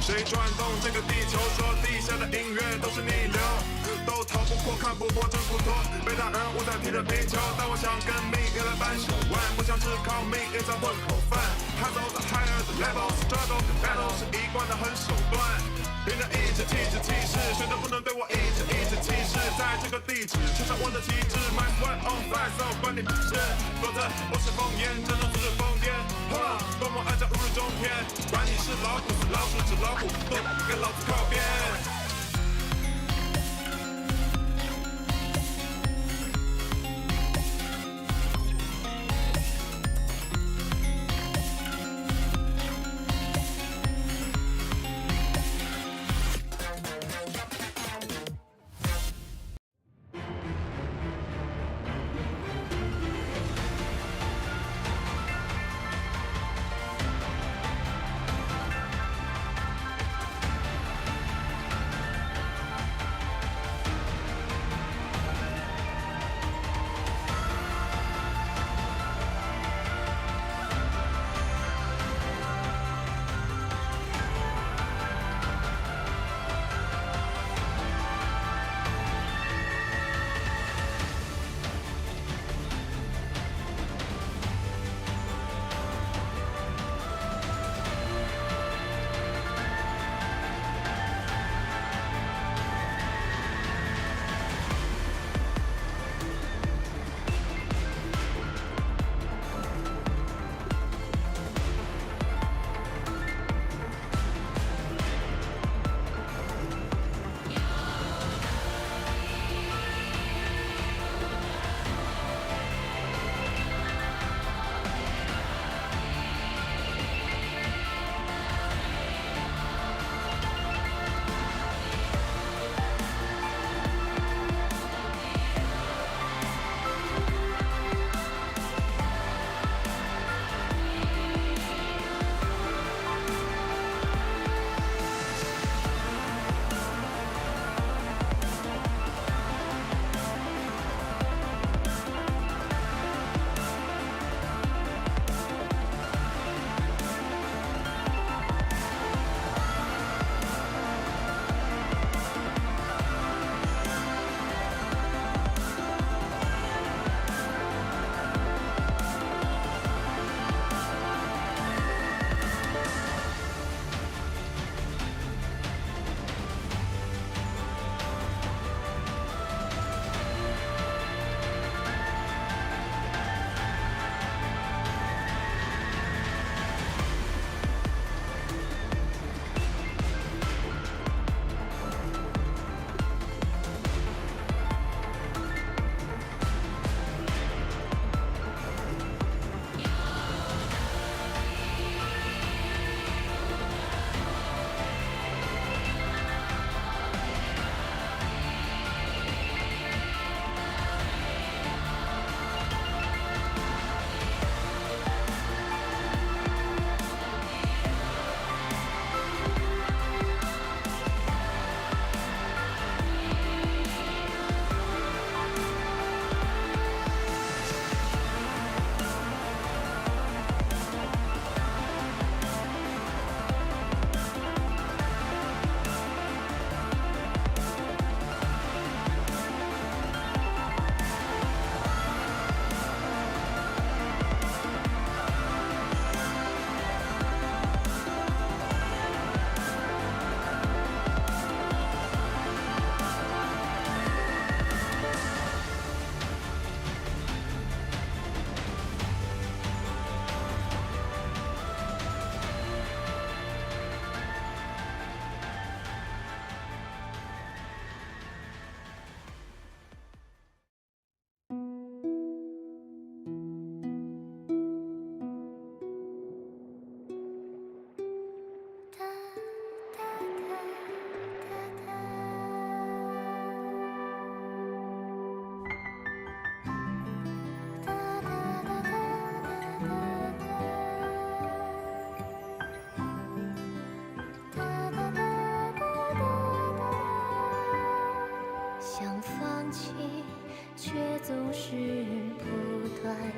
谁转动这个地球？说地下的音乐都是逆流，都逃不过，看不破，挣不脱，被大人物代替着地球。但我想跟命运来扳手腕，不想只靠命运在混口饭。他走的 higher the level struggle the battle 是一贯的狠手段。别人一直颐指气使，谁都不能对我一直歧视。在这个地址，牵上我的旗帜 ，My sweat on fire， so 关你屁事。否则我是烽烟，真正阻止疯癫。多么按照如日中天，管你是老虎是老鼠，纸老虎都跟老子靠边。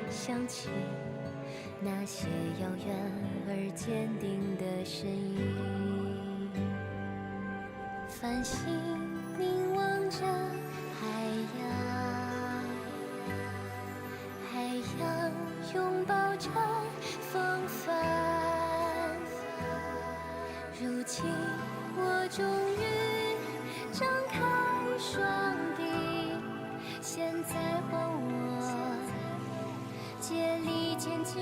想起那些遥远而坚定的身影。专心凝望着海洋，海洋拥抱着风帆。如今我终于张开双臂，现在换我竭力前进。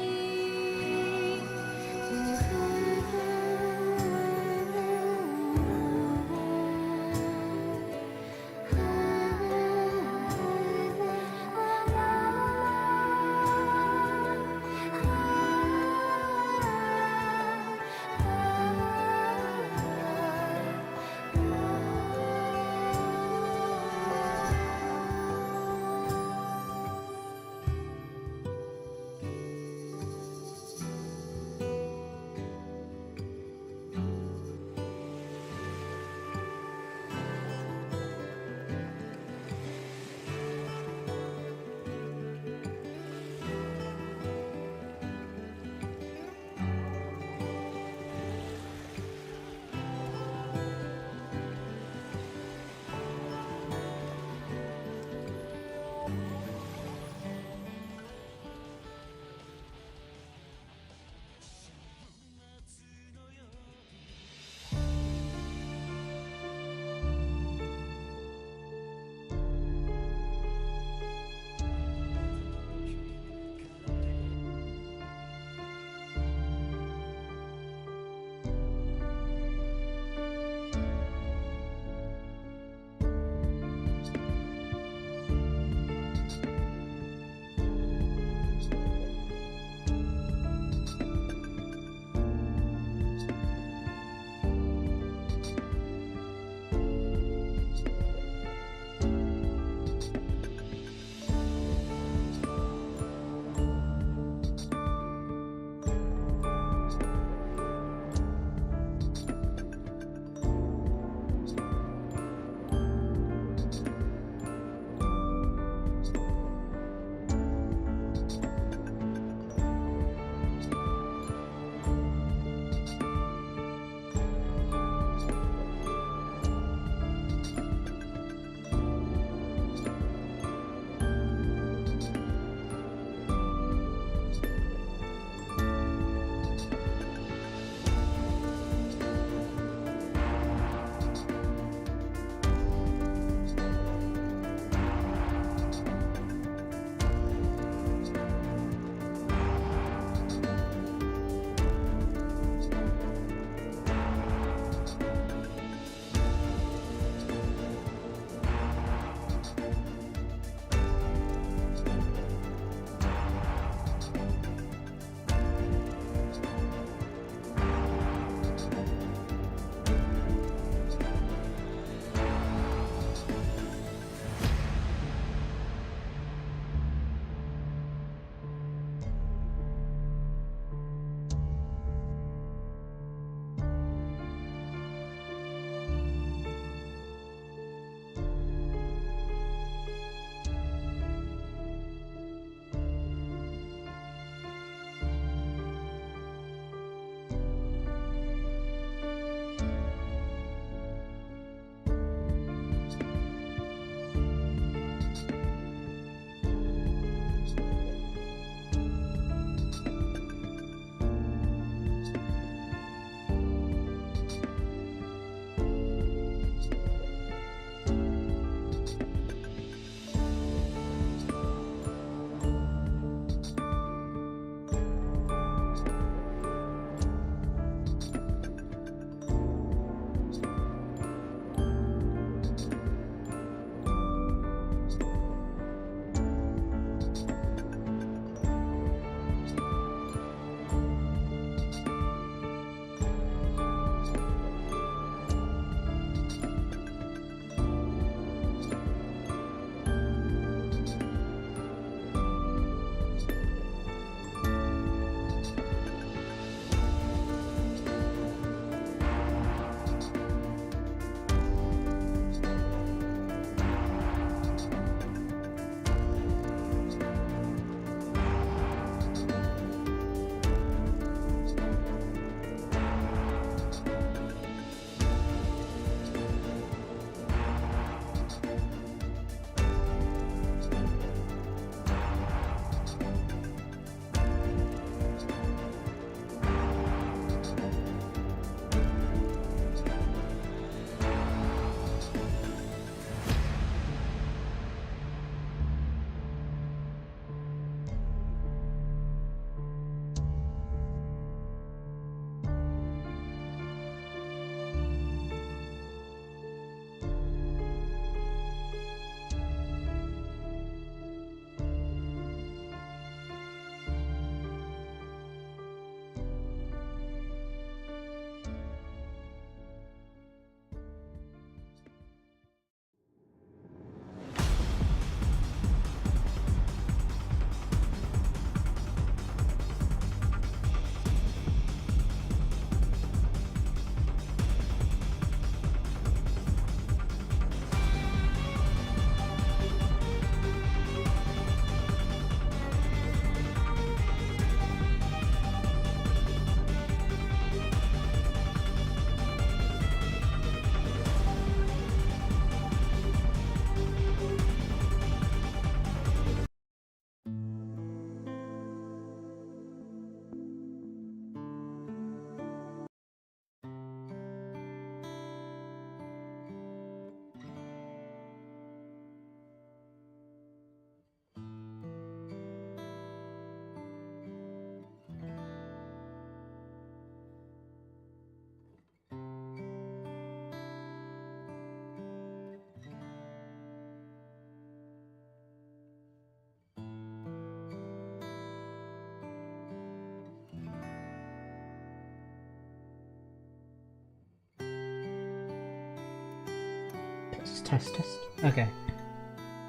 Just test. Okay.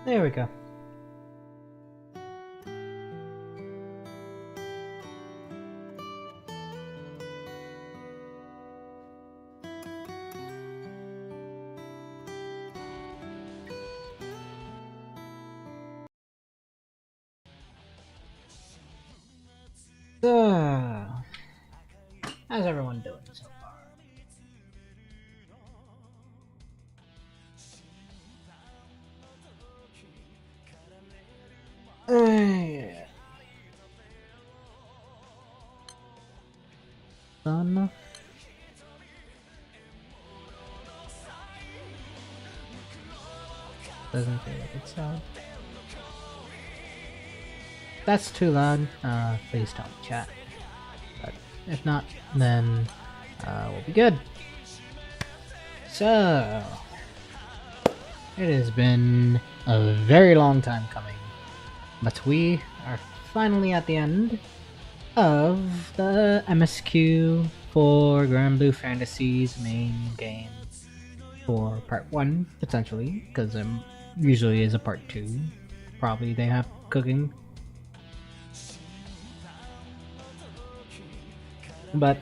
There we go. So, how's everyone doing so far? Yeah. Son. Doesn't feel like it's loud. If that's too loud, please tell me, chat. But if not, then we'll be good. So, it has been a very long time coming, but we are finally at the end of the MSQ for Grand Blue Fantasy's main game for part 1, potentially, because usually is a part 2. Probably they have cooking. But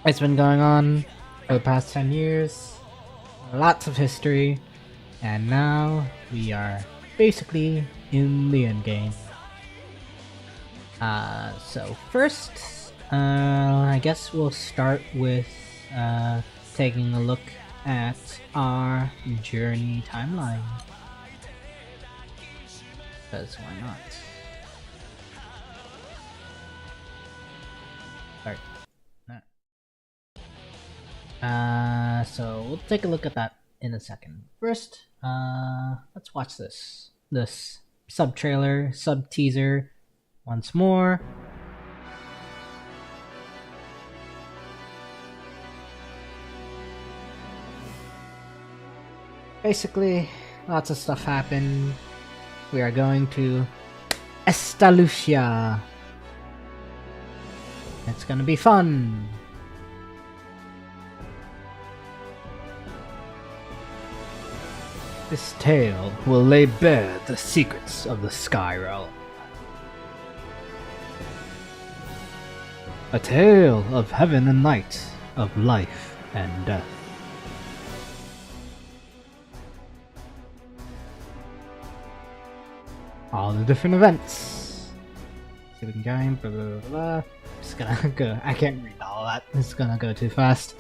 it's been going on for the past 10 years, lots of history, and now we are basically in the end game. So first, I guess we'll start with taking a look at our journey timeline. Because why not? Sorry. So we'll take a look at that in a second. First, let's watch this sub-trailer, sub-teaser once more. Basically, lots of stuff happened. We are going to Estalucia. It's gonna be fun. This tale will lay bare the secrets of the Sky Realm. A tale of heaven and night, of life and death. All the different events. See if we can go, blah blah blah blah. Just gonna go. I can't read all that. It's gonna go too fast.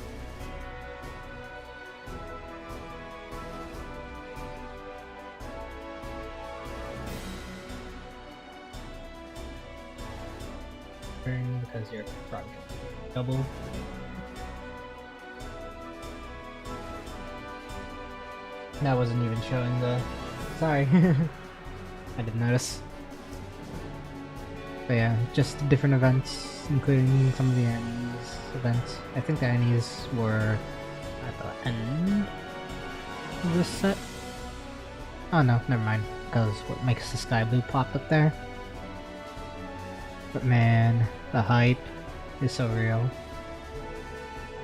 Because you're probably double. That wasn't even showing the. Sorry, I didn't notice. But yeah, just different events, including some of the Annie's events. I think the Annie's were at the end of this set. Oh no, never mind. Because what makes the sky blue pop up there? But man, the hype is so real.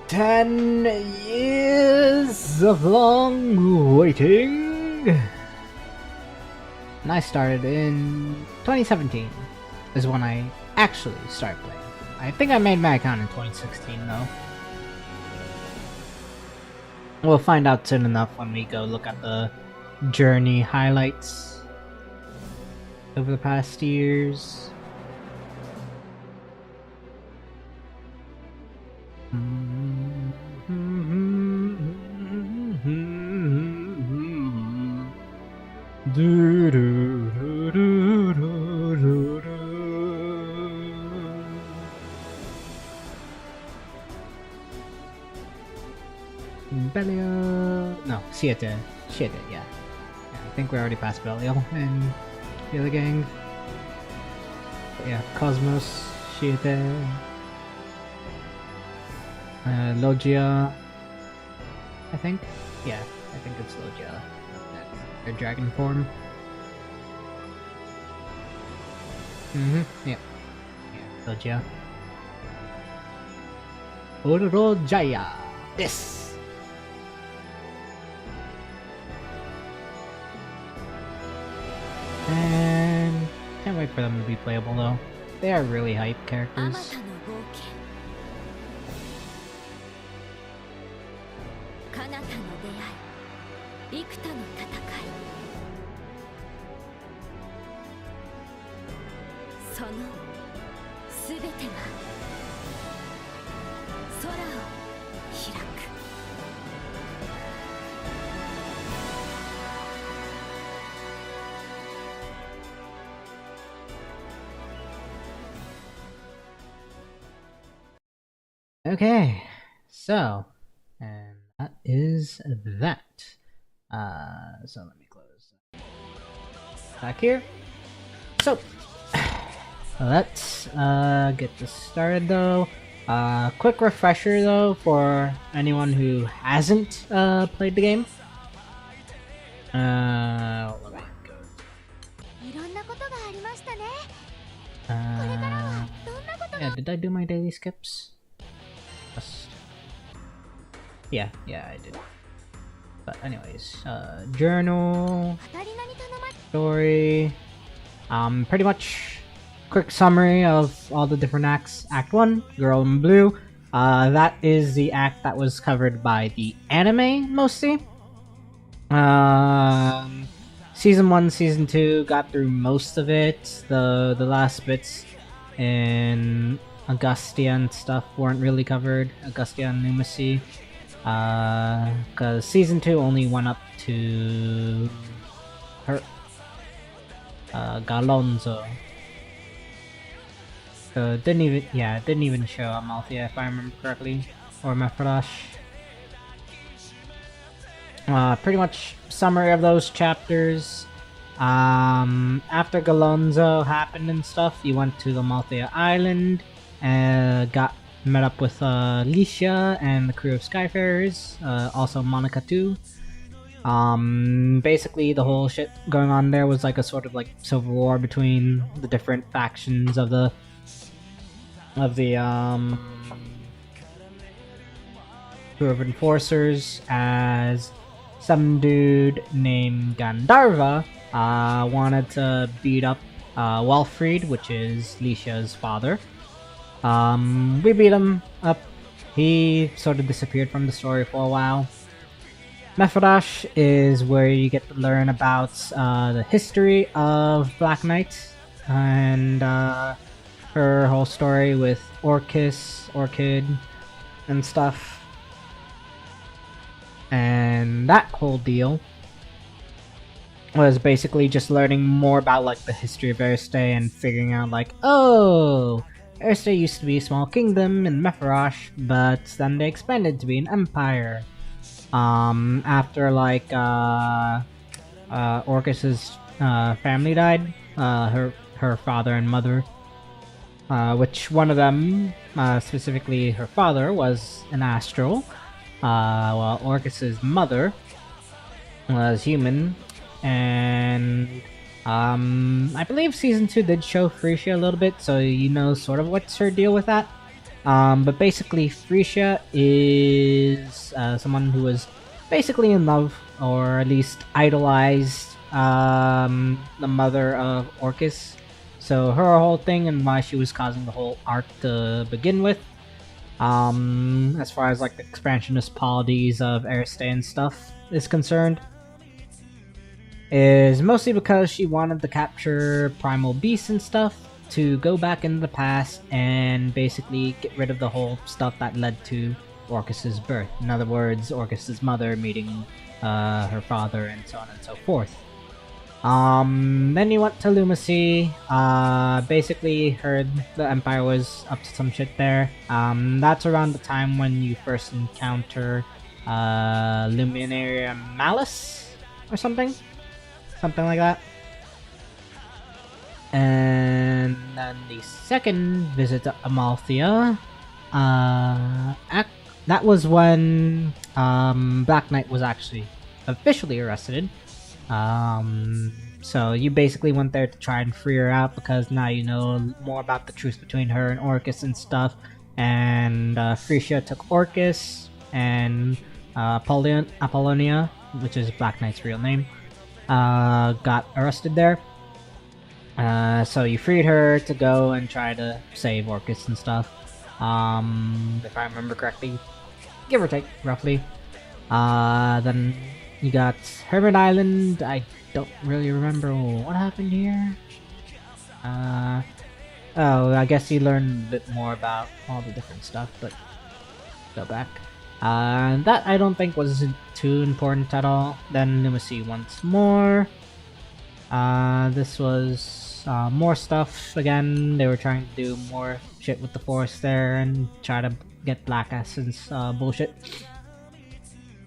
10 years of long waiting! And I started in 2017 is when I actually started playing. I think I made my account in 2016 though. We'll find out soon enough when we go look at the journey highlights over the past years. Belial. No, Siete, yeah. I think we're already past Belial and the other gang. But yeah, Cosmos, Siete, Logia, I think. Yeah, I think it's Logia. That's their dragon form. Yeah. Yeah, Logia. Urojaya. This. wait for them to be playable though. They are really hype あ characters. またの冒険彼方の出会い幾多の戦いその全てが空を開く Okay, so, and that is that. So let me close back here. So, let's get this started though. Quick refresher though for anyone who hasn't played the game. Let me go. いろんなことがありましたね Uh, どんなこと yeah, did I do my daily skips? Yeah, I did. But anyways, journal, 二人何頼まれ story, pretty much quick summary of all the different acts. Act 1, Girl in Blue. That is the act that was covered by the anime, mostly. Season 1, Season 2 got through most of it. The last bits in Augustia and stuff weren't really covered. Augustia and Numacy. Because Season 2 only went up to her Galonzo. So it didn't even show Amalthea if I remember correctly. Or Mefredash. Pretty much summary of those chapters. After Galonzo happened and stuff, you went to the Amalthea Island and met up with Licia and the crew of Skyfarers, also Monica too. Basically the whole shit going on there was like a sort of like civil war between the different factions of the crew of enforcers, as some dude named Gandharva wanted to beat up Walfried, which is Licia's father. We beat him up. He sort of disappeared from the story for a while. Mefredash is where you get to learn about the history of Black Knight and her whole story with Orchid, and stuff. And that whole deal was basically just learning more about like the history of Erste and figuring out like, oh, Erste used to be a small kingdom in Mefredash, but then they expanded to be an empire. After like Orcus's family died, her father and mother, which one of them, specifically her father, was an astral, while Orcus's mother was human. And I believe Season 2 did show Frisia a little bit, so you know sort of what's her deal with that. But basically Frisia is someone who was basically in love, or at least idolized, the mother of Orcus. So her whole thing and why she was causing the whole arc to begin with, as far as like the expansionist polities of Erste and stuff is concerned, is mostly because she wanted to capture primal beasts and stuff to go back into the past and basically get rid of the whole stuff that led to Orcus's birth. In other words, Orcus's mother meeting her father and so on and so forth. Then you went to Lumacy. Basically heard the Empire was up to some shit there. That's around the time when you first encounter Luminaria Malice or something like that. And then the second visit to Amalthea, that was when Black Knight was actually officially arrested. So you basically went there to try and free her out because now you know more about the truth between her and Orcus and stuff. And Frisia took Orcus, and Apollonia, which is Black Knight's real name, got arrested there. So you freed her to go and try to save Orcus and stuff. If I remember correctly, give or take, roughly. Then you got Hermit Island. I don't really remember what happened here. Oh, I guess you learned a bit more about all the different stuff, but go back. That I don't think was too important at all. Then Numacy once more. This was more stuff again. They were trying to do more shit with the forest there and try to get Black Essence bullshit.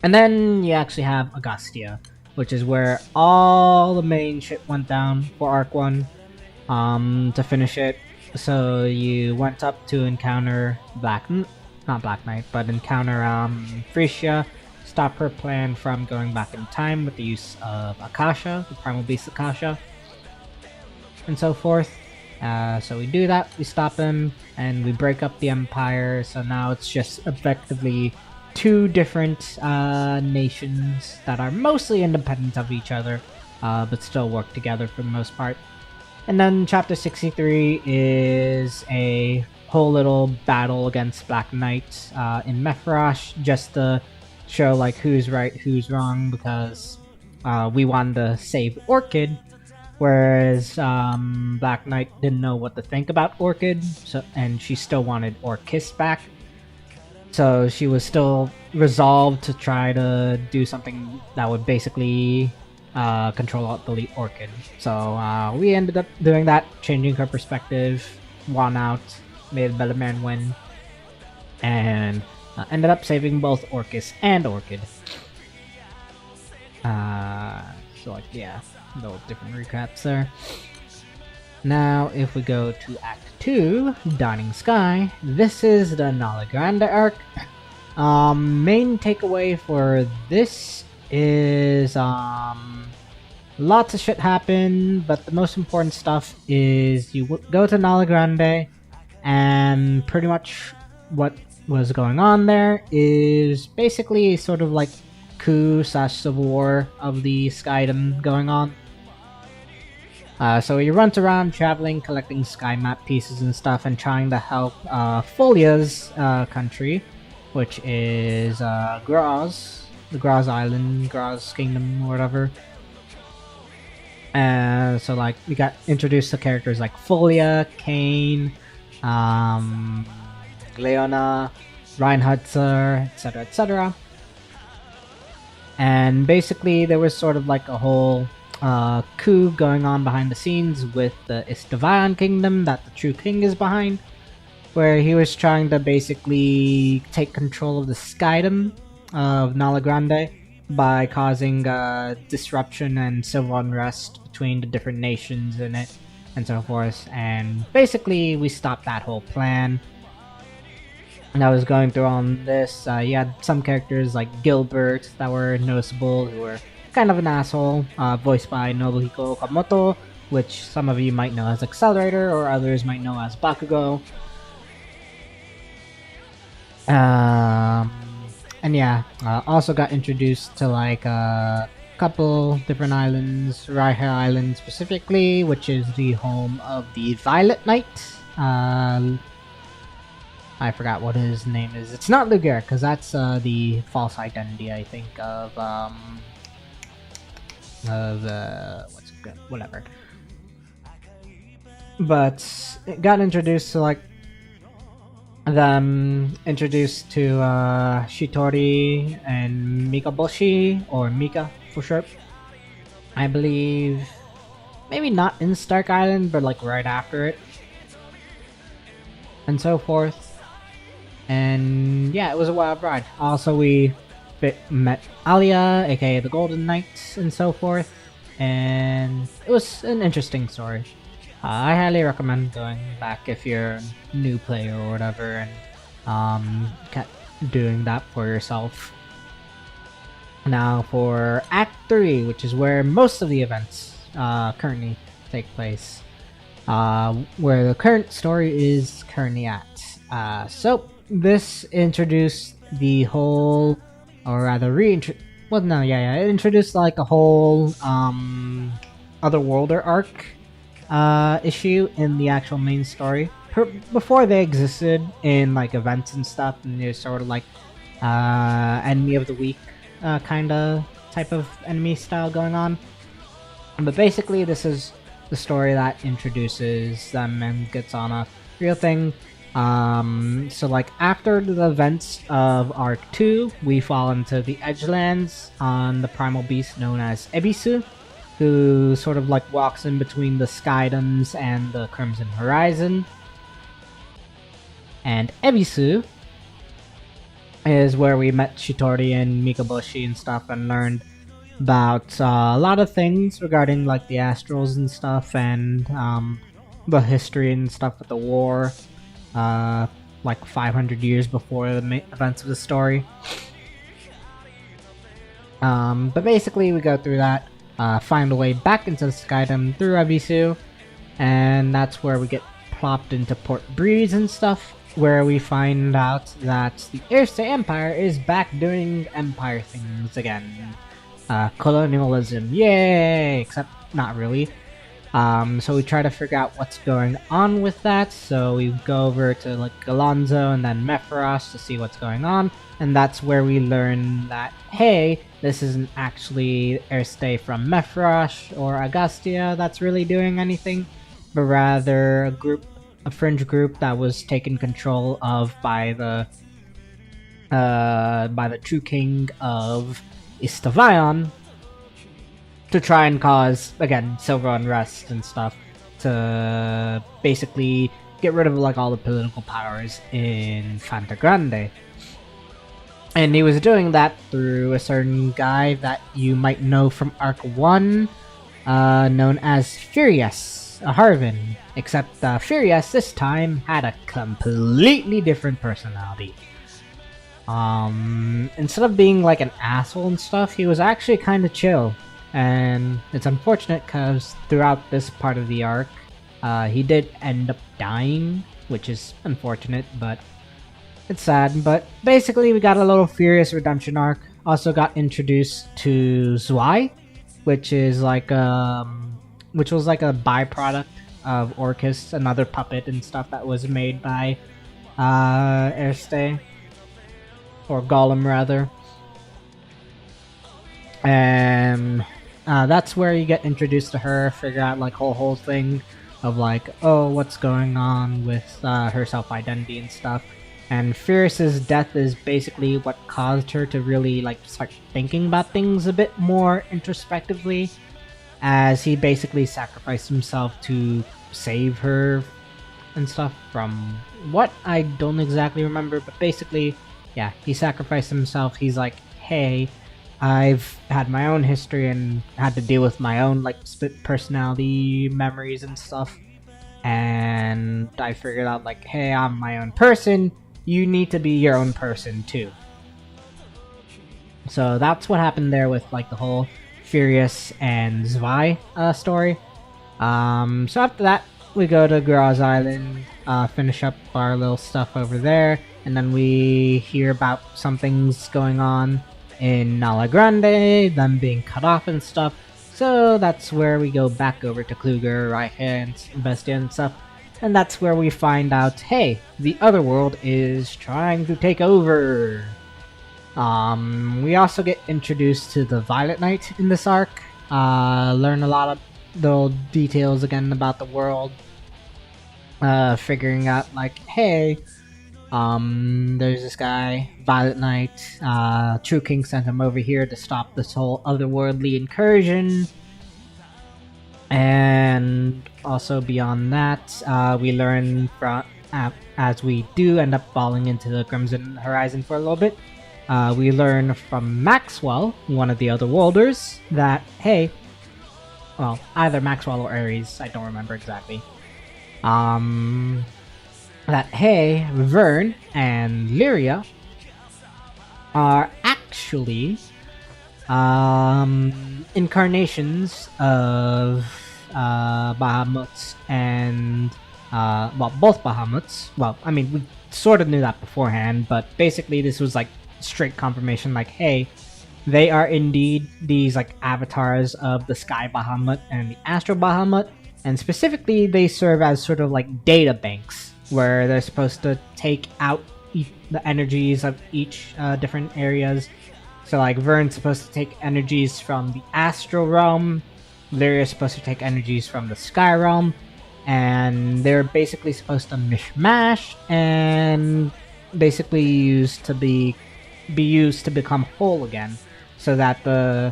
And then you actually have Agastya, which is where all the main shit went down for Arc 1 to finish it. So you went up to encounter not Black Knight, but encounter Frisia, stop her plan from going back in time with the use of Akasha, the Primal Beast Akasha, and so forth. So we do that, we stop him, and we break up the Empire, so now it's just effectively two different nations that are mostly independent of each other, but still work together for the most part. And then Chapter 63 is a whole little battle against Black Knight in Mefrosh, just to show like who's right, who's wrong, because we wanted to save Orchid, whereas Black Knight didn't know what to think about Orchid, and she still wanted Orcus back. So she was still resolved to try to do something that would basically control alt delete Orchid. So we ended up doing that, changing her perspective, won out, made Bellaman win, and ended up saving both Orcus and Orchid. So like, yeah, no different recaps there. Now, if we go to Act 2, Dawning Sky, this is the Nala Grande arc. Main takeaway for this is lots of shit happened, but the most important stuff is you go to Nala Grande, and pretty much what was going on there is basically sort of like coup/civil war of the Skydom going on. So he runs around traveling, collecting sky map pieces and stuff, and trying to help Folia's country, which is Graz, the Graz Island, Graz Kingdom, or whatever. So like we got introduced to characters like Folia, Kane, Leona, Reinhardtzer, etc., etc. And basically there was sort of like a whole coup going on behind the scenes with the Istavayan kingdom that the true king is behind, where he was trying to basically take control of the Skydom of Nala Grande by causing disruption and civil unrest between the different nations in it and so forth. And basically we stopped that whole plan. And I was going through on this, you had some characters like Gilbert that were noticeable, who were kind of an asshole, voiced by Nobuhiko Okamoto, which some of you might know as Accelerator, or others might know as Bakugo. And yeah, also got introduced to like a couple different islands, Raiha Island specifically, which is the home of the Violet Knight. I forgot what his name is. It's not Luger, because that's the false identity, I think, of what's it good? Whatever. But it got introduced to like them introduced to Shitori and Mikaboshi, or Mika for short. I believe maybe not in Stark Island, but like right after it, and so forth. And yeah, it was a wild ride. Also, we met Alia, aka the Golden Knight, and so forth, and it was an interesting story. I highly recommend going back if you're a new player or whatever, and doing that for yourself. Now for Act 3, which is where most of the events currently take place, where the current story is currently at. So this introduced the whole, or rather it introduced like a whole Otherworlder arc issue in the actual main story. Before they existed in like events and stuff, and they're sort of like enemy of the week kind of type of enemy style going on. But basically, this is the story that introduces them and gets on a real thing. So like after the events of Arc 2, we fall into the Edgelands on the primal beast known as Ebisu, who sort of like walks in between the Skydoms and the Crimson Horizon. And Ebisu is where we met Shitori and Mikoboshi and stuff and learned about a lot of things regarding like the astrals and stuff and the history and stuff with the war. Like 500 years before the events of the story. But basically we go through that, find a way back into the Skydom through Ebisu, and that's where we get plopped into Port Breeze and stuff, where we find out that the Erste Empire is back doing Empire things again. Colonialism, yay! Except not really. So we try to figure out what's going on with that, so we go over to like Galonzo and then Mephiros to see what's going on, and that's where we learn that, hey, this isn't actually Erste from Mephiros or Agustia that's really doing anything, but rather a fringe group that was taken control of by the true king of Istavayon, to try and cause, again, civil unrest and stuff, to basically get rid of like all the political powers in Fanta Grande. And he was doing that through a certain guy that you might know from Arc 1, known as Furious, a Harvin. Except Furious this time had a completely different personality. Instead of being like an asshole and stuff, he was actually kind of chill. And it's unfortunate because throughout this part of the arc, he did end up dying, which is unfortunate, but it's sad. But basically, we got a little Furious redemption arc. Also got introduced to Zwei, which is like which was like a byproduct of Orcus, another puppet and stuff that was made by Erste, or Gollum rather. And that's where you get introduced to her, figure out like whole thing of like, oh, what's going on with her self-identity and stuff. And Fierce's death is basically what caused her to really like start thinking about things a bit more introspectively, as he basically sacrificed himself to save her and stuff from what I don't exactly remember, but basically, yeah, he sacrificed himself. He's like, hey, I've had my own history and had to deal with my own like split personality memories and stuff, and I figured out like, hey, I'm my own person, you need to be your own person too. So that's what happened there with like the whole Furious and Zwei story. So after that, we go to Graz Island, finish up our little stuff over there, and then we hear about something's going on in Nala Grande, them being cut off and stuff. So that's where we go back over to Kluger, Reiche, and Bestia and stuff. And that's where we find out, hey, the other world is trying to take over. We also get introduced to the Violet Knight in this arc. Learn a lot of little details again about the world. Figuring out like, hey, there's this guy, Violet Knight. True King sent him over here to stop this whole otherworldly incursion. And also beyond that, we learn from, as we do end up falling into the Crimson Horizon for a little bit, we learn from Maxwell, one of the other worlders, that, hey, well, either Maxwell or Ares, I don't remember exactly, that, hey, Vern and Lyria are actually incarnations of Bahamut's and well, both Bahamut's. Well, I mean, we sort of knew that beforehand, but basically this was like straight confirmation, like, hey, they are indeed these like avatars of the Sky Bahamut and the Astral Bahamut, And specifically, they serve as sort of like data banks where they're supposed to take out the energies of each different areas. So like Vern's supposed to take energies from the astral realm, Lyria's supposed to take energies from the sky realm, and they're basically supposed to mishmash and basically used to be used to become whole again, so that the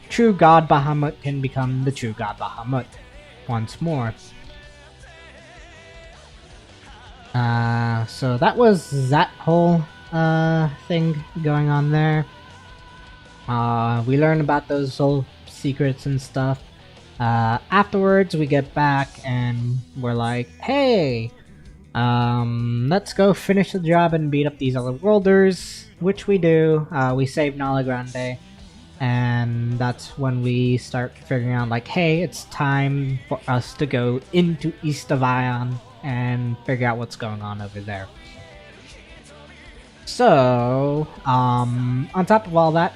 true god Bahamut can become the true god Bahamut once more. So that was that whole thing going on there. We learned about those whole secrets and stuff. Afterwards, we get back and we're like, hey, let's go finish the job and beat up these other worlders, which we do. We save Nala Grande, and that's when we start figuring out like, hey, it's time for us to go into East of Ion and figure out what's going on over there. So, on top of all that,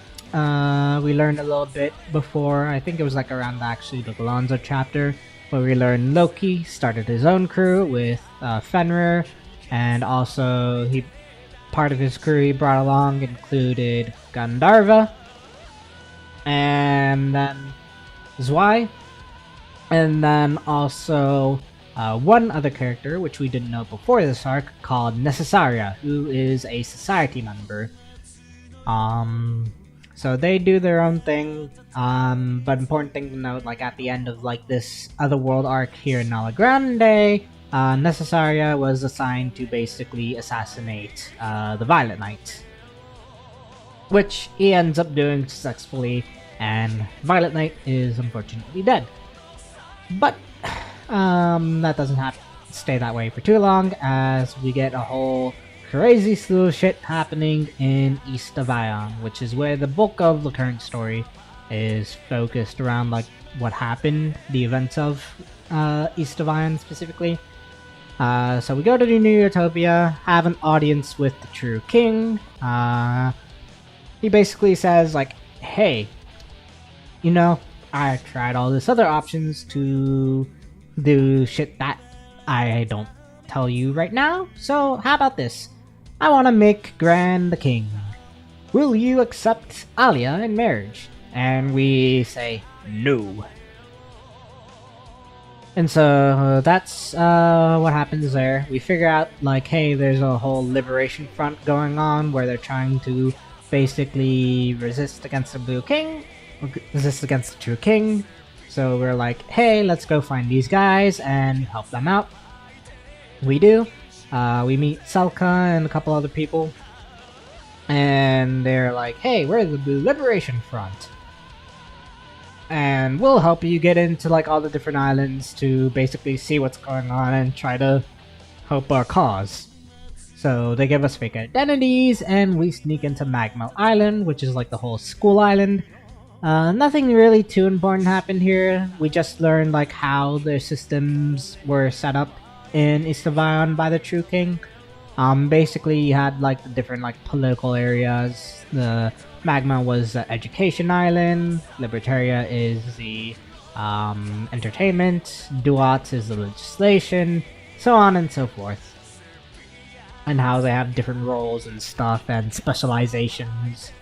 we learned a little bit before, I think it was like around actually the Galonzo chapter, where we learned Loki started his own crew with Fenrir, and also part of his crew he brought along included Gandharva, and then Zwei, and then also one other character, which we didn't know before this arc, called Necessaria, who is a society member. So they do their own thing, but important thing to note, like at the end of like this otherworld arc here in Nala Grande, Necessaria was assigned to basically assassinate the Violet Knight, which he ends up doing successfully, and Violet Knight is unfortunately dead. But that doesn't have to stay that way for too long, as we get a whole crazy slew of shit happening in East of Ion, which is where the bulk of the current story is focused around, like what happened, the events of East of Ion specifically. So we go to the New Utopia, have an audience with the True King. He basically says like, hey, you know, I tried all this other options to do shit that I don't tell you right now, so how about this? I want to make Gran the king. Will you accept Alia in marriage? And we say no. And so that's what happens there. We figure out like, hey, there's a whole liberation front going on where they're trying to basically resist against the Blue King, resist against the True King. So we're like, hey, let's go find these guys and help them out. We do. We meet Selka and a couple other people, and they're like, hey, we're the Blue Liberation Front, and we'll help you get into like all the different islands to basically see what's going on and try to help our cause. So they give us fake identities, and we sneak into Magma Island, which is like the whole school island. Nothing really too important happened here. We just learned like how their systems were set up in East of Ion by the True King. Basically you had like the different like political areas. The Magma was the education island, Libertaria is the entertainment, Duat is the legislation, so on and so forth. And how they have different roles and stuff and specializations.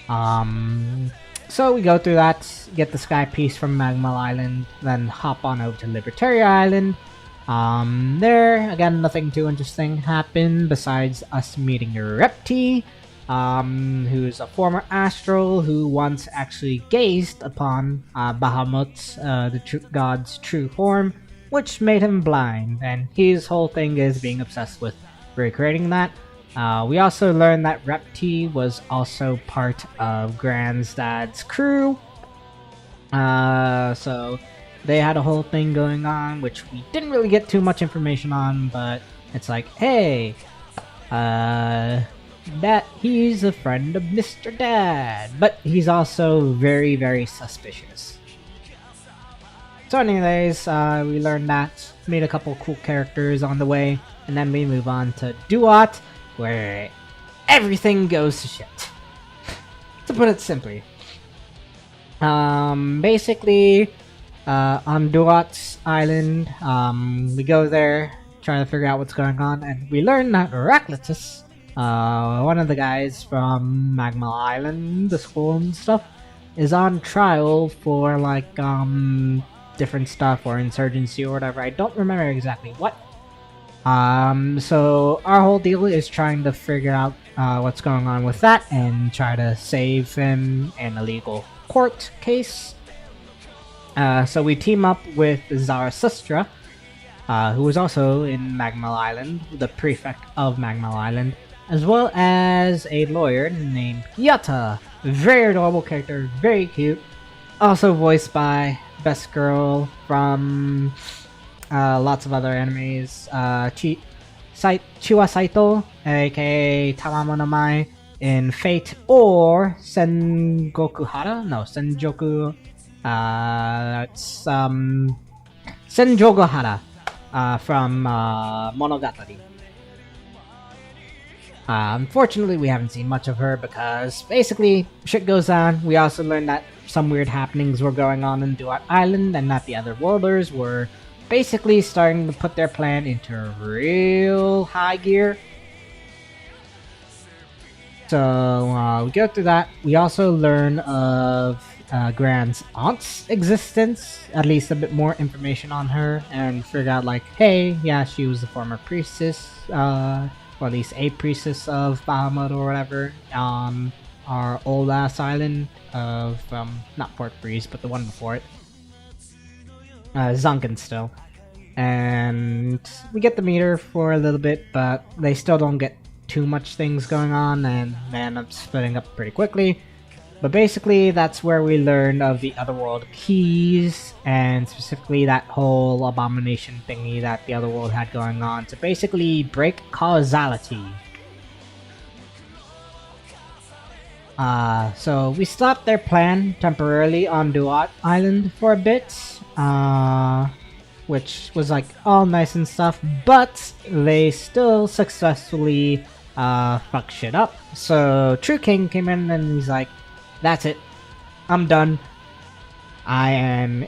So we go through that, get the sky piece from Magma Island, then hop on over to Libertaria Island. There, again, nothing too interesting happened besides us meeting Repti, who's a former Astral who once actually gazed upon Bahamut's, the god's true form, which made him blind, and his whole thing is being obsessed with recreating that. We also learned that Repti was also part of Gran's dad's crew, so they had a whole thing going on, which we didn't really get too much information on, but it's like, hey, that he's a friend of Mr. Dad, but he's also very, very suspicious. So anyways, we learned that, made a couple cool characters on the way, and then we move on to Duat, where everything goes to shit. To put it simply. Basically, on Duat's island. We go there, trying to figure out what's going on, and we learn that Heraclitus, one of the guys from Magma Island, the school and stuff, is on trial for like different stuff or insurgency or whatever. I don't remember exactly what. So our whole deal is trying to figure out what's going on with that and try to save him in a legal court case. So we team up with Zarathustra, who is also in Magma Island, the prefect of Magma Island, as well as a lawyer named Yata. Very adorable character, very cute. Also voiced by Best Girl from lots of other animes. Chiwa Saito, aka Tamamo no Mai in Fate, or Sengoku Hara? No, Senjoku. It's Senjoku Hara from Monogatari. Unfortunately, we haven't seen much of her because basically shit goes on. We also learned that some weird happenings were going on in Duat Island and that the other worlders were basically starting to put their plan into real high gear. So we go through that. We also learn of Gran's aunt's existence, at least a bit more information on her, and figure out like, hey, yeah, she was the former priestess, or at least a priestess of Bahamut or whatever, on our old ass island of, not Port Breeze, but the one before it. Zunkin still. And we get to meet her for a little bit, but they still don't get too much things going on, and they end up splitting up pretty quickly. But basically, that's where we learned of the Otherworld keys, and specifically that whole abomination thingy that the Otherworld had going on to basically break causality. So we stopped their plan temporarily on Duat Island for a bit, which was like all nice and stuff, but they still successfully fucked shit up. So True King came in and he's like, that's it. I'm done. I am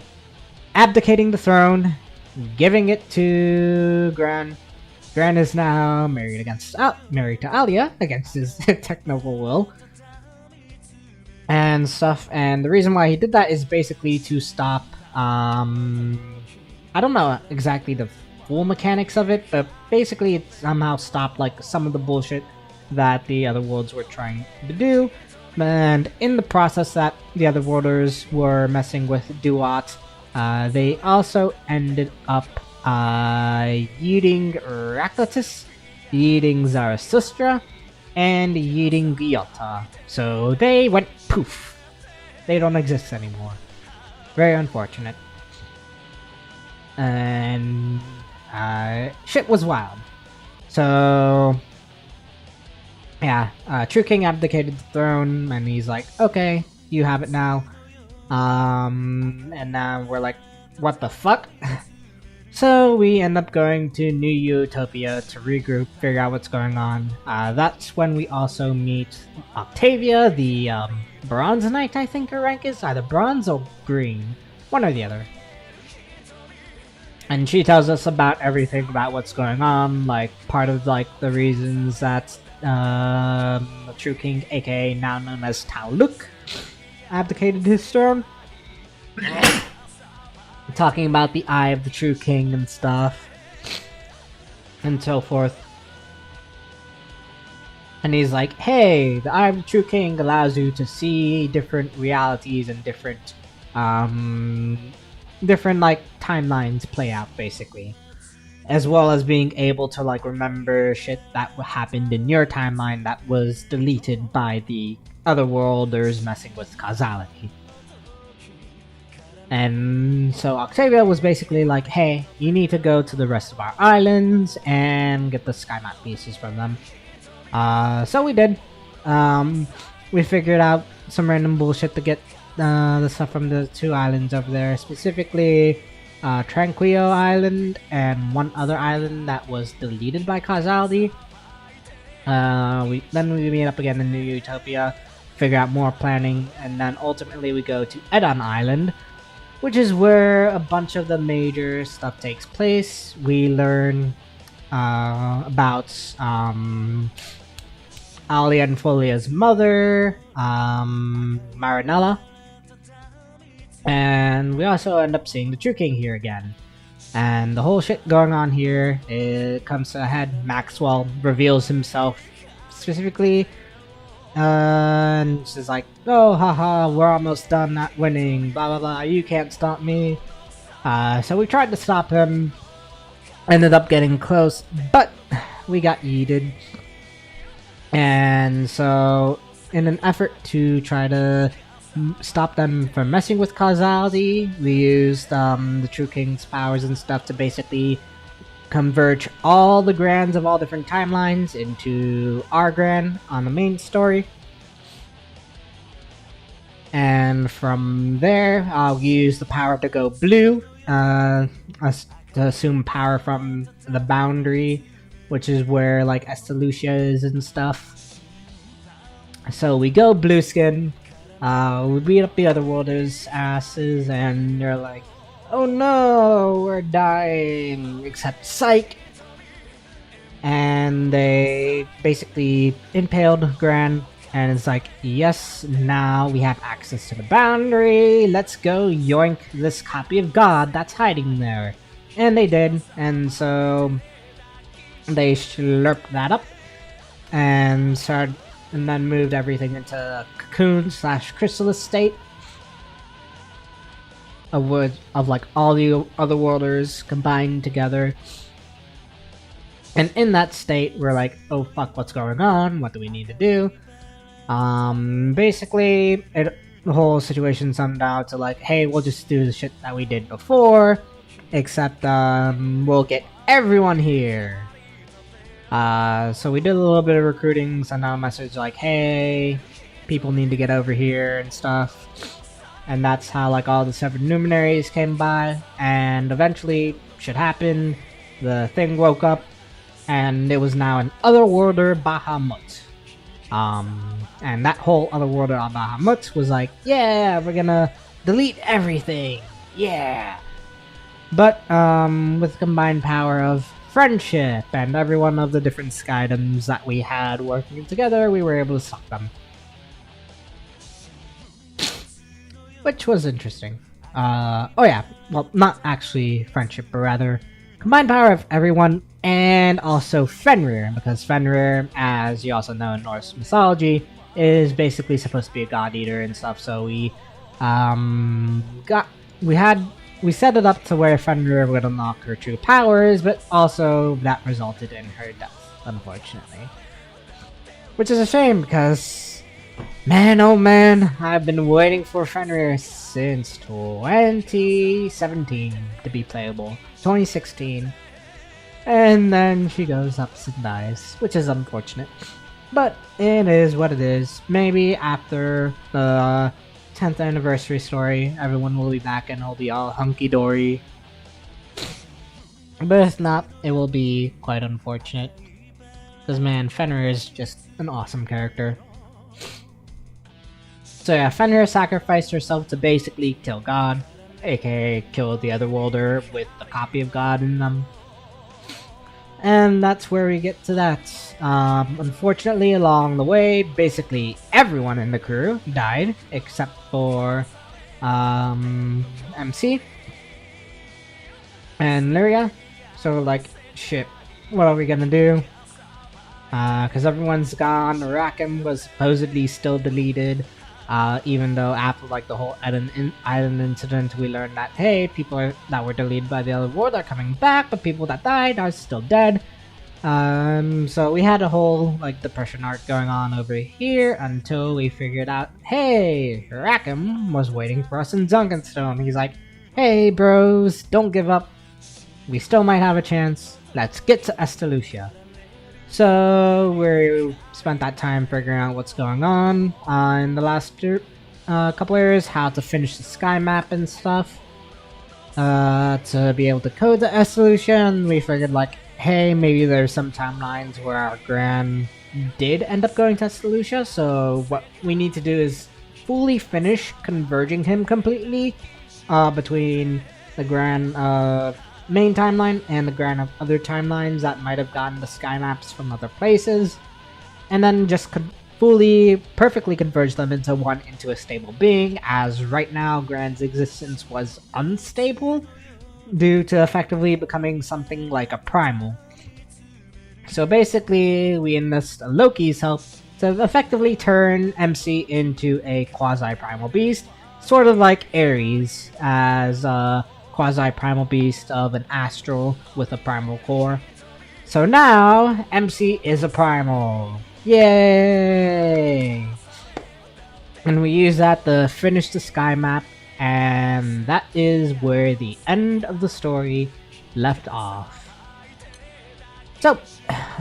abdicating the throne, giving it to Gran. Gran is now married to Alia against his technical will and stuff. And the reason why he did that is basically to stop. I don't know exactly the full mechanics of it, but basically it somehow stopped like some of the bullshit that the other worlds were trying to do. And in the process that the other worlders were messing with Duat, they also ended up yeeting Heraclitus, yeeting Zarathustra, and yeeting Gyalta. So they went poof. They don't exist anymore. Very unfortunate. And shit was wild. So yeah, True King abdicated the throne, and he's like, okay, you have it now. And now we're like, what the fuck? So we end up going to New Utopia to regroup, figure out what's going on. That's when we also meet Octavia, the Bronze Knight, I think her rank is, either bronze or green, one or the other. And she tells us about everything about what's going on, like part of like the reasons that True King, aka now known as Taluk, abdicated his throne. Talking about the Eye of the True King and stuff, and so forth. And he's like, hey, the Eye of the True King allows you to see different realities and different like timelines play out, basically. As well as being able to like remember shit that happened in your timeline that was deleted by the Otherworlders messing with causality. And so Octavia was basically like, hey, you need to go to the rest of our islands and get the sky map pieces from them. So we did. We figured out some random bullshit to get the stuff from the two islands over there, specifically Tranquillo Island and one other island that was deleted by causality. Then we meet up again in New Utopia, figure out more planning, and then ultimately we go to Edon Island, which is where a bunch of the major stuff takes place. We learn about Ali and Folia's mother, Marinella, and we also end up seeing the True King here again. And the whole shit going on here, it comes to a head. Maxwell reveals himself specifically, and she's like, "Oh, haha, we're almost done not winning, blah blah blah, you can't stop me." So we tried to stop him, ended up getting close, but we got yeeted. And so, in an effort to try to stop them from messing with causality, we used the True King's powers and stuff to basically converge all the Grands of all different timelines into our Grand on the main story. And from there, I'll use the power to go blue, to assume power from the boundary, which is where like Estalucia is and stuff. So we go blue skin, we beat up the Otherworlders' asses, and they're like, "Oh no, we're dying," except Psych. And they basically impaled Gran, and it's like, yes, now we have access to the boundary, let's go yoink this copy of God that's hiding there. And they did, and so they slurped that up and then moved everything into a cocoon / chrysalis state of like all the Otherworlders combined together. And in that state, we're like, oh fuck, what's going on? What do we need to do? Basically, the whole situation summed out to like, hey, we'll just do the shit that we did before, except we'll get everyone here. So we did a little bit of recruiting, sent out a message like, hey, people need to get over here and stuff. And that's how like all the 7 luminaries came by, and eventually shit happened. The thing woke up, and it was now an Otherworlder Bahamut. And that whole Otherworlder Bahamut was like, yeah, we're gonna delete everything, yeah. But with combined power of friendship and every one of the different Skydoms that we had working together, we were able to stop them. Which was interesting. Oh yeah, well, not actually friendship, but rather combined power of everyone, and also Fenrir, because Fenrir, as you also know in Norse mythology, is basically supposed to be a god eater and stuff. So we set it up to where Fenrir would unlock her true powers, but also that resulted in her death, unfortunately. Which is a shame, because man, oh man, I've been waiting for Fenrir since 2017 to be playable. 2016. And then she goes up and dies, which is unfortunate. But it is what it is. Maybe after the 10th anniversary story, everyone will be back and it'll be all hunky-dory. But if not, it will be quite unfortunate. Because man, Fenrir is just an awesome character. So yeah, Fenrir sacrificed herself to basically kill God, aka kill the Otherworlder with a copy of God in them. And that's where we get to that. Unfortunately, along the way, basically everyone in the crew died, except for MC and Lyria. So like, shit, what are we gonna do? Because everyone's gone. Rackham was supposedly still deleted. Even though after like the whole island incident, we learned that hey, people that were deleted by the Otherworld are coming back, but people that died are still dead. So we had a whole like depression arc going on over here until we figured out, hey, Rackham was waiting for us in Duncanstone. He's like, hey bros, don't give up. We still might have a chance. Let's get to Estalucia. So we spent that time figuring out what's going on in the last couple areas, how to finish the sky map and stuff, to be able to code the Estalucia. And we figured like, hey, maybe there's some timelines where our Gran did end up going to Estalucia, so what we need to do is fully finish converging him completely between the Gran main timeline and the Gran of other timelines that might have gotten the sky maps from other places, and then just fully, perfectly converge them into a stable being, as right now Gran's existence was unstable due to effectively becoming something like a primal. So basically, we enlist Loki's help to effectively turn MC into a quasi-primal beast, sort of like Ares as a quasi-primal beast of an astral with a primal core. So now, MC is a primal. Yay! And we use that to finish the sky map, and that is where the end of the story left off. So,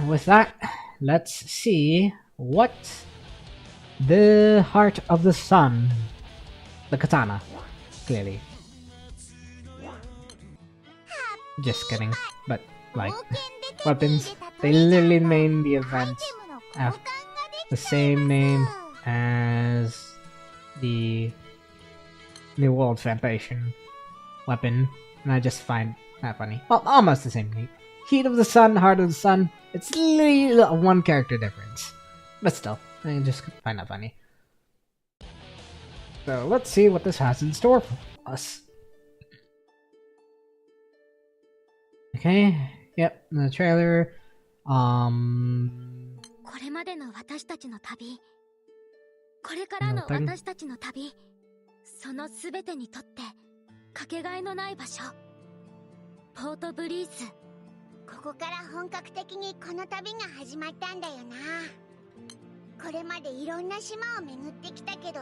with that, let's see what the Heart of the Sun, the katana, clearly. Just kidding, but like, weapons, they literally named the event after the same name as the New World Foundation weapon, and I just find that funny. Well, almost the same name. Heat of the Sun, Heart of the Sun. It's literally a one character difference. But still, I just find that funny. So let's see what this has in store for us. Okay, yep, the trailer. これまでの私たちの旅、これからの私たちの旅、そのすべてにとってかけがえのない場所、ポートブリーズ。ここから本格的にこの旅が始まったんだよな。これまでいろんな島を巡ってきたけど、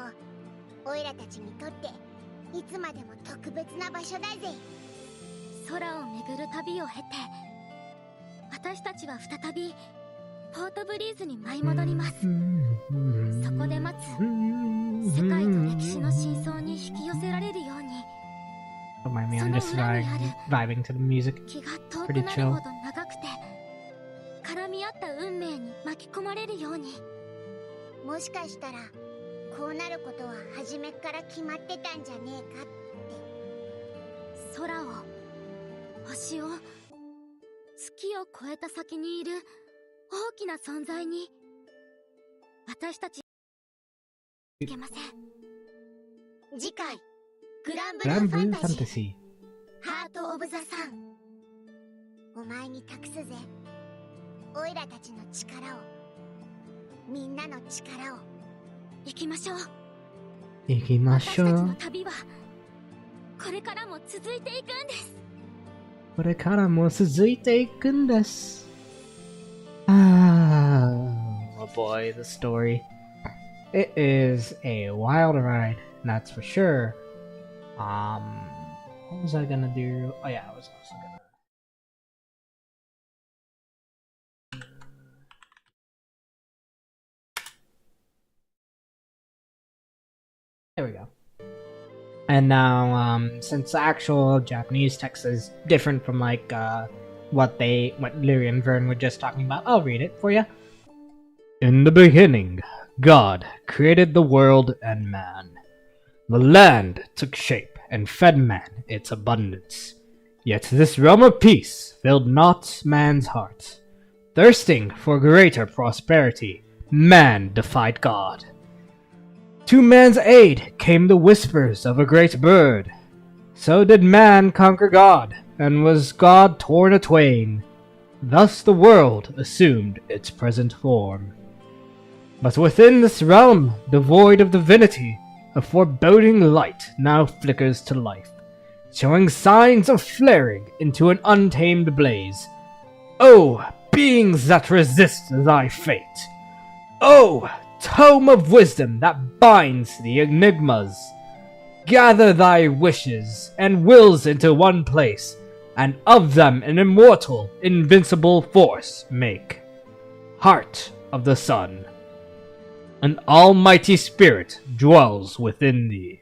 オイラたちにとっていつまでも特別な場所だぜ。空を巡る旅を経て、私たちは再びポートブリーズに舞い戻ります。そこで待つ世界と歴史の真相に引き寄せられるように。Don't mind me, I'm just vibing to the music. 気が遠くなるほど長くて絡み合った運命に巻き込まれるように。もしかしたらこうなることは初めから決まってたんじゃねえかって。空を、星を、月を越えた先にいる大きな存在に私たちいけません。次回グランブ Grand ルー Blue ファンタジー Fantasy. ハート・オブ・ザ・サン。お前に託すぜ。オイラたちの力を、みんなの力を。行きましょう。行きましょう。私たちの旅はこれからも続いていくんです。これからも続いていくんです。Oh boy, the story. It is a wild ride, that's for sure. What was I gonna do? Oh yeah, I was also gonna... There we go. And now, since the actual Japanese text is different from like what Lyria and Vern were just talking about, I'll read it for you. In the beginning, God created the world and man. The land took shape and fed man its abundance. Yet this realm of peace filled not man's heart. Thirsting for greater prosperity, man defied God. To man's aid came the whispers of a great bird. So did man conquer God, and was God torn atwain. Thus the world assumed its present form. But within this realm, devoid of divinity, a foreboding light now flickers to life, showing signs of flaring into an untamed blaze. O beings that resist thy fate! O tome of wisdom that binds the enigmas! Gather thy wishes and wills into one place, and of them an immortal, invincible force make. Heart of the Sun. An almighty spirit dwells within thee.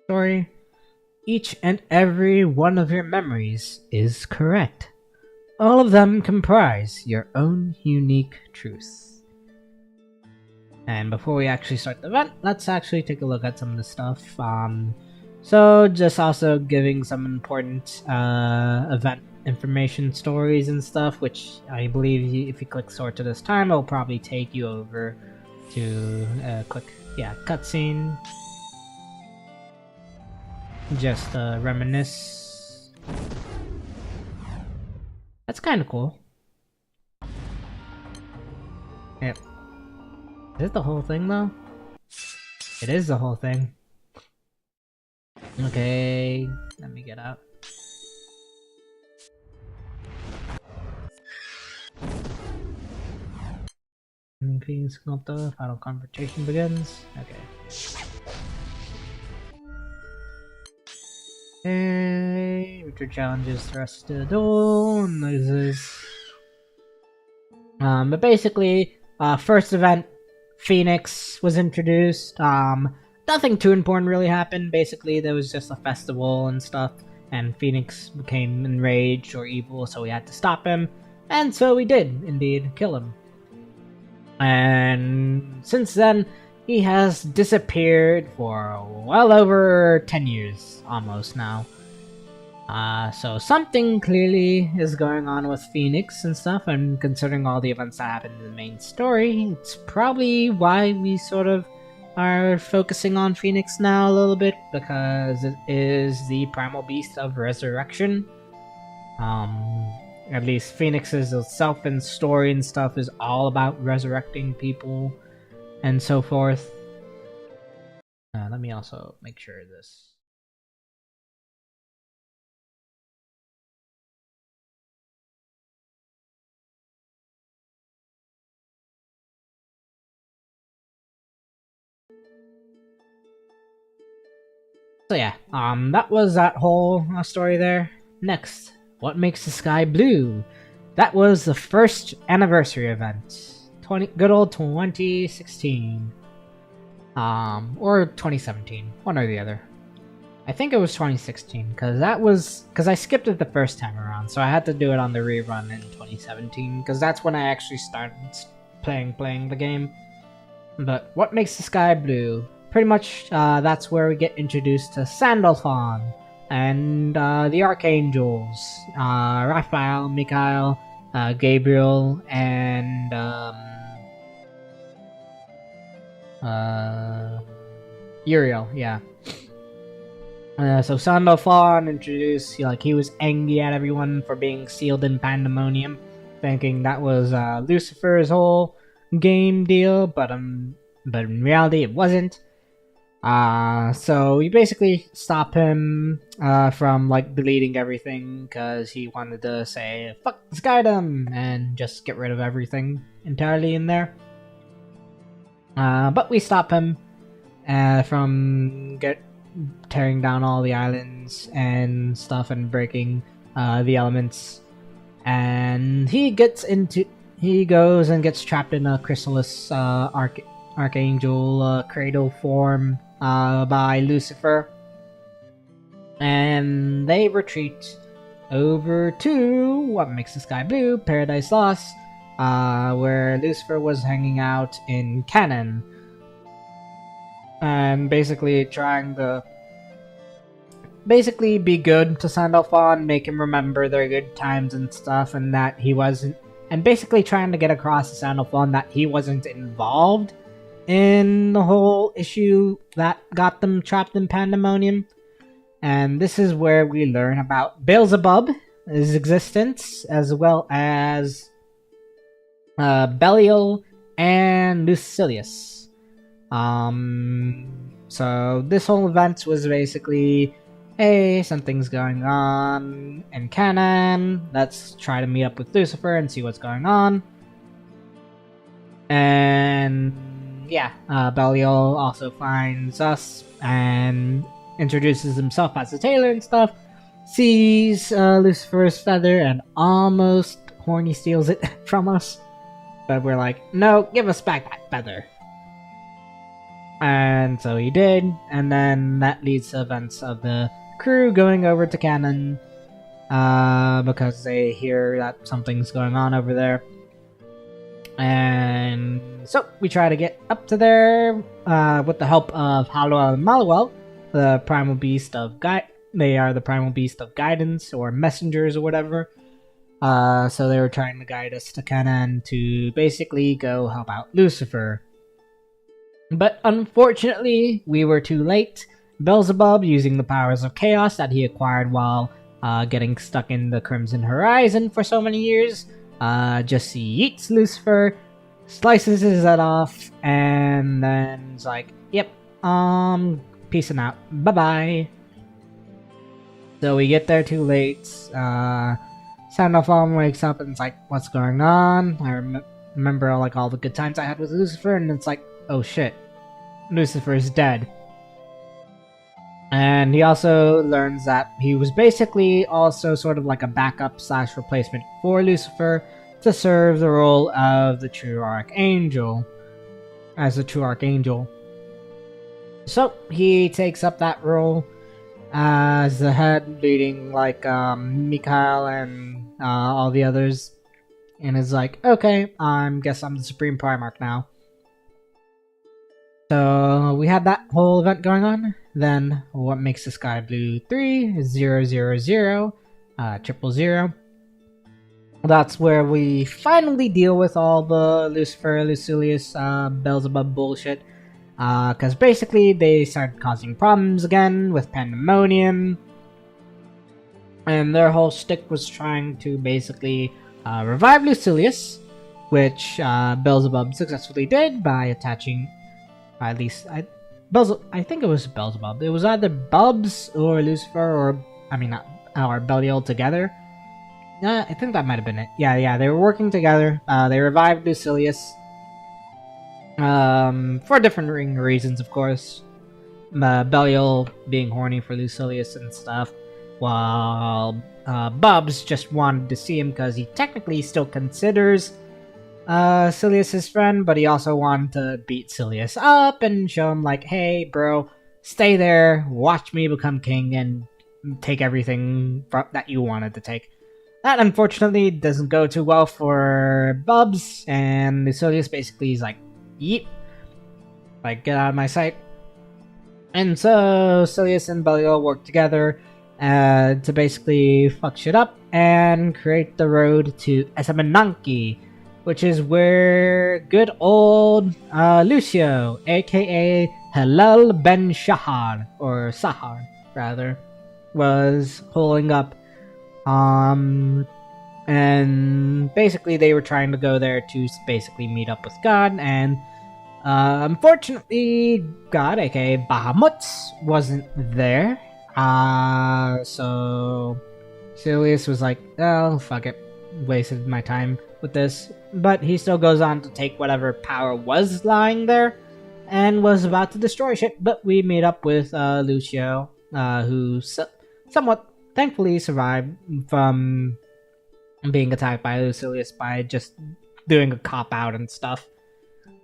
Story. Each and every one of your memories is correct. All of them comprise your own unique truth. And before we actually start the event, let's actually take a look at some of the stuff. So just also giving some important event information stories and stuff, which I believe if you click sort to this time, it'll probably take you over to a quick, cutscene. Just reminisce. That's kind of cool. Yep. Is it the whole thing though? It is the whole thing. Okay, let me get out. Increasing sculptor, final confrontation begins. Okay. Hey, Richard challenges the rest to the duel and loses. But basically, first event, Phoenix was introduced. Nothing too important really happened. Basically, there was just a festival and stuff, and Phoenix became enraged or evil, so we had to stop him. And so we did, indeed, kill him. And since then, he has disappeared for well over 10 years, almost now. So something clearly is going on with Phoenix and stuff, and considering all the events that happened in the main story, it's probably why we sort of are focusing on Phoenix now a little bit, because it is the primal beast of resurrection. At least Phoenix's itself and story and stuff is all about resurrecting people and so forth. Let me also make sure this. So yeah, that was that whole story there. Next, what makes the sky blue? That was the first anniversary event. Good old 2016. Or 2017, one or the other. I think it was 2016, because I skipped it the first time around, so I had to do it on the rerun in 2017, because that's when I actually started playing the game. But what makes the sky blue? Pretty much, that's where we get introduced to Sandalphon and the Archangels, Raphael, Michael, Gabriel, and Uriel, yeah. So Sandalphon introduced, he was angry at everyone for being sealed in pandemonium, thinking that was Lucifer's whole game deal, but in reality it wasn't. So we basically stop him from deleting everything, because he wanted to say fuck Skydom and just get rid of everything entirely in there. But we stop him from tearing down all the islands and stuff and breaking the elements. And he goes and gets trapped in a chrysalis archangel cradle form by Lucifer. And they retreat over to what makes the sky blue, Paradise Lost, where Lucifer was hanging out in Canaan. And basically trying to be good to Sandalphon, make him remember their good times and stuff, and that he wasn't, and basically trying to get across to Sandalphon that he wasn't involved in the whole issue that got them trapped in pandemonium. And this is where we learn about Beelzebub, his existence, as well as Belial and Lucilius. So this whole event was basically, hey, something's going on in Canaan, let's try to meet up with Lucifer and see what's going on. And yeah, Belial also finds us and introduces himself as a tailor and stuff, sees Lucifer's feather and almost horny steals it from us. But we're like, no, give us back that feather. And so he did, and then that leads to events of the crew going over to Canaan, because they hear that something's going on over there. And So we try to get up to there with the help of Hallow and Maluel, the primal beast of They are the primal beast of guidance or messengers or whatever. So they were trying to guide us to Canaan to basically go help out Lucifer. But unfortunately, we were too late. Beelzebub, using the powers of chaos that he acquired while getting stuck in the Crimson Horizon for so many years, just yeets Lucifer, slices his head off, and then is like, yep, peacing out, bye-bye. So we get there too late, Sandalphon wakes up and it's like, what's going on? I remember like all the good times I had with Lucifer, and it's like, oh shit, Lucifer's dead. And he also learns that he was basically also sort of like a backup / replacement for Lucifer to serve the role of the true Archangel. As the true Archangel. So he takes up that role as the head, leading like Mikhail and all the others. And is like, okay, guess I'm the Supreme Primarch now. So we had that whole event going on. Then what makes the sky blue 3 is 000 000. That's where we finally deal with all the Lucifer, Lucilius, Beelzebub bullshit. Because basically they started causing problems again with Pandemonium. And their whole shtick was trying to basically revive Lucilius, which Beelzebub successfully did by attaching, at least I think it was Beelzebub. It was either Bubs or Lucifer or Belial together. I think that might have been it. Yeah, they were working together. They revived Lucilius. For different reasons, of course. Belial being horny for Lucilius and stuff, while Bubs just wanted to see him because he technically still considers Silius his friend, but he also wanted to beat Silius up and show him like, hey bro, stay there, watch me become king and take everything that you wanted to take. That unfortunately doesn't go too well for Bubs, and Silius basically is like, yeep, like get out of my sight. And so Silius and Belial work together to basically fuck shit up and create the road to Esamananki, which is where good old Lucio, aka Halal Ben Shahar, or Sahar rather, was holding up. And basically they were trying to go there to basically meet up with God, and unfortunately God, aka Bahamut, wasn't there. So Silius was like, oh fuck it, wasted my time with this. But he still goes on to take whatever power was lying there and was about to destroy shit. But we made up with Lucio, who somewhat thankfully survived from being attacked by Lucilius by just doing a cop out and stuff.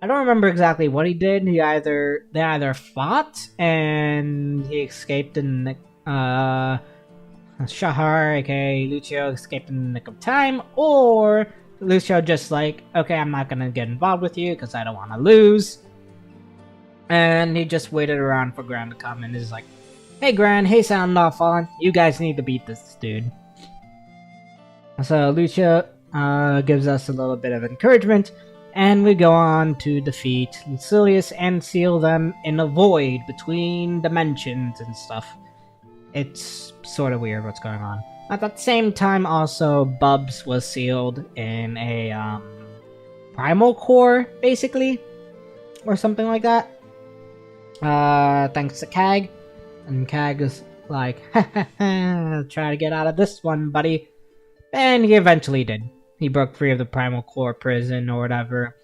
I don't remember exactly what he did. They either fought and he escaped in Shahar, aka Lucio, escaped in the nick of time, or Lucio just like, okay, I'm not gonna get involved with you because I don't want to lose. And he just waited around for Gran to come and is like, hey Gran, hey Sandalphon, you guys need to beat this dude. So Lucio gives us a little bit of encouragement, and we go on to defeat Lucilius and seal them in a void between dimensions and stuff. It's sort of weird what's going on. At that same time, also, Bubs was sealed in a primal core, basically, or something like that. Thanks to Kag. And Kag is like, try to get out of this one, buddy. And he eventually did. He broke free of the primal core prison or whatever.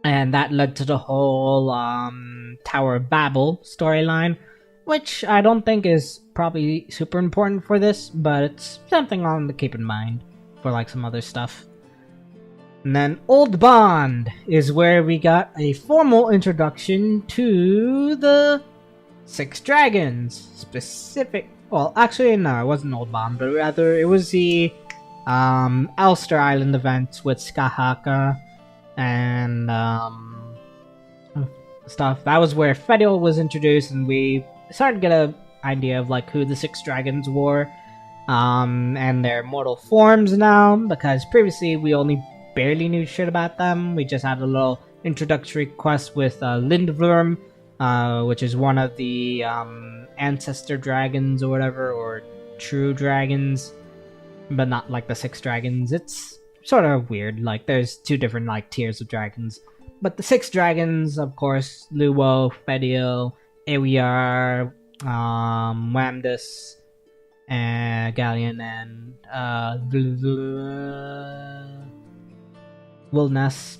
And that led to the whole Tower of Babel storyline, which I don't think is probably super important for this, but it's something on to keep in mind for like some other stuff. And then Old Bond is where we got a formal introduction to the 6 dragons. Well, actually, no, it wasn't Old Bond, but rather it was the Ulster Island event with Skahaka and stuff. That was where Fediel was introduced, and we started to get an idea of like who the 6 dragons were, and their mortal forms now, because previously we only barely knew shit about them. We just had a little introductory quest with Lindvlurm, which is one of the ancestor dragons or whatever, or true dragons, but not like the 6 dragons. It's sort of weird. Like, there's 2 different like tiers of dragons, but the 6 dragons, of course, Luo, Fediel, Awiar, Wamdus, and Galleon, and Wilness,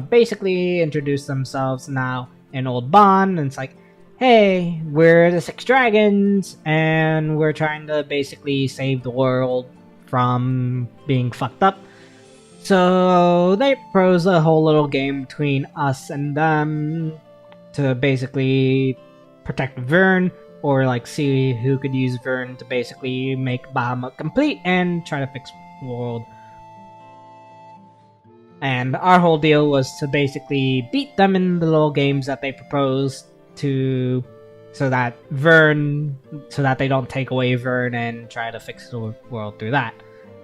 basically introduce themselves now in Old Bond, and it's like, hey, we're the 6 dragons, and we're trying to basically save the world from being fucked up. So they propose a whole little game between us and them to basically protect Vern, or like see who could use Vern to basically make Bahamut complete and try to fix the world. And our whole deal was to basically beat them in the little games that they proposed to, so that they don't take away Vern and try to fix the world through that.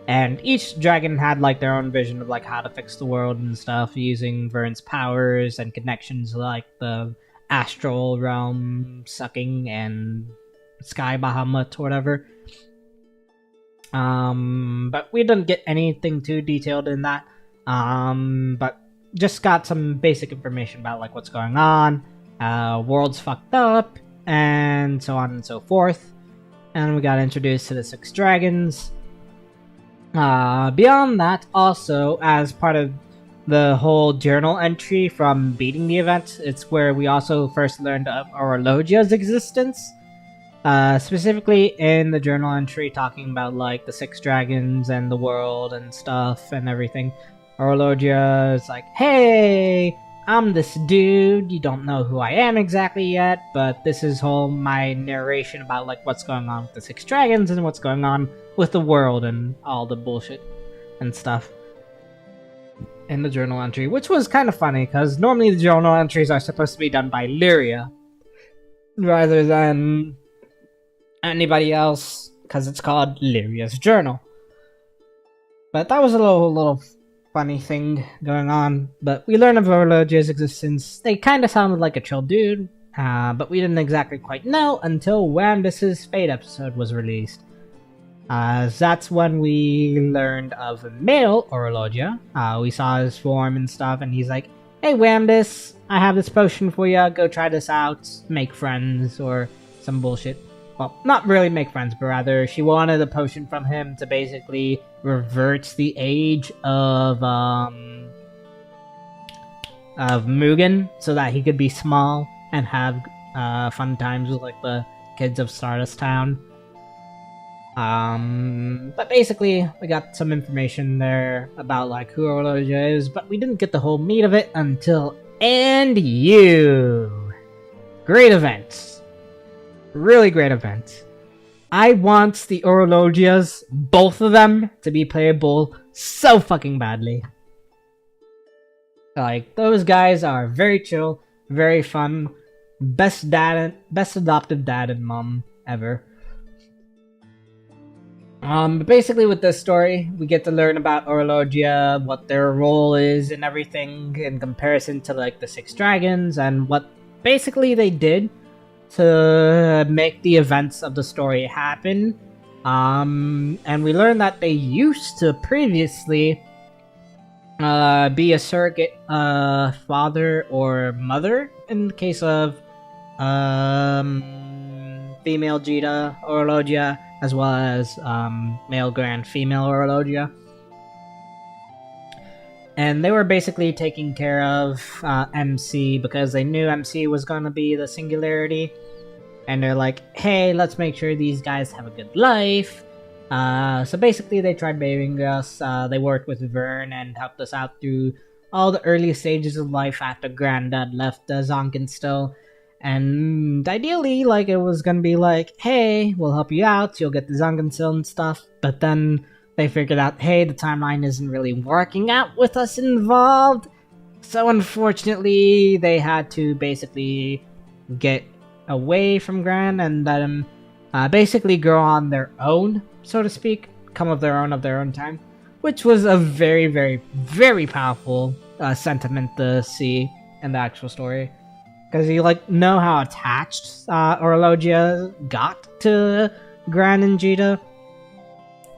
And each dragon had like their own vision of like how to fix the world and stuff, using Vern's powers and connections like the astral realm sucking and sky Bahamut or whatever. But we didn't get anything too detailed in that. But just got some basic information about like what's going on, world's fucked up, and so on and so forth. And we got introduced to the 6 dragons. Beyond that, also, as part of the whole journal entry from beating the event, it's where we also first learned of Orologia's existence. Specifically in the journal entry talking about like the 6 dragons and the world and stuff and everything. Orologia is like, hey, I'm this dude, you don't know who I am exactly yet, but this is my narration about like what's going on with the 6 dragons and what's going on with the world and all the bullshit and stuff in the journal entry, which was kind of funny because normally the journal entries are supposed to be done by Lyria rather than anybody else, because it's called Lyria's journal. But that was a little funny thing going on. But we learned of Orologia's existence. They kind of sounded like a chill dude, but we didn't exactly quite know until Wamdus's Fate episode was released. That's when we learned of male Orologia. We saw his form and stuff, and he's like, hey Wamdus, I have this potion for ya, go try this out, make friends, or some bullshit. Well, not really make friends, but rather she wanted a potion from him to basically revert the age of Mugen, so that he could be small and have fun times with like the kids of Stardust Town. But basically, we got some information there about like who Orologia is, but we didn't get the whole meat of it until End U. Great events. Really great events. I want the Orologias, both of them, to be playable so fucking badly. Like, those guys are very chill, very fun, best adoptive dad and mom ever. But basically with this story, we get to learn about Orologia, what their role is and everything in comparison to like the 6 dragons, and what basically they did to make the events of the story happen. And we learned that they used to previously be a surrogate father or mother in the case of female Jita Orologia, as well as male grand female Orologia. And they were basically taking care of MC because they knew MC was going to be the singularity. And they're like, hey, let's make sure these guys have a good life. So basically they tried babying us. They worked with Vern and helped us out through all the early stages of life after Granddad left Zonkenstill. And ideally, like, it was gonna be like, hey, we'll help you out, you'll get the Zonkenstill and stuff. But then they figured out, hey, the timeline isn't really working out with us involved. So unfortunately, they had to basically get away from Gran and let him basically grow on their own, so to speak, come of their own time, which was a very, very, very powerful sentiment to see in the actual story, because you like know how attached Orologia got to Gran and Jita,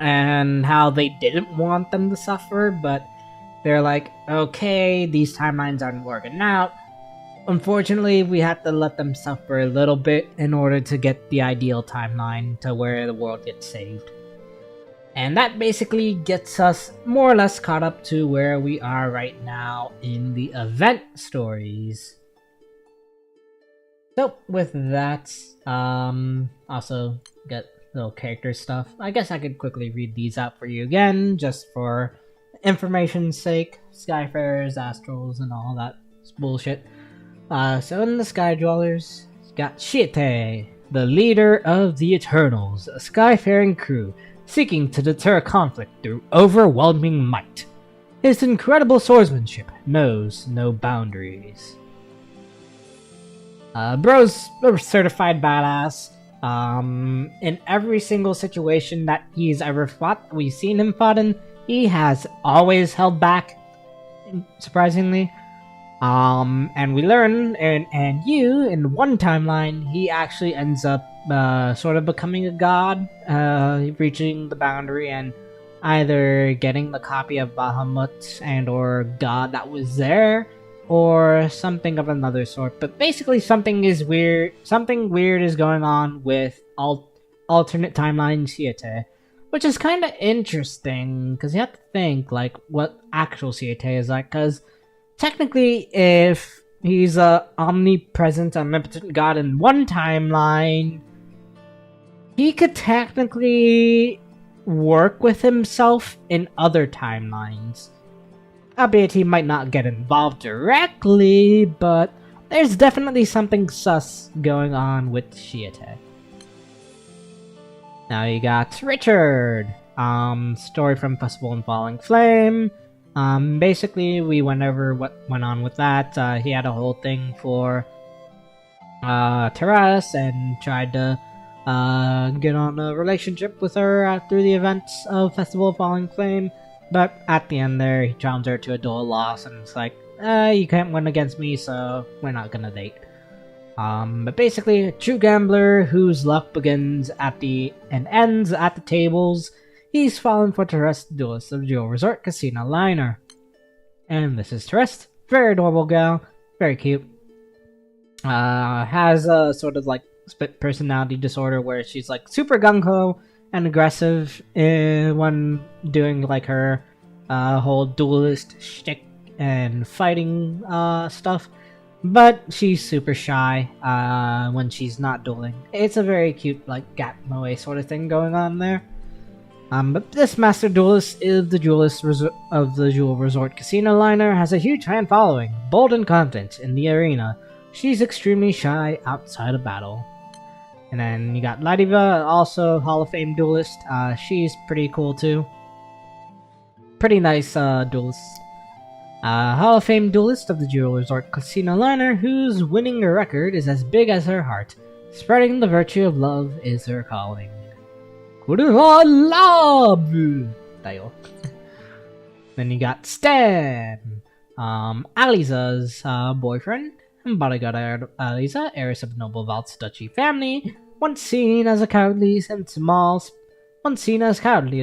and how they didn't want them to suffer, but they're like, okay, these timelines aren't working out. Unfortunately, we had to let them suffer a little bit in order to get the ideal timeline to where the world gets saved. And that basically gets us more or less caught up to where we are right now in the event stories. So, with that, also get little character stuff. I guess I could quickly read these out for you again, just for information's sake. Skyfarers, Astrals, and all that bullshit. So in the Sky Dwellers, you got Shiete, the leader of the Eternals, a skyfaring crew seeking to deter conflict through overwhelming might. His incredible swordsmanship knows no boundaries. Bro's a certified badass. In every single situation that he's ever fought, we've seen him fought in, he has always held back, surprisingly. And we learn, and you, in one timeline, he actually ends up, sort of becoming a god, reaching the boundary and either getting the copy of Bahamut and or God that was there, or something of another sort. But basically something weird is going on with alternate timeline Shiete, which is kind of interesting, because you have to think, like, what actual Shiete is like, because technically, if he's a omnipresent, omnipotent god in one timeline, he could technically work with himself in other timelines. Albeit he might not get involved directly, but there's definitely something sus going on with Shiete. Now you got Richard. Story from Festival and Falling Flame. Basically, we went over what went on with that. He had a whole thing for Teras and tried to get on a relationship with her through the events of Festival of Falling Flame. But at the end there, he challenged her to a duel loss, and it's like, you can't win against me, so we're not gonna date. But basically, a true gambler whose luck begins at the and ends at the tables. He's fallen for Teres, duelist of Jewel Resort Casino Liner. And this is Teres, very adorable gal, very cute. Has a sort of like split personality disorder where she's like super gung-ho and aggressive when doing like her whole duelist shtick and fighting stuff. But she's super shy when she's not dueling. It's a very cute like Gat Moe sort of thing going on there. But this master duelist of the Jewel Resort Casino Liner has a huge fan following, bold and confident in the arena. She's extremely shy outside of battle. And then you got Ladiva, also Hall of Fame duelist. She's pretty cool too. Pretty nice duelist. Hall of Fame duelist of the Jewel Resort Casino Liner, whose winning record is as big as her heart. Spreading the virtue of love is her calling. Tayo. Then you got Stan, Aliza's boyfriend, and bodyguard Aliza, heiress of noble Valtz Duchy family, once seen as cowardly, a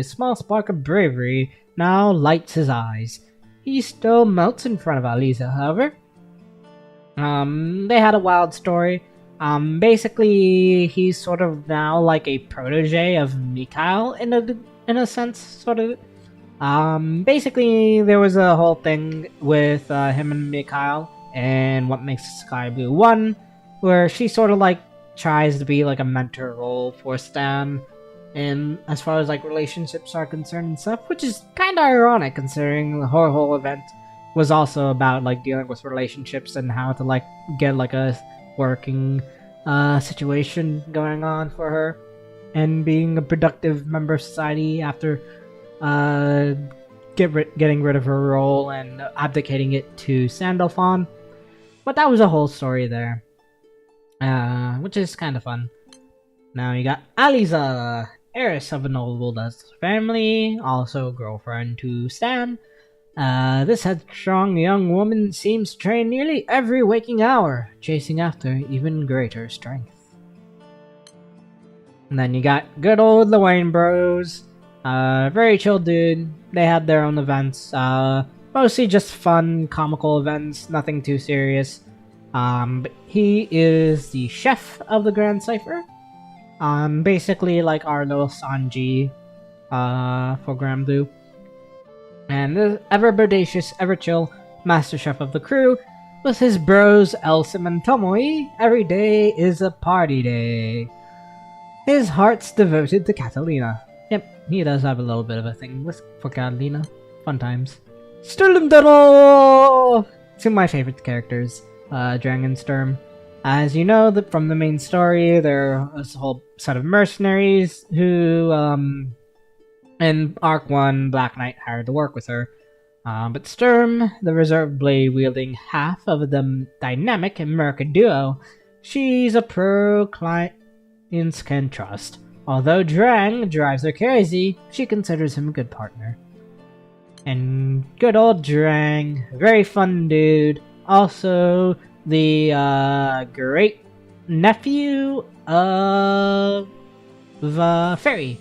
small spark of bravery, now lights his eyes. He still melts in front of Aliza, however. They had a wild story. Basically, he's sort of now like a protege of Mikhail in a sense, sort of. Basically, there was a whole thing with him and Mikhail and What Makes the Sky Blue 1, where she sort of like tries to be like a mentor role for Stan, and as far as like relationships are concerned and stuff, which is kind of ironic considering the whole event was also about like dealing with relationships and how to like get like a working situation going on for her and being a productive member of society after getting rid of her role and abdicating it to Sandalphon. But that was a whole story there, which is kind of fun. Now you got Aliza, heiress of a noble dust family, also girlfriend to Stan. This headstrong young woman seems to train nearly every waking hour, chasing after even greater strength. And then you got good old the Wayne Bros. Very chill dude. They had their own events. Mostly just fun, comical events, nothing too serious. But he is the chef of the Grand Cipher. Basically like our little Sanji, for Grand Blue. And the ever bodacious, ever chill master chef of the crew, with his bros Elsem and Tomoe, every day is a party day. His heart's devoted to Catalina. Yep, he does have a little bit of a thing for Catalina. Fun times. Sturmdoro! Two of my favorite characters, Drang and Sturm. As you know from the main story, there is a whole set of mercenaries who, in Arc 1, Black Knight hired to work with her. But Sturm, the reserve blade-wielding half of the dynamic America duo, she's a pro-clients can trust. Although Drang drives her crazy, she considers him a good partner. And good old Drang, very fun dude. Also, the great nephew of Fairy.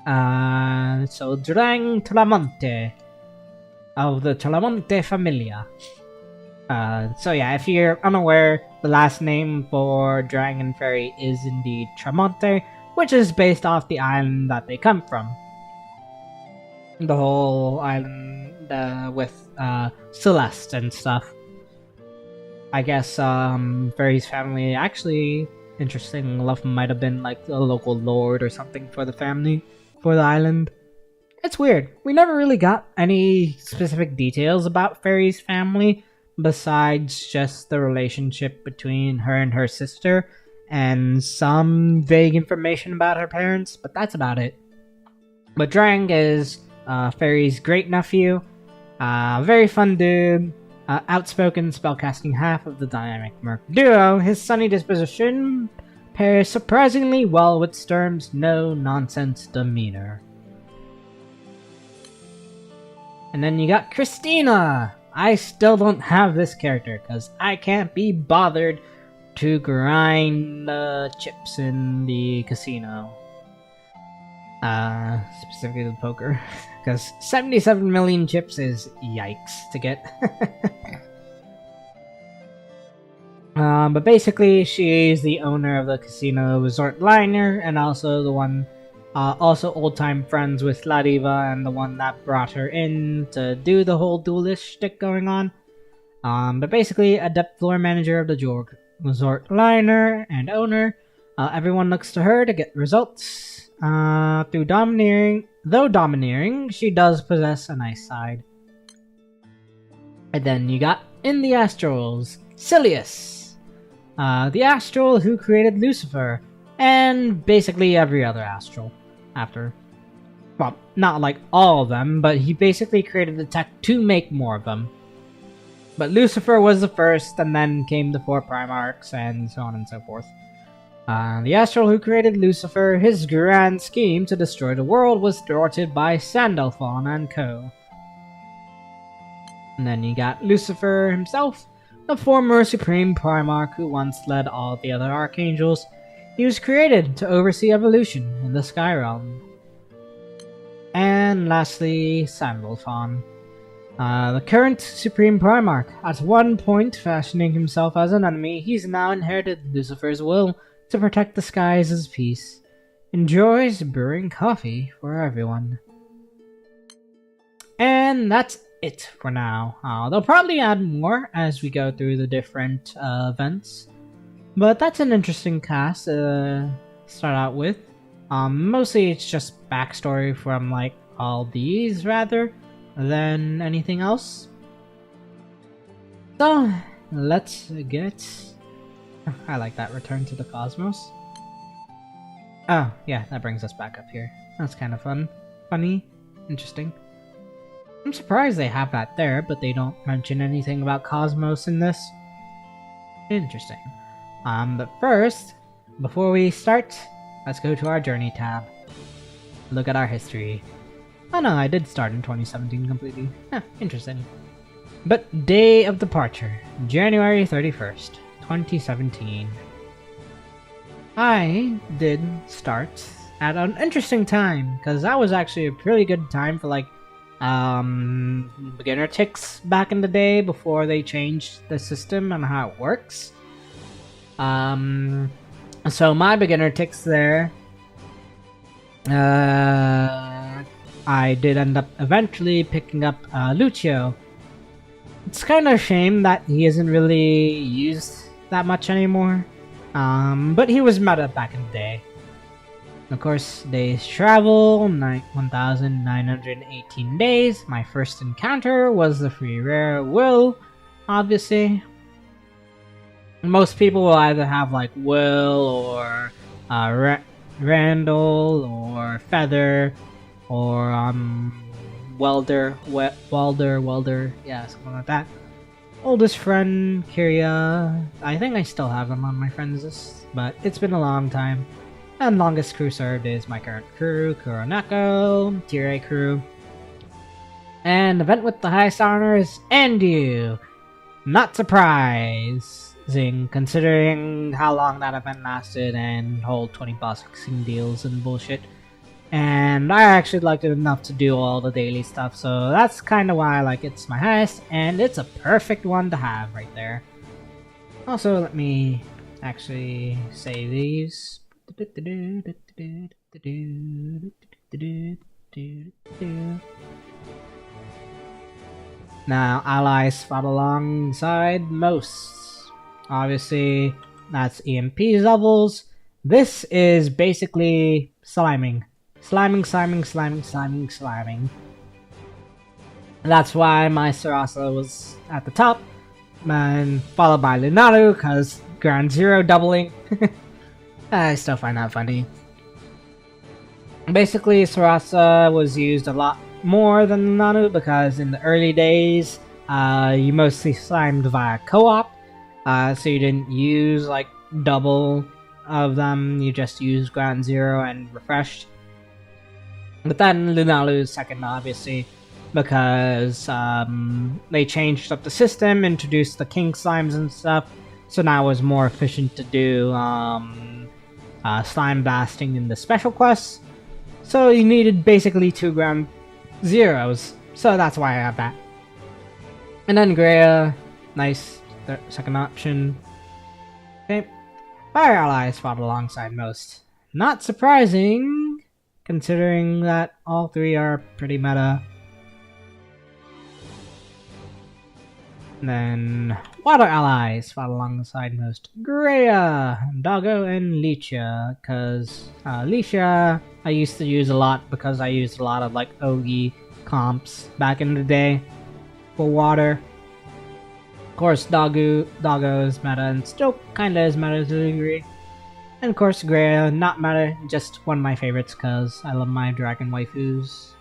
So Drang Tramonte of the Tramonte Familia. So yeah, if you're unaware, the last name for Drang and Fairy is indeed Tramonte, which is based off the island that they come from. The whole island with Celeste and stuff. I guess Fairy's family actually, interesting enough, might have been like a local lord or something for the family, for the island. It's weird. We never really got any specific details about Fairy's family, besides just the relationship between her and her sister, and some vague information about her parents, but that's about it. But Drang is Fairy's great nephew, very fun dude, outspoken spellcasting half of the dynamic merc duo. His sunny disposition pairs surprisingly well with Sturm's no-nonsense demeanor. And then you got Christina! I still don't have this character, because I can't be bothered to grind chips in the casino. Specifically the poker. Because 77 million chips is yikes to get. But basically, she's the owner of the casino resort liner, and also the one, also old-time friends with La Diva, and the one that brought her in to do the whole duelist shtick going on. But basically, adept floor manager of the resort liner and owner. Everyone looks to her to get results. Though domineering, she does possess a nice side. And then you got in the Astrals, Silius, the Astral who created Lucifer, and basically every other Astral after. Well, not like all of them, but he basically created the tech to make more of them. But Lucifer was the first, and then came the 4 Primarchs, and so on and so forth. The Astral who created Lucifer, his grand scheme to destroy the world was thwarted by Sandalphon and co. And then you got Lucifer himself, the former Supreme Primarch who once led all the other Archangels. He was created to oversee evolution in the Sky Realm. And lastly, Sandalphon, the current Supreme Primarch. At one point fashioning himself as an enemy, he's now inherited Lucifer's will to protect the skies as peace. Enjoys brewing coffee for everyone. And that's it for now. They'll probably add more as we go through the different events. But that's an interesting cast to start out with. Mostly it's just backstory from like all these rather than anything else. So let's get... I like that, return to the cosmos. Oh, yeah, that brings us back up here. That's kind of fun. Funny. Interesting. I'm surprised they have that there, but they don't mention anything about Cosmos in this. Interesting. But first, before we start, let's go to our Journey tab. Look at our history. Oh no, I did start in 2017 completely. Huh, interesting. But day of departure, January 31st, 2017. I did start at an interesting time, because that was actually a pretty good time for like beginner ticks back in the day before they changed the system and how it works. So my beginner ticks there, I did end up eventually picking up Lucio. It's kind of a shame that he isn't really used that much anymore, but he was meta back in the day. Of course, days travel, 1,918 days. My first encounter was the free rare Will, obviously. Most people will either have like Will or Randall or Feather or Welder, yeah, something like that. Oldest friend, Kiria. I think I still have them on my friends list, but it's been a long time. And longest crew served is my current crew, Kuronako, Tier A crew. And event with the highest honors, and you. Not surprising, considering how long that event lasted and whole 20 boxing deals and bullshit. And I actually liked it enough to do all the daily stuff, so that's kind of why I like it's my highest, and it's a perfect one to have right there. Also, let me actually save these. Now, allies fought alongside most. Obviously, that's EMP levels. This is basically sliming. Sliming. That's why my Sarasa was at the top, and followed by Lunatu, because Ground Zero doubling. I still find that funny. Basically, Sarasa was used a lot more than Lunatu because in the early days, you mostly slimed via co-op, so you didn't use like double of them, you just used Ground Zero and Refreshed. But then Lunalu's second, obviously, because they changed up the system, introduced the King Slimes and stuff, so now it was more efficient to do slime blasting in the special quests. So you needed basically 2 Ground Zeros, so that's why I have that. And then Greya, nice second option. Okay, Fire Allies fought alongside most. Not surprising, considering that all 3 are pretty meta. And then Water Allies fought alongside most. Greya, Doggo, and Licia, because Licia I used to use a lot because I used a lot of like Ogi comps back in the day for water. Of course, Doggo is meta and still kinda is meta to a degree. And of course, Greya, not meta, just one of my favorites because I love my dragon waifus.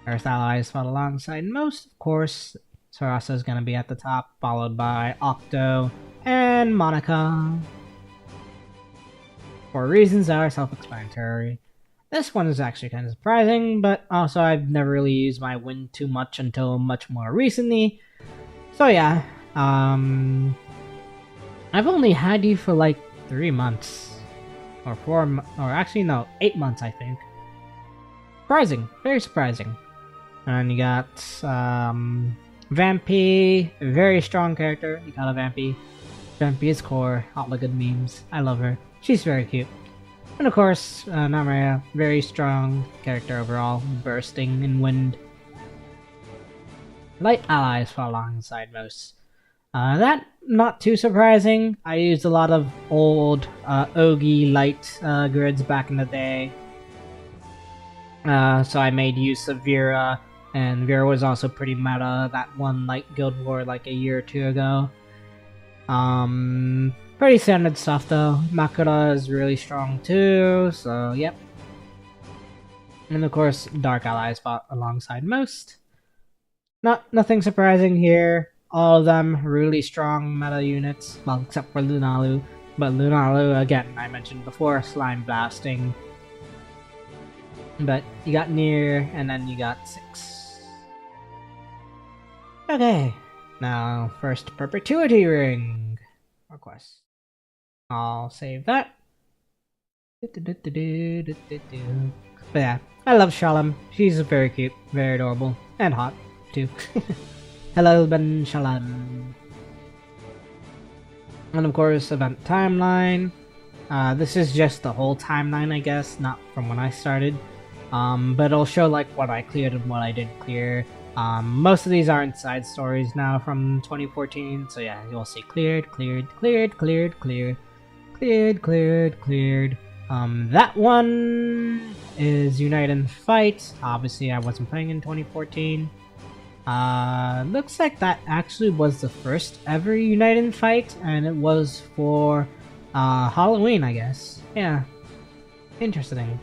Earth Allies fought alongside most, of course. Sarasa is gonna be at the top, followed by Octo and Monica. For reasons that are self-explanatory. This one is actually kind of surprising, but also I've never really used my wind too much until much more recently. So yeah, I've only had you for like 3 months. Or 4 or actually no, 8 months I think. Surprising, very surprising. And you got, Vampy, very strong character. You got a Vampy. Vampy is core, all the good memes. I love her. She's very cute. And of course, Namaya, very strong character overall, bursting in wind. Light allies fought alongside most. That, not too surprising. I used a lot of old Ogi light grids back in the day. So I made use of Vera, and Vera was also pretty meta, that one like Guild War like a year or 2 ago. Pretty standard stuff though. Makura is really strong too, so yep. And of course, Dark Allies fought alongside most. Nothing surprising here. All of them really strong meta units, well, except for Lunalu. But Lunalu, again, I mentioned before, slime blasting. But you got Nier, and then you got 6. Okay, now first Perpetuity Ring request. I'll save that. But yeah, I love Shalom. She's very cute, very adorable, and hot too. Hello, Ben Shalom. And of course, event timeline. This is just the whole timeline, I guess, not from when I started. But it'll show like what I cleared and what I didn't clear. Most of these aren't side stories now from 2014, so yeah, you'll see cleared, cleared, cleared, cleared, cleared, cleared, cleared, cleared. That one is Unite and Fight. Obviously, I wasn't playing in 2014. Looks like that actually was the first ever Unite and Fight, and it was for Halloween, I guess. Yeah, interesting.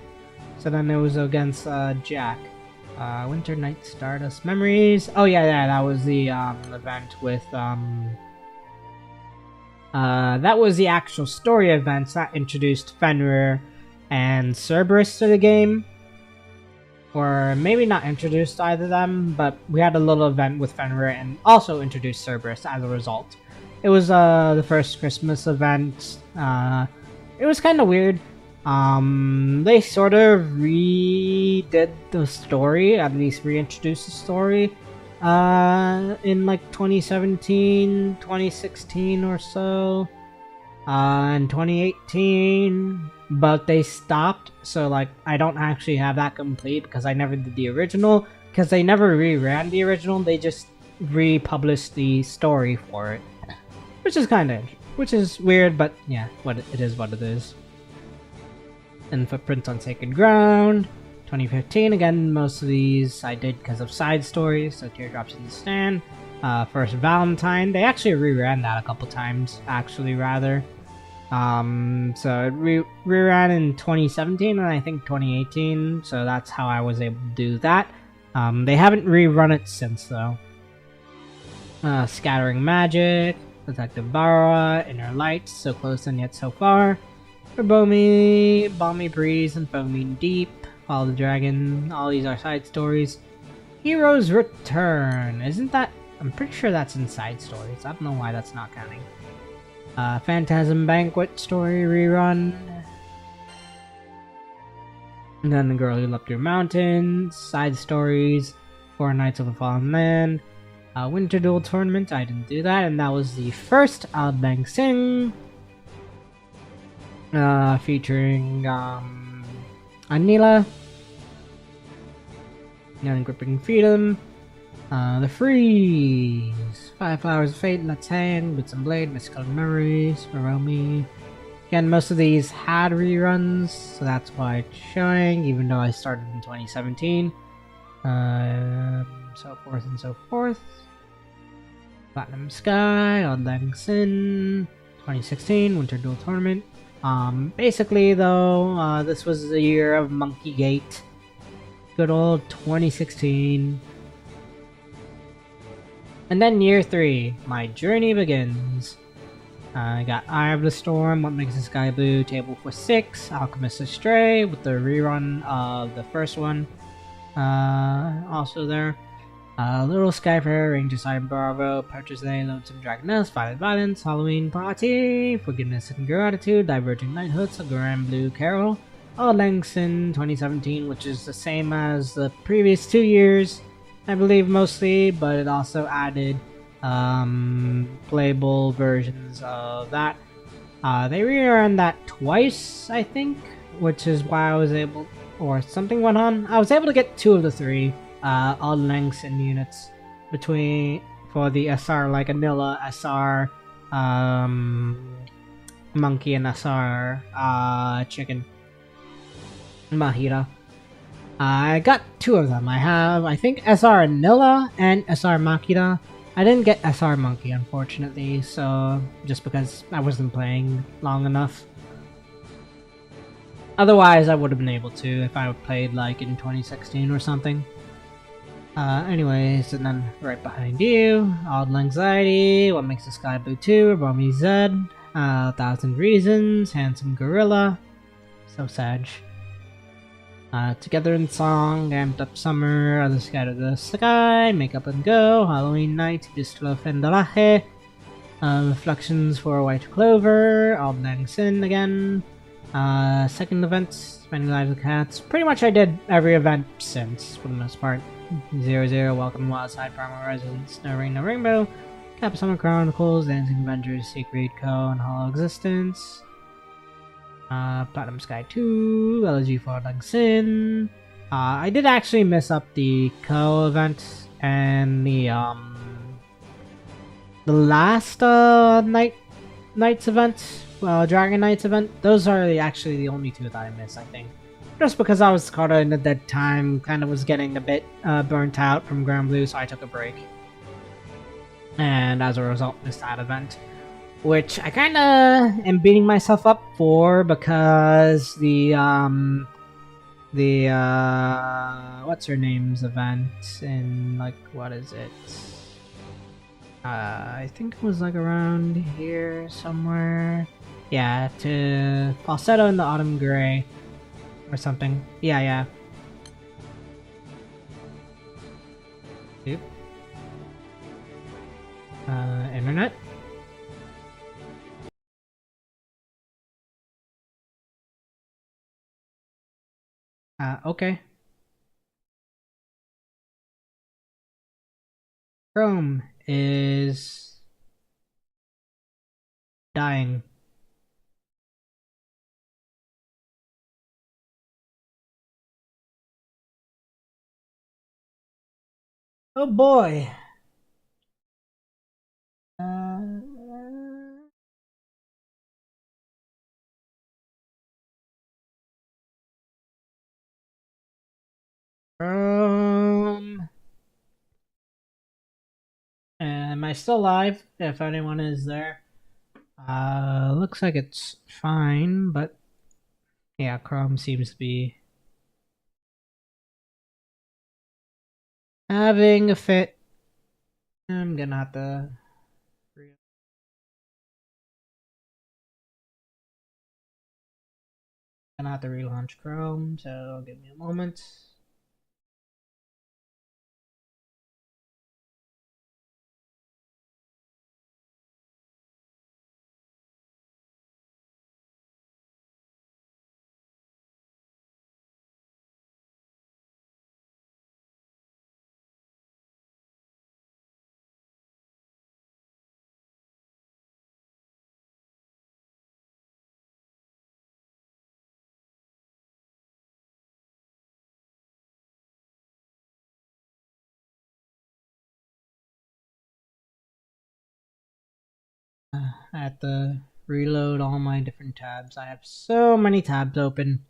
So then it was against Jack. Winter Night Stardust Memories. Oh yeah, that was the event with that was the actual story event that introduced Fenrir and Cerberus to the game. Or maybe not introduced either of them, but we had a little event with Fenrir and also introduced Cerberus as a result. It was the first Christmas event. It was kind of weird. They sort of redid the story, at least reintroduced the story, in like 2017, 2016 or so, and 2018, but they stopped, so like I don't actually have that complete because I never did the original, because they never reran the original, they just republished the story for it, which is which is weird, but yeah, it is what it is. And Footprints on Sacred Ground, 2015. Again, most of these I did because of side stories, so Teardrops in the Stand. First Valentine, they actually reran that a couple times, actually, rather. So it reran in 2017 and I think 2018, so that's how I was able to do that. They haven't rerun it since, though. Scattering Magic, Detective Bara, Inner Light, So Close and Yet So Far. For Balmy Breeze, and Foaming Deep, Follow the Dragon, all these are side stories. Heroes Return, isn't that? I'm pretty sure that's in side stories, I don't know why that's not counting. Phantasm Banquet story rerun. And then The Girl Who Leapt Through Mountains, side stories, Four Knights of the Fallen Land. Winter Duel Tournament, I didn't do that, and that was the first Auld Lang Syne. Featuring Anila, and Gripping Freedom, The Freeze, 5 Flowers of Fate, Let's Hang, Boots and Blade, Mystical Memories, Hiromi. Again, most of these had reruns, so that's why it's showing, even though I started in 2017. So forth and so forth. Platinum Sky, Auld Lang Syne, 2016, Winter Duel Tournament. Basically though, this was the year of Monkey Gate. Good old 2016. And then year 3, my journey begins. I got Eye of the Storm, What Makes the Sky Blue, Table for 6, Alchemist Astray with the rerun of the first one. Also there. Little Skyfarer, Ranger Side Bravo, Purchase Day, Lonesome Dragoness, Violet Violence, Halloween Party, Forgiveness and Gratitude, Diverging Knighthoods, A Grand Blue Carol, Auld Lang Syne 2017, which is the same as the previous 2 years, I believe mostly, but it also added playable versions of that. They rerun that twice, I think, which is why I was able, or something went on. I was able to get 2 of the 3. Auld Lang Syne units for the SR, like Anila, SR, Monkey, and SR Chicken, Mahira. I got 2 of them. I have, I think, SR Anila and SR Makita. I didn't get SR Monkey, unfortunately, so just because I wasn't playing long enough. Otherwise, I would have been able to if I played like in 2016 or something. Anyways, and then right behind you, Auden Anxiety, What Makes the Sky Blue 2, Romy Z, 1,000 Reasons, Handsome Gorilla, so sad. Together in Song, Amped Up Summer, Other Sky to the Sky, Make Up and Go, Halloween Night, Distro Fendalaje, Reflections for White Clover, Auden Sin again, second event, Many Lives of Cats. Pretty much I did every event since, for the most part. 00, Welcome to Wildside, Primal Residence, No Rain, No Rainbow, Cap Summer Chronicles, Dancing Avengers, Secret Co, and Hollow Existence. Platinum Sky 2, LG for Lang Sin. I did actually miss up the Co event and the last Knights event, Dragon Knights event. Those are actually the only two that I missed, I think. Just because I was caught in at that time, kind of was getting a bit burnt out from Grand Blue, so I took a break. And as a result, missed that event. Which I kind of am beating myself up for because the what's her name's event in, like, what is it? I think it was like around here somewhere. Yeah, to Falsetto in the Autumn Gray or something. Yeah. Oop. Internet. Okay. Chrome is dying. Oh boy. Chrome. Am I still live? If anyone is there. Looks like it's fine, but yeah, Chrome seems to be having a fit. I'm gonna have to relaunch Chrome, so give me a moment. I have to reload all my different tabs. I have so many tabs open.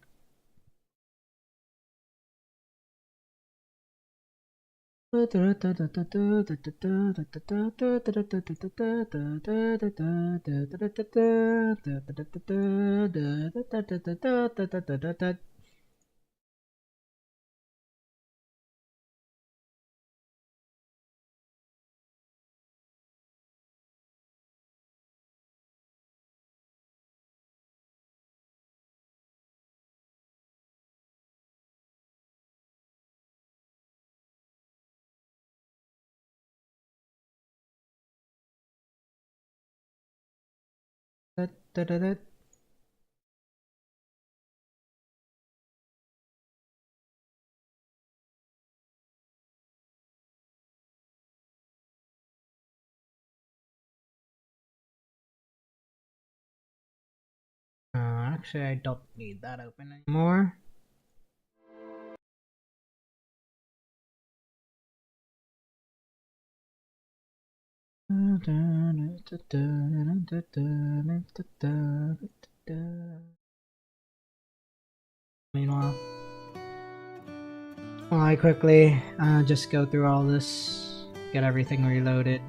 Actually, I don't need that open anymore. Meanwhile, while I quickly just go through all this, get everything reloaded.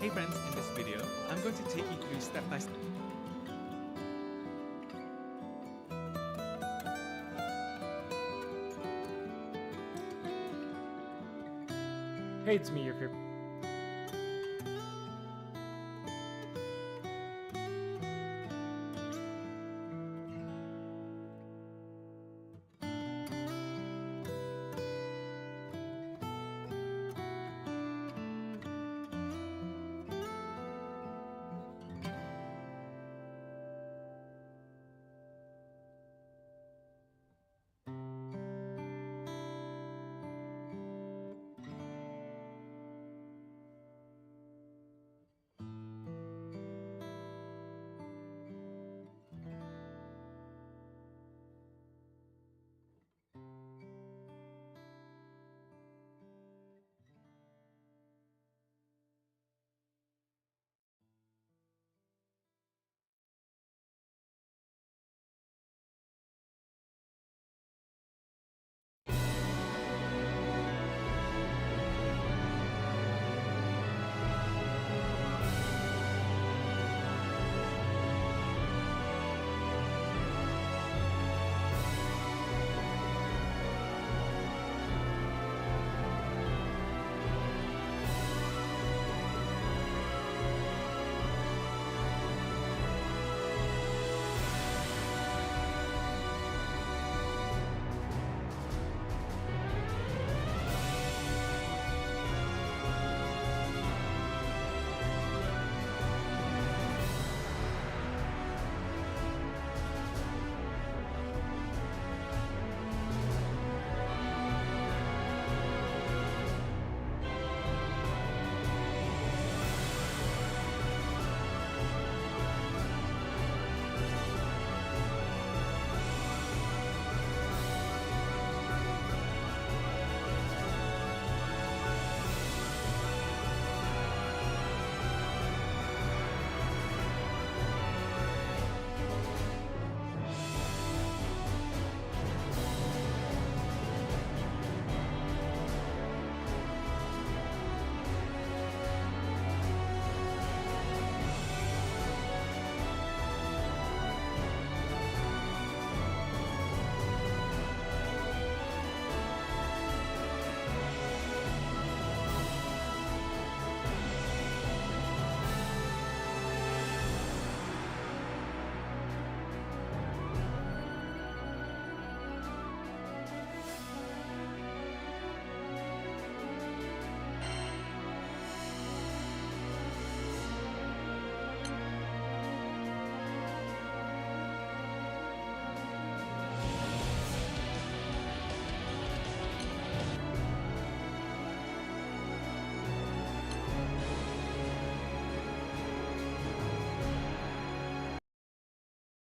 Hey friends, in this video, I'm going to take you through step by step. Hey, it's me, your favorite.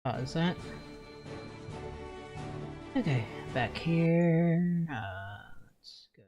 Pause that. Okay, back here. Let's go.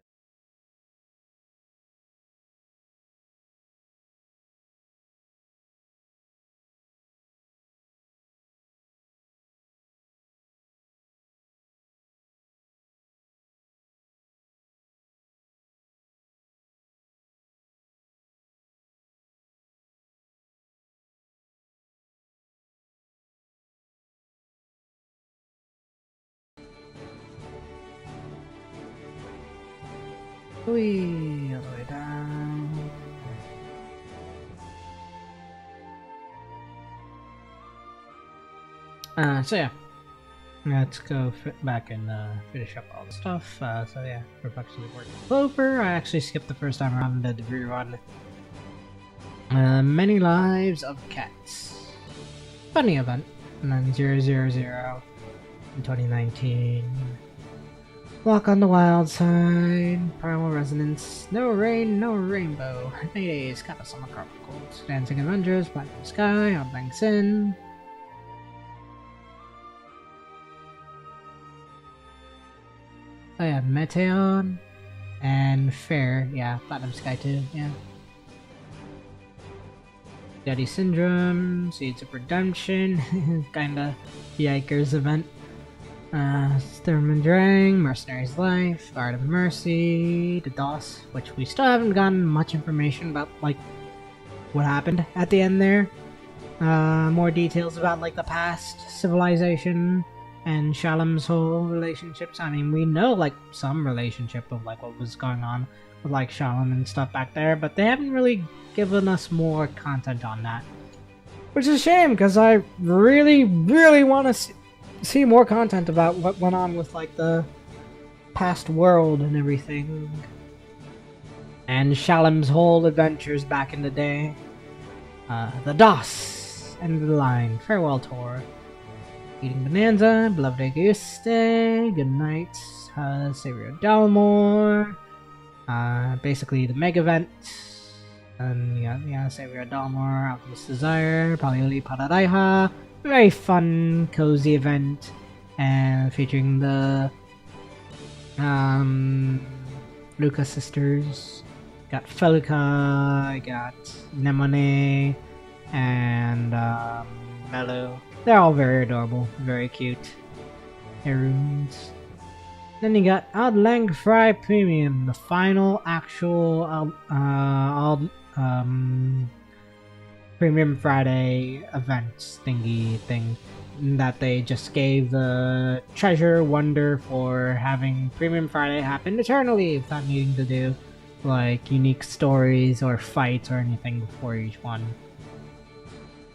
Whee, all the way down. So yeah, let's go back and finish up all the stuff. So yeah, we're back to the work over. I actually skipped the first time around the debris run. Many lives of cats. Funny event. And then 000 in 2019. Walk on the wild side, primal resonance, no rain, no rainbow, Maydays, kind of summer tropicals, dancing Avengers, platinum sky, outlying sin. Oh yeah, Meteon and Fair, yeah, platinum sky too, yeah. Daddy Syndrome, Seeds of Redemption, kinda Yikers event. Sturm and Drang, Mercenary's Life, Art of Mercy, the DOS, which we still haven't gotten much information about, like, what happened at the end there. More details about like the past civilization and Shalom's whole relationships. I mean, we know like some relationship of like what was going on with like Shalom and stuff back there, but they haven't really given us more content on that. Which is a shame, because I really, really want to see more content about what went on with like the past world and everything. And Shalom's whole adventures back in the day. The DOS, end of the line. Farewell tour. Eating Bonanza, Beloved Auguste, Good Night, Savior Dalmor. Basically the mega event. And yeah, Savior Dalmor, Alchemist Desire, Palioli Paradaiha. Very fun, cozy event. And featuring the Lucas sisters. Got Feluca, got Nemone, and Mello. They're all very adorable, very cute. Heroons. Then you got Outlang Fry Premium, the final actual Premium Friday event thingy thing that they just gave the treasure wonder for having Premium Friday happen eternally without needing to do like unique stories or fights or anything before each one.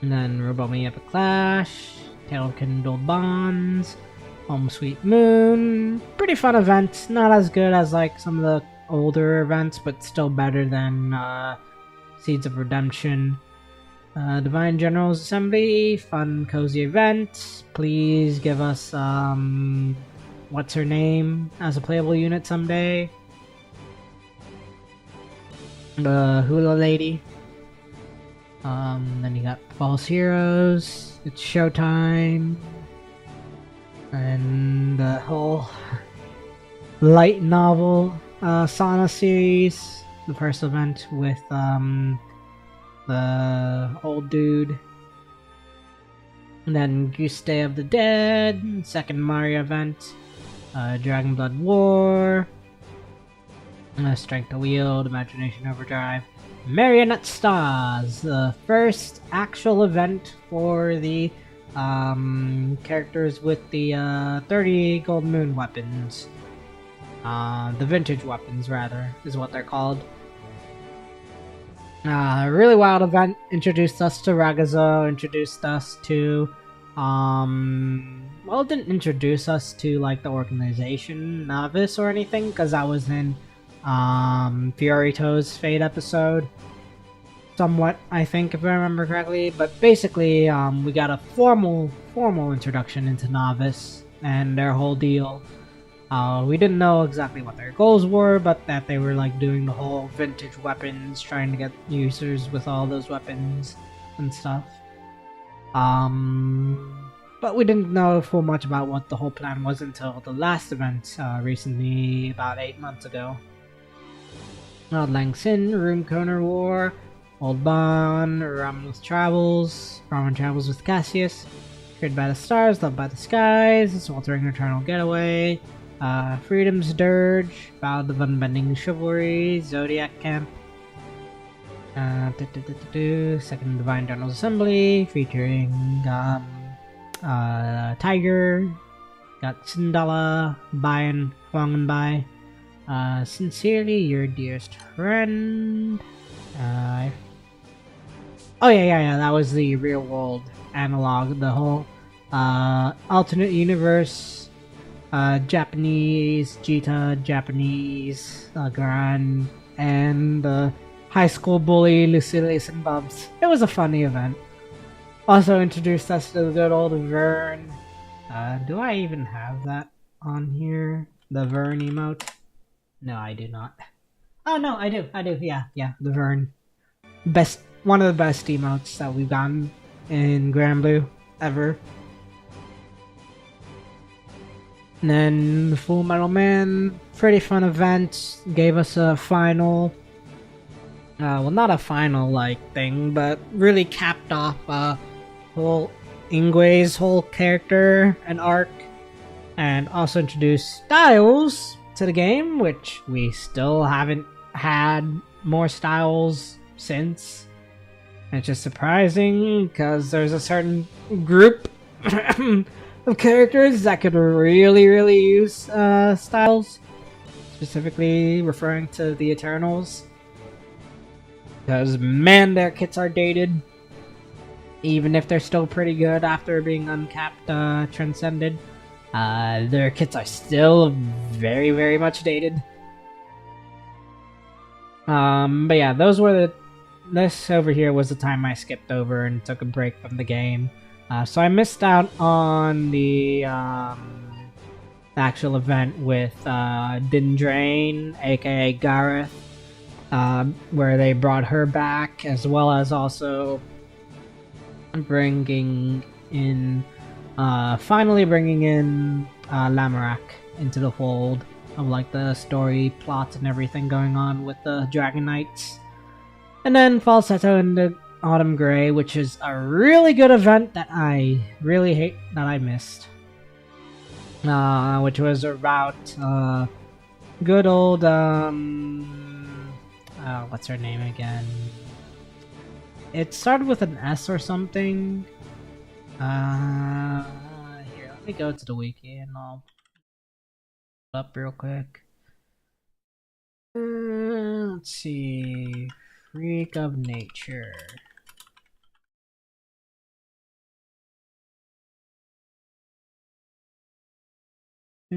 And then Robomi Epic Clash, Tale of Kindled Bonds, Home Sweet Moon. Pretty fun event, not as good as like some of the older events, but still better than Seeds of Redemption. Divine Generals Assembly, fun cozy event. Please give us what's her name as a playable unit someday. The Hula Lady. Then you got False Heroes. It's showtime. And the whole light novel Sana series. The first event with the old dude. And then Goose Day of the Dead. Second Mario event. Dragon Blood War. Strength to Wield, Imagination Overdrive, Marionette Stars, the first actual event for the characters with the 30 Gold Moon weapons. The vintage weapons, rather, is what they're called. Really wild event, introduced us to Ragazo, introduced us to, well, it didn't introduce us to, like, the organization, Novice, or anything, because that was in Fiorito's Fate episode. Somewhat, I think, if I remember correctly. But basically, we got a formal introduction into Novice and their whole deal. We didn't know exactly what their goals were, but that they were like doing the whole vintage weapons, trying to get users with all those weapons and stuff. But we didn't know full much about what the whole plan was until the last event recently, about 8 months ago. Lang Sin, Room Corner War, Old Bond, Ramen Travels with Cassius, Feared by the Stars, Loved by the Skies, Sweltering Eternal Getaway, Freedom's Dirge, Ballad of Unbending Chivalry, Zodiac Camp, Second Divine Generals Assembly, featuring Tiger, got Sindala, Bayan, Huang and Bai. Sincerely, your dearest friend. Oh yeah, that was the real world analog. The whole alternate universe, Japanese Jita, Japanese Gran, and the high school bully Lucilius and Bubs. It was a funny event. Also introduced us to the good old Vern. Do I even have that on here? The Vern emote? No, I do not. Oh no, I do, yeah, the Vern. One of the best emotes that we've gotten in Grand Blue ever. And then the Full Metal Man, pretty fun event, gave us a final, well not a final like thing, but really capped off whole Ingwe's whole character and arc, and also introduced Styles to the game, which we still haven't had more Styles since. Which is surprising because there's a certain group of characters that could really use styles, specifically referring to the Eternals. Because man, their kits are dated. Even if they're still pretty good after being uncapped, transcended, their kits are still very much dated. But yeah, those were this over here was the time I skipped over and took a break from the game. So I missed out on the actual event with Dindrain, aka Gareth, where they brought her back, as well as also bringing in, finally bringing in Lamorak into the fold of like the story plot and everything going on with the Dragon Knights. And then Falsetto into Autumn Grey, which is a really good event that I really hate that I missed. Which was about good old what's her name again? It started with an S or something. Here, let me go to the wiki and I'll pull it up real quick. Let's see. Freak of Nature. Wait,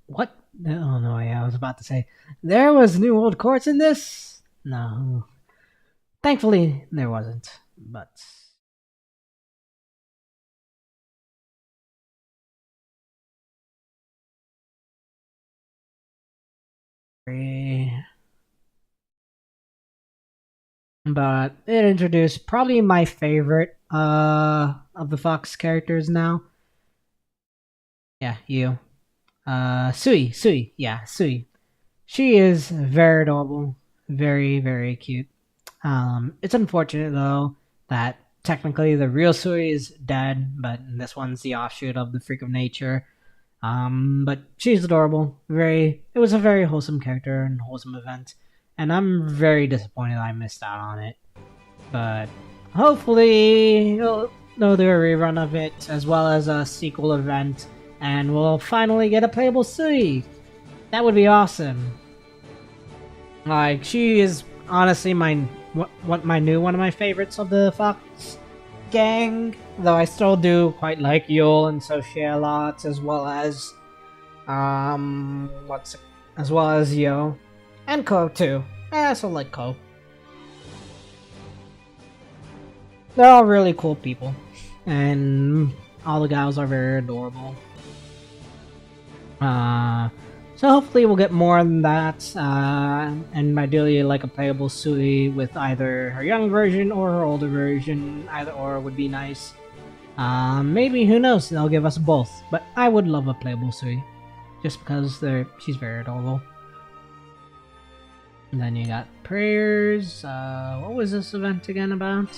what? Oh no, yeah, I was about to say there was new old courts in this? No. Thankfully there wasn't, but it introduced probably my favorite of the Fox characters now. Yeah, you. Sui. Yeah, Sui. She is very adorable. Very cute. It's unfortunate though that technically the real Sui is dead, but this one's the offshoot of the Freak of Nature. But she's adorable. It was a very wholesome character and wholesome event, and I'm very disappointed I missed out on it. But hopefully they'll do a rerun of it as well as a sequel event, and we'll finally get a playable Sui. That would be awesome. Like, she is honestly one of my favorites of the Fox gang, though I still do quite like Yule and Sophia a lot, as well as Yo and Ko too. I also like Ko. They're all really cool people, and all the gals are very adorable. So hopefully we'll get more than that, and ideally like a playable Sui with either her young version or her older version. Either or would be nice. Maybe, who knows, they'll give us both. But I would love a playable Sui, just because she's very adorable. And then you got prayers. What was this event again about?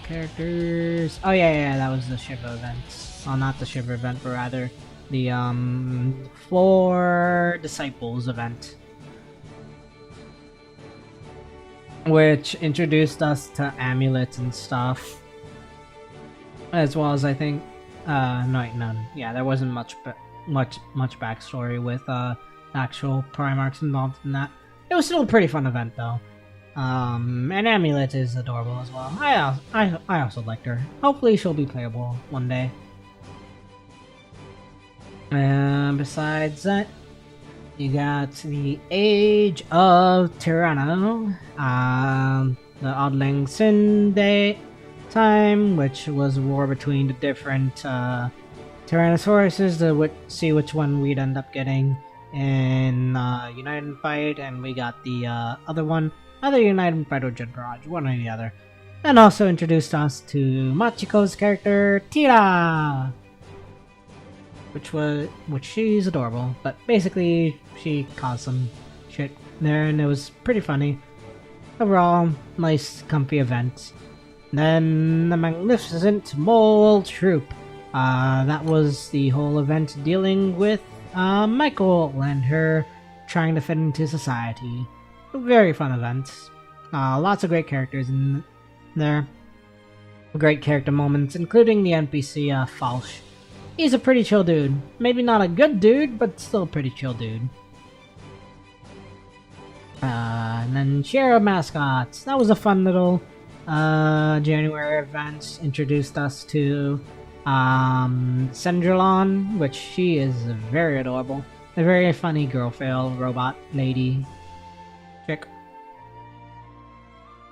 Characters. Oh yeah, that was the Shiva event. Well, not the Shiva event, but rather the 4 Disciples event, which introduced us to amulets and stuff, as well as I think none. Yeah, there wasn't much backstory with actual Primarchs involved in that. It was still a pretty fun event though. And Amulet is adorable as well. I also liked her. Hopefully she'll be playable one day. And besides that, you got the Age of Tyranno, the Oddling Sin Day time, which was a war between the different Tyrannosauruses to see which one we'd end up getting in United Fight, and we got the other United Fight or Jet Barrage, one or the other. And also introduced us to Machiko's character, Tira! Which she's adorable, but basically she caused some shit there and it was pretty funny. overall, nice, comfy event. Then the Magnificent Mole Troop. That was the whole event dealing with Michael and her trying to fit into society. A very fun event. Lots of great characters in there. Great character moments, including the NPC Falsh. He's a pretty chill dude. Maybe not a good dude, but still a pretty chill dude. And then Share Mascots. That was a fun little January event. Introduced us to Cendrillon, which she is very adorable. A very funny girl fail robot lady chick.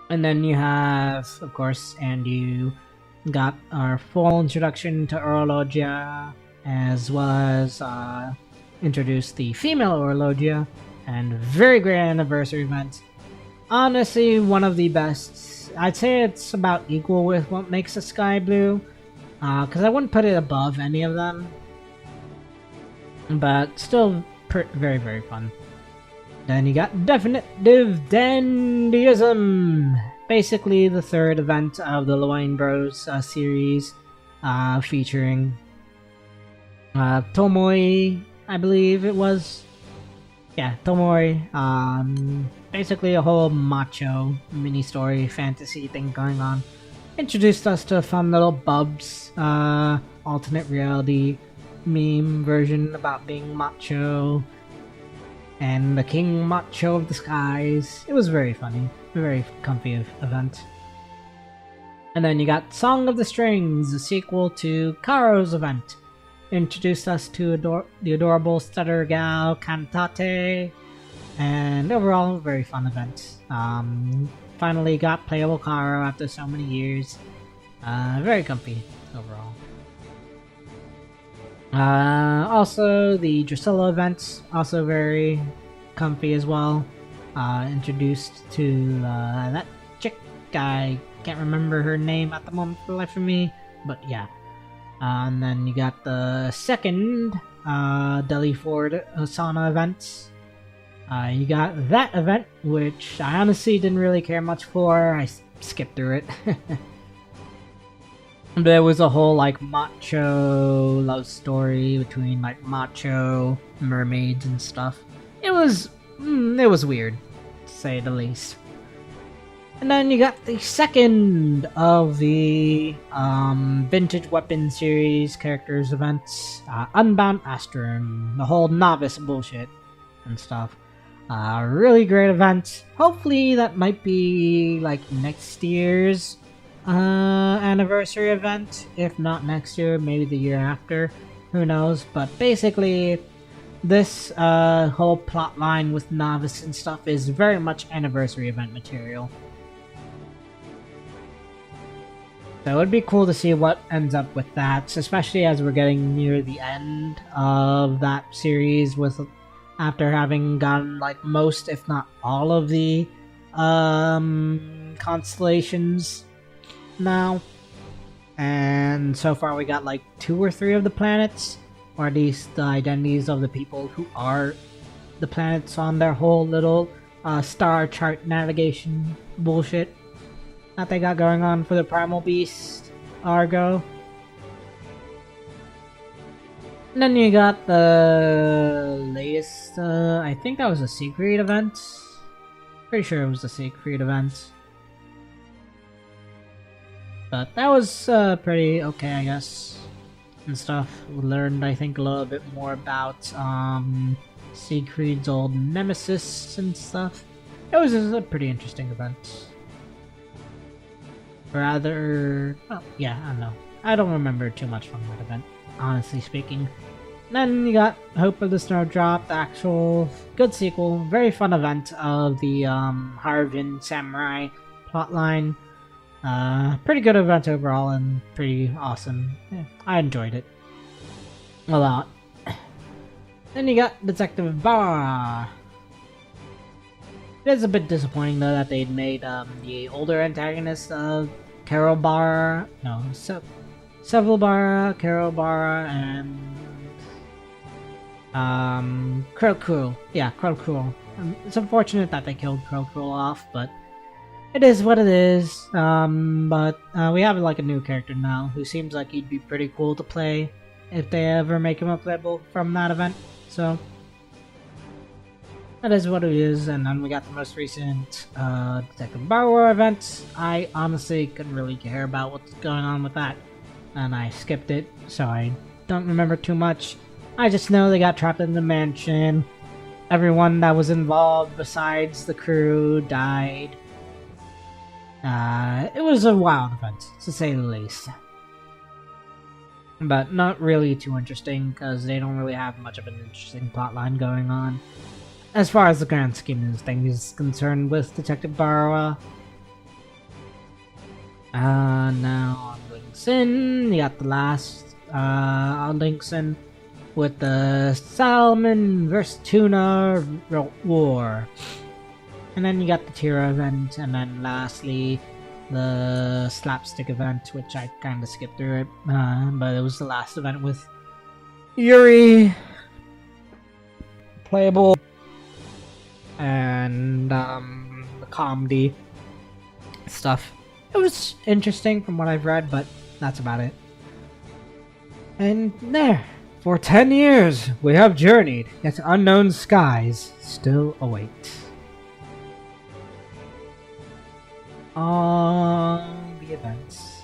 And then you have, of course, and you got our full introduction to Orologia, as well as introduced the female Orologia, and very great anniversary event. Honestly, one of the best. I'd say it's about equal with what makes a Sky Blue, because I wouldn't put it above any of them, but still very, very fun. Then you got Definitive Dandyism! Basically the third event of the Loine Bros series, featuring Tomoi, I believe it was. Yeah, Tomoi. Basically a whole macho mini-story fantasy thing going on. Introduced us to a fun little Bubs alternate reality meme version about being macho. And the King Macho of the Skies. It was very funny. A very comfy event. And then you got Song of the Strings, the sequel to Karo's event. Introduced us to the adorable Stutter Gal Cantate. And overall, a very fun event. Finally got playable Karo after so many years. Very comfy overall. Also, the Drusilla event, also very comfy as well. Introduced to that chick. I can't remember her name at the moment for the life of me, but yeah. And then you got the second Delhi Ford Osana event. You got that event, which I honestly didn't really care much for. I skipped through it. There was a whole like macho love story between like macho mermaids and stuff. It was weird, to say the least. And then you got the second of the Vintage Weapon series characters events, Unbound Astrum, the whole novice bullshit and stuff. Really great event. Hopefully that might be like next year's anniversary event. If not next year, maybe the year after. Who knows? But basically, this whole plot line with novice and stuff is very much anniversary event material. So it would be cool to see what ends up with that, especially as we're getting near the end of that series, with after having gotten like most, if not all, of the constellations now. And so far we got like 2 or 3 of the planets, or at least the identities of the people who are the planets on their whole little star chart navigation bullshit that they got going on for the Primal Beast Argo. And then you got the latest, I think that was a Siegfried event. Pretty sure it was the Siegfried event. But that was pretty okay, I guess, and stuff. We learned, I think, a little bit more about Siegfried's old nemesis and stuff. It was a pretty interesting event. Rather, well, yeah, I don't know. I don't remember too much from that event, honestly speaking. Then you got Hope of the Snowdrop, the actual good sequel, very fun event of the Harvin Samurai plotline. Pretty good event overall and pretty awesome. Yeah, I enjoyed it a lot. Then you got Detective Bar. It is a bit disappointing though that they'd made the older antagonist of Carol Barra, no, Seville Barra, Carol Barra, and Krell Cruel. Yeah, Krell Cruel. It's unfortunate that they killed Krell Cruel off, but it is what it is. But we have like a new character now who seems like he'd be pretty cool to play if they ever make him a playable from that event. So that is what it is. And then we got the most recent Detective Borrower event. I honestly couldn't really care about what's going on with that, and I skipped it, so I don't remember too much. I just know they got trapped in the mansion. Everyone that was involved besides the crew died. It was a wild event, to say the least. But not really too interesting, because they don't really have much of an interesting plotline going on. As far as the grand scheme of things is concerned with Detective Barrow. Now on Links In, you got the last on Links In with the Salmon vs. Tuna War. And then you got the Tira event, and then lastly, the Slapstick event, which I kind of skipped through it, but it was the last event with Yuri playable, and the comedy stuff. It was interesting from what I've read, but that's about it. And there, for 10 years, we have journeyed, yet unknown skies still await. On the events.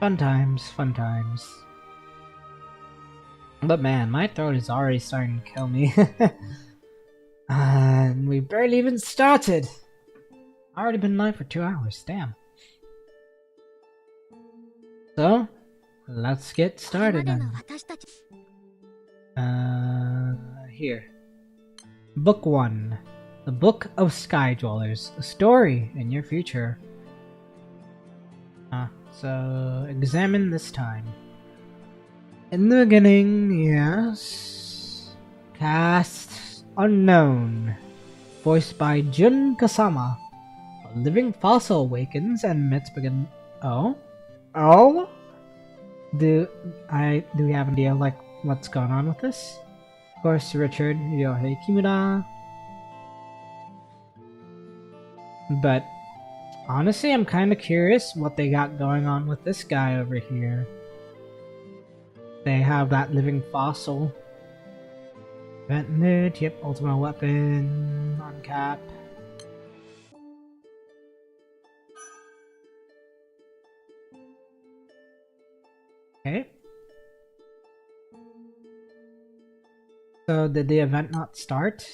Fun times, fun times. But man, my throat is already starting to kill me. And we barely even started. Already been live for 2 hours, damn. So, let's get started then. Here. Book 1. The Book of Sky Dwellers. A story in your future. So, examine this time. In the beginning, yes. Cast unknown. Voiced by Jun Kasama. A living fossil awakens and myths begin. Oh? Oh? Do we have an idea like what's going on with this? Of course, Richard Yohei Kimura. But honestly, I'm kind of curious what they got going on with this guy over here. They have that living fossil. Event mood, yep, ultimate weapon on cap. Okay. So did the event not start?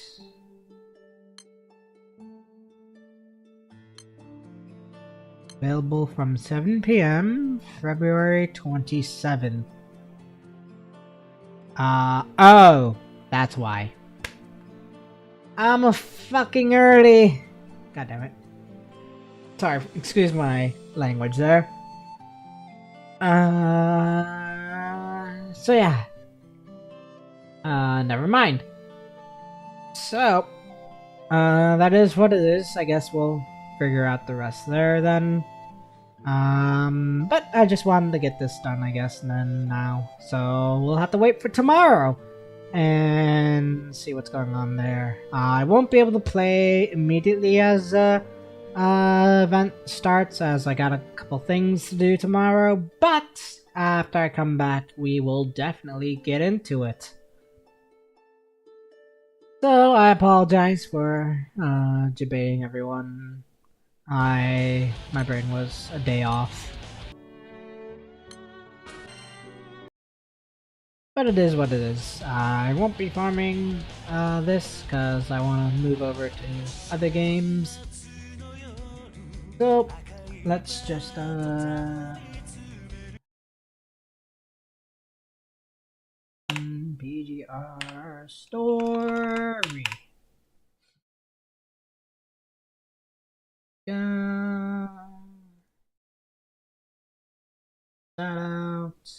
Available from 7 p.m. February 27th. Oh, that's why. I'm a fucking early. God damn it. Sorry, excuse my language there. So yeah. Never mind. So, that is what it is. I guess we'll figure out the rest there then. But I just wanted to get this done, I guess, and then now. So we'll have to wait for tomorrow and see what's going on there. I won't be able to play immediately as event starts, as I got a couple things to do tomorrow, but after I come back, we will definitely get into it. So I apologize for debating everyone. My brain was a day off. But it is what it is. I won't be farming this because I want to move over to other games. So let's just PGR story. Out.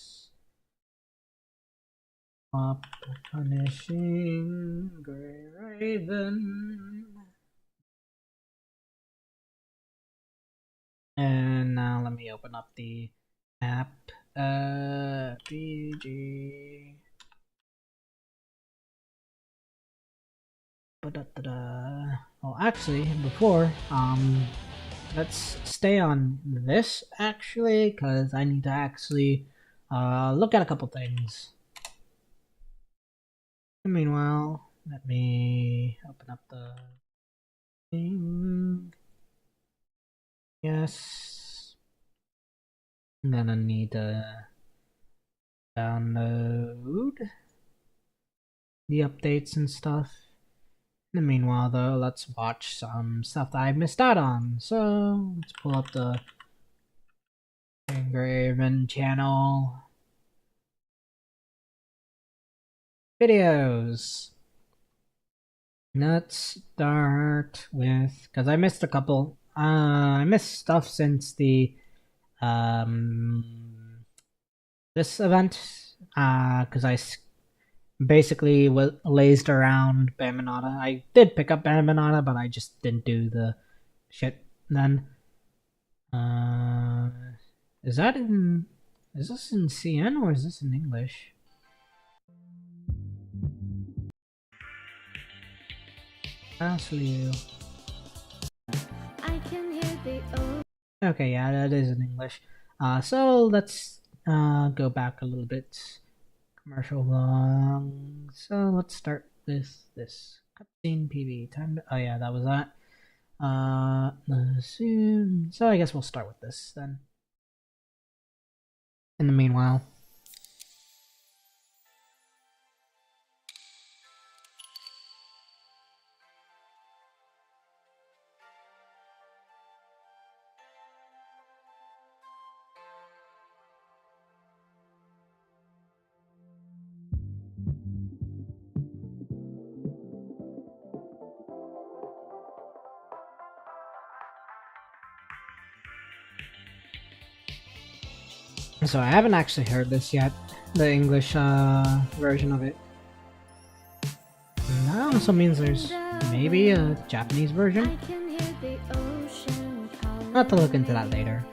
Up punishing Grey Raven. And now let me open up the app. PG. Well, actually, before, let's stay on this, actually, because I need to actually, look at a couple things. Meanwhile, let me open up the thing. Yes. I'm gonna need to download the updates and stuff. In the meanwhile, though, let's watch some stuff that I missed out on. So, let's pull up the Engraven channel videos. Let's start with, because I missed a couple. I missed stuff since the this event. Because I basically lazed around Bamanata. I did pick up Bamanata, but I just didn't do the shit then. Is that in? Is this in CN or is this in English? Okay, yeah, that is in English. So let's go back a little bit. Commercial long. So let's start with this cutscene PV. Time to, oh yeah, that was that. So I guess we'll start with this then. In the meanwhile. So I haven't actually heard this yet, the English version of it. And that also means there's maybe a Japanese version. I'll have to look into that later.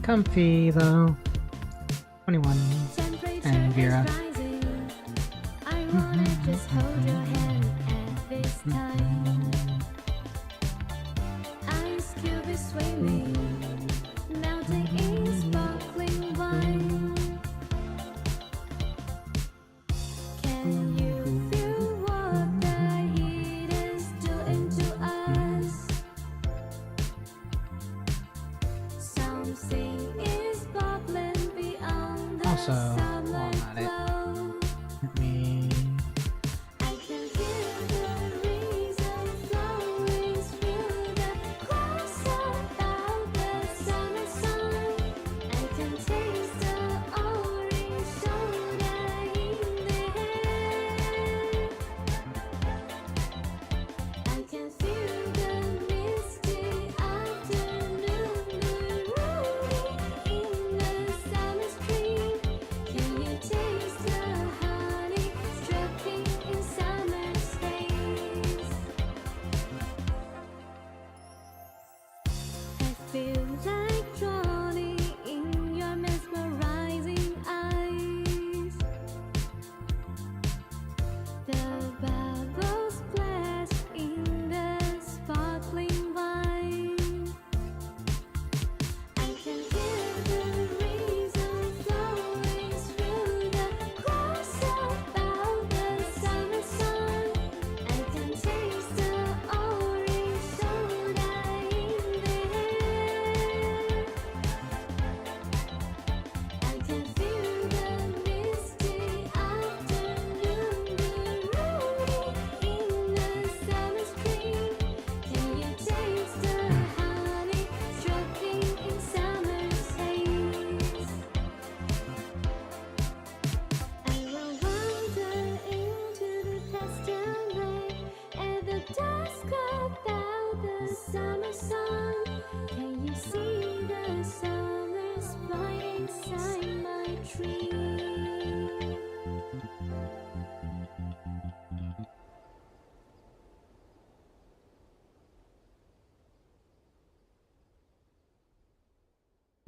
Comfy though. 21 and Vera. Also, while I'm at it, let me.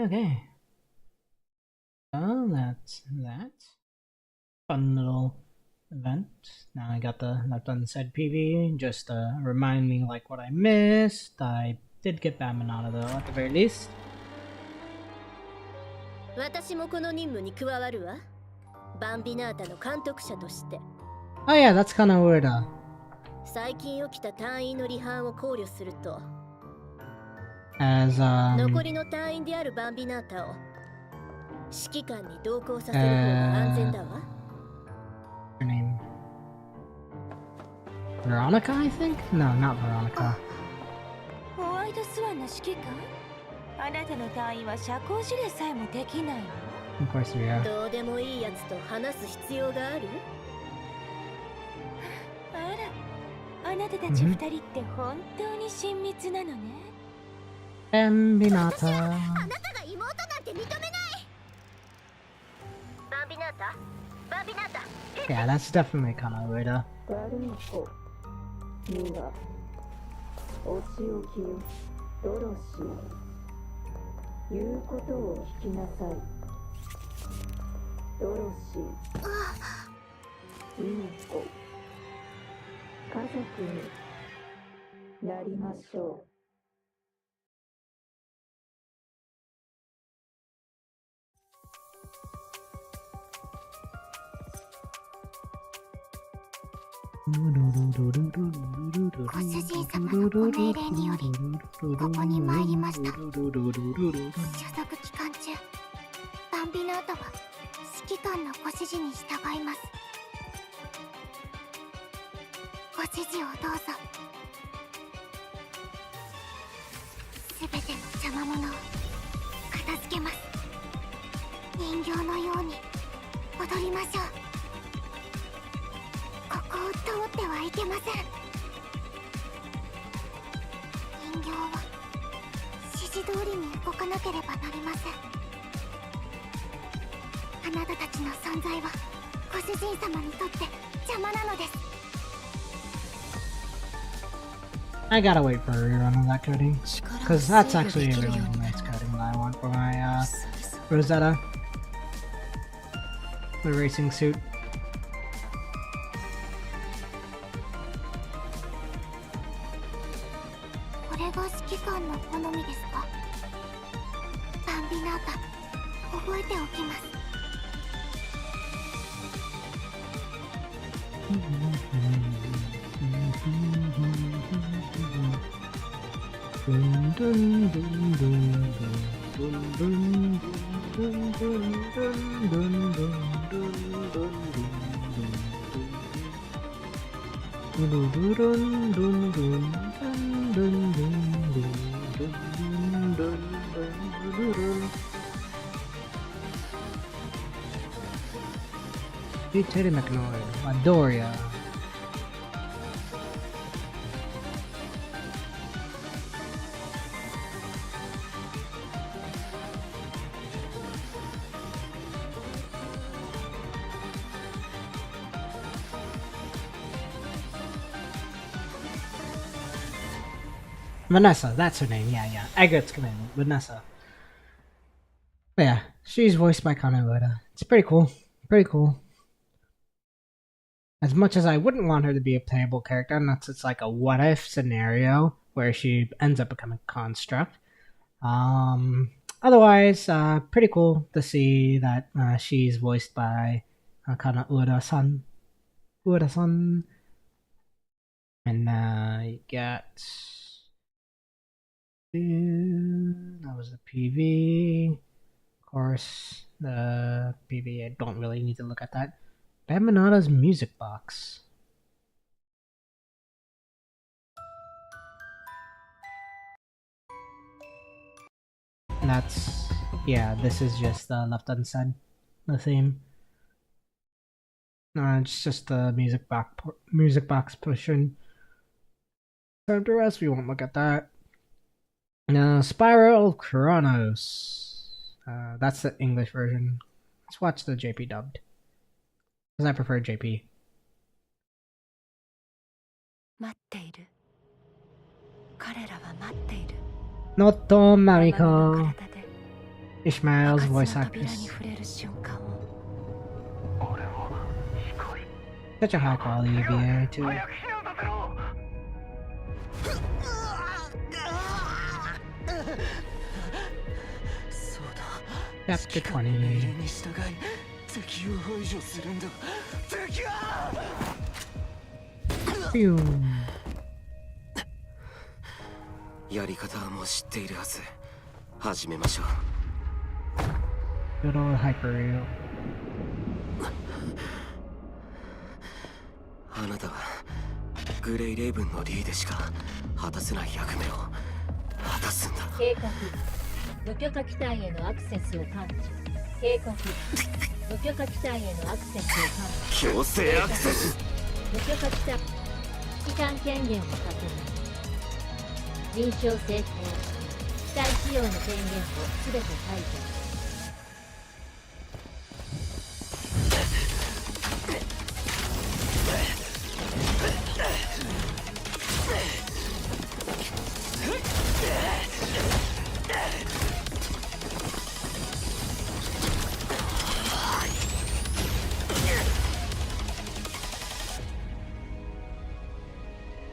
Okay. Oh, that's that. Fun little event. Now I got the left unsaid PV. Just remind me like what I missed. I did get Bamanana though, at the very least. 私もこの任務に加わるわ。バンビナータの監督者として。Oh yeah, that's kind of weird. 最近起きた隊員の離反を考慮すると、As 残りの隊員であるバンビナータを指揮官に同行させる方が安全だわ。her name Veronica, I think? No, not Veronica. ホワイトスワンの指揮官？あなたの隊員は社交辞令さえもできないの？ Of course, yeah. どうでもいいやつと話す必要がある？あら、あなたたち二人って本当に親密なのね。Bambinata. あなたが妹なんて認めない。バンビナータ、バンビナータ。 Yeah, that's definitely kind of weird. 悪い子ミナお仕置きよドロシー言うことを聞きなさいドロシーいい子家族になりましょう ご主人様のご命令によりここに参りました。所属期間中バンビナータは指揮官のご指示に従います。ご指示をどうぞ。すべての邪魔者を片付けます。人形のように踊りましょう。ここを通ってはいけません。人形は指示通りに動かなければなりません。あなたたちの存在はご主人様にとって邪魔なのです。 I gotta wait for a rerun of that coding. Because that's actually a really nice coding that I want for my Rosetta. The racing suit. これが指揮官の好みですか？バンビナータ、覚えておきます。Mutated Mechanoid, Adoria. Vanessa, that's her name. Yeah. Eggert's command, Vanessa. But yeah, she's voiced by Kana Ueda. It's pretty cool. Pretty cool. As much as I wouldn't want her to be a playable character, unless it's like a what if scenario where she ends up becoming a construct. Otherwise, pretty cool to see that she's voiced by Kana Ueda-san. Ueda-san. And you got... that was the PV. Of course, the PV, I don't really need to look at that. Bamanada's music box. That's... yeah, this is just left unsaid. The theme. No, it's just the music box pushing. Time to rest, we won't look at that. Now, Spiral Chronos. That's the English version. Let's watch the JP dubbed. Because I prefer JP. 待っている。彼らは待っている。Not 生 Mariko. の体で Ishmael's 破滅 voice の扉 actress. に触れる瞬間を Such a high quality VA too. Chapter 20. Phew. やり方はもう知っているはず。始めましょう。 Good old hyper. あなたはグレイレイブンのリーでしか果たせない役目を果たすんだ。計画無許可機体へのアクセスを感知。計画無許可機体へのアクセスを感知。強制アクセス。無許可機体指揮官権限を確認。認証成功。機体使用の権限をすべて解除。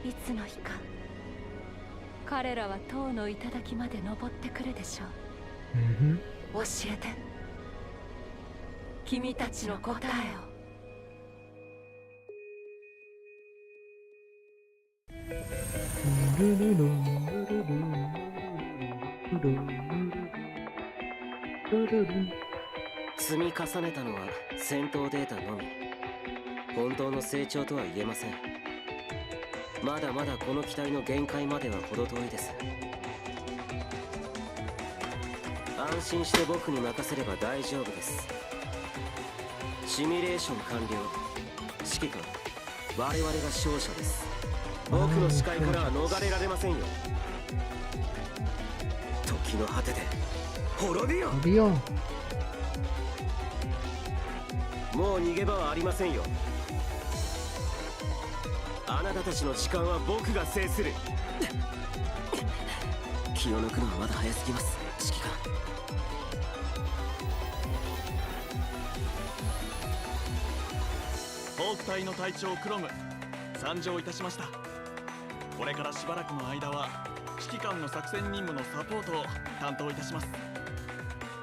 いつの日か彼らは塔の頂まで登ってくるでしょう。 Mm-hmm. 教えて君たちの答えを。 積み重ねたのは戦闘データのみ。本当の成長とは言えません。まだまだこの機体の限界までは程遠いです。安心して僕に任せれば大丈夫です。シミュレーション完了。指揮官、我々が勝者です。僕の視界からは逃れられませんよ。時の果てで滅びよ。もう逃げ場はありませんよ。あなたたちの時間は僕が制する。気を抜くのはまだ早すぎます、指揮官。ホーク隊の隊長クロム、参上いたしました。これからしばらくの間は指揮官の作戦任務のサポートを担当いたします。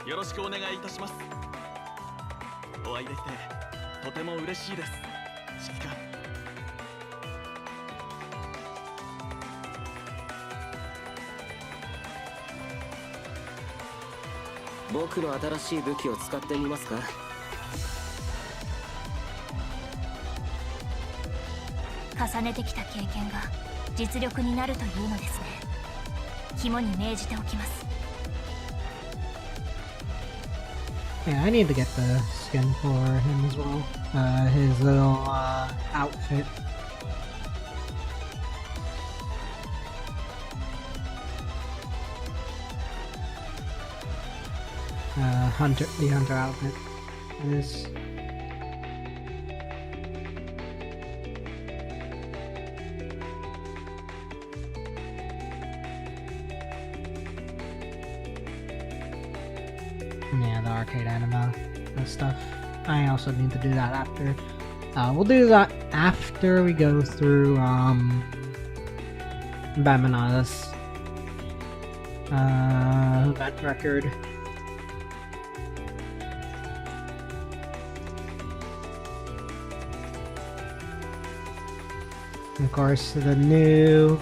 よろしくお願いいたします。お会いできてとても嬉しいです、指揮官。僕の新しい武器を使ってみますか。重ねてきた経験が実力になるというのですね。肝に銘じておきます。 Yeah, I need to get the skin for him as well. His little outfit. The hunter outfit is. Yeah, the arcade anima and stuff. I also need to do that after. We'll do that after we go through Bamanada's event record. Of course, the new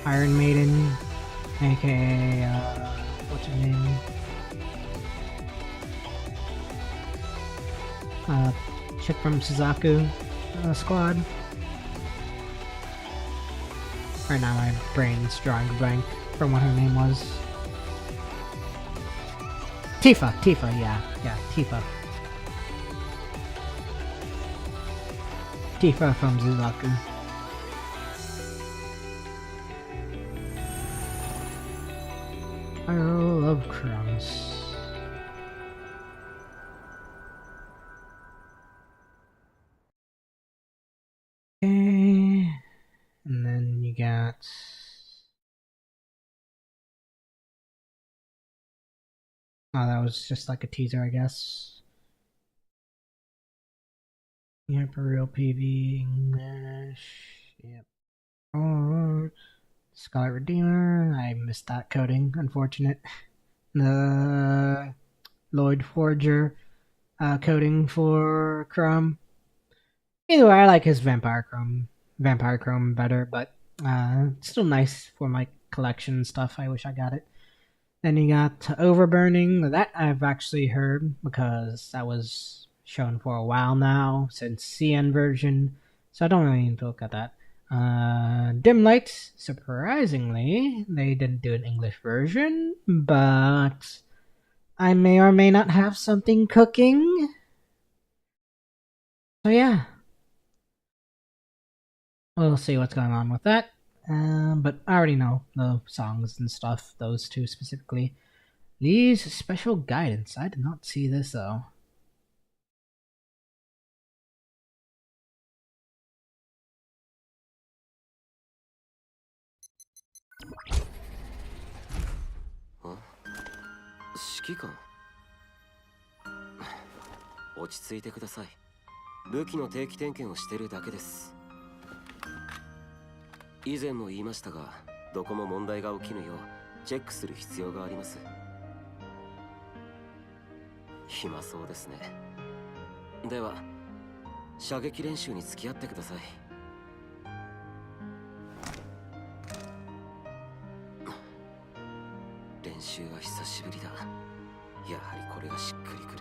Iron Maiden, aka what's her name? Chick from Suzaku squad. Right now, my brain's drawing a blank from what her name was. Tifa, yeah, Tifa. Tifa from Suzaku. Earl of Crumbs. Okay. And then you got Oh, that was just like a teaser, I guess. Yeah, for real PV English. Yep. Oh, Scarlet Redeemer. I missed that coding. Unfortunate. The Lloyd Forger coding for Chrome. Either way, I like his Vampire Chrome better, but still nice for my collection stuff. I wish I got it. Then you got Overburning. That I've actually heard because that was shown for a while now since CN version, so I don't really need to look at that. Dim Light. Surprisingly, they didn't do an English version, but I may or may not have something cooking. So yeah, we'll see what's going on with that. But I already know the songs and stuff, those two specifically. These special guidance, I did not see this though. Huh? 指揮官落ち着いてください。武器の定期点検をしてるだけです。以前も言いましたが、どこも問題が起きぬようチェックする必要があります。暇そうですね。では、射撃練習に付き合ってください。練習は久しぶりだ。やはりこれがしっくりくる。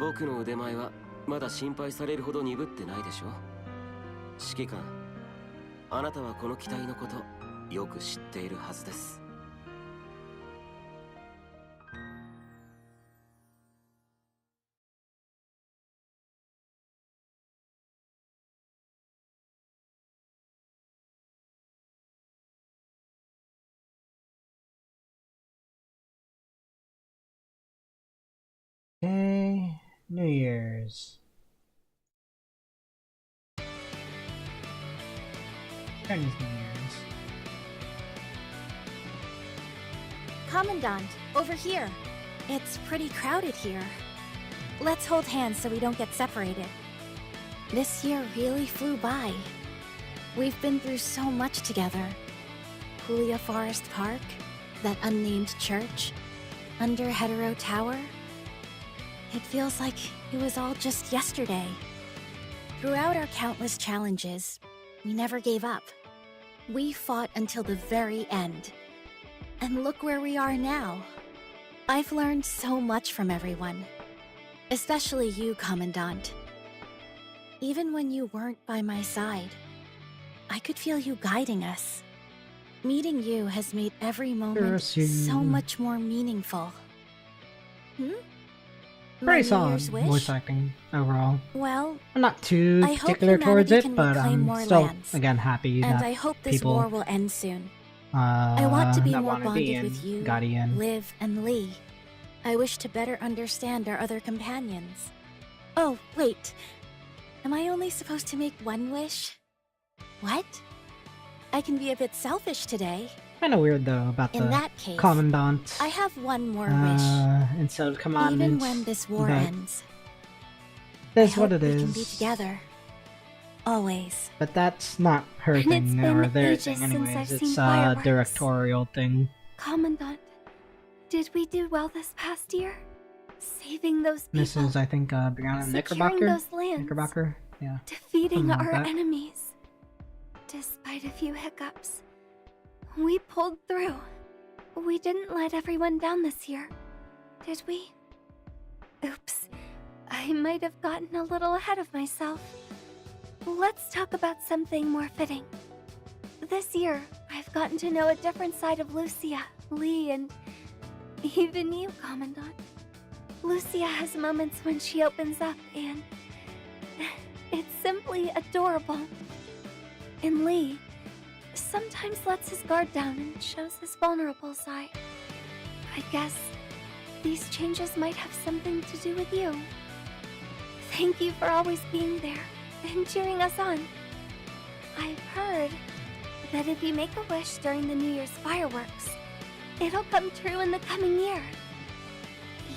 僕の腕前はまだ心配されるほど鈍ってないでしょ。指揮官、あなたはこの機体のことよく知っているはずです。Okay, New Year's. Chinese New Year's. Commandant, over here. It's pretty crowded here. Let's hold hands so we don't get separated. This year really flew by. We've been through so much together. Julia Forest Park, that unnamed church, Under Hetero Tower. It feels like it was all just yesterday. Throughout our countless challenges, we never gave up. We fought until the very end. And look where we are now. I've learned so much from everyone. Especially you, Commandant. Even when you weren't by my side, I could feel you guiding us. Meeting you has made every moment so much more meaningful. Pretty solid voice acting overall. Well, I'm not too particular towards it, but I'm still, again, happy and that I hope this people war will end soon. I want to be more bonded with you, Guardian. Liv, and Lee. I wish to better understand our other companions. Oh, wait. Am I only supposed to make one wish? What? I can be a bit selfish today. Kind of weird though about In the that case, Commandant. I have one more wish. Instead of commandment. Even when this war ends, that's I what hope it we is. can be together. Always. But that's not her And it's thing been or their ages thing since anyways. I've It's seen a fireworks. directorial thing. Commandant, did we do well this past year? Saving those people. This is, I think, Brianna securing Knickerbocker. those lands, Knickerbocker, yeah. defeating Something like our that. enemies. Despite a few hiccups, we pulled through. We didn't let everyone down this year, did we? Oops, I might have gotten a little ahead of myself. Let's talk about something more fitting. This year, I've gotten to know a different side of Lucia, Lee, and even you, Commandant. Lucia has moments when she opens up, and it's simply adorable. And Lee sometimes lets his guard down and shows his vulnerable side. I guess these changes might have something to do with you. Thank you for always being there and cheering us on. I've heard that if you make a wish during the New Year's fireworks, It'll come true in the coming year.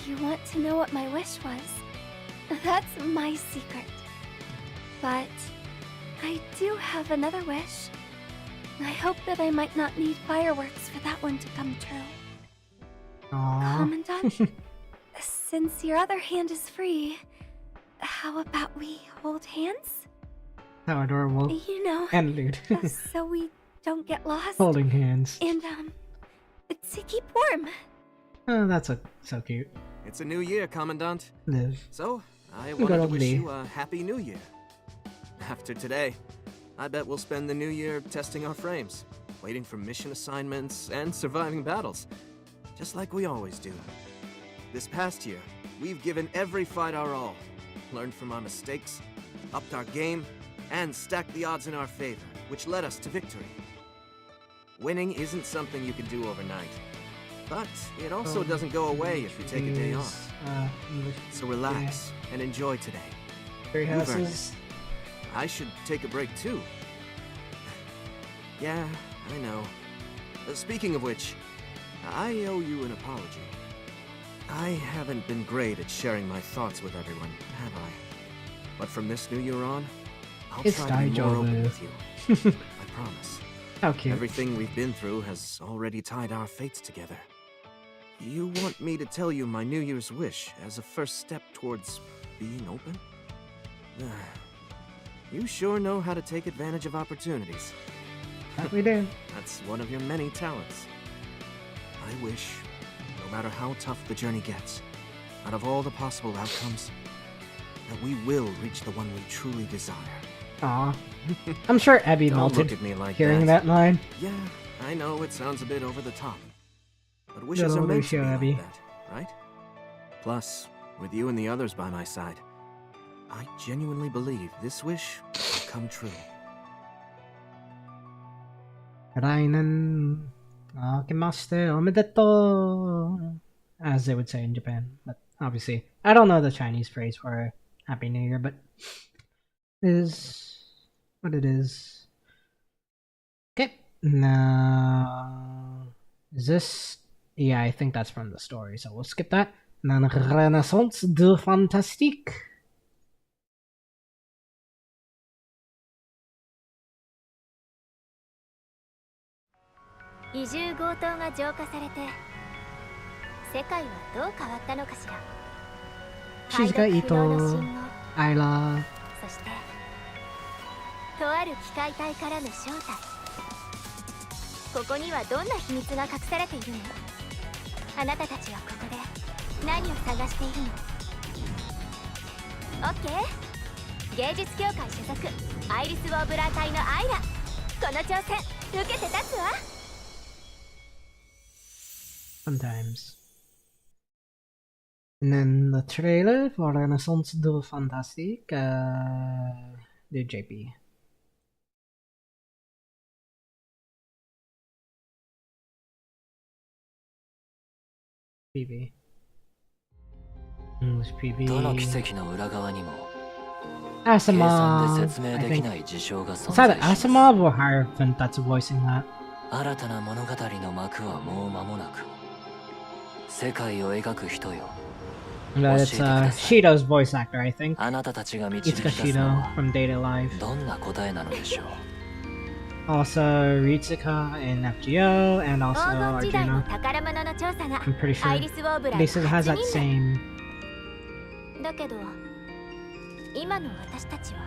You want to know what my wish was? That's my secret. But I do have another wish. I hope that I might not need fireworks for that one to come true. Aww. Commandant, since your other hand is free, how about we hold hands? How adorable. You know, And lewd. so we don't get lost. Holding hands. And, to keep warm. Oh, that's so cute. It's a new year, Commandant. Live. So, I Good wanted to old wish me. you a happy new year. After today, I bet we'll spend the new year testing our frames, waiting for mission assignments, and surviving battles, just like we always do. This past year, we've given every fight our all, learned from our mistakes, upped our game, and stacked the odds in our favor, which led us to victory. Winning isn't something you can do overnight, but it also doesn't go away if you take a day off. So relax and enjoy today. Three You've earned houses. it. I should take a break too. Yeah, I know. Speaking of which, I owe you an apology. I haven't been great at sharing my thoughts with everyone, have I? But from this new year on, I'll It's try to be more open daijoubu. with you. I promise. How cute. Everything we've been through has already tied our fates together. You want me to tell you my New Year's wish as a first step towards being open? You sure know how to take advantage of opportunities. That we do. That's one of your many talents. I wish, no matter how tough the journey gets, out of all the possible outcomes, that we will reach the one we truly desire. Aw. I'm sure Abby Don't melted look at me like hearing that line. Yeah, I know it sounds a bit over the top. But Good wishes are old meant to Lucio, be Abby. like that, right? Plus, with you and the others by my side, I genuinely believe this wish will come true. 来年明けましておめでとう as they would say in Japan. But obviously, I don't know the Chinese phrase for Happy New Year, but it is what it is. Okay, now is this? Yeah, I think that's from the story, so we'll skip that. Then Renaissance du Fantastique. She's got Ito, Ayla. そしてとある機械体からの正体。ここにはどんな秘密が隠されているの？あなたたちはここで何を探しているの？オッケー。芸術協会所属アイリス・ウォーブラー隊のアイラ。この挑戦受けて立つわ。Sometimes. And then the trailer for Renaissance du Fantastique, the JP. PB. English PB. どの奇跡の裏側にも Asimov. 計算で説明 I でき think ない事象が it's 存在 either します。 Asimov or Hierophant that's voicing that. 新たな物語の幕はもう間もなく。世界を描く人よ。 But it's Shido's voice actor, I think. あなたたちが導き It's 出すの Shido は from Data Live. どんな答えなのでしょう。 Also Ritsuka in FGO, and also 黄金時代の Arjuna. 宝物の調査が I'm pretty ア sure イリス・ウォーブラーの Lisa has that 8人 same. 目だけど今の私たちは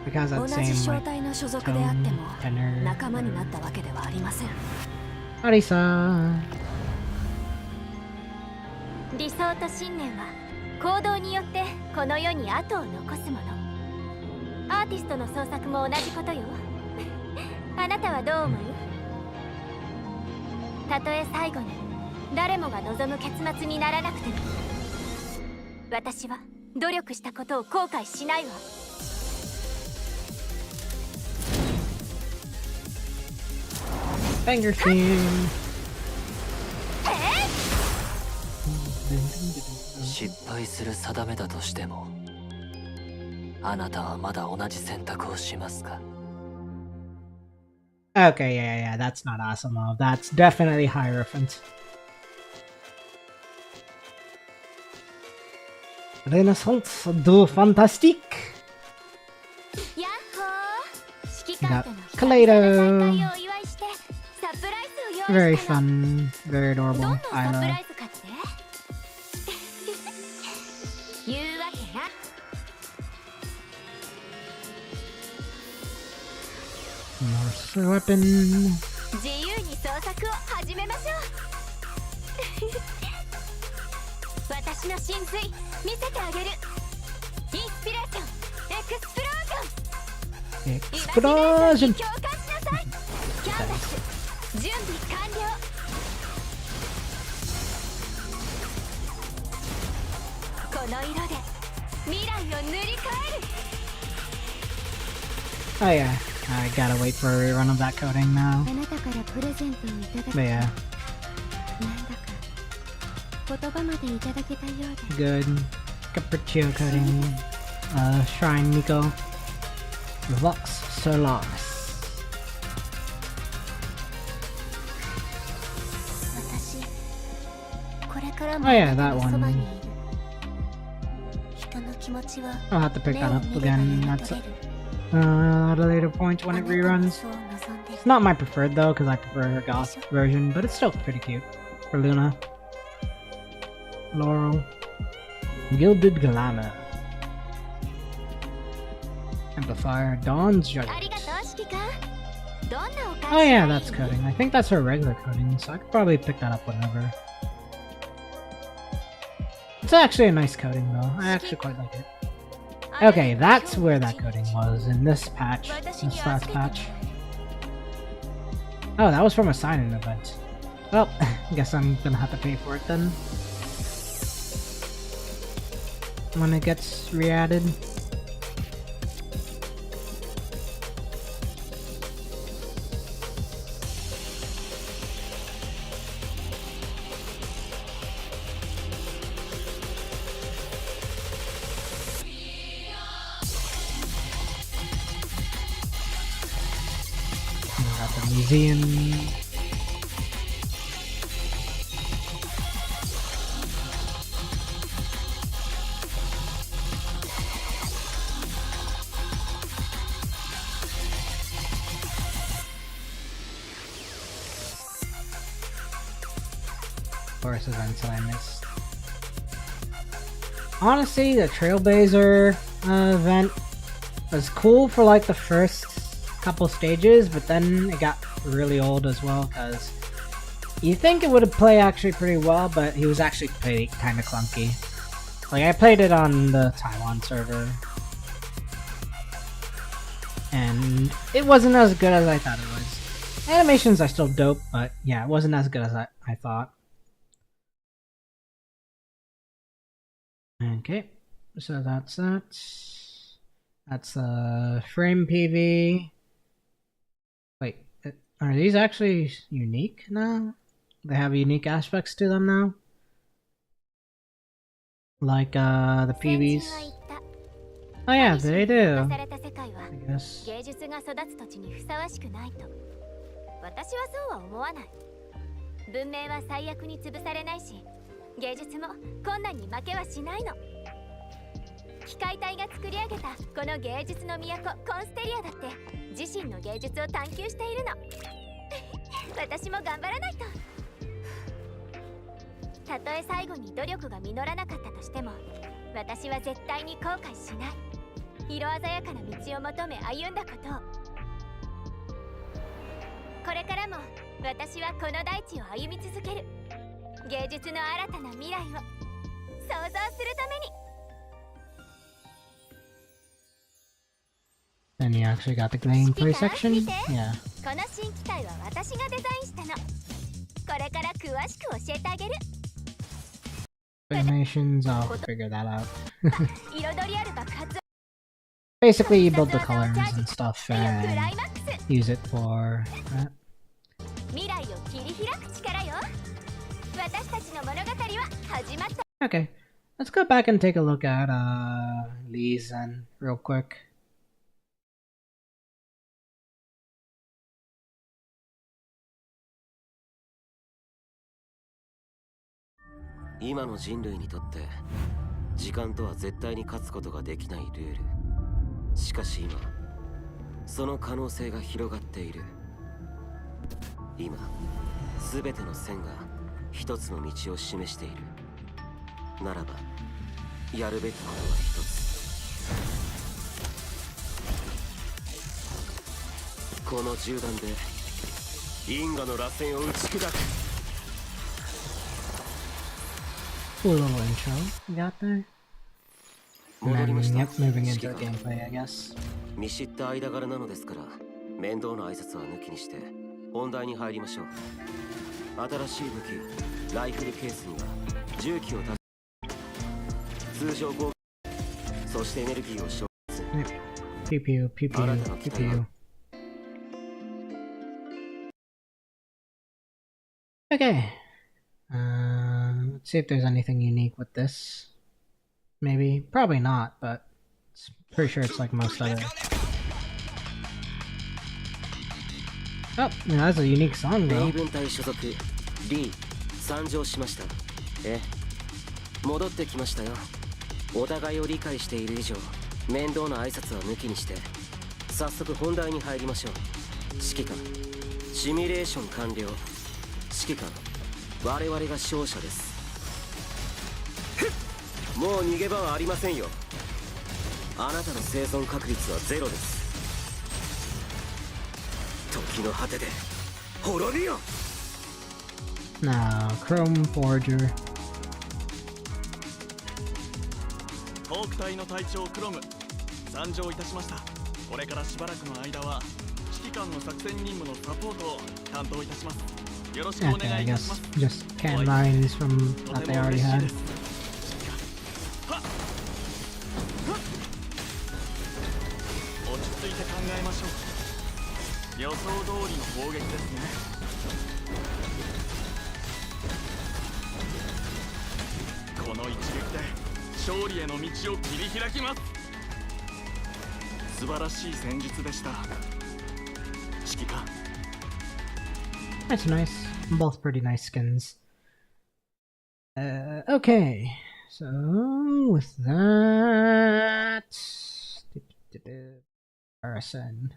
It has 同 that じ same 正 like 体の所属であっても tenor. 仲間になったわけではありません。 Arisa. 理想と信念は行動によってこの世に後を残すもの。アーティストの創作も同じことよ。あなたはどう思う？たとえ最後に誰もが望む結末にならなくても私は努力したことを後悔しないわ。 Banger theme. 失敗する定めだとしても、あなたはまだ同じ選択をしますか？ Okay, yeah, that's not Asimov. That's definitely Hierophant. Renaissance du Fantastique! Got Kaleido! Very fun, very adorable. Isla. More weapon. 自由に創作を始めましょう私の神髄見せてあげるインスピレーションエクスプロージョン Explosion! 共感しなさいキャンバス準備完了この色で未来を塗り替える Oh yeah, I gotta wait for a rerun of that coding now. あなたからプレゼントをいただき But yeah, なんだか言葉までいただけたようで good. Capriccio coding. Shrine Nico. Vox Solaris. 私これからも Oh yeah, that あなたのそば one. にいる人の気持ちは I'll have to pick 目 that を up 見れば again 読み at 取れる at a later point when it reruns. そう望んでいる It's not my preferred though, because I prefer her goth version, but it's still pretty cute. For Luna. Laurel. Gilded Glamour. Amplifier. Dawn's あ Judgment. りがとう指揮官どんなお返し Oh yeah, がいい that's coding. I think that's her regular coding, so I could probably pick that up whenever. It's actually a nice coding though. I actually quite like it. Okay, that's where that coding was, in this patch. This last patch. Oh, that was from a sign-in event. Well, I guess I'm gonna have to pay for it then. When it gets re-added. Got the museum. Forest events that I missed. Honestly, the Trailblazer event was cool for like the first couple stages, but then it got really old as well because you think it would play actually pretty well, but he was actually pretty kind of clunky. Like I played it on the Taiwan server, and it wasn't as good as I thought it was. Animations are still dope, but yeah, it wasn't as good as I thought. Okay, so that's that. That's frame PV. Wait, are these actually unique now? They have unique aspects to them now? Like the PVs? Oh yeah, they do. I guess. 芸術が育つ土地にふさわしくないと私はそうは思わない文明は最悪に潰されないし芸術も困難に負けはしないの機械体が作り上げたこの芸術の都コンステリアだって自身の芸術を探求しているの私も頑張らないとたとえ最後に努力が実らなかったとしても私は絶対に後悔しない色鮮やかな道を求め歩んだことをこれからも私はこの大地を歩み続ける芸術の新たな未来を想像するために Then you actually got the gameplay section? Yeah. この新機体は私がデザインしたのこれから詳しく教えてあげる Animations, I'll figure that out. 彩りある爆発 Basically, you build the colors and stuff and use it for that. 未来を切り開く力よ私たちの物語は始まった Okay, let's go back and take a look at Lee's then, real quick. 今の人類にとって時間とは絶対に勝つことができないルール。しかし今その可能性が広がっている。今全ての線が一つの道を示している。ならばやるべきことは一つ。この銃弾で因果の螺旋を打ち砕く。 Cool little intro we got there. And then, yep, moving into gameplay, I guess. 見知った間柄なのですから面倒な挨拶は抜きにして本題に入りましょう。新しい武器ライフルケースには銃器を足す通常攻撃そしてエネルギーを消費。 Pew pew pew pew pew pew. Okay. Let's see if there's anything unique with this. Maybe. Probably not, but it's pretty sure it's like most other. Oh, yeah, that's a unique song, though. 軍隊所属リー参上しました。戻ってきましたよ。お互いを理解している以上面倒な挨拶は抜きにして早速本題に入りましょう。指揮官シミュレーション完了。指揮官我々が勝者です。もう逃げ場はありませんよ。あなたの生存確率はゼロです。時の果てで滅びよ。 Now, Chrome Forger. ホーク隊の隊長クロム参上いたしました。これからしばらくの間は指揮官の作戦任務のサポートを担当いたします。よろしくお Okay, 願 I いいたしま guess す。 just can lines from what they already had. 落ち着いて考えましょう。予想通りの砲撃ですね。この一撃で勝利への道を切り開きます。素晴らしい戦術でした。指揮官。 That's nice. Both pretty nice skins. Okay. So, with that... RSN.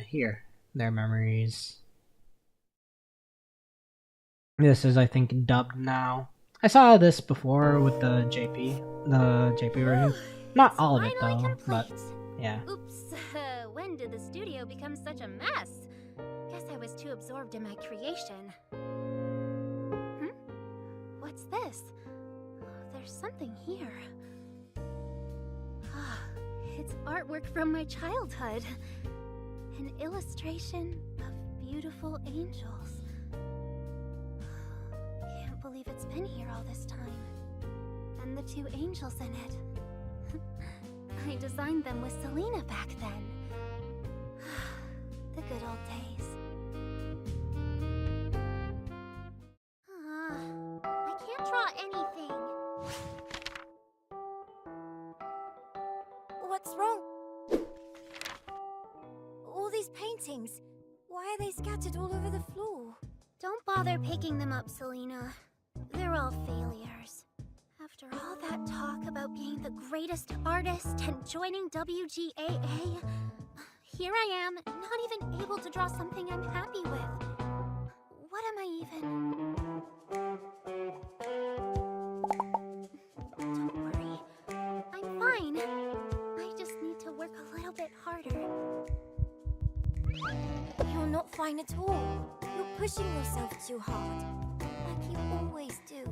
Here. Their memories. This is, I think, dubbed now. I saw this before with the JP review. Not all of it, though, but yeah. Oops, when did the studio become such a mess? Guess I was too absorbed in my creation. What's this? There's something here. It's artwork from my childhood. An illustration of beautiful angels. Can't believe it's been here all this time. And the two angels in it. I designed them with Selena back then. The good old days. I can't draw anything. What's wrong? All these paintings, why are they scattered all over the floor? Don't bother picking them up, Selena. They're all failures. After all that talk about being the greatest artist and joining WGAA, here I am, not even able to draw something I'm happy with. What am I even... Don't worry. I'm fine. I just need to work a little bit harder. You're not fine at all. You're pushing yourself too hard, like you always do.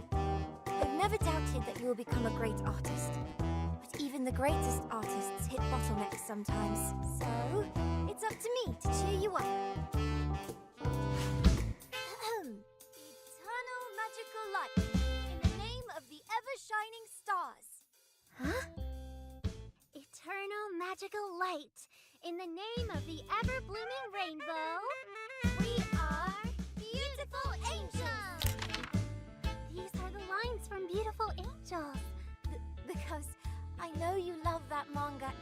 I've never doubted that you will become a great artist. But even the greatest artists hit bottlenecks sometimes. So, it's up to me to cheer you up. Eternal magical light, in the name of the ever-shining stars. Huh? Eternal magical light, in the name of the ever-blooming rainbow, we are beautiful angels! These are the lines from Beautiful Angels. Because I know you love that manga.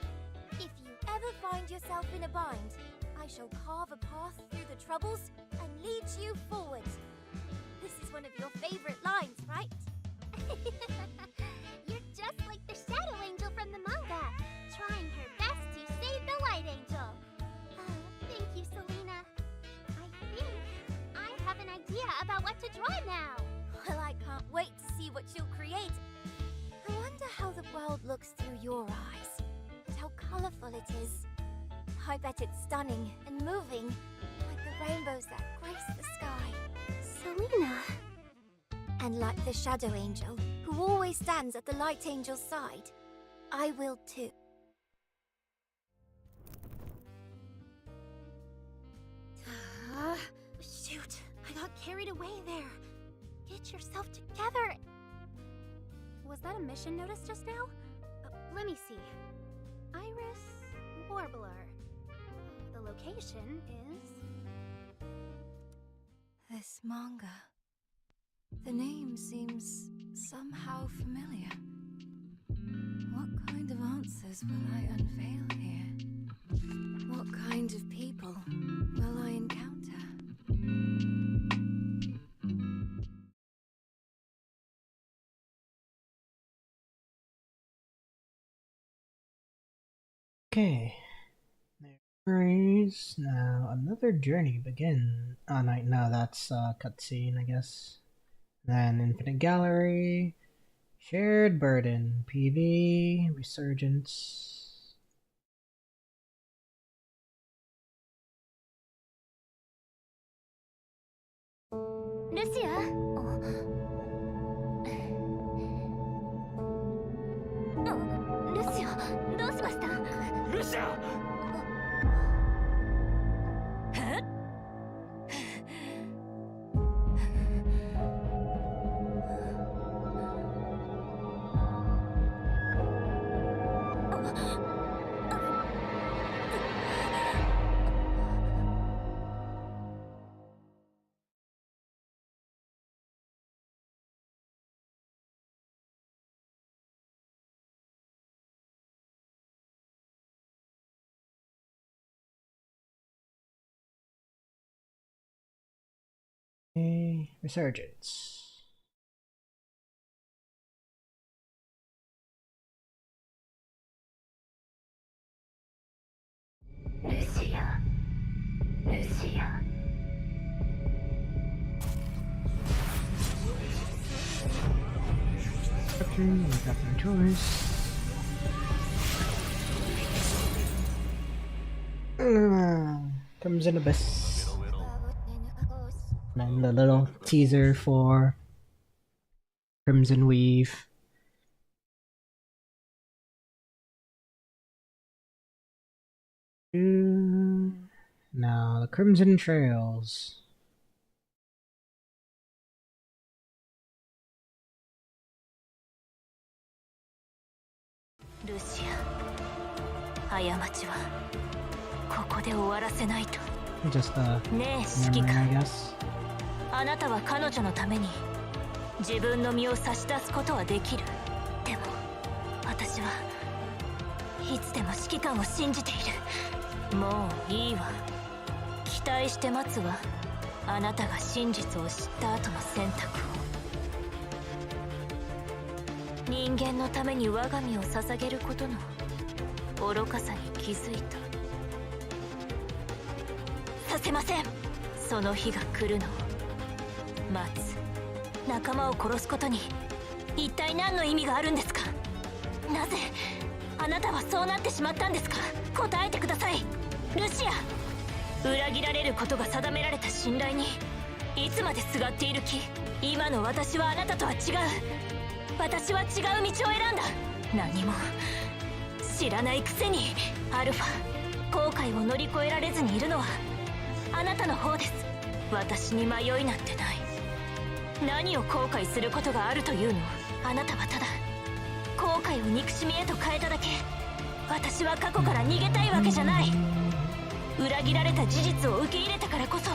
If you ever find yourself in a bind, I shall carve a path through the troubles and lead you forward. This is one of your favorite lines, right? You're just like the Shadow Angel from the manga, trying her best to save the Light Angel. Thank you, Selena. I think I have an idea about what to draw now. Well, I can't wait to see what you'll create. I wonder how the world looks through your eyes, and how colorful it is. I bet it's stunning and moving, like the rainbows that grace the sky. Selena. And like the Shadow Angel, who always stands at the Light Angel's side, I will too. Shoot, I got carried away there. Get yourself together. Was that a mission notice just now? Let me see. Iris Warbler. The location is... This manga. The name seems somehow familiar. What kind of answers will I unveil here? What kind of people will I encounter? Okay. There is now another journey begin. Oh no, that's cutscene, I guess. Then Infinite Gallery, Shared Burden, PV, Resurgence. Lucia? Lucia, どうしました？ルシア！Resurgence. Lucia. Lucia. Okay, we got no choice. Comes in Abyss. And the little teaser for Crimson Weave. Now the Crimson Trails. Lucia, 過ちはここで終わらせないと。 Just a memory, I guess. あなたは彼女のために自分の身を差し出すことはできる。でも私はいつでも指揮官を信じている。もういいわ。期待して待つわ。あなたが真実を知った後の選択を。人間のために我が身を捧げることの愚かさに気づいた。させません。その日が来るのを待つ。仲間を殺すことに一体何の意味があるんですか？なぜあなたはそうなってしまったんですか？答えてください、ルシア。裏切られることが定められた信頼にいつまですがっている気？今の私はあなたとは違う。私は違う道を選んだ。何も知らないくせにアルファ、後悔を乗り越えられずにいるのはあなたの方です。私に迷いなんてない。何を後悔することがあるというの？あなたはただ後悔を憎しみへと変えただけ。私は過去から逃げたいわけじゃない。裏切られた事実を受け入れたからこそ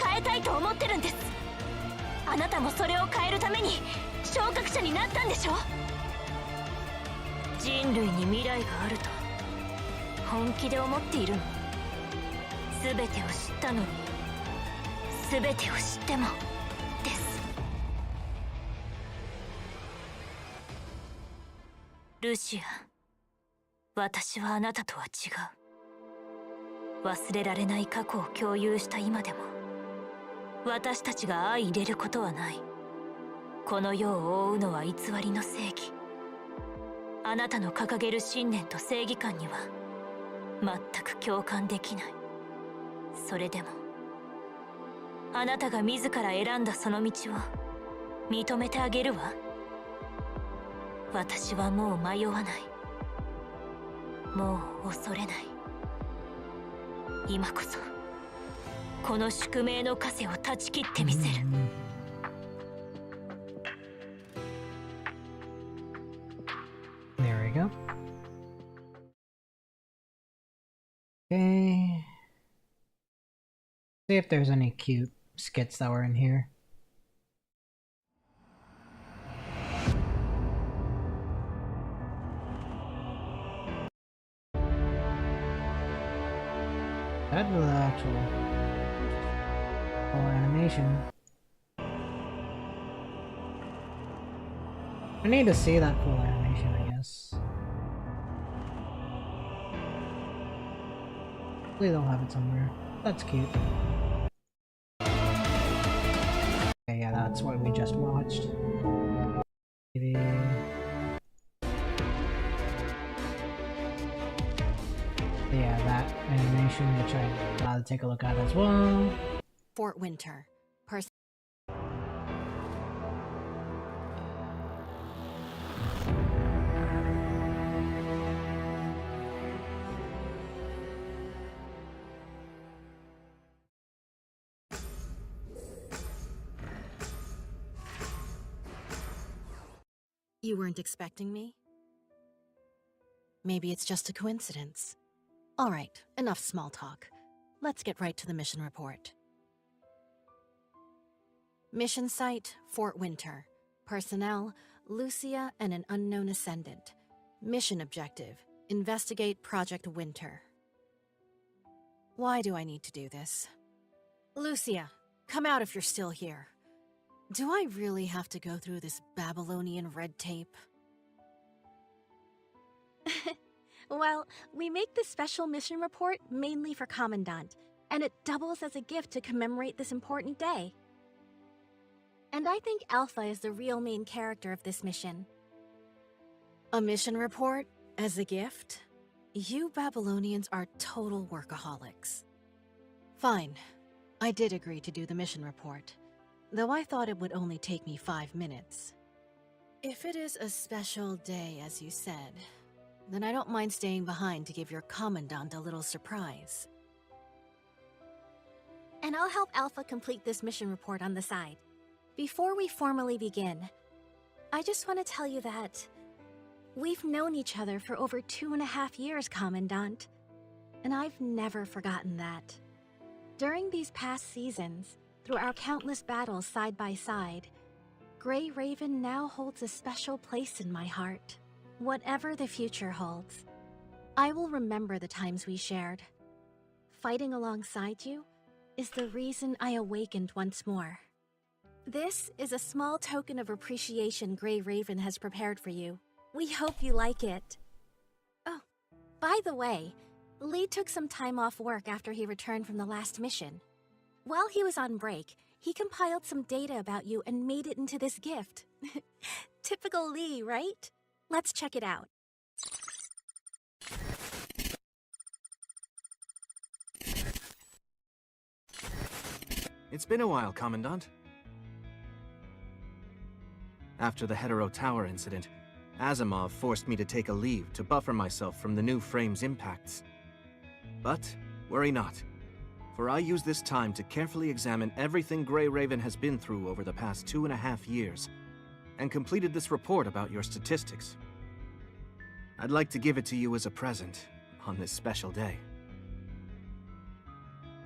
変えたいと思ってるんです。あなたもそれを変えるために昇格者になったんでしょ？人類に未来があると本気で思っているの？全てを知ったのに全てを知ってもです。ルシア、私はあなたとは違う。忘れられない過去を共有した今でも私たちが相入れることはない。この世を覆うのは偽りの正義。あなたの掲げる信念と正義感には全く共感できない。それでもあなたが自ら選んだその道を認めてあげるわ。私はもう迷わない。もう恐れない。今こそこの宿命の枷を断ち切ってみせる。There we go. Okay. See if there's any cute skits that were in here. That was the actual full animation. I need to see that full animation, I guess. Hopefully they'll have it somewhere. That's cute. Okay, yeah, that's what we just watched. Maybe... yeah, that animation, which I gotta take a look at as well. Fort Winter. You weren't expecting me? Maybe it's just a coincidence. All right, enough small talk. Let's get right to the mission report. Mission site, Fort Winter. Personnel, Lucia and an unknown ascendant. Mission objective, investigate Project Winter. Why do I need to do this? Lucia, come out if you're still here. Do I really have to go through this Babylonian red tape? Well, we make this special mission report mainly for Commandant, and it doubles as a gift to commemorate this important day. And I think Alpha is the real main character of this mission. A mission report as a gift? You Babylonians are total workaholics. Fine, I did agree to do the mission report, though I thought it would only take me 5 minutes. If it is a special day, as you said, then I don't mind staying behind to give your Commandant a little surprise. And I'll help Alpha complete this mission report on the side. Before we formally begin, I just want to tell you that we've known each other for over 2.5 years, Commandant, and I've never forgotten that. During these past seasons, through our countless battles side by side, Grey Raven now holds a special place in my heart. Whatever the future holds, I will remember the times we shared. Fighting alongside you is the reason I awakened once more. This is a small token of appreciation Grey Raven has prepared for you. We hope you like it. Oh, by the way, Lee took some time off work after he returned from the last mission. While he was on break, he compiled some data about you and made it into this gift. Typical Lee, right? Let's check it out. It's been a while, Commandant. After the Hetero Tower incident, Asimov forced me to take a leave to buffer myself from the new frame's impacts. But worry not, for I use this time to carefully examine everything Grey Raven has been through over the past 2.5 years, and completed this report about your statistics. I'd like to give it to you as a present on this special day.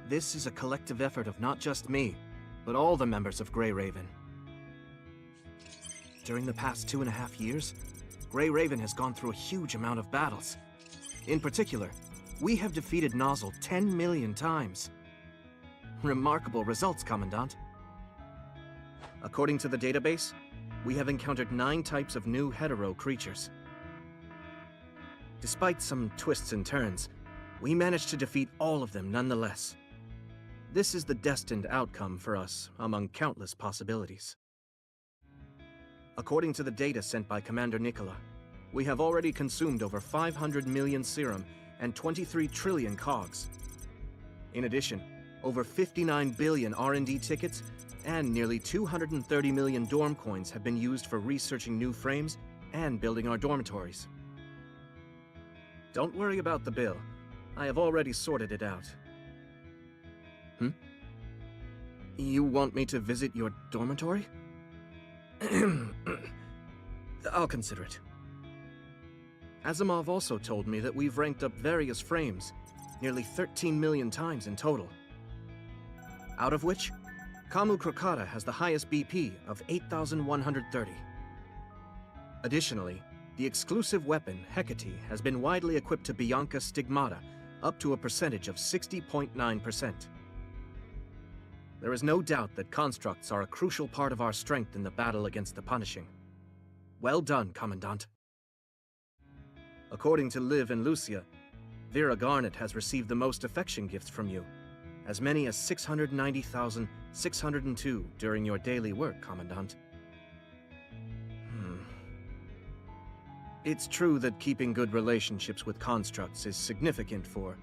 This is a collective effort of not just me, but all the members of Grey Raven. During the past 2.5 years, Grey Raven has gone through a huge amount of battles. In particular, we have defeated Nozzle 10 million times. Remarkable results, Commandant. According to the database, we have encountered 9 types of new hetero creatures. Despite some twists and turns, we managed to defeat all of them nonetheless. This is the destined outcome for us among countless possibilities. According to the data sent by Commander Nicola, we have already consumed over 500 million serum and 23 trillion cogs. In addition, over 59 billion R&D tickets and nearly 230 million dorm coins have been used for researching new frames and building our dormitories. Don't worry about the bill. I have already sorted it out. You want me to visit your dormitory? I'll consider it. Asimov also told me that we've ranked up various frames, nearly 13 million times in total. Out of which, Kamu Krokata has the highest BP of 8,130. Additionally, the exclusive weapon, Hecate, has been widely equipped to Bianca Stigmata, up to a percentage of 60.9%. There is no doubt that constructs are a crucial part of our strength in the battle against the Punishing. Well done, Commandant. According to Liv and Lucia, Vera Garnet has received the most affection gifts from you, as many as 690,602 during your daily work, Commandant. It's true that keeping good relationships with constructs is significant for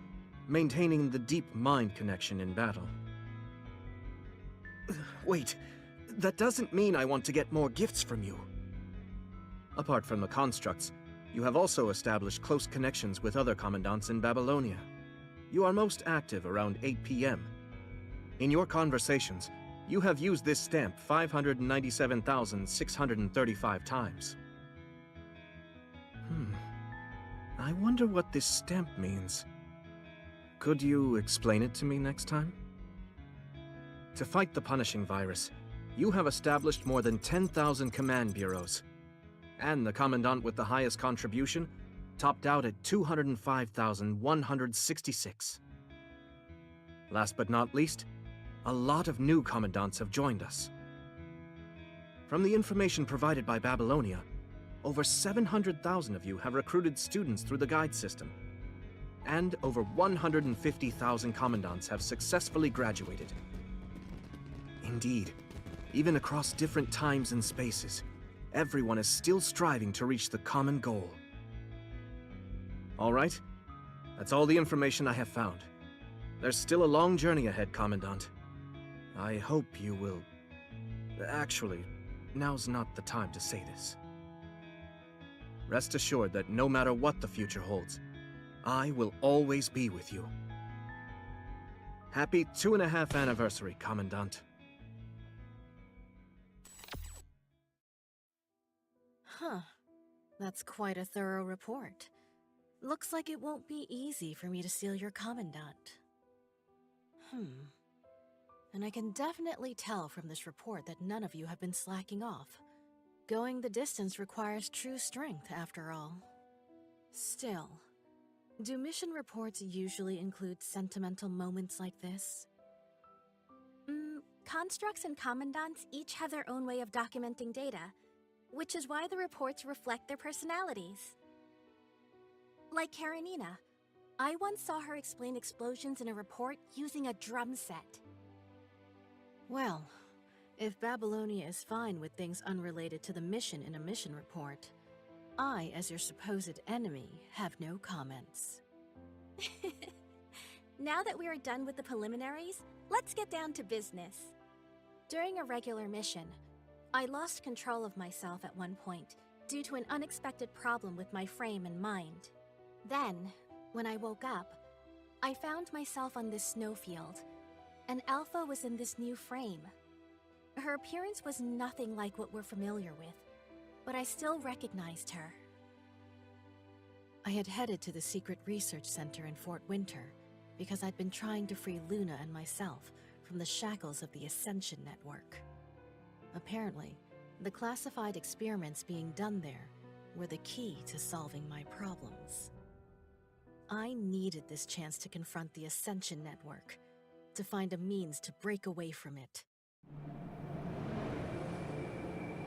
maintaining the deep mind connection in battle. Wait, that doesn't mean I want to get more gifts from you. Apart from the constructs, you have also established close connections with other commandants in Babylonia. You are most active around 8 p.m. In your conversations, you have used this stamp 597,635 times. I wonder what this stamp means. Could you explain it to me next time? To fight the Punishing virus, you have established more than 10,000 command bureaus. And the Commandant with the highest contribution topped out at 205,166. Last but not least, a lot of new Commandants have joined us. From the information provided by Babylonia, over 700,000 of you have recruited students through the guide system. And over 150,000 Commandants have successfully graduated. Indeed, even across different times and spaces, everyone is still striving to reach the common goal. All right, that's all the information I have found. There's still a long journey ahead, Commandant. I hope you will... Actually, now's not the time to say this. Rest assured that no matter what the future holds, I will always be with you. Happy 2.5 anniversary, Commandant. Huh. That's quite a thorough report. Looks like it won't be easy for me to steal your Commandant. And I can definitely tell from this report that none of you have been slacking off. Going the distance requires true strength, after all. Still, do mission reports usually include sentimental moments like this? Constructs and commandants each have their own way of documenting data, which is why the reports reflect their personalities. Like Karenina. I once saw her explain explosions in a report using a drum set. Well, if Babylonia is fine with things unrelated to the mission in a mission report, I, as your supposed enemy, have no comments. Now that we are done with the preliminaries, let's get down to business. During a regular mission, I lost control of myself at one point due to an unexpected problem with my frame and mind. Then, when I woke up, I found myself on this snowfield, and Alpha was in this new frame. Her appearance was nothing like what we're familiar with, but I still recognized her. I had headed to the secret research center in Fort Winter because I'd been trying to free Luna and myself from the shackles of the Ascension Network. Apparently, the classified experiments being done there were the key to solving my problems. I needed this chance to confront the Ascension Network, to find a means to break away from it.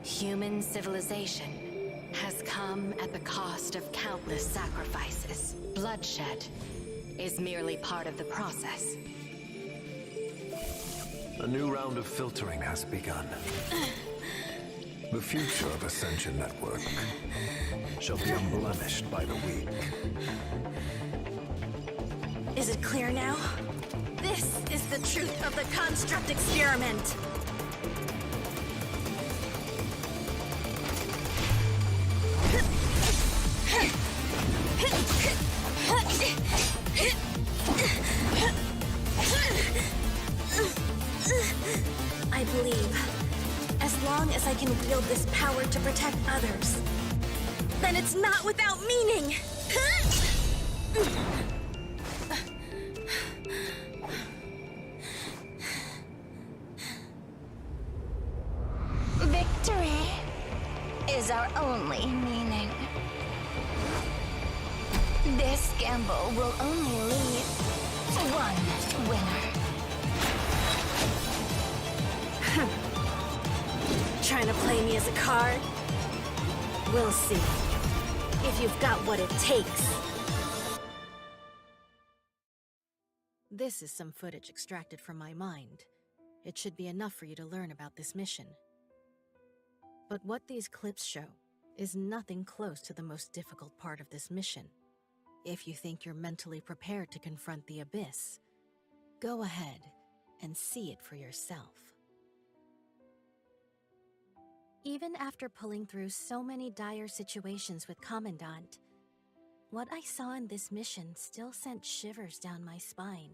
Human civilization has come at the cost of countless sacrifices. Bloodshed is merely part of the process. A new round of filtering has begun. The future of Ascension Network shall be unblemished by the weak. Is it clear now? This is the truth of the construct experiment. I believe, as long as I can wield this power to protect others, then it's not without meaning! Victory is our only meaning. This gamble will only leave one winner. Trying to play me as a card? We'll see. If you've got what it takes. This is some footage extracted from my mind. It should be enough for you to learn about this mission. But what these clips show is nothing close to the most difficult part of this mission. If you think you're mentally prepared to confront the Abyss, go ahead and see it for yourself. Even after pulling through so many dire situations with Commandant, what I saw in this mission still sent shivers down my spine.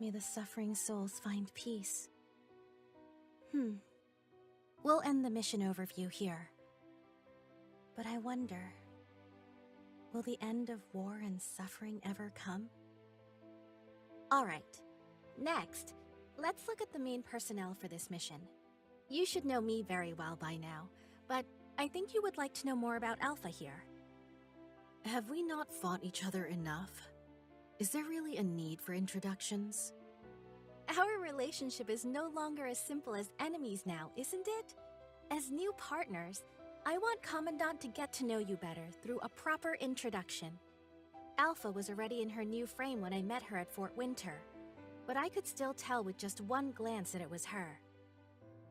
May the suffering souls find peace. We'll end the mission overview here. But I wonder, will the end of war and suffering ever come? Alright, next, let's look at the main personnel for this mission. You should know me very well by now, but I think you would like to know more about Alpha here. Have we not fought each other enough? Is there really a need for introductions? Our relationship is no longer as simple as enemies now, isn't it? As new partners, I want Commandant to get to know you better through a proper introduction. Alpha was already in her new frame when I met her at Fort Winter, but I could still tell with just one glance that it was her.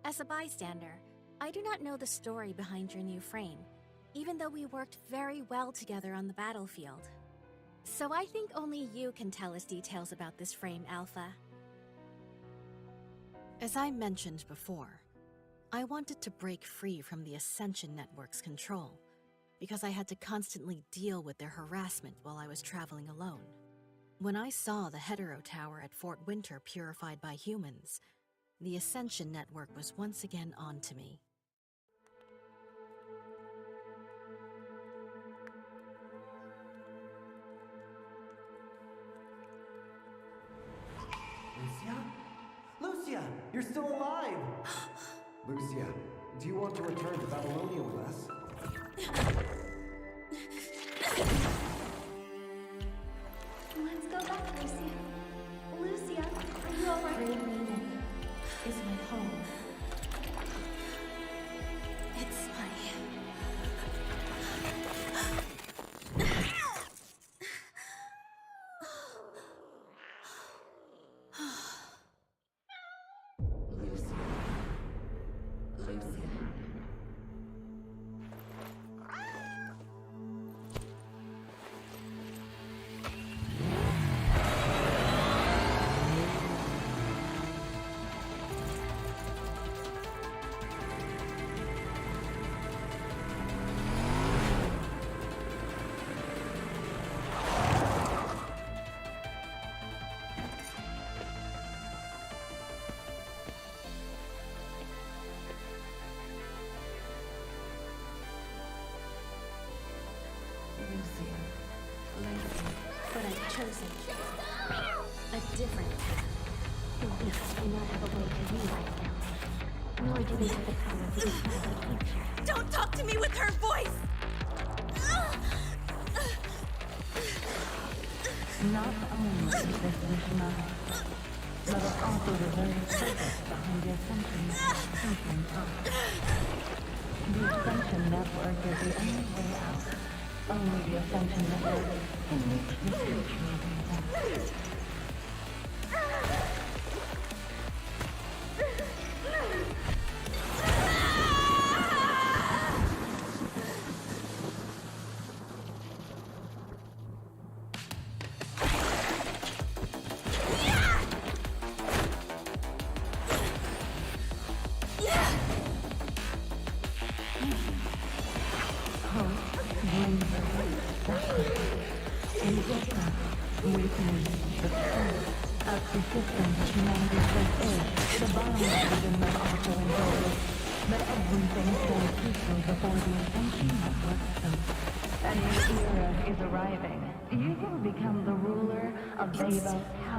As a bystander, I do not know the story behind your new frame, even though we worked very well together on the battlefield. So I think only you can tell us details about this frame, Alpha. As I mentioned before, I wanted to break free from the Ascension Network's control, because I had to constantly deal with their harassment while I was traveling alone. When I saw the Hetero Tower at Fort Winter purified by humans, the Ascension Network was once again on to me. Lucia? Lucia! You're still alive! Lucia, do you want to return to Babylonia with us? Let's go back, Lucia. Lucia, are you alright? Great Maiden is my home. It's my... But I've chosen a different path. The beasts do not have a way to realize them, nor do they have the power to decide the future. Don't talk to me with her voice! Not only is this wish mine, but it's also the very purpose behind the Ascension Network thinking of. The Ascension Network is the only way out. Only the Ascension Network can reach the future of these.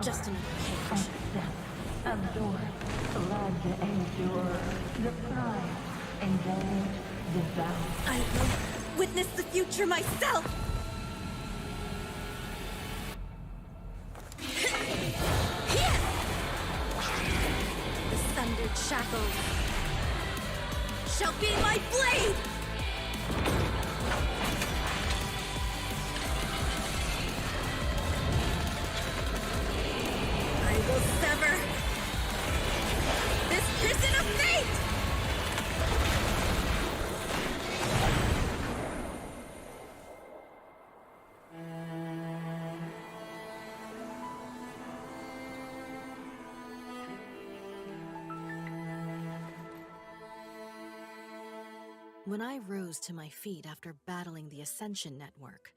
Just another page. Absorb, blood to endure, the pride, indulge, devour. I will witness the future myself! The sundered shackles shall be my blade! I will sever this prison of fate! When I rose to my feet after battling the Ascension Network,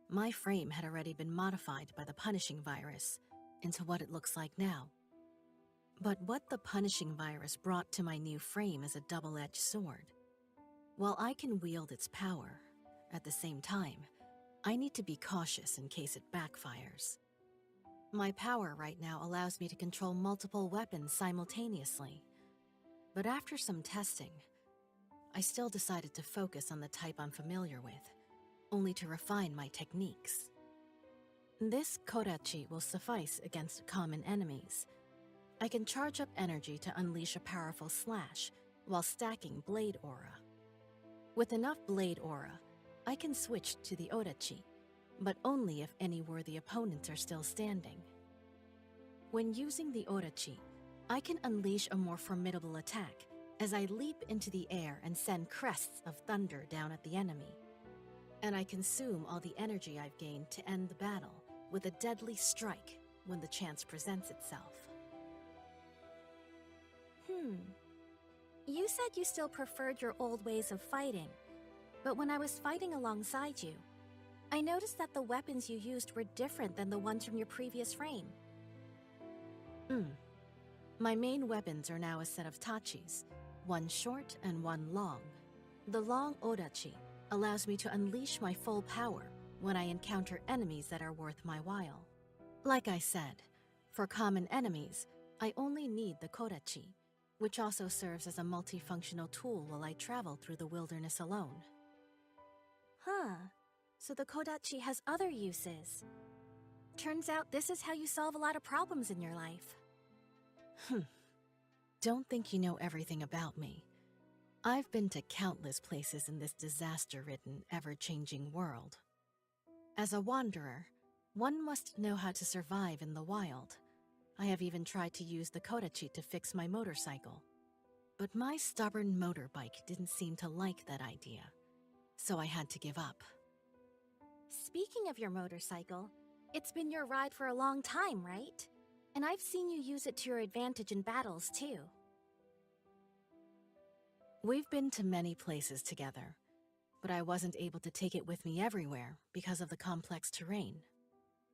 my frame had already been modified by the Punishing Virus into what it looks like now. But what the Punishing Virus brought to my new frame is a double-edged sword. While I can wield its power, at the same time, I need to be cautious in case it backfires. My power right now allows me to control multiple weapons simultaneously. But after some testing, I still decided to focus on the type I'm familiar with, only to refine my techniques. This Kodachi will suffice against common enemies. I can charge up energy to unleash a powerful slash while stacking Blade Aura. With enough Blade Aura, I can switch to the Odachi, but only if any worthy opponents are still standing. When using the Odachi, I can unleash a more formidable attack as I leap into the air and send crests of thunder down at the enemy. And I consume all the energy I've gained to end the battle with a deadly strike when the chance presents itself. You said you still preferred your old ways of fighting, but when I was fighting alongside you, I noticed that the weapons you used were different than the ones from your previous frame. My main weapons are now a set of tachis, one short and one long. The long Odachi allows me to unleash my full power when I encounter enemies that are worth my while. Like I said, for common enemies, I only need the Kodachi, which also serves as a multifunctional tool while I travel through the wilderness alone. So the Kodachi has other uses. Turns out this is how you solve a lot of problems in your life. Don't think you know everything about me. I've been to countless places in this disaster-ridden, ever-changing world. As a wanderer, one must know how to survive in the wild. I have even tried to use the Kodachi to fix my motorcycle. But my stubborn motorbike didn't seem to like that idea, so I had to give up. Speaking of your motorcycle, it's been your ride for a long time, right? And I've seen you use it to your advantage in battles, too. We've been to many places together, but I wasn't able to take it with me everywhere because of the complex terrain.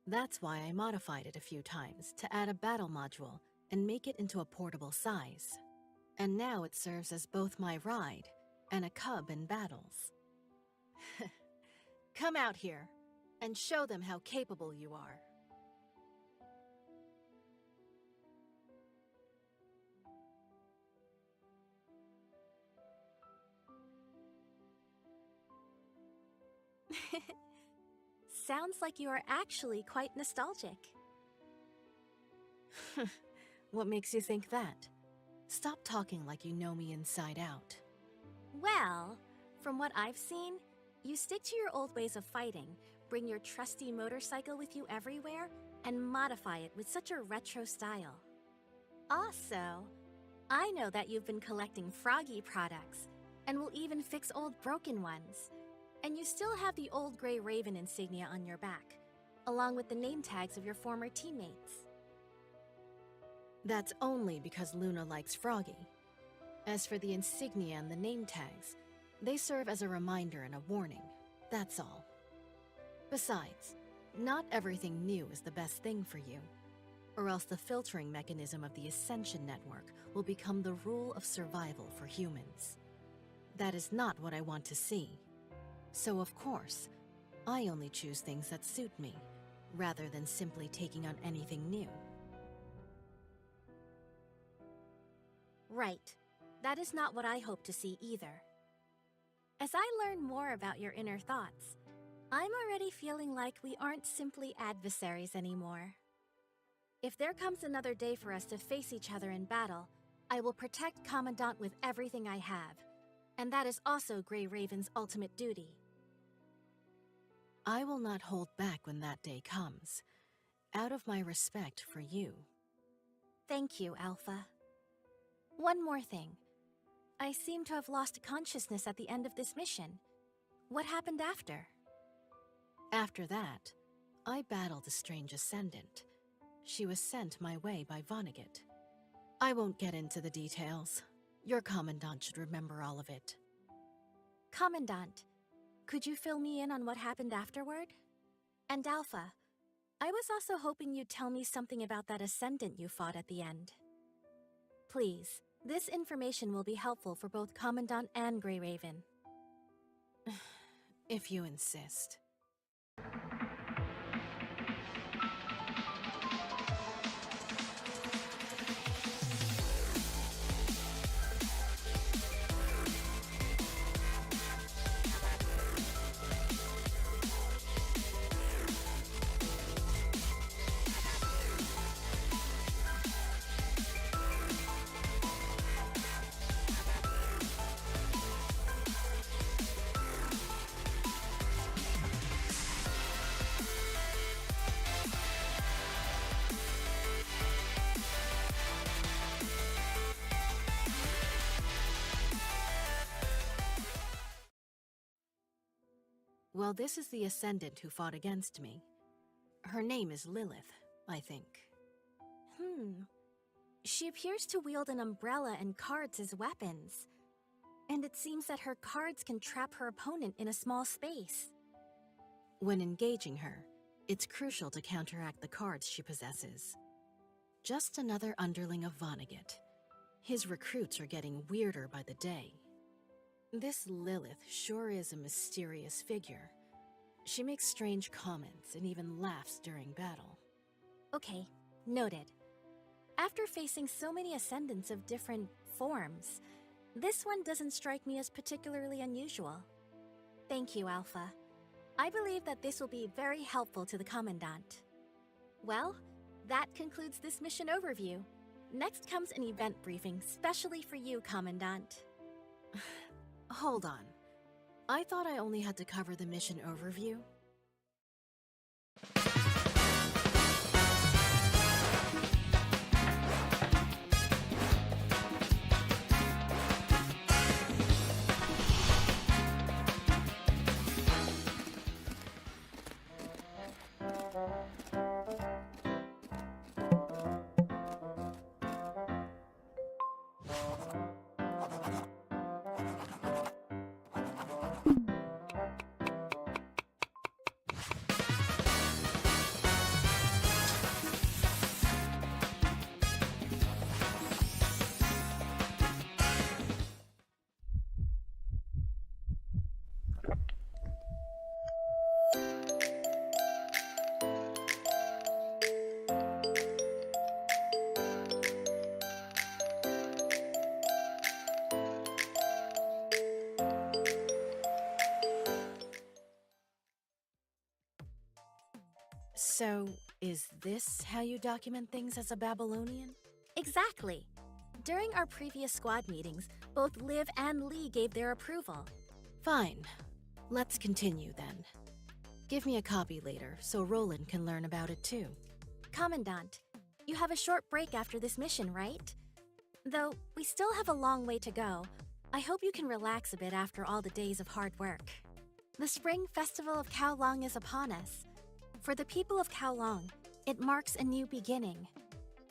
That's why I modified it a few times to add a battle module and make it into a portable size. And now it serves as both my ride and a cub in battles. Come out here and show them how capable you are. sounds like you are actually quite nostalgic. What makes you think that? Stop talking like you know me inside out. Well, from what I've seen, you stick to your old ways of fighting, bring your trusty motorcycle with you everywhere, and modify it with such a retro style. Also, I know that you've been collecting Froggy products, and will even fix old broken ones. And you still have the old Grey Raven insignia on your back, along with the name tags of your former teammates. That's only because Luna likes Froggy. As for the insignia and the name tags, they serve as a reminder and a warning, that's all. Besides, not everything new is the best thing for you, or else the filtering mechanism of the Ascension Network will become the rule of survival for humans. That is not what I want to see. So of course, I only choose things that suit me, rather than simply taking on anything new. Right. That is not what I hope to see either. As I learn more about your inner thoughts, I'm already feeling like we aren't simply adversaries anymore. If there comes another day for us to face each other in battle, I will protect Commandant with everything I have, and that is also Grey Raven's ultimate duty. I will not hold back when that day comes, out of my respect for you. Thank you, Alpha. One more thing. I seem to have lost consciousness at the end of this mission. What happened after? After that, I battled a strange Ascendant. She was sent my way by Vonnegut. I won't get into the details. Your Commandant should remember all of it. Commandant, could you fill me in on what happened afterward? And Alpha, I was also hoping you'd tell me something about that Ascendant you fought at the end. Please, this information will be helpful for both Commandant and Grey Raven. If you insist. Well, this is the Ascendant who fought against me. Her name is Lilith, I think. She appears to wield an umbrella and cards as weapons. And it seems that her cards can trap her opponent in a small space. When engaging her, it's crucial to counteract the cards she possesses. Just another underling of Vonnegut. His recruits are getting weirder by the day. This Lilith sure is a mysterious figure. She makes strange comments and even laughs during battle. Okay, noted. After facing so many Ascendants of different forms, this one doesn't strike me as particularly unusual. Thank you, Alpha. I believe that this will be very helpful to the Commandant. Well, that concludes this mission overview. Next comes an event briefing specially for you, Commandant. Hold on. I thought I only had to cover the mission overview. So, is this how you document things as a Babylonian? Exactly. During our previous squad meetings, both Liv and Lee gave their approval. Fine. Let's continue then. Give me a copy later, so Roland can learn about it too. Commandant, you have a short break after this mission, right? Though we still have a long way to go, I hope you can relax a bit after all the days of hard work. The Spring Festival of Kowloon is upon us. For the people of Kowloon, it marks a new beginning,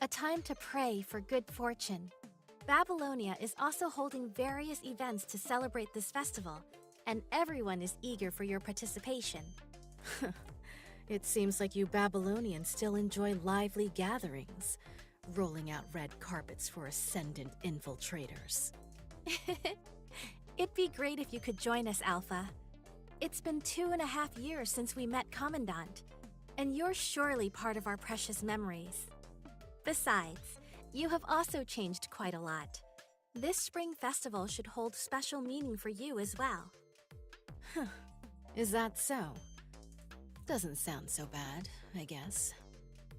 a time to pray for good fortune. Babylonia is also holding various events to celebrate this festival, and everyone is eager for your participation. It seems like you Babylonians still enjoy lively gatherings, rolling out red carpets for ascendant infiltrators. It'd be great if you could join us, Alpha. It's been 2.5 years since we met Commandant, and you're surely part of our precious memories. Besides, you have also changed quite a lot. This spring festival should hold special meaning for you as well. Is that so? Doesn't sound so bad, I guess.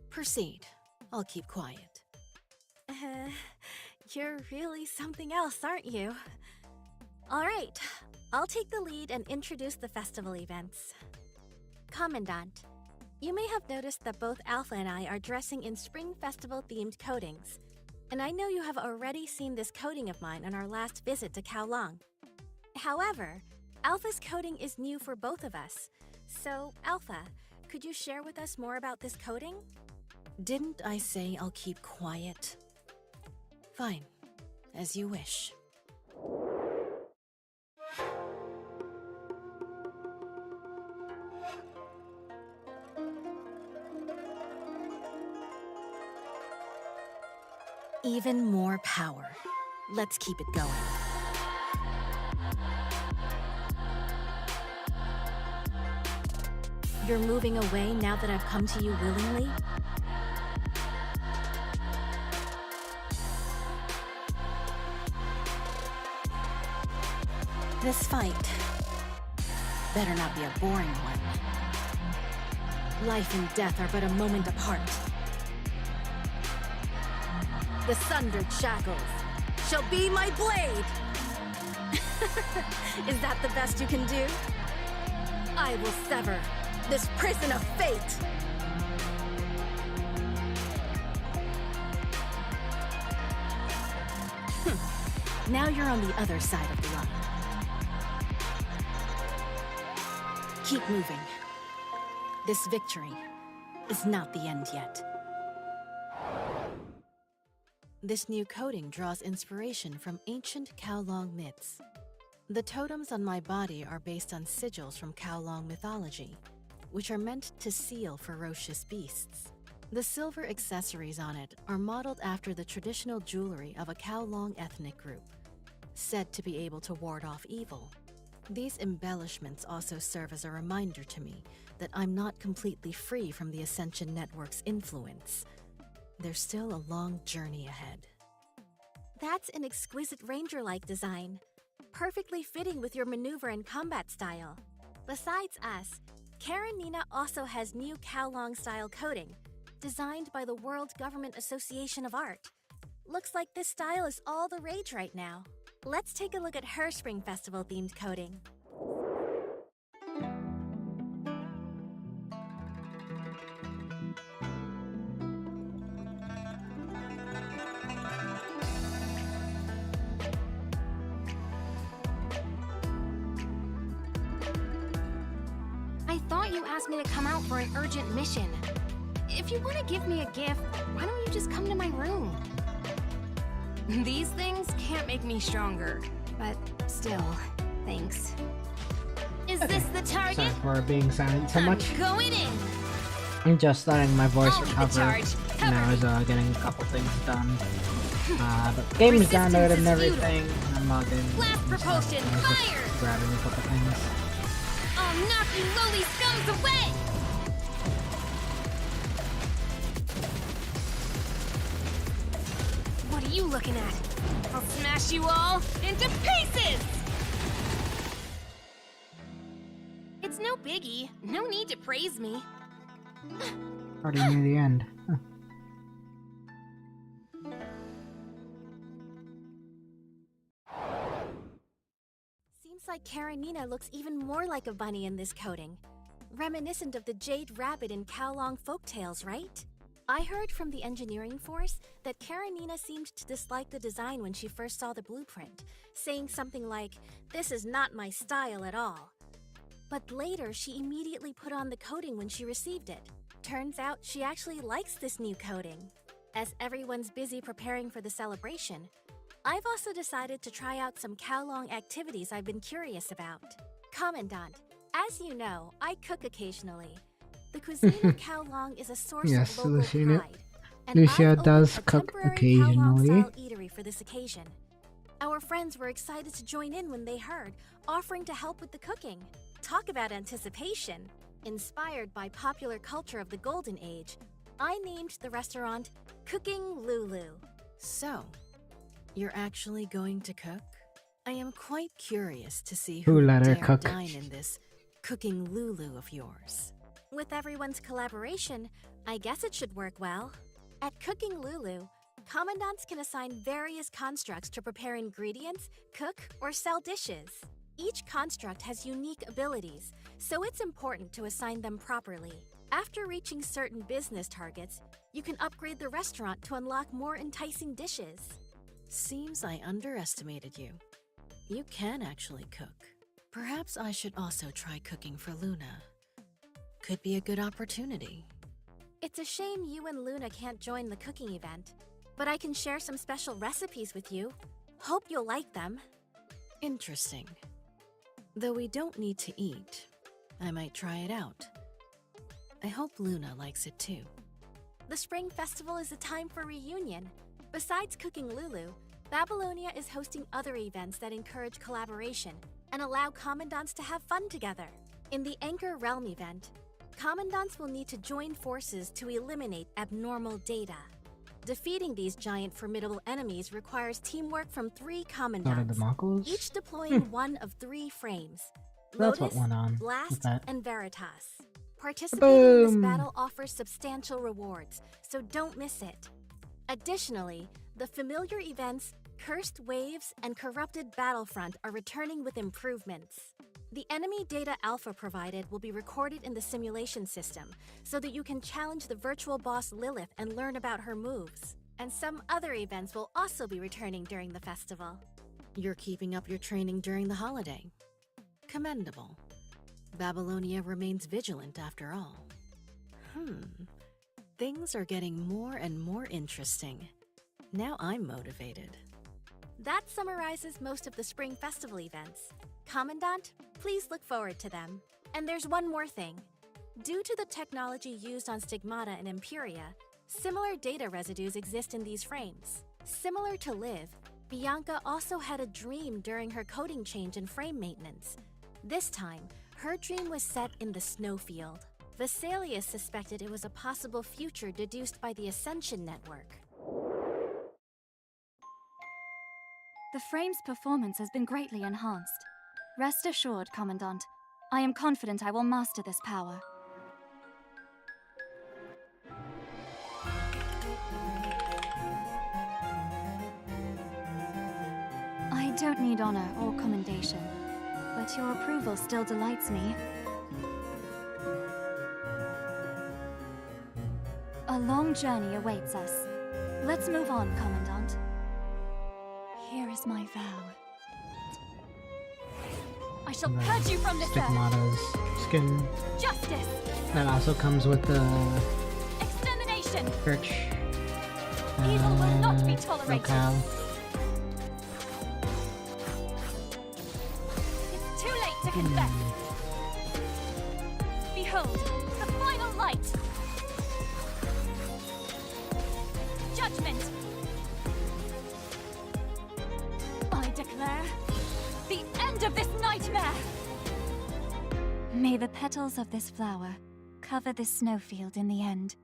Proceed. I'll keep quiet. You're really something else, aren't you? All right, I'll take the lead and introduce the festival events. Commandant, you may have noticed that both Alpha and I are dressing in Spring Festival-themed coatings, and I know you have already seen this coating of mine on our last visit to Kowloon. However, Alpha's coating is new for both of us, so Alpha, could you share with us more about this coating? Didn't I say I'll keep quiet? Fine, as you wish. Even more power. Let's keep it going. You're moving away now that I've come to you willingly? This fight better not be a boring one. Life and death are but a moment apart. The sundered shackles shall be my blade! Is that the best you can do? I will sever this prison of fate! Now you're on the other side of the line. Keep moving. This victory is not the end yet. This new coating draws inspiration from ancient Kowloon myths. The totems on my body are based on sigils from Kowloon mythology, which are meant to seal ferocious beasts. The silver accessories on it are modeled after the traditional jewelry of a Kowloon ethnic group, said to be able to ward off evil. These embellishments also serve as a reminder to me that I'm not completely free from the Ascension Network's influence. There's still a long journey ahead. That's an exquisite ranger-like design, perfectly fitting with your maneuver and combat style. Besides us, Karenina also has new Kowloon-style coating, designed by the World Government Association of Art. Looks like this style is all the rage right now. Let's take a look at her Spring Festival-themed coating. I thought you asked me to come out for an urgent mission. If you want to give me a gift, why don't you just come to my room? These things can't make me stronger, but still, thanks. Is this the target? Sorry for being silent so much. Going in. I'm just letting my voice I'll lead the recover, charge. and I was getting a couple things done. But the game is downloaded and everything. I'm logged in. Blast propulsion, I was just fire! grabbing a couple things. I'll knock you lowly scums away! What are you looking at? I'll smash you all into pieces! It's no biggie. No need to praise me. Already near the end. Huh. Seems like Karenina looks even more like a bunny in this coating. Reminiscent of the Jade Rabbit in Kowloon folktales, right? I heard from the engineering force that Karenina seemed to dislike the design when she first saw the blueprint, saying something like, "This is not my style at all." But later, she immediately put on the coating when she received it. Turns out she actually likes this new coating. As everyone's busy preparing for the celebration, I've also decided to try out some Kowloon activities I've been curious about. Commandant, as you know, I cook occasionally. The cuisine of Kowloon is a source Yes, of local Lucia, pride, and Lucia I've does opened a cook temporary occasionally. Kowloon-style eatery for this occasion. Our friends were excited to join in when they heard, offering to help with the cooking. Talk about anticipation! Inspired by popular culture of the Golden Age, I named the restaurant Cooking Lulu. So, you're actually going to cook? I am quite curious to see Who who let her dare cook? dine in this Cooking Lulu of yours. With everyone's collaboration, I guess it should work well. At Cooking Lulu, commandants can assign various constructs to prepare ingredients, cook, or sell dishes. Each construct has unique abilities, so it's important to assign them properly. After reaching certain business targets, you can upgrade the restaurant to unlock more enticing dishes. Seems I underestimated you. You can actually cook. Perhaps I should also try cooking for Luna. Could be a good opportunity. It's a shame you and Luna can't join the cooking event, but I can share some special recipes with you. Hope you'll like them. Interesting. Though we don't need to eat, I might try it out. I hope Luna likes it too. The Spring Festival is a time for reunion. Besides Cooking Lulu, Babylonia is hosting other events that encourage collaboration and allow commandants to have fun together. In the Anchor Realm event, commandants will need to join forces to eliminate abnormal data. Defeating these giant formidable enemies requires teamwork from 3 commandants, the Mongols? each deploying one of 3 frames. That's Lotus, what went on with Blast, that. and Veritas. Participating in this Boom! battle offers substantial rewards, so don't miss it. Additionally, the familiar events Cursed Waves and Corrupted Battlefront are returning with improvements. The enemy data Alpha provided will be recorded in the simulation system, so that you can challenge the virtual boss Lilith and learn about her moves. And some other events will also be returning during the festival. You're keeping up your training during the holiday. Commendable. Babylonia remains vigilant after all. Things are getting more and more interesting. Now I'm motivated. That summarizes most of the Spring Festival events. Commandant, please look forward to them. And there's one more thing. Due to the technology used on Stigmata and Imperia, similar data residues exist in these frames. Similar to Liv, Bianca also had a dream during her coding change and frame maintenance. This time, her dream was set in the snowfield. Vesalius suspected it was a possible future deduced by the Ascension network. The frame's performance has been greatly enhanced. Rest assured, Commandant. I am confident I will master this power. I don't need honor or commendation, but your approval still delights me. A long journey awaits us. Let's move on, Commandant. Here is my vow. I shall purge you from this earth. Stigmata's skin. Justice. That also comes with the Extermination. church. Evil will not be tolerated. Locale. It's too late to confess. Behold, the final light. Judgment. I declare the end of this nightmare. May the petals of this flower cover this snowfield in the end.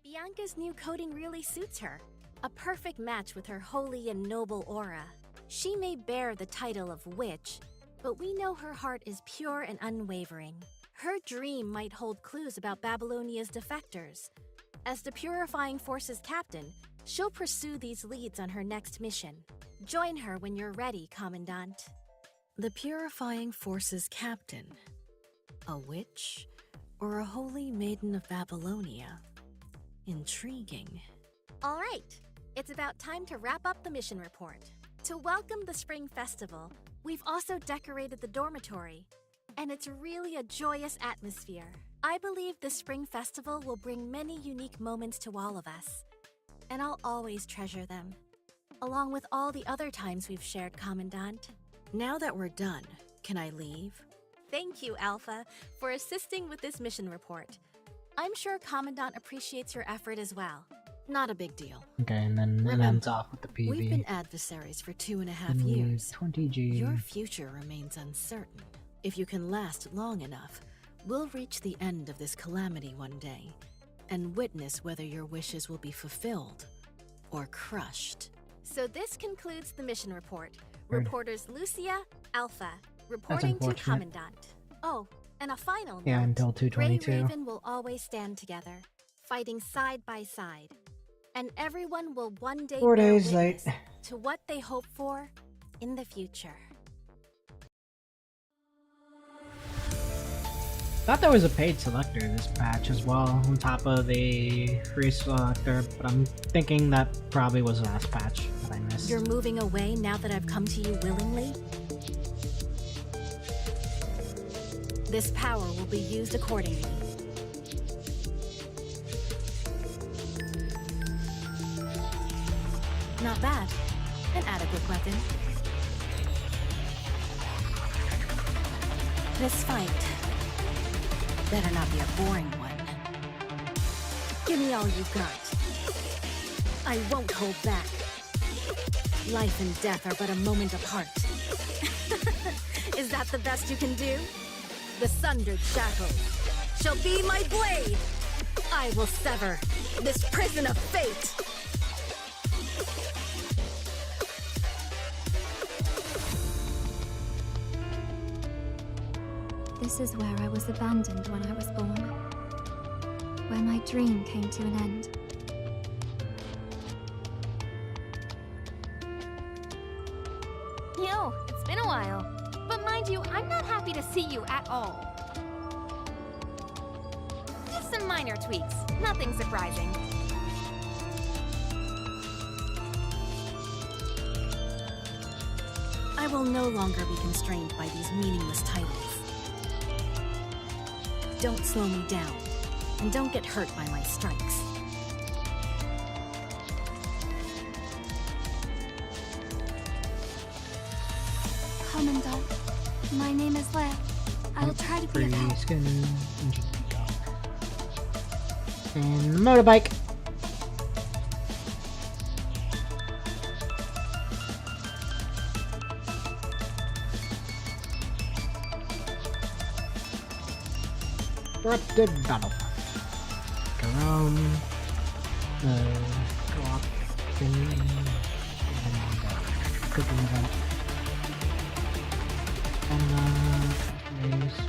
Bianca's new coating really suits her. A perfect match with her holy and noble aura. She may bear the title of witch, but we know her heart is pure and unwavering. Her dream might hold clues about Babylonia's defectors. As the Purifying Forces captain, she'll pursue these leads on her next mission. Join her when you're ready, Commandant. The Purifying Forces captain? A witch? Or a holy maiden of Babylonia? Intriguing. All right, it's about time to wrap up the mission report. To welcome the Spring Festival, we've also decorated the dormitory, and it's really a joyous atmosphere. I believe the Spring Festival will bring many unique moments to all of us, and I'll always treasure them, along with all the other times we've shared, Commandant. Now that we're done, can I leave? Thank you, Alpha, for assisting with this mission report. I'm sure Commandant appreciates your effort as well. Not a big deal. Okay, and then it ends off with the PV. We've been adversaries for 2.5 years. 20G. Your future remains uncertain. If you can last long enough, we'll reach the end of this calamity one day, and witness whether your wishes will be fulfilled or crushed. So this concludes the mission report. Reporters Lucia, Alpha, reporting to Commandant. Oh, and a final note. Yeah, until 222. Grey Raven will always stand together, fighting side by side. And everyone will one day 4 bear days witness late. to what they hope for in the future. Thought there was a paid selector this patch as well, on top of the free selector, but I'm thinking that probably was the last patch that I missed. You're moving away now that I've come to you willingly? This power will be used accordingly. Not bad. An adequate weapon. This fight better not be a boring one. Give me all you got. I won't hold back. Life and death are but a moment apart. Is that the best you can do? The sundered shackle shall be my blade. I will sever this prison of fate. This is where I was abandoned when I was born. Where my dream came to an end. Yo, it's been a while. But mind you, I'm not happy to see you at all. Just some minor tweaks, nothing surprising. I will no longer be constrained by these meaningless titles. Don't slow me down, and don't get hurt by my strikes. Commandant, my name is Leia. I will try to be of help. And motorbike. Disrupted battlefront. Jerome, co-op thing, and cooking event. And race.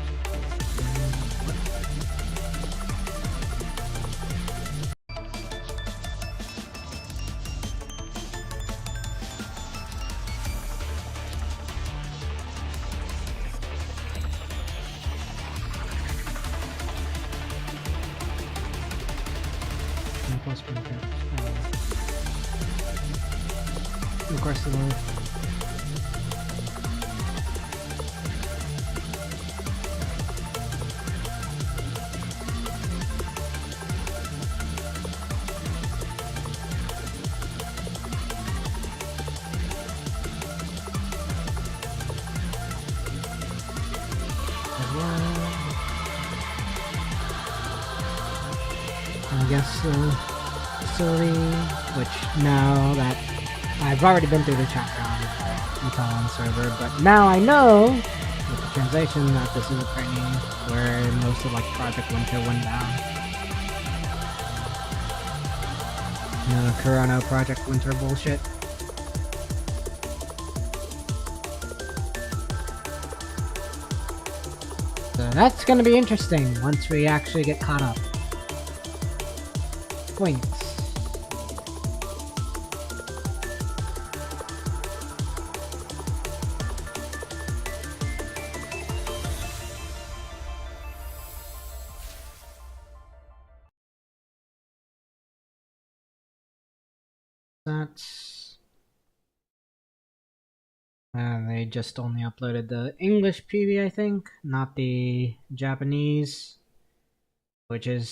Of course, the Lord. I guess facility, which now that I've already been through the chat round on the server, but now I know with the translation that this is a training where most of like Project Winter went down. No Corona Project Winter bullshit. that's gonna be interesting once we actually get caught up. Points. That's... they just only uploaded the English PV, I think, not the Japanese, which is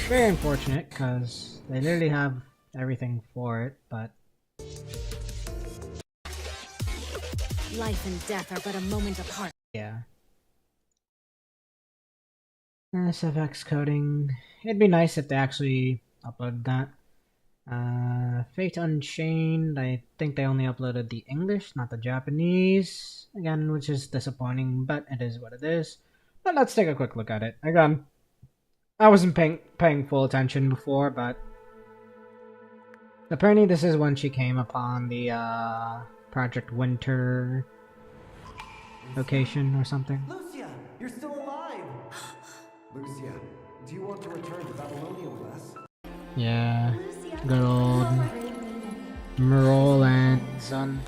very unfortunate because they literally have everything for it, but... Life and death are but a moment apart. Yeah. SFX coding. It'd be nice if they actually uploaded that. Fate Unchained, I think they only uploaded the English, not the Japanese. Again, which is disappointing, but it is what it is. But let's take a quick look at it. Again, I wasn't paying full attention before, but apparently this is when she came upon the Project Winter location or something. Lucia, you're still alive! Lucia, do you want to return to Babylonia with us? Yeah, good old Merle and son.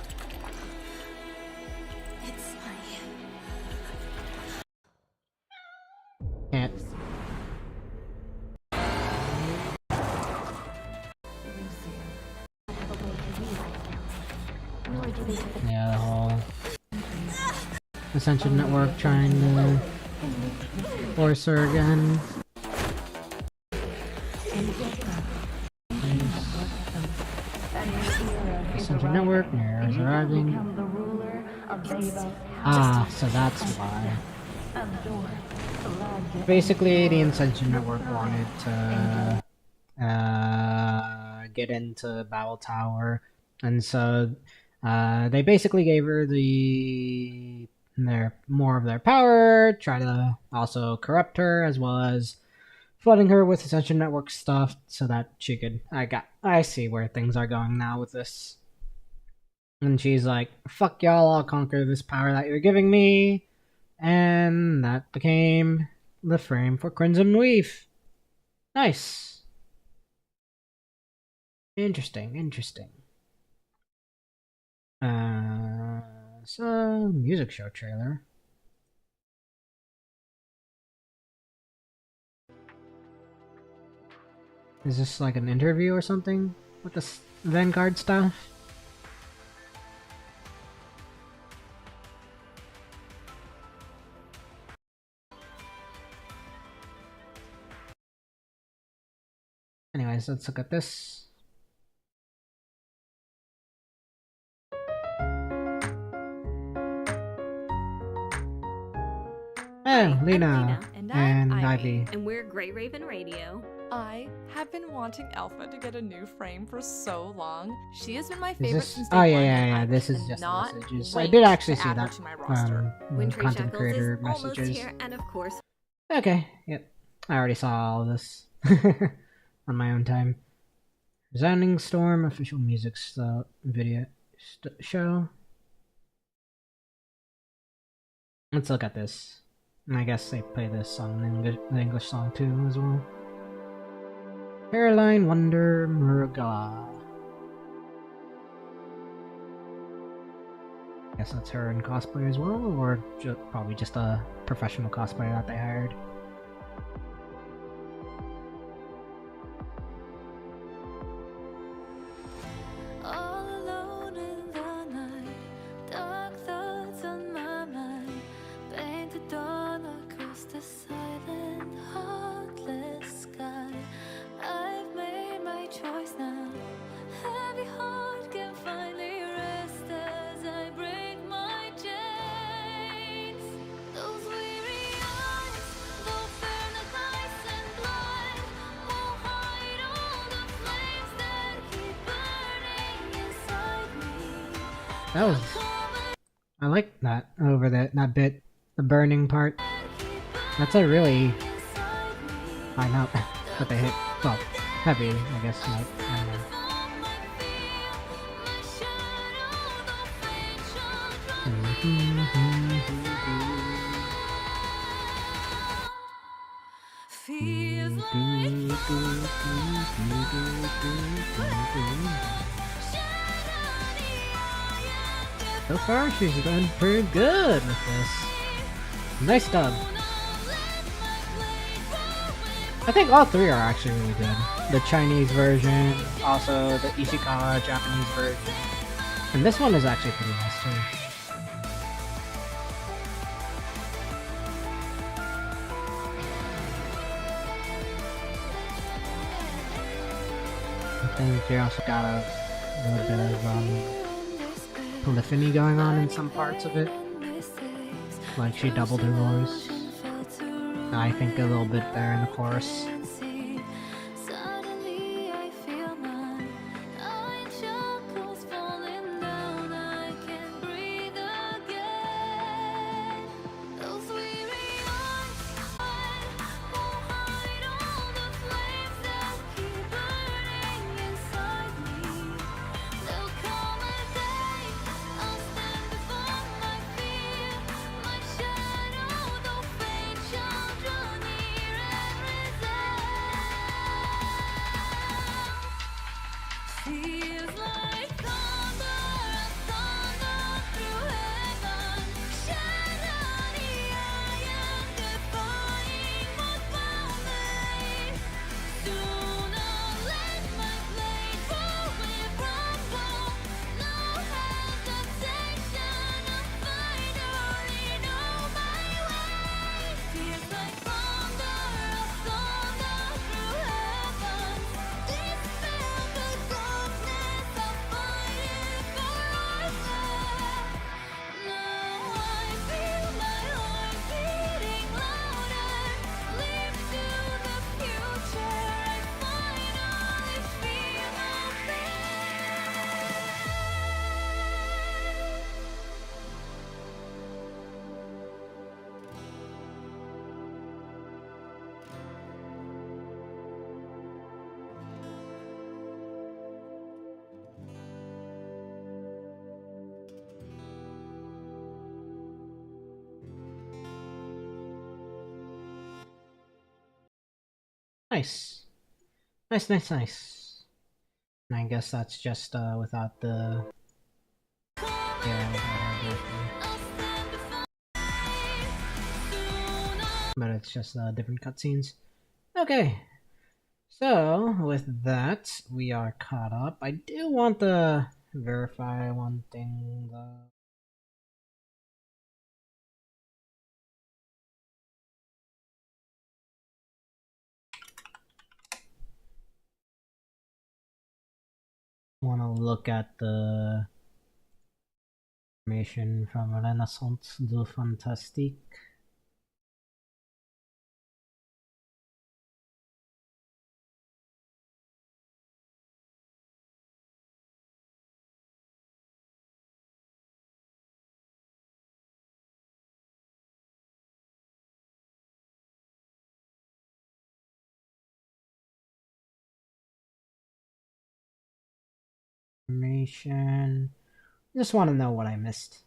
Can't. Yeah, the whole Ascension Network trying to force her again. Ascension Network, Mirror's arriving. Ah, so that's why. Basically, the Ascension Network wanted to get into Battle Tower, and so they basically gave her more of their power, try to also corrupt her, as well as flooding her with Ascension Network stuff so that she could... I see where things are going now with this. And she's like, fuck y'all, I'll conquer this power that you're giving me. And that became the frame for Crimson Weave. Nice. Interesting. So, music show trailer. Is this like an interview or something with the Vanguard stuff? Anyways, let's look at this. Hey, Lena and Ivy. And we're Grey Raven Radio. I have been wanting Alpha to get a new frame for so long. She has been my Is favorite this? since Oh day yeah. one, This and is just the not messages. I wait did actually to see add her that. to my roster. Wintry Content Shackles creator is almost messages. here, and of course, Okay. Yep. I already saw all of this on my own time. Resounding Storm official music video show. Let's look at this. And I guess they play this song, the English song too, as well. Caroline Wonder Murugala. I guess that's her in cosplay as well, or probably just a professional cosplayer that they hired. That was... I like that over that bit, the burning part. That's a really high note that they hit. Well, heavy, I guess. Note. I don't know. So far, she's done pretty good with this. Nice dub. I think all three are actually really good. The Chinese version, also the Ishikawa Japanese version. And this one is actually pretty nice too. I think they also got a little bit of polyphony going on in some parts of it. Like she doubled her voice. I think a little bit there in the chorus. Nice. Nice. And I guess that's just without the... Yeah, but it's just different cutscenes. Okay. So, with that, we are caught up. I do want to verify one thing though. Want to look at the information from Renaissance du Fantastique. Information. Just want to know what I missed.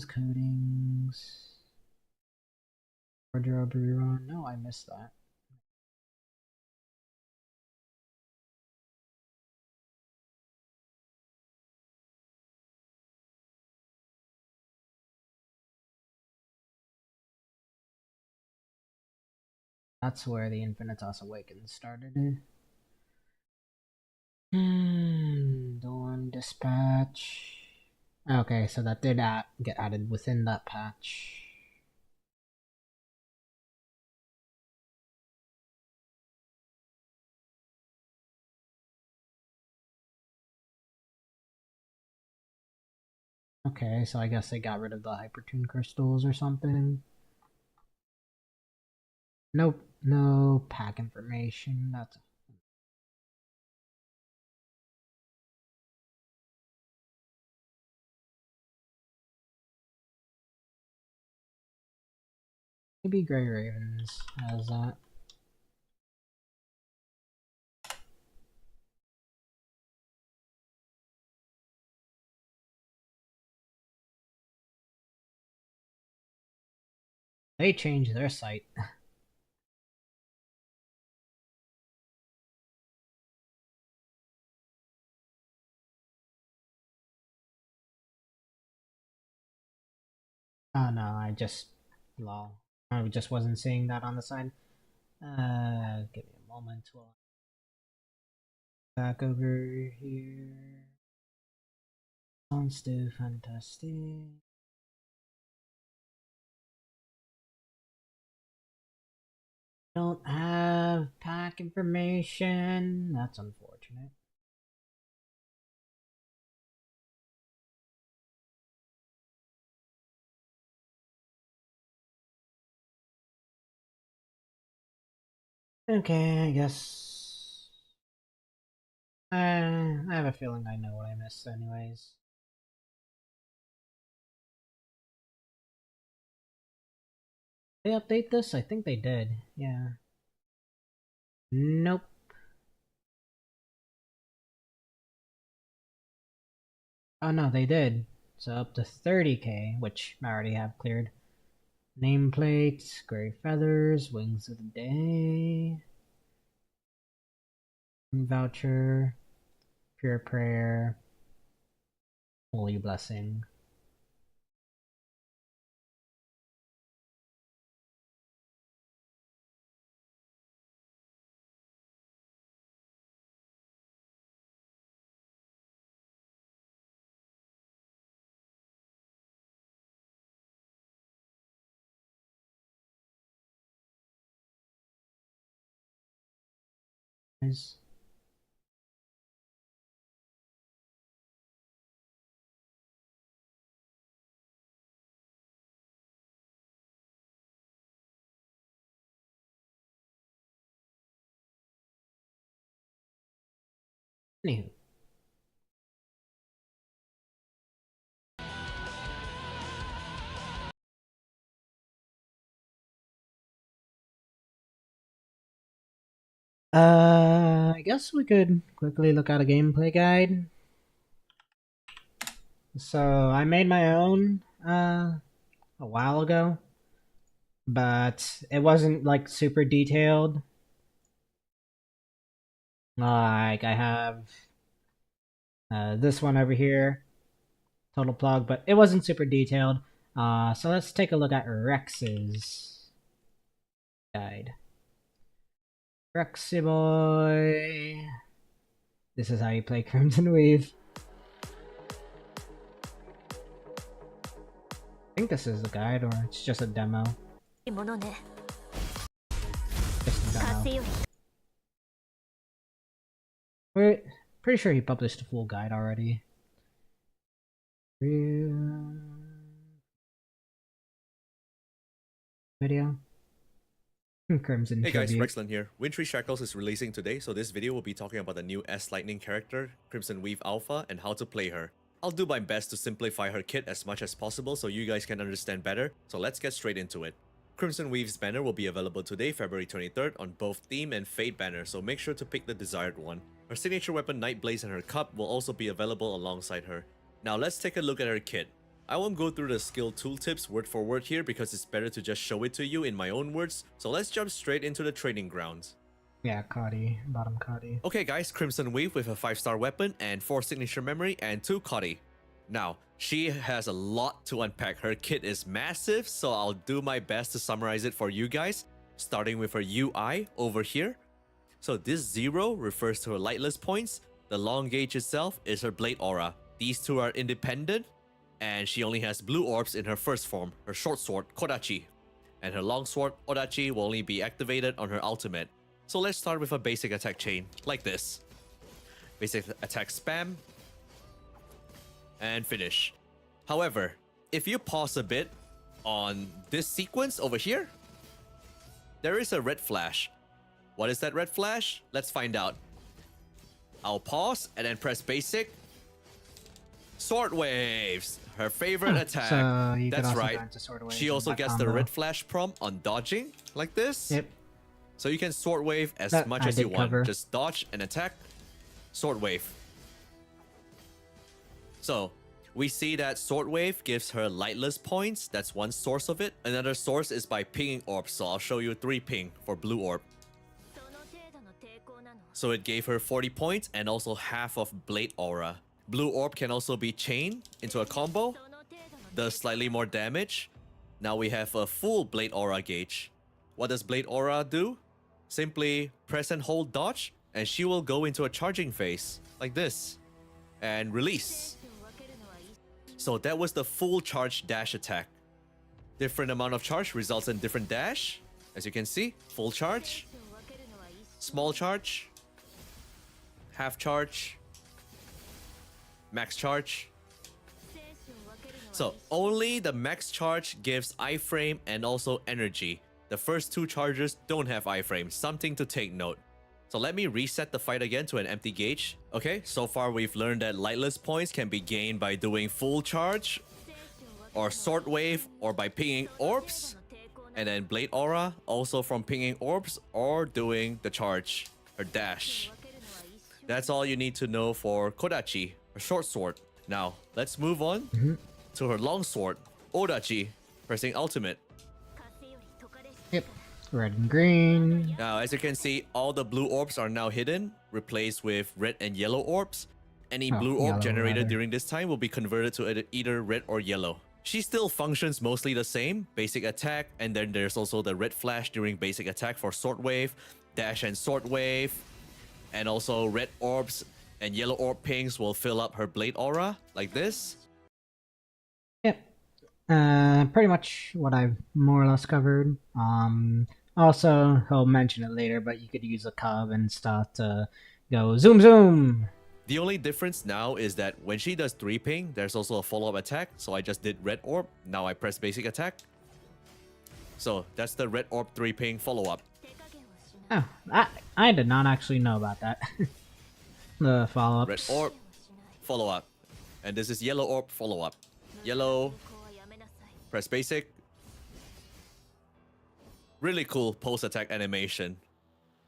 Codings. Wardrobe rerun. No, I missed that. That's where the Infinitas Awakens started. Dawn Dispatch. Okay, so that did get added within that patch. Okay, so I guess they got rid of the Hypertune crystals or something. Nope, no pack information. That's maybe Grey Ravens has that. They changed their site. Oh no, lol. I just wasn't seeing that on the side. Give me a moment while I'm back over here. Sounds too fantastic. Don't have pack information. That's unfortunate. Okay, I guess. I have a feeling I know what I missed anyways. They update this? I think they did. Yeah. Nope. Oh no, they did. So up to 30k, which I already have cleared. Nameplates, gray feathers, wings of the day, voucher, pure prayer, holy blessing. Nice. Anywho. I guess we could quickly look at a gameplay guide. So I made my own a while ago, but it wasn't like super detailed. Like I have this one over here, total plug, but it wasn't super detailed. So let's take a look at Rex's guide. Rexy boy. This is how you play Crimson Weave. I think this is the guide, or it's just a demo. Just a demo. We're pretty sure he published a full guide already. Video. Crimson Hey guys, tribute. Rexland here. Wintry Shackles is releasing today, so this video will be talking about the new S Lightning character, Crimson Weave Alpha, and how to play her. I'll do my best to simplify her kit as much as possible so you guys can understand better, so let's get straight into it. Crimson Weave's banner will be available today, February 23rd, on both Theme and Fate banner, so make sure to pick the desired one. Her signature weapon Nightblaze and her cup will also be available alongside her. Now let's take a look at her kit. I won't go through the skill tooltips word for word here because it's better to just show it to you in my own words, so let's jump straight into the training grounds. Yeah, Cody. Bottom Cody. Okay guys, Crimson Weave with a 5-star weapon and 4 signature memory and 2 Cody. Now, she has a lot to unpack. Her kit is massive, so I'll do my best to summarize it for you guys, starting with her UI over here. So this 0 refers to her lightless points, the long gauge itself is her blade aura. These two are independent, and she only has blue orbs in her first form, her short sword, Kodachi. And her long sword, Odachi, will only be activated on her ultimate. So let's start with a basic attack chain, like this. Basic attack spam, and finish. However, if you pause a bit on this sequence over here, there is a red flash. What is that red flash? Let's find out. I'll pause and then press basic. Sword waves, her favorite attack. So you could That's also right. go into sword waves She in also that gets the combo. red flash prompt on dodging, like this. Yep. So you can sword wave as That much I as you did want. cover. Just dodge and attack. Sword wave. So we see that sword wave gives her lightless points. That's one source of it. Another source is by pinging orbs. So I'll show you 3 ping for blue orb. So it gave her 40 points and also half of blade aura. Blue orb can also be chained into a combo. Does slightly more damage. Now we have a full blade aura gauge. What does blade aura do? Simply press and hold dodge and she will go into a charging phase like this and release. So that was the full charge dash attack. Different amount of charge results in different dash. As you can see, full charge, small charge, half charge, max charge. So only the max charge gives iframe and also energy. The first 2 charges don't have iframe, something to take note. So let me reset the fight again to an empty gauge. Okay, so far we've learned that lightless points can be gained by doing full charge, or sword wave, or by pinging orbs. And then blade aura, also from pinging orbs, or doing the charge, or dash. That's all you need to know for Kodachi, her short sword. Now, let's move on to her long sword, Odachi, pressing ultimate. Yep. Red and green. Now, as you can see, all the blue orbs are now hidden, replaced with red and yellow orbs. Any blue orb yellow, generated rather. during this time will be converted to either red or yellow. She still functions mostly the same, basic attack, and then there's also the red flash during basic attack for sword wave, dash and sword wave, and also red orbs and yellow orb pings will fill up her blade aura, like this. Yep. Pretty much what I've more or less covered. Also, he'll mention it later, but you could use a cub and stuff to go zoom zoom. The only difference now is that when she does 3 ping, there's also a follow-up attack. So I just did red orb. Now I press basic attack. So that's the red orb 3 ping follow-up. Oh, I did not actually know about that. The follow-ups. Red orb, follow-up. And this is yellow orb, follow-up. Yellow, press basic. Really cool post-attack animation.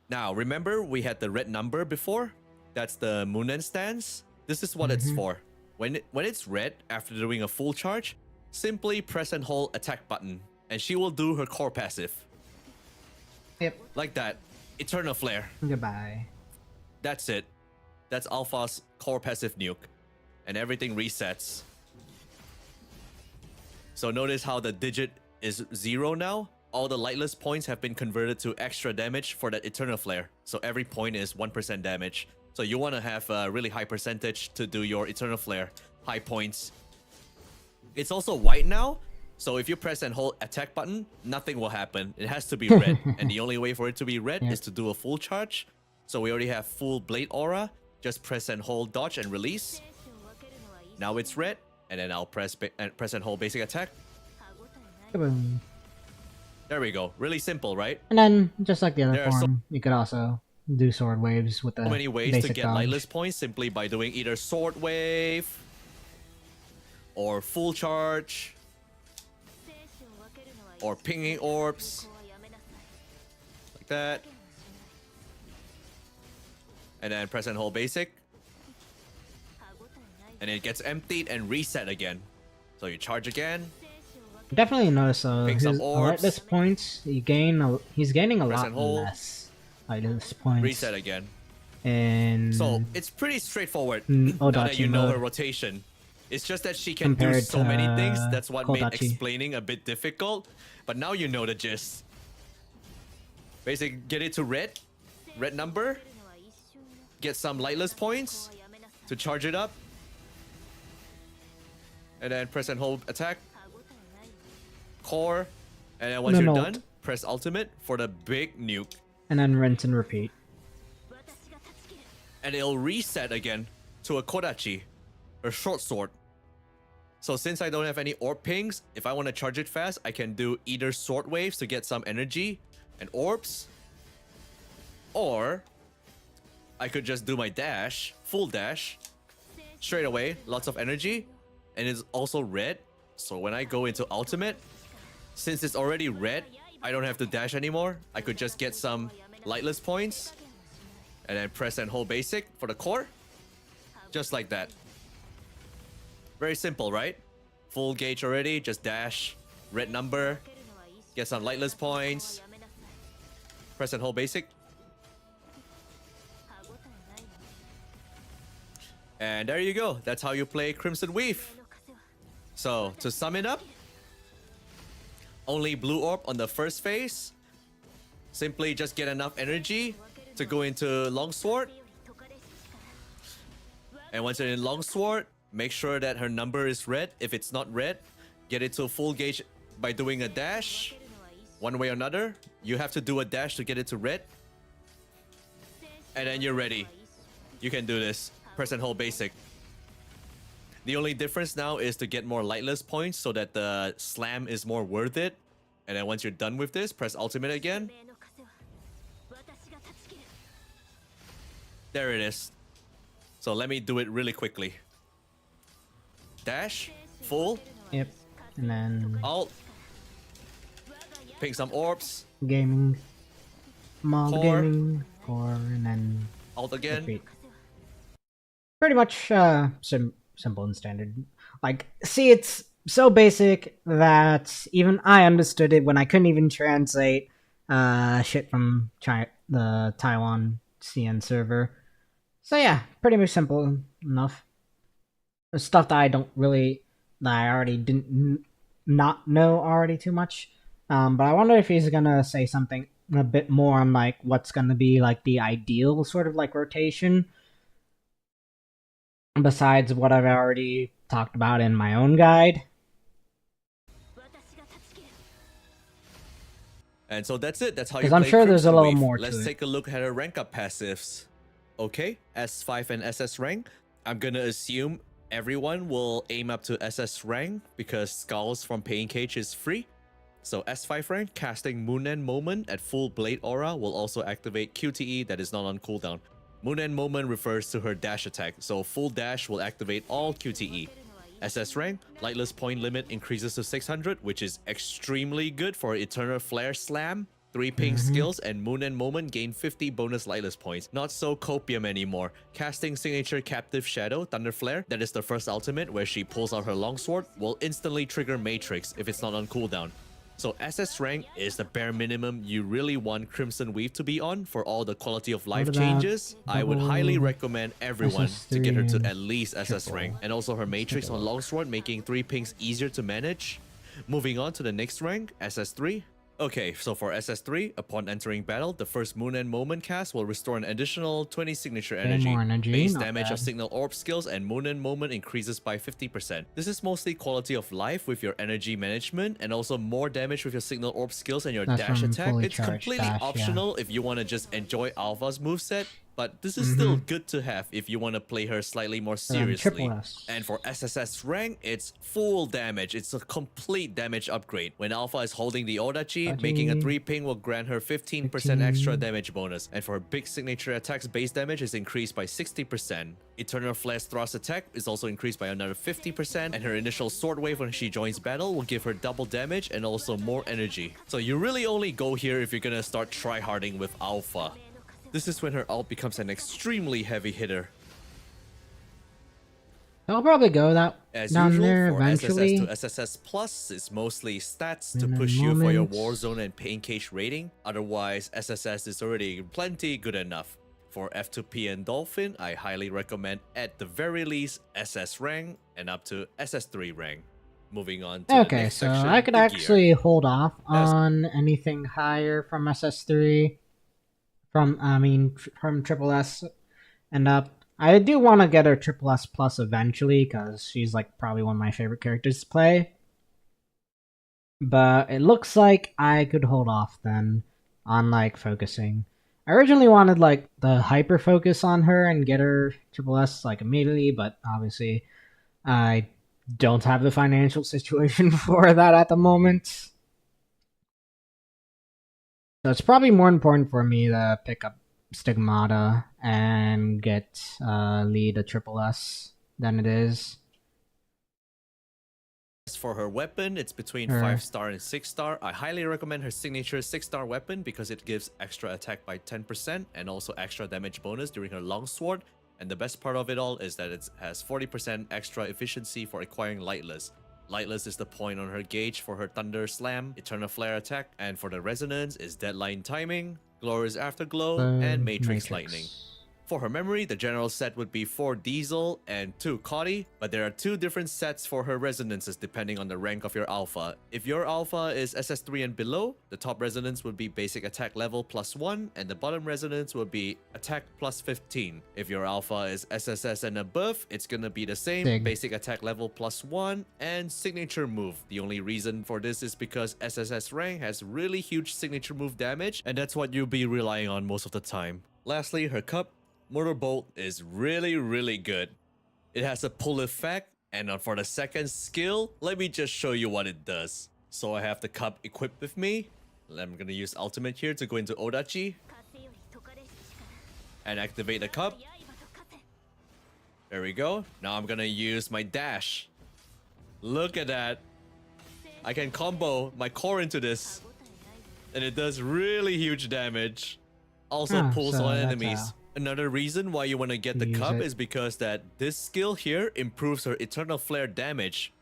Now, remember we had the red number before? That's the Munen stance. This is what it's for. When it's red, after doing a full charge, simply press and hold attack button, and she will do her core passive. Yep. Like that. Eternal Flare. Goodbye. That's it. That's Alpha's core passive nuke. And everything resets. So notice how the digit is 0 now? All the lightless points have been converted to extra damage for that Eternal Flare. So every point is 1% damage. So you want to have a really high percentage to do your Eternal Flare. High points. It's also white now. So if you press and hold attack button, nothing will happen. It has to be red. And the only way for it to be red is to do a full charge. So we already have full blade aura. Just press and hold dodge and release. Now it's red. And then I'll press and hold basic attack. Kaboom. There we go. Really simple, right? And then, just like the other There are form, you could also do sword waves with the So many ways basic to get dodge. lightless points simply by doing either sword wave or full charge or pinging orbs like that, and then press and hold basic, and it gets emptied and reset again. So you charge again. Definitely notice Pick his some orbs. lightless points. He's gaining a Press lot and hold. less lightless points. Reset again. And So it's pretty straightforward now that you Odachi know her mode rotation. It's just that she can do compared so many things. to That's what made Kodachi. explaining a bit difficult. But now you know the gist. Basically, get it to red number. Get some lightless points to charge it up. And then press and hold attack. Core. And then once And you're then done, ult. press ultimate for the big nuke. and then rinse and repeat. And it'll reset again to a Kodachi, or short sword. So since I don't have any orb pings, if I want to charge it fast, I can do either sword waves to get some energy, and orbs. Or I could just do my dash, full dash, straight away, lots of energy, and it's also red. So when I go into ultimate, since it's already red, I don't have to dash anymore. I could just get some lightless points and then press and hold basic for the core. Just like that. Very simple, right? Full gauge already, just dash, red number, get some lightless points, press and hold basic. And there you go. That's how you play Crimson Weave. So, to sum it up, only blue orb on the first phase. Simply just get enough energy to go into Longsword. And once you're in Longsword, make sure that her number is red. If it's not red, get it to full gauge by doing a dash. One way or another, you have to do a dash to get it to red. And then you're ready. You can do this. Press and hold basic. The only difference now is to get more lightless points so that the slam is more worth it. And then once you're done with this, press ultimate again. There it is. So let me do it really quickly. Dash, full. Yep. And then Alt. Pick some orbs. Gaming. Mob Core. gaming. Core. And then Alt again. repeat. Pretty much simple and standard. Like, see, it's so basic that even I understood it when I couldn't even translate shit from the Taiwan CN server. So yeah, pretty much simple enough. The stuff that I already didn't not know already too much. But I wonder if he's gonna say something a bit more on like what's gonna be like the ideal sort of like rotation. Besides what I've already talked about in my own guide. And so that's it. That's how you 'Cause play I'm sure there's a Crimson little Weave. more to Let's it. take a look at her rank up passives. Okay, S5 and SS rank. I'm gonna assume everyone will aim up to SS rank because Skulls from Pain Cage is free. So S5 rank, casting Moon End Moment at full Blade Aura will also activate QTE that is not on cooldown. Moon End Moment refers to her dash attack, so full dash will activate all QTE. SS rank, lightless point limit increases to 600, which is extremely good for Eternal Flare Slam. 3 ping skills and Moon End Moment gain 50 bonus lightless points. Not so copium anymore. Casting signature Captive Shadow, Thunder Flare, that is the first ultimate where she pulls out her longsword, will instantly trigger Matrix if it's not on cooldown. So SS rank is the bare minimum you really want Crimson Weave to be on for all the quality of life What about changes. I would highly recommend everyone to get her to SS3 at least SS triple? rank. And also her Matrix take a on Longsword making 3 pings easier to manage. Moving on to the next rank, SS3. Okay, so for SS3, upon entering battle, the first Moon End Moment cast will restore an additional 20 signature Okay, energy. more energy, Base not damage of bad. Signal Orb skills and Moon End Moment increases by 50%. This is mostly quality of life with your energy management and also more damage with your Signal Orb skills and your That's dash from attack. fully It's charged completely dash, yeah. optional if you want to just enjoy Alpha's moveset. But this is still good to have if you want to play her slightly more And then seriously. triple S. And for SSS rank, it's full damage. It's a complete damage upgrade. When Alpha is holding the Odachi, making a 3 ping will grant her 15% extra damage bonus. And for her big signature attacks, base damage is increased by 60%. Eternal Flash Thrust attack is also increased by another 50%. And her initial sword wave when she joins battle will give her double damage and also more energy. So you really only go here if you're gonna start tryharding with Alpha. This is when her ult becomes an extremely heavy hitter. I'll probably go that As down usual, there for eventually. SSS to SSS Plus, it's mostly stats to In a push you for your moment. Warzone and Pain Cage rating. Otherwise, SSS is already plenty good enough. For F2P and Dolphin, I highly recommend at the very least SS rank and up to SS3 rank. Moving on to the Okay, next so section, I could the gear. actually hold off on anything higher from SS3. From Triple S and up. I do want to get her Triple S Plus eventually, because she's like probably one of my favorite characters to play. But it looks like I could hold off then on like focusing. I originally wanted like the hyper focus on her and get her Triple S like immediately, but obviously I don't have the financial situation for that at the moment. So it's probably more important for me to pick up Stigmata and get lead a triple S than it is. As for her weapon, it's between Sure. 5-star and 6-star. I highly recommend her signature 6-star weapon because it gives extra attack by 10% and also extra damage bonus during her longsword. And the best part of it all is that it has 40% extra efficiency for acquiring Lightless. Lightless is the point on her gauge for her Thunder Slam, Eternal Flare attack, and for the Resonance is Deadline Timing, Glorious Afterglow, and Matrix Lightning. For her memory, the general set would be 4 Diesel and 2 Cotty, but there are 2 different sets for her resonances depending on the rank of your alpha. If your alpha is SS3 and below, the top resonance would be basic attack level +1 and the bottom resonance would be attack +15. If your alpha is SSS and above, it's gonna be the same, Sig. basic attack level +1 and signature move. The only reason for this is because SSS rank has really huge signature move damage, and that's what you'll be relying on most of the time. Lastly, her cup. Motorbolt is really good. It has a pull effect, and for the second skill, let me just show you what it does. So I have the cup equipped with me. I'm gonna use ultimate here to go into Odachi and activate the cup. There we go. Now I'm gonna use my dash. Look at that. I can combo my core into this, and it does really huge damage. Also pulls so on that's enemies. Another reason why you want to get the cup is because that this skill here improves her Eternal Flare damage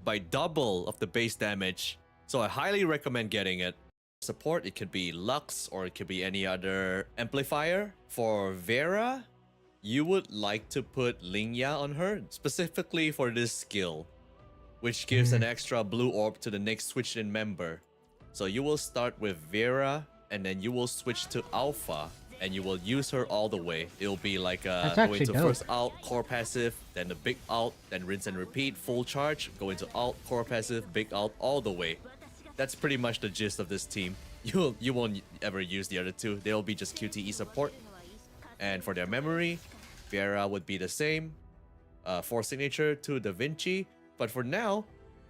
by double of the base damage. So I highly recommend getting it. Support, it could be Lux or it could be any other amplifier. For Vera, you would like to put Lingya on her, specifically for this skill, which gives an extra blue orb to the next switched in member. So you will start with Vera and then you will switch to Alpha. And you will use her all the way. It'll be like go into first alt, core passive, then the big alt, then rinse and repeat, full charge, go into alt, core passive, big alt, all the way. That's pretty much the gist of this team. You won't ever use the other two. They'll be just QTE support. And for their memory, Vera would be the same. 4 signature, 2 Da Vinci. But for now,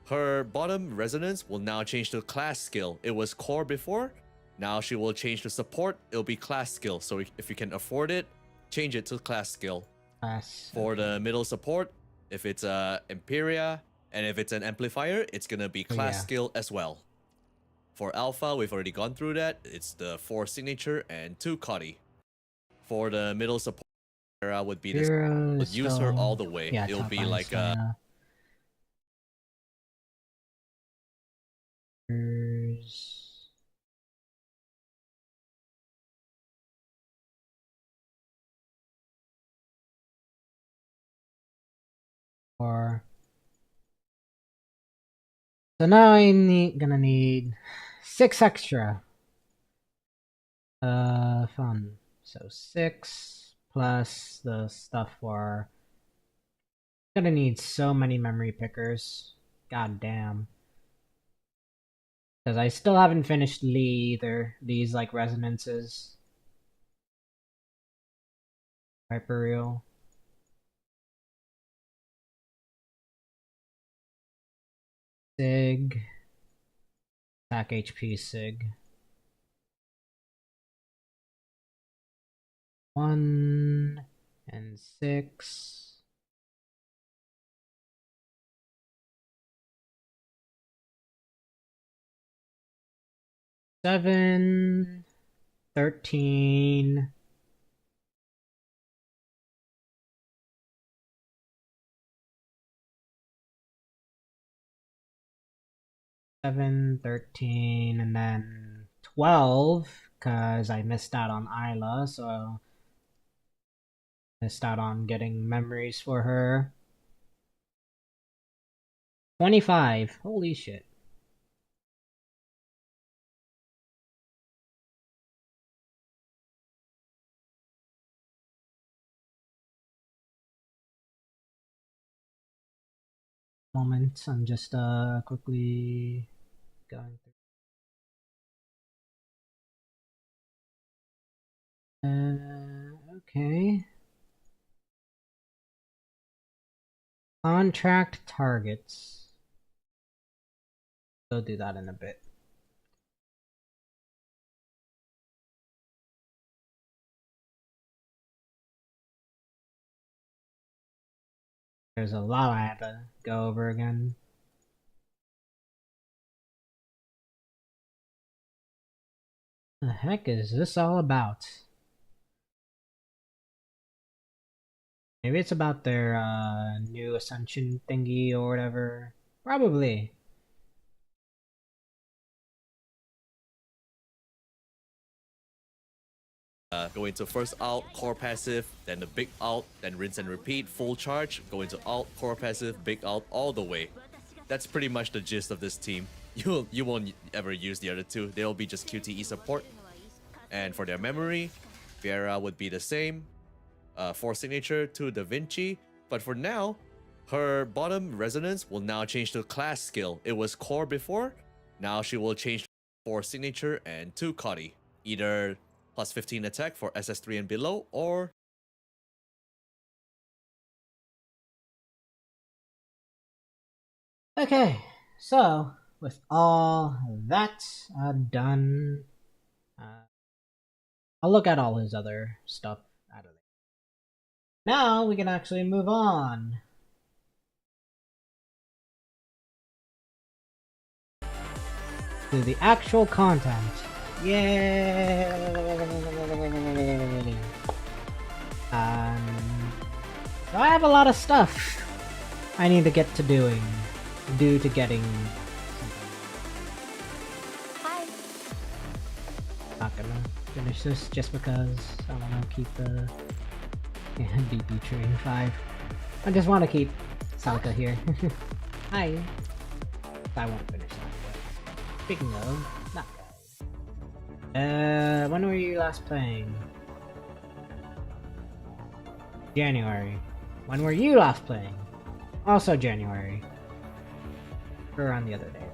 her bottom resonance will now change to class skill. It was core before. Now she will change to support. It'll be class skill. So if you can afford it, change it to class skill. For the middle support, if it's Imperia, and if it's an amplifier, it's gonna be class skill as well. For Alpha, we've already gone through that. It's the 4 signature and 2 Cotty. For the middle support, Vera would be this. Would use her all the way. It'll be like So now I'm gonna need 6 extra. Fun. So 6 plus the stuff for. Gonna need so many memory pickers. God damn. Because I still haven't finished Lee either. These like resonances. Hyperreal. Sig. Attack HP Sig. 1 and 6. Seven, 13, 7, 13, and then 12, because I missed out on Isla, so missed out on getting memories for her. 25, holy shit. Moment, I'm just quickly going through. Okay. Contract targets. We'll do that in a bit. There's a lot I had to go over again. The heck is this all about? Maybe it's about their new ascension thingy or whatever. Probably. Go into first alt, core passive, then the big alt, then rinse and repeat, full charge, go into alt, core passive, big alt, all the way. That's pretty much the gist of this team. You won't ever use the other two. They'll be just QTE support. And for their memory, Viera would be the same. For signature to Da Vinci. But for now, her bottom resonance will now change to class skill. It was core before. Now she will change for signature and to Cuddy. Either plus 15 attack for SS3 and below, or Okay, so with all that done, I'll look at all his other stuff out of it. Now we can actually move on to the actual content. Yay! So I have a lot of stuff I need to get to doing due to getting Hi. Not gonna finish this just because I want to keep the DP Train 5. I just want to keep Salka here. Hi. I won't finish that. Speaking of, that guy. When were you last playing? January. When were you last playing? Also January. Or on the other day.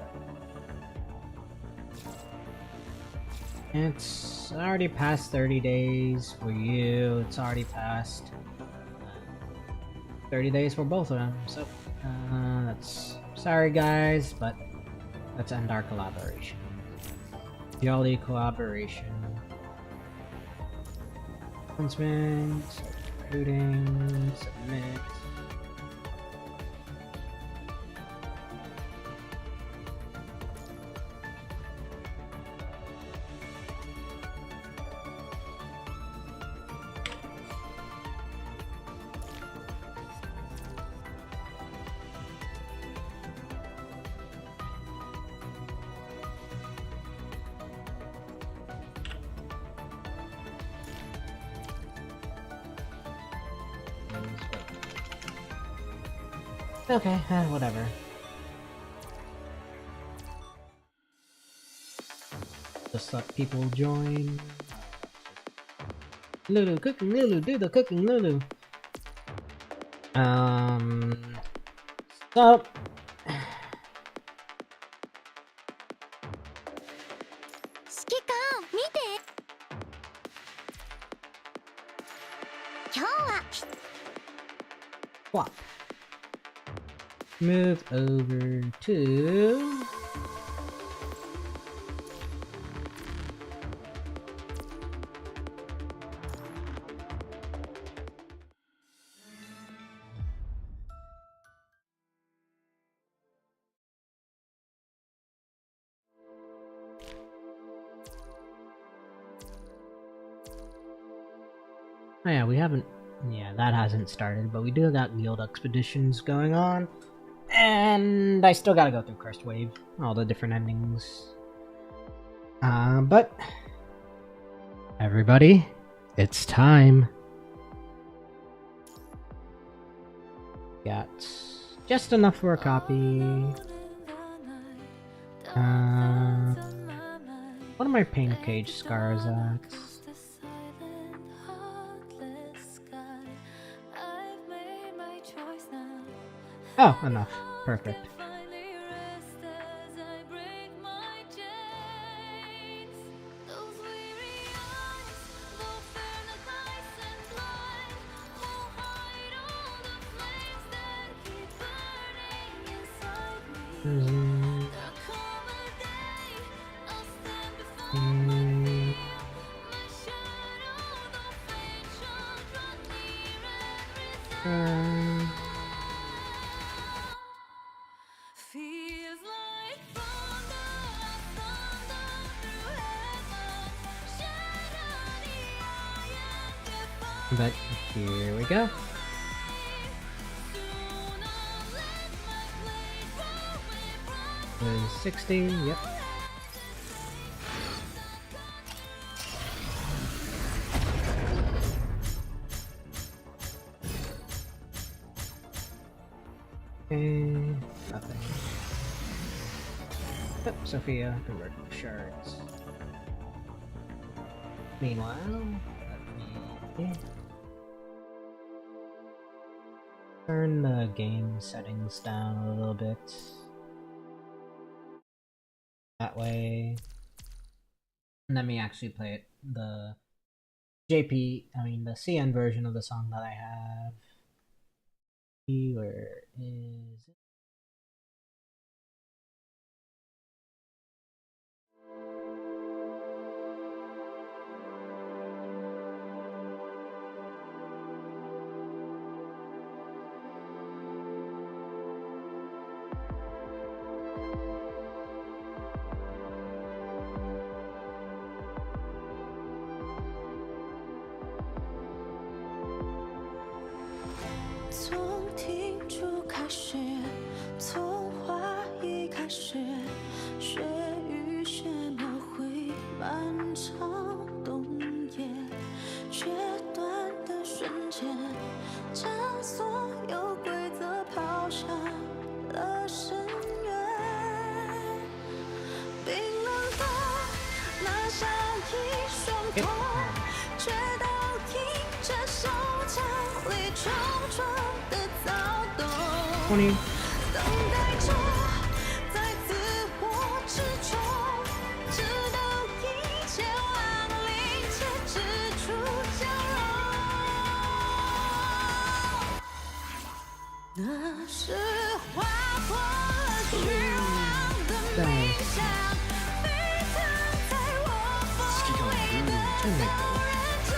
It's already past 30 days for you. It's already past 30 days for both of them. So, that's... Sorry guys, but let's end our collaboration. Jolly collaboration. Announcement, recruiting, submit. Okay, whatever. Just let people join. Lulu, cooking Lulu, do the cooking Lulu. So... Swap. Move over to... Oh yeah, we haven't... Yeah, that hasn't started, but we do got guild expeditions going on. And I still gotta go through Cursed Wave, all the different endings. But... Everybody, it's time. Got just enough for a copy. What are my pain cage scars at? Oh, enough. Perfect. But here we go. Was 60, yep. Okay, nothing. Oh, Sophia, convertible shards. Meanwhile, let me turn the game settings down a little bit. That way, let me actually play it. The the CN version of the song that I have. Where is it?从停住开始，从怀疑开始，雪与雪描绘漫长冬夜，决断的瞬间，将所有规则抛下了深渊。冰冷的那像一双痛，却都听着手掌里重重的躁动。等待着，在自我之中，直到一切亡灵皆指出交融。那是划破了虚妄的冥想，沸腾在我风里的刀刃之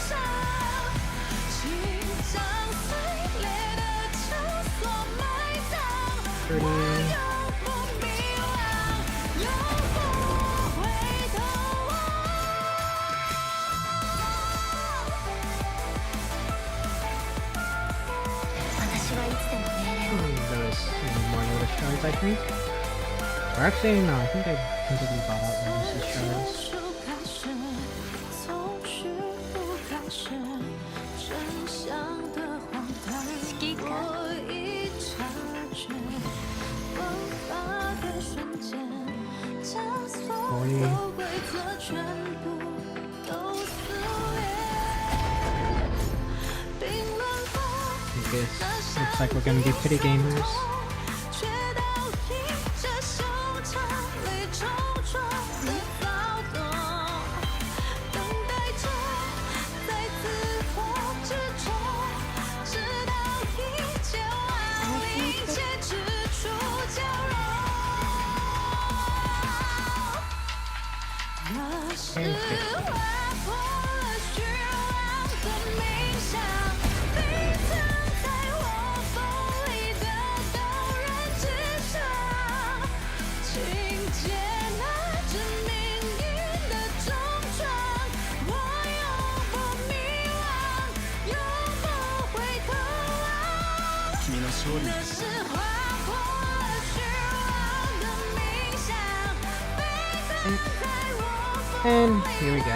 上，请将碎裂的枷锁埋葬。我永不迷惘，永不回头Those more Lotus shards, I think. Or actually, no, I think I completely bought out Lotus shards. 开始，从虚无开始，真相的荒诞，我已察觉。爆发的瞬间，将所有规则全部都撕裂。冰冷风。This looks like we're gonna be pretty gamers. 却都听着手掌里重重的躁动，等待着，在自我之中，直到一切亡灵皆指出交融。那是划破了虚妄的冥想，沸腾在我风里的刀刃之上，请接纳这命运的重创。我永不迷惘，永不回头望。那是划破了虚妄的冥想，沸腾在我 And here we go.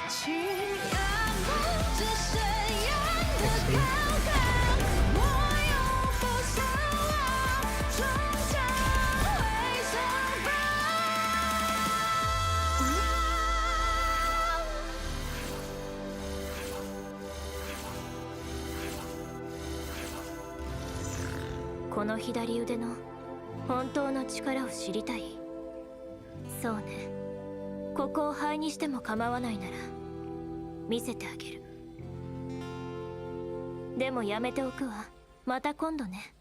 请仰望这深渊的高亢，我永不向往，终将会上方。この左腕の本当の力を知りたい。そうね。ここを灰にしても構わないなら見せてあげる。でもやめておくわ。また今度ね。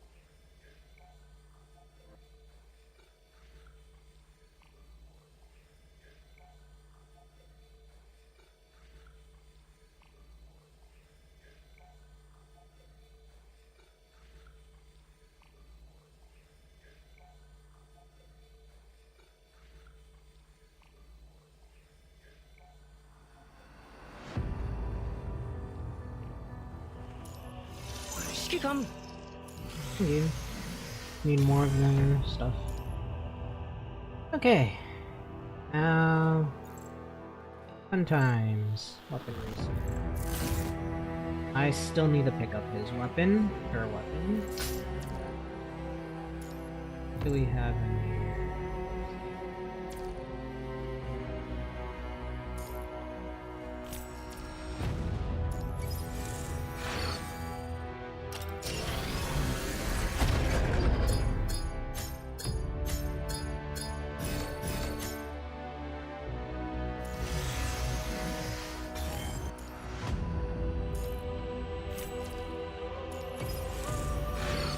You need more of their stuff. Okay. Now, fun times. Weapon research. I still need to pick up his weapon. Her weapon. What do we have in here?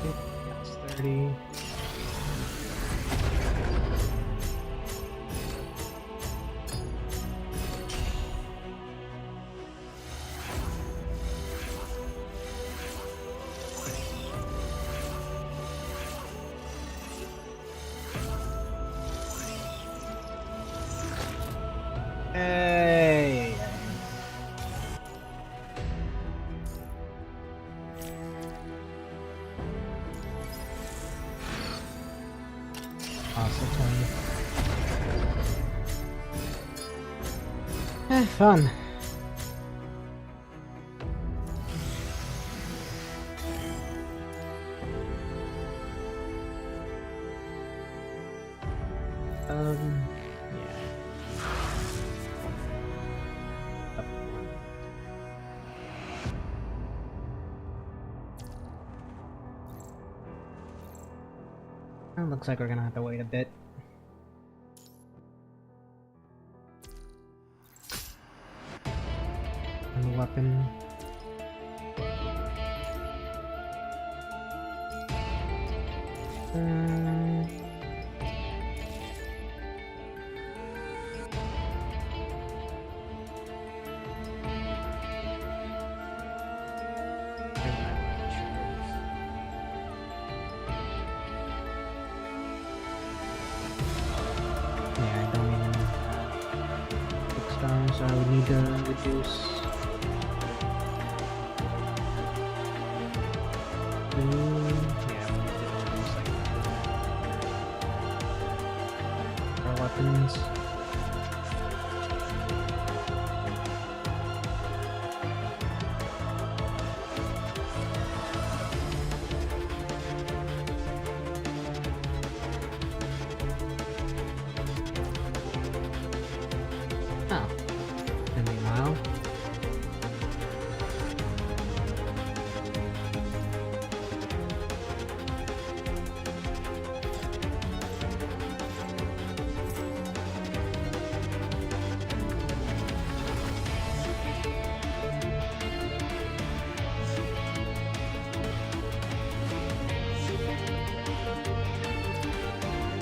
That's 30. Hey. Also 20. Fun. Yeah. It looks like we're gonna have to wait a bit. And the weapon. Yeah, I don't even have 6 stars, so I would need to reduce. Yeah, we need to reduce like our weapons. Oh. And meanwhile.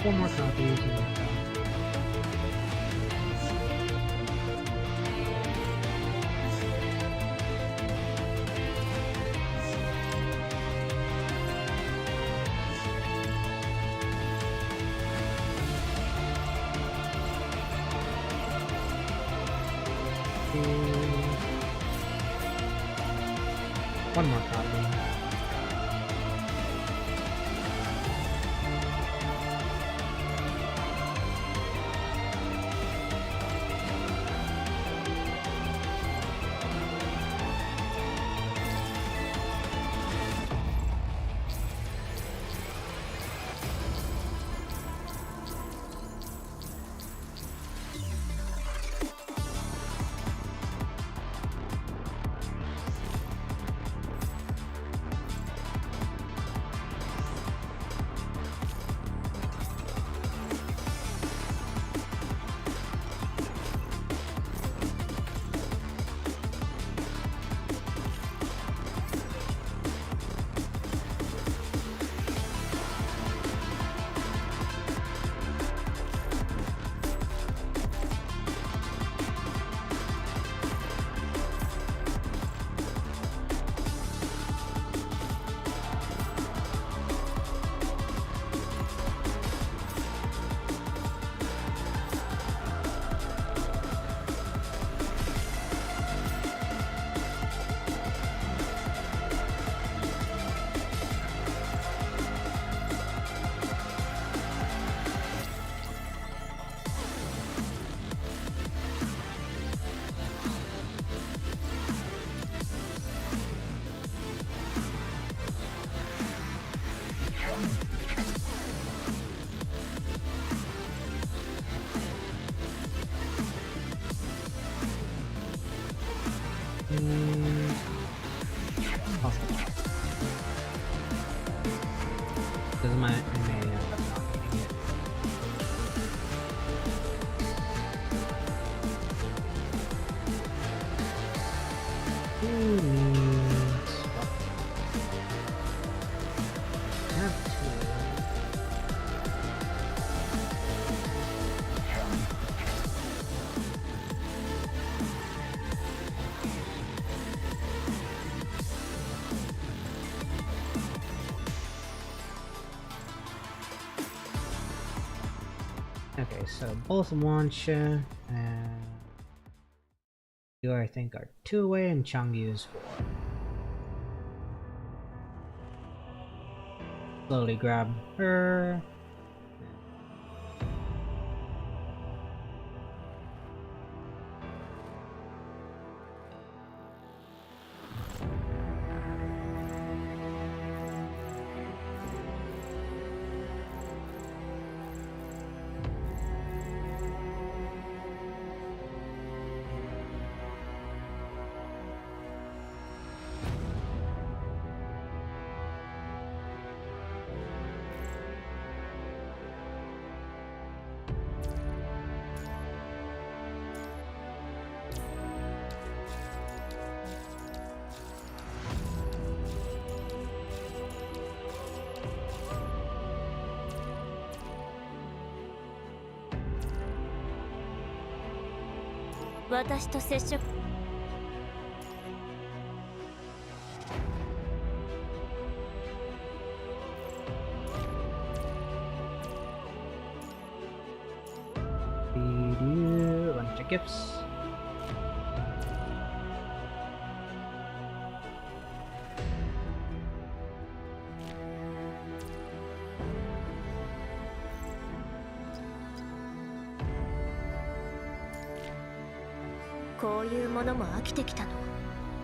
Four more copies and then one more copy. Because I may end up not needing it. Who needs what? I have two. Okay, so both Wansha and you, I think, are 2 away, and Changyu is 4. Slowly grab her.私と接触。A bunch of gifts.こういうものも飽きてきたの。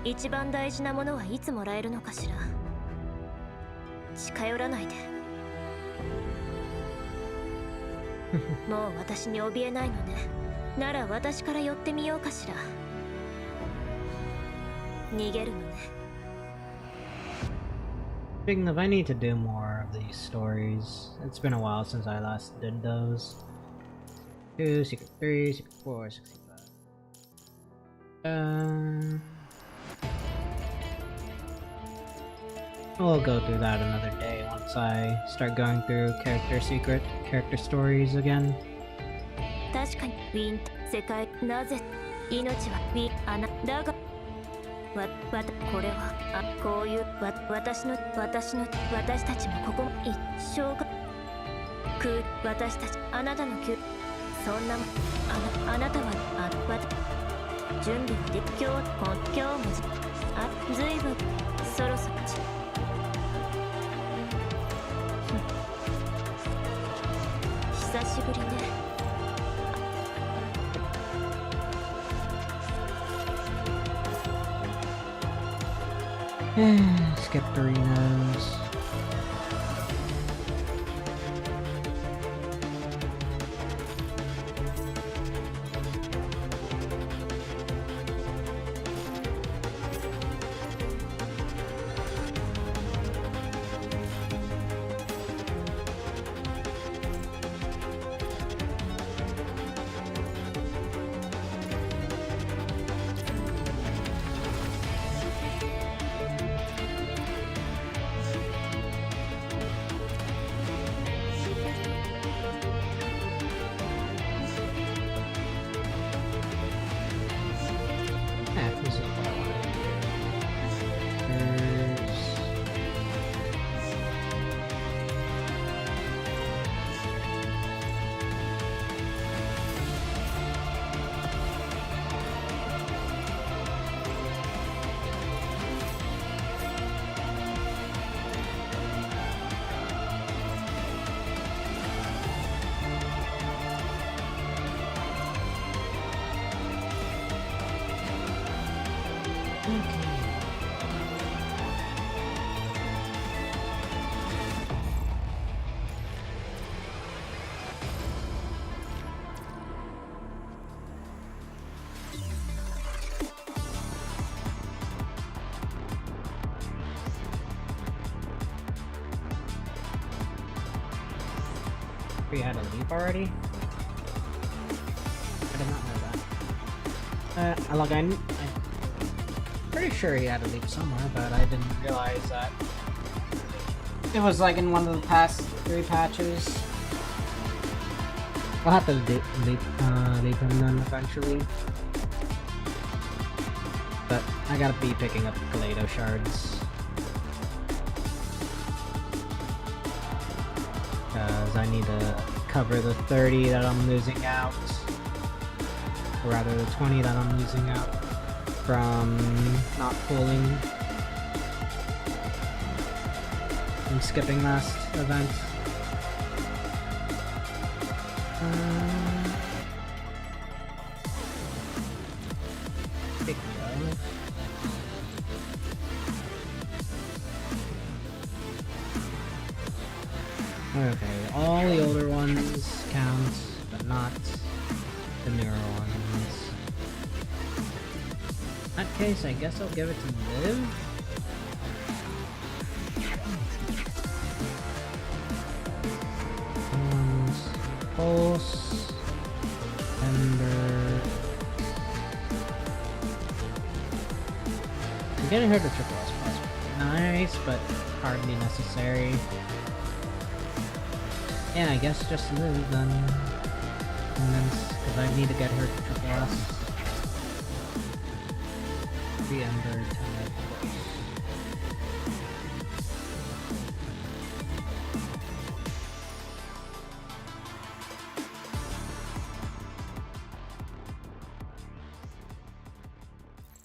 一番大事なものはいつもらえるのかしら。近寄らないで。もう私に怯えないのね。なら私から寄ってみようかしら。逃げるのね。Speaking of, I need to do more of these stories. It's been a while since I last did those. 2, Secret 3, Secret 4, 65. We'll go through that another day once I start going through character stories again. 確かにウィン世界なぜ命はウィンだがこれはこういう私たちもここ一生が私たちあなたのそんなあなたは準備で今日もずいぶんそろそろ久しぶりね。Skip the arenas. he had a leap already. I did not know that. I'm pretty sure he had a leap somewhere, but I didn't realize that it was like in one of the past 3 patches. I'll have to leap him then eventually. But I gotta be picking up Galado shards. Because I need to cover the 30 that I'm losing out. Or rather the 20 that I'm losing out from not pulling and skipping last event. Big go. Okay, all the older ones count, but not the newer ones. In that case, I guess I'll give it to Liv. Pulse, Ember. I'm getting her to triple S plus. Nice, but hardly necessary. Yeah, I guess just Liv then. And then, because I need to get her to triple S. The Ember tag.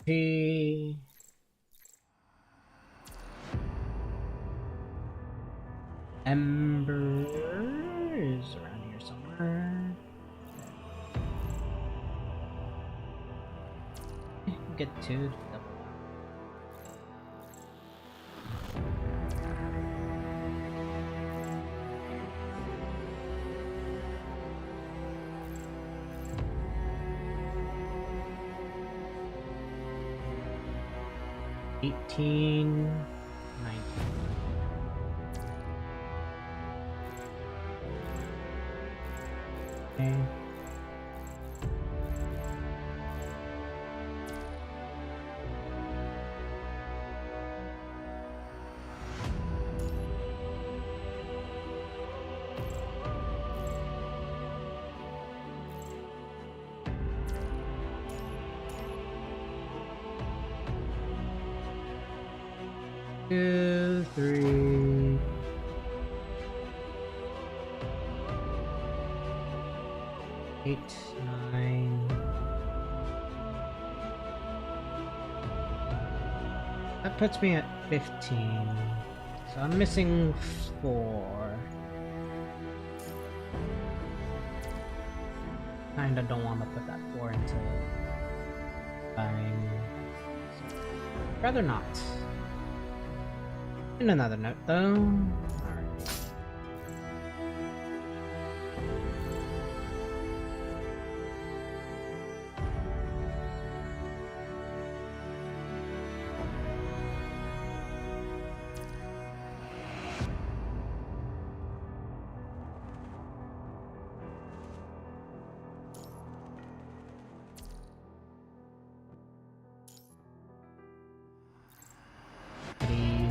He Ember is around here somewhere. Get 2 double. $18, $19. Okay. Two, 3. Eight, 9. That puts me at 15. So I'm missing 4. Kinda don't want to put that 4 into buying. Rather not. In another note, though. Alright.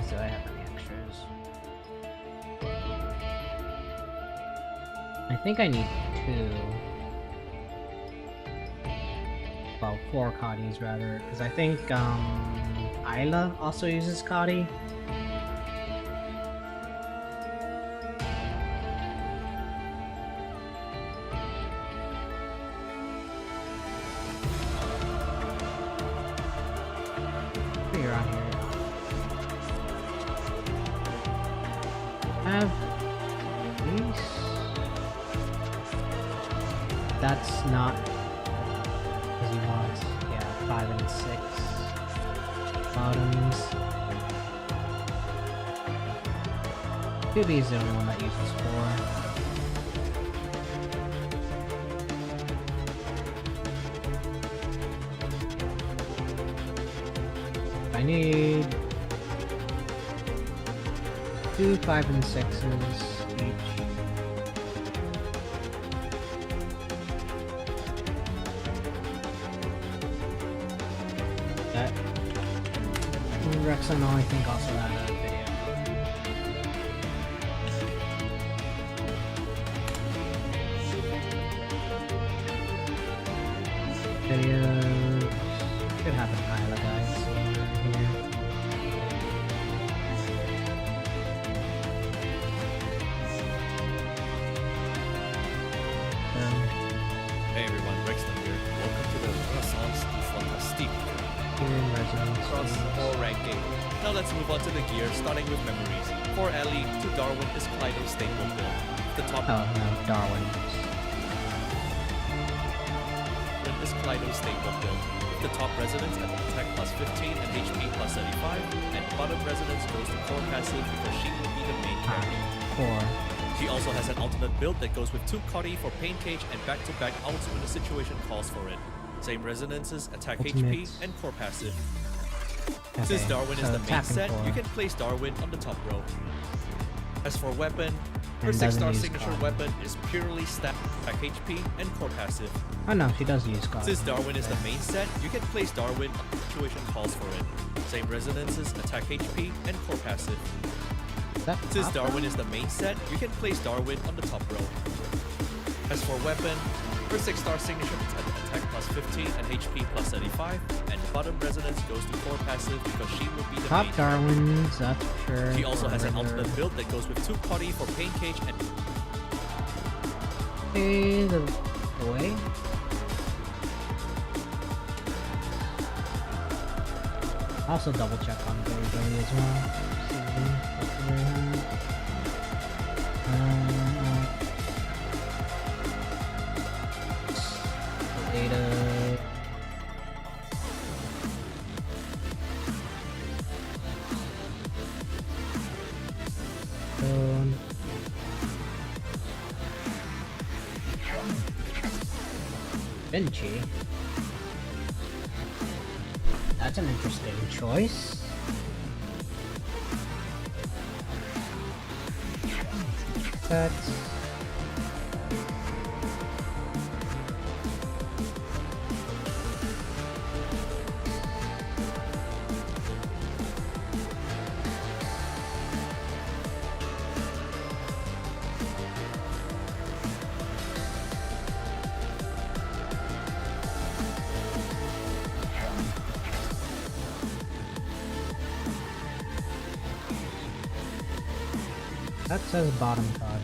Do I have any extras? I think I need 2. Well, 4 Coddies rather, because I think Isla also uses Coddy. You're on here. Have these. That's not because you want, yeah, 5 and 6 bottoms. 2B is the only one that uses 4. I need 2 5 and 6s each. Rexon, I think, also had a video. Videos should have a pilot guys here. Hey everyone, Rexton here. Welcome to the Renaissance du Fantastique. Across 4 ranking. Now let's move on to the gear, starting with memories. For Ellie, to Darwin is Kleido's staple build. The top Darwin is Kleido's staple build. The top resonance at attack plus 15 and HP plus 35, and bottom resonance goes to core passive because she will be the main character. She also has an alternate build that goes with 2 Cotty for Pain Cage and back-to-back ults when the situation calls for it. Same resonances, attack HP, and core passive. Since Darwin is the main set, you can place Darwin on the top row. As for weapon, her 6-star signature weapon is purely stat, attack HP, and core passive. Oh no, she does use God. Since Darwin is the main set, you can place Darwin when the situation calls for it. Same resonances, attack HP, and core passive. Since Darwin is the main set, you can place Darwin on the top row. As for weapon, her 6-star signature is at attack plus 15 and HP plus 35, and bottom resonance goes to core passive because she will be the Top main Darwins, that's for sure. She also has an alternate build that goes with 2 Cotty for Pain Cage and... Hey, the way? Also double check on Billy as well. Data. Vinci. That's an interesting choice. That's... That says bottom card.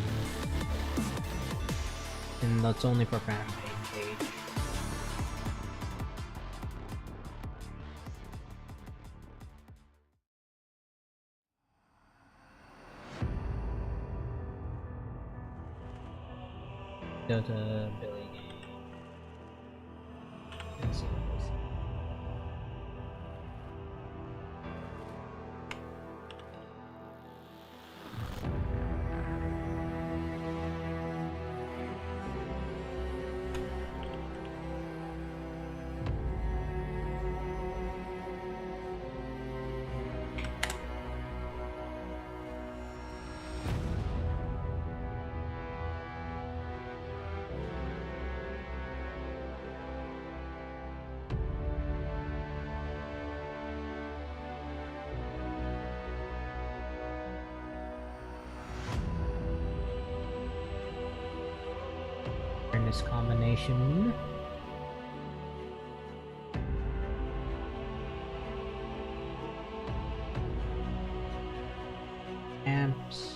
And that's only for fan page. Go to Billy game. Let's see what we see. This combination. Amps.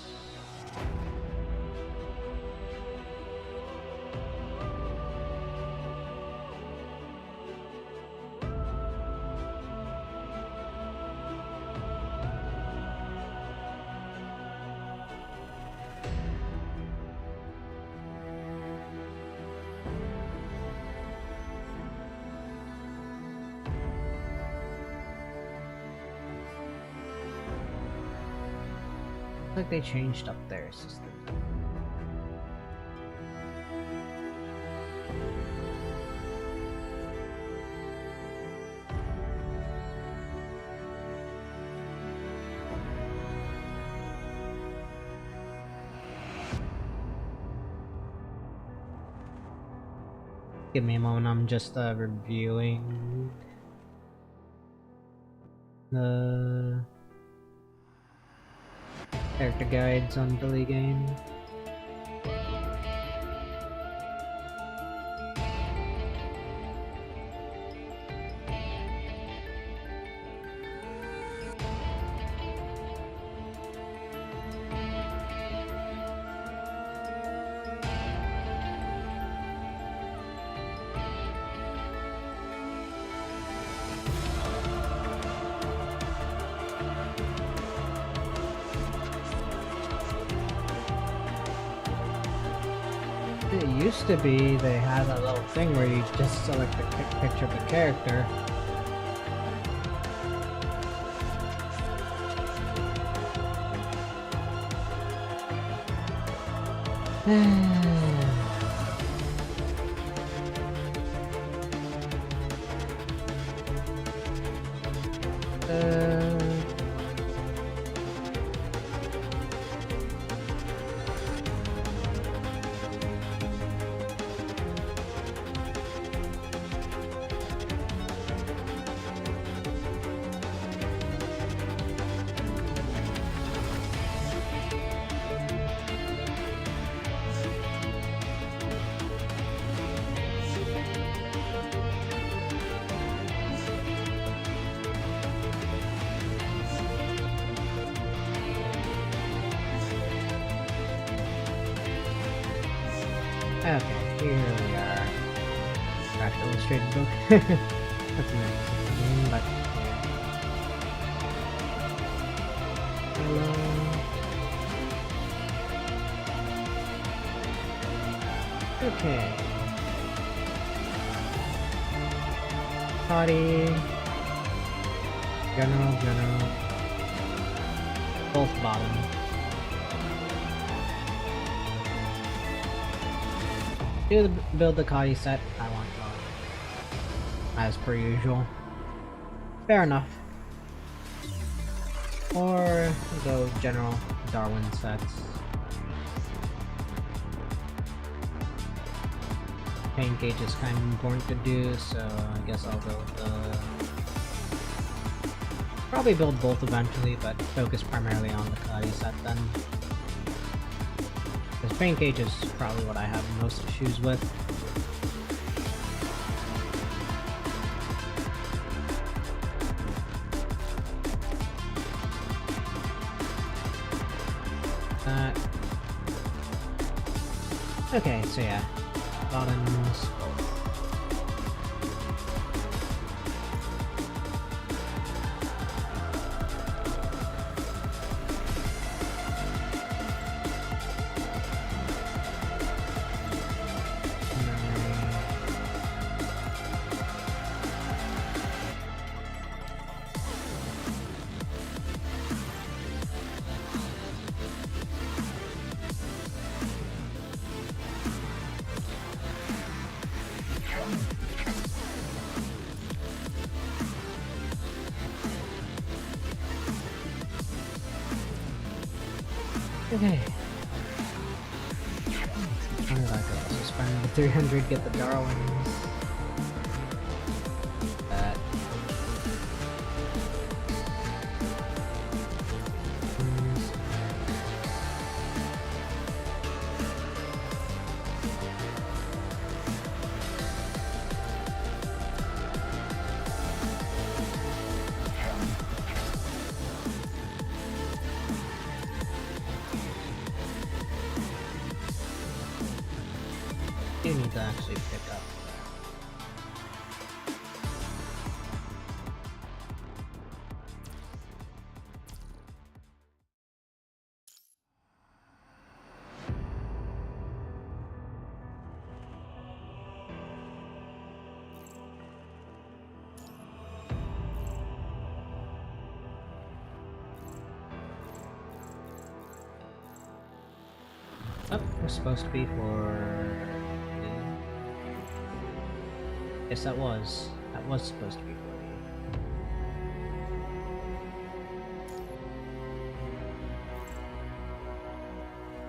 Like they changed up their system. Give me a moment, I'm just reviewing. The character guides on Billy Game. It used to be they had a little thing where you just select a picture of a character. Okay, here we are. Got the illustrated book. That's nice. But hello. Okay. Party. General. Both bottom. Build the Kadi set. I want one. As per usual. Fair enough. Or go general Darwin sets. Pain gauge is kind of important to do, so I guess I'll go with the... Probably build both eventually, but focus primarily on the Kadi set then. Because pain gauge is probably what I have most issues with. Okay, so yeah, bottoms. Okay. How did I go? So spend the 300, get the Darwins. That. You need to actually pick up. Oh, we're supposed to be for... Yes, that was supposed to be 40.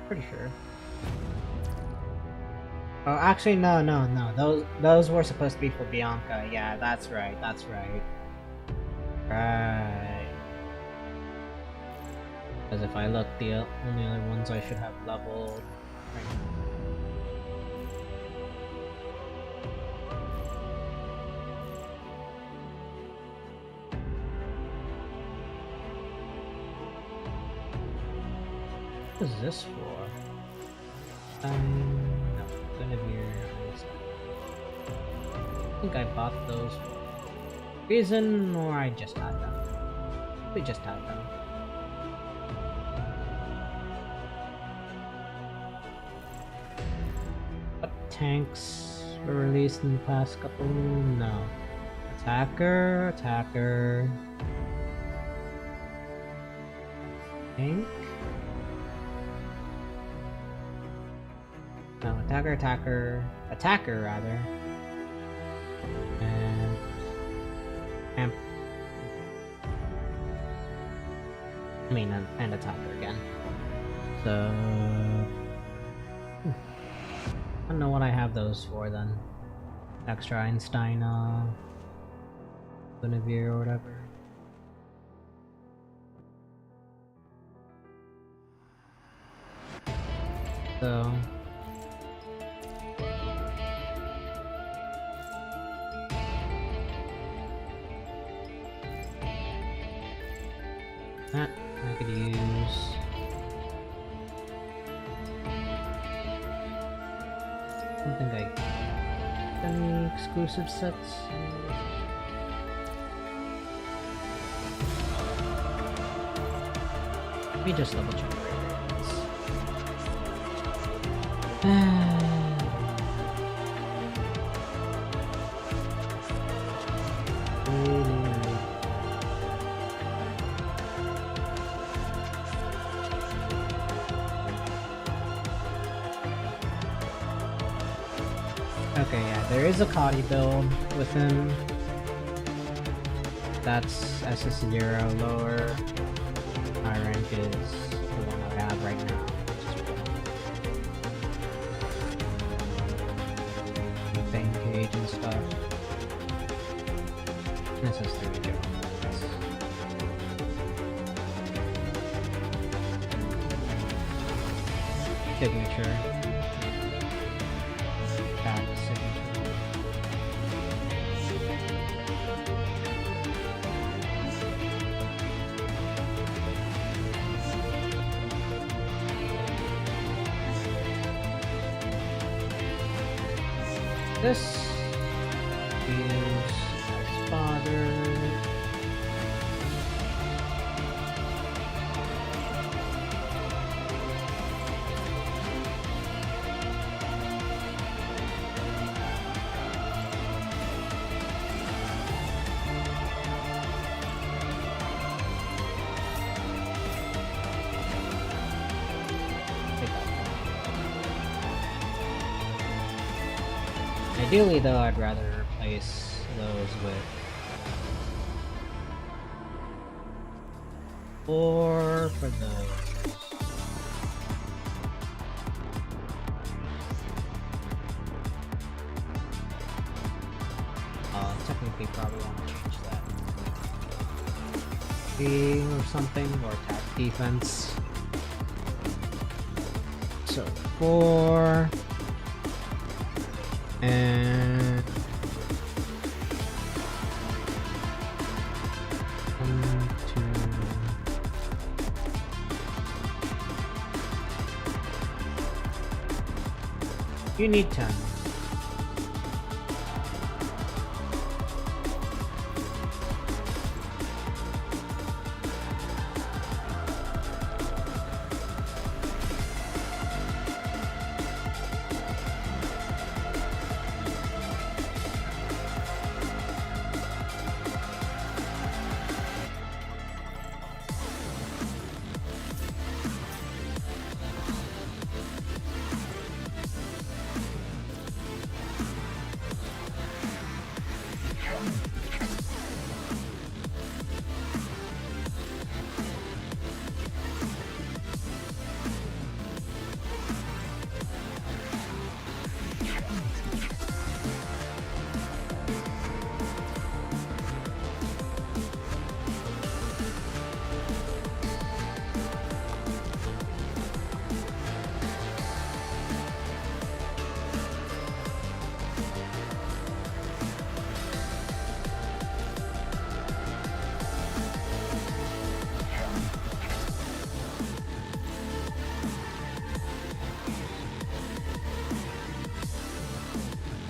Pretty sure. Oh, actually, no. Those were supposed to be for Bianca. Yeah, that's right. Right. Because if I look, the only other ones I should have leveled right now. What is this for? No, Guinevere. I think I bought those for a reason, or I just had them. We just had them. What tanks were released in the past couple? No. Attacker. Tank? No, attacker rather. And amp. And attacker again. So I don't know what I have those for then. Extra Einstein, Guinevere or whatever. So that I could use. I don't think I got any exclusive sets. Let me just double check. Okay, yeah, there is a Cotty build with him. That's SS0 lower. My rank is the one I have right now. Bang cage and stuff. SS3 Joe. Signature. Back signature. This is his father. Ideally, though, I'd rather replace those with 4 for those. Technically, probably want to change that. 3 or something, or attack defense. So 4. And 1, 2. You need 10.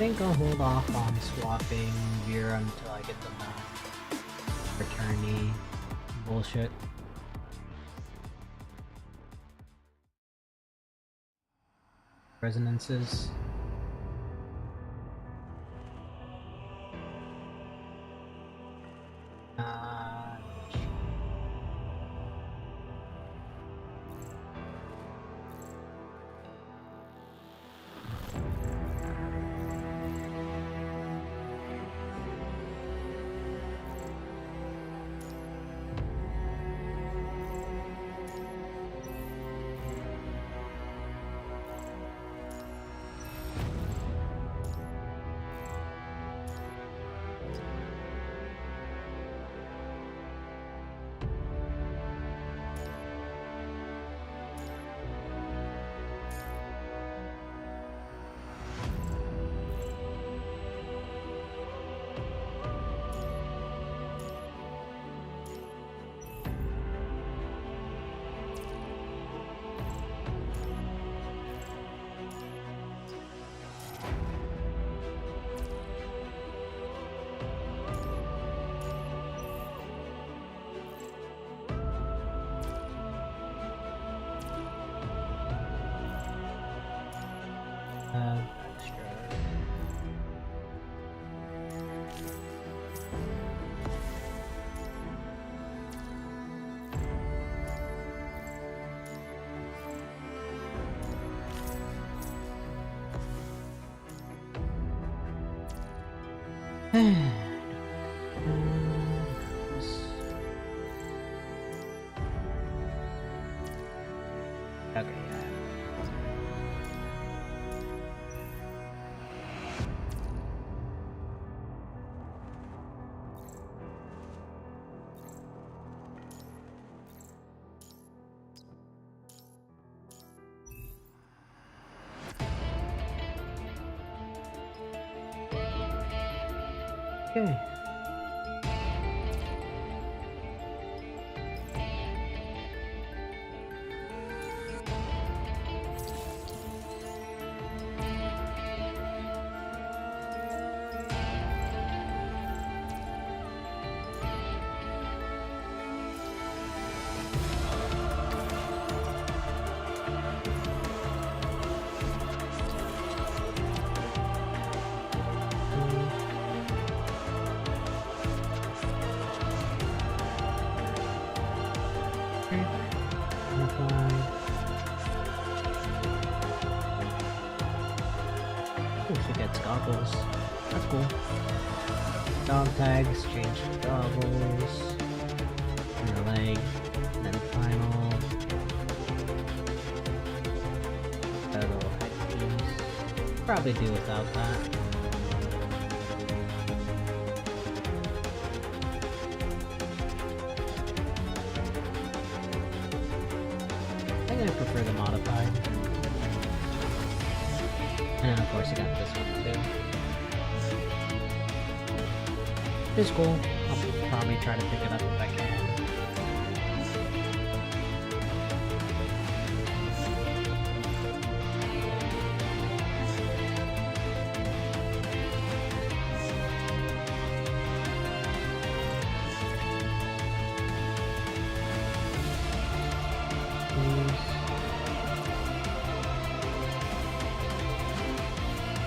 think I'll hold off on swapping gear until I get the returny bullshit. Resonances. Okay, okay. Oh, she gets goggles. That's cool. Dog tags, change to goggles. Inner leg, and then final. That little headpiece. Probably do without that. I think I prefer the modified. And of course I got this one too. It's cool. I'll probably try to pick it up if I can.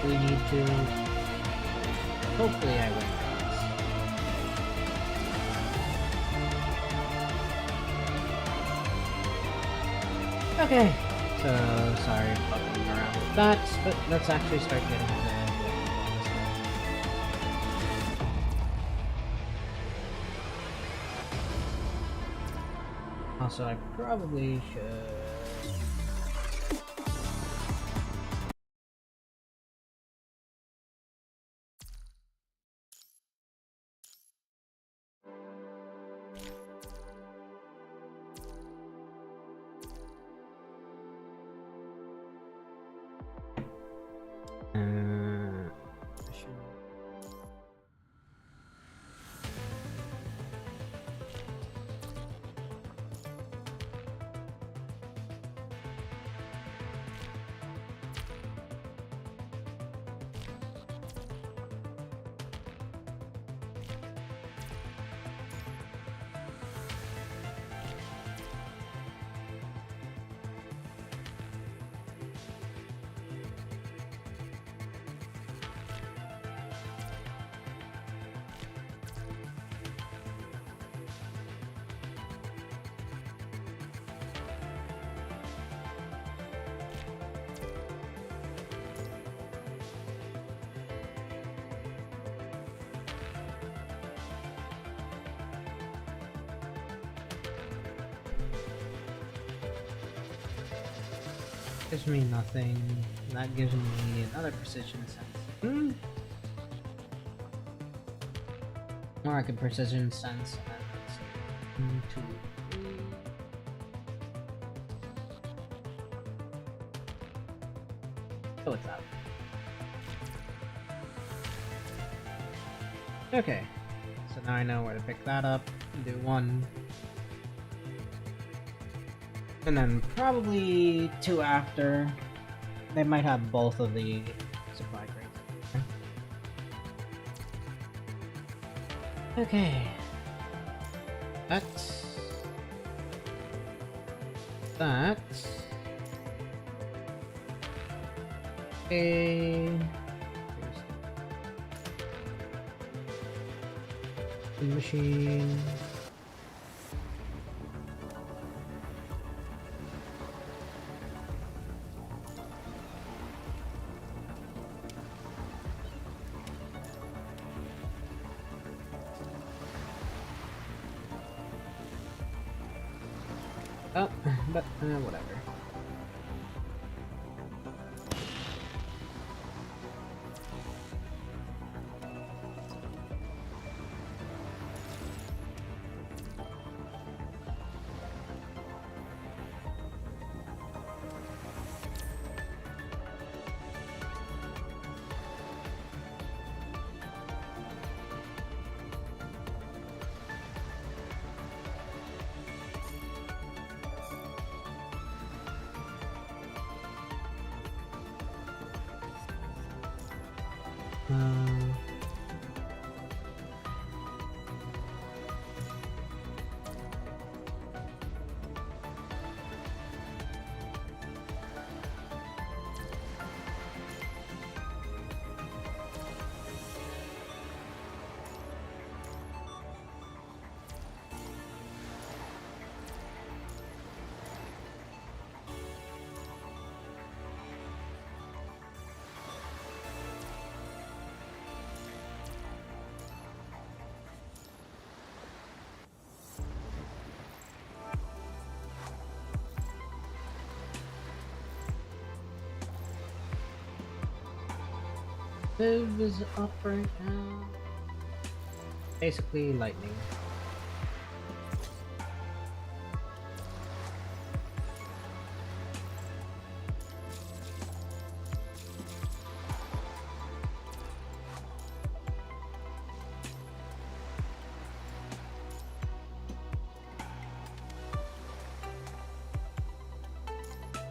We need to... Hopefully I win this. Okay, so sorry for fucking around with that, but let's actually start getting to the also, I probably should... Gives me nothing. That gives me another precision sense. Or I can precision sense and 1, 2, 3. Oh, it's out. Okay, so now I know where to pick that up and do 1. And then probably 2 after. They might have both of the supply crates. Okay. That's... Okay. The machine. Oh, but whatever. Viv is up right now. Basically lightning.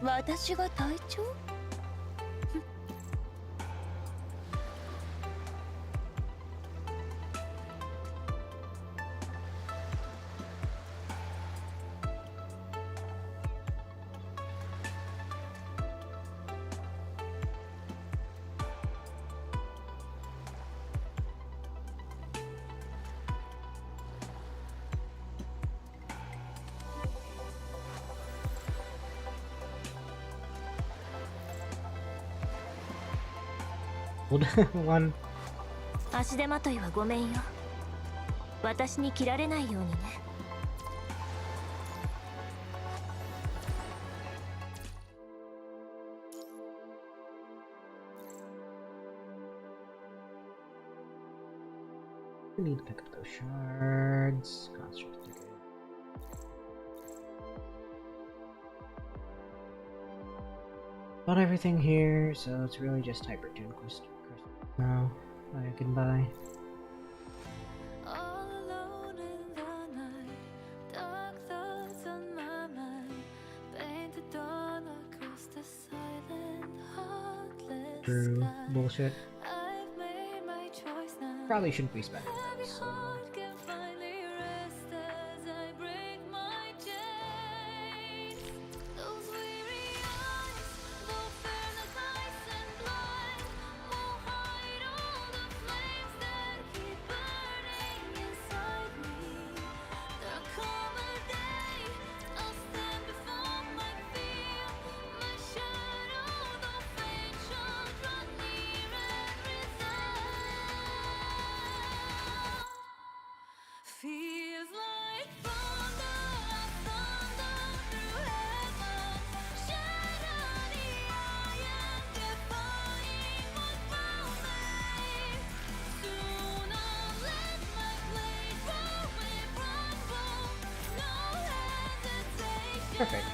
私が隊長？One. 足手まといはごめんよ。私に切られないようにね。We need to pick up those shards. Construct ticket. Bought everything here, so it's really just Hypertune Crystal now I can buy. True bullshit. Probably shouldn't be spending those. So. Perfect.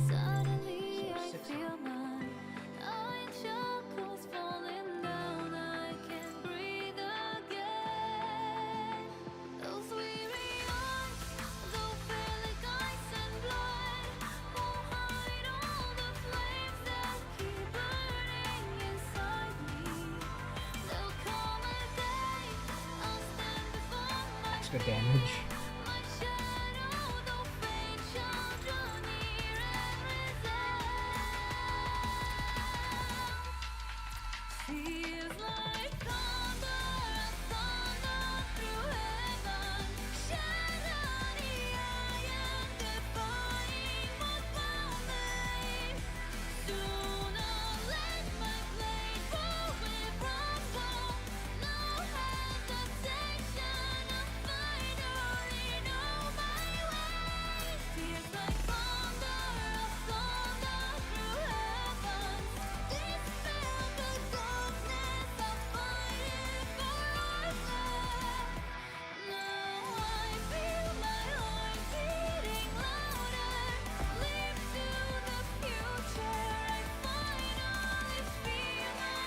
Suddenly I feel mine. In shackles falling down. I can breathe again. Those weary eyes, though fair like ice and blood, won't hide all the flames that keep burning inside me. There'll come a day I'll stand before my Extra damage. Feels like thunder, thunder through heaven. Shatter the iron, defying what found me. Sooner let my blade fully rumble. No hesitation, I'll finally know my way. Feels like thunder, thunder through heaven. Dispel the darkness, I'll fight it forever. Now I feel my heart beating louder. Leap to the future, I finally feel my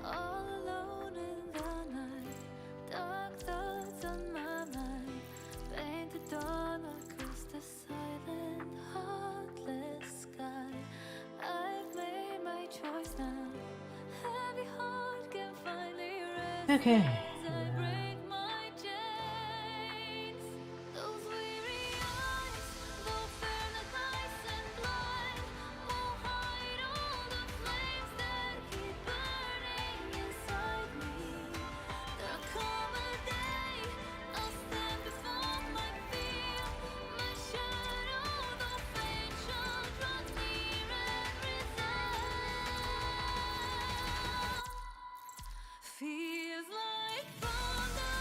all alone in the night, dark thoughts on my mind, painted dawn across the silent, heartless sky. I've made my choice now. Heavy heart can finally rest Okay. as I break my chains. Those weary eyes, though fair like ice and blood, won't hide all the flames that keep burning inside me. There'll come a day I'll stand before my fear. My shadow, though faint, shall draw near and resound. Feels like thunder,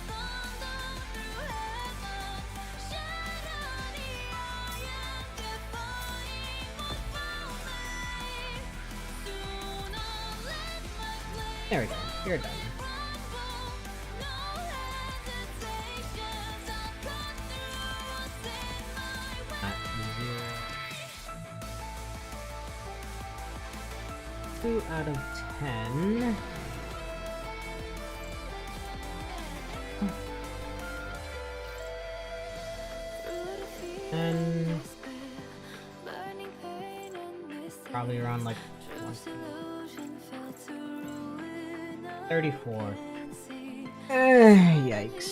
thunder through heaven. Shatter the iron, defying what found me. Sooner let my blade There we go. You're done. rumble. No hesitations, I'll cut through what's in my way. 2 out of 10. And probably around like 34. Yikes.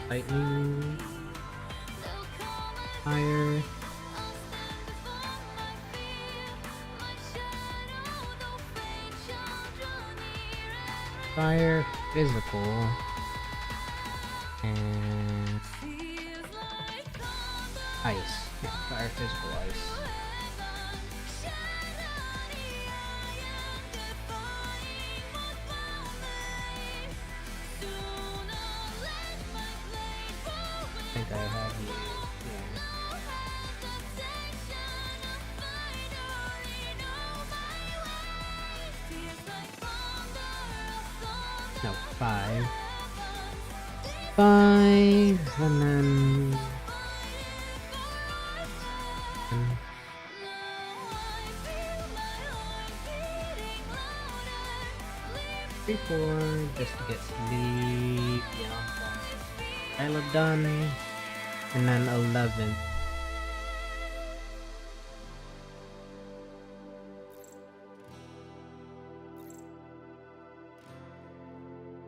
Lightning. Fire. Fire, physical, and ice. Yeah, fire, physical, ice. think I have you. Yeah. No, 5. 5, and then... 3, 4, just to get sleep. Yeah, I look done. And then 11.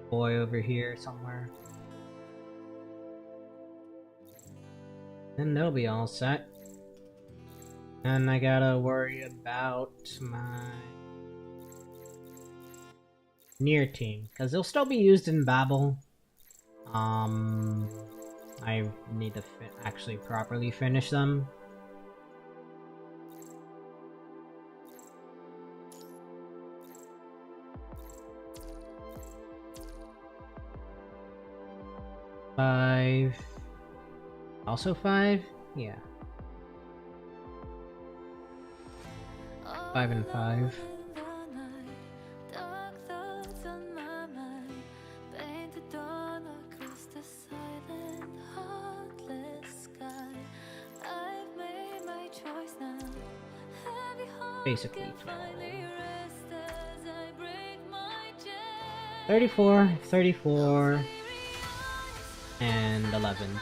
Boy over here somewhere. And they'll be all set. And I gotta worry about my near team, because they'll still be used in Babel. I need to actually properly finish them. Five. Also 5? Yeah. 5 and 5. Basically 12. 34, 34, and 11.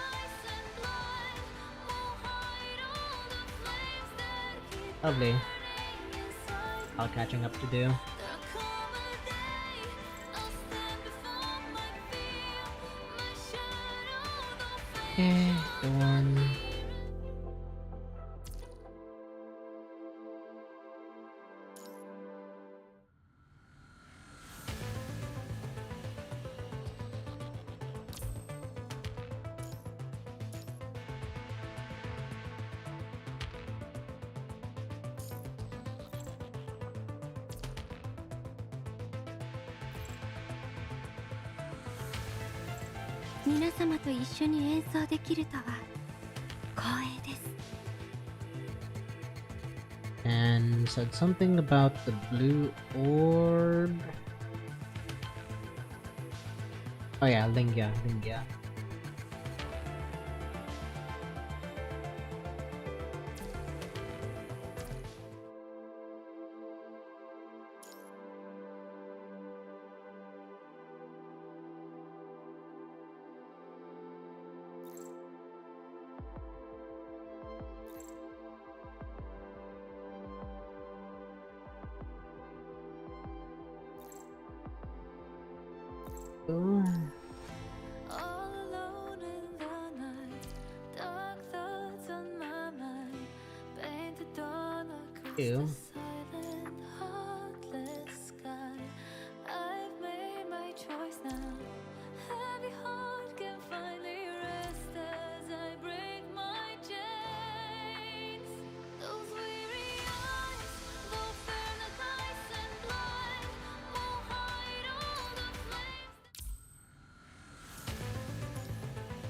Lovely. All catching up to do. Okay, Dorn.皆様と一緒に演奏できるとは光栄です。 And said something about the blue orb. Oh yeah, Lingya. Ooh. Ew.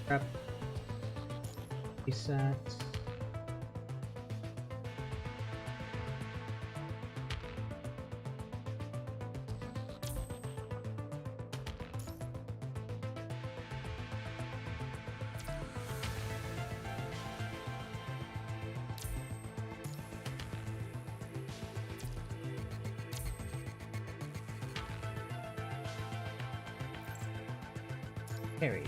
Prep. Reset. Carry.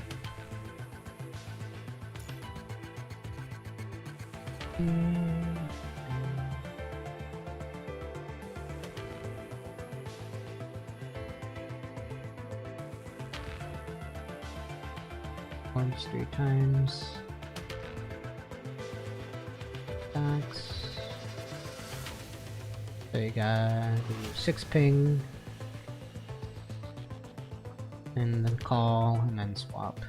Once 3 times. Attacks. So you got 6 ping. And then call, and then swap.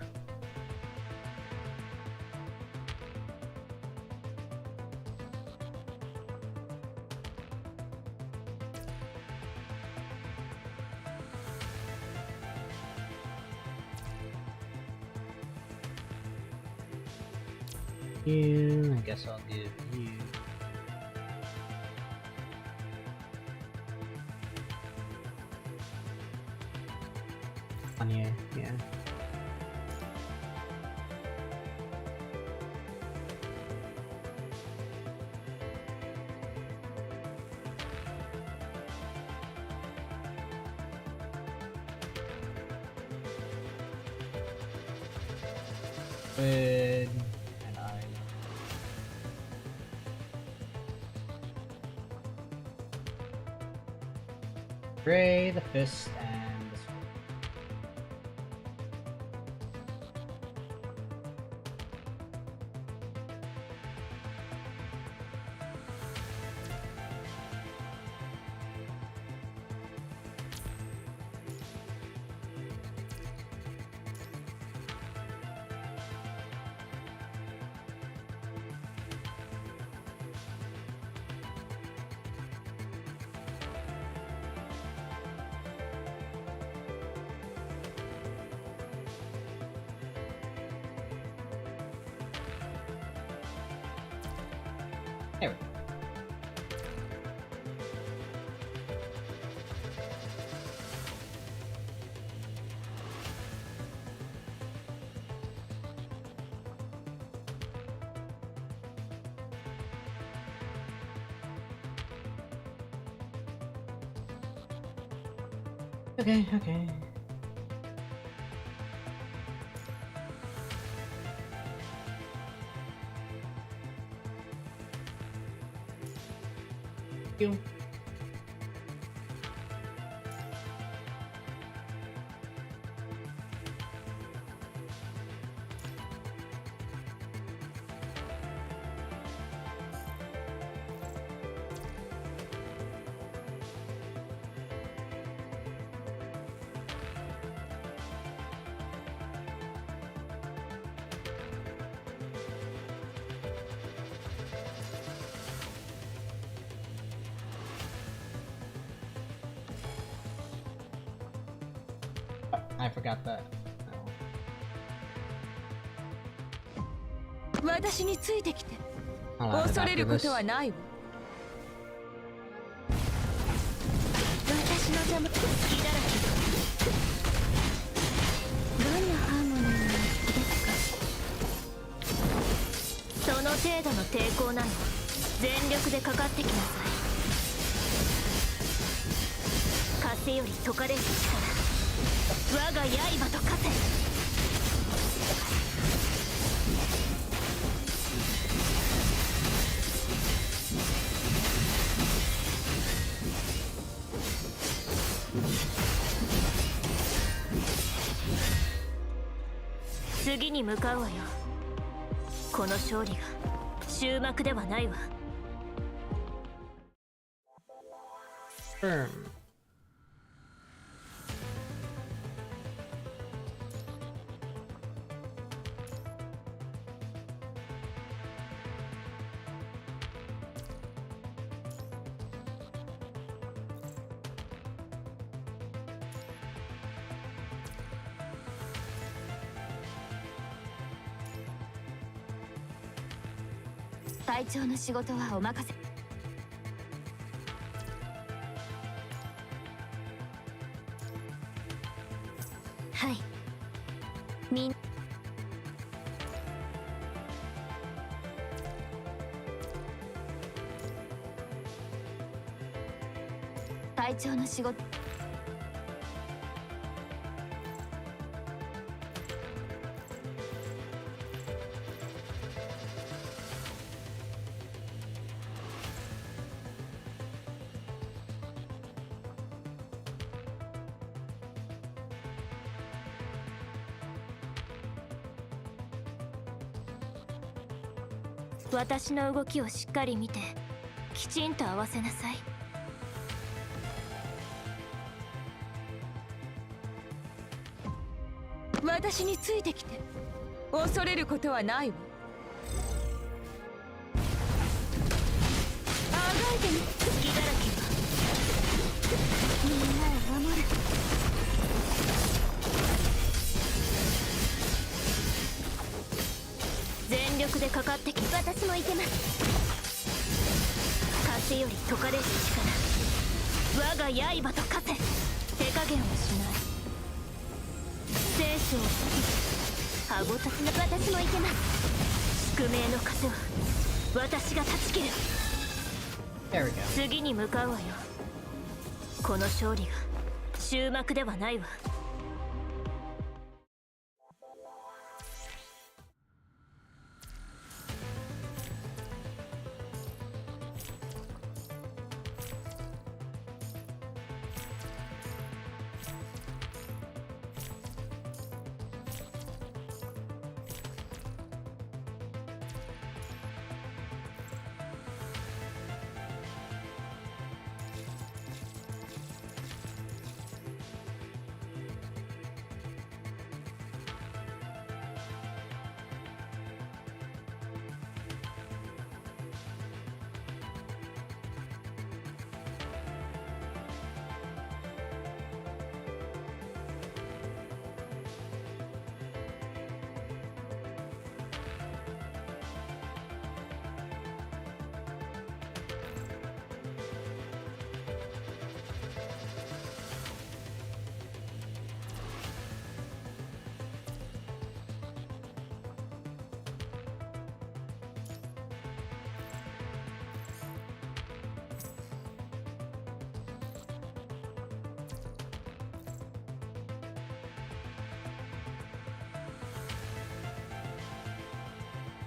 you. I guess I'll give you. Anya, yeah. Good. And I. Gray, the fist, and the sword. There we go. Okay, okay. You. I forgot that. 私についてきて I'll add it 恐れ after るこ this. とはないわ私の邪魔好きだらけどんなハーモニーが好きですかその程度の抵抗なの全力でかかってきなさい風より解かれる力我が刃と化せ次に向かうわよこの勝利が終幕ではないわ Firm.「隊長の仕事はお任せ」はいみん隊長の仕事私の動きをしっかり見てきちんと合わせなさい私についてきて恐れることはないわあがいてみ隙だらけみんなを守る全全力でかかってき私もいけます。風より解かれる力、我が刃と化せ。手加減をしない。聖書を歯ごたつの私もいけます。宿命の風は私が断ち切る。 There we go. 次に向かうわよ。この勝利が終幕ではないわ。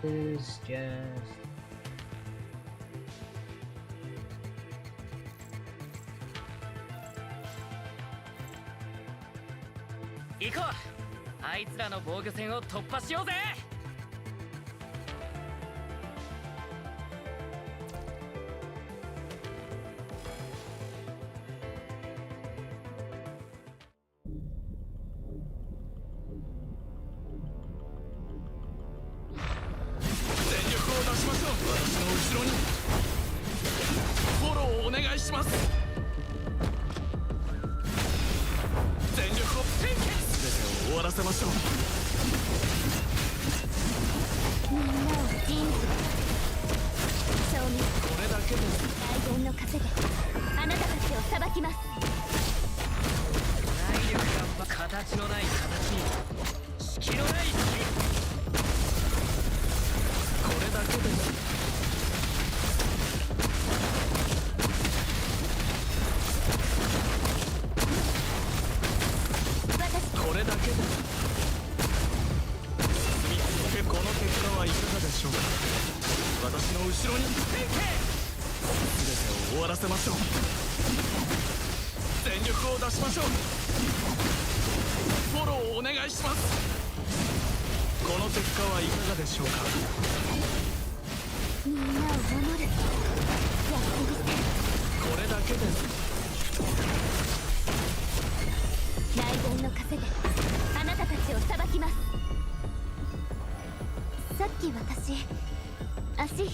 Is just行こう。あいつらの防御線を突破しようぜ。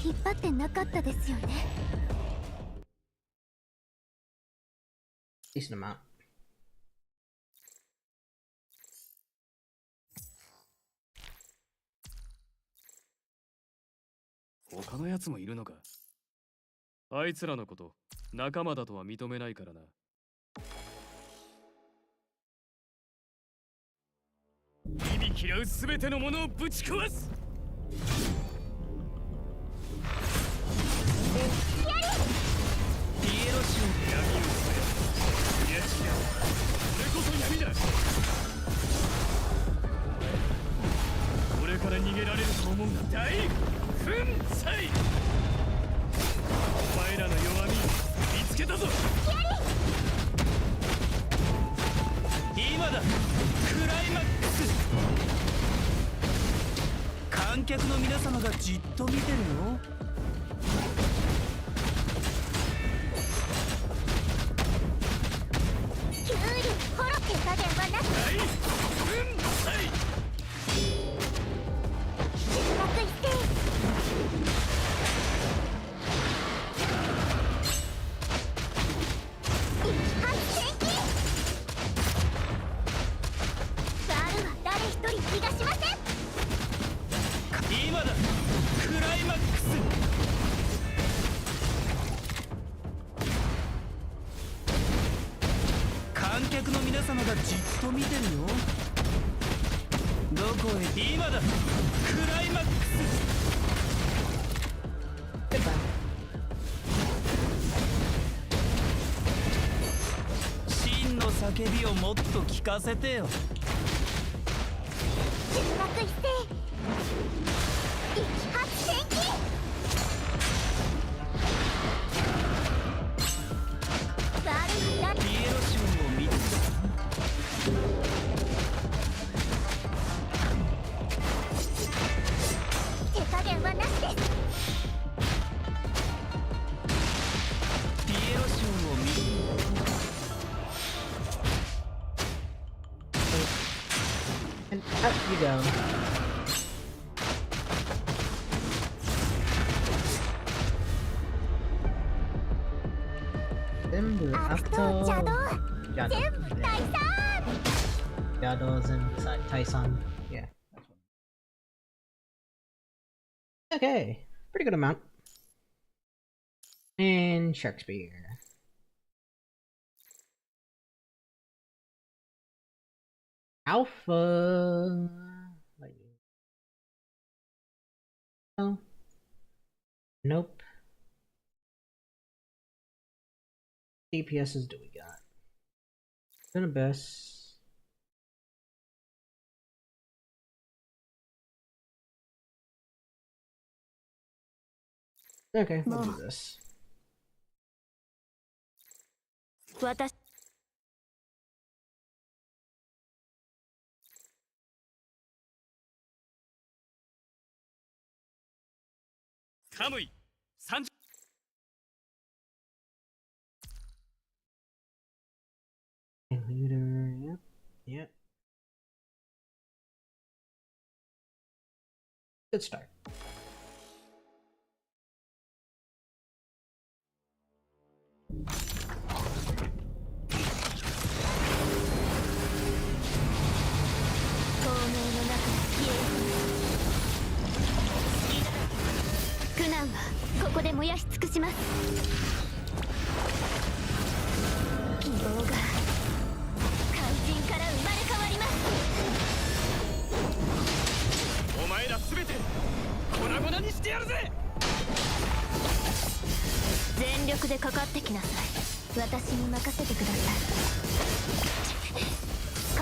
引っ張ってなかったですよね。decent amount. 他のやつもいるのか。あいつらのこと仲間だとは認めないからな。意味嫌うすべてのものをぶち壊す。ピエロシオンで闇を添え。いや違う、これこそ闇だ。これから逃げられると思うな。大粉砕。お前らの弱み見つけたぞ。今だ、クライマックス。観客の皆様がじっと見てるよ。キュウリコロッケ加減はなく。大粉砕。楽一斉。一発戦記。バルは誰一人逃がしません。今だ、今だクライマックス真の叫びをもっと聞かせてよ。中学一斉一発戦記。悪いな。ピエロショーを見て手加減はなしです。ピエロショーを見てAnd out you go. Then アクト after 邪道 Jado. 全部退散。 Jado's inside Tyson. Yeah. That's one. Okay. Pretty good amount. And Shakespeare. Alpha. Oh. Nope. DPSs do we got? Cinnabus. Okay, we'll do this. 私カムイ30 Leader, yep, yep. Good start. Kunan はここで燃やし尽くします。希望が怪人から生まれ変わります。お前らすべて粉々にしてやるぜ。全力でかかってきなさい。私に任せてください。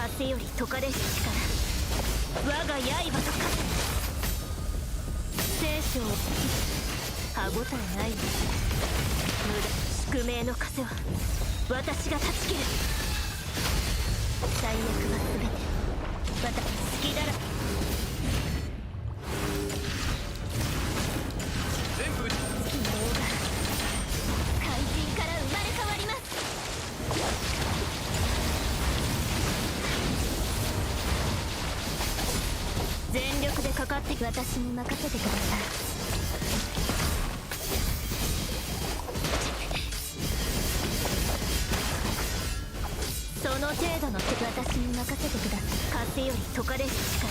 風より解かれし力、我が刃と化聖書を歯ごたえない無駄宿命の風は私が断ち切る。最悪は全て私好きだら全部希望が怪人から生まれ変わります。全力でかかって私に任せてください。その程度の手私に任せてください。風より解かれし力、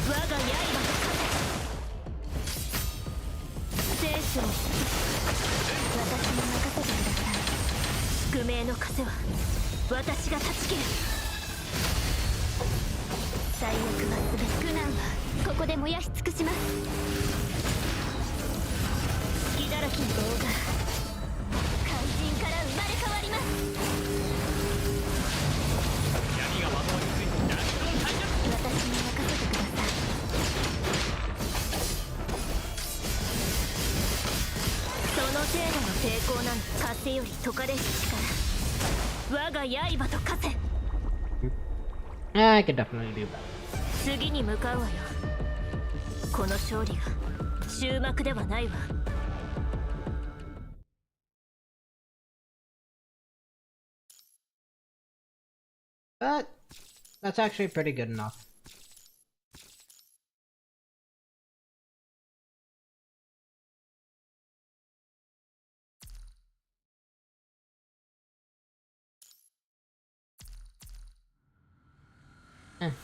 我が刃と風聖書を私に任せてください。宿命の風は私が断ち切る。最悪は全て苦難はここで燃やし尽くします。隙だらけの棒が怪人から生まれ変わります。闇がまとわりついてラクロン退却。私に任せてください。その程度の抵抗なの。風より解かれし力、我が刃と化せ。I could definitely do that. 次に向かうわよ。この勝利が終幕ではないわ。But that's actually pretty good enough.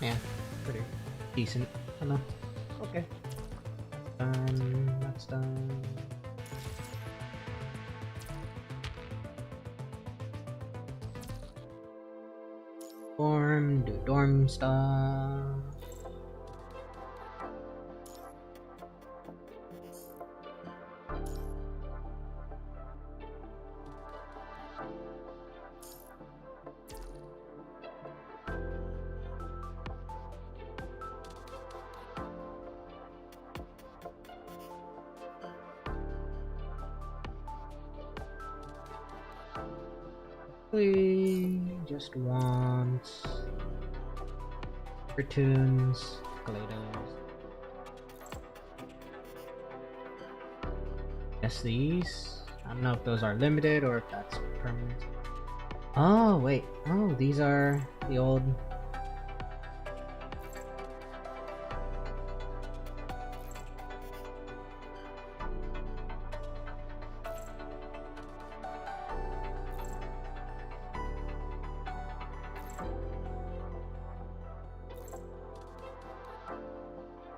Yeah, pretty decent. I don't know. Okay. That's done. That's done. Dorm, do dorm stuff. We just want cartoons, Kaleidos. Guess these. I don't know if those are limited or if that's permanent. Oh wait. Oh, these are the old.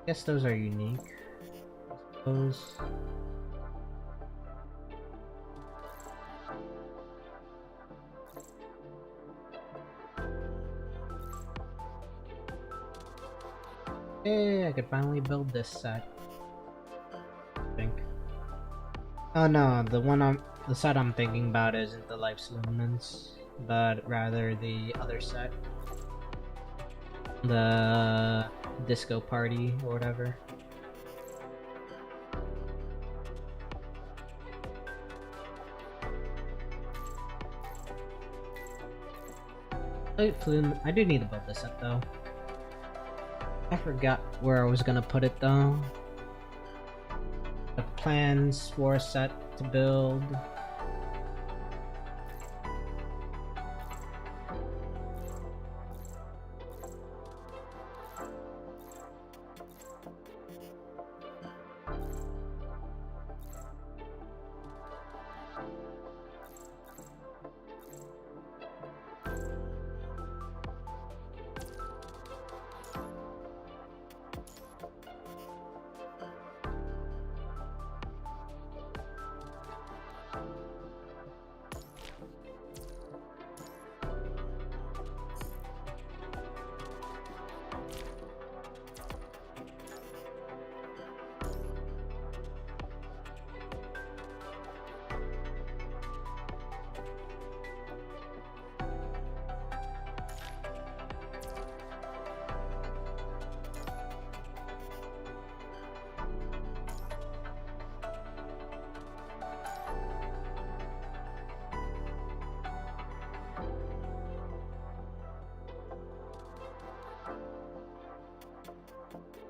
Guess those are unique. Those. Hey, I could finally build this set. I think. Oh no, the set I'm thinking about isn't the Life's Luminance, but rather the other set. The Disco Party or whatever. I do need to build this set though. I forgot where I was gonna put it though. The plans for a set to build.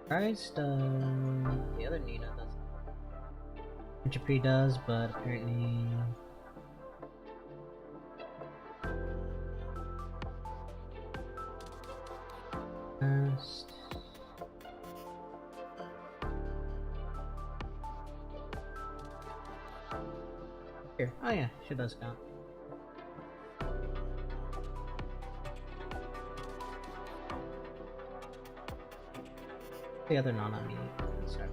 Christ, the other Nina doesn't. Japri does, but apparently. First. Here. Oh yeah, she does count. The other non-me server.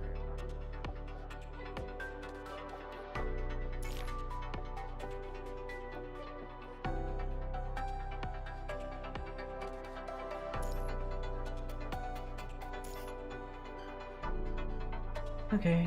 Okay.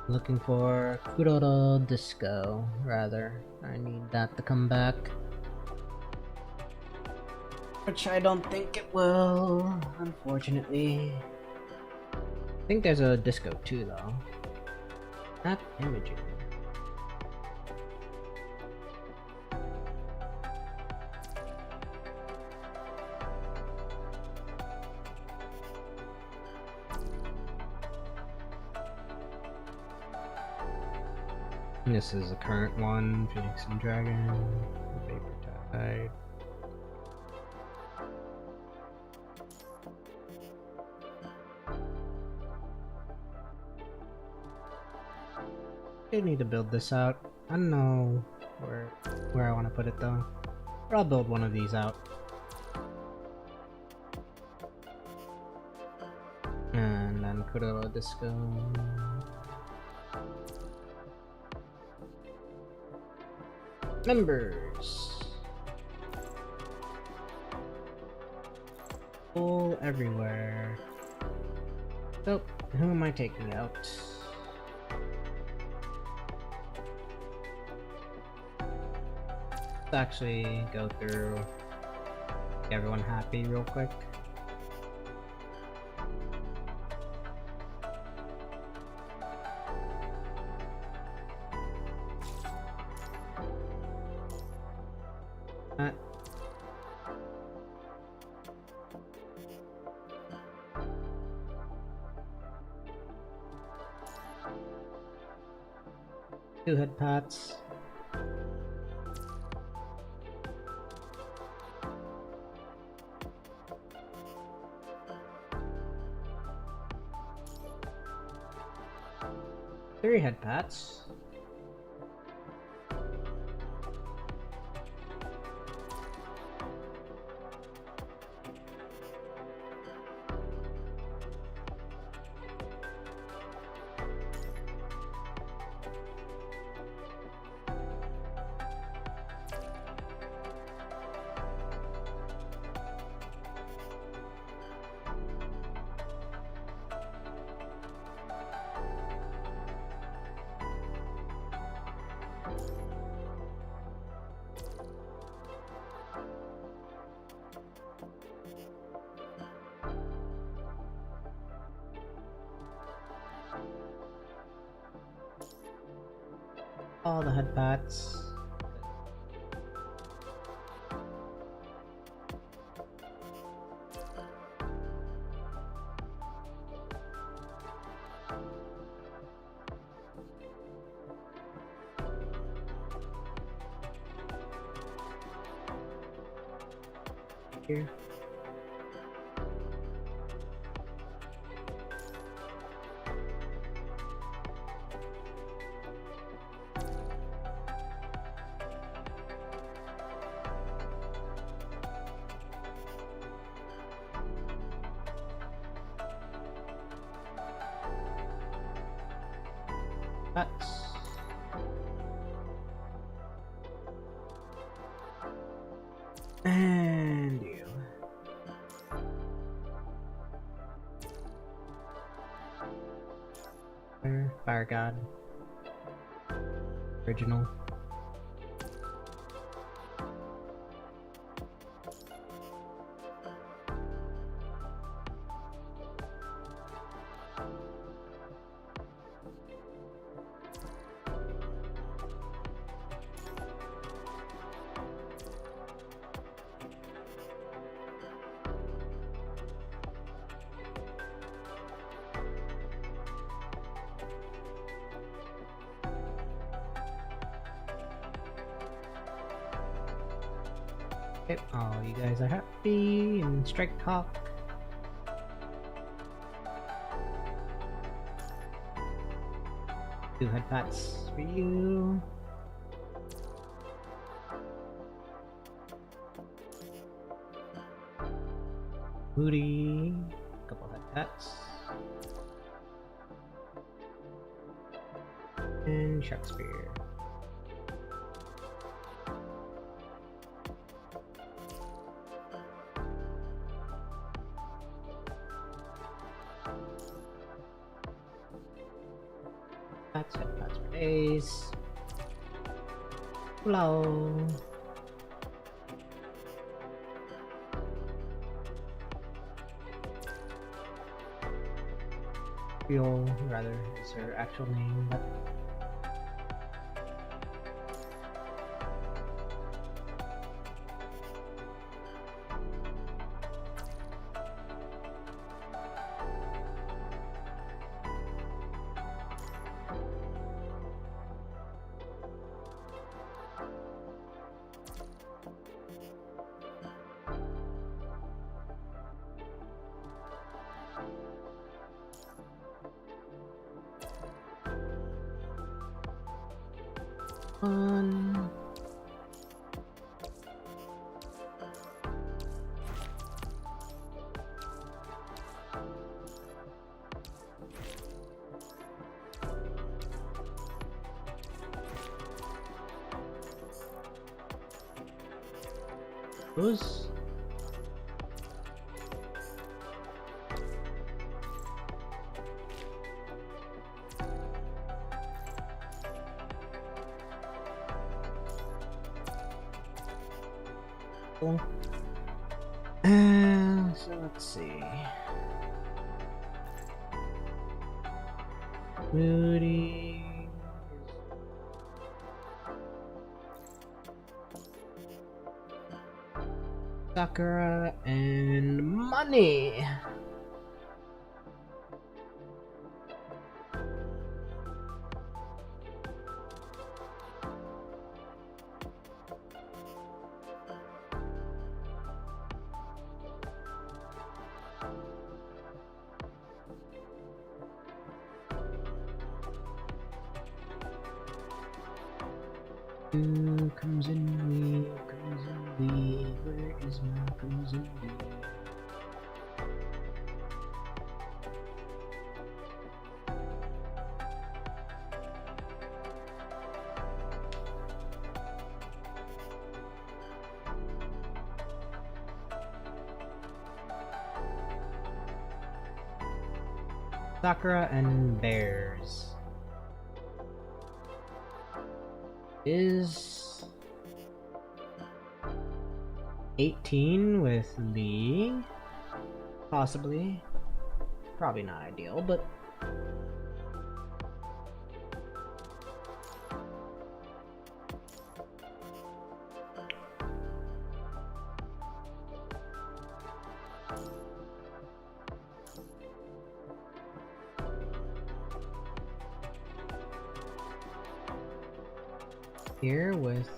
Looking for Kuroro Disco, rather. I need that to come back. Which I don't think it will, unfortunately. I think there's a Disco 2 though. Not imaging. This is the current one, Phoenix and Dragon, Vapor Tide. I need to build this out. I don't know where I want to put it though. But I'll build one of these out. And then Kuroro Disco. Members. Full everywhere. So, who am I taking out? Let's actually go through, get everyone happy real quick. Two head pats. Three head pats. All the head pats. Here. Pats. And you. Fire God. Original. Okay, all you guys are happy and strike talk. Two head pats for you. Moody, couple head pats. And Shakespeare. Pats for days. Hello. Real, rather, is her actual name, but fun. Those So let's see. Moody. Sakura and money. Who comes in me, comes in me, where is my comes in me? Sakura and bears. Is 18 with Lee? Possibly. Probably not ideal, but here with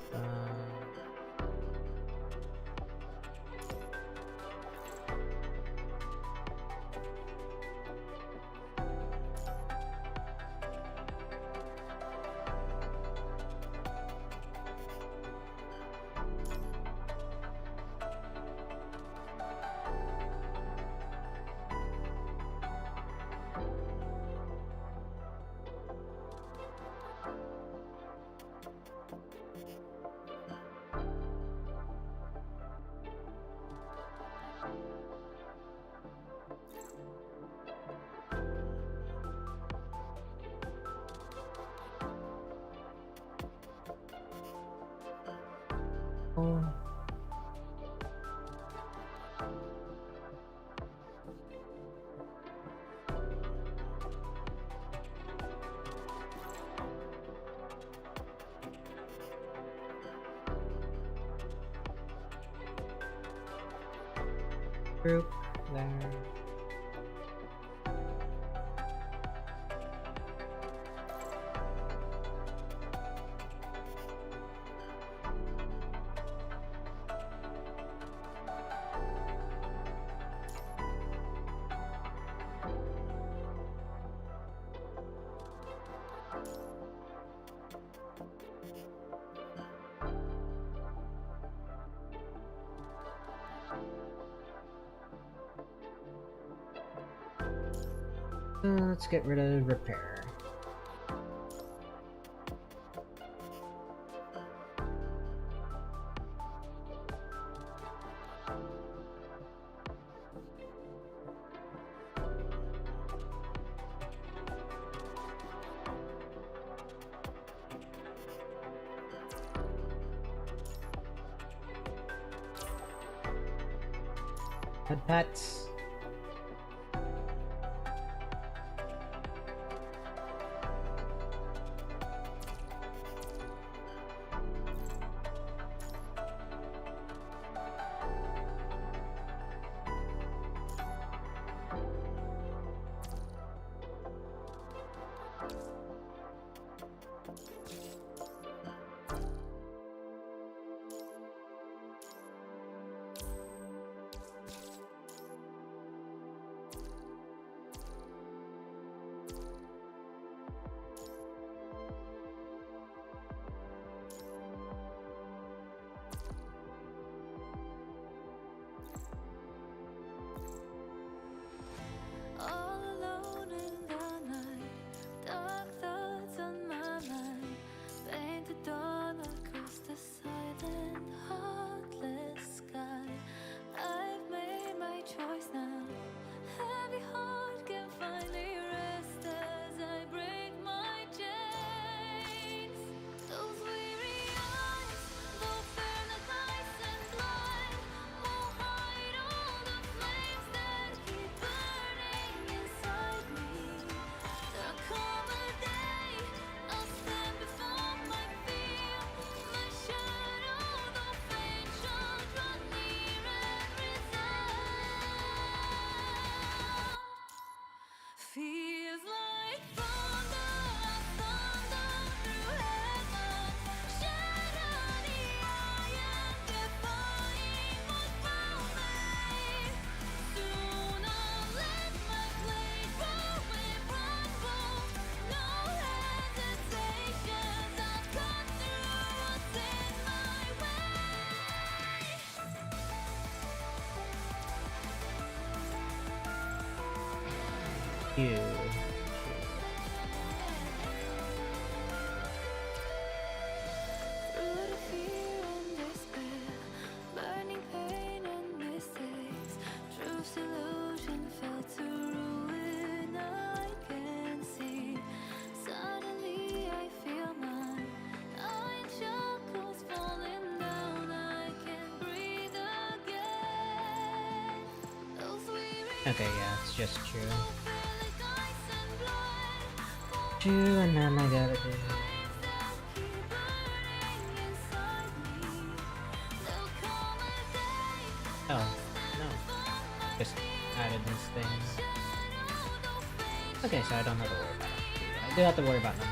group there. Let's get rid of repair. Head pets. You. Okay, yeah, it's just true. True, and then I gotta do. Oh, no. Just added this thing. Okay, so I don't have to worry about it. I do have to worry about them.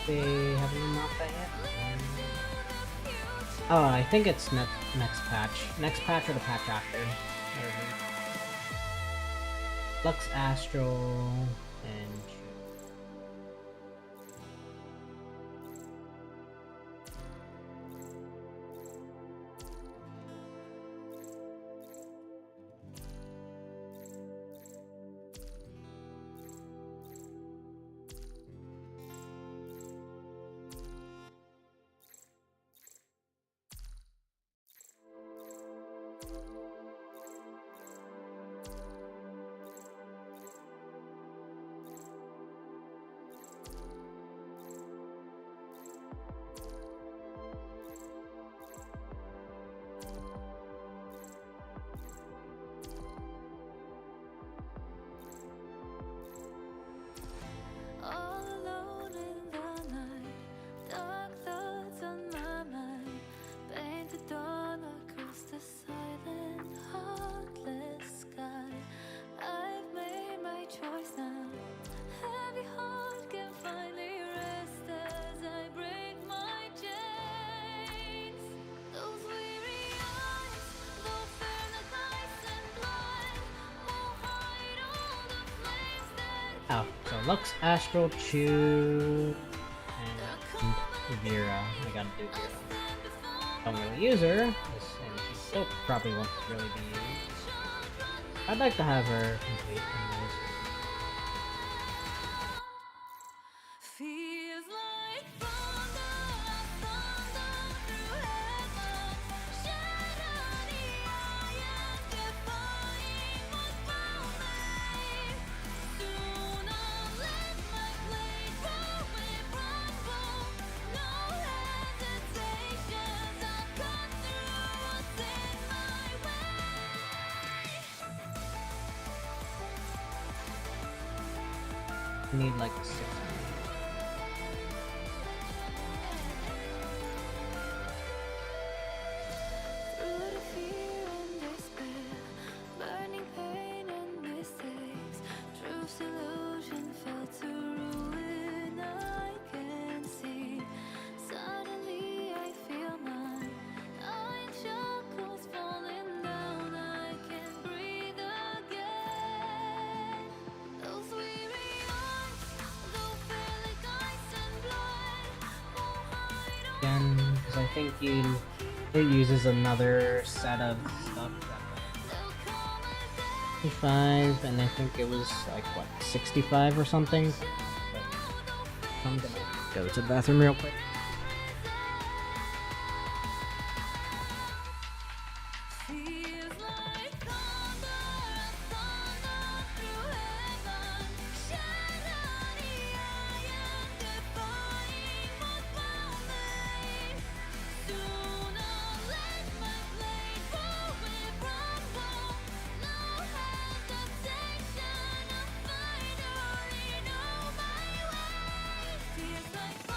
They haven't unlocked that yet? Oh, I think it's next patch. Next patch or the patch after. Lux Astral and oh, so Lux Astral, Chew, and Vera. I gotta do Vera. Don't really use her, and she still probably won't really be used. I'd like to have her complete anyways. Need like a 6. Again, because I think it uses another set of stuff. 55, and I think it was like what 65 or something. But I'm gonna go to the bathroom real quick. Feels like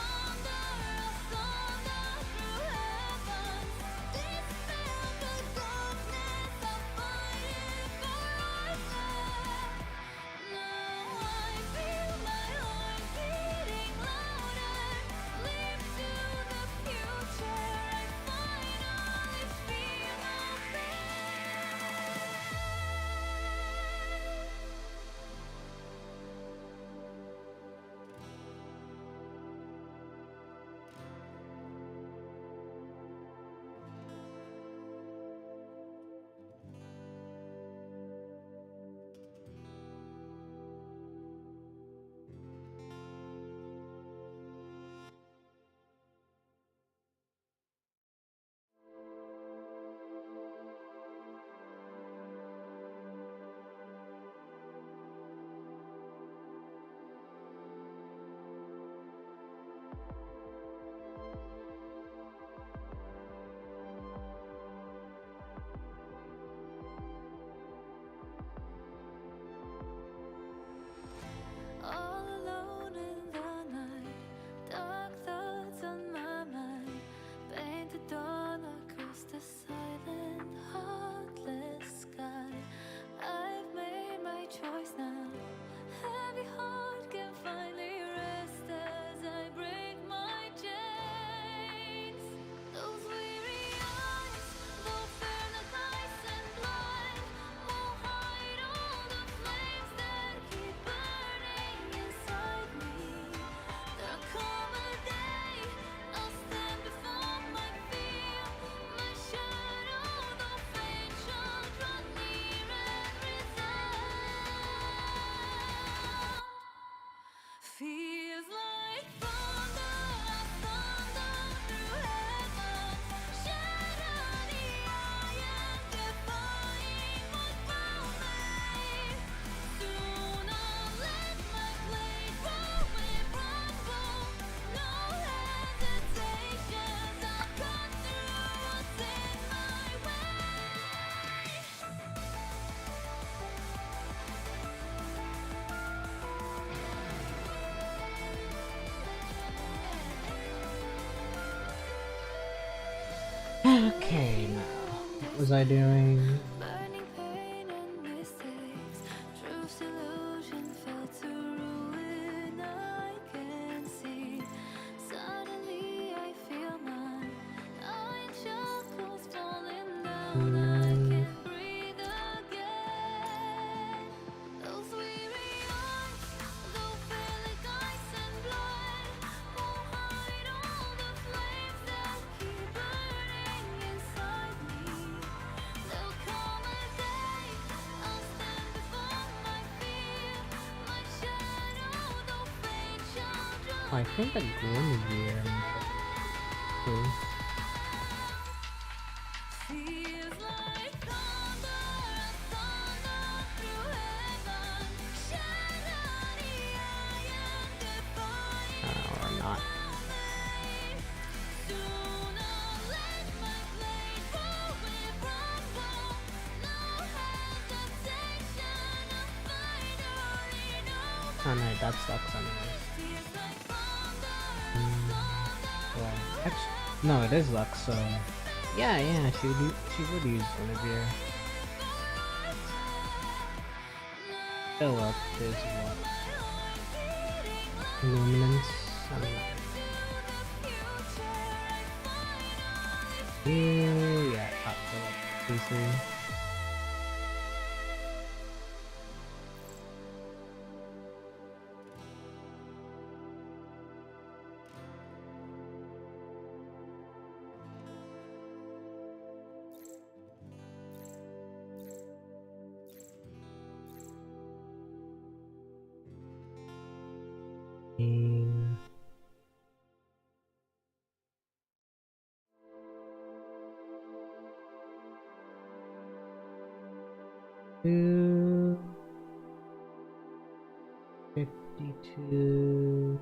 Okay, now, what was I doing? I think a Guinevere too. Or not. Oh no, that sucks anyways. Well, actually, no, it is Lux, so yeah, she would use Guinevere. Fill up is what? Illuminance? I don't know. Yeah, hot fill up, PC. Two 52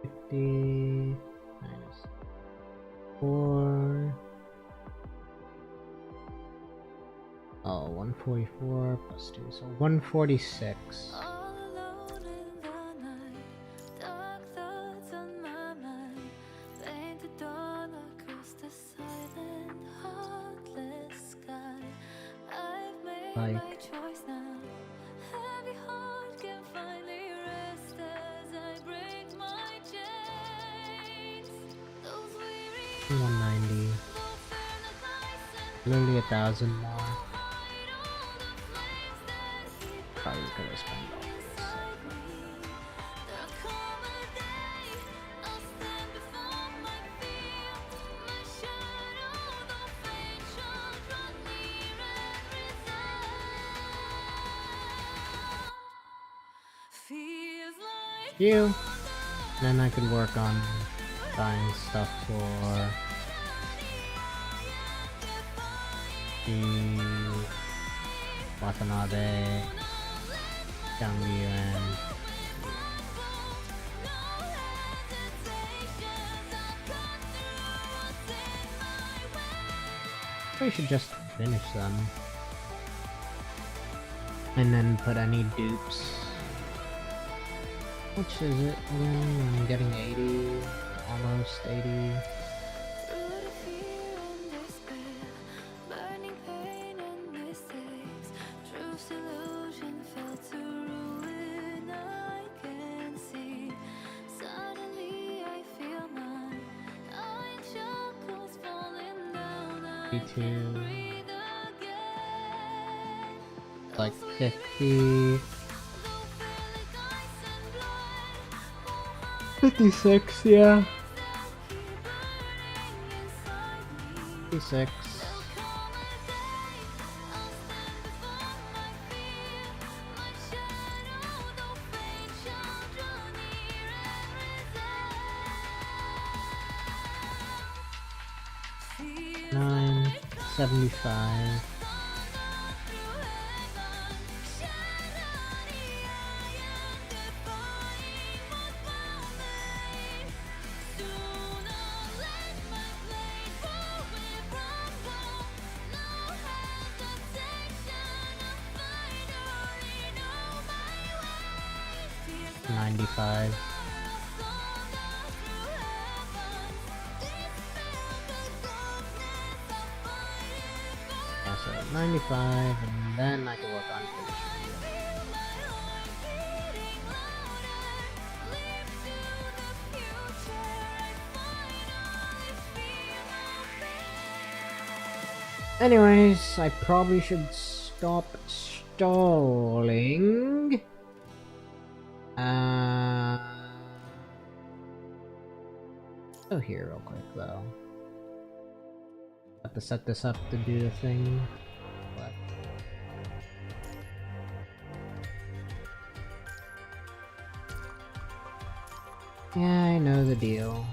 50 minus 4. Oh, 144 plus 2, so 146. Like 190. Literally 1,000 more. Probably gonna spend all this. You. Then I could work on buying stuff for the Watanabe, Xiangyu, and we should just finish them and then put any dupes. Which is it? I'm getting 80, almost 80. Like 50. 56, yeah. 56. Nine 75. $95. at 95, and then I can work on finishing. Anyways, I probably should stop stalling. Go here real quick though. Have to set this up to do the thing. But yeah, I know the deal.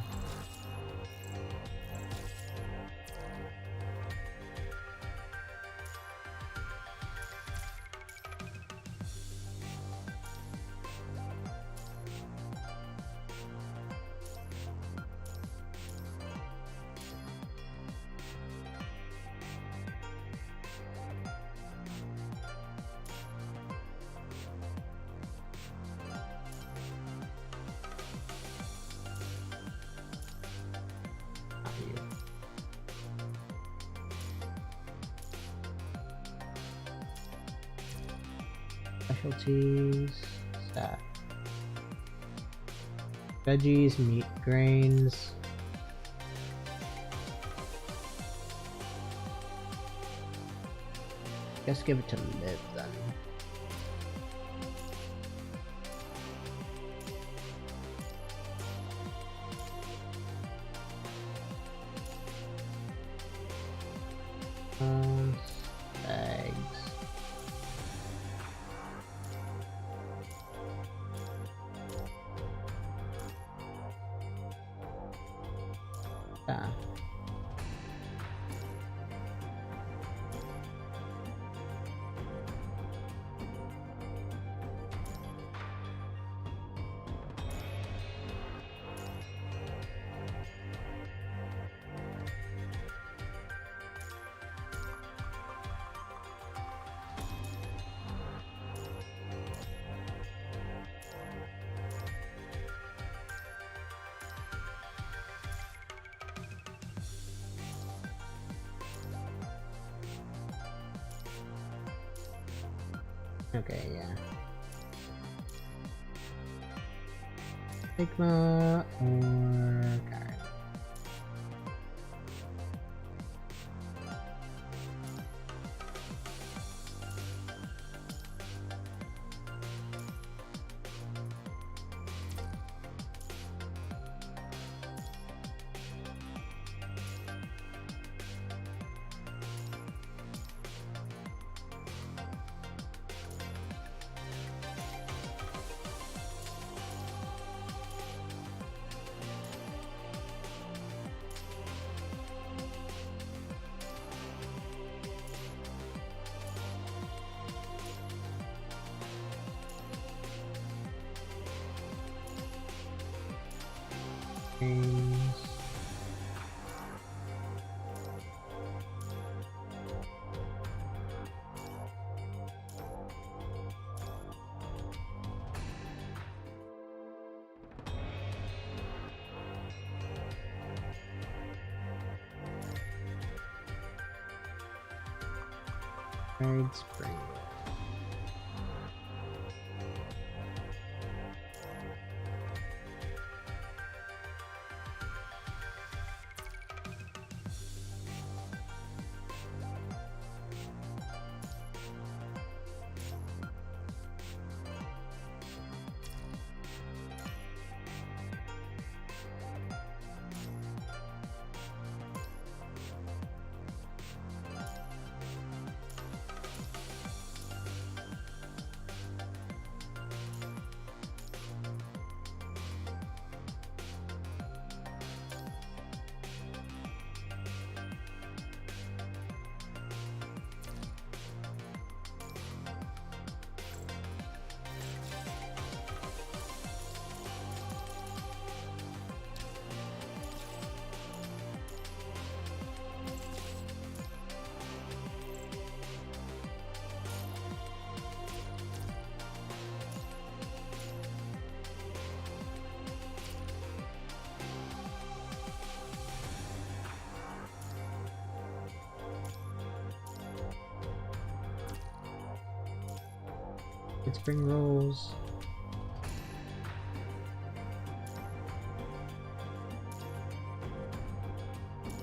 Specialties, stack. Veggies, meat, grains. Guess give it to Liv then. Bags. Ah. Okay, yeah. Sigma or Karen. Married Spring. Get spring rolls.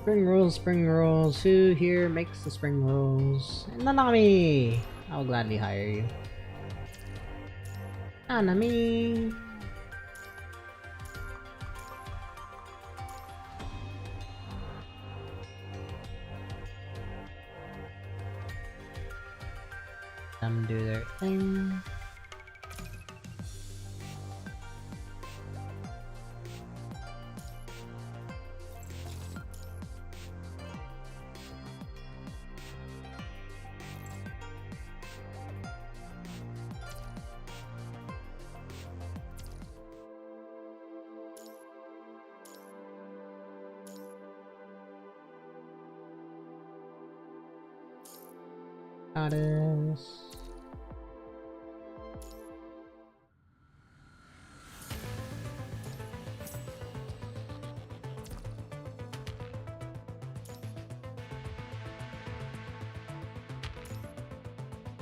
Spring rolls. Who here makes the spring rolls? Nanami! I'll gladly hire you. Nanami! Them do their thing. Goddess.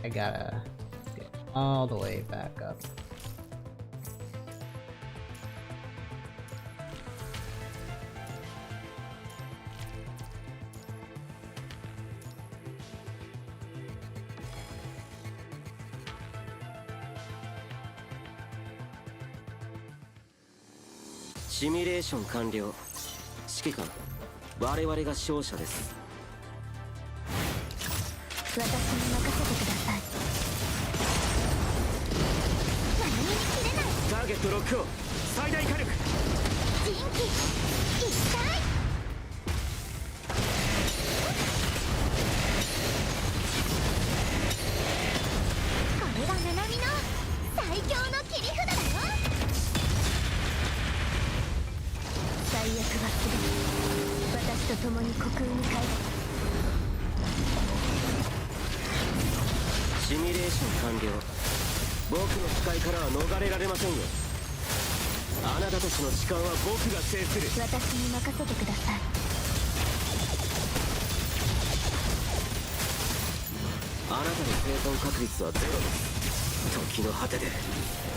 I gotta get all the way back up.シミュレーション完了。指揮官、我々が勝者です。私に任せてください。何に切れない。ターゲットロックオン。最大火力。人気一体。これがナナミの最強の切り札だよ。最悪はすべて私と共に虚空に帰る。シミュレーション完了。僕の使いからは逃れられませんよ。あなたたちの時間は僕が制する。私に任せてください。あなたの生存確率はゼロです。時の果てで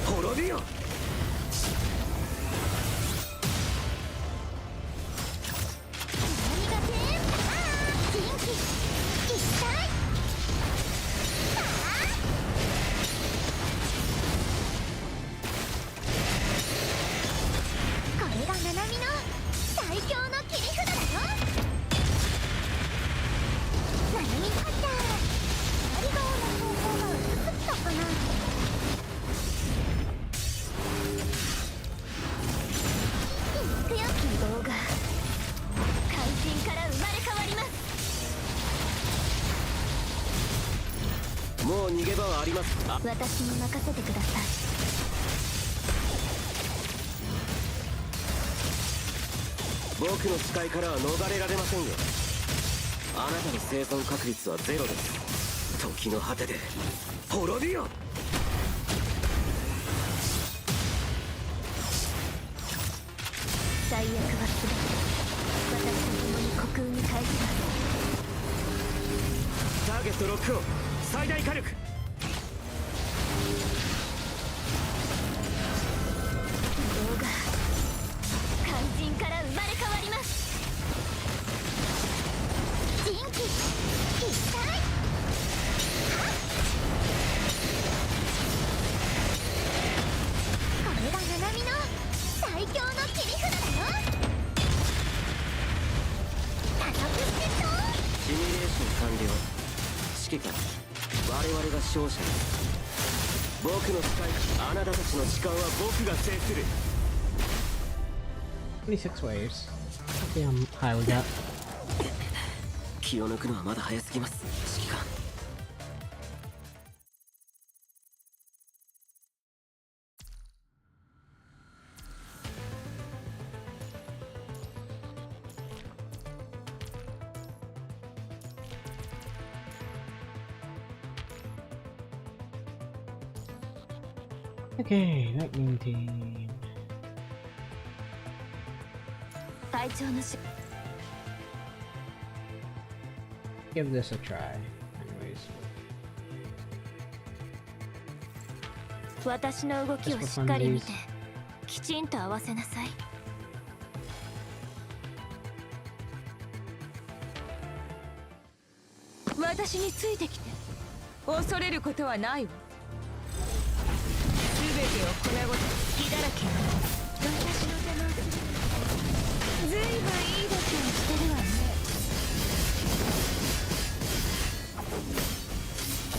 滅びよ。もう逃げ場はあります。私に任せてください。僕の使いからは逃れられませんよ。あなたの生存確率はゼロです。時の果てで滅びよ。最悪はすべて私と共に虚空に返します。ターゲットロックオン。最大火力。動画肝心から生まれ変わります。人気一体。これがナナミの最強の切り札だよ。加速してっと。シミュレーション完了。指揮官、我々が勝者です。僕の使い、あなたたちの時間は僕が制する。26 waves. See how high we got. 気を抜くのはまだ早すぎます、指揮官。Okay, lightning team. 隊長のし Give this a try. Anyways. 私の動きをしっかり見てきちんと合わせなさい。私についてきて。恐れることはないわ。全てを粉々隙だらけ。私の邪魔をする。ずいぶんいい度胸してるわね。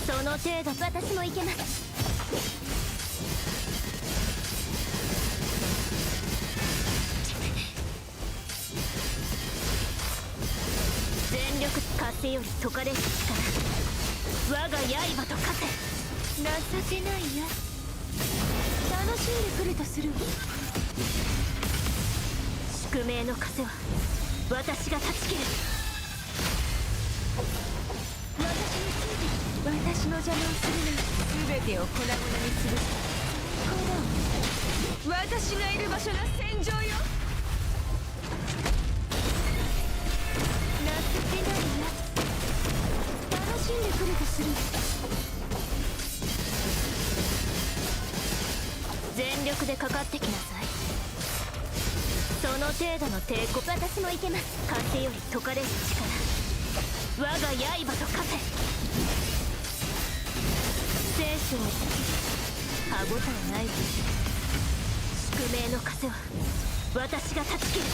その程度私もいけます。全力風より解かれる力、我が刃と化せ。情けないや。楽しんでくるとするわ。宿命の風は私が断ち切る。私の邪魔をするなら全てを粉々にする。この私がいる場所が戦場よ。情けないや。楽しんでくるとする。全力でかかってきなさい。その程度の抵抗、私もいけます。風より解かれる力、我が刃と化せ。聖書を歯ごたえないわ。宿命の風は私が断ち切る。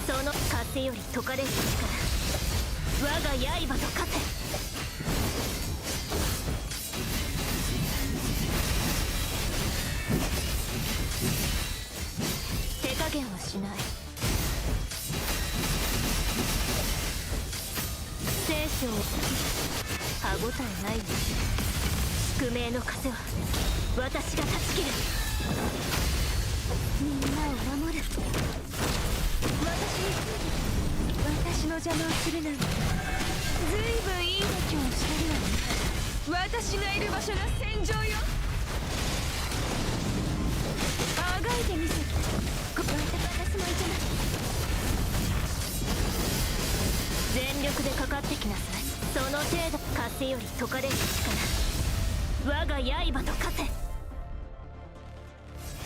その風より解かれる力、我が刃と化せ。手加減はしない。聖書を歯ごたえないわ。宿命の風は私が断ち切る。みんなを守る。私の邪魔をするなんてずいぶんいい度胸をしてるわね。私がいる場所が戦場よ。あがいてみせて。私もいけます。全力でかかってきなさい。その程度風より解かれる力、我が刃と化せ。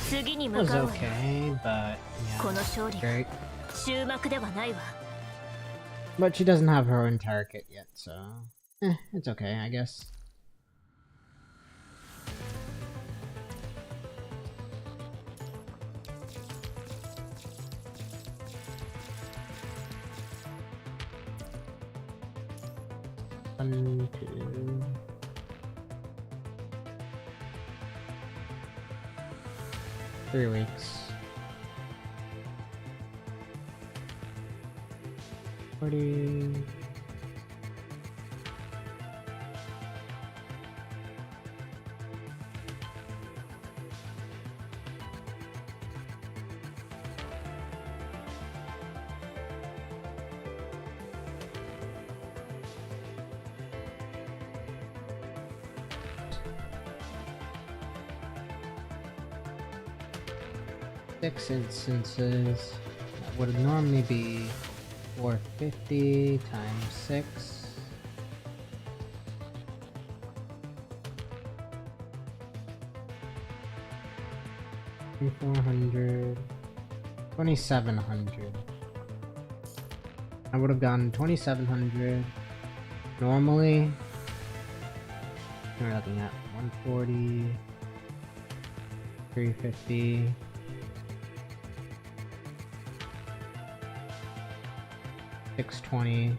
次に向かうわよ。 okay, but この勝利が great. 終幕ではないわ。 But she doesn't have her own target yet, so it's okay, I guess. One, 2, 3 weeks. 40. Six instances. That would normally be 450 times 6. $2,400. 2,700. I would have gotten 2,700. Normally, we're looking at 140, 350. 620,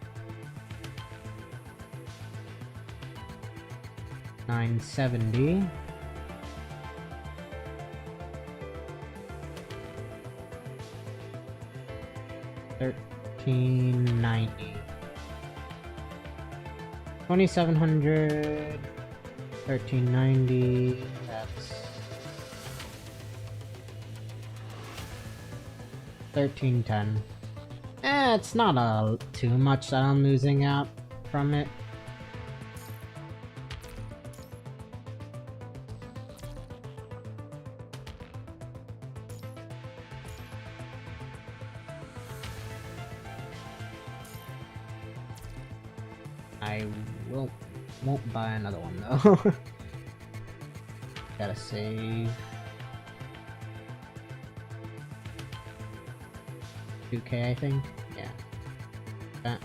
970, 1390, 2,700, 1390. That's 1310. It's not too much that I'm losing out from it. I won't buy another one though. Gotta save 2K, I think. Yeah. That.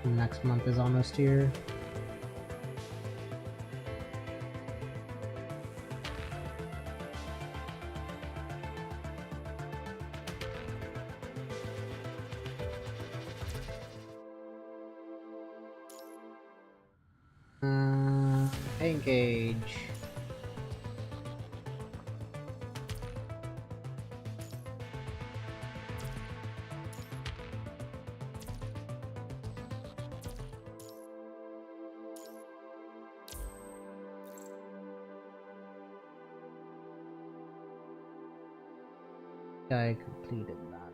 Next month is almost here. Engage. I completed that.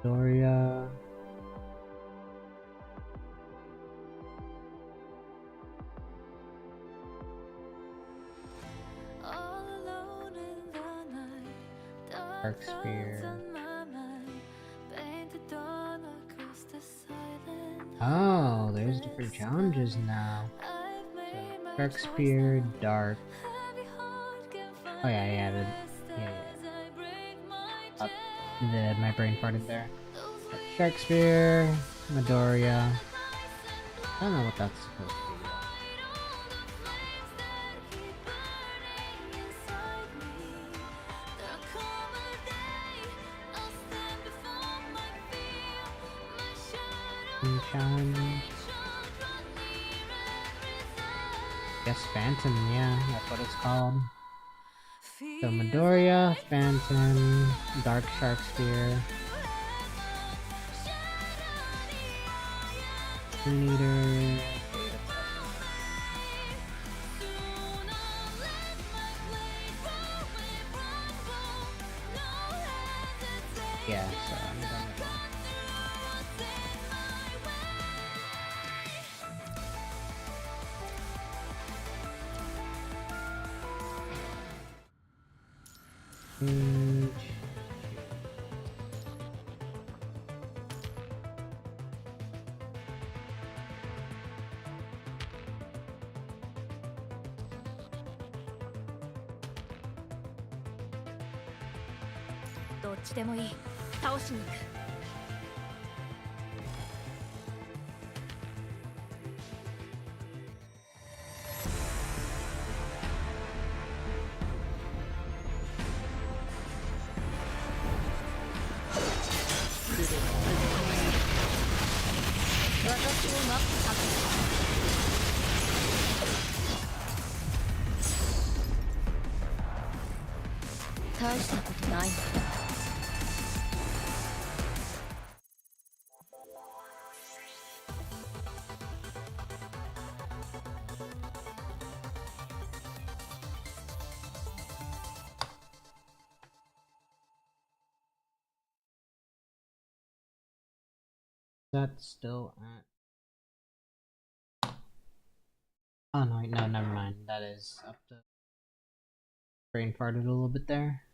Doria. Dark Spear. Oh, there's different challenges now. So, Dark Spear, Dark. Oh yeah. My brain farted there. Shark Spear, Midoriya. I don't know what that's supposed to be. Challenge. Guess Phantom, yeah, that's what it's called. So Midoriya, Phantom, Dark Shark Spear, Leader. Yeah, so I'm done with that.どっちでもいい。倒しに行く。私を待ってた。大したことないな。That's still at. Oh no, never mind. That is up to. Brain farted a little bit there.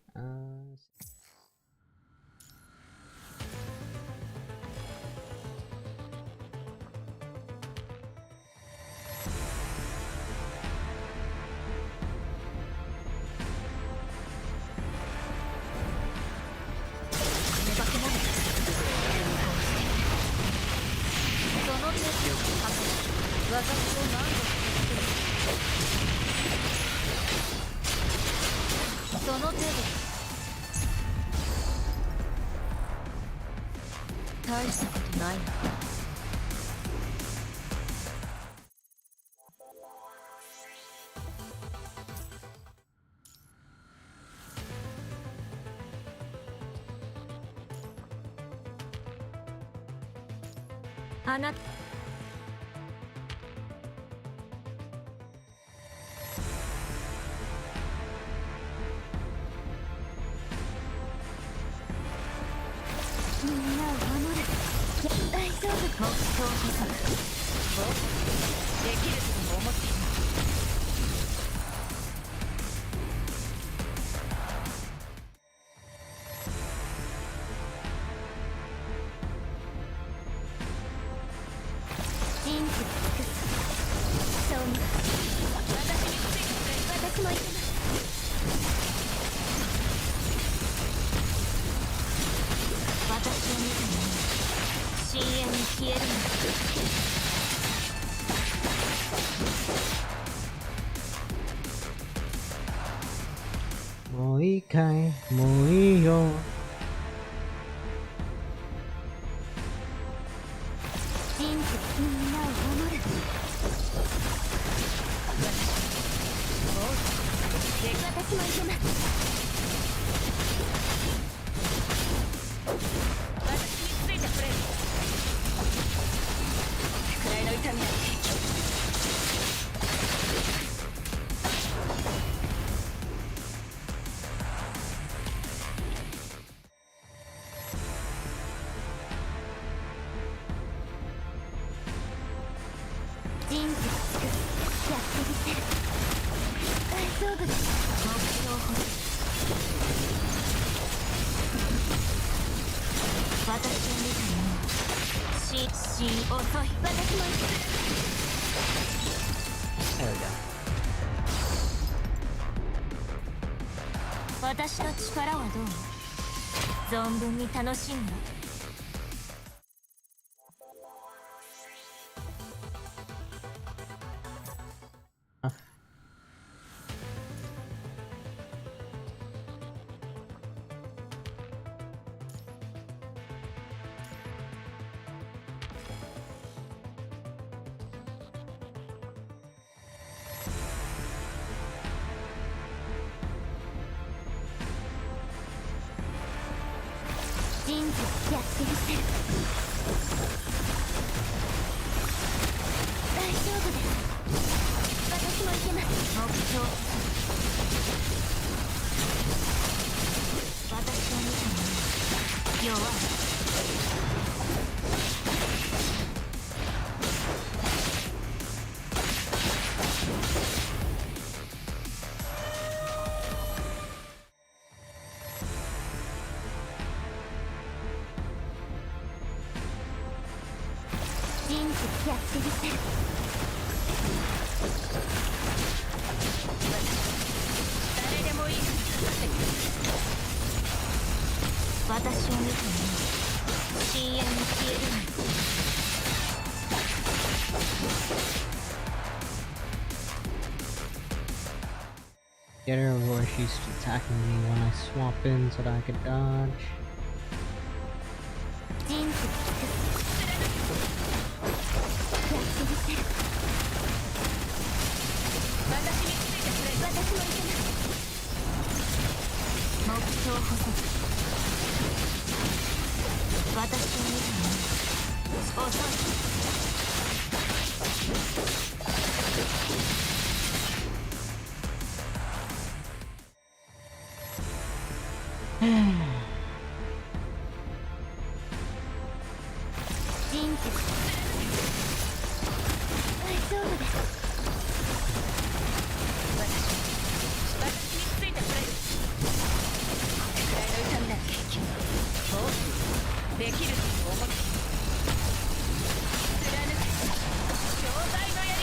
あなたみんなを守る。大丈夫。目標不足。できるとも思っている。そう思う。私も行きます。私を見た者は深淵に消えるのだ。もういいかい、もういいよ。人生みんなを守る。私も行けます。私についてくれる。くらいの痛みは平気。人生つくやってみせる。大丈夫です。目標を欲しい。私を見た者は遅い。私も行く。There we go. 私の力はどう？存分に楽しんだ。人生やってみせる。大丈夫です。私も行けます。目標。私を見た者は弱い。人生やってみせる。誰でもいい。私を見た者は深淵に消えるの。Get her before she's attacking me when I swap in so that I could dodge. 人生やってみせる。私についてくれ。私も行けます。目標補足。私を見た者は遅い。人生大丈夫です。私についてくれる。これくらいの痛みなら平気。そうできると思って貫く障害のやり。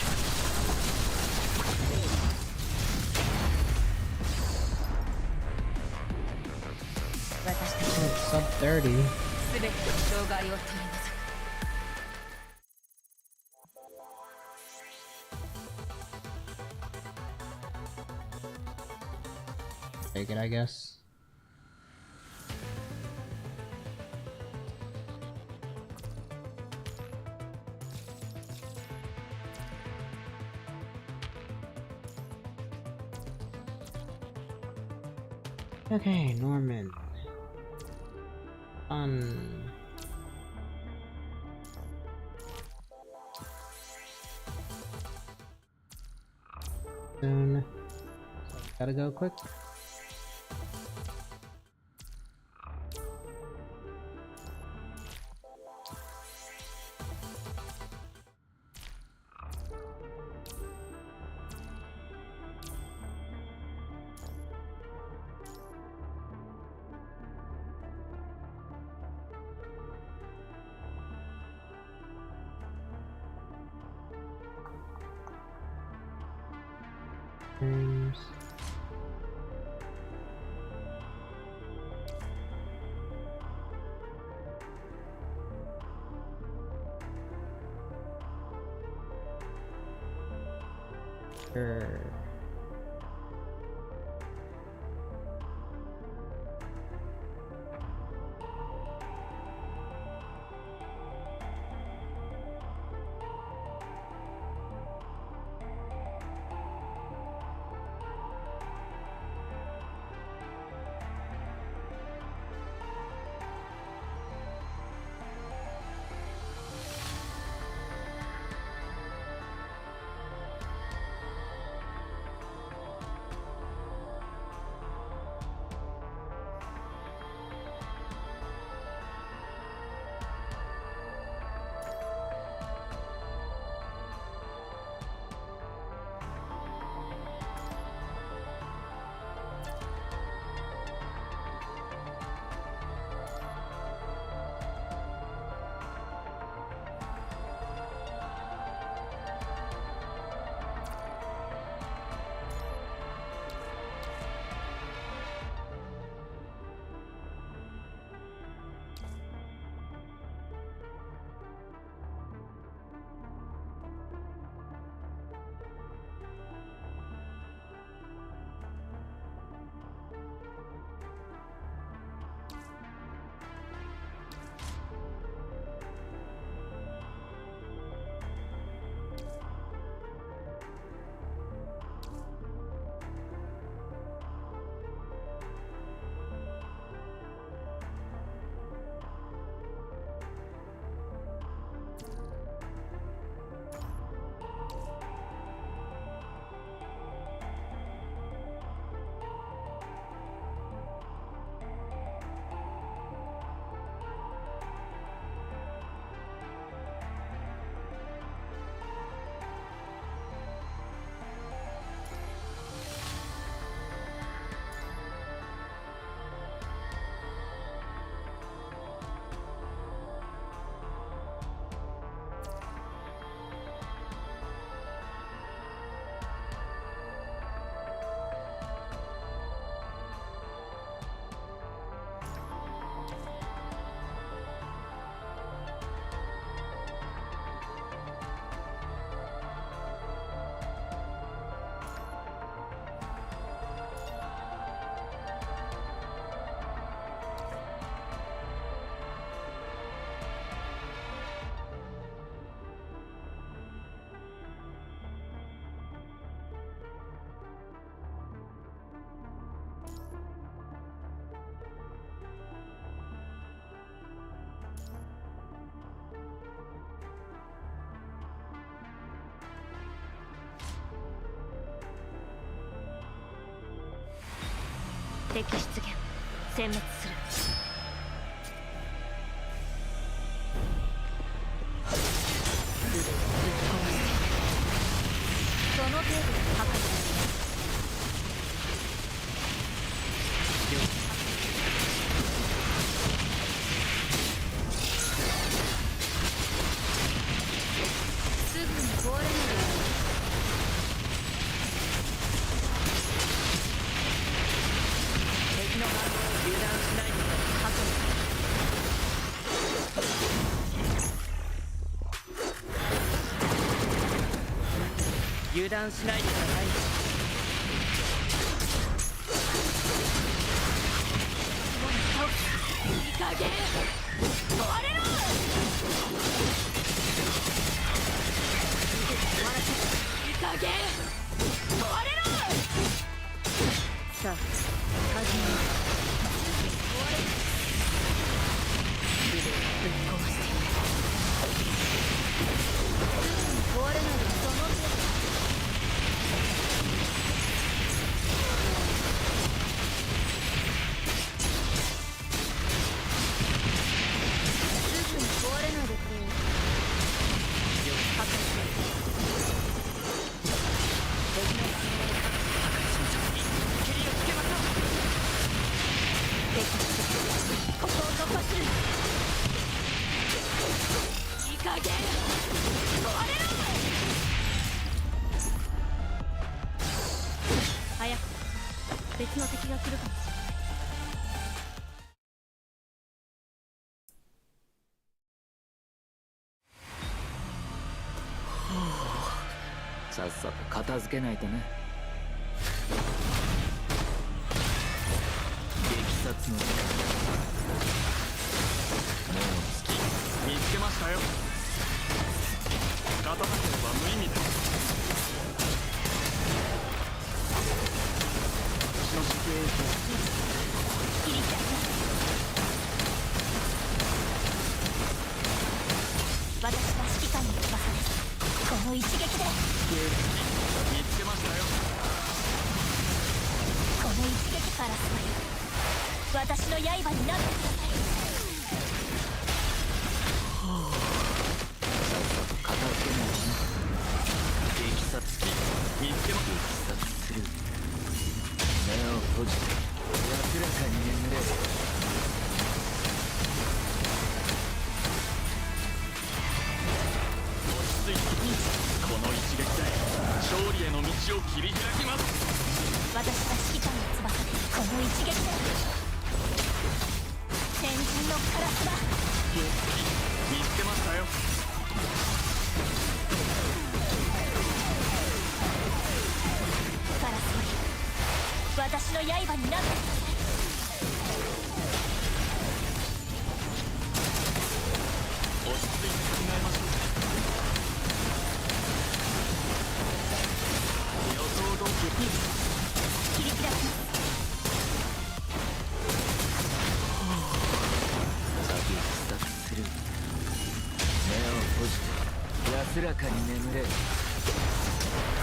私たちの It's sub 30. すべての障害を取り除く。Take it, I guess. Okay, Norman. Fun. Soon. So gotta go quick. Frames. Sure.敵出現殲滅する。その程度で破壊される。すぐに壊れないで。敵の反応を油断しないで過去に。油断しないでください。いい加減壊れろ。いい加減壊れろ。さあ始めよう。腕をぶっ壊してすぐに壊れないで。その手すぐに壊れないでくれよ。別の敵が来るかもしれない。さっさと片付けないとね。激殺の時間。もう月見つけましたよ。勝たなければ無意味です。私の指揮影響切り裂く。私は指揮官の翼です。この一撃で見つけましたよ。この一撃から私の刃になってください。さっさと片付けないとね。激殺見つけました。激殺する。目を閉じて安らかに眠れる。この一撃で勝利への道を切り開きます。私は指揮官の翼でこの一撃で先人のカラスだ。見つけましたよ。カラス私の刃になってください。落ち着いて考えましょう。切り開きます。激殺する。目を閉じて安らかに眠れる。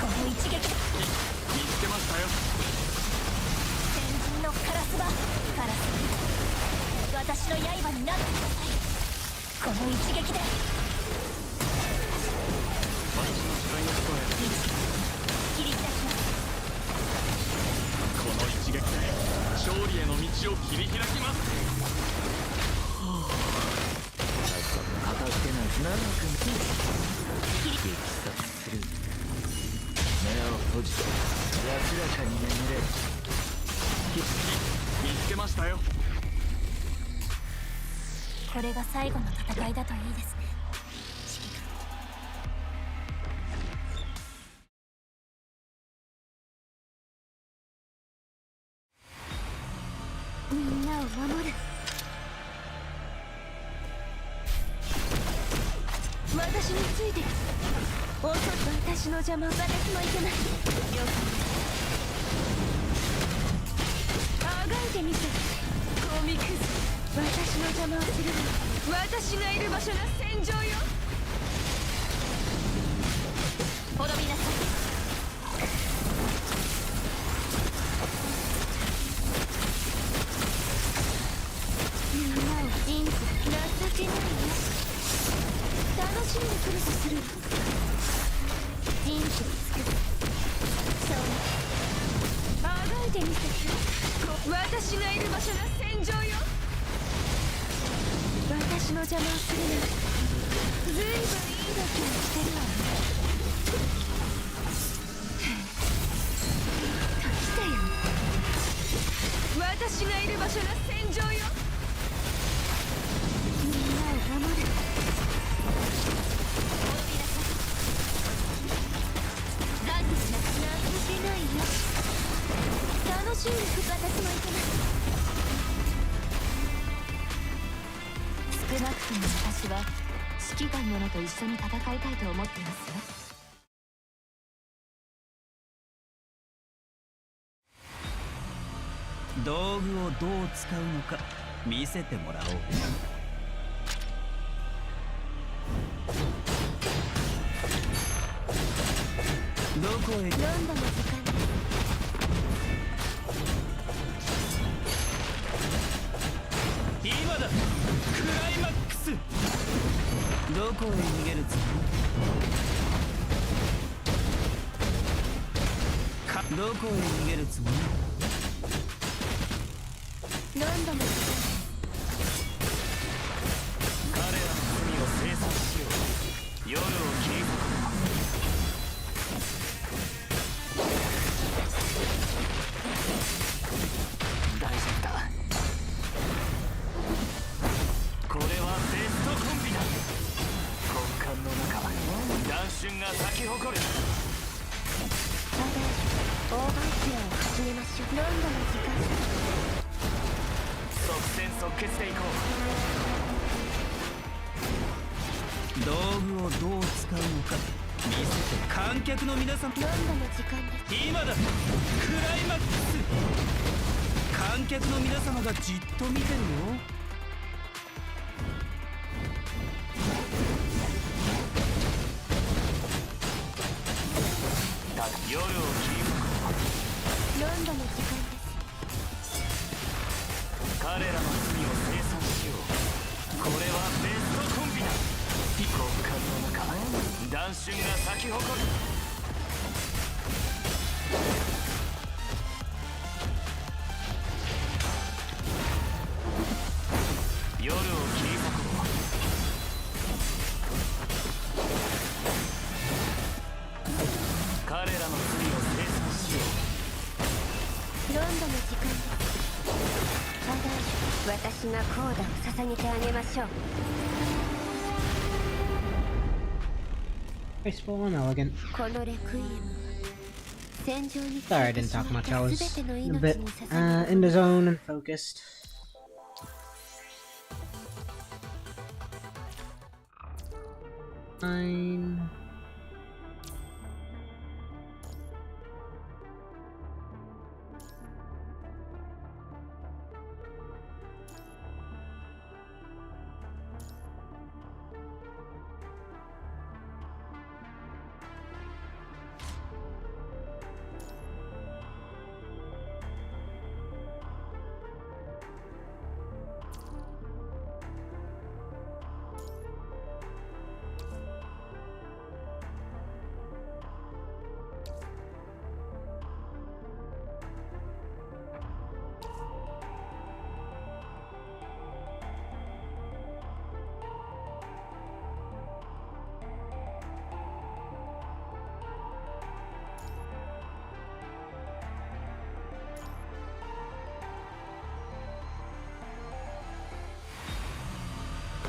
この一撃で見つけましたよ。先人のカラスバカラス私の刃になってください。この一撃で私の視界の人へ切り開きます。この一撃で勝利への道を切り開きます。さっさと片付けないと長く激殺する。目を閉じて安らかに眠れる。見つけましたよ。これが最後の戦いだといいですね。みんなを守る。私について私の邪魔を私もいけない。了解。あがいてみせコミクズ。私の邪魔をするのは私がいる場所が戦場よ。滅びなさい。みんなを信じ情けないよ。楽しんでくるとする。人生尽くす。そうあがいてみせ私がいる場所が戦場よ。私の邪魔をするなんてずいぶんいい度胸をしてるわね。来たよ。私がいる場所が戦場よ。みんなを守る。ガンとしなく情けないよ。楽しんでく私もいけない。少なくとも私は指揮官殿と一緒に戦いたいと思っていますよ。道具をどう使うのか見せてもらおう。どこへ4度の時間今だ。クライマックス。どこへ逃げるつもりか。どこへ逃げるつもり。4度の時間彼らの罪を清算しよう。夜を切りき誇る。大盤キラを始めましょう。ロンドの時間即戦即決でいこ道具をどう使うのか見せて。観客の皆さん、ロンドの時間です。今だ。クライマックス。観客の皆様がじっと見てるよ。夜を切り裂こう。ロンドの時間です。彼らの罪を清算しよう。これはベストコンビだ。極寒の中断春が咲き誇る。夜を切り裂こう。彼らの罪を清算しよう。ロンドの時間です。私がコーダを捧げてあげましょう。Graceful and elegant. このレクイエム、戦場に Sorry, I didn't talk much. I was a bit in the zone and focused. Fine.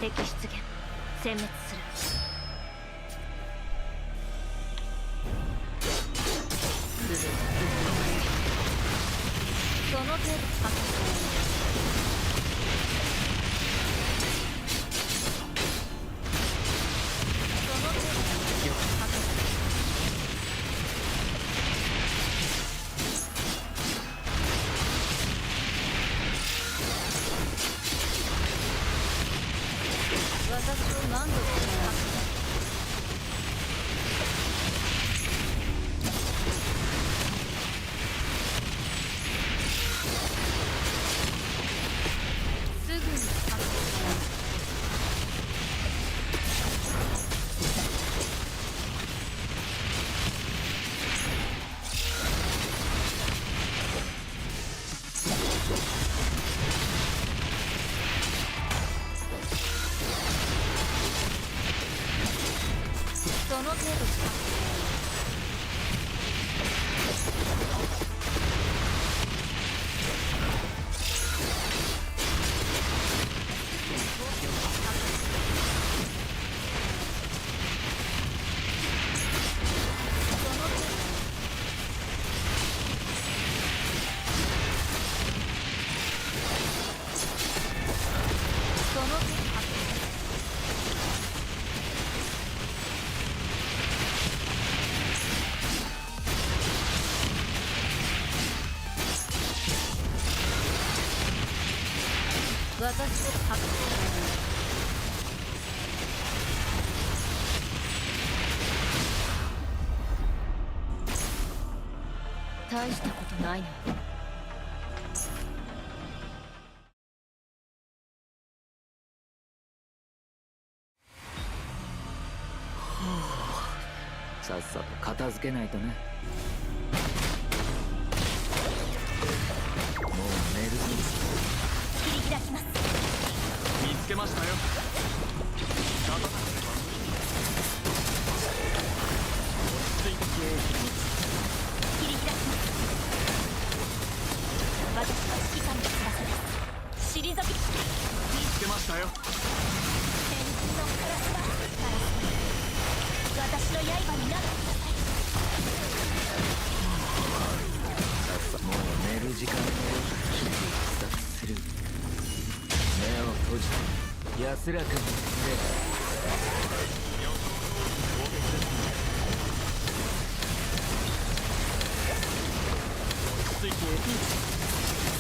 敵出現、殲滅する。その程度発私を何度もすぐにその程度私を発大したことないな。さっさと片付けないとね。もう寝るぞ。切り開きます。見つけましたよ。立たなければ落ち着いて切り開きます。私は指揮官の翼です。退き見つけましたよ。天空のカラスは私の刃になる。安らかに眠れ。ついて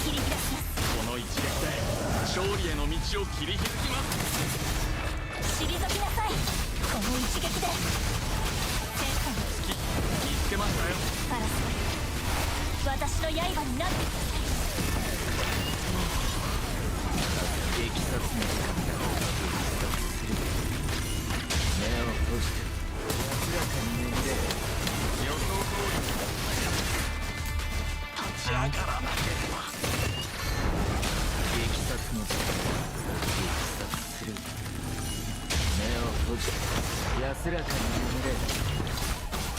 切り開きます。この一撃で勝利への道を切り開きます。退きなさい。この一撃で天下の見つけましたよ。パラソル、私の刃になってください。激殺の時間だ。激殺する。目を閉じて安らかに眠れ。予想通り立ち上がらなければ。激殺の時間だ。激殺する。目を閉じて安らかに眠れ。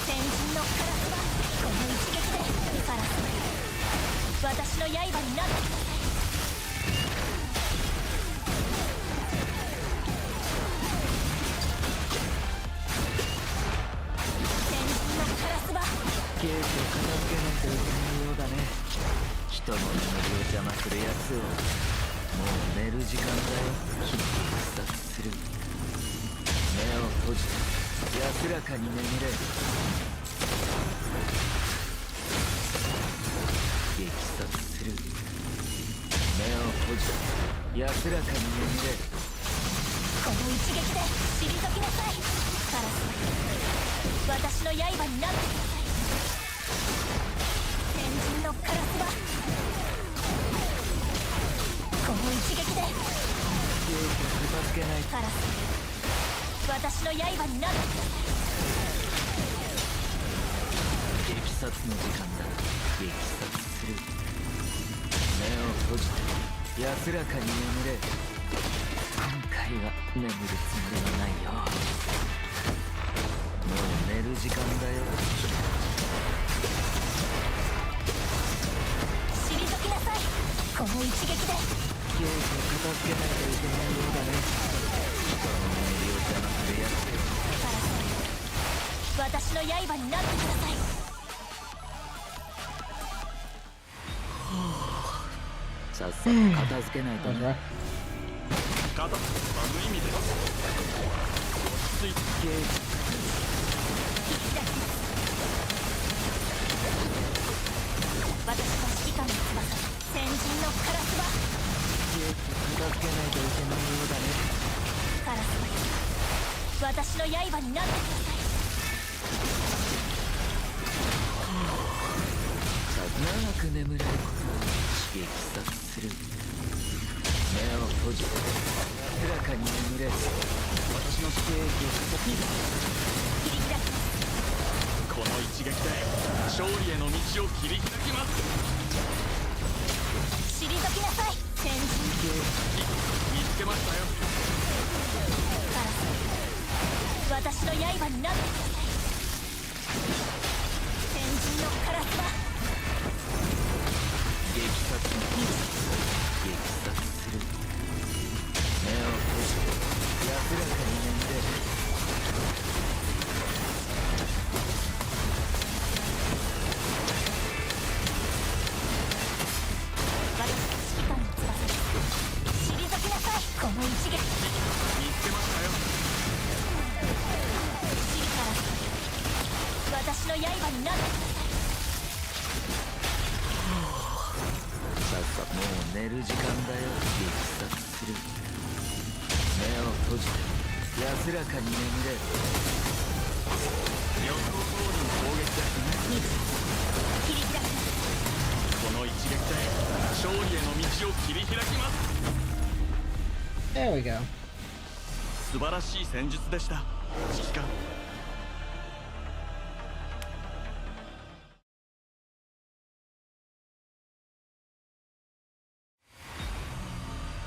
先人のカラスはこの一撃でパラソル、私の刃になってください。ケーキを片付けないといけないようだね。人の眠りを邪魔するやつを。もう寝る時間だよ。君に自殺する。目を閉じて安らかに眠れ。激殺する。目を閉じて安らかに眠れ。この一撃で退きなさい。パラソル、私の刃になってください。先人のカラスはこの一撃でケーキを片付けないと。パラソル、私の刃になってください。激殺の時間だ。激殺する。目を閉じて安らかに眠れ。今回は眠るつもりはないよ。もう寝る時間だよ。退きなさい。この一撃でケーキを片付けないといけないようだね。人の眠りを邪魔するやつよ。パラソル、私の刃になってください。さっさと片付けないとね。肩無意味です。落ち着いて。ケーキ私の指揮官の翼、先人のカラスはケーキを片付けないといけないようだね。カラスは私の刃になってください。長く眠れることを激殺する。目を閉じて安らかに眠れ。私のケーキを片付ける。切り開きます。この一撃で勝利への道を切り開きます。退きなさい。先人見つけましたよ。カラス、私の刃になってください。先人のカラスは激殺の激殺する。目を閉じて安らかに眠れ。私の指揮官の翼です。退きなさい。この一撃見つけましたよ。カラス、私の刃になってください。さっさともう寝る時間だよ。激殺する。目を閉じて安らかに眠れ。予想通りの攻撃ですね。切り開きます。この一撃で勝利への道を切り開きます。 There we go. 素晴らしい戦術でした。指揮官。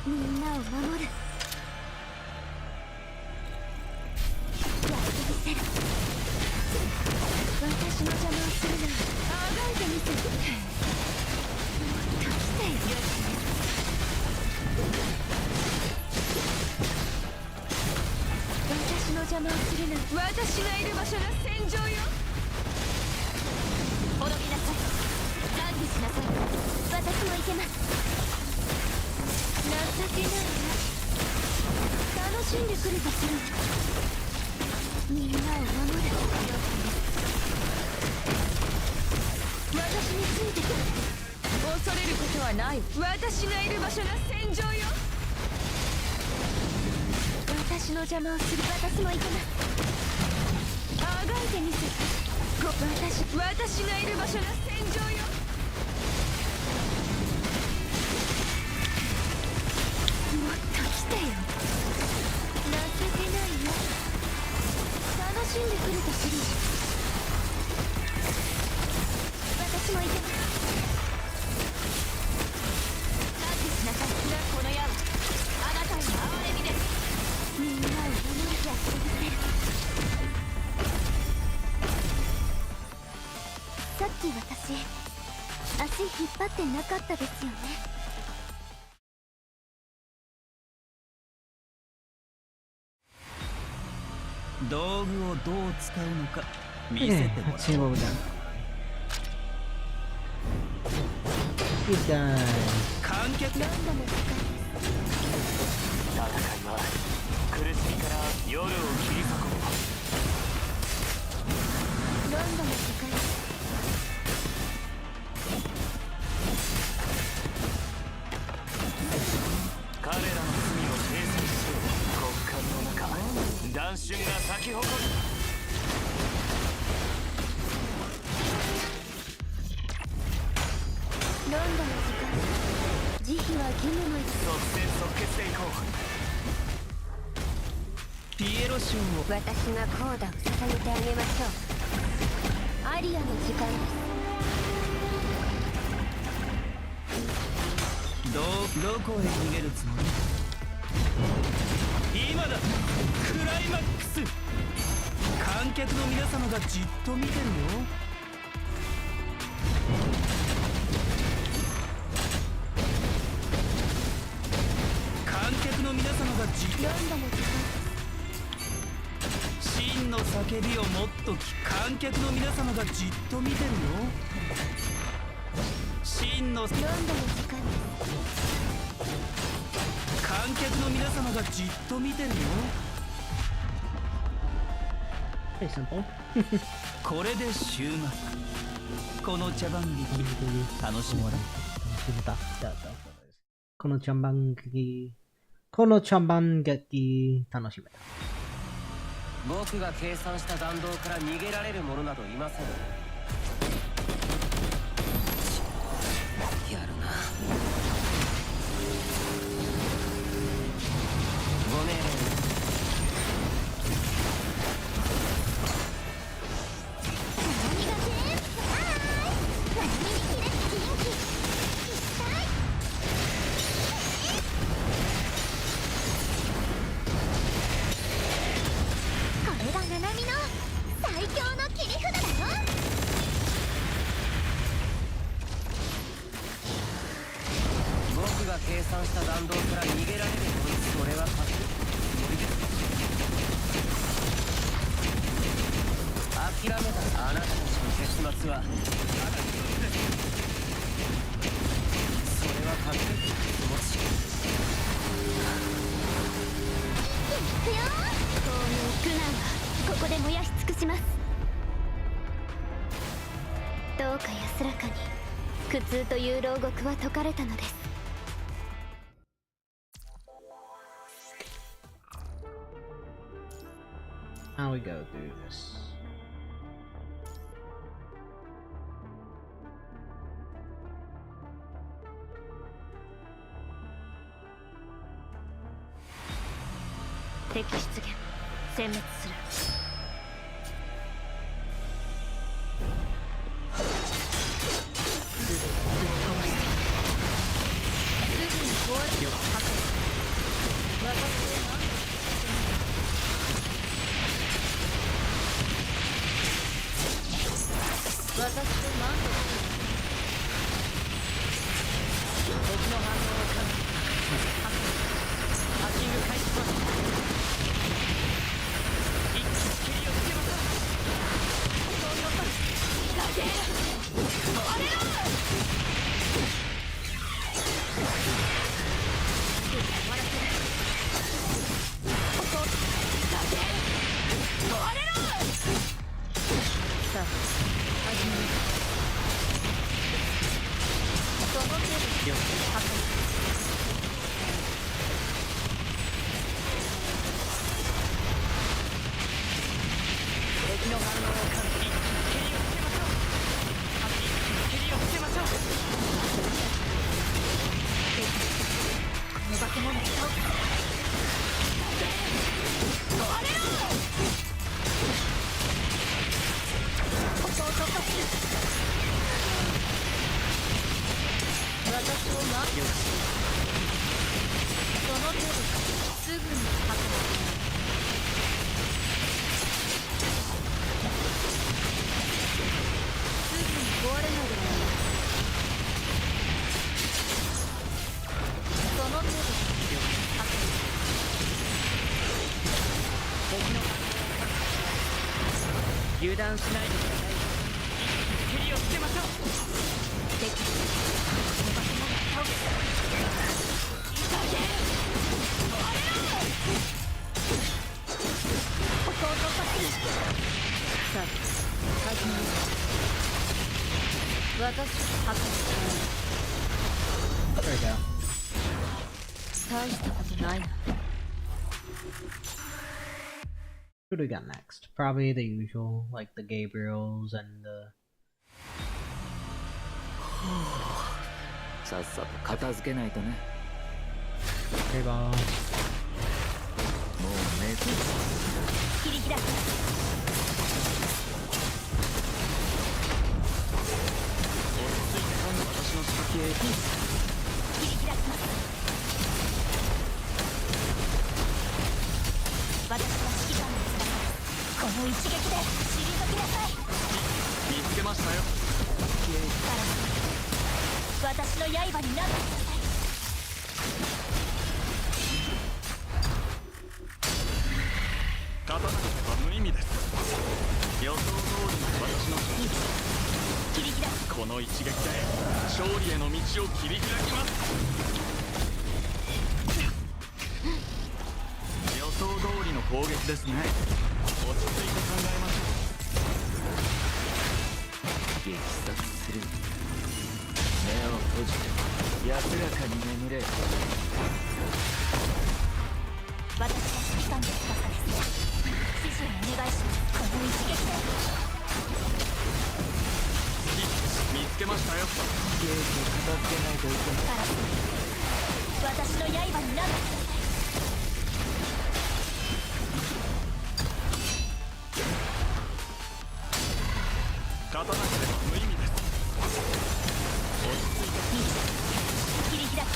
みんなを守る。やってみせる。私の邪魔をするな。あがいてみせる。貸してよ。私の邪魔をするな。私がいる場所が戦場よ。滅びなさい。懺悔しなさい。私も行けます。情けないわ。来るとするわ。みんなを守る。私についてくる。恐れることはない。私がいる場所が戦場よ。私の邪魔をする。私も行けます。あがいてみせて。私がいる場所が戦場よ。もっと来てよ。情けないよ。楽しんでくるとする。私も行けます。なんでしなさい。この矢はあなたへの哀れみです。みんなを守る。やってみせる。さっき私足引っ張ってなかったですよね。道具をどう使うのか見せてもらおう。 let's see what we got. These guys. 観客戦いは苦しみから夜を切り裂こう。ロンドの世界。彼らの罪を清算しよう。極寒の中断春が咲き誇る。ロンドの時間。慈悲は義務の一。即戦即決でいこう。ピエロ賞を。私がコーダを捧げてあげましょう。アリアの時間です。どこへ逃げるつもり？今だ。クライマックス。観客の皆様がじっと見てるよ。観客の皆様がじっと。ロンドの時間。真の叫びをもっと聞く。観客の皆様がじっと見てるよ。真の。ロンドの時間。観客の皆様がじっと見てるよ。Pretty simple. これで終末。この茶番劇楽しもう。この茶番劇楽しめた。僕が計算した弾道から逃げられる者などいません。やるな。ご命令。これがナナミの最強の切り札だよ。僕が計算した弾道から逃げられる者、それは勝てる。諦めた。あなたたちの結末はそれは勝てる気持ち。行くよ。巧妙苦難はここで燃やし尽くします。どうか安らかに苦痛という牢獄は解かれたのです。How we go through this?敵出現、殲滅する。その程度よく測る敵の反応を感じ蹴りをつけましょう蹴りをつけましょうこの化け物を倒す壊れろここを突破する私を待ってよしその程度すぐに確保するすぐに壊れないでもらうその程度確保敵の反応を確保油断しないでください蹴りをつけましょう敵この化け物を倒すいい加減壊れろここを突破するさあ始める私はっ There we go. 大したことないな Who do we got next? Probably the usual, like the Gabriels and the... さっさと片付けないとね。 Okay, boss. もう寝て切り開く私の仕掛けへ切り開きます私は指揮官の翼この一撃で退きなさい見つけましたよ私の刃になってください勝たなければ無意味です予想通りの私の切り開くこの一撃で勝利への道を切り開きます予想通りの攻撃ですね落ち着いて考えましょう撃殺する目を閉じて安らかに眠れ私は指揮官の翼です指示をお願いしますこの一撃で見つけましたよゲージを片付けないといけない私の刃になってください勝たなければ無意味です落ち着いて切り開く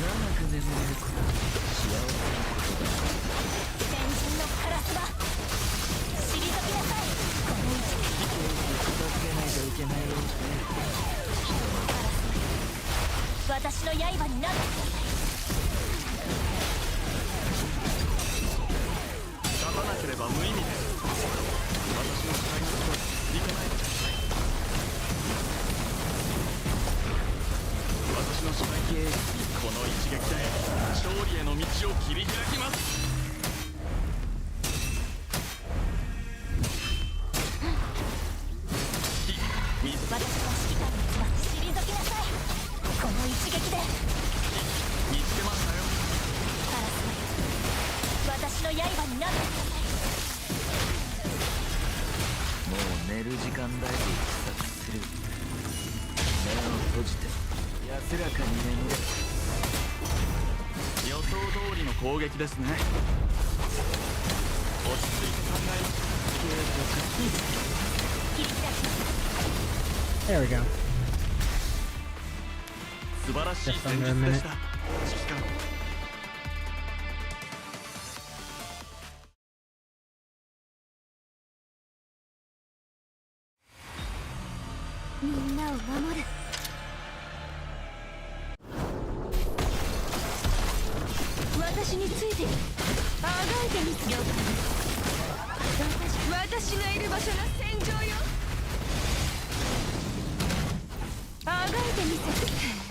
長く眠れること幸せなことだ先人のカラスは退きなさいこの一撃片付けないといけないよ私の刃になってください勝たなければ無意味です私の視界の人に振りかないでください私の視界この一撃で勝利への道を切り開きます私は指揮官の翼退きなさいこの一撃で見つけましたよカラス私の刃になってくださいもう寝る時間だよ撃殺する目を閉じて安らかに眠れ予想通りの攻撃ですね落ち着いて考えましょう切り開き There we go. 素晴らしい Just 戦 under a 術で minute. した指揮官みんなを守る私についてあがいてみつよ私がいる場所の戦場よあがいてみせて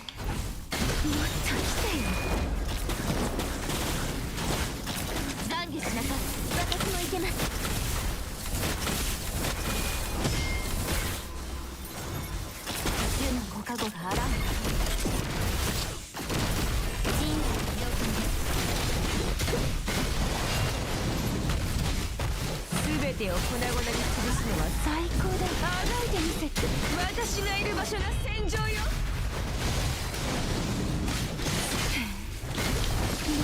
もっと来てよてを粉々に潰すのは最高だ。あがいてみせて。私がいる場所が戦場よ。み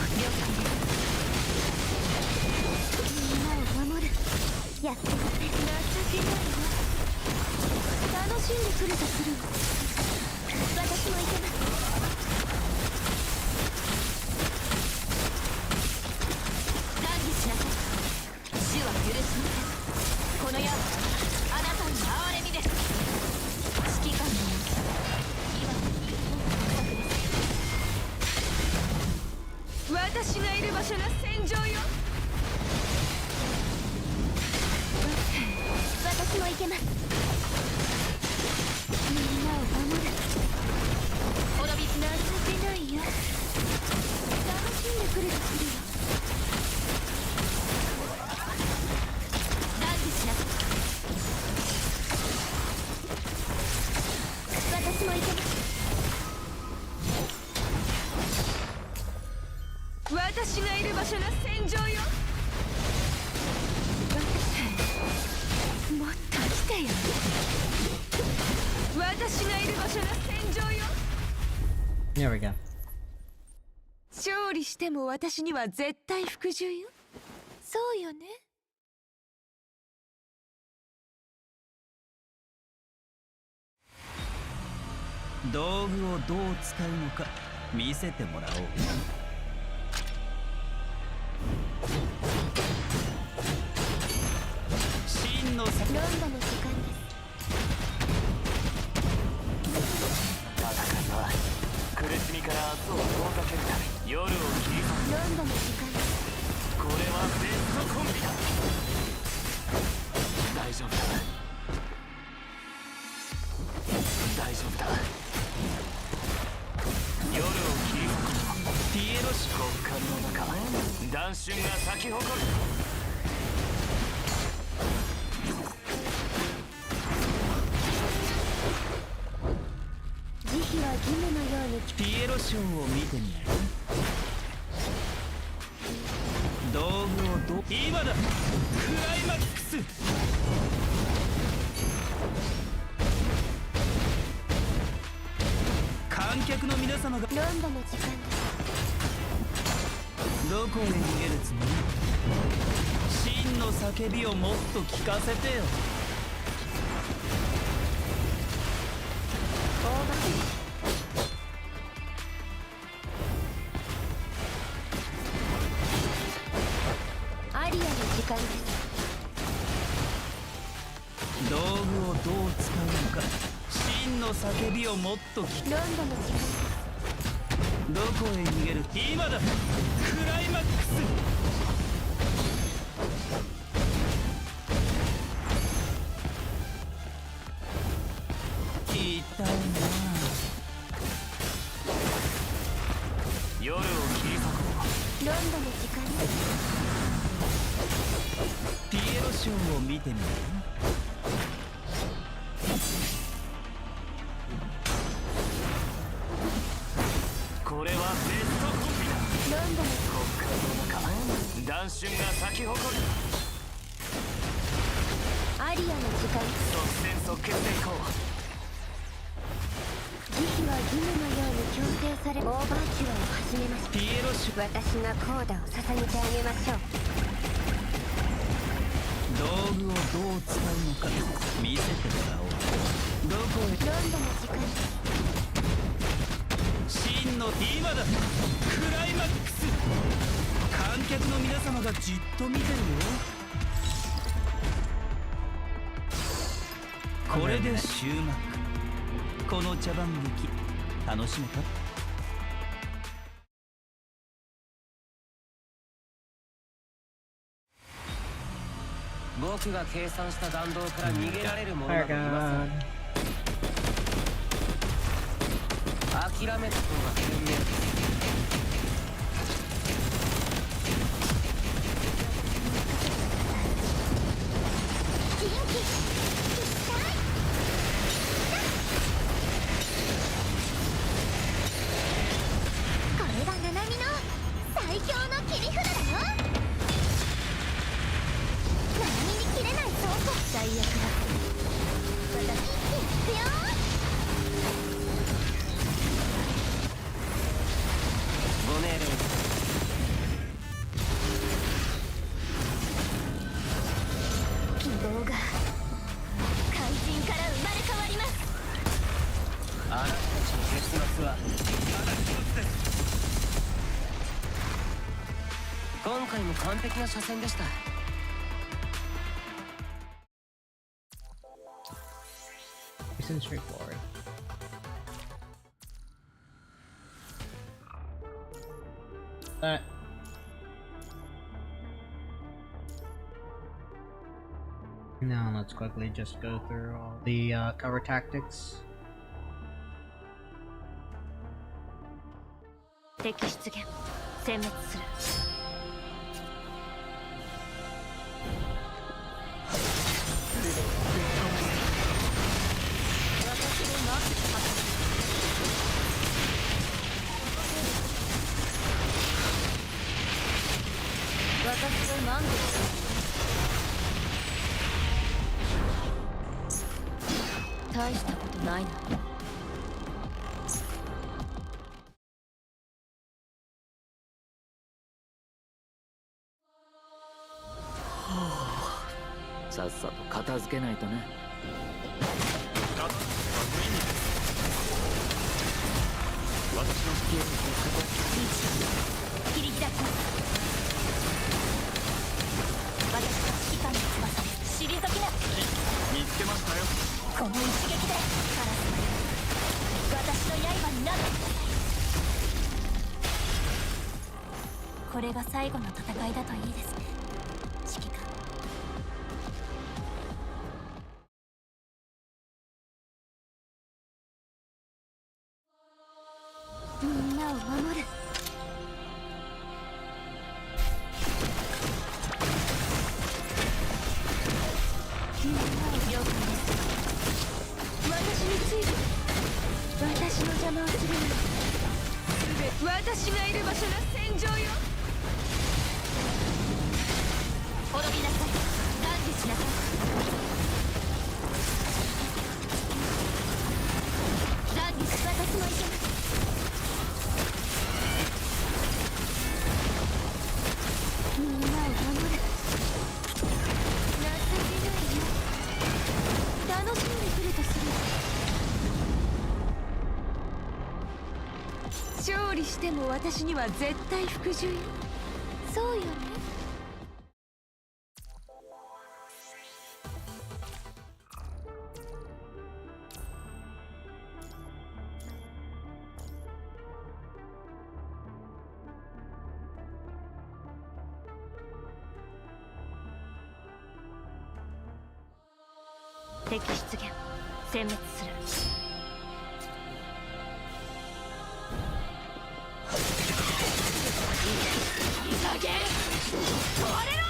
んなを守る。やってみて。情けないわ。楽しんでくるとするわ。私も行けます。断じしなさい。死は許しません。この矢はあなたに哀れみです。指揮官の今私がいる場所が戦場よ。私も行けます。みんなを守る。滅び情けないよ。楽しんでくるとするよ。断じしなさい。私も行けます。私がいる場所が戦場よ。もっと来てよ。私がいる場所が戦場よ。 There we go. 勝利しても私には絶対服従よ。そうよね。道具をどう使うのか見せてもらおう。真の先。ロンドの時間です。戦いは苦しみから明日を遠ざけるため夜を切り裂く。ロンドの時間です。これはベストコンビだ。大丈夫だ。大丈夫だ。夜を切り裂くのはピエロ氏極寒の中弾春が咲き誇る。慈悲は義務のように。ピエロショーを見てみない？道具を今だ。クライマックス。観客の皆様が。ロンドの時間です。どこへ逃げるつもり？真の叫びをもっと聞かせてよ。アリアの時間です。道具をどう使うのか真の叫びをもっと聞く。ロンドの時間です。どこへ逃げる？今だ。クライマックス。痛いな。夜を切り裂く。ロンドの時間です。ピエロショーを見てみる？これはベストコンビだ。ロンドの極寒の中弾春が咲き誇る。アリアの時間。即戦即決でいこう。慈悲は義務のように強制され、オーバーキュアを始めました。ピエロシュ。私がコーダを捧げてあげましょう。道具をどう使うのか見せてもらおう。どこへ？ロンドの時間。真の今だ。クライマックス。観客の皆様がじっと見てるよ。これで終幕。この茶番劇楽しめた？僕が計算した弾道から逃げられるものなどいません。諦めた方が賢明です。これがナナミの最強の切り札だよ。ナナミに切れ今回も完璧な車線でした。Nice and straightforward. Now let's quickly just go through all the cover tactics. 敵出現殲滅する。私を満足する。大したことないな。さっさと片付けないとね。私のゲームを切り開きます。私の指揮官の翼で退きな。見つけましたよ。この一撃でカラスまで私の刃になってください。これが最後の戦いだといいですね、指揮官。みんなを守る。みんなを了解です。私について私の邪魔をするならすべ私がいる場所が戦場よ。滅びなさい。断じしなさい。断じし私もいけます。みんなを守る。情けないよ。楽しんでくるとする。勝利しても私には絶対服従よ。そうよね。敵出現殲滅する。いい加減壊れろ。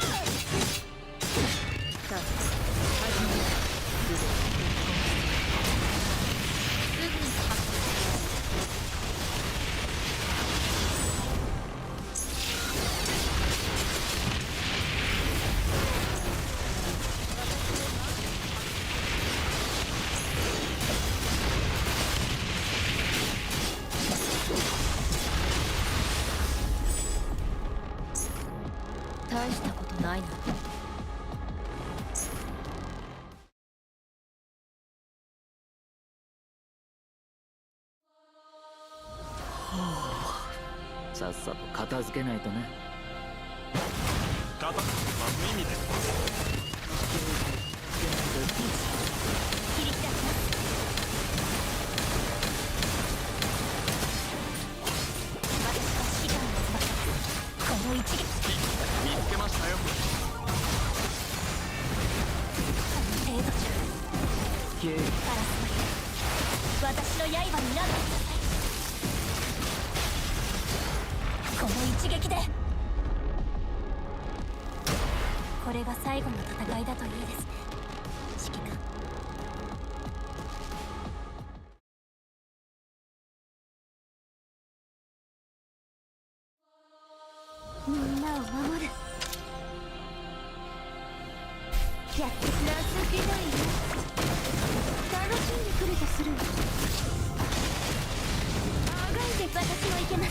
さあ始める。すぐに発砲。大したことないな。さっさと片付けないとね。片付けは無意味です。切り開きます。私は指揮官の翼です。この一撃見つけましたよ。この程度じゃカラスまで私の刃になってください。この一撃でこれが最後の戦いだといいですね、指揮官。みんなを守る。やって情けないよ。楽しんでくるとするわ。あがいて私もいけます。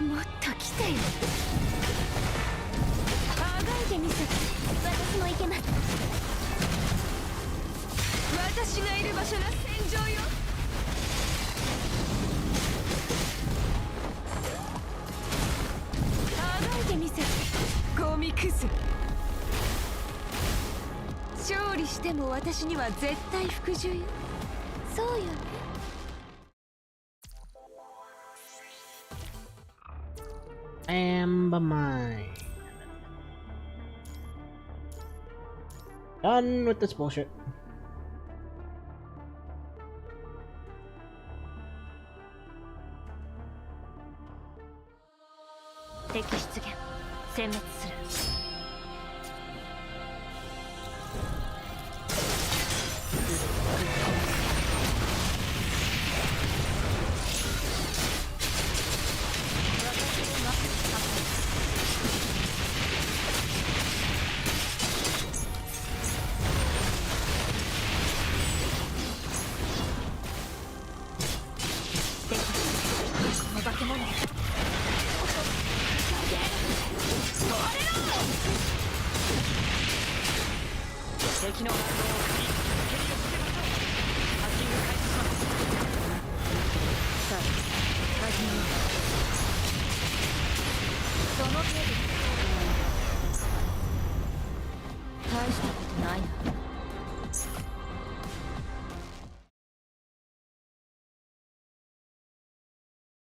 もっと来てよ。あがいてみせて私もいけます。私がいる場所が戦場よ。しても私には絶対服従よ。そうよね。Amber mine. Done with this bullshit.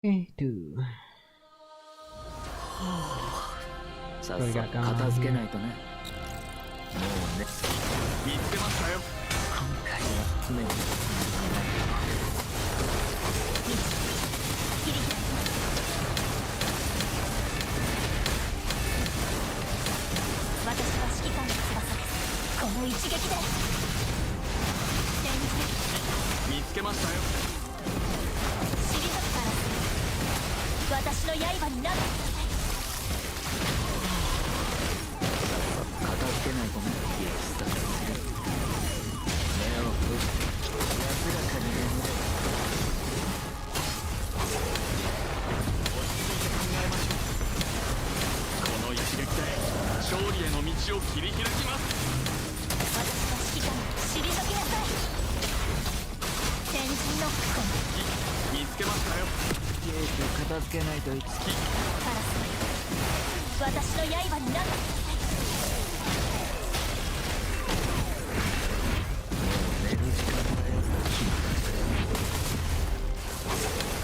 Okay, two. さっさと片付けないとね。もうね。見つけましたよ。今回は目に私は指揮官の翼です。この一撃で見つけましたよ。尻崎から私の刃になってください。片付けないとね。家を支度する。目を閉じて安らかに眠れ。この一撃で勝利への道を切り開きます。私は指揮官に退きなさい。先人のこの見つけましたよ。ケーキ片付けないといつき。カラスは私の刃になってください。寝る時間だよ。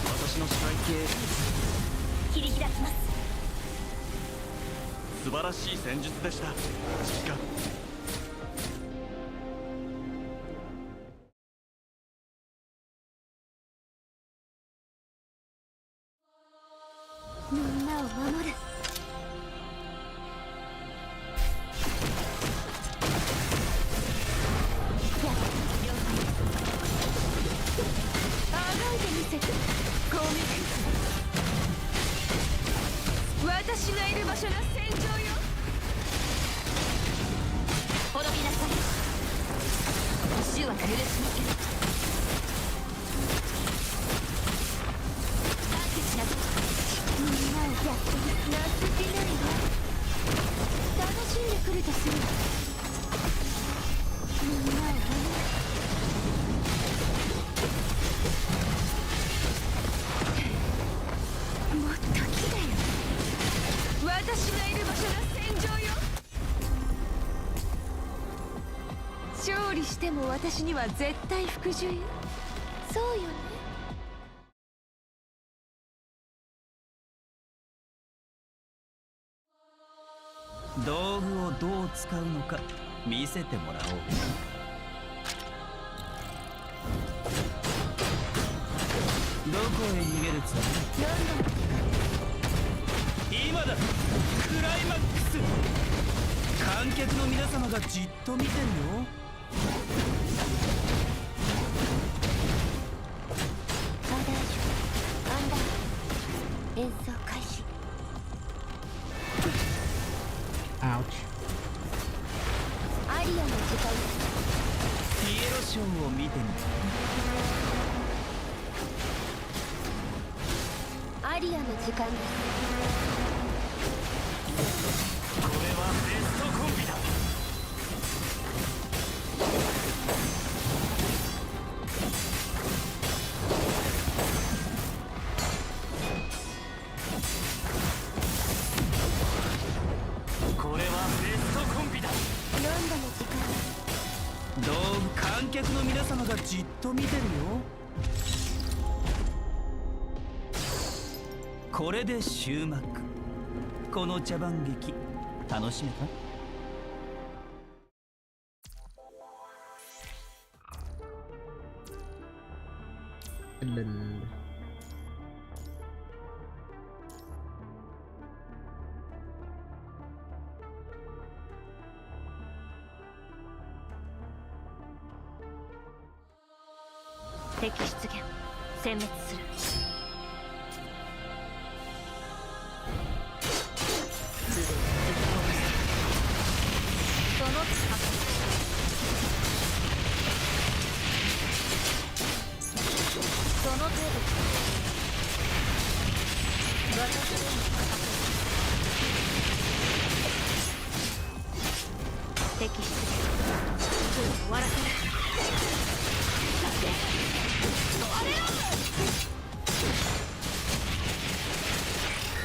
私の視界切り開きます。素晴らしい戦術でした。指揮官。みんなを守る。あがいてみせて。攻撃。私がいる場所が戦場よ。滅びなさい。主は許しに行く。団結しなさい。みんなをやって情けないわ。楽しんでくるとするわ。みんなを守る。もっと来てよ。私がいる場所が戦場よ。勝利しても私には絶対服従よ。そうよね。道具をどう使うのか見せてもらおう。どこへ逃げるつもり？今だ！クライマックス！観客の皆様がじっと見てるよ。アダージュ、アンダー、演奏開始。Ouch. アリアの時間。ピエロショーを見てみる。アリアの時間です。これはベストコンビだ。これはベストコンビだ。何度の時間。じっと見てるよ。これで終幕。この茶番劇楽しめた？敵出現、殲滅する。すでに突き落とした。その近く。その程度。私への敵出現、すぐ終わらせる。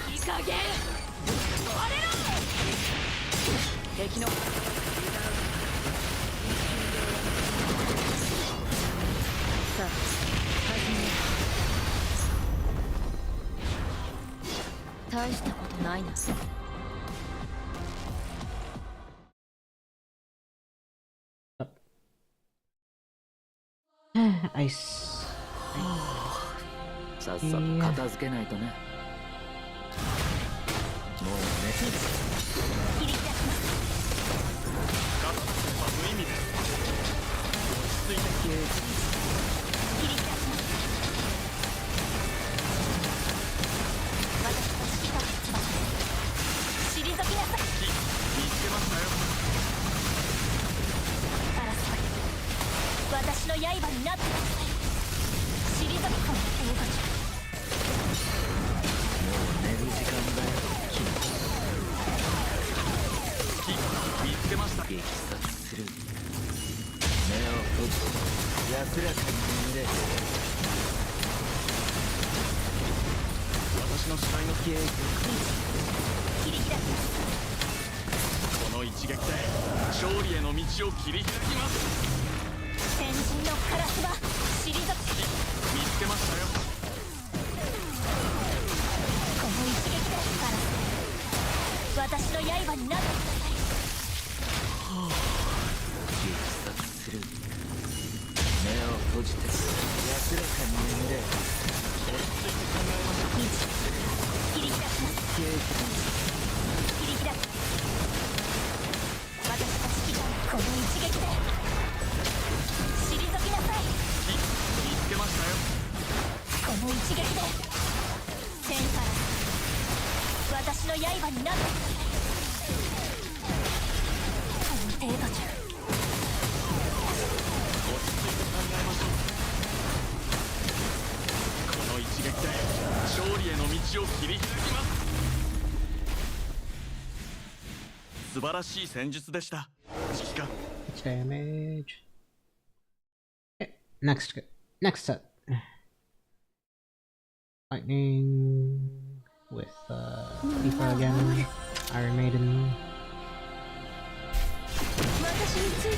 いい加減壊れろ。敵のさあ始めよう。大したことないな。アイス。さっさと片付けないとね。もう寝てる。切り出します。無意味です。落ち着いて切り出します。私の指揮官の翼で退きなさい。見つけましたよ。争い、私の刃になってください。退きこの程度じゃ。もう寝る時間だよ。見つけました。撃殺する。目を閉じて安らかに眠れ。私の視界の警告。切り開きます。この一撃で勝利への道を切り開きます。先人のカラスは退き。見つけましたよ。この一撃でカラス、私の刃になってください。撃殺する。目を閉じて安らかに眠れ。落ち着いて考えましょう。切り開きます。切り開く。私の指揮官、この一撃で退きなさい。見つけましたよ。この一撃で天から私の刃になってください。この程度じゃ。落ち着いて考えましょう。この一撃で勝利への道を切り開きます。素晴らしい戦術でした。指揮官。Damage. Okay, next set. Lightning with Tifa again. Iron Maiden. 私について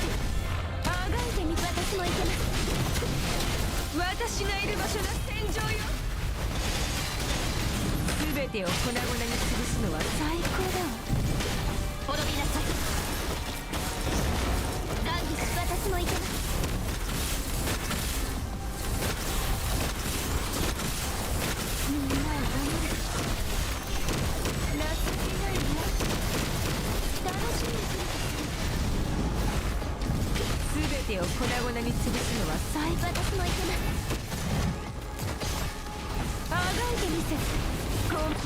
あがいてみ。私もいけます。私がいる場所が戦場よ。全てを粉々に潰すのは最高だわ。滅びなさい。ガンギス、私もいけます。みんなを守る。情けないね。楽しみにする。全てを粉々に潰すのは最高。私もいけます。あがいてみせる。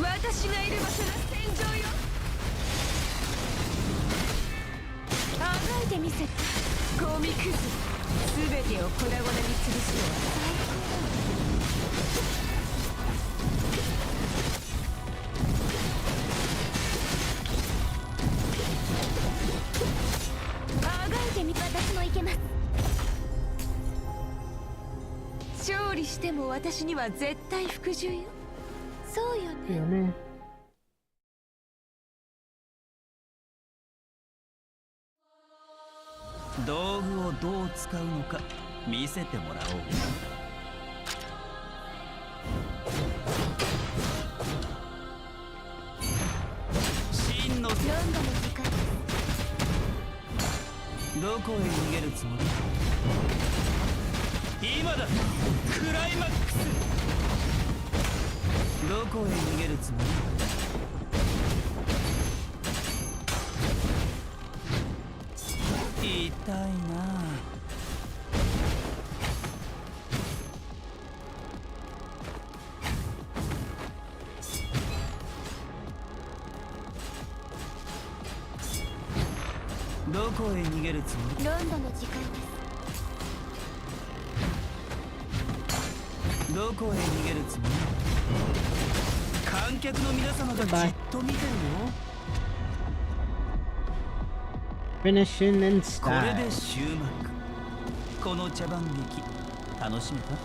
私がいる場所が戦場よ。あがいてみせて。ゴミくず。全てを粉々に潰すのは最高だ。あがいてみ。私もいけます。勝利しても私には絶対服従よ。そうよね。道具をどう使うのか見せてもらおう。真のロンドの時間。どこへ逃げるつもり？今だ、クライマックス。どこへ逃げるつもり？痛いな。どこへ逃げるつもり？ロンドの時間です。どこへ逃げるつもり？観客の皆様がじっと見てるよ。Finishing in これ style. で終幕。この茶番劇楽しめた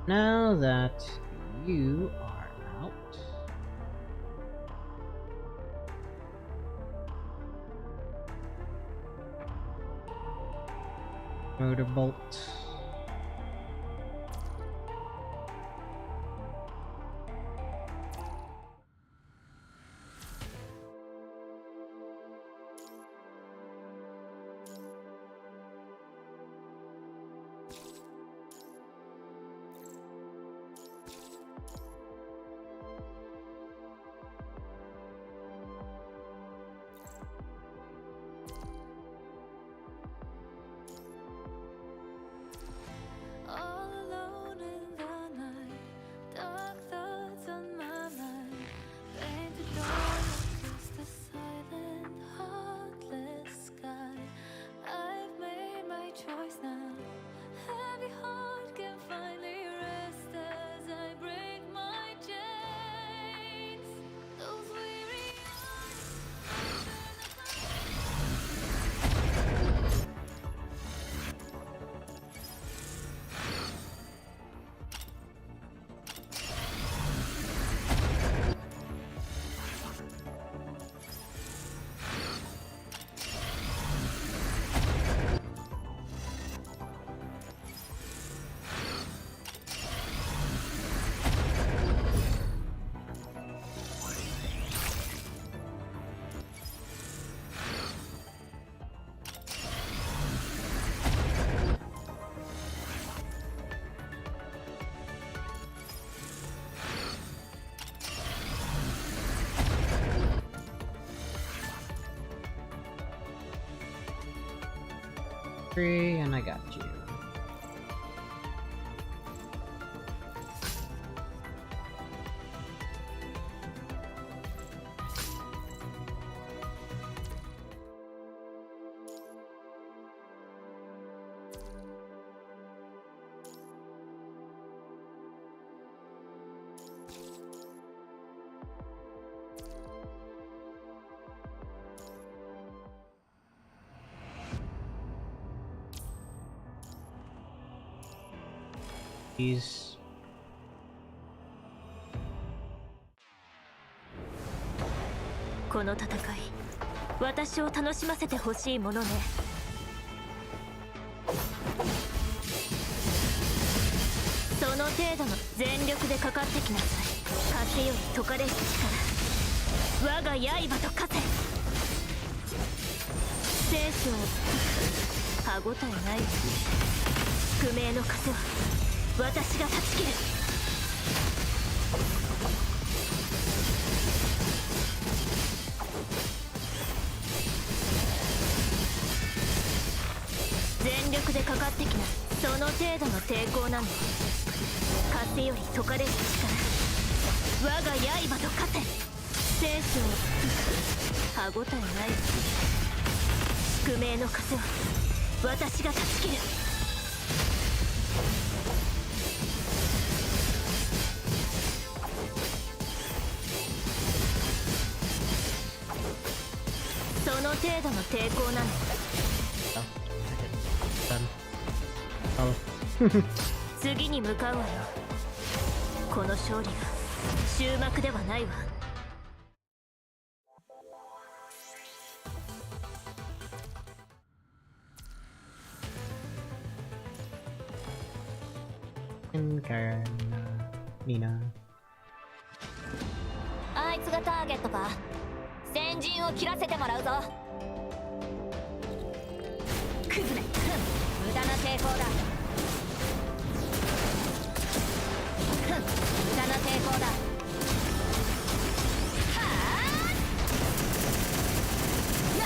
？Now that you are out, Motorbolt. All alone in the night, dark thoughts on my mind. Painted dawn against the silent, heartless sky. I've made my choice now. Heavy heart can finally rest as I break my chains. Those weary And I got you. He'sこの戦い、私を楽しませてほしいものね。その程度の全力でかかってきなさい。風より解かれる力、我が刃と化せ。生死を歯応えないわ。不明の風は私が断ち切る。全力でかかってきな。その程度の抵抗なの。風より解かれる力、我が刃と化せ。生死を歯応えないわ。宿命の風は私が断ち切る。その程度の抵抗なの。次に向かうわよ。この勝利が終幕ではないわ。あいつがターゲットか。先陣を切らせてもらうぞ。クズめ、無駄な抵抗だ。無駄な抵抗だ。はあ、や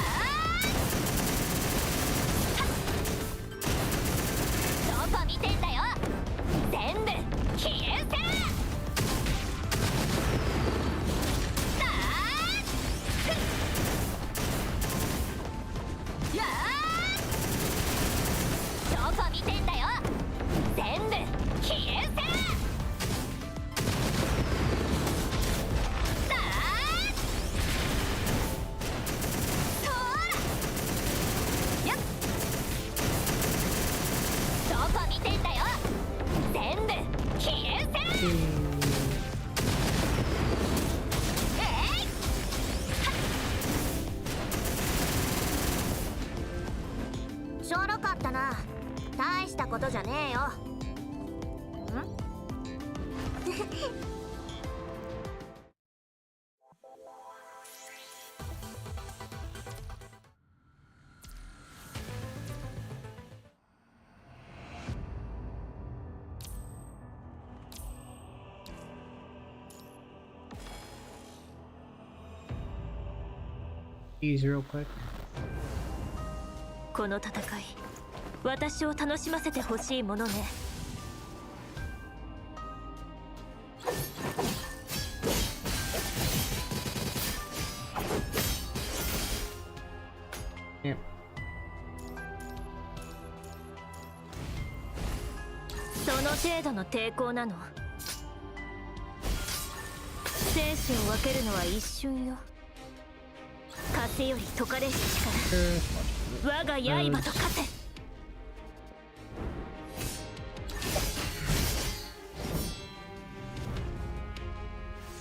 あ、どこ見てんだよ。全部消えせ。どこ見てんだよ。全部消えせ。どこ見てんだよ。全部消えせ。ちょろかったな。大したことじゃねえよ。んEase real quick. この戦い、私を楽しませてほしいものね。Yep. その程度の抵抗なの。生死を分けるのは一瞬よ。風より解かれし力、我が刃と勝て。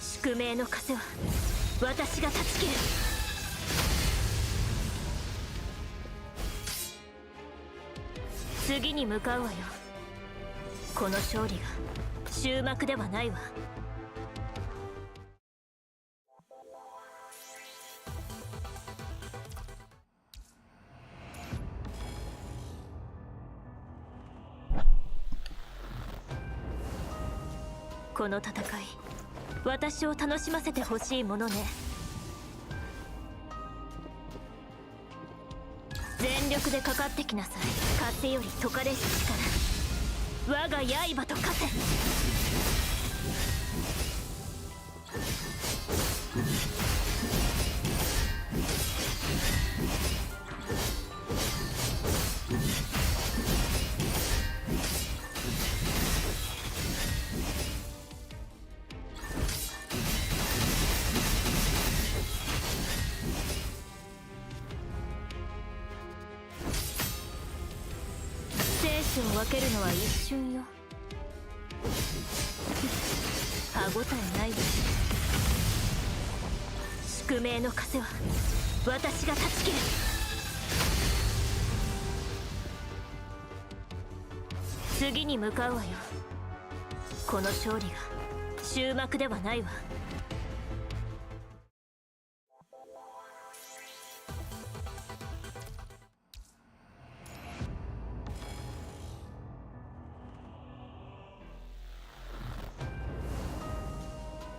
宿命の風は私が断ち切る。次に向かうわよ。この勝利が終幕ではないわ。この戦い、私を楽しませてほしいものね。全力でかかってきなさい。風より解かれし力、我が刃と勝て。生死を分けるのは一瞬よ。歯ごたえないわ。宿命の風は私が断ち切る。次に向かうわよ。この勝利が終幕ではないわ。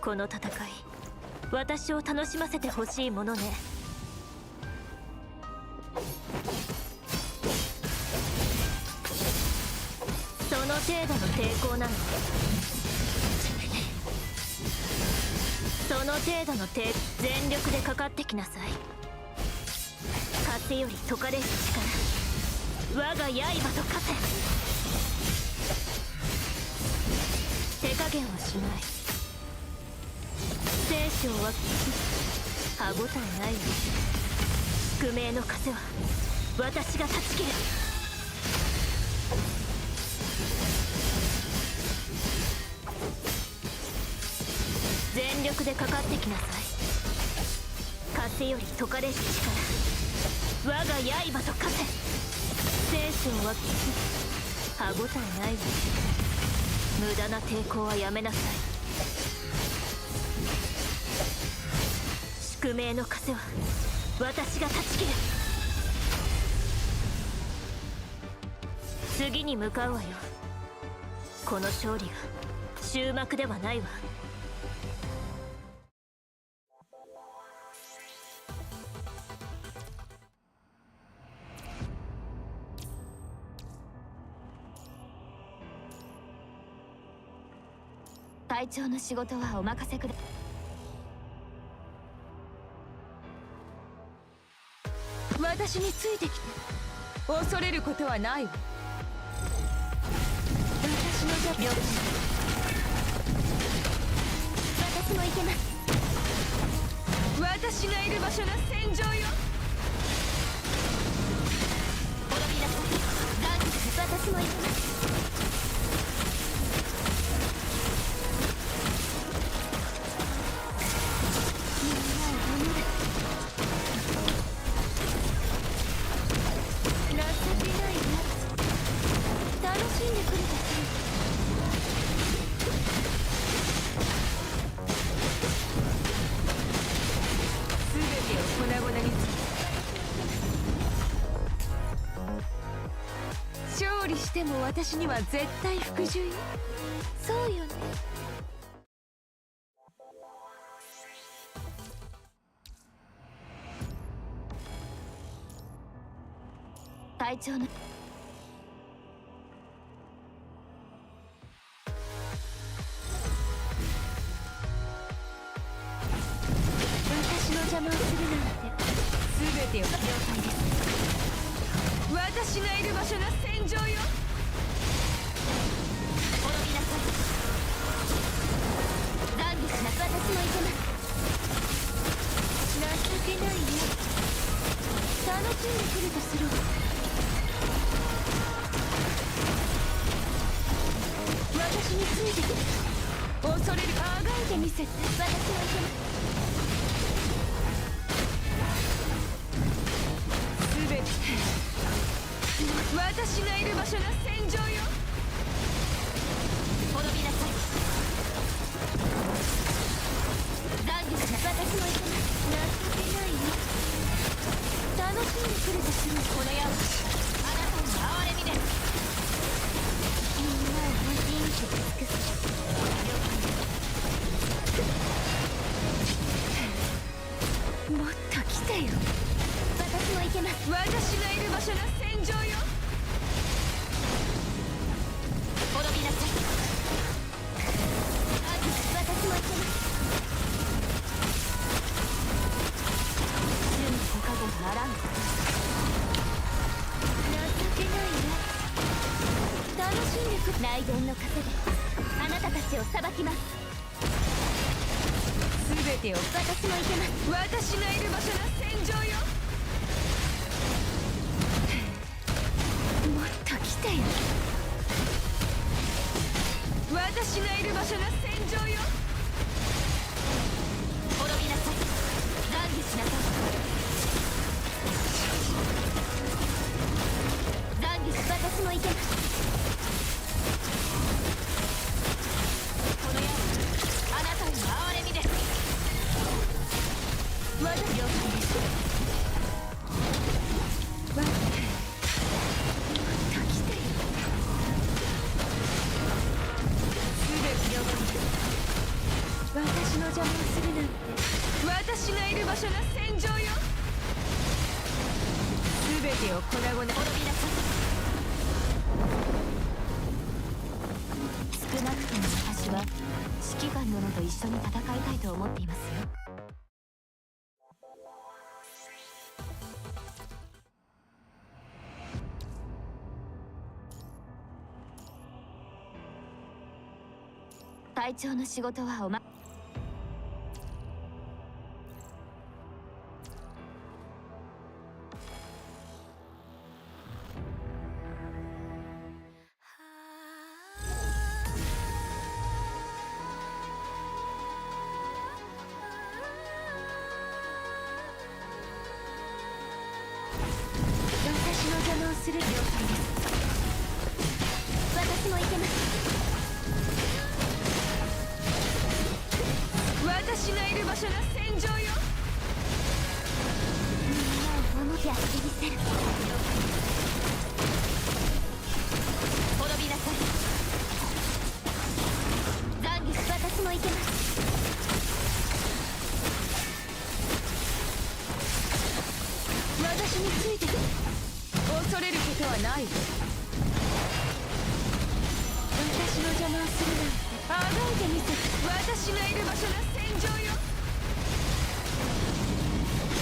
この戦い、私を楽しませてほしいものね。その程度の抵抗なの。その程度の全力でかかってきなさい。風より解かれる力、我が刃と化せ。手加減はしない。聖書は歯応えないわ。宿命の風は私が断ち切る。全力でかかってきなさい。風より解かれし力、我が刃と化せ。聖書は歯応えないわ。無駄な抵抗はやめなさい。宿命の風は私が断ち切る。次に向かうわよ。この勝利が終幕ではないわ。隊長の仕事はお任せくだ。私についてきて。恐れることはないわ。私のジャブ。私も行けます。私がいる場所の戦場よ。滅びなさい。私も行けます。勝利しても私には絶対服従よ。そうよね。隊長の私の邪魔をするなんて全てを了解です。私がいる場所の戦場よ。滅びなさい。懺悔しなく私も行けます。情けないね。楽しんでくるとするわ。私についてきて。恐れるあがいてみせて。私も行けます。全て私がいる場所の戦場よ。滅びなさい。懺悔しなく私も行けます。情けないね。楽しんでくるとする。この矢はあなたの哀れみです。みんなを人生で尽くす。もっと来てよ。私も行けます。私がいる場所の戦場よ。滅びなさい。私も行けます。準ご加護ならん。情けないね。楽しんでく。雷電の風であなたたちを裁きます。全てを私も行けます。私がいる場所の戦場よ。もっと来てよ。私がいる場所の戦場よ。滅びなさい。懺悔しなさい。懺悔し私も行けます。この矢はあなたの哀れみです。了解です。もっと来てよ。私の邪魔をするなんて。私がいる場所の戦場よ。全てを粉々。滅びなさい。少なくとも私は指揮官殿と一緒に戦いたいと思っていますよ。隊長の仕事はおま私の邪魔をする了解です。私も行けます。私がいる場所が戦場よ。みんなを守ってやってみせる。滅びなさい。残月、私も行けます。私について恐れることはない。私の邪魔をするなんてあがいてみせる。私がいる場所が戦場よ。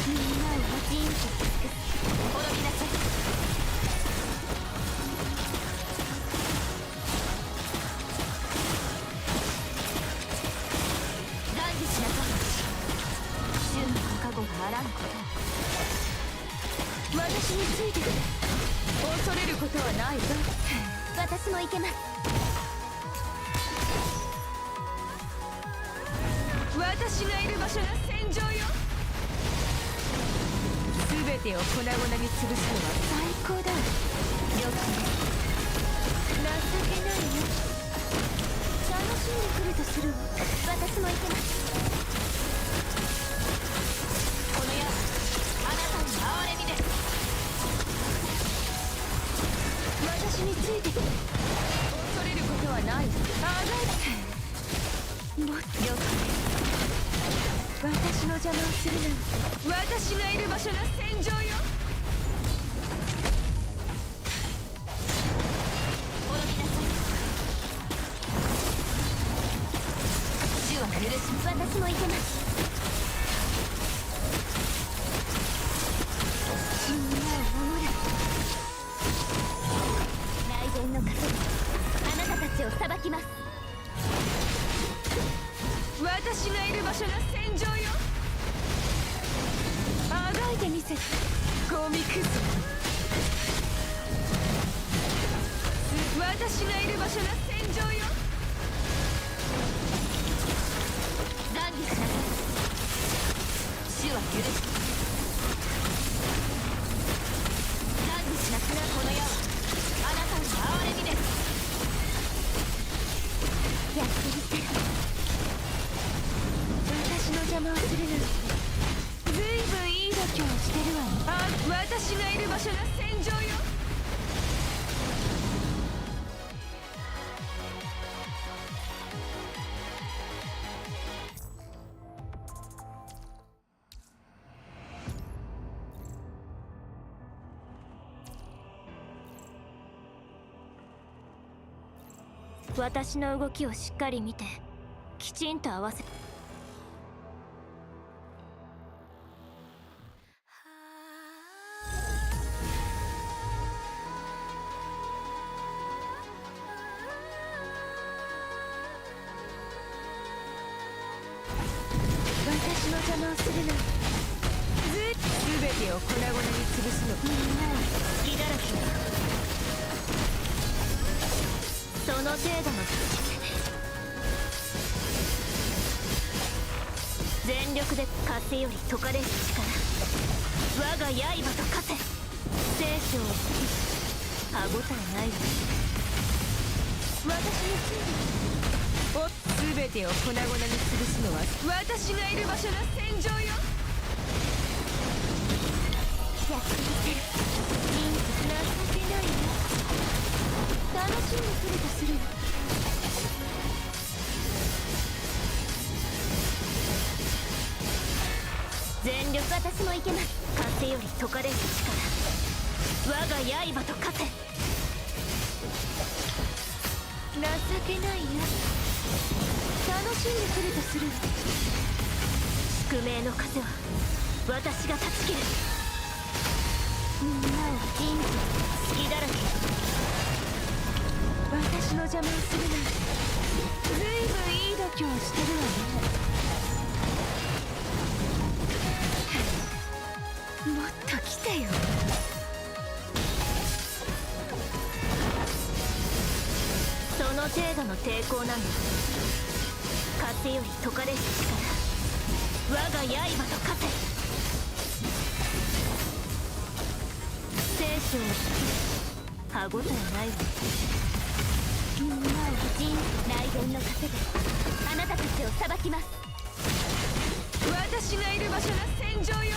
みんなをパチンと尽くす。滅びなさい。懺悔しなさい。旬の覚悟があらんことを。私について恐れることはないぞ。私も行けます。私がいる場所が戦場よ。全てを粉々に潰すのは最高だ。了解です。情けないよ。楽しんでくるとするわ。私も行けます。この矢はあなたの哀れみです。私について恐れることはない。あがいてもっと了解です。私の邪魔をするなんて私がいる場所が戦場よ。滅びなさい。主は許し私も行けます。みんなを守る。雷電の風であなたたちを裁きます。私がいる場所が戦場よ。あがいてみせる。ゴミクズ。私がいる場所が戦場よ。懺悔しなさい。主は許し懺悔しなさい。この矢はあなたの哀れみです。やってみせる。私の邪魔をするなんてずいぶんいい度胸をしてるわね。私がいる場所が戦場よ。私の動きをしっかり見てきちんと合わせ。私の邪魔をするなんて全てを粉々に潰すの。みんなは隙だらけだ。その程度の全力で風より解かれる力。我が刃と化せ。聖書を歯応えないわ。私について全てを粉々に潰すのは私がいる場所が戦場よ。やってみせる。情けないよ。楽しんでくるとするよ。全力。私もいけます。風より解かれる力。我が刃と化せ。情けないよ。楽しんでくるとする。宿命の風は私が断ち切る。みんなを人気隙だらけ。私の邪魔をするなんてずいぶんいい強してるわね。もっと来てよ。その程度の抵抗なの。風より解かれし力、我が刃と化せ。聖書を歯応えないわ。みんなを無事に雷電の風であなたたちを裁きます。私がいる場所が戦場よ。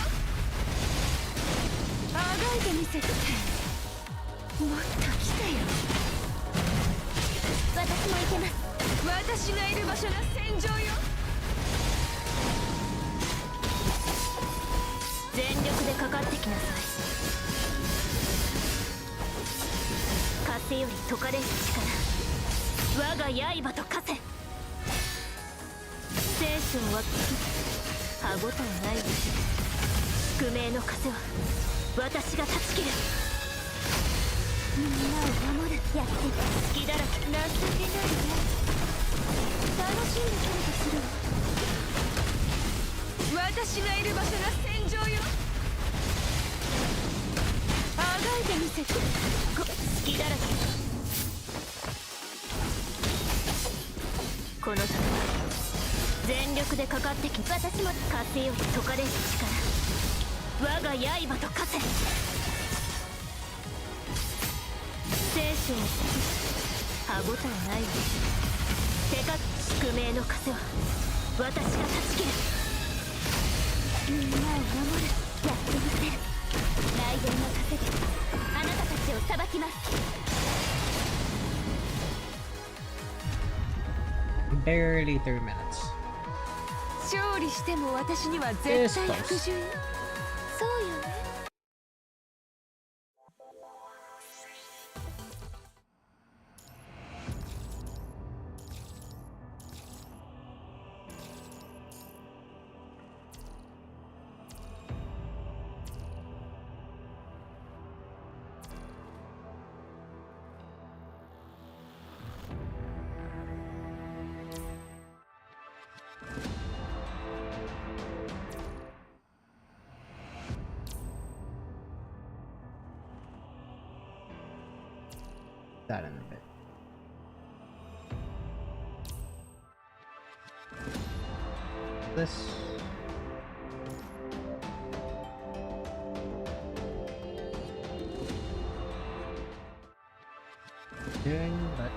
あがいてみせて。もっと来てよ。私も行けます。私がいる場所が戦場よ。全力でかかってきなさい。風より解かれし力、我が刃と化せ。聖書は歯応えないわ。宿命の風は私が断ち切る。みんなを守る。やって隙だらけ。情けないね。楽しんでくるとするわ。私がいる場所が戦場よ。あがいてみせて。隙だらけ。この戦い全力でかかってき。私も風より解かれし力、我が刃と化せ。聖書を歯応えないわ。手か宿命の風は私が断ち切る。みんなを守る。やってみせる。雷電の風であなたたちを裁きます。Barely 3 minutes. 勝利しても私には絶対服従よ。そうよね。That in a bit. This. Doing, but.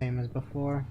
Same as before.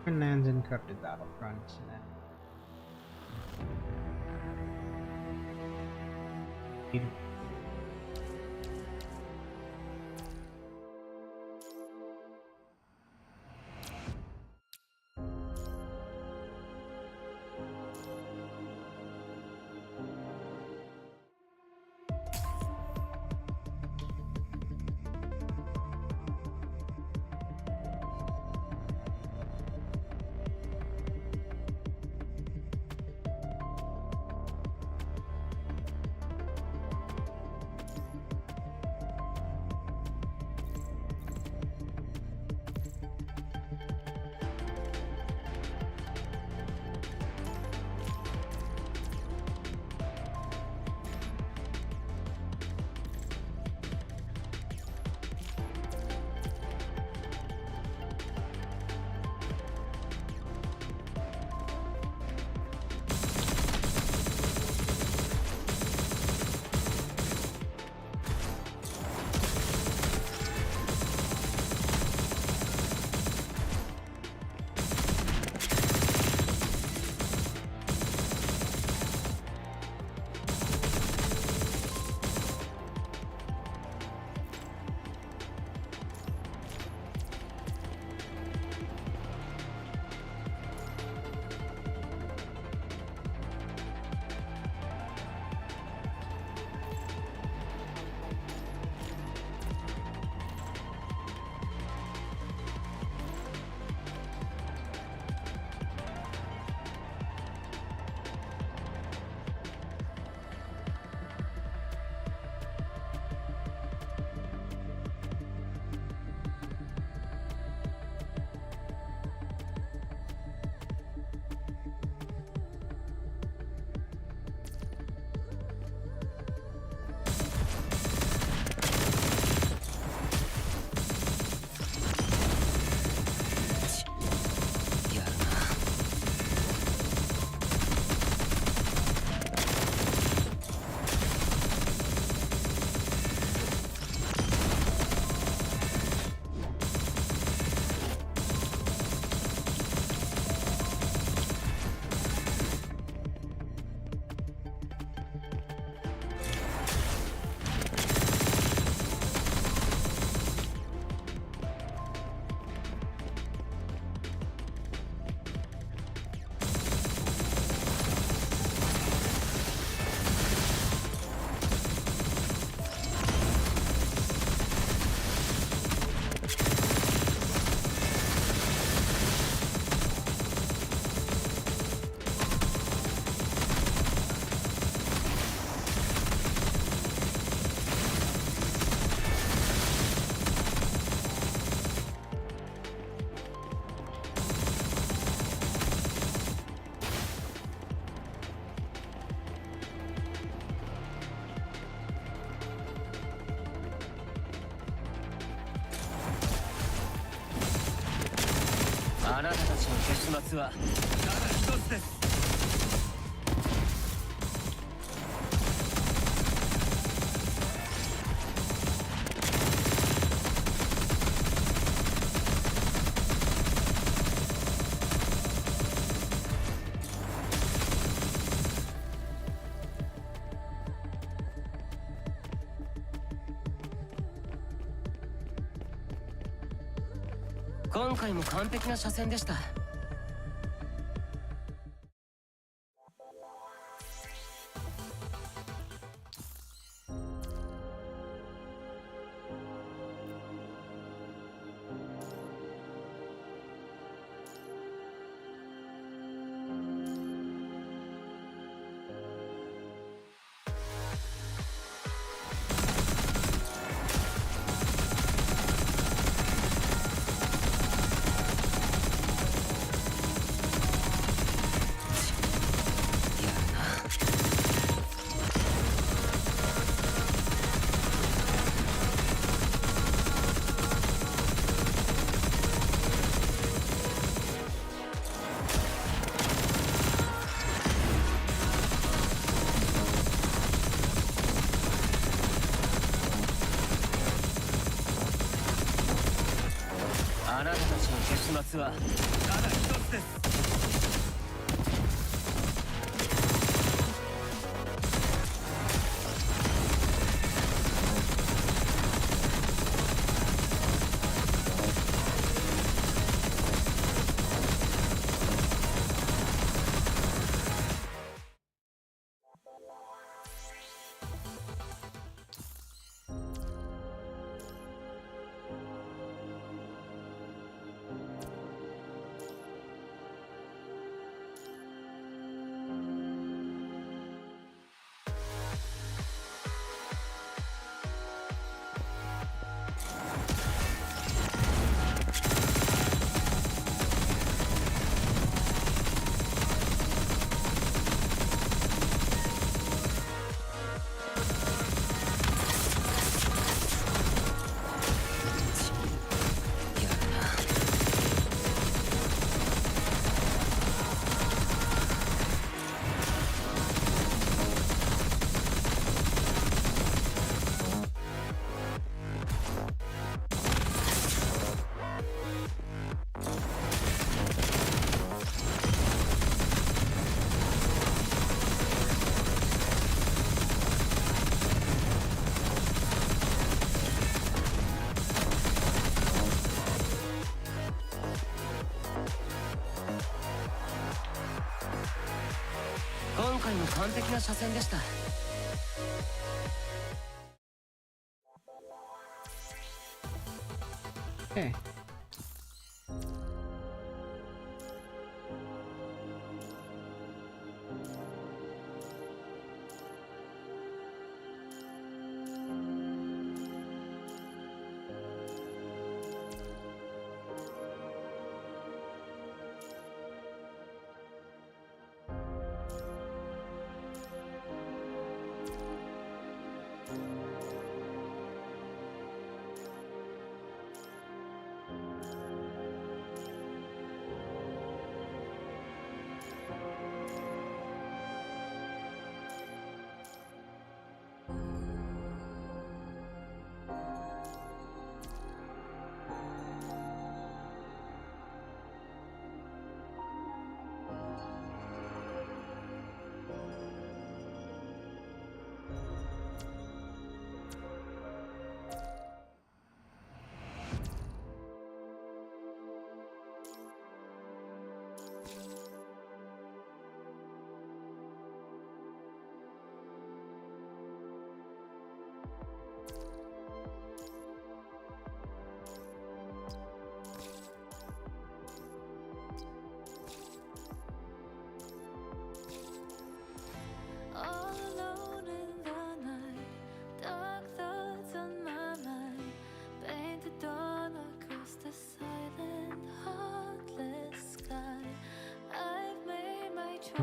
Fernand's encrypted battlefront. あなたたちの結末はただ一つです。今回も完璧な車線でした。あなたたちの結末はただ一つです。今回も完璧な車線でした。Okay.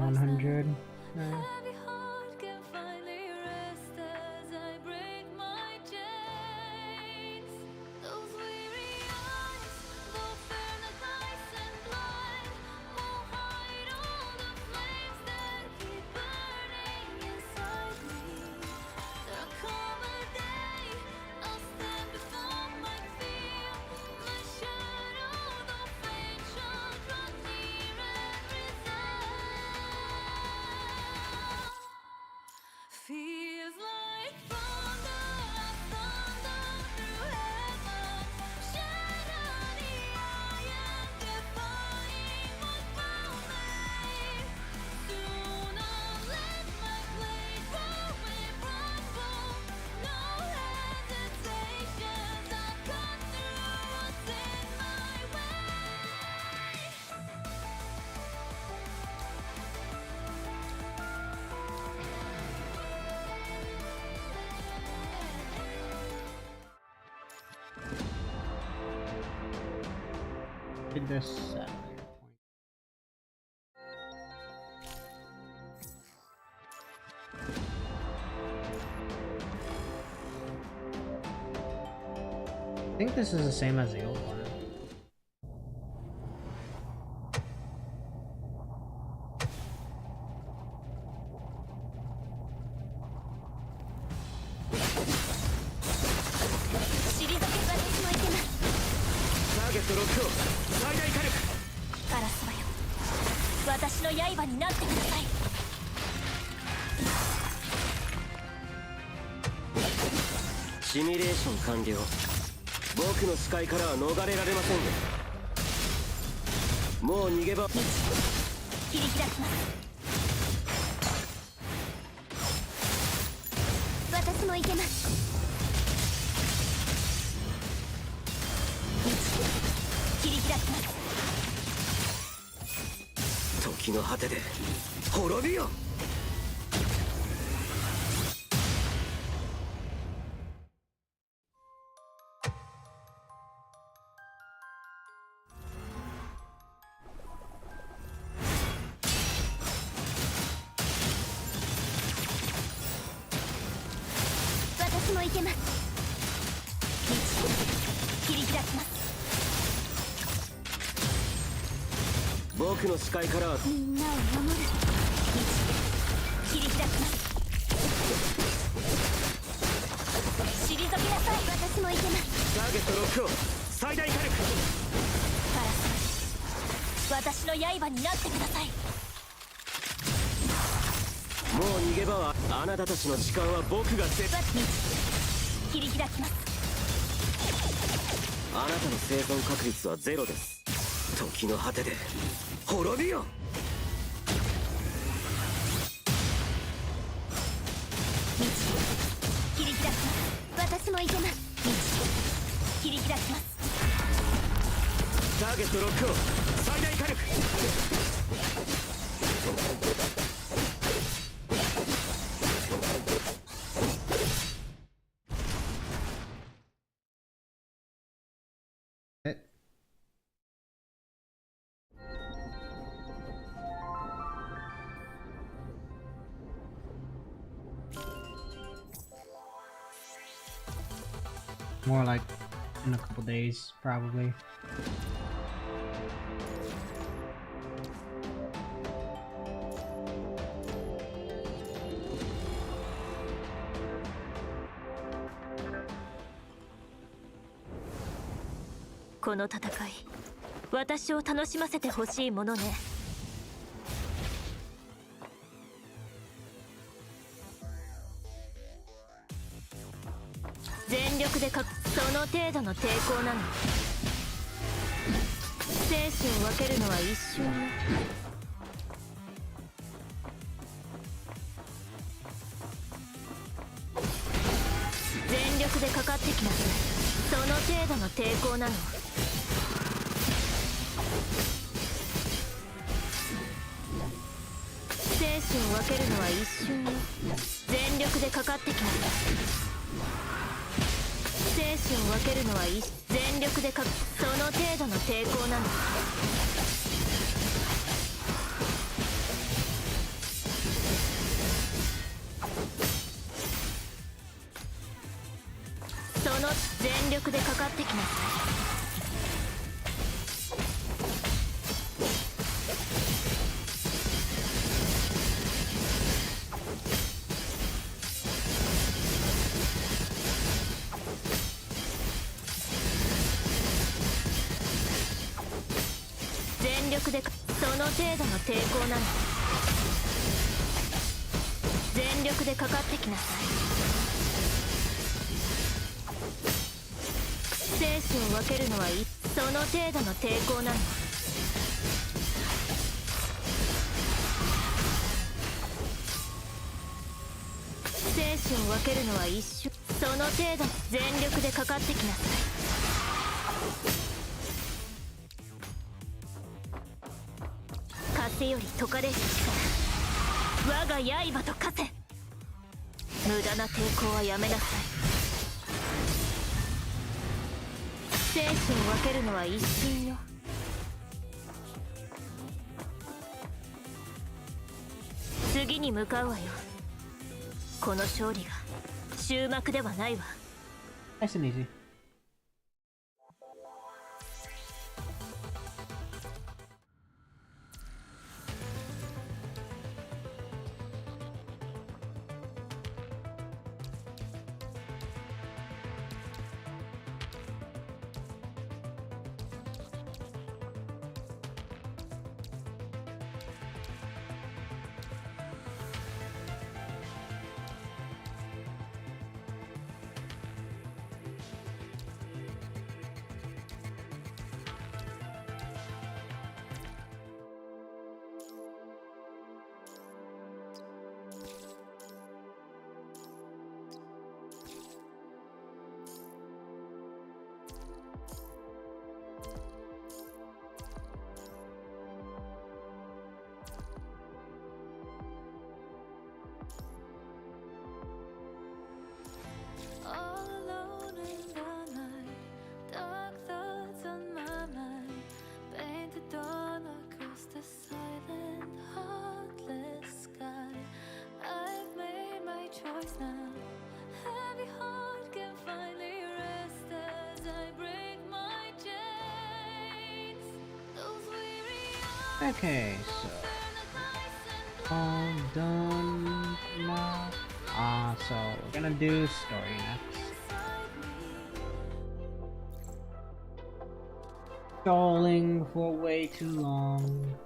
$100. did this Saturday. I think this is the same as the old one.シミュレーション完了。僕の視界からは逃れられませんよ。もう逃げ場。切り開きます。私も行けます。切り開きます。時の果てで滅びよ。私も行けます。切り開きます。僕の視界からはみんなを守る。切り開きます。退きなさい。私も行けます。ターゲットロックを最大火力。パラス、私の刃になってください。もう逃げ場は。あなたたちの時間は僕が切り開きます。あなたの生存確率はゼロです。時の果てで滅びよ。切り開きます。私も行けます。切り開きます。ターゲットロックを最大火力。More like in a couple days, probably. This battle, 私を楽しませてほしいものね。全力でその程度の抵抗なの。生死を分けるのは一瞬よ。全力でかかってきなさい。その程度の抵抗なの。生死を分けるのは一瞬よ。全力でかかってきなさい。生死を分けるのは全力でその程度の抵抗なの。その全力でかかってきなさい。全力でその程度の抵抗なの。全力でかかってきなさい。生死を分けるのはその程度の抵抗なの。生死を分けるのは一瞬。その程度全力でかかってきなさい。風より解かれる力、我が刃と化せ。無駄な抵抗はやめなさい。生死を分けるのは一瞬よ。に向かうわよ。この勝利が終幕ではないわ。 Nice and easy. All alone in the night, dark thoughts on my mind, painted dawn across the silent, heartless sky. I've made my choice now. Heavy heart can finally rest as I break my chains. Those weary Okay, so all done now. So we're gonna do story next. Stalling for way too long.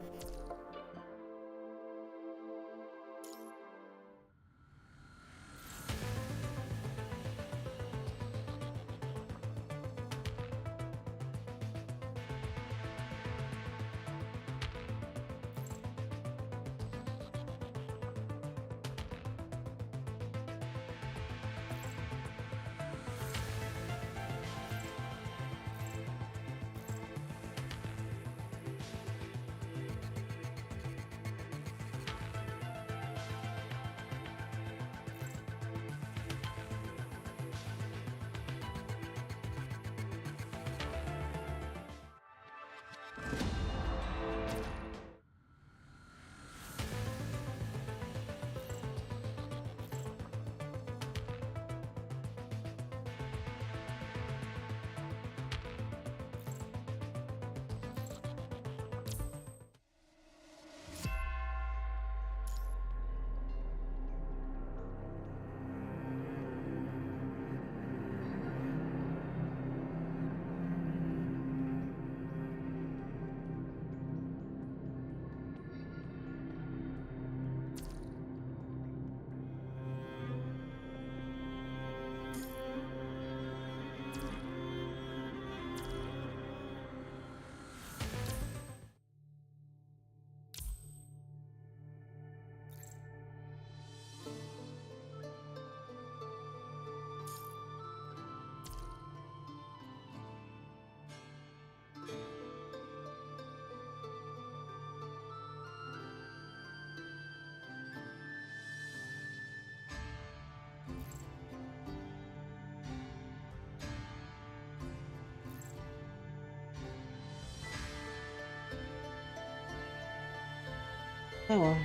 Oh well.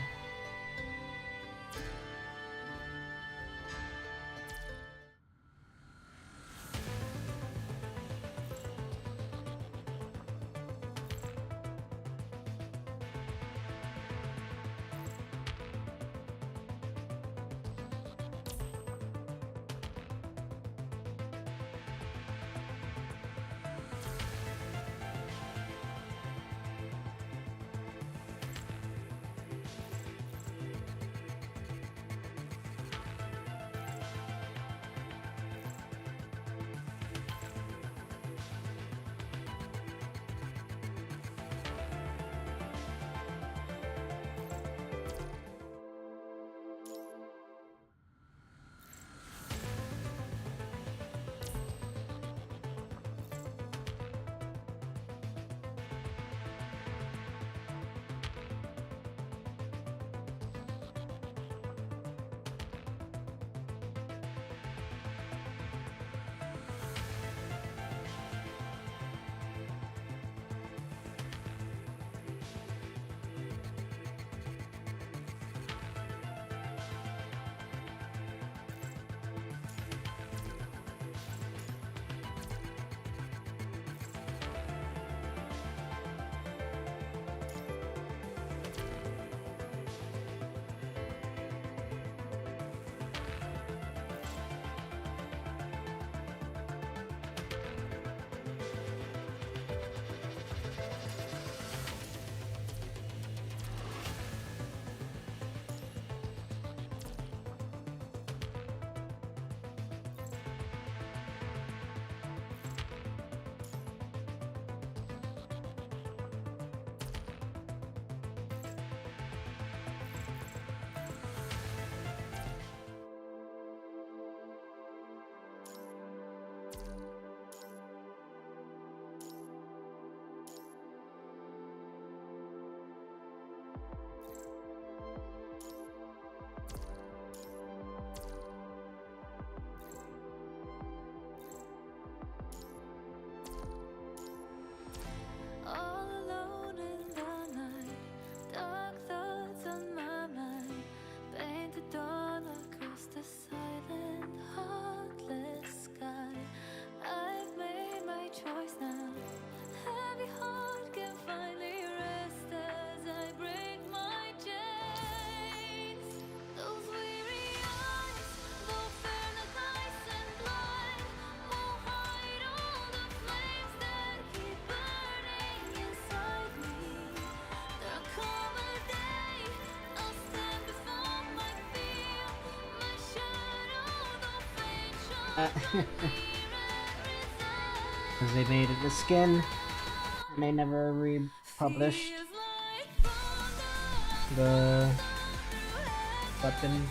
Because they made it a skin, and they never republished the weapon.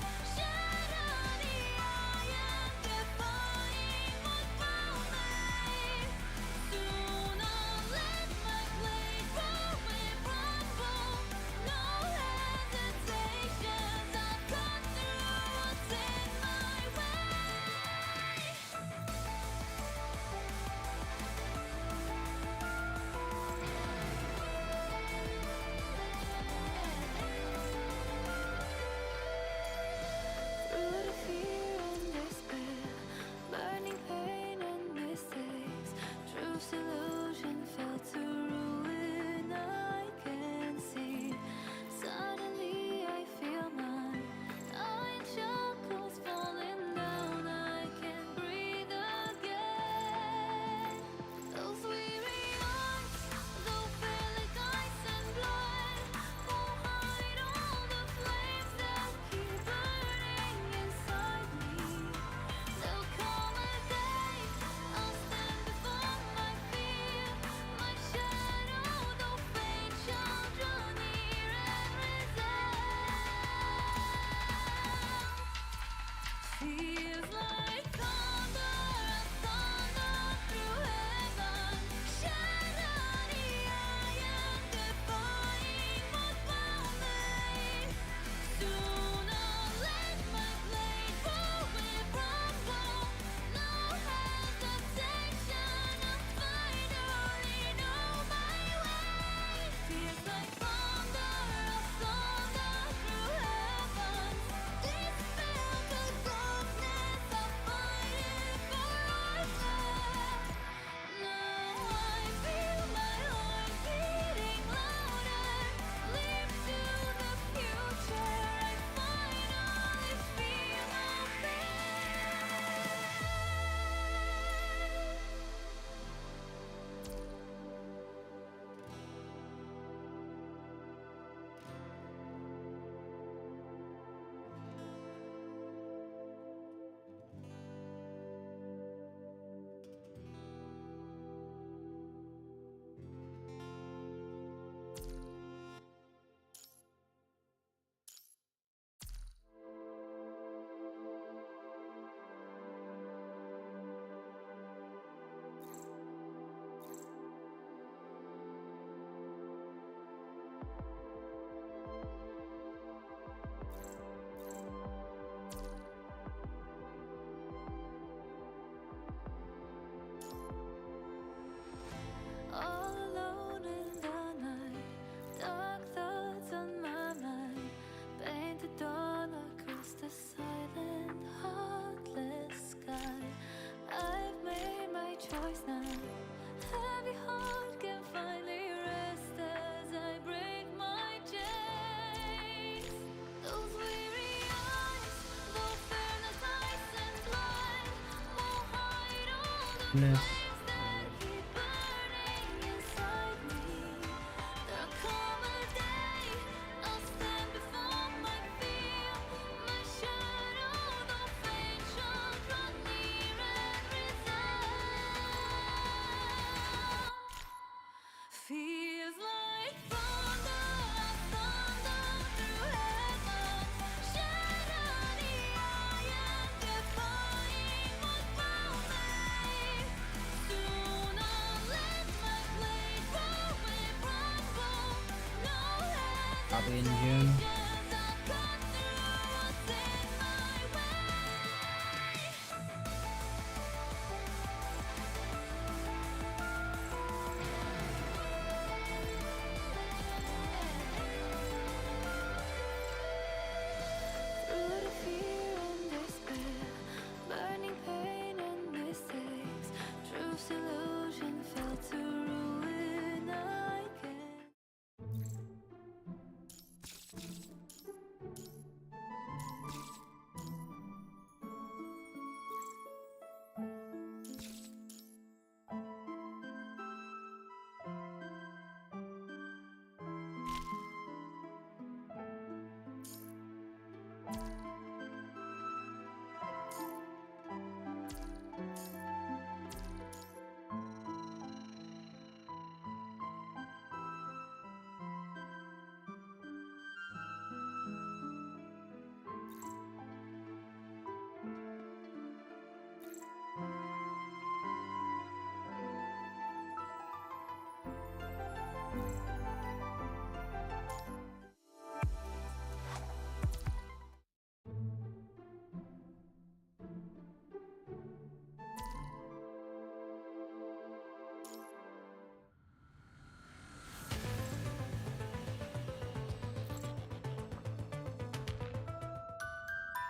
Goodness. Probably in June.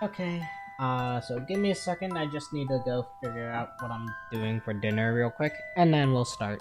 Okay, so give me a second. I just need to go figure out what I'm doing for dinner real quick, and then we'll start.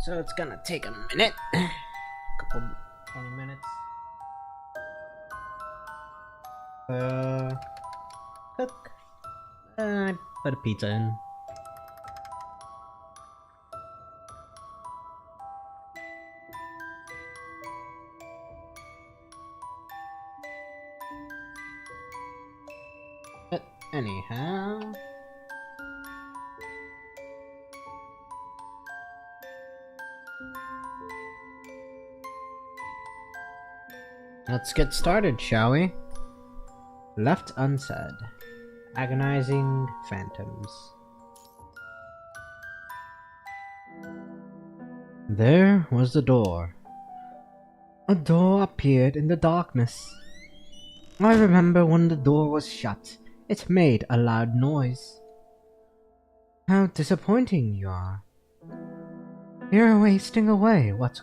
So it's gonna take a minute. Couple 20 minutes. Cook. Put a pizza in. But anyhow. Let's get started, shall we? Left unsaid. Agonizing phantoms. There was the door. A door appeared in the darkness. I remember when the door was shut, it made a loud noise. How disappointing you are. You're wasting away what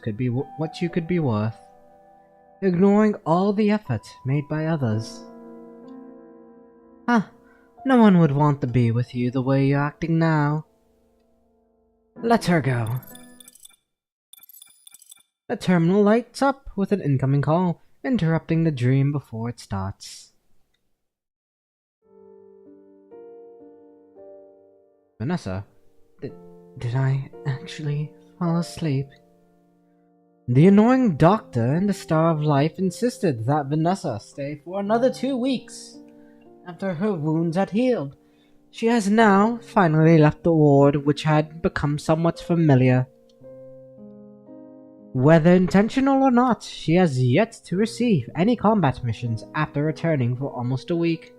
you could be worth, ignoring all the effort made by others. No one would want to be with you the way you're acting now. Let her go. The terminal lights up with an incoming call, interrupting the dream before it starts. Vanessa, did I actually fall asleep? The annoying doctor and the Star of Life insisted that Vanessa stay for another 2 weeks. After her wounds had healed, she has now finally left the ward, which had become somewhat familiar. Whether intentional or not, she has yet to receive any combat missions after returning for almost a week.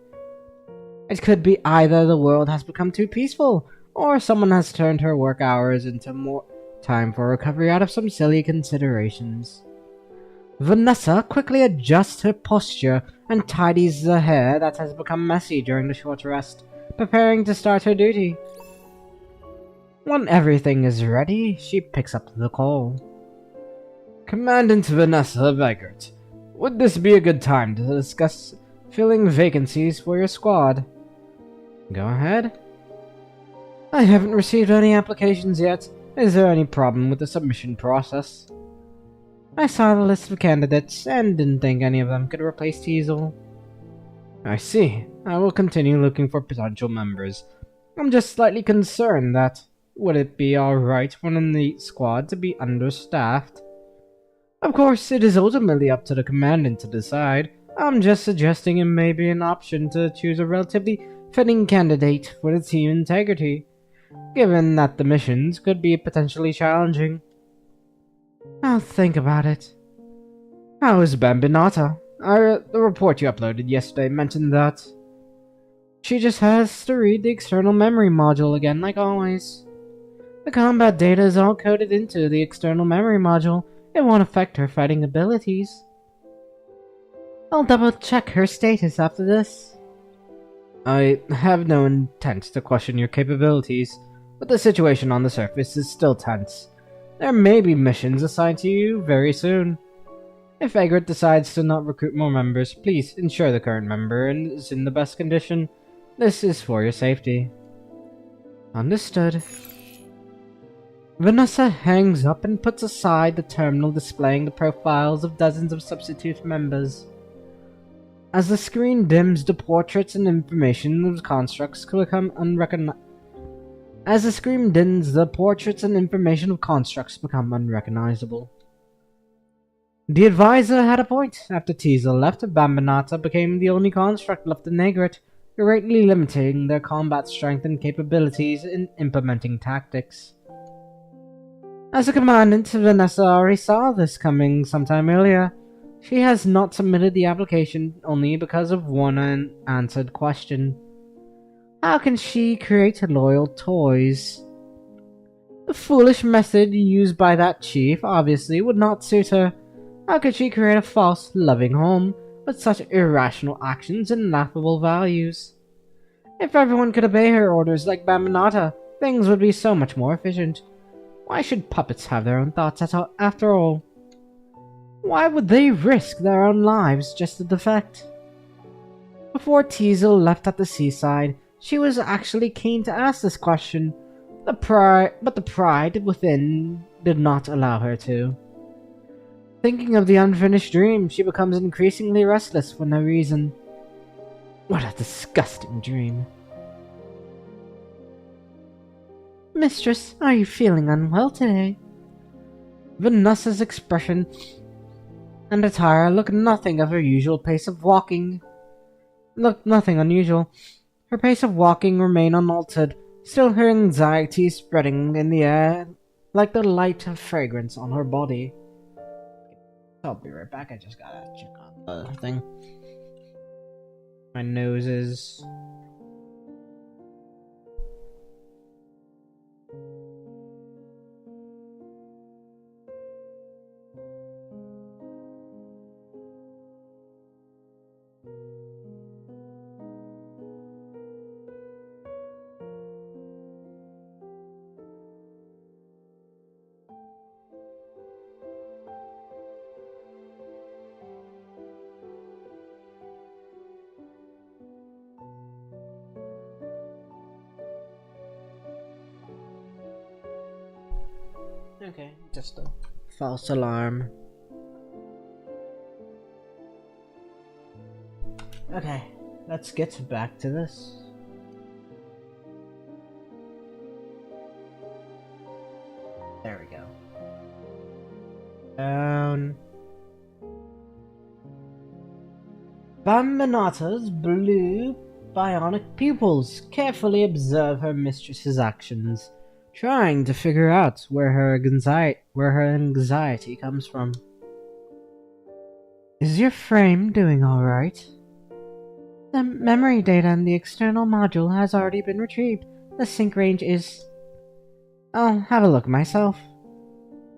It could be either the world has become too peaceful, or someone has turned her work hours into more time for recovery out of some silly considerations. Vanessa quickly adjusts her posture and tidies the hair that has become messy during the short rest, preparing to start her duty. When everything is ready, she picks up the call. Commandant Vanessa Weigert, would this be a good time to discuss filling vacancies for your squad? Go ahead. I haven't received any applications yet. Is there any problem with the submission process? I saw the list of candidates and didn't think any of them could replace Teasel. I see. I will continue looking for potential members. I'm just slightly concerned that would it be alright for an elite squad to be understaffed? Of course, it is ultimately up to the commandant to decide. I'm just suggesting it may be an option to choose a relatively fitting candidate for the team integrity, given that the missions could be potentially challenging. I'll think about it. How is Bambinata? The report you uploaded yesterday mentioned that she just has to read the external memory module again, like always. The combat data is all coded into the external memory module. It won't affect her fighting abilities. I'll double check her status after this. I have no intent to question your capabilities, but the situation on the surface is still tense. There may be missions assigned to you very soon. If Egret decides to not recruit more members, please ensure the current member is in the best condition. This is for your safety. Understood. Vanessa hangs up and puts aside the terminal displaying the profiles of dozens of substitute members. As the screen dims, the portraits and information of constructs become unrecognizable. As the screen dims, the portraits and information of constructs become unrecognizable. The advisor had a point. After Teasel left, Bambinata became the only construct left in Egret, greatly limiting their combat strength and capabilities in implementing tactics. As a commandant, Vanessa already saw this coming sometime earlier. She has not submitted the application only because of one unanswered question. How can she create loyal toys? The foolish method used by that chief obviously would not suit her. How could she create a false, loving home with such irrational actions and laughable values? If everyone could obey her orders like Bambinata, things would be so much more efficient. Why should puppets have their own thoughts after all? Why would they risk their own lives just to defect? Before Teasel left at the seaside, she was actually keen to ask this question, but the pride within did not allow her to. Thinking of the unfinished dream, she becomes increasingly restless for no reason. What a disgusting dream. Mistress, are you feeling unwell today? Vanessa's expression and attire looked nothing of her usual pace of walking. Looked nothing unusual. Her pace of walking remained unaltered, still her anxiety spreading in the air like the light of fragrance on her body. I'll be right back, I just gotta check on the thing. My nose is... Okay, just a false alarm. Okay, let's get back to this. There we go. Down. Bambinata's blue bionic pupils carefully observe her mistress's actions, trying to figure out where her anxiety comes from. Is your frame doing alright? The memory data in the external module has already been retrieved. The sync range is... I'll have a look myself.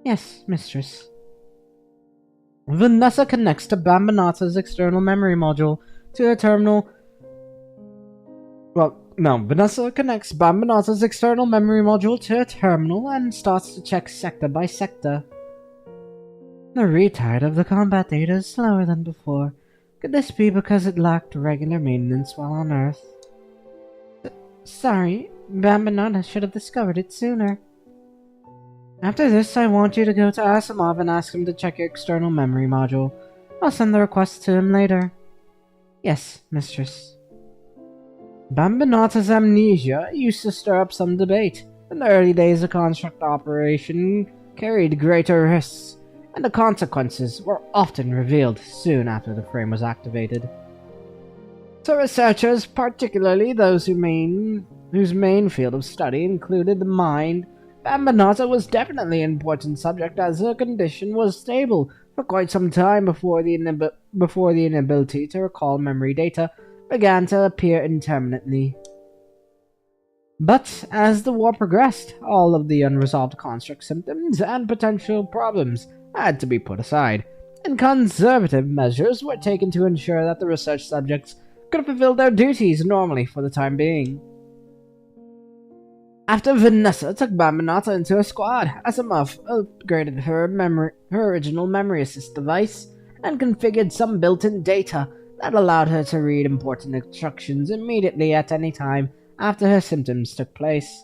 Yes, mistress. Vanessa connects to Bambinata's external memory module to a terminal... Well, Now, Vanessa connects Bambinata's external memory module to a terminal and starts to check sector by sector. The retard of the combat data is slower than before. Could this be because it lacked regular maintenance while on Earth? Sorry, Bambinata should have discovered it sooner. After this, I want you to go to Asimov and ask him to check your external memory module. I'll send the request to him later. Yes, mistress. Bambinata's amnesia used to stir up some debate. In the early days, the construct operation carried greater risks, and the consequences were often revealed soon after the frame was activated. So researchers, particularly those whose main field of study included the mind, Bambinata was definitely an important subject as her condition was stable for quite some time before the inability to recall memory data began to appear intermittently. But as the war progressed, all of the unresolved construct symptoms and potential problems had to be put aside, and conservative measures were taken to ensure that the research subjects could fulfill their duties normally for the time being. After Vanessa took Bambinata into her squad, Asimov upgraded her original memory assist device and configured some built-in data that allowed her to read important instructions immediately at any time after her symptoms took place,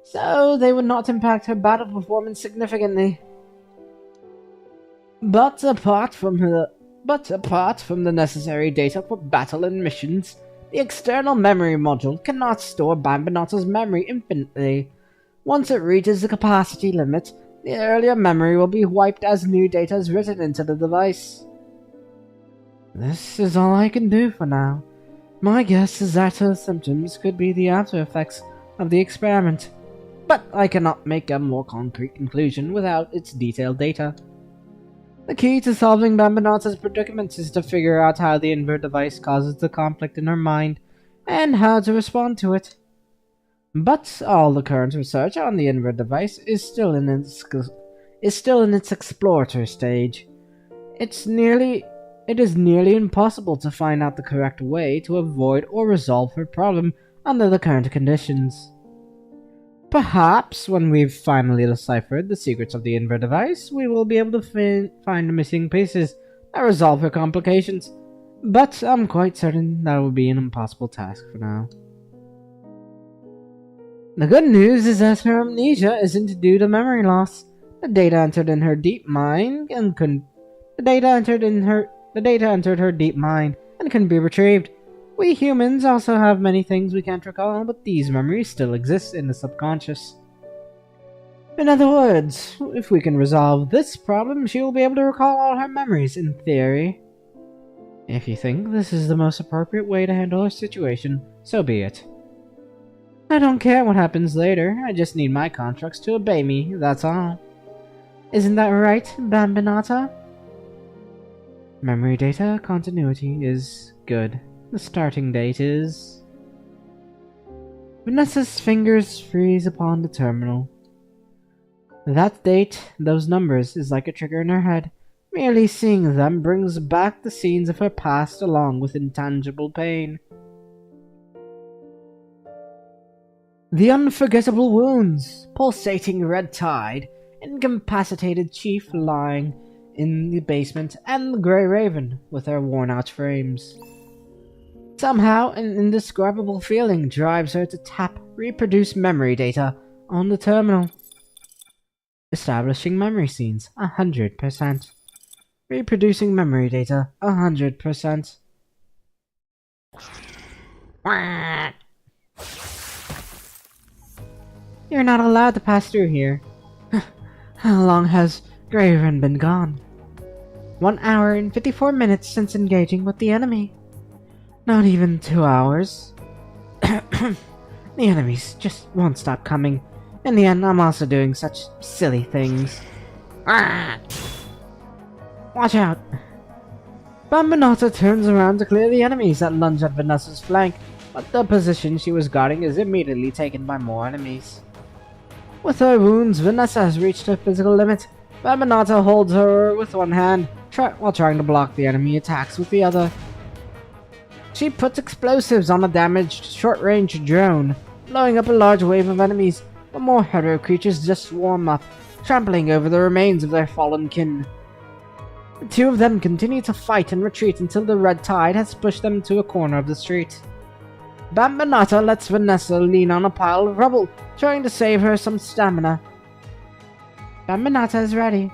so they would not impact her battle performance significantly. But apart from the necessary data for battle and missions, the external memory module cannot store Bambinata's memory infinitely. Once it reaches the capacity limit, the earlier memory will be wiped as new data is written into the device. This is all I can do for now. My guess is that her symptoms could be the after effects of the experiment, but I cannot make a more concrete conclusion without its detailed data. The key to solving Bambinata's predicament is to figure out how the invert device causes the conflict in her mind, and how to respond to it. But all the current research on the invert device is still in its exploratory stage. It is nearly impossible to find out the correct way to avoid or resolve her problem under the current conditions. Perhaps when we've finally deciphered the secrets of the invert device, we will be able to find the missing pieces that resolve her complications, but I'm quite certain that will be an impossible task for now. The good news is that her amnesia isn't due to memory loss. The data entered her deep mind and couldn't be retrieved. We humans also have many things we can't recall, but these memories still exist in the subconscious. In other words, if we can resolve this problem, she will be able to recall all her memories, in theory. If you think this is the most appropriate way to handle her situation, so be it. I don't care what happens later, I just need my contracts to obey me, that's all. Isn't that right, Bambinata? Memory data continuity is good. The starting date is... Vanessa's fingers freeze upon the terminal. That date, those numbers, is like a trigger in her head. Merely seeing them brings back the scenes of her past along with intangible pain. The unforgettable wounds, pulsating red tide, incapacitated chief lying in the basement, and the Grey Raven with her worn-out frames. Somehow, an indescribable feeling drives her to tap reproduce memory data on the terminal. Establishing memory scenes, 100%. Reproducing memory data, 100%. You're not allowed to pass through here. How long has Graven been gone? 1 hour and 54 minutes since engaging with the enemy. Not even 2 hours. The enemies just won't stop coming. In the end, I'm also doing such silly things. Watch out! Bambinata turns around to clear the enemies that lunge at Vanessa's flank, but the position she was guarding is immediately taken by more enemies. With her wounds, Vanessa has reached her physical limit. Bambinata holds her with one hand, while trying to block the enemy attacks with the other. She puts explosives on a damaged short-range drone, blowing up a large wave of enemies, but more hero creatures just swarm up, trampling over the remains of their fallen kin. The two of them continue to fight and retreat until the red tide has pushed them to a corner of the street. Bambanata lets Vanessa lean on a pile of rubble, trying to save her some stamina. Bambanata is ready.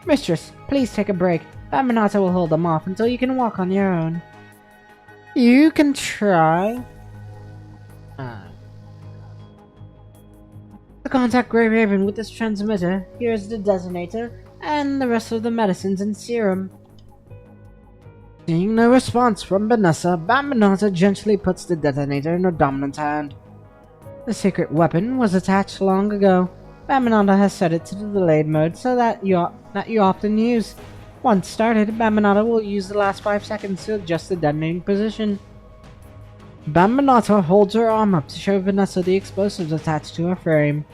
Mistress, please take a break. Bambanata will hold them off until you can walk on your own. You can try. To contact Grey Raven with this transmitter, here's the detonator and the rest of the medicines and serum. Seeing no response from Vanessa, Bambanata gently puts the detonator in her dominant hand. The secret weapon was attached long ago. Bambanata has set it to the delayed mode so that you often use. Once started, Bambanata will use the last 5 seconds to adjust the detonating position. Bambanata holds her arm up to show Vanessa the explosives attached to her frame.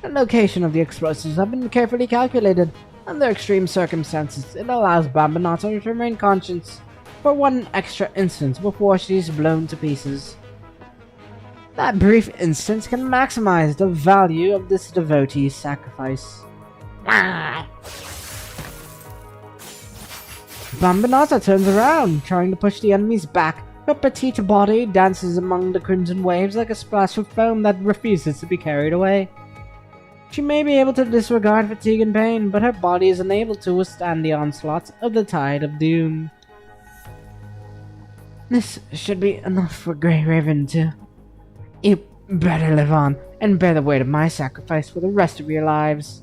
The location of the explosives have been carefully calculated. Under extreme circumstances, it allows Bambanata to remain conscious for one extra instant before she is blown to pieces. That brief instant can maximize the value of this devotee's sacrifice. Bambanata turns around, trying to push the enemies back. Her petite body dances among the crimson waves like a splash of foam that refuses to be carried away. She may be able to disregard fatigue and pain, but her body is unable to withstand the onslaughts of the tide of doom. This should be enough for Grey Raven to... You better live on, and bear the weight of my sacrifice for the rest of your lives.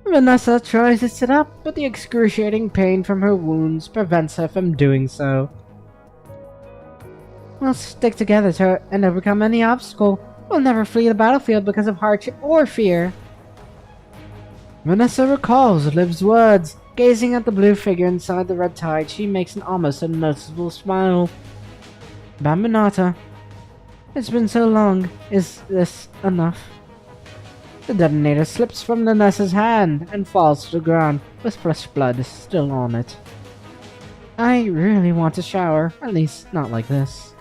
Vanessa tries to sit up, but the excruciating pain from her wounds prevents her from doing so. We'll stick together and overcome any obstacle. We'll never flee the battlefield because of hardship or fear. Vanessa recalls Liv's words. Gazing at the blue figure inside the red tide, she makes an almost unnoticeable smile. Bambanata, it's been so long. Is this enough? The detonator slips from Vanessa's hand and falls to the ground, with fresh blood still on it. I really want to shower, at least not like this.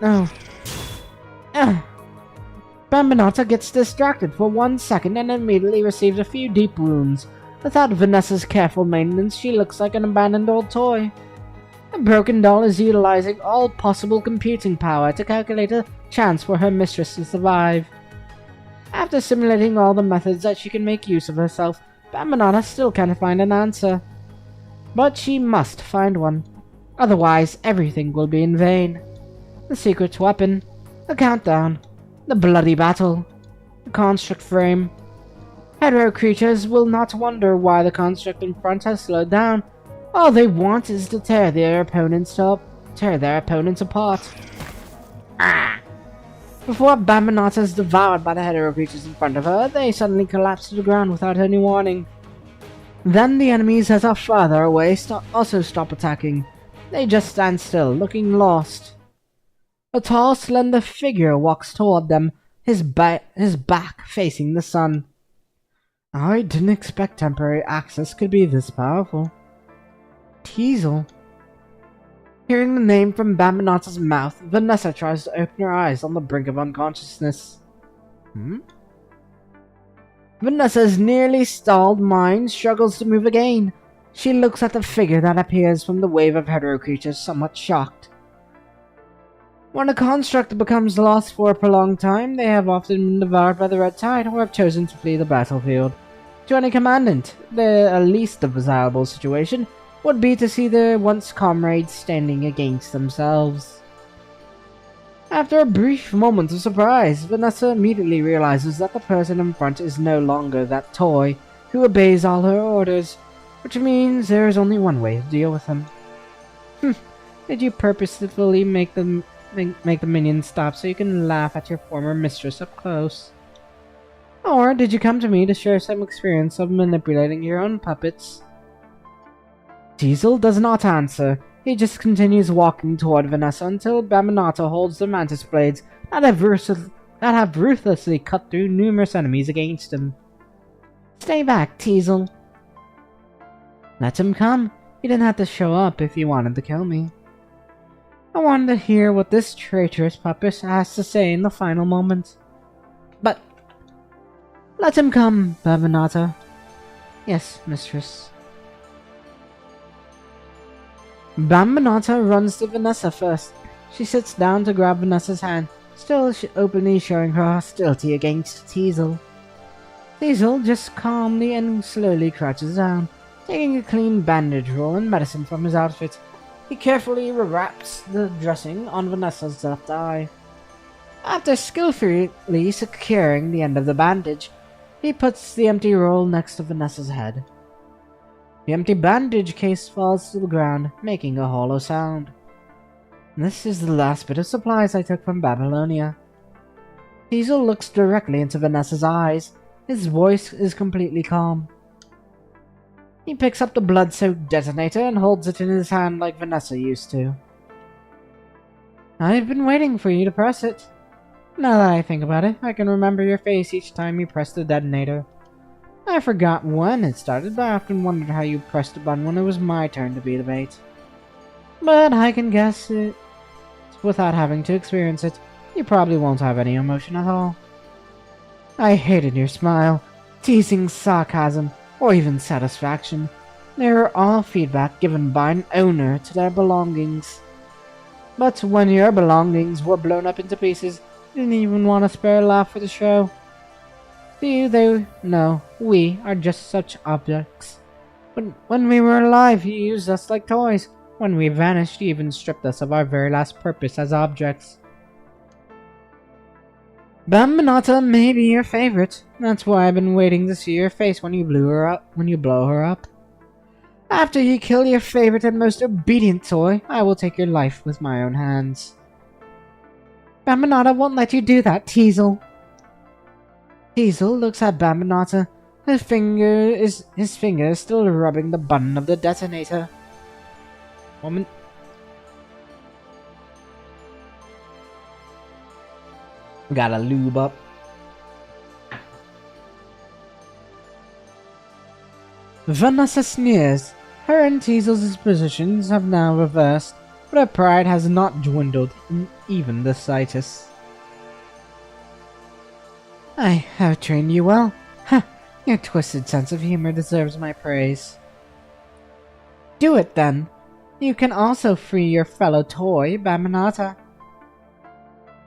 No. Bambanata gets distracted for 1 second and immediately receives a few deep wounds. Without Vanessa's careful maintenance, she looks like an abandoned old toy. The broken doll is utilizing all possible computing power to calculate a chance for her mistress to survive. After simulating all the methods that she can make use of herself, Bambanata still can't find an answer. But she must find one. Otherwise, everything will be in vain. The secret weapon, the countdown, the bloody battle, the construct frame. Hetero creatures will not wonder why the construct in front has slowed down. All they want is to tear their opponents apart. Before Bambanata is devoured by the hetero creatures in front of her, they suddenly collapse to the ground without any warning. Then the enemies that are farther away also stop attacking. They just stand still, looking lost. A tall, slender figure walks toward them, his back facing the sun. I didn't expect temporary access could be this powerful. Teasel. Hearing the name from Bambanata's mouth, Vanessa tries to open her eyes on the brink of unconsciousness. Vanessa's nearly stalled mind struggles to move again. She looks at the figure that appears from the wave of hetero creatures, somewhat shocked. When a construct becomes lost for a prolonged time, they have often been devoured by the red tide or have chosen to flee the battlefield. To any commandant, the least desirable situation would be to see their once comrades standing against themselves. After a brief moment of surprise, Vanessa immediately realizes that the person in front is no longer that toy who obeys all her orders, which means there is only one way to deal with him. Did you purposefully make the minions stop so you can laugh at your former mistress up close? Or did you come to me to share some experience of manipulating your own puppets? Teasel does not answer. He just continues walking toward Vanessa until Bambanata holds the mantis blades that have ruthlessly cut through numerous enemies against him. Stay back, Teasel. Let him come. You didn't have to show up if you wanted to kill me. I wanted to hear what this traitorous puppet has to say in the final moment. But let him come, Babanata. Yes, mistress. Bambanata runs to Vanessa first. She sits down to grab Vanessa's hand, still openly showing her hostility against Teasel. Teasel just calmly and slowly crouches down, taking a clean bandage roll and medicine from his outfit. He carefully wraps the dressing on Vanessa's left eye. After skillfully securing the end of the bandage, he puts the empty roll next to Vanessa's head. The empty bandage case falls to the ground, making a hollow sound. This is the last bit of supplies I took from Babylonia. Teasel looks directly into Vanessa's eyes. His voice is completely calm. He picks up the blood-soaked detonator and holds it in his hand like Vanessa used to. I've been waiting for you to press it. Now that I think about it, I can remember your face each time you pressed the detonator. I forgot when it started, but I often wondered how you pressed the button when it was my turn to be the bait. But I can guess it. Without having to experience it, you probably won't have any emotion at all. I hated your smile, teasing sarcasm, or even satisfaction. They were all feedback given by an owner to their belongings. But when your belongings were blown up into pieces, you didn't even want to spare a laugh for the show. To you, they know we are just such objects. But when we were alive, you used us like toys. When we vanished, you even stripped us of our very last purpose as objects. Bambanata may be your favorite. That's why I've been waiting to see your face when you blow her up. After you kill your favorite and most obedient toy, I will take your life with my own hands. Bambanata won't let you do that, Teasel. Teasel looks at Bambanata. His finger is still rubbing the button of the detonator. Woman. Gotta lube up. Vanessa sneers. Her and Teasel's positions have now reversed, but her pride has not dwindled in even the slightest. I have trained you well. Ha! Your twisted sense of humor deserves my praise. Do it then. You can also free your fellow toy, Bambanata.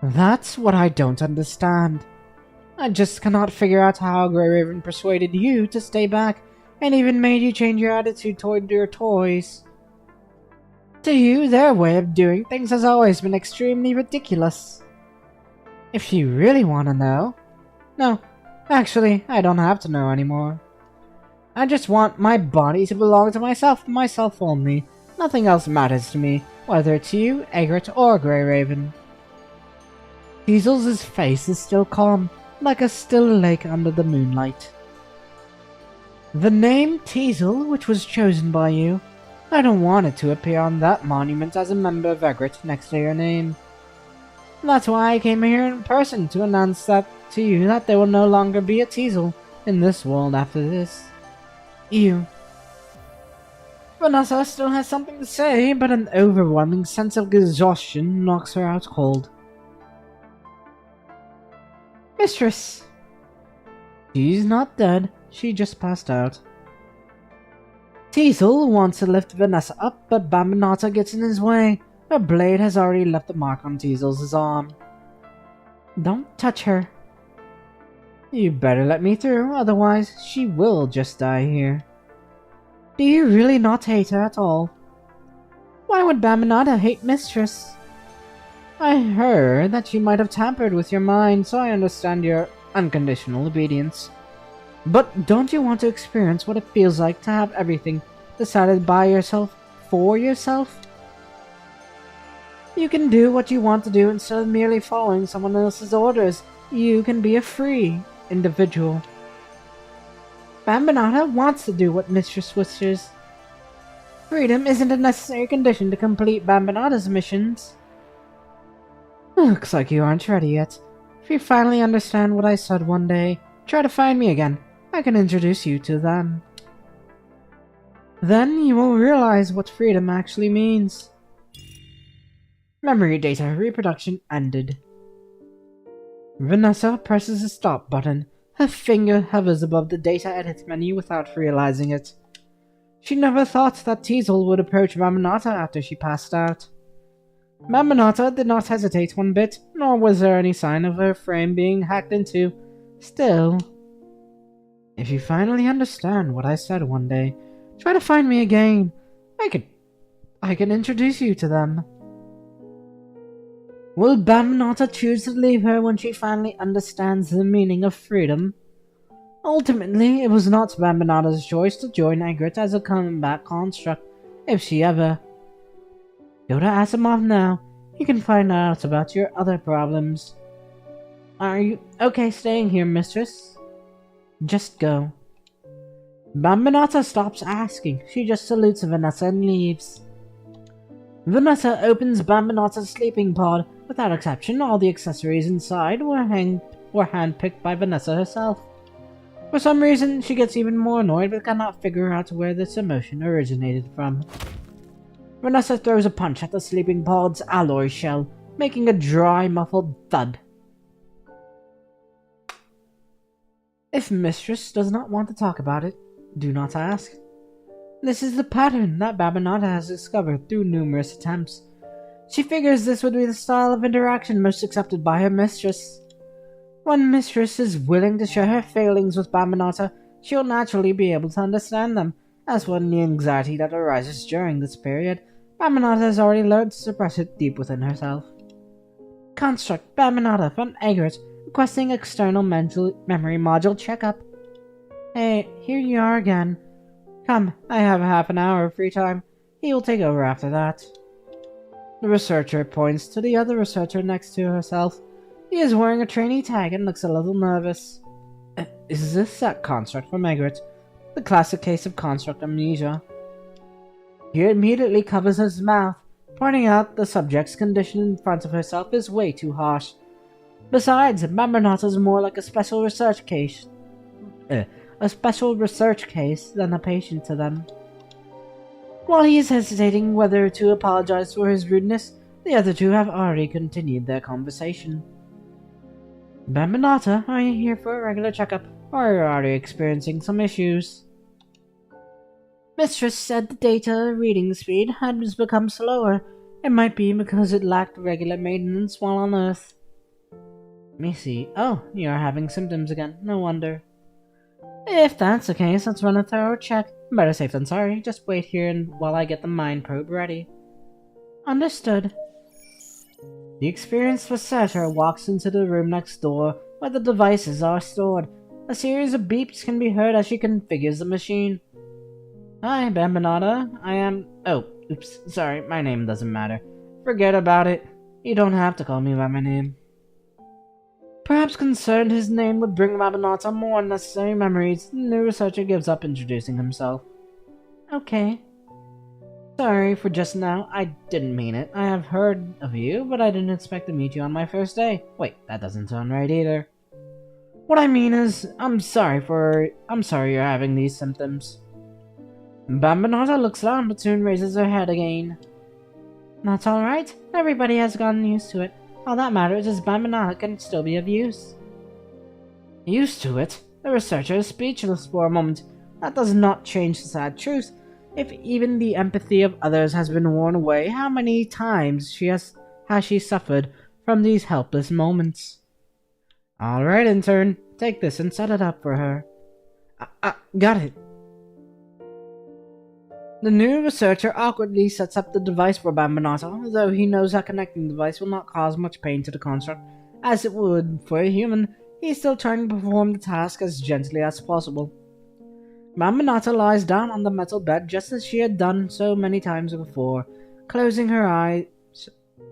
That's what I don't understand. I just cannot figure out how Grey Raven persuaded you to stay back and even made you change your attitude toward your toys. To you, their way of doing things has always been extremely ridiculous. If you really want to know... No, actually, I don't have to know anymore. I just want my body to belong to myself and myself only. Nothing else matters to me, whether it's you, Egret, or Grey Raven. Teasel's face is still calm, like a still lake under the moonlight. The name Teasel, which was chosen by you, I don't want it to appear on that monument as a member of Egret next to your name. That's why I came here in person to announce that to you that there will no longer be a Teasel in this world after this. You. Vanessa still has something to say, but an overwhelming sense of exhaustion knocks her out cold. Mistress! She's not dead, she just passed out. Teasel wants to lift Vanessa up, but Bambanata gets in his way. Her blade has already left the mark on Teasel's arm. Don't touch her. You better let me through, otherwise she will just die here. Do you really not hate her at all? Why would Bambanata hate Mistress? I heard that she might have tampered with your mind, so I understand your unconditional obedience. But don't you want to experience what it feels like to have everything decided by yourself, for yourself? You can do what you want to do instead of merely following someone else's orders. You can be a free individual. Bambanata wants to do what Mistress wishes. Freedom isn't a necessary condition to complete Bambanata's missions. Looks like you aren't ready yet. If you finally understand what I said one day, try to find me again. I can introduce you to them. Then you will realize what freedom actually means. Memory data reproduction ended. Vanessa presses the stop button. Her finger hovers above the data edit menu without realizing it. She never thought that Teasel would approach Maminata after she passed out. Maminata did not hesitate one bit, nor was there any sign of her frame being hacked into. Still, if you finally understand what I said one day, try to find me again. I can introduce you to them. Will Maminata choose to leave her when she finally understands the meaning of freedom? Ultimately, it was not Maminata's choice to join Egret as a combat construct, if she ever. Go to Asimov now. He can find out about your other problems. Are you okay staying here, mistress? Just go. Maminata stops asking. She just salutes Vanessa and leaves. Vanessa opens Maminata's sleeping pod. Without exception, all the accessories inside were handpicked by Vanessa herself. For some reason, she gets even more annoyed but cannot figure out where this emotion originated from. Vanessa throws a punch at the sleeping pod's alloy shell, making a dry, muffled thud. If Mistress does not want to talk about it, do not ask. This is the pattern that Maminata has discovered through numerous attempts. She figures this would be the style of interaction most accepted by her mistress. When Mistress is willing to share her failings with Maminata, she will naturally be able to understand them. As for the anxiety that arises during this period, Maminata has already learned to suppress it deep within herself. Construct Maminata from Egret, requesting external memory module checkup. Hey, here you are again. Come, I have half an hour of free time. He will take over after that. The researcher points to the other researcher next to herself. He is wearing a trainee tag and looks a little nervous. Is this that construct from Egret? The classic case of construct amnesia. He immediately covers his mouth, pointing out the subject's condition in front of herself is way too harsh. Besides, Maminata is more like a special research case. A special research case than a patient to them. While he is hesitating whether to apologize for his rudeness, the other two have already continued their conversation. Maminata, are you here for a regular checkup, or are you experiencing some issues? Mistress said the data reading speed has become slower. It might be because it lacked regular maintenance while on Earth. Let me see. Oh, you are having symptoms again. No wonder. If that's the case, let's run a thorough check. Better safe than sorry. Just wait here while I get the mind probe ready. Understood. The experienced researcher walks into the room next door where the devices are stored. A series of beeps can be heard as she configures the machine. Hi, Maminata. I am... Oh, oops. Sorry, my name doesn't matter. Forget about it. You don't have to call me by my name. Perhaps concerned his name would bring Maminata more unnecessary memories, the new researcher gives up introducing himself. Okay. Sorry for just now, I didn't mean it. I have heard of you, but I didn't expect to meet you on my first day. Wait, that doesn't sound right either. What I mean is, I'm sorry you're having these symptoms. Maminata looks down, but soon raises her head again. That's alright. Everybody has gotten used to it. All that matters is Maminata can still be of use. Used to it? The researcher is speechless for a moment. That does not change the sad truth. If even the empathy of others has been worn away, how many times has she suffered from these helpless moments? Alright, intern. Take this and set it up for her. Got it. The new researcher awkwardly sets up the device for Maminata, though he knows that connecting the device will not cause much pain to the construct, as it would for a human. He is still trying to perform the task as gently as possible. Maminata lies down on the metal bed just as she had done so many times before.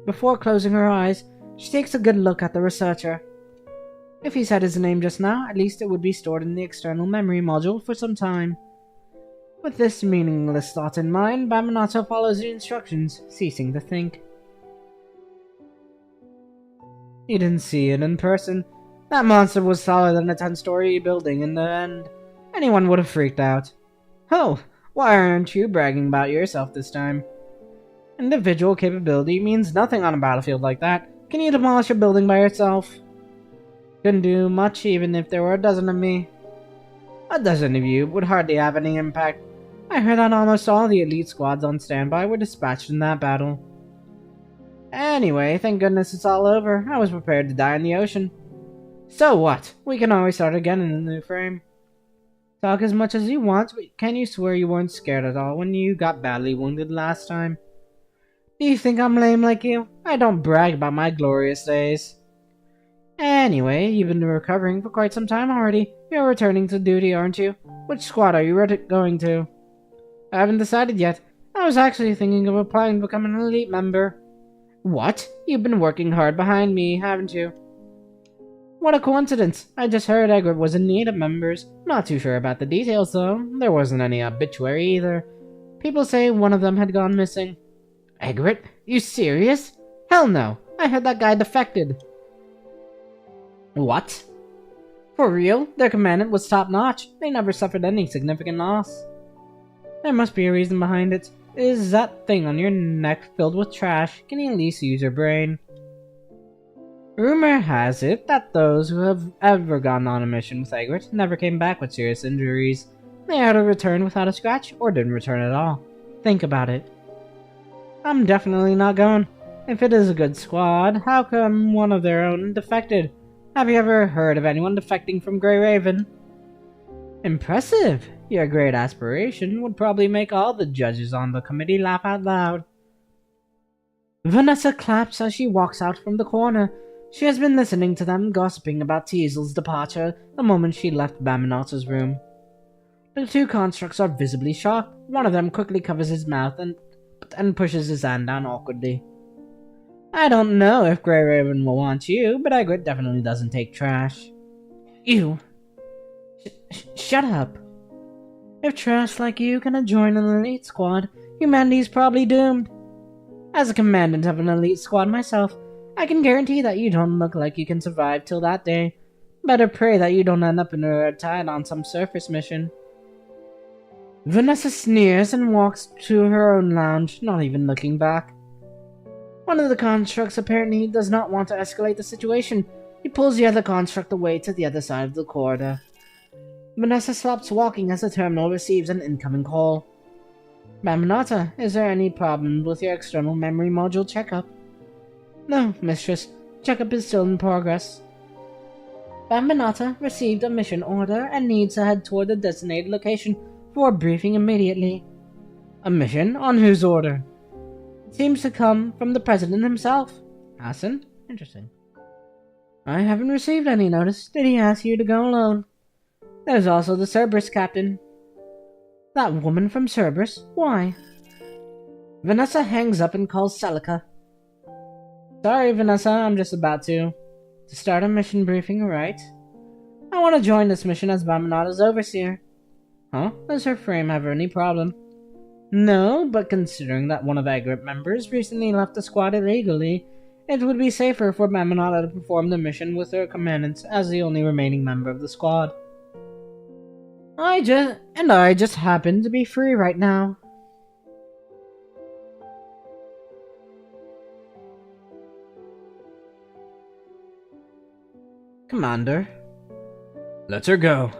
Before closing her eyes, she takes a good look at the researcher. If he said his name just now, at least it would be stored in the external memory module for some time. With this meaningless thought in mind, Maminata follows the instructions, ceasing to think. You didn't see it in person. That monster was taller than a 10-story building in the end. Anyone would have freaked out. Oh, Why aren't you bragging about yourself this time? Individual capability means nothing on a battlefield like that. Can you demolish a building by yourself? Couldn't do much even if there were a dozen of me. A dozen of you would hardly have any impact. I heard that almost all the elite squads on standby were dispatched in that battle. Anyway, thank goodness it's all over. I was prepared to die in the ocean. So what? We can always start again in a new frame. Talk as much as you want, but can you swear you weren't scared at all when you got badly wounded last time? Do you think I'm lame like you? I don't brag about my glorious days. Anyway, you've been recovering for quite some time already. You're returning to duty, aren't you? Which squad are you going to? I haven't decided yet. I was actually thinking of applying to become an elite member. What? You've been working hard behind me, haven't you? What a coincidence. I just heard Egret was in need of members. Not too sure about the details, though. There wasn't any obituary either. People say one of them had gone missing. Egret? You serious? Hell no. I heard that guy defected. What? For real? Their commandant was top-notch. They never suffered any significant loss. There must be a reason behind it. Is that thing on your neck filled with trash? Can you at least use your brain? Rumor has it that those who have ever gone on a mission with Egret never came back with serious injuries. They either returned without a scratch or didn't return at all. Think about it. I'm definitely not going. If it is a good squad, how come one of their own defected? Have you ever heard of anyone defecting from Grey Raven? Impressive! Your great aspiration would probably make all the judges on the committee laugh out loud. Vanessa claps as she walks out from the corner. She has been listening to them gossiping about Teasel's departure the moment she left Baminata's room. The two constructs are visibly shocked. One of them quickly covers his mouth and pushes his hand down awkwardly. I don't know if Grey Raven will want you, but Egret definitely doesn't take trash. You. Shut up. If trash like you cannot join an elite squad, humanity's probably doomed. As a commandant of an elite squad myself, I can guarantee that you don't look like you can survive till that day. Better pray that you don't end up in a red tide on some surface mission. Vanessa sneers and walks to her own lounge, not even looking back. One of the constructs apparently does not want to escalate the situation. He pulls the other construct away to the other side of the corridor. Vanessa stops walking as the terminal receives an incoming call. Baminata, is there any problem with your external memory module checkup? No, mistress. Checkup is still in progress. Baminata received a mission order and needs to head toward the designated location for a briefing immediately. A mission? On whose order? It seems to come from the president himself. Hassan? Interesting. I haven't received any notice. Did he ask you to go alone? There's also the Cerberus captain. That woman from Cerberus? Why? Vanessa hangs up and calls Celica. Sorry, Vanessa, I'm just about to start a mission briefing, right? I want to join this mission as Baminata's overseer. Huh? Does her frame have any problem? No, but considering that one of Egret members recently left the squad illegally, it would be safer for Baminata to perform the mission with her commandant as the only remaining member of the squad. I just happen to be free right now. Commander. Let her go.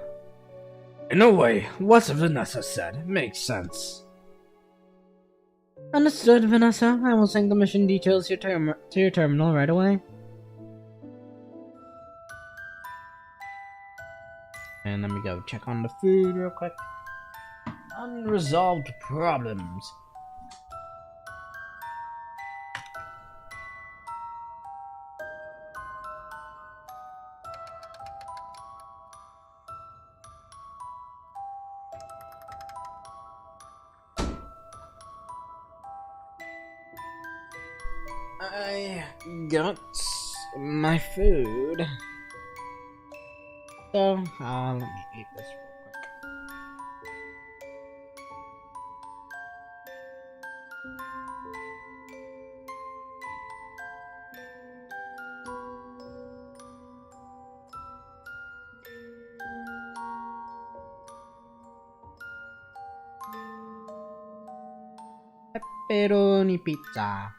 In a way, what Vanessa said makes sense. Understood, Vanessa. I will send the mission details to your terminal right away. And let me go check on the food real quick. Unresolved problems. I got my food. So, let me eat this real quick. Pepperoni pizza.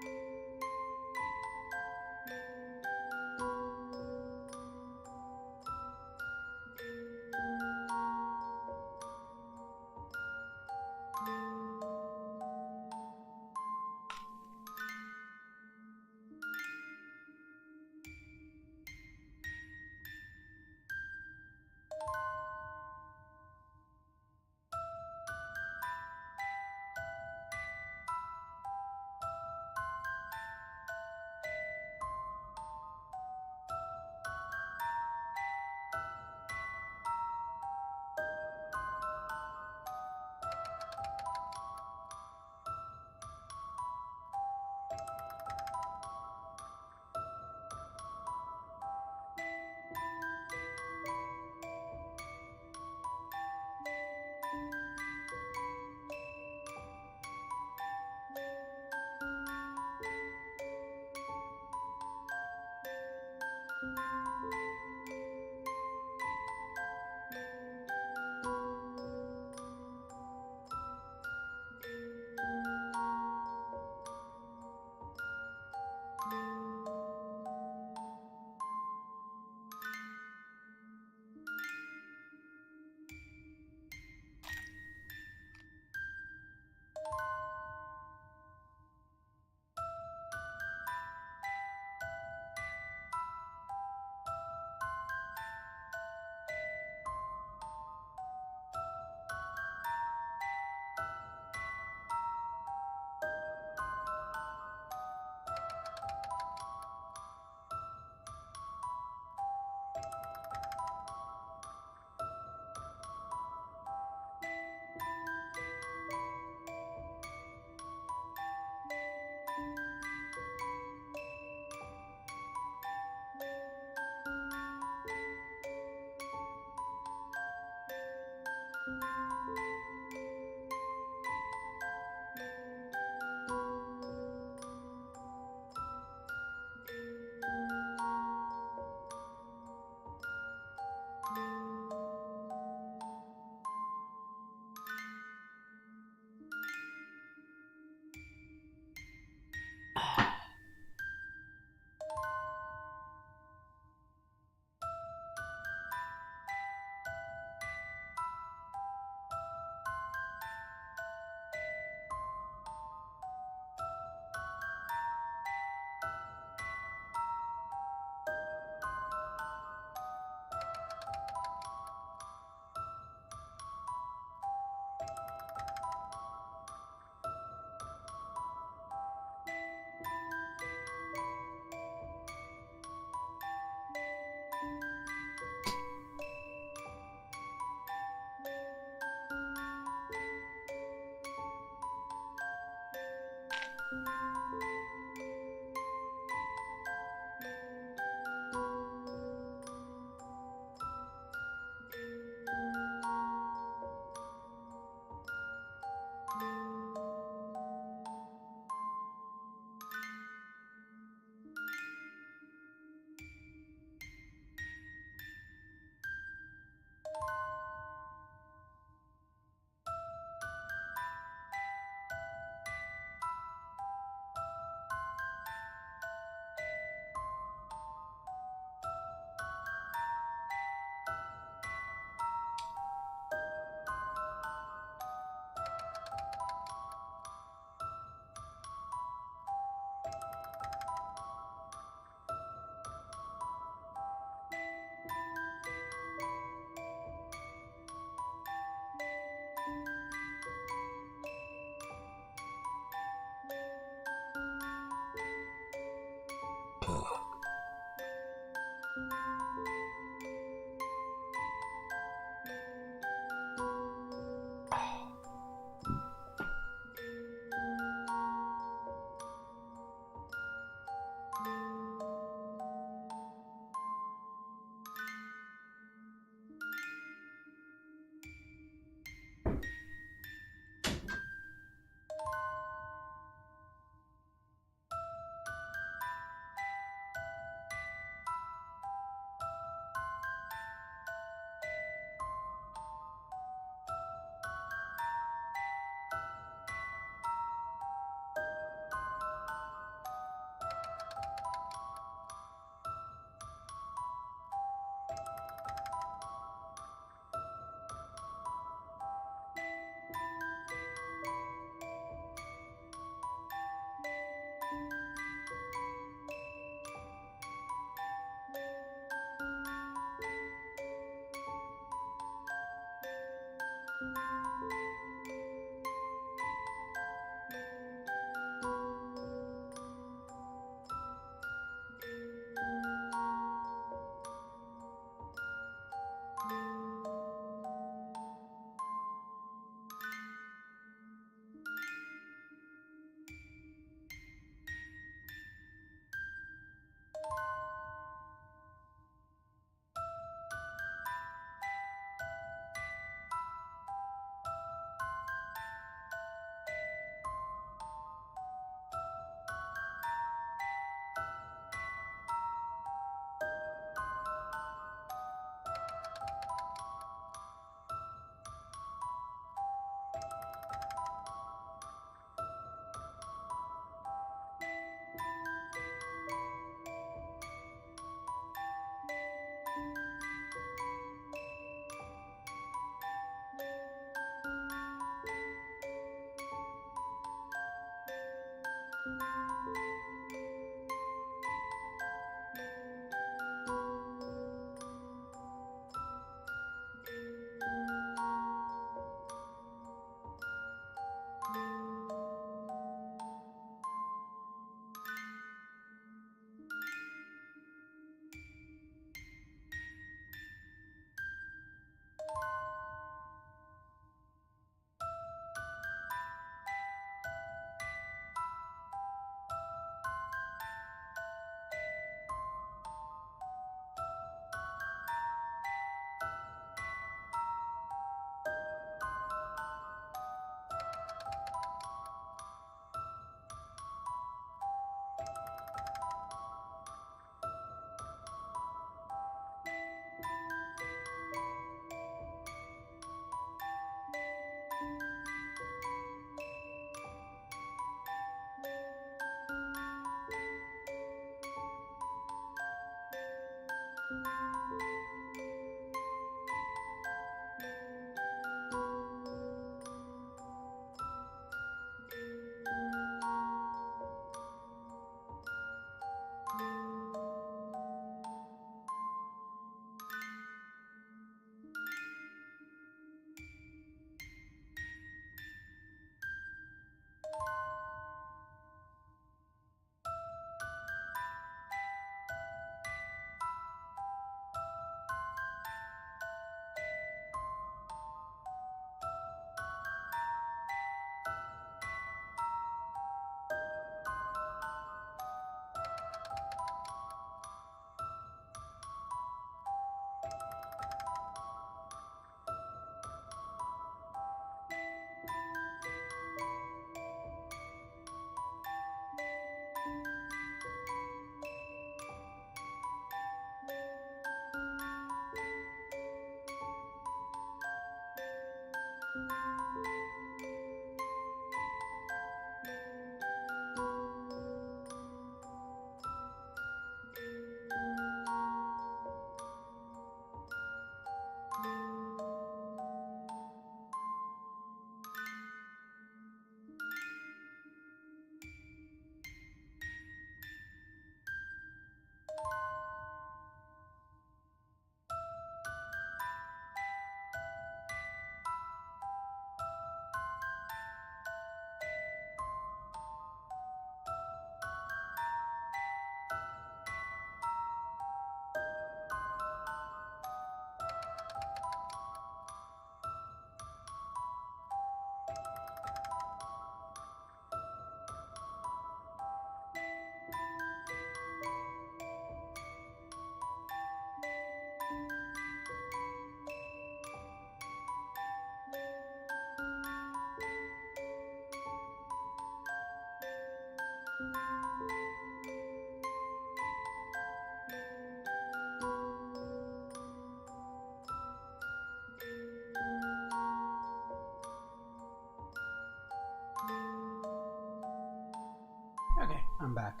Okay, I'm back.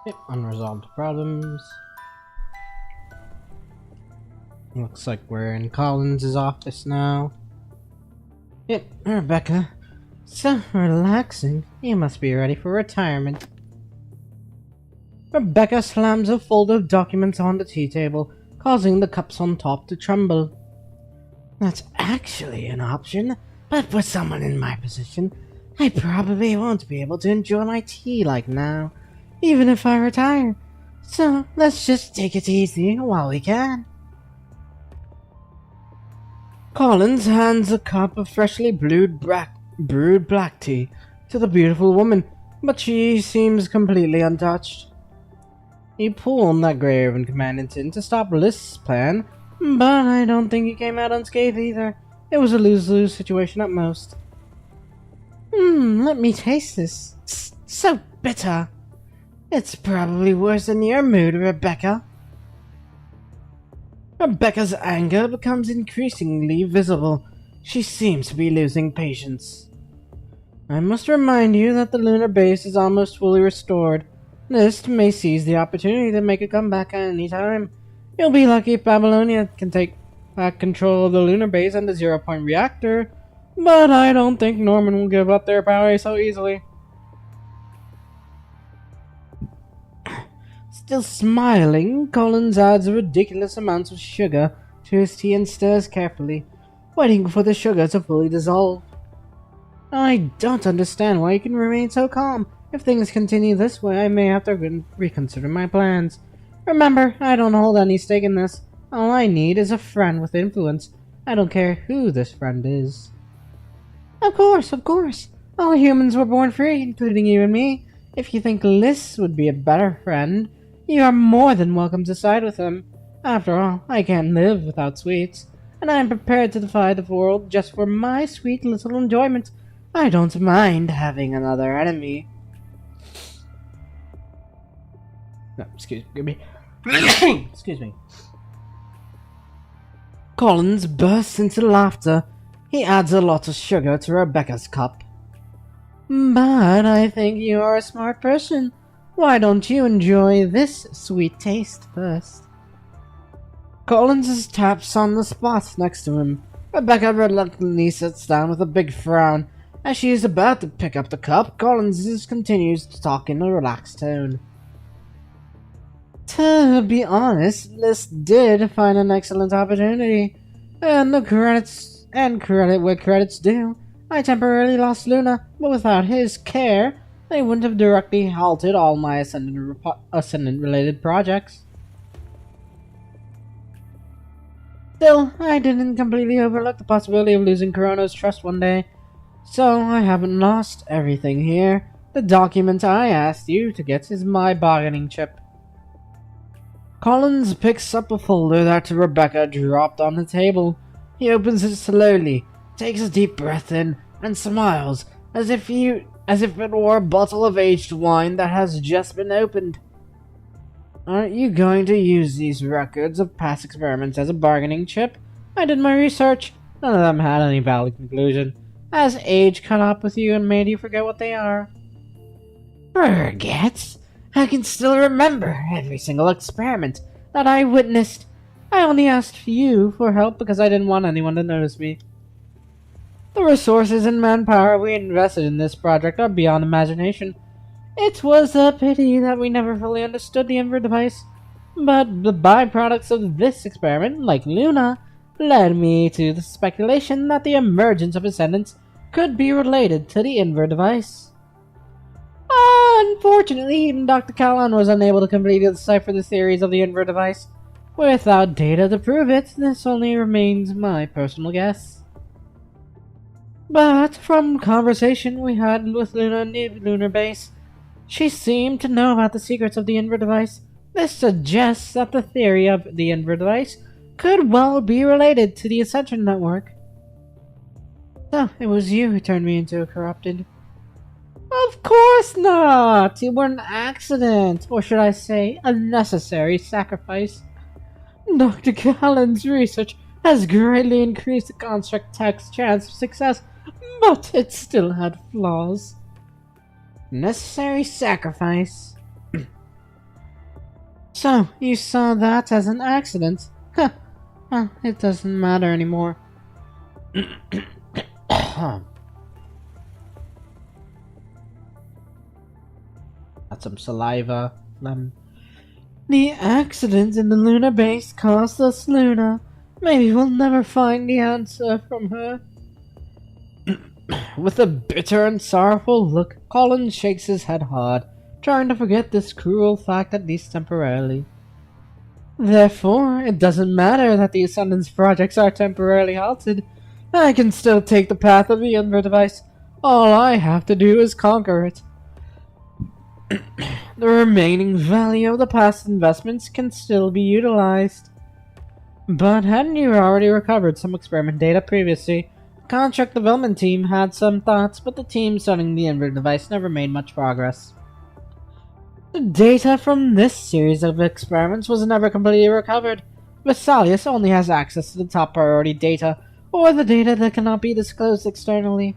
Yep, unresolved problems. Looks like we're in Collins' office now. Yep, Rebecca. So relaxing. You must be ready for retirement. Rebecca slams a fold of documents on the tea table, causing the cups on top to tremble. That's actually an option, but for someone in my position, I probably won't be able to enjoy my tea like now, even if I retire. So let's just take it easy while we can. Collins hands a cup of freshly brewed black tea to the beautiful woman, but she seems completely untouced. He pulled that Grey Raven commandant in to stop List's plan, but I don't think he came out unscathed either. It was a lose-lose situation at most. Let me taste this. It's so bitter. It's probably worse than your mood, Rebecca. Rebecca's anger becomes increasingly visible. She seems to be losing patience. I must remind you that the lunar base is almost fully restored. List may seize the opportunity to make a comeback at any time. You'll be lucky if Babylonia can take back control of the lunar base and the zero-point reactor, but I don't think Norman will give up their power so easily. Still smiling, Collins adds a ridiculous amount of sugar to his tea and stirs carefully, waiting for the sugar to fully dissolve. I don't understand why you can remain so calm. If things continue this way, I may have to reconsider my plans. Remember, I don't hold any stake in this. All I need is a friend with influence. I don't care who this friend is. Of course. All humans were born free, including you and me. If you think Liz would be a better friend, you are more than welcome to side with him. After all, I can't live without sweets, and I am prepared to defy the world just for my sweet little enjoyment. I don't mind having another enemy. No, excuse me. Excuse me. Collins bursts into laughter. He adds a lot of sugar to Rebecca's cup. But I think you are a smart person. Why don't you enjoy this sweet taste first? Collins taps on the spot next to him. Rebecca reluctantly sits down with a big frown. As she is about to pick up the cup, Collins continues to talk in a relaxed tone. To be honest, Liz did find an excellent opportunity, and credit where credit's due. I temporarily lost Luna, but without his care, they wouldn't have directly halted all my Ascendant-related projects. Still, I didn't completely overlook the possibility of losing Corona's trust one day, so I haven't lost everything here. The document I asked you to get is my bargaining chip. Collins picks up a folder that Rebecca dropped on the table. He opens it slowly, takes a deep breath in, and smiles as if it were a bottle of aged wine that has just been opened. Aren't you going to use these records of past experiments as a bargaining chip? I did my research. None of them had any valid conclusion. Has age caught up with you and made you forget what they are? Forget? I can still remember every single experiment that I witnessed. I only asked you for help because I didn't want anyone to notice me. The resources and manpower we invested in this project are beyond imagination. It was a pity that we never fully understood the invert device, but the byproducts of this experiment, like Luna, led me to the speculation that the emergence of ascendants could be related to the invert device. Unfortunately, even Dr. Callan was unable to completely decipher the theories of the invert device. Without data to prove it, this only remains my personal guess. But from conversation we had with Luna in the lunar base, she seemed to know about the secrets of the invert device. This suggests that the theory of the invert device could well be related to the Ascension Network. So, it was you who turned me into a corrupted. Of course not! You were an accident, or should I say, a necessary sacrifice. Dr. Callan's research has greatly increased the construct tech's chance of success, but it still had flaws. Necessary sacrifice. So, you saw that as an accident? Huh. Well, it doesn't matter anymore. Got some saliva. The accident in the lunar base cost us Luna. Maybe we'll never find the answer from her. With a bitter and sorrowful look, Colin shakes his head hard, trying to forget this cruel fact at least temporarily. Therefore, it doesn't matter that the Ascendance projects are temporarily halted. I can still take the path of the invert device. All I have to do is conquer it. The remaining value of the past investments can still be utilized. But hadn't you already recovered some experiment data previously? The contract development team had some thoughts, but the team studying the invert device never made much progress. The data from this series of experiments was never completely recovered. Vesalius only has access to the top priority data, or the data that cannot be disclosed externally.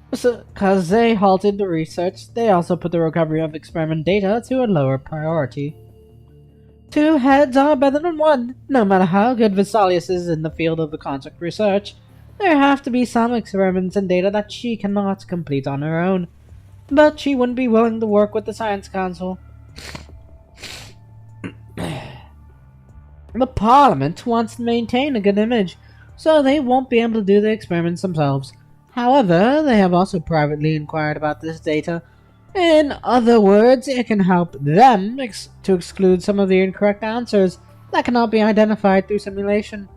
Because they halted the research, they also put the recovery of experiment data to a lower priority. 2 heads are better than 1. No matter how good Vesalius is in the field of the contract research, there have to be some experiments and data that she cannot complete on her own. But she wouldn't be willing to work with the Science Council. The Parliament wants to maintain a good image, so they won't be able to do the experiments themselves. However, they have also privately inquired about this data. In other words, it can help them to exclude some of the incorrect answers that cannot be identified through simulation.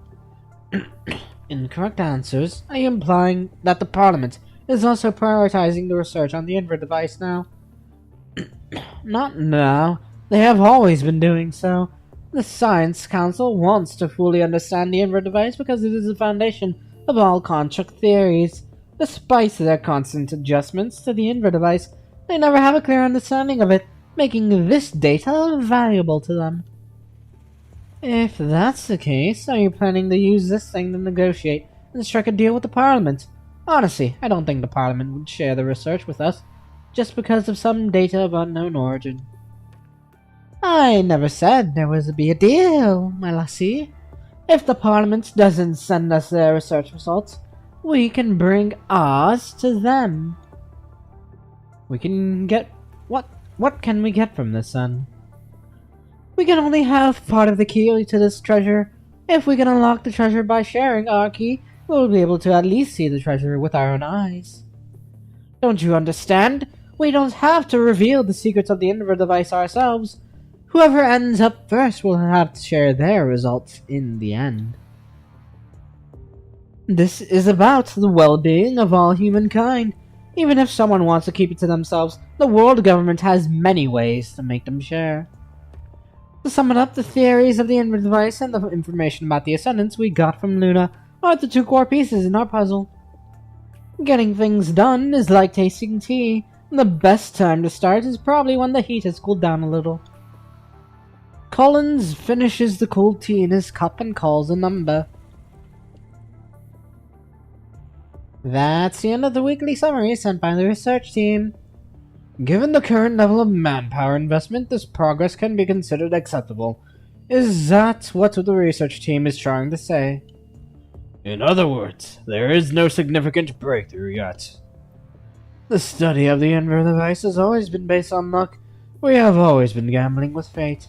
Incorrect answers? Are you implying that the Parliament is also prioritizing the research on the invert device now? Not now. They have always been doing so. The Science Council wants to fully understand the invert device because it is the foundation of all construct theories. Despite their constant adjustments to the invert device, they never have a clear understanding of it, making this data valuable to them. If that's the case, are you planning to use this thing to negotiate and strike a deal with the Parliament? Honestly, I don't think the Parliament would share the research with us, just because of some data of unknown origin. I never said there was to be a deal, my lassie. If the Parliament doesn't send us their research results, we can bring ours to them. We can get... What can we get from this, then? We can only have part of the key to this treasure. If we can unlock the treasure by sharing our key, we'll be able to at least see the treasure with our own eyes. Don't you understand? We don't have to reveal the secrets of the invert device ourselves. Whoever ends up first will have to share their results in the end. This is about the well-being of all humankind. Even if someone wants to keep it to themselves, the world government has many ways to make them share. To sum it up, the theories of the invert device and the information about the Ascendants we got from Luna are the 2 core pieces in our puzzle. Getting things done is like tasting tea. The best time to start is probably when the heat has cooled down a little. Collins finishes the cold tea in his cup and calls a number. That's the end of the weekly summary sent by the research team. Given the current level of manpower investment, this progress can be considered acceptable. Is that what the research team is trying to say? In other words, there is no significant breakthrough yet. The study of the Inver device has always been based on luck. We have always been gambling with fate.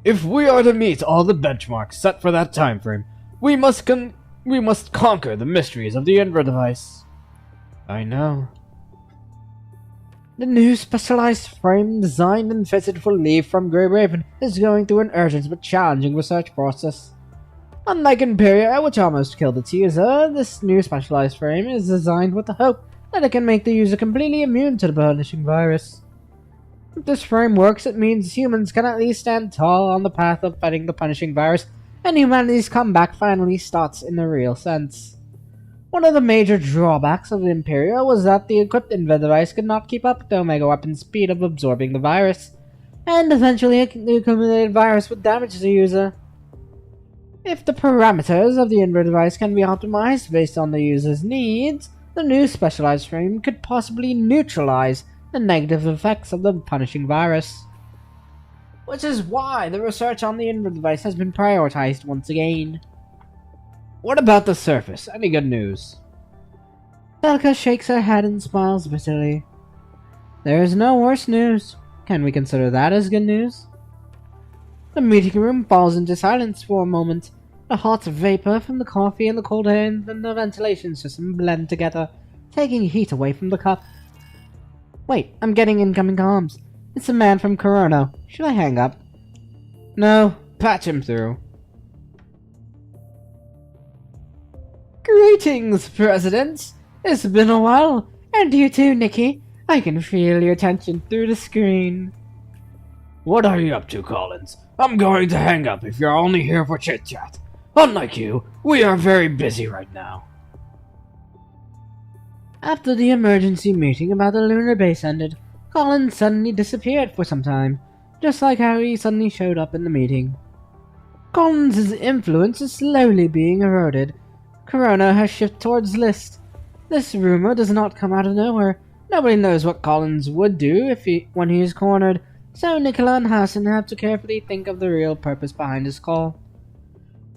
If we are to meet all the benchmarks set for that time frame, we must conquer the mysteries of the Inver device. I know. The new specialized frame designed and fitted for leave from Grey Raven is going through an urgent but challenging research process. Unlike Imperia, which almost killed its user, this new specialized frame is designed with the hope that it can make the user completely immune to the punishing virus. If this frame works, it means humans can at least stand tall on the path of fighting the punishing virus, and humanity's comeback finally starts in the real sense. One of the major drawbacks of the Imperia was that the equipped Inver device could not keep up with the Omega weapon's speed of absorbing the virus, and eventually the accumulated virus would damage the user. If the parameters of the Inver device can be optimized based on the user's needs, the new specialized frame could possibly neutralize the negative effects of the punishing virus. Which is why the research on the Inver device has been prioritized once again. What about the surface? Any good news? Celica shakes her head and smiles bitterly. There is no worse news. Can we consider that as good news? The meeting room falls into silence for a moment. The hot vapor from the coffee and the cold air in the ventilation system blend together, taking heat away from the cup. Wait, I'm getting incoming comms. It's a man from Corona. Should I hang up? No, patch him through. Greetings, President! It's been a while, and you too, Nikki. I can feel your tension through the screen. What are you up to, Collins? I'm going to hang up if you're only here for chit-chat. Unlike you, we are very busy right now. After the emergency meeting about the lunar base ended, Collins suddenly disappeared for some time, just like how he suddenly showed up in the meeting. Collins' influence is slowly being eroded. Corona has shifted towards List. This rumor does not come out of nowhere. Nobody knows what Collins would do when he is cornered, so Nicola and Hassan have to carefully think of the real purpose behind his call.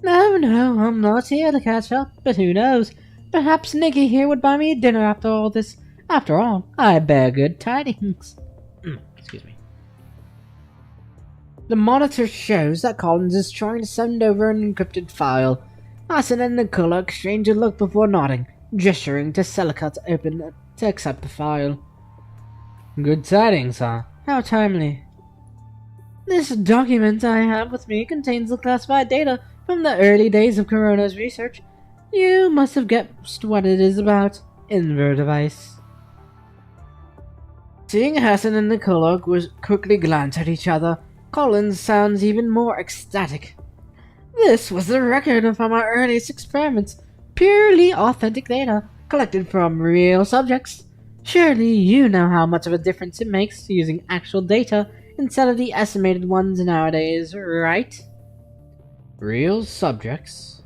No, I'm not here to catch up, but who knows? Perhaps Nikki here would buy me dinner after all this. After all, I bear good tidings. Excuse me. The monitor shows that Collins is trying to send over an encrypted file. Hassan and Nicola exchange a look before nodding, gesturing to Celica to accept the file. Good tidings, huh? How timely. This document I have with me contains the classified data from the early days of Corona's research. You must have guessed what it is about. Inver device. Seeing Hassan and Nicola quickly glance at each other, Collins sounds even more ecstatic. This was the record of our earliest experiments. Purely authentic data, collected from real subjects. Surely you know how much of a difference it makes using actual data instead of the estimated ones nowadays, right? Real subjects?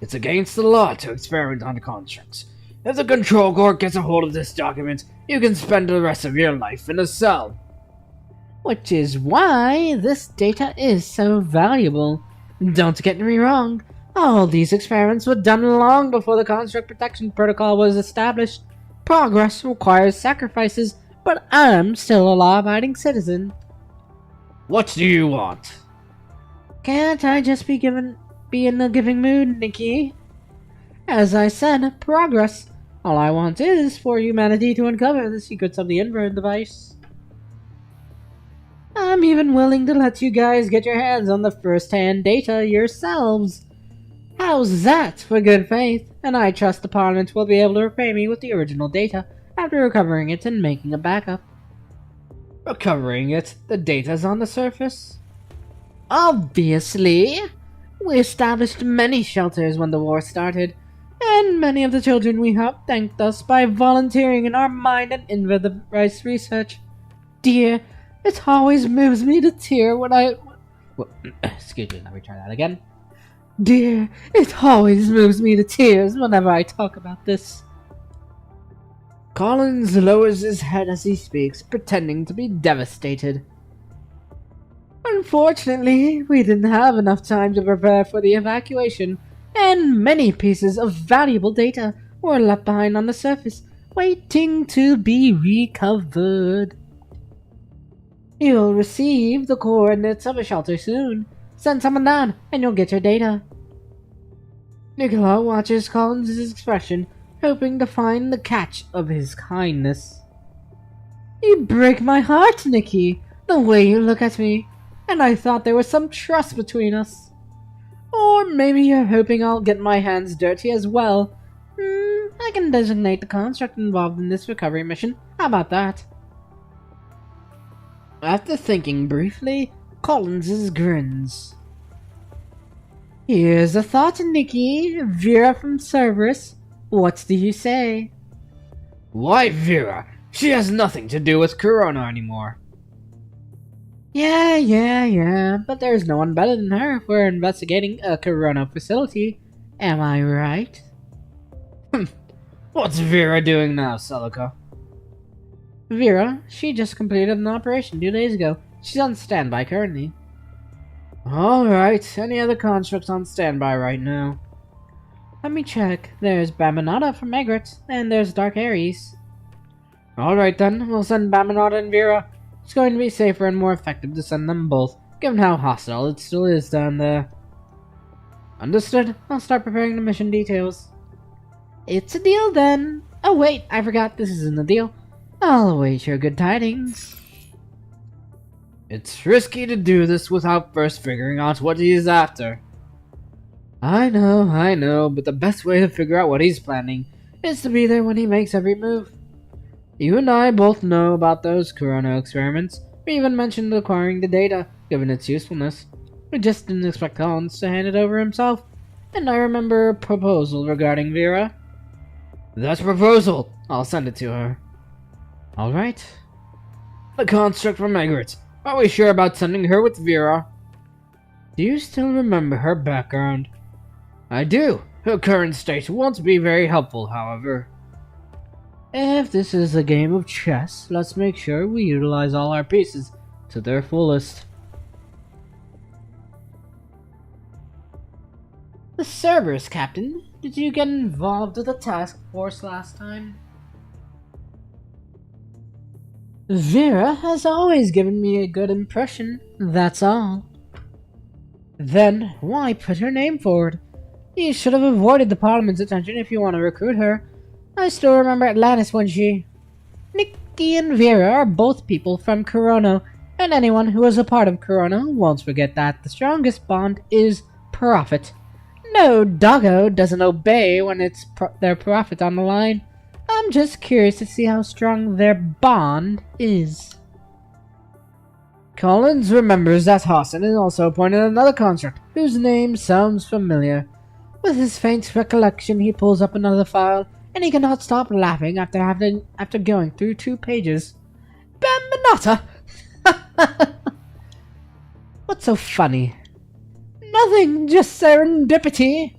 It's against the law to experiment on constructs. If the control court gets a hold of this document, you can spend the rest of your life in a cell. Which is why this data is so valuable. Don't get me wrong, all these experiments were done long before the Construct Protection Protocol was established. Progress requires sacrifices, but I'm still a law-abiding citizen. What do you want? Can't I just be in a giving mood, Nikki? As I said, progress. All I want is for humanity to uncover the secrets of the Inver device. I'm even willing to let you guys get your hands on the first-hand data yourselves. How's that for good faith? And I trust the Parliament will be able to repay me with the original data after recovering it and making a backup. Recovering it? The data's on the surface? Obviously. We established many shelters when the war started, and many of the children we helped thanked us by volunteering in our mind and Inver device research. Dear, it always moves me to tear when excuse me, let me try that again. Dear, it always moves me to tears whenever I talk about this. Collins lowers his head as he speaks, pretending to be devastated. Unfortunately, we didn't have enough time to prepare for the evacuation, and many pieces of valuable data were left behind on the surface, waiting to be recovered. You'll receive the coordinates of a shelter soon. Send someone down, and you'll get your data. Nicola watches Collins' expression, hoping to find the catch of his kindness. You break my heart, Nikki, the way you look at me, and I thought there was some trust between us. Or maybe you're hoping I'll get my hands dirty as well. I can designate the construct involved in this recovery mission. How about that? After thinking briefly, Collins grins. Here's a thought, Nikki. Vera from Cerberus. What do you say? Why Vera? She has nothing to do with Corona anymore. Yeah, but there's no one better than her if we're investigating a Corona facility. Am I right? What's Vera doing now, Celica? Vera, she just completed an operation 2 days ago. She's on standby currently. Alright, any other constructs on standby right now? Let me check. There's Bambanata from Egret, and there's Dark Ares. Alright then, we'll send Bambanata and Vera. It's going to be safer and more effective to send them both, given how hostile it still is down there. Understood. I'll start preparing the mission details. It's a deal then. Oh wait, I forgot this isn't a deal. I'll await your good tidings. It's risky to do this without first figuring out what he is after. I know, but the best way to figure out what he's planning is to be there when he makes every move. You and I both know about those Corona experiments. We even mentioned acquiring the data, given its usefulness. We just didn't expect Collins to hand it over himself. And I remember a proposal regarding Vera. That's a proposal. I'll send it to her. Alright. The construct from Egret. Are we sure about sending her with Vera? Do you still remember her background? I do. Her current state won't be very helpful, however. If this is a game of chess, let's make sure we utilize all our pieces to their fullest. The Cerberus, Captain. Did you get involved with the task force last time? Vera has always given me a good impression, that's all. Then, why put her name forward? You should have avoided the Parliament's attention if you want to recruit her. I still remember Atlantis when she... Nikki and Vera are both people from Corona, and anyone who is a part of Corona won't forget that the strongest bond is profit. No doggo doesn't obey when it's their profit on the line. I'm just curious to see how strong their bond is. Collins remembers that Hassan is also appointed another construct, whose name sounds familiar. With his faint recollection, he pulls up another file, and he cannot stop laughing after going through 2 pages. Bambanata! What's so funny? Nothing, just serendipity.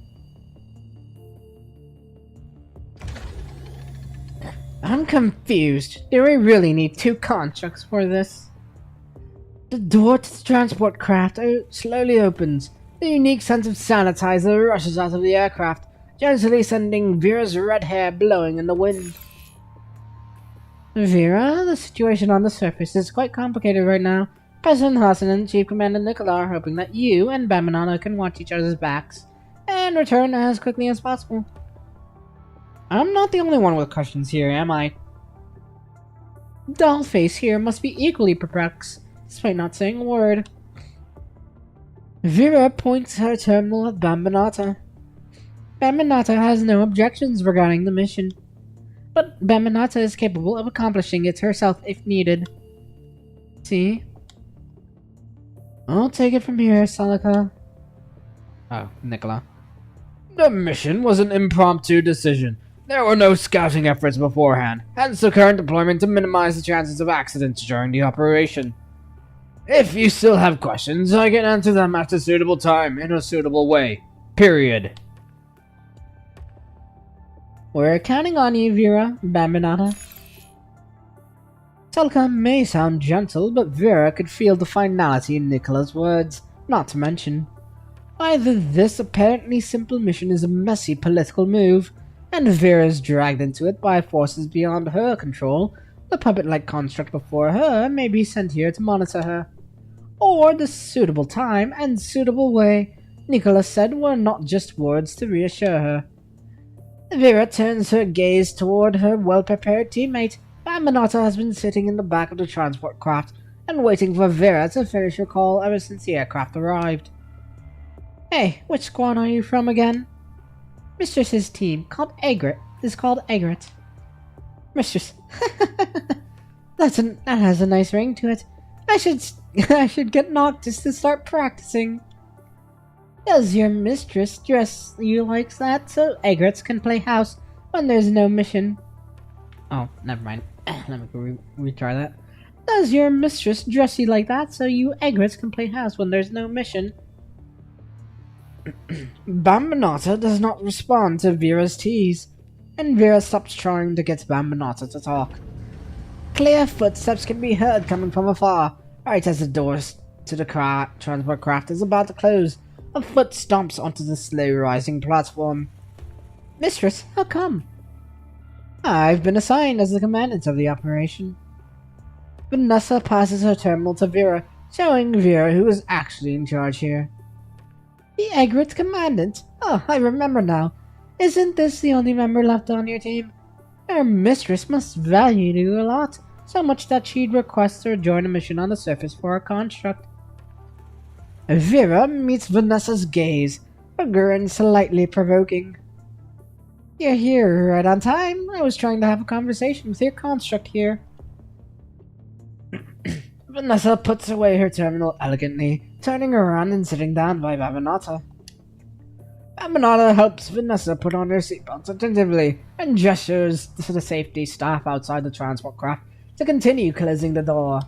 I'm confused. Do we really need 2 constructs for this? The door to the transport craft slowly opens. The unique scent of sanitizer rushes out of the aircraft, gently sending Vera's red hair blowing in the wind. Vera, the situation on the surface is quite complicated right now. President Hassan and Chief Commander Nicola are hoping that you and Bambanana can watch each other's backs and return as quickly as possible. I'm not the only one with questions here, am I? Dollface here must be equally perplexed, despite not saying a word. Vera points her terminal at Bambanata. Bambanata has no objections regarding the mission, but Bambanata is capable of accomplishing it herself if needed. See? I'll take it from here, Celica. Oh, Nicola. The mission was an impromptu decision. There were no scouting efforts beforehand, hence the current deployment to minimize the chances of accidents during the operation. If you still have questions, I can answer them at a suitable time in a suitable way. Period. We're counting on you, Vera, Bambinata. Telka may sound gentle, but Vera could feel the finality in Nicola's words, not to mention. Either this apparently simple mission is a messy political move, and Vera is dragged into it by forces beyond her control, the puppet-like construct before her may be sent here to monitor her. Or the suitable time and suitable way, Nicola said, were not just words to reassure her. Vera turns her gaze toward her well-prepared teammate. Bambinata has been sitting in the back of the transport craft and waiting for Vera to finish her call ever since the aircraft arrived. Hey, which squad are you from again? Mistress's team, called Egret, is called Egret. Mistress. That has a nice ring to it. I should get Noctis to start practicing. Does your mistress dress you like that so Egrets can play house when there's no mission? Oh, never mind. Let me retry that. Does your mistress dress you like that so you Egrets can play house when there's no mission? Bambinata does not respond to Vera's tease, and Vera stops trying to get Bambinata to talk. Clear footsteps can be heard coming from afar, right as the doors to the transport craft is about to close. A foot stomps onto the slow rising platform. Mistress, how come? I've been assigned as the commandant of the operation. Vanessa passes her terminal to Vera, showing Vera who is actually in charge here. The Egret commandant? Oh, I remember now. Isn't this the only member left on your team? Your mistress must value you a lot, so much that she'd request her join a mission on the surface for her construct. Vera meets Vanessa's gaze, a grin slightly provoking. You're here right on time. I was trying to have a conversation with your construct here. Vanessa puts away her terminal elegantly, turning around and sitting down by Bambinata. Bambinata helps Vanessa put on her seatbelt attentively and gestures to the safety staff outside the transport craft to continue closing the door.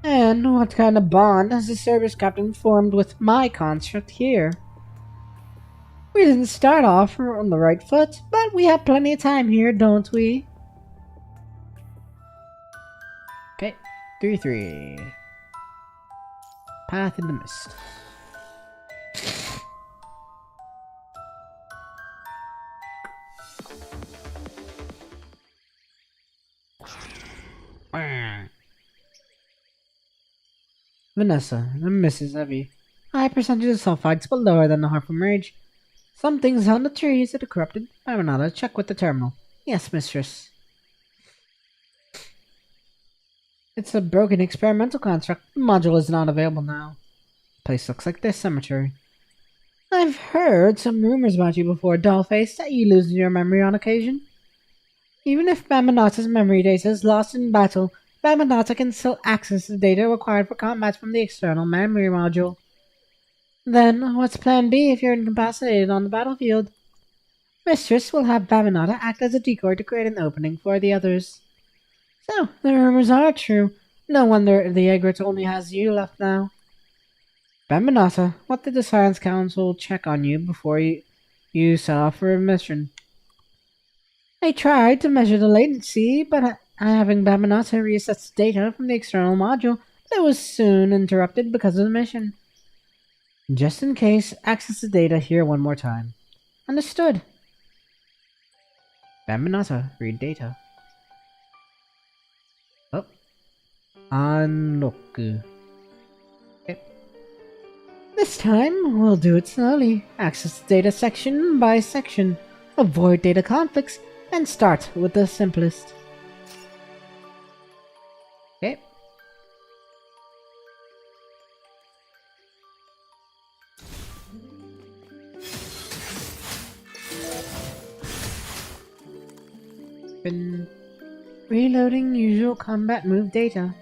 And what kind of bond has the service captain formed with my construct here? We didn't start off on the right foot, but we have plenty of time here, don't we? Okay, 3-3. Path in the Mist. Vanessa and Mrs. Evie. High percentage of sulfides, but lower than the Harpum Rage. Some things on the trees that are corrupted. Bambinata, check with the terminal. Yes, mistress. It's a broken experimental construct. The module is not available now. The place looks like this cemetery. I've heard some rumors about you before, Dollface, that you lose your memory on occasion. Even if Bambinata's memory data is lost in battle, Bambinata can still access the data required for combat from the external memory module. Then, what's plan B if you're incapacitated on the battlefield? Mistress will have Bambinata act as a decoy to create an opening for the others. So, the rumors are true. No wonder the Egret only has you left now. Bambinata, what did the Science Council check on you before you set off for a mission? I tried to measure the latency, but having Bambinata reassess data from the external module, but it was soon interrupted because of the mission. Just in case, access the data here one more time. Understood. Bambinata, read data. Oh. Unlock. Okay. This time, we'll do it slowly. Access the data section by section. Avoid data conflicts, and start with the simplest. Okay. Been reloading usual combat move data.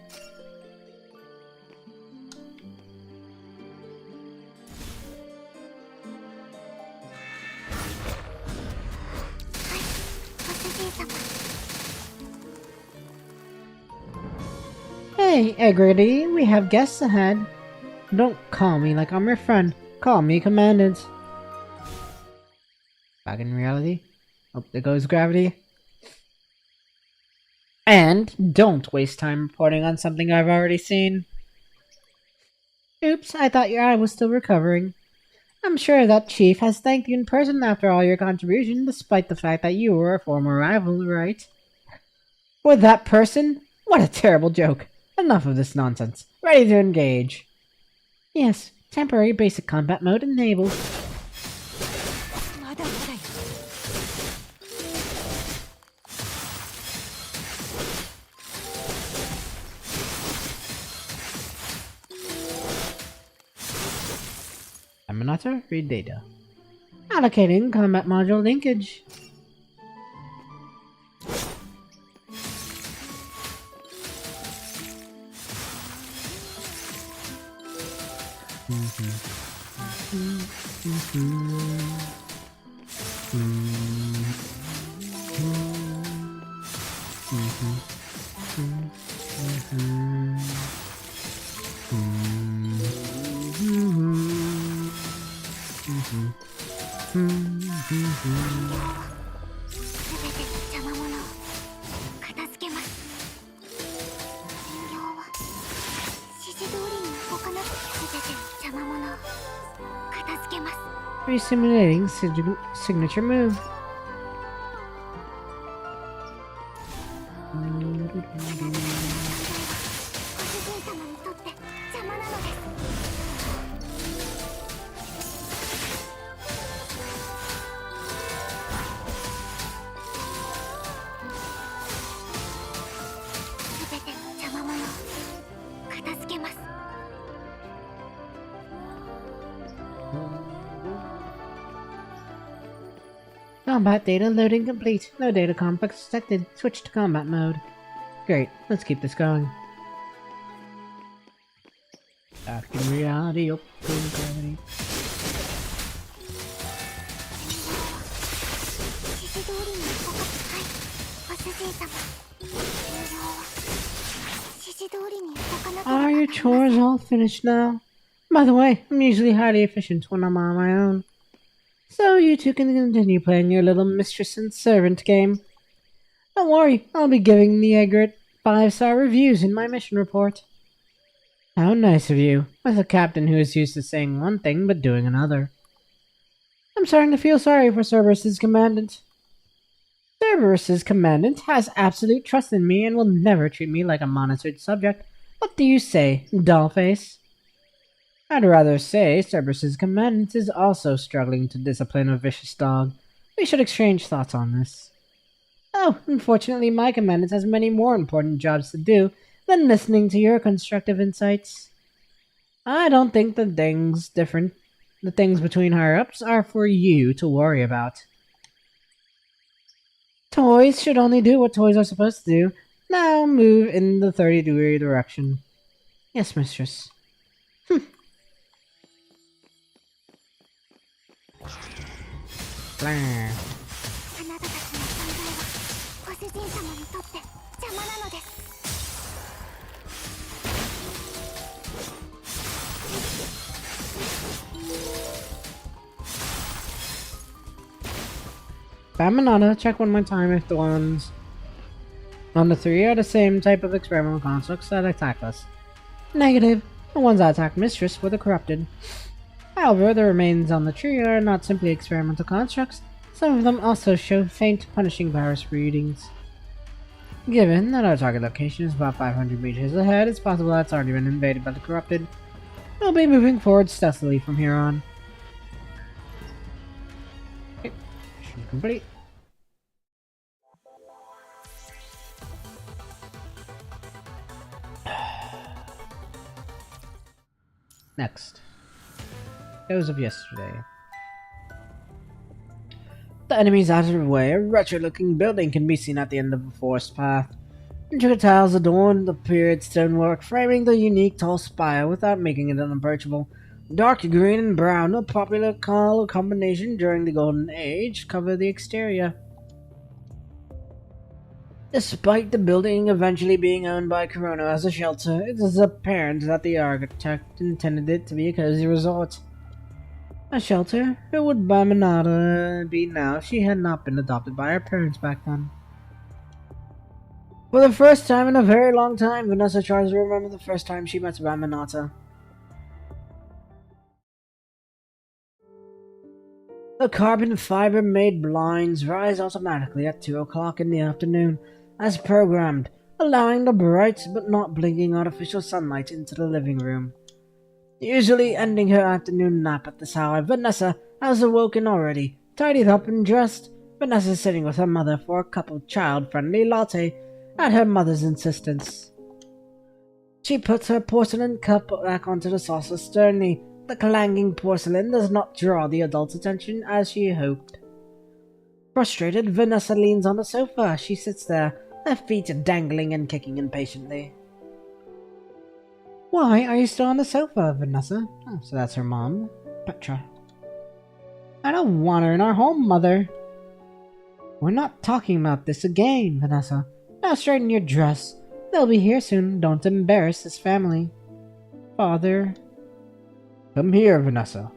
Hey, Egrity, we have guests ahead. Don't call me like I'm your friend. Call me Commandant. Back in reality. Oh, there goes gravity. And don't waste time reporting on something I've already seen. Oops, I thought your eye was still recovering. I'm sure that Chief has thanked you in person after all your contribution, despite the fact that you were a former rival, right? With that person? What a terrible joke. Enough of this nonsense. Ready to engage. Yes, temporary basic combat mode enabled. Monitor, read data. Allocating combat module linkage. Re-simulating signature move. Combat data loading complete. No data complex detected. Switch to combat mode. Great, let's keep this going. Back in reality, open gravity. Are your chores all finished now? By the way, I'm usually highly efficient when I'm on my own. So you two can continue playing your little mistress and servant game. Don't worry, I'll be giving the Egret 5-star reviews in my mission report. How nice of you, with a captain who is used to saying one thing but doing another. I'm starting to feel sorry for Cerberus's commandant. Cerberus's commandant has absolute trust in me and will never treat me like a monitored subject. What do you say, dollface? I'd rather say Cerberus's commandant is also struggling to discipline a vicious dog. We should exchange thoughts on this. Oh, unfortunately my commandant has many more important jobs to do than listening to your constructive insights. I don't think the things between higher-ups are for you to worry about. Toys should only do what toys are supposed to do. Now move in the 30-degree direction. Yes, mistress. Blah. Bamanana, check one more time if the ones on the 3 are the same type of experimental constructs that attack us. Negative. The ones that attack Mistress were the corrupted. However, the remains on the tree are not simply experimental constructs. Some of them also show faint punishing virus readings. Given that our target location is about 500 meters ahead, it's possible that it's already been invaded by the corrupted. We'll be moving forward stealthily from here on. Okay, mission complete. Next. Those of yesterday. The enemy's out of the way, a retro-looking building can be seen at the end of the forest path. Intricate tiles adorn the period stonework, framing the unique tall spire without making it unapproachable. Dark green and brown, a popular color combination during the Golden Age, cover the exterior. Despite the building eventually being owned by Corona as a shelter, it is apparent that the architect intended it to be a cozy resort. A shelter? Who would Baminata be now if she had not been adopted by her parents back then? For the first time in a very long time, Vanessa tries to remember the first time she met Baminata. The carbon fiber made blinds rise automatically at 2 o'clock in the afternoon, as programmed, allowing the bright but not blinking artificial sunlight into the living room. Usually ending her afternoon nap at this hour, Vanessa has awoken already, tidied up and dressed. Vanessa is sitting with her mother for a cup of child-friendly latte at her mother's insistence. She puts her porcelain cup back onto the saucer sternly. The clanging porcelain does not draw the adult's attention as she hoped. Frustrated, Vanessa leans on the sofa. She sits there, her feet dangling and kicking impatiently. Why are you still on the sofa, Vanessa? Oh, so that's her mom, Petra. I don't want her in our home, Mother. We're not talking about this again, Vanessa. Now straighten your dress. They'll be here soon. Don't embarrass this family. Father. Come here, Vanessa.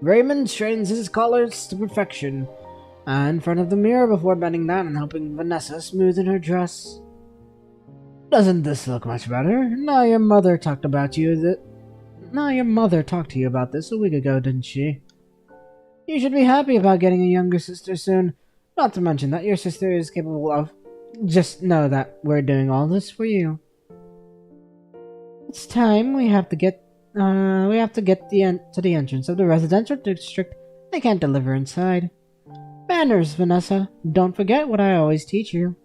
Raymond straightens his collars to perfection in front of the mirror before bending down and helping Vanessa smoothen her dress. Doesn't this look much better? Now your mother talked to you about this a week ago, didn't she? You should be happy about getting a younger sister soon. Not to mention that your sister is capable of. Just know that we're doing all this for you. It's time. We have to get to the entrance of the residential district. They can't deliver inside. Manners, Vanessa. Don't forget what I always teach you.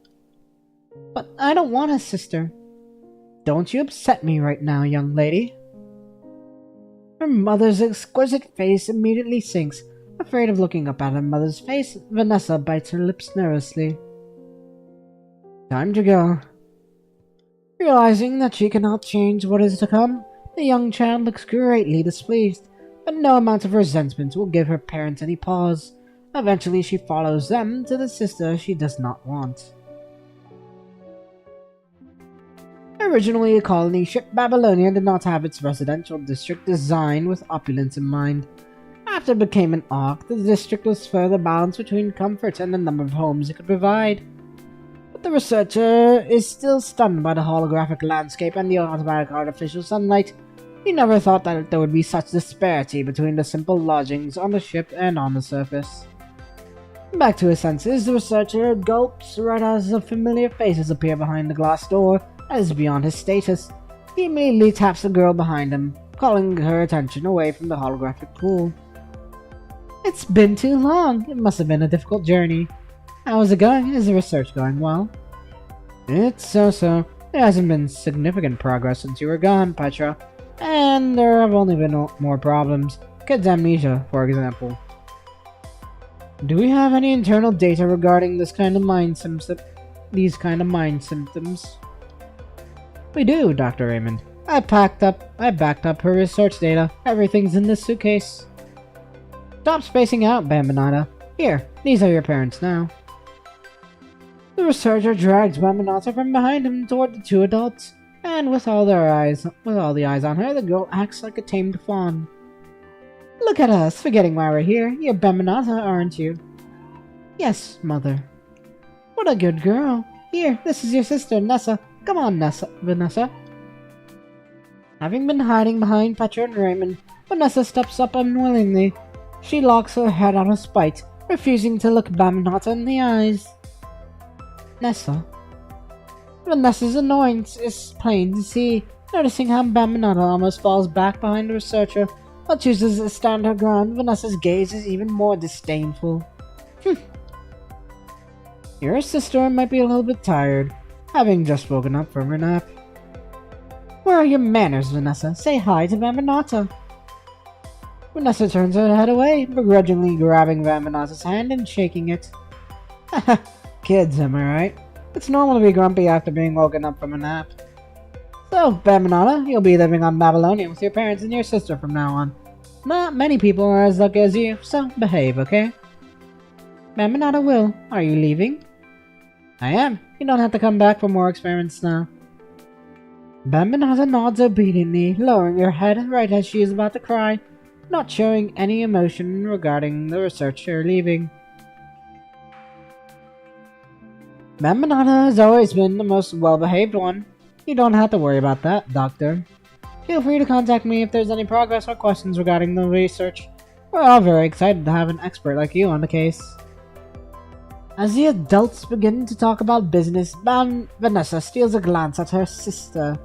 But I don't want a sister. Don't you upset me right now, young lady. Her mother's exquisite face immediately sinks. Afraid of looking up at her mother's face, Vanessa bites her lips nervously. Time to go. Realizing that she cannot change what is to come, the young child looks greatly displeased, but no amount of resentment will give her parents any pause. Eventually she follows them to the sister she does not want. Originally a colony ship, Babylonia did not have its residential district designed with opulence in mind. After it became an ark, the district was further balanced between comfort and the number of homes it could provide. But the researcher is still stunned by the holographic landscape and the automatic artificial sunlight. He never thought that there would be such disparity between the simple lodgings on the ship and on the surface. Back to his senses, the researcher gulps right as the familiar faces appear behind the glass door that is beyond his status. He immediately taps the girl behind him, calling her attention away from the holographic pool. It's been too long. It must have been a difficult journey. How is it going? Is the research going well? It's so-so. There hasn't been significant progress since you were gone, Petra. And there have only been more problems. Kid's amnesia, for example. Do we have any internal data regarding these kind of mind symptoms? We do, Dr. Raymond. I backed up her research data. Everything's in this suitcase. Stop spacing out, Bambinata. Here, these are your parents now. The researcher drags Bambinata from behind him toward the two adults, and with all the eyes on her, the girl acts like a tamed fawn. Look at us, forgetting why we're here. You're Bambinata, aren't you? Yes, Mother. What a good girl. Here, this is your sister, Nessa. Come on, Vanessa. Having been hiding behind Petra and Raymond, Vanessa steps up unwillingly. She locks her head out of spite, refusing to look Bambinata in the eyes. Nessa. Vanessa's annoyance is plain to see, noticing how Bambinata almost falls back behind the researcher, but chooses to stand her ground. Vanessa's gaze is even more disdainful. Your sister might be a little bit tired, having just woken up from her nap. Where are your manners, Vanessa? Say hi to Bambinata. Vanessa turns her head away, begrudgingly grabbing Bambinata's hand and shaking it. Haha, kids, am I right? It's normal to be grumpy after being woken up from a nap. So, Bambinata, you'll be living on Babylonia with your parents and your sister from now on. Not many people are as lucky as you, so behave, okay? Bambinata will. Are you leaving? I am. You don't have to come back for more experiments now. Bambinata nods obediently, lowering her head right as she is about to cry. not showing any emotion regarding the researcher leaving. Bambanata has always been the most well-behaved one. You don't have to worry about that, Doctor. Feel free to contact me if there's any progress or questions regarding the research. We're all very excited to have an expert like you on the case. As the adults begin to talk about business, Vanessa steals a glance at her sister.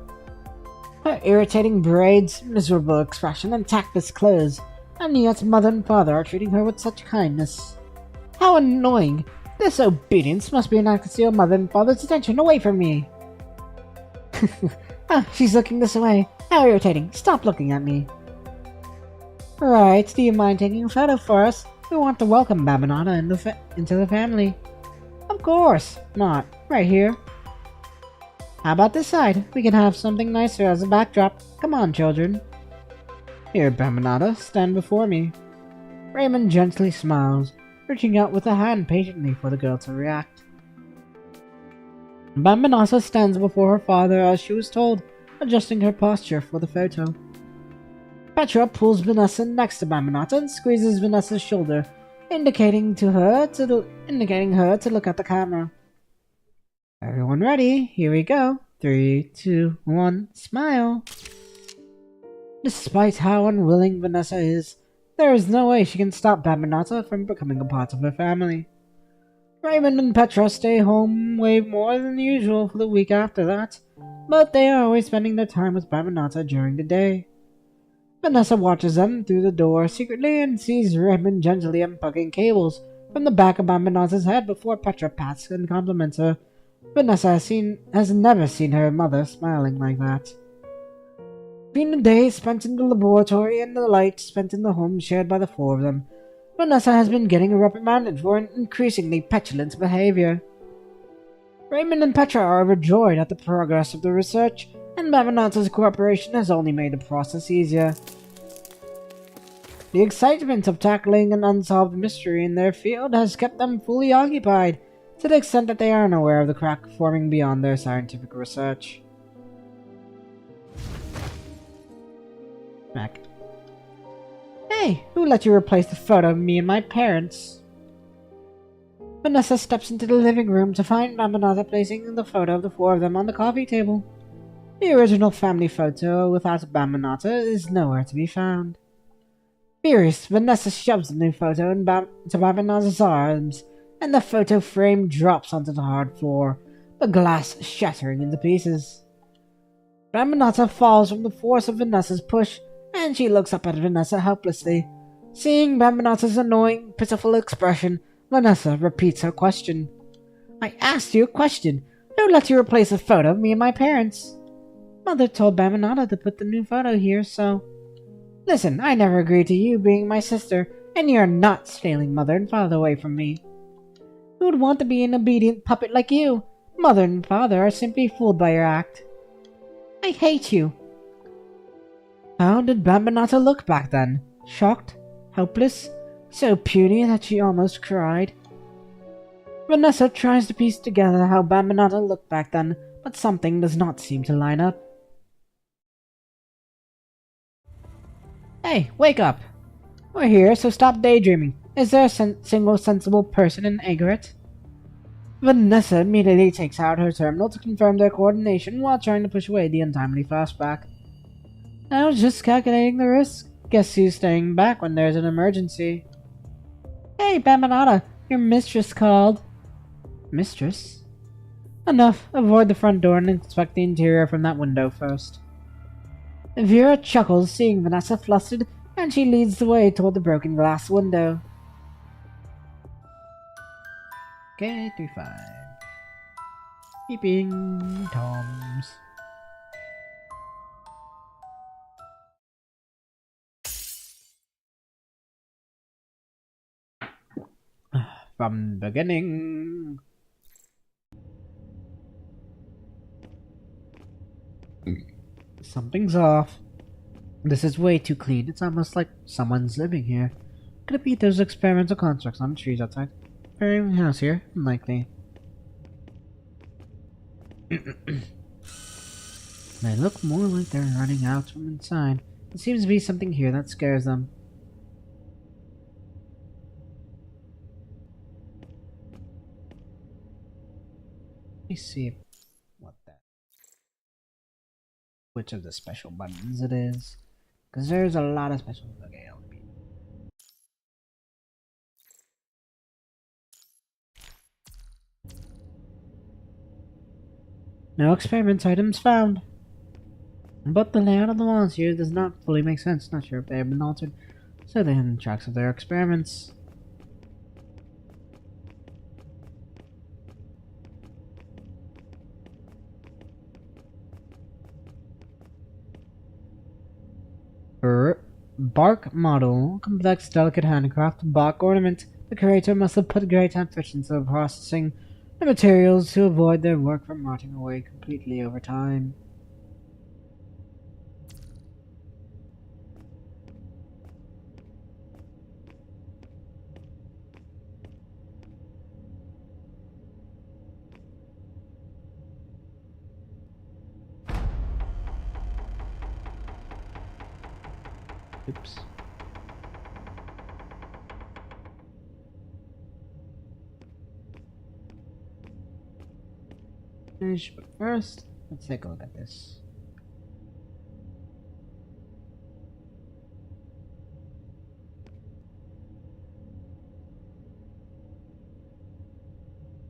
Her irritating braids, miserable expression, and tactless clothes, and yet mother and father are treating her with such kindness. How annoying! This obedience must be an act to steal mother and father's attention away from me. She's looking this way. How irritating. Stop looking at me. Right, do you mind taking a photo for us? We want to welcome Bambanata into the family. Of course not. Right here. How about this side? We can have something nicer as a backdrop. Come on, children. Here, Bambanata, stand before me. Raymond gently smiles, reaching out with a hand patiently for the girl to react. Bambanata stands before her father as she was told, adjusting her posture for the photo. Petra pulls Vanessa next to Bambanata and squeezes Vanessa's shoulder, indicating her to look at the camera. Everyone ready? Here we go. 3, 2, 1, smile. Despite how unwilling Vanessa is, there is no way she can stop Bambanata from becoming a part of her family. Raymond and Petra stay home way more than usual for the week after that, but they are always spending their time with Bambanata during the day. Vanessa watches them through the door secretly and sees Raymond gently unplugging cables from the back of Bambanata's head before Petra pats and compliments her. Vanessa has never seen her mother smiling like that. Between the days spent in the laboratory and the light spent in the home shared by the four of them, Vanessa has been getting reprimanded for an increasingly petulant behavior. Raymond and Petra are overjoyed at the progress of the research, and Bambanata's cooperation has only made the process easier. The excitement of tackling an unsolved mystery in their field has kept them fully occupied, to the extent that they are unaware of the crack forming beyond their scientific research. Mac. Hey, who let you replace the photo of me and my parents? Vanessa steps into the living room to find Bambanata placing the photo of the four of them on the coffee table. The original family photo without Bambanata is nowhere to be found. Furious, Vanessa shoves the new photo into Bambanata's arms, and the photo frame drops onto the hard floor, the glass shattering into pieces. Bambanata falls from the force of Vanessa's push, and she looks up at Vanessa helplessly. Seeing Bambanata's annoying, pitiful expression, Vanessa repeats her question. I asked you a question. Who let you replace a photo of me and my parents? Mother told Bambanata to put the new photo here, so... Listen, I never agreed to you being my sister, and you're not stealing Mother and Father away from me. Who would want to be an obedient puppet like you? Mother and Father are simply fooled by your act. I hate you. How did Bambanata look back then? Shocked? Helpless? So puny that she almost cried? Vanessa tries to piece together how Bambanata looked back then, but something does not seem to line up. Hey, wake up! We're here, so stop daydreaming. Is there a single sensible person in Agaret? Vanessa immediately takes out her terminal to confirm their coordination while trying to push away the untimely flashback. I was just calculating the risk. Guess who's staying back when there's an emergency? Hey, Bambanata, your mistress called. Mistress? Enough. Avoid the front door and inspect the interior from that window first. Vera chuckles, seeing Vanessa flustered, and she leads the way toward the broken glass window. K35. Peeping Toms. From the beginning. Something's off. This is way too clean. It's almost like someone's living here. Could it be those experimental constructs on the trees outside? Very house here? Unlikely. They look more like they're running out from inside. There seems to be something here that scares them. Let me see what that. Which of the special buttons it is. Because there's a lot of special. Okay, LB. No experiments items found. But the layout of the walls here does not fully make sense. Not sure if they have been altered, so they hidden tracks of their experiments. Bark model, complex, delicate handcraft, bark ornament. The creator must have put great effort into processing the materials to avoid their work from rotting away completely over time. Oops. Finish, but first, let's take a look at this.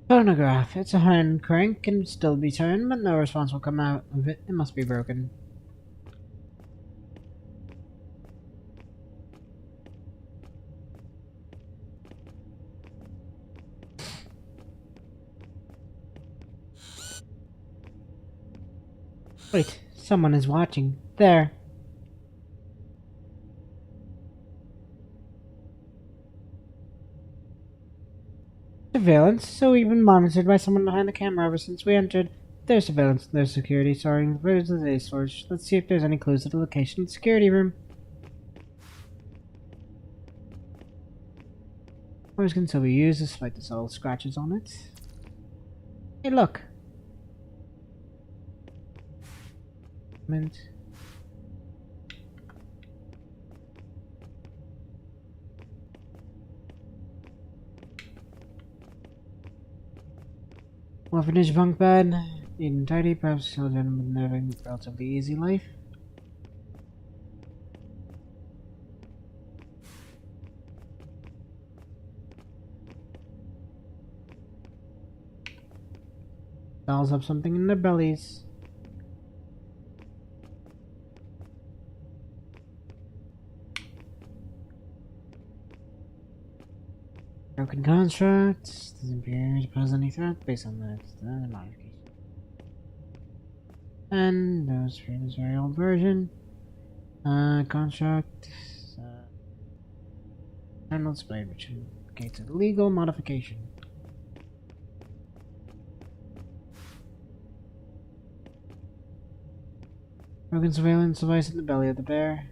Phonograph. It's a hand crank, can still be turned, but no response will come out of it. It must be broken. Wait, someone is watching. There. Surveillance, so we've been monitored by someone behind the camera ever since we entered. There's surveillance, there's security, storing photos of the data storage. Let's see if there's any clues to the location of the security room. Cameras can still be used despite the subtle scratches on it. Hey, look. Mint. Orphanage bunk bed. Neat and tidy, perhaps children with living a relatively easy life. Dolls have something in their bellies. Broken construct. Doesn't appear to pose any threat based on the modification. And those for this very old version. Construct. Internal display which indicates a legal modification. Broken surveillance device in the belly of the bear.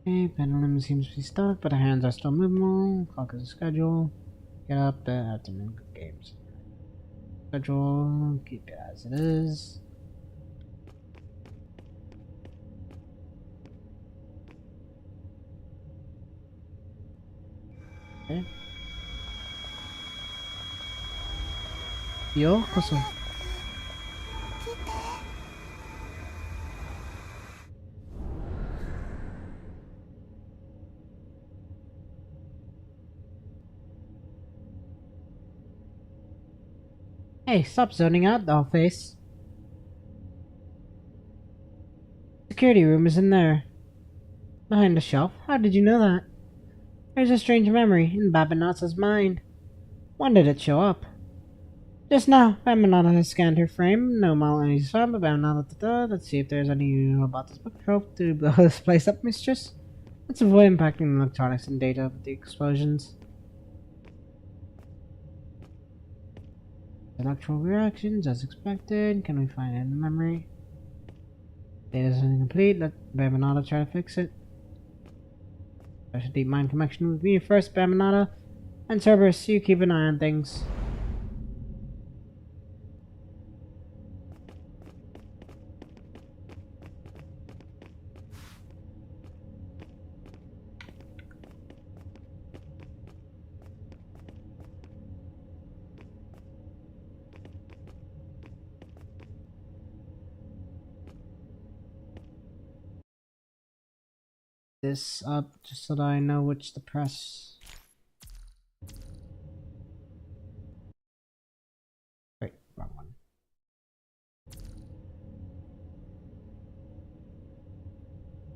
Okay, pendulum seems to be stuck, but the hands are still movable. Clock is a schedule. Get up, afternoon games. Schedule, keep it as it is. Okay. Yo, koso. Hey, stop zoning out, doll face. Security room is in there. Behind the shelf. How did you know that? There's a strange memory in Babinata's mind. When did it show up? Just now. Babinata has scanned her frame. No maladies found, but Babinata. Let's see if there's any you know about this book. Hope to blow this place up, mistress. Let's avoid impacting the electronics and data with the explosions. Electrical reactions as expected. Can we find it in the memory? Data is incomplete. Let Babinata try to fix it. There's a deep mind connection with me first, Babinata. And Cerberus, you keep an eye on things. this up just so that I know which to press. Wait, wrong one.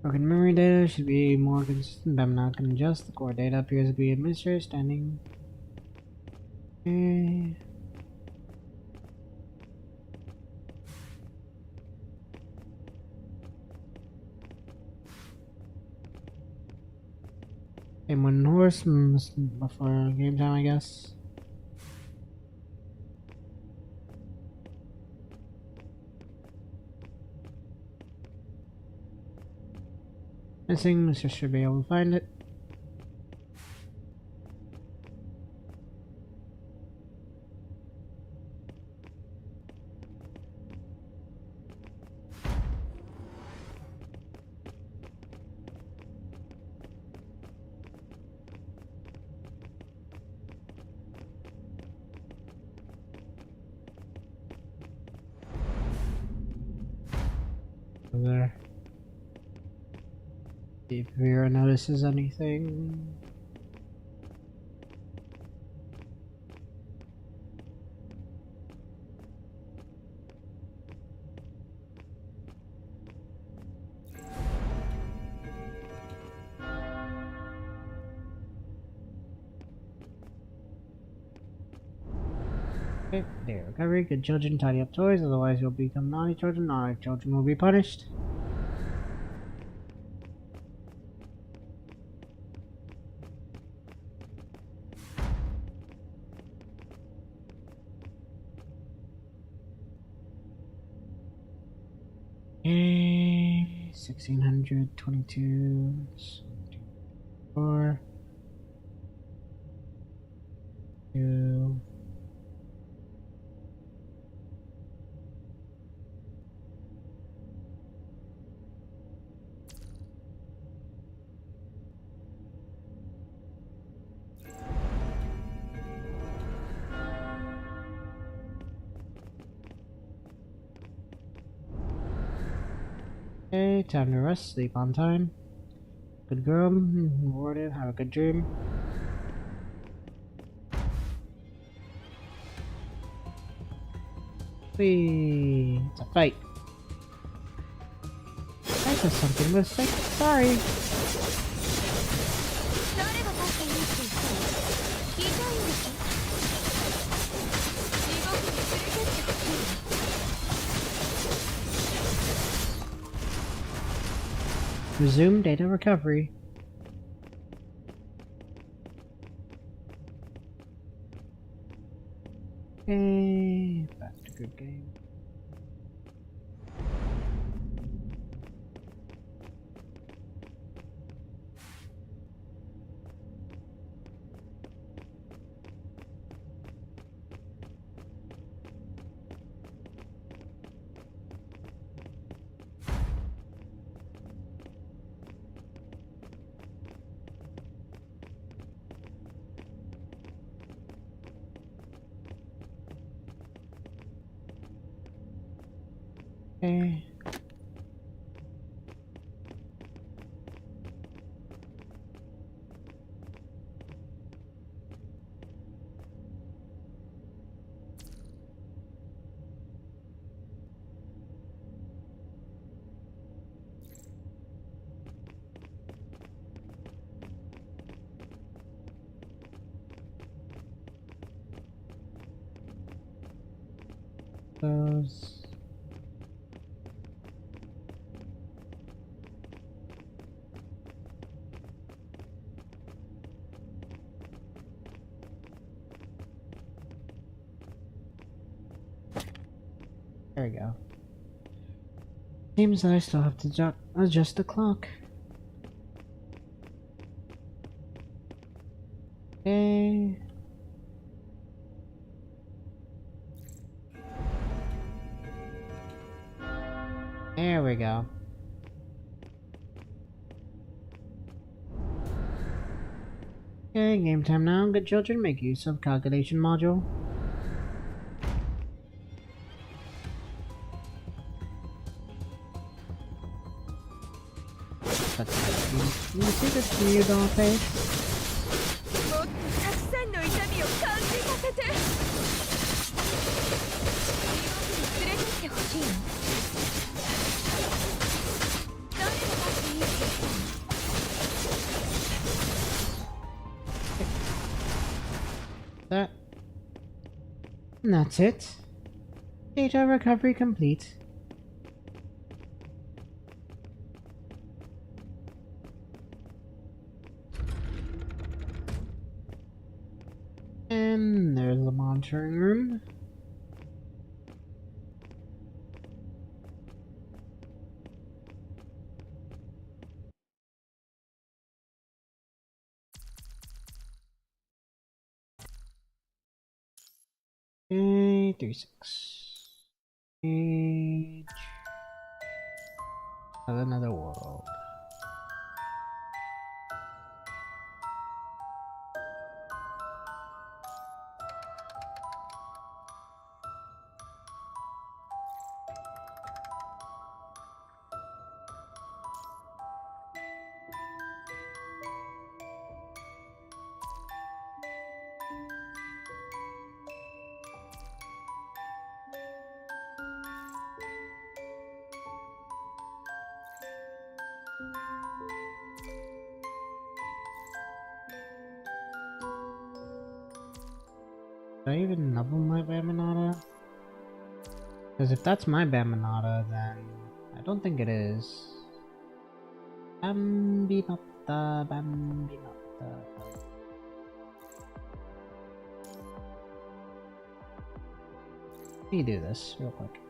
Broken memory data should be more consistent, but I'm not going to adjust. The core data appears to be misunderstanding. Okay. And one horse before game time, I guess. Missing, Mr. should be able to find it. There. See if Vera notices anything. Okay, there. Recovery. Good children tidy up toys, otherwise you'll become naughty children. Naughty children will be punished. Okay, 1622. 4. 2. Okay, time to rest, sleep on time. Good girl, rewarded, have a good dream. Whee! It's a fight. I said something mistake. Sorry. Resume data recovery. Okay, back to good game. Okay. Those. There we go. Seems that I still have to adjust the clock. Okay. There we go. Okay, game time now. Good children, make use of calculation module. That's You see this new doll face? もっとたくさんの痛みを感じさせて連れてってほしいの誰が待っていいって言ったの That. And that's it. Data recovery complete. And there's the monitoring room. Okay, 36. Page of another world. Did I even level my Bamanata? Because if that's my Bamanata, then I don't think it is. Bambinata, Bambinata. Let me do this real quick.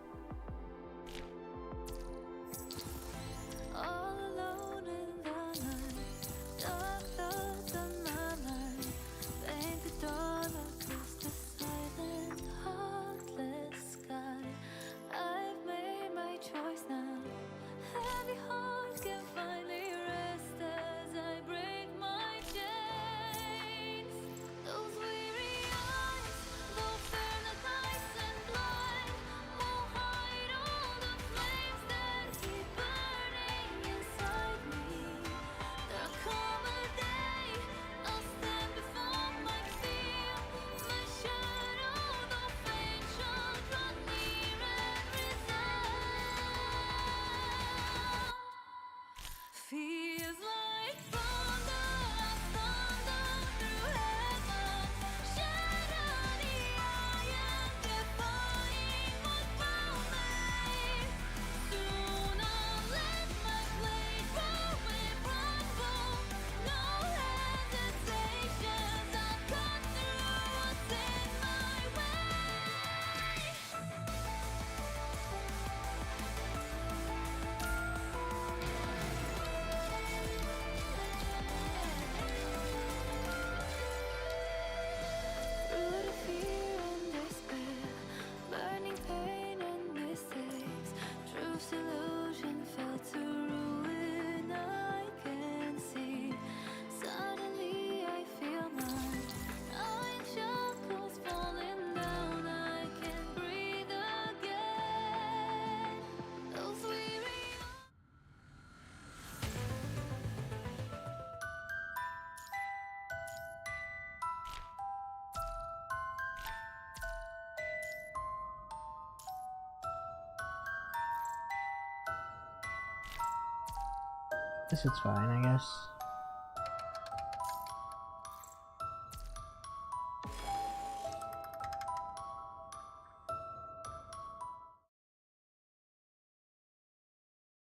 This is fine, I guess.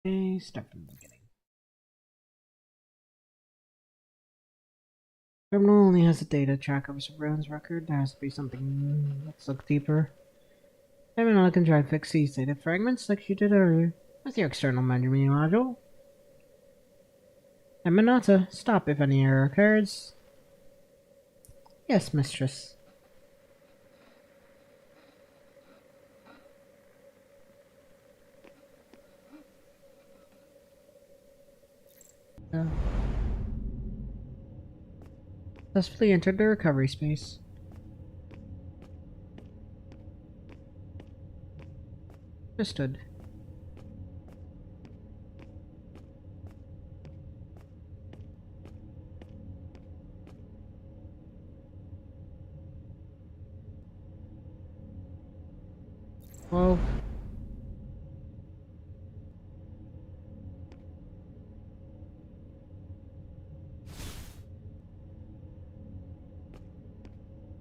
Okay, start from the beginning. Terminal only has the data track of Sabrina's record. There has to be something. Let's look deeper. Terminal can try to fix these data fragments like you did earlier with your external memory module. Emanata, stop if any error occurs. Yes, mistress. Successfully entered the recovery space. Understood. 12.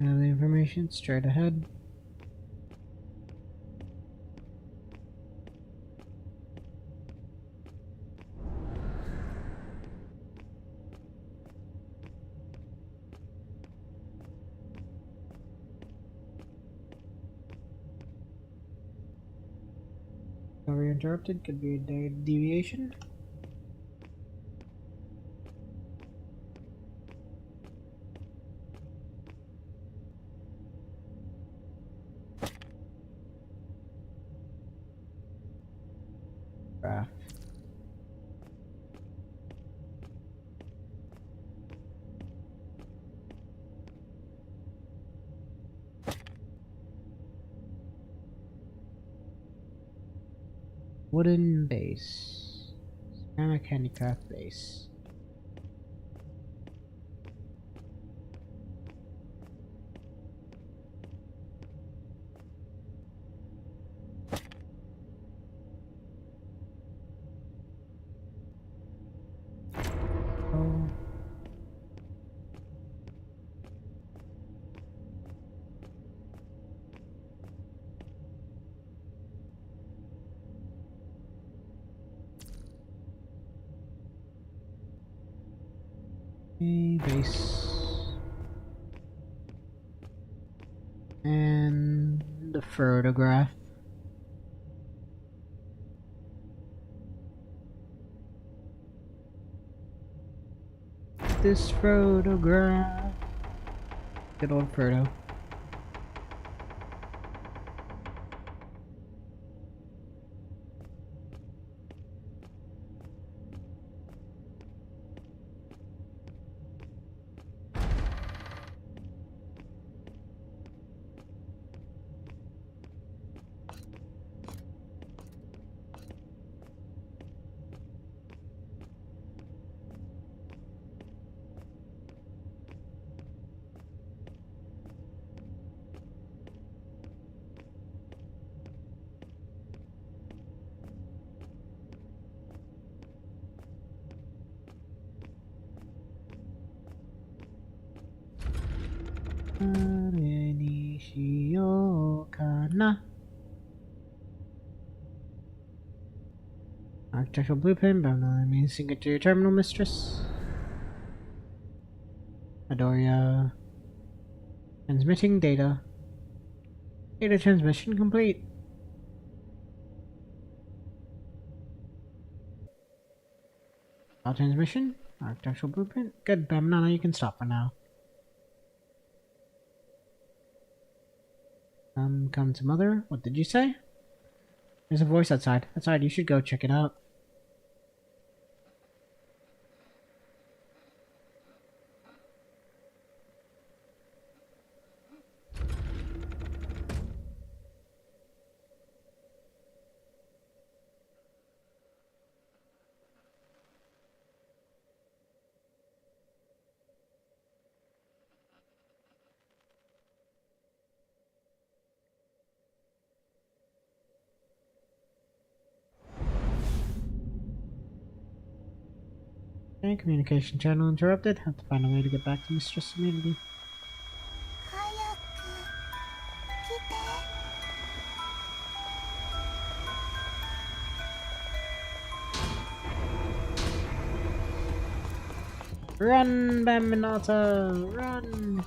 Have the information straight ahead. Discovery interrupted, could be a deviation. Graph. Wooden base. Ceramic handicraft base. Oh. A base. And the photograph. This photograph. Good old photo. Architectural blueprint, but I mean sync it to your terminal, mistress. Adoria. Transmitting data. Data transmission complete. File transmission. Architectural blueprint. Good, Banana, you can stop for now. Come to mother. What did you say? There's a voice outside. Outside, you should go check it out. Okay, communication channel interrupted. Have to find a way to get back to Mistress immediately. Run, Bambinata! Run!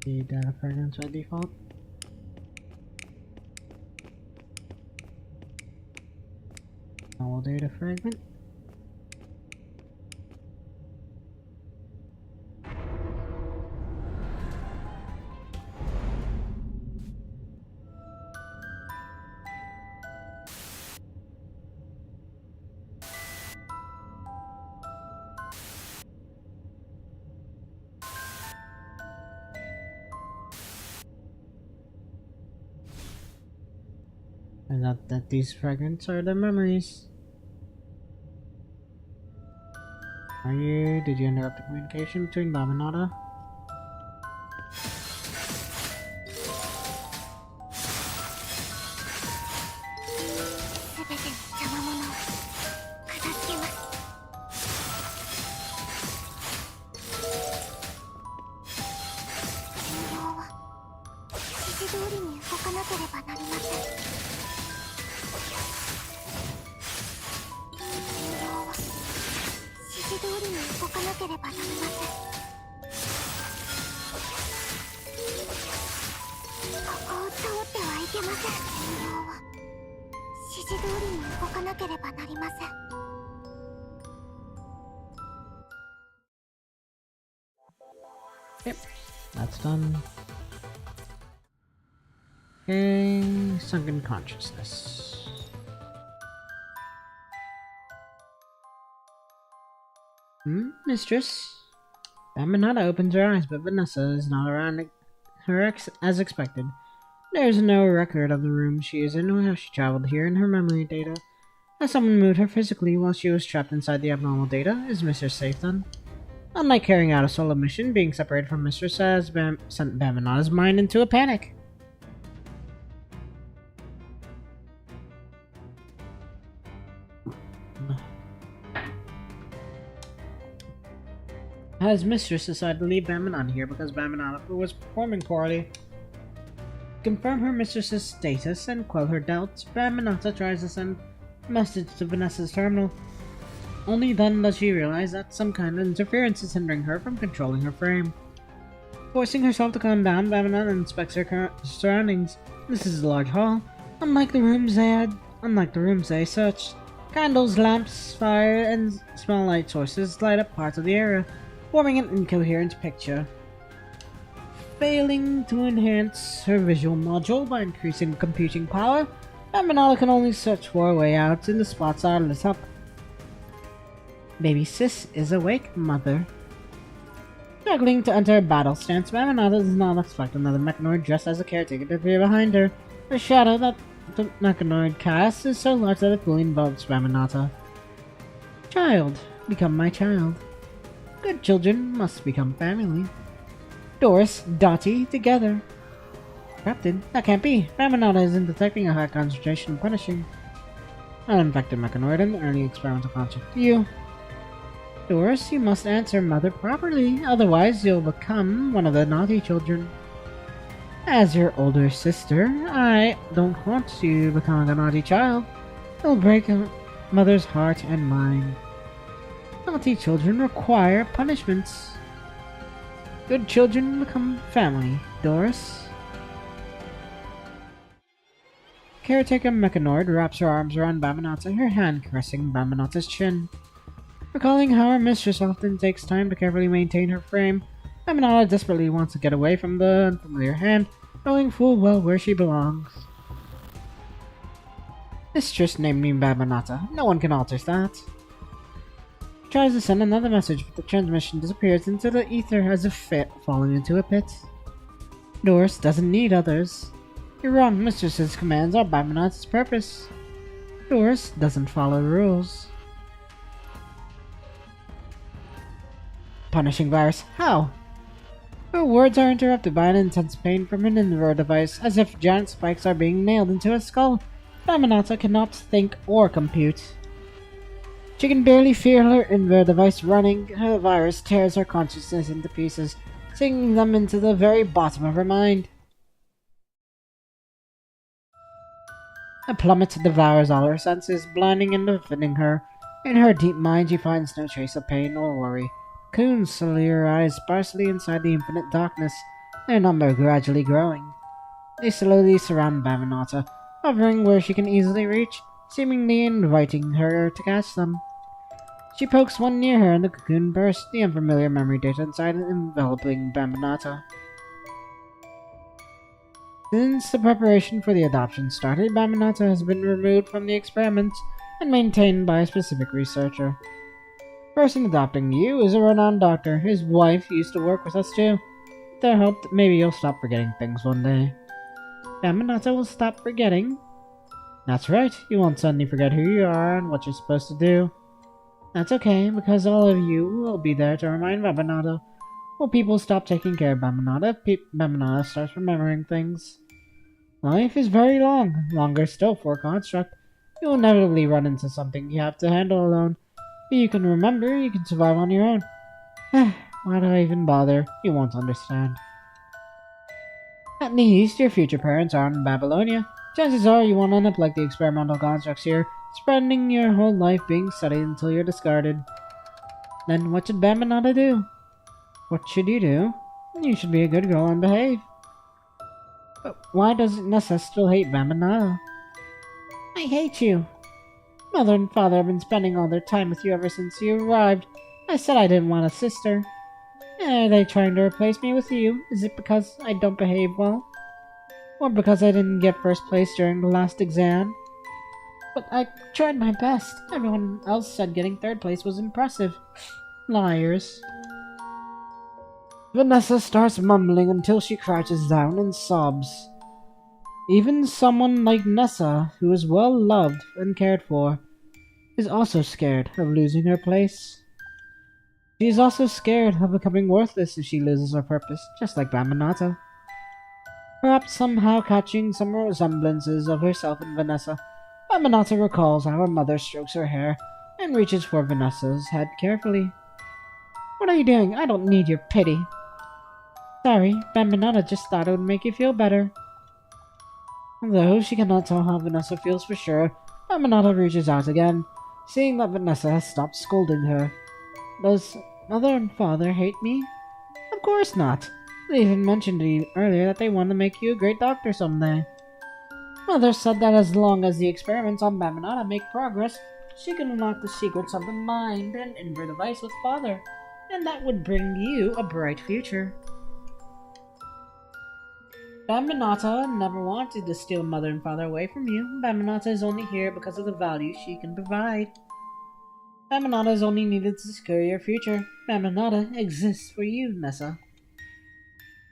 The data fragments by default. All data fragment. Turns out that these fragments are their memories. Did you interrupt the communication between Bob and Nada? Yep, that's done. Okay, sunken consciousness. Mistress? Bamanata opens her eyes, but Vanessa is not around her as expected. There is no record of the room she is in or how she traveled here in her memory data. Has someone moved her physically while she was trapped inside the abnormal data? Is Mistress safe then? Unlike carrying out a solo mission, being separated from Mistress has sent Bamanata's mind into a panic. Has Mistress decided to leave Bamanata here because Bamanata was performing poorly? Confirm her mistress's status and quell her doubts, Bamanata tries to send a message to Vanessa's terminal. Only then does she realize that some kind of interference is hindering her from controlling her frame. Forcing herself to calm down, Bamanata inspects her surroundings. This is a large hall. Unlike the rooms they searched, candles, lamps, fire, and small light sources light up parts of the area, forming an incoherent picture. Failing to enhance her visual module by increasing computing power, Bamanata can only search for a way out in the spots that are lit up. Baby Sis is awake, mother. Struggling to enter a battle stance, Bamanata does not expect another mechanoid dressed as a caretaker to appear behind her. The shadow that the mechanoid casts is so large that it fully envelops Bamanata. Child, become my child. Good children must become family. Doris, Dottie, together. Captain, that can't be. Bamanata isn't detecting a high concentration of punishing. Uninfected mechanoid and early experimental construct. You. Doris, you must answer mother properly, otherwise you'll become one of the naughty children. As your older sister, I don't want you becoming a naughty child. It'll break mother's heart and mind. Naughty children require punishments. Good children become family, Doris. Caretaker Mechanoid wraps her arms around Bamanata, her hand caressing Bamanata's chin. Recalling how her mistress often takes time to carefully maintain her frame, Bamanata desperately wants to get away from the unfamiliar hand, knowing full well where she belongs. Mistress named me Bamanata. No one can alter that. She tries to send another message, but the transmission disappears into the ether as if falling into a pit. Doris doesn't need others. You're wrong, Mistress's commands are Bamanata's purpose. Doris doesn't follow rules. Punishing virus. How? Her words are interrupted by an intense pain from an Invert device, as if giant spikes are being nailed into her skull. Bamanata cannot think or compute. She can barely feel her Invert device running. Her virus tears her consciousness into pieces, sinking them into the very bottom of her mind. A plummet devours all her senses, blinding and deafening her. In her deep mind, she finds no trace of pain or worry. Coons slowly rise sparsely inside the infinite darkness, their number gradually growing. They slowly surround Bamanata, hovering where she can easily reach, seemingly inviting her to catch them. She pokes one near her and the cocoon bursts, the unfamiliar memory data inside enveloping Bamanata. Since the preparation for the adoption started, Bamanata has been removed from the experiments and maintained by a specific researcher. The person adopting you is a renowned doctor. His wife used to work with us too. With their help, maybe you'll stop forgetting things one day. Bamanata will stop forgetting. That's right, you won't suddenly forget who you are and what you're supposed to do. That's okay, because all of you will be there to remind Babanado. When people stop taking care of Babanada, Babanada starts remembering things. Life is very long, longer still for a construct. You'll inevitably run into something you have to handle alone. But you can remember, you can survive on your own. Why do I even bother? You won't understand. At least, your future parents are in Babylonia. Chances are you won't end up like the experimental constructs here, spending your whole life being studied until you're discarded. Then what should Babanada do? What should you do? You should be a good girl and behave. But why does Nessa still hate Babanada? I hate you. Mother and father have been spending all their time with you ever since you arrived. I said I didn't want a sister. Are they trying to replace me with you? Is it because I don't behave well? Or because I didn't get first place during the last exam? But I tried my best. Everyone else said getting third place was impressive. Liars. Vanessa starts mumbling until she crouches down and sobs. Even someone like Nessa, who is well loved and cared for, is also scared of losing her place. She is also scared of becoming worthless if she loses her purpose, just like Bamanata. Perhaps somehow catching some resemblances of herself in Vanessa, Bamanata recalls how her mother strokes her hair and reaches for Vanessa's head carefully. What are you doing? I don't need your pity. Sorry, Bamanata just thought it would make you feel better. Though she cannot tell how Vanessa feels for sure, Bamanata reaches out again, seeing that Vanessa has stopped scolding her. Does mother and father hate me? Of course not. They even mentioned to you earlier that they want to make you a great doctor someday. Mother said that as long as the experiments on Bamanata make progress, she can unlock the secrets of the mind and invert device with father, and that would bring you a bright future. Bamanata never wanted to steal mother and father away from you. Bamanata is only here because of the value she can provide. Bamanata is only needed to secure your future. Bamanata exists for you, Nessa.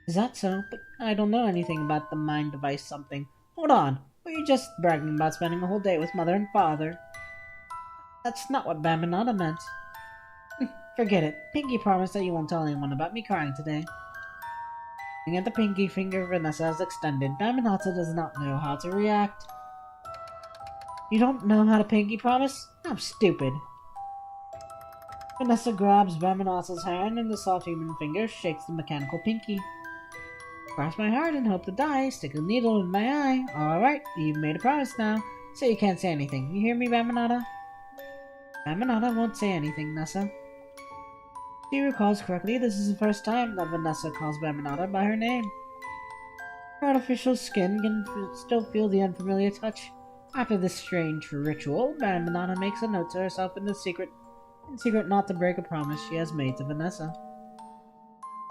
Is that so? But I don't know anything about the mind device something. Hold on. Were you just bragging about spending a whole day with mother and father? That's not what Bamanata meant. Forget it. Pinky promised that you won't tell anyone about me crying today. Looking at the pinky finger Vanessa has extended, Bamanata does not know how to react. You don't know how to pinky promise? I'm stupid. Vanessa grabs Bamanata's hand and the soft human finger shakes the mechanical pinky. Cross my heart and hope to die, stick a needle in my eye. Alright, you've made a promise now, so you can't say anything. You hear me, Bamanata? Bamanata won't say anything, Nessa. If she recalls correctly, this is the first time that Vanessa calls Bamanata by her name. Her artificial skin can still feel the unfamiliar touch. After this strange ritual, Bamanata makes a note to herself in secret not to break a promise she has made to Vanessa.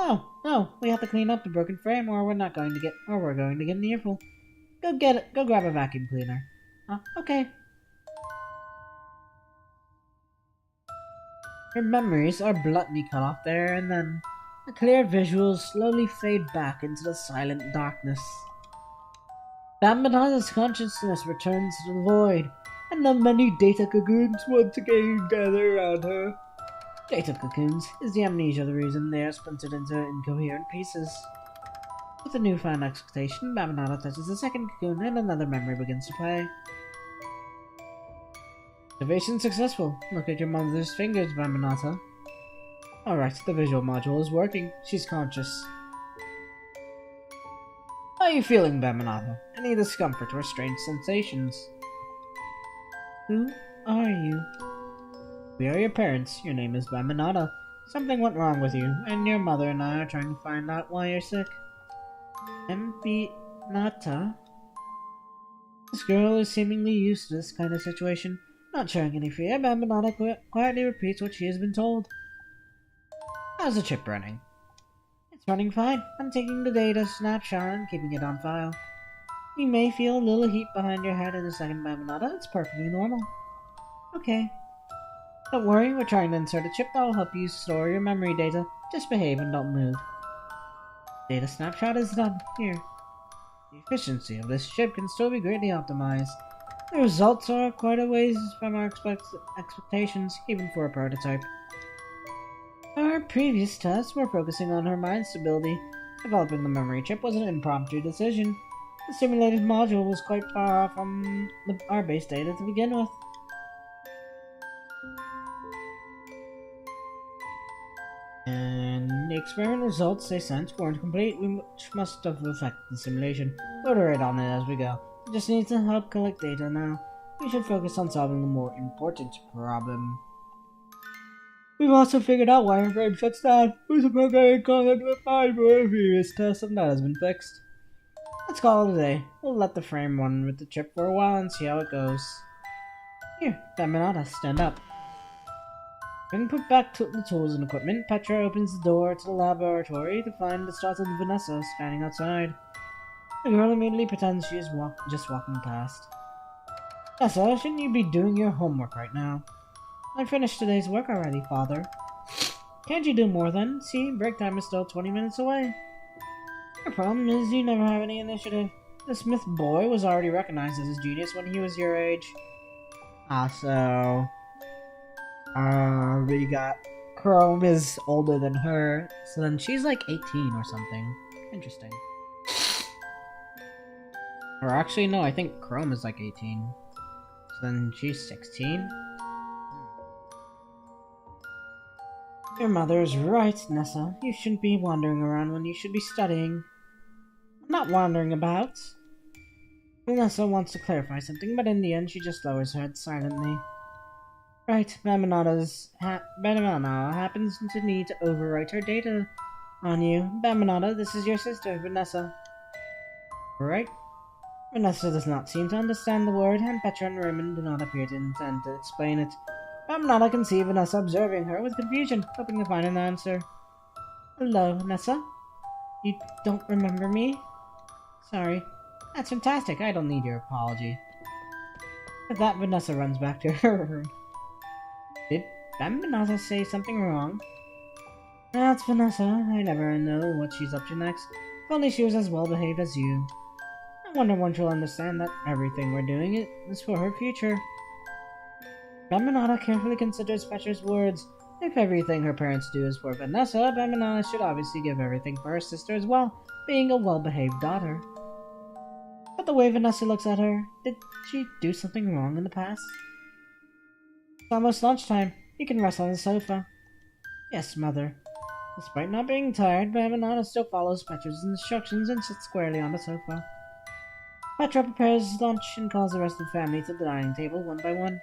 Oh, no, we have to clean up the broken frame or we're going to get an earful. Go grab a vacuum cleaner. Okay. Her memories are bluntly cut off there, and then the clear visuals slowly fade back into the silent darkness. Bamanata's consciousness returns to the void, and the many data cocoons once again gather around her. Data cocoons is the amnesia the reason they are splintered into incoherent pieces. With a newfound expectation, Bamanata touches the second cocoon and another memory begins to play. Activation successful. Look at your mother's fingers, Bamanata. Alright, the visual module is working. She's conscious. How are you feeling, Bamanata? Any discomfort or strange sensations? Who are you? We are your parents. Your name is Bamanata. Something went wrong with you, and your mother and I are trying to find out why you're sick. Nata? This girl is seemingly used to this kind of situation. Not showing any fear, Bamanata quietly repeats what she has been told. How's the chip running? It's running fine. I'm taking the data snapshot and keeping it on file. You may feel a little heat behind your head in a second, Bamanata. It's perfectly normal. Okay. Don't worry, we're trying to insert a chip that will help you store your memory data. Just behave and don't move. Data snapshot is done. Here. The efficiency of this chip can still be greatly optimized. The results are quite a ways from our expectations, even for a prototype. Our previous tests were focusing on her mind stability. Developing the memory chip was an impromptu decision. The simulated module was quite far off from our base data to begin with. And the experiment results they sent weren't complete, which must have affected the simulation. We'll iterate on it as we go. We just need to help collect data now. We should focus on solving the more important problem. We've also figured out why our frame shuts down. It was a programming conflict with mine for a previous test, and that has been fixed. Let's call it a day. We'll let the frame run with the chip for a while and see how it goes. Here, Feminata, stand up. Having put back the tools and equipment, Petra opens the door to the laboratory to find the startled Vanessa standing outside. The girl immediately pretends she is just walking past. Vanessa, shouldn't you be doing your homework right now? I finished today's work already, Father. Can't you do more then? See, break time is still 20 minutes away. Your problem is you never have any initiative. The Smith boy was already recognized as a genius when he was your age. We got Chrome is older than her, so then she's like 18 or something. Interesting. Or actually, no, I think Chrome is like 18. So then she's 16. Your mother's right, Nessa. You shouldn't be wandering around when you should be studying. I'm not wandering about. Nessa wants to clarify something, but in the end she just lowers her head silently. Right, Bamanata happens to need to overwrite her data on you. Bamanata, this is your sister, Vanessa. Right? Vanessa does not seem to understand the word, and Petra and Raymond do not appear to intend to explain it. Bamanata can see Vanessa observing her with confusion, hoping to find an answer. Hello, Vanessa? You don't remember me? Sorry. That's fantastic, I don't need your apology. With that, Vanessa runs back to her room. Did Bamanata say something wrong? That's Vanessa. I never know what she's up to next. If only she was as well behaved as you. I wonder when she'll understand that everything we're doing is for her future. Bamanata carefully considers Petra's words. If everything her parents do is for Vanessa, Bamanata should obviously give everything for her sister as well, being a well-behaved daughter. But the way Vanessa looks at her, did she do something wrong in the past? It's almost lunchtime. You can rest on the sofa. Yes, Mother. Despite not being tired, Bamanata still follows Petra's instructions and sits squarely on the sofa. Petra prepares lunch and calls the rest of the family to the dining table one by one.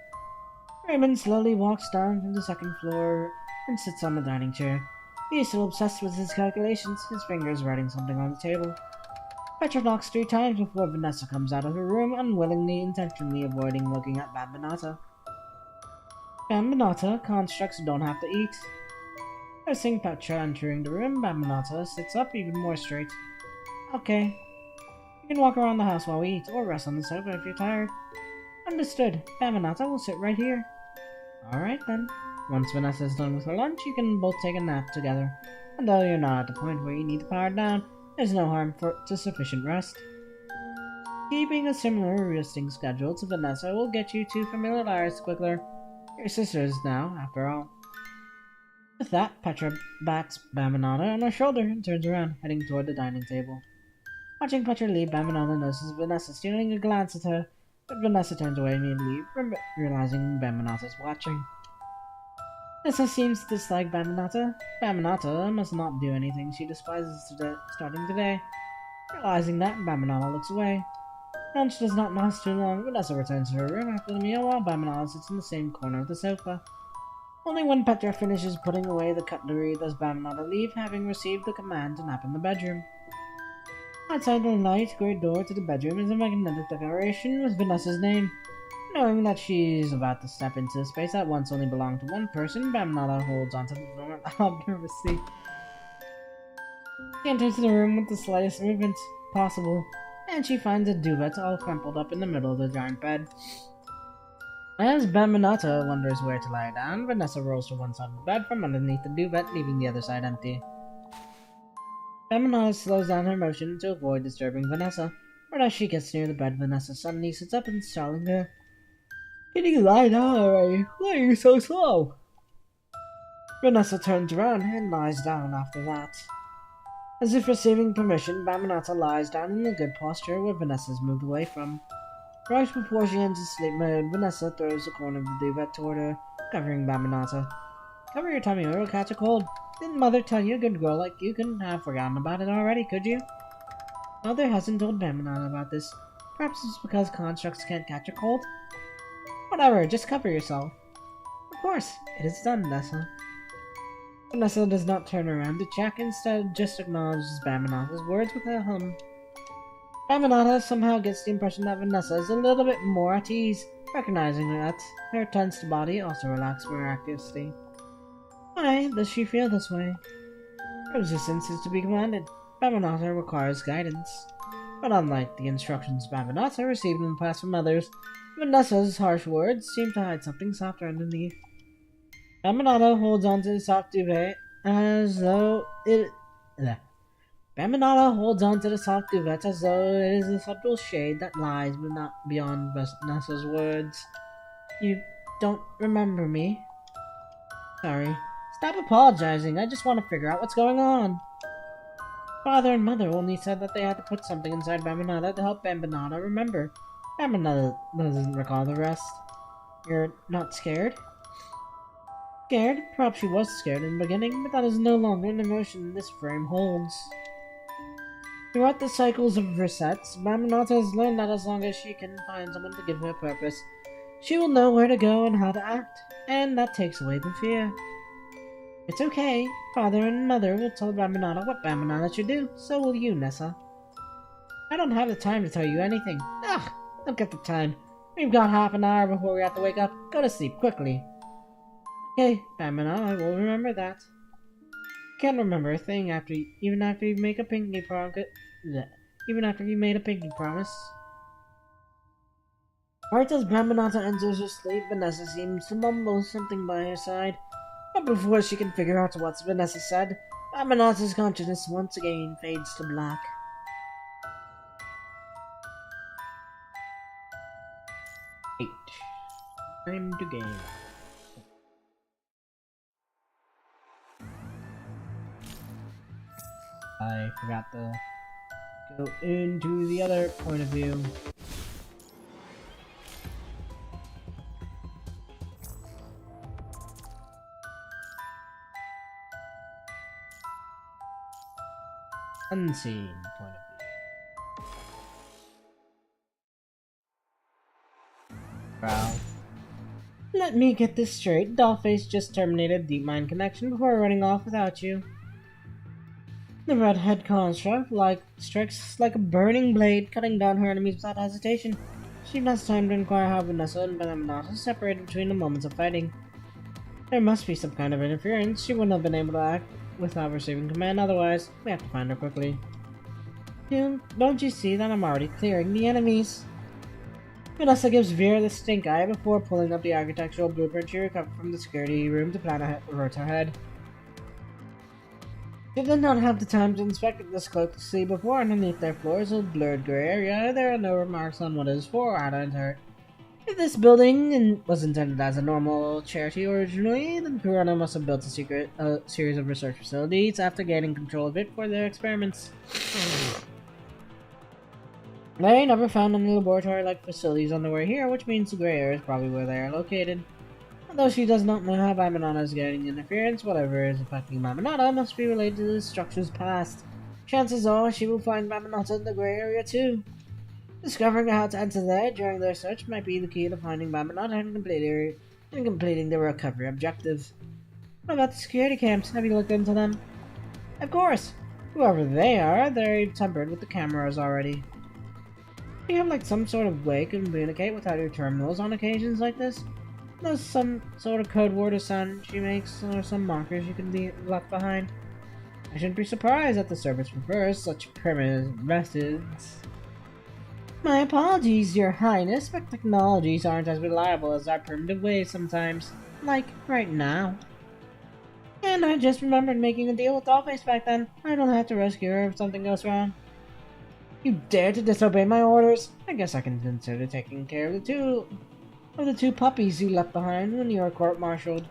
Raymond slowly walks down from the second floor and sits on the dining chair. He is still obsessed with his calculations, his fingers writing something on the table. Petra knocks 3 times before Vanessa comes out of her room, unwillingly, intentionally avoiding looking at Bamanata. Bamanata, constructs don't have to eat. Noticing Petra entering the room, Bamanata sits up even more straight. Okay. You can walk around the house while we eat, or rest on the sofa if you're tired. Understood. Bamanata will sit right here. Alright then. Once Vanessa is done with her lunch, you can both take a nap together. And though you're not at the point where you need to power down, there's no harm to sufficient rest. Keeping a similar resting schedule to Vanessa will get you to familiarize quicker. Your sisters now, after all. With that, Petra bats Bamanata on her shoulder and turns around, heading toward the dining table. Watching Petra leave, Bamanata notices Vanessa stealing a glance at her, but Vanessa turns away immediately, realizing Bamanata's watching. Vanessa seems to dislike Bamanata. Bamanata must not do anything she despises starting today. Realizing that, Bamanata looks away. Lunch does not last too long. Vanessa returns to her room after the meal while Bamanata sits in the same corner of the sofa. Only when Petra finishes putting away the cutlery does Bamanata leave, having received the command to nap in the bedroom. Outside the light grey door to the bedroom is a magnetic decoration with Vanessa's name. Knowing that she's about to step into a space that once only belonged to one person, Bamanata holds onto the door nervously. She enters the room with the slightest movement possible, and she finds a duvet all crumpled up in the middle of the giant bed. As Bamanata wonders where to lie down, Vanessa rolls to one side of the bed from underneath the duvet, leaving the other side empty. Bamanata slows down her motion to avoid disturbing Vanessa, but as she gets near the bed, Vanessa suddenly sits up and startling her. Can you lie down already? Why are you so slow? Vanessa turns around and lies down after that. As if receiving permission, Bamanata lies down in a good posture where Vanessa's moved away from. Right before she enters sleep mode, Vanessa throws the corner of the duvet toward her, covering Bamanata. Cover your tummy or it'll catch a cold. Didn't Mother tell you a good girl like you couldn't have forgotten about it already, could you? Mother hasn't told Bamanata about this. Perhaps it's because constructs can't catch a cold? Whatever, just cover yourself. Of course, it is done, Vanessa. Vanessa does not turn around to check, instead just acknowledges Bamanata's words with a hum. Bamanata somehow gets the impression that Vanessa is a little bit more at ease, recognizing that her tensed body also relaxed miraculously. Why does she feel this way? Resistance is to be commanded. Bamanata requires guidance. But unlike the instructions Bamanata received in the past from others, Vanessa's harsh words seem to hide something softer underneath. Bamanata holds onto the soft duvet as though it... Bamanata holds onto the soft duvet as though it is a subtle shade that lies but not beyond Vanessa's words. You don't remember me? Sorry. Stop apologizing, I just want to figure out what's going on. Father and Mother only said that they had to put something inside Bamanata to help Bamanata remember. Bamanata doesn't recall the rest. You're not scared? Scared? Perhaps she was scared in the beginning, but that is no longer an emotion this frame holds. Throughout the cycles of resets, Bamanata has learned that as long as she can find someone to give her purpose, she will know where to go and how to act, and that takes away the fear. It's okay. Father and Mother will tell Bamanata what Bamanata should do, so will you, Nessa. I don't have the time to tell you anything. Ugh, don't get the time. We've got half an hour before we have to wake up. Go to sleep, quickly. Okay, Bamanata, I will remember that. Can't remember a thing even after you make a pinky promise. Even after you made a pinky promise. Right as Bamanata enters her sleep, Vanessa seems to mumble something by her side. But before she can figure out what Vanessa said, Bamanata's consciousness once again fades to black. Time to game. I forgot to go into the other point of view. Unseen point of view. Wow. Let me get this straight. Dollface just terminated DeepMind connection before running off without you. The redhead construct strikes like a burning blade, cutting down her enemies without hesitation. She has time to inquire how Vanessa and Bamanata separated between the moments of fighting. There must be some kind of interference. She wouldn't have been able to act without receiving command otherwise. We have to find her quickly. Don't you see that I'm already clearing the enemies? Vanessa gives Vera the stink eye before pulling up the architectural blueprint she recovered from the security room to plan a rotor head. She did not have the time to inspect it this closely before underneath their floors a blurred gray area. There are no remarks on what it is for or how to enter it. If this building was intended as a normal charity originally, then Piranha must have built a series of research facilities after gaining control of it for their experiments. They never found any laboratory-like facilities on the way here, which means the gray area is probably where they are located. Although she does not know how Bamanata is getting interference, whatever is affecting Bamanata must be related to the structure's past. Chances are she will find Bamanata in the gray area too. Discovering how to enter there during their search might be the key to finding Bamanata and completing the recovery objective. What about the security camps? Have you looked into them? Of course! Whoever they are, they're tempered with the cameras already. Do you have like some sort of way to communicate with other terminals on occasions like this? There's some sort of code word or sound she makes, or some markers you can be left behind. I shouldn't be surprised that the service prefers such primitive methods. My apologies, Your Highness, but technologies aren't as reliable as our primitive ways sometimes. Like, right now. And I just remembered making a deal with Dollface back then. I don't have to rescue her if something goes wrong. You dare to disobey my orders? I guess I can consider taking care of the two. of the 2 puppies you left behind when you were court-martialed.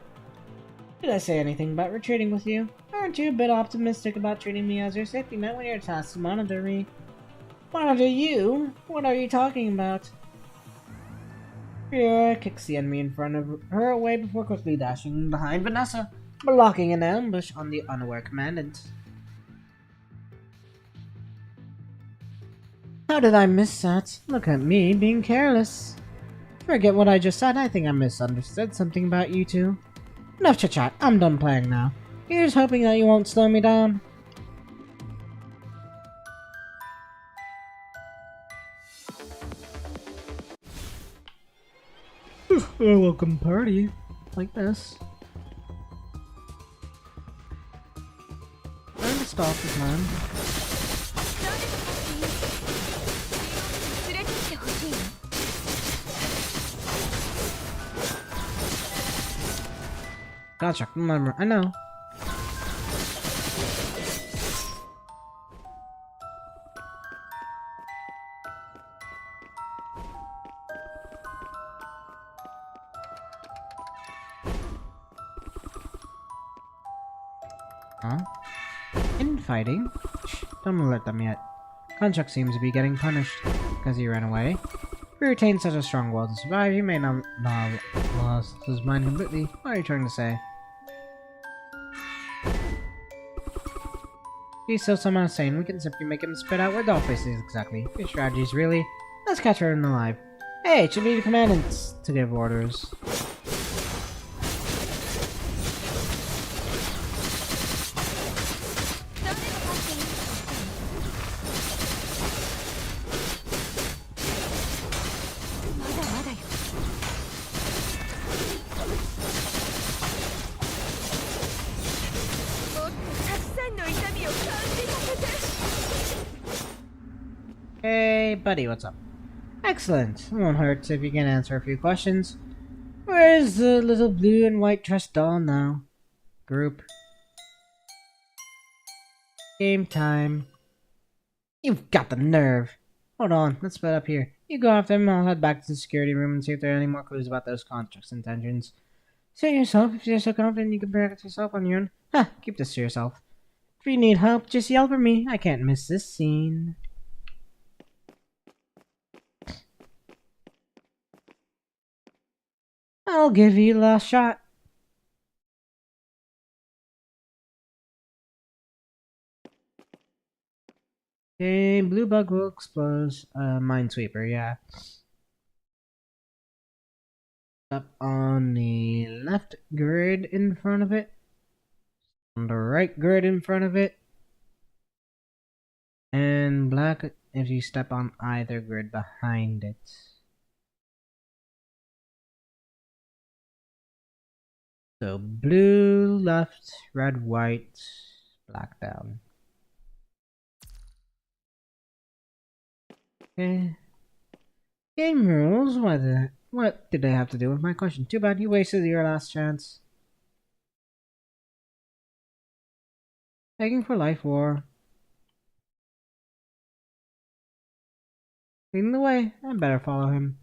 Did I say anything about retreating with you? Aren't you a bit optimistic about treating me as your safety net when you're tasked to monitor me? Monitor you? What are you talking about? Rira kicks the enemy in front of her away before quickly dashing behind Vanessa, blocking an ambush on the unaware commandant. How did I miss that? Look at me being careless. Forget what I just said, I think I misunderstood something about you two. Enough chit-chat, I'm done playing now. Here's hoping that you won't slow me down. A welcome party. Like this. I'm just off the plan. Gotcha, remember, I know. Huh? Infighting? Shh, don't alert them yet. Konchak seems to be getting punished because he ran away. If he retains such a strong will to survive, he may not lost his mind completely. What are you trying to say? He's still somehow sane. We can simply make him spit out what doll faces exactly. Your strategies, really? Let's catch her in alive. Hey, it should be the commandants to give orders. Hey, buddy, what's up? Excellent. It won't hurt if you can answer a few questions. Where's the little blue and white dressed doll now? Group. Game time. You've got the nerve. Hold on, let's split up here. You go after him, I'll head back to the security room and see if there are any more clues about those contracts' intentions. Say it yourself, if you're so confident you can protect yourself on your own. Ha, keep this to yourself. If you need help, just yell for me. I can't miss this scene. I'll give you the last shot. Okay, blue bug will explode. Minesweeper, yeah. Up on the left grid in front of it. On the right grid in front of it. And black if you step on either grid behind it. So blue left, red white, black down. Okay. Game rules? What did they have to do with my question? Too bad you wasted your last chance. Begging for life war. Leading the way, I better follow him.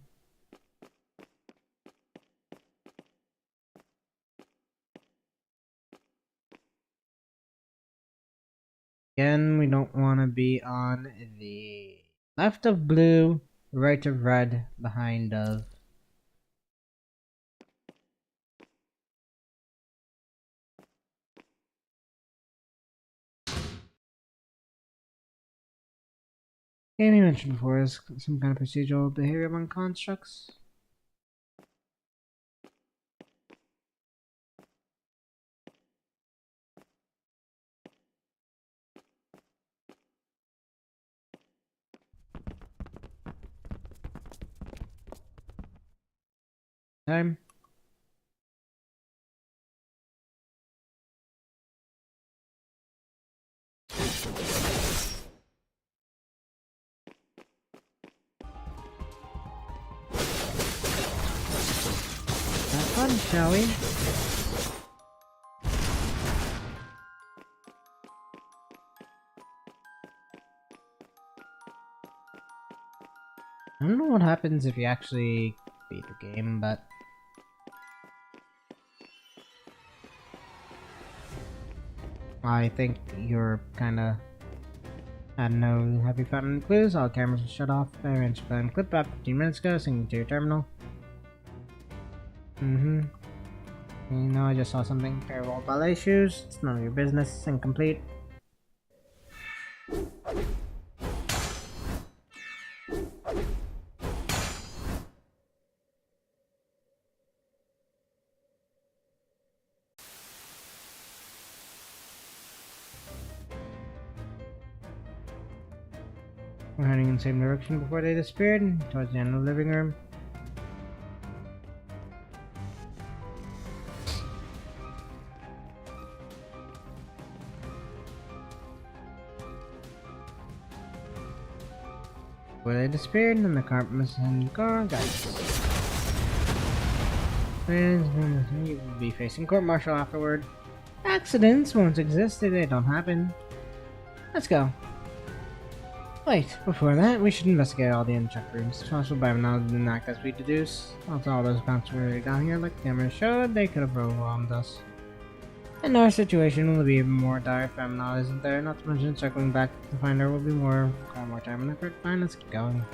Again, we don't want to be on the left of blue, right of red, behind of. Game you mentioned before is some kind of procedural behavior among constructs. Time. Have fun, shall we? I don't know what happens if you actually beat the game, but I think you're kinda had no heavy found clues. All cameras are shut off. I arranged to plan clip about 15 minutes ago, syncing to your terminal. You know, I just saw something. Pair of old ballet shoes. It's none of your business. Incomplete. We're heading in the same direction before they disappeared, towards the end of the living room. Where they disappeared, and the carpet missing car, guys. You will be facing court-martial afterward. Accidents won't exist if they don't happen. Let's go. Wait, before that, we should investigate all the unchecked rooms. Possible by now didn't act as we deduce. Also, all those bounces were down here, like the camera showed, they could have overwhelmed us. In our situation, will be even more dire if Feminine isn't there, not to mention circling back to find her will be more time and effort. Fine, let's keep going.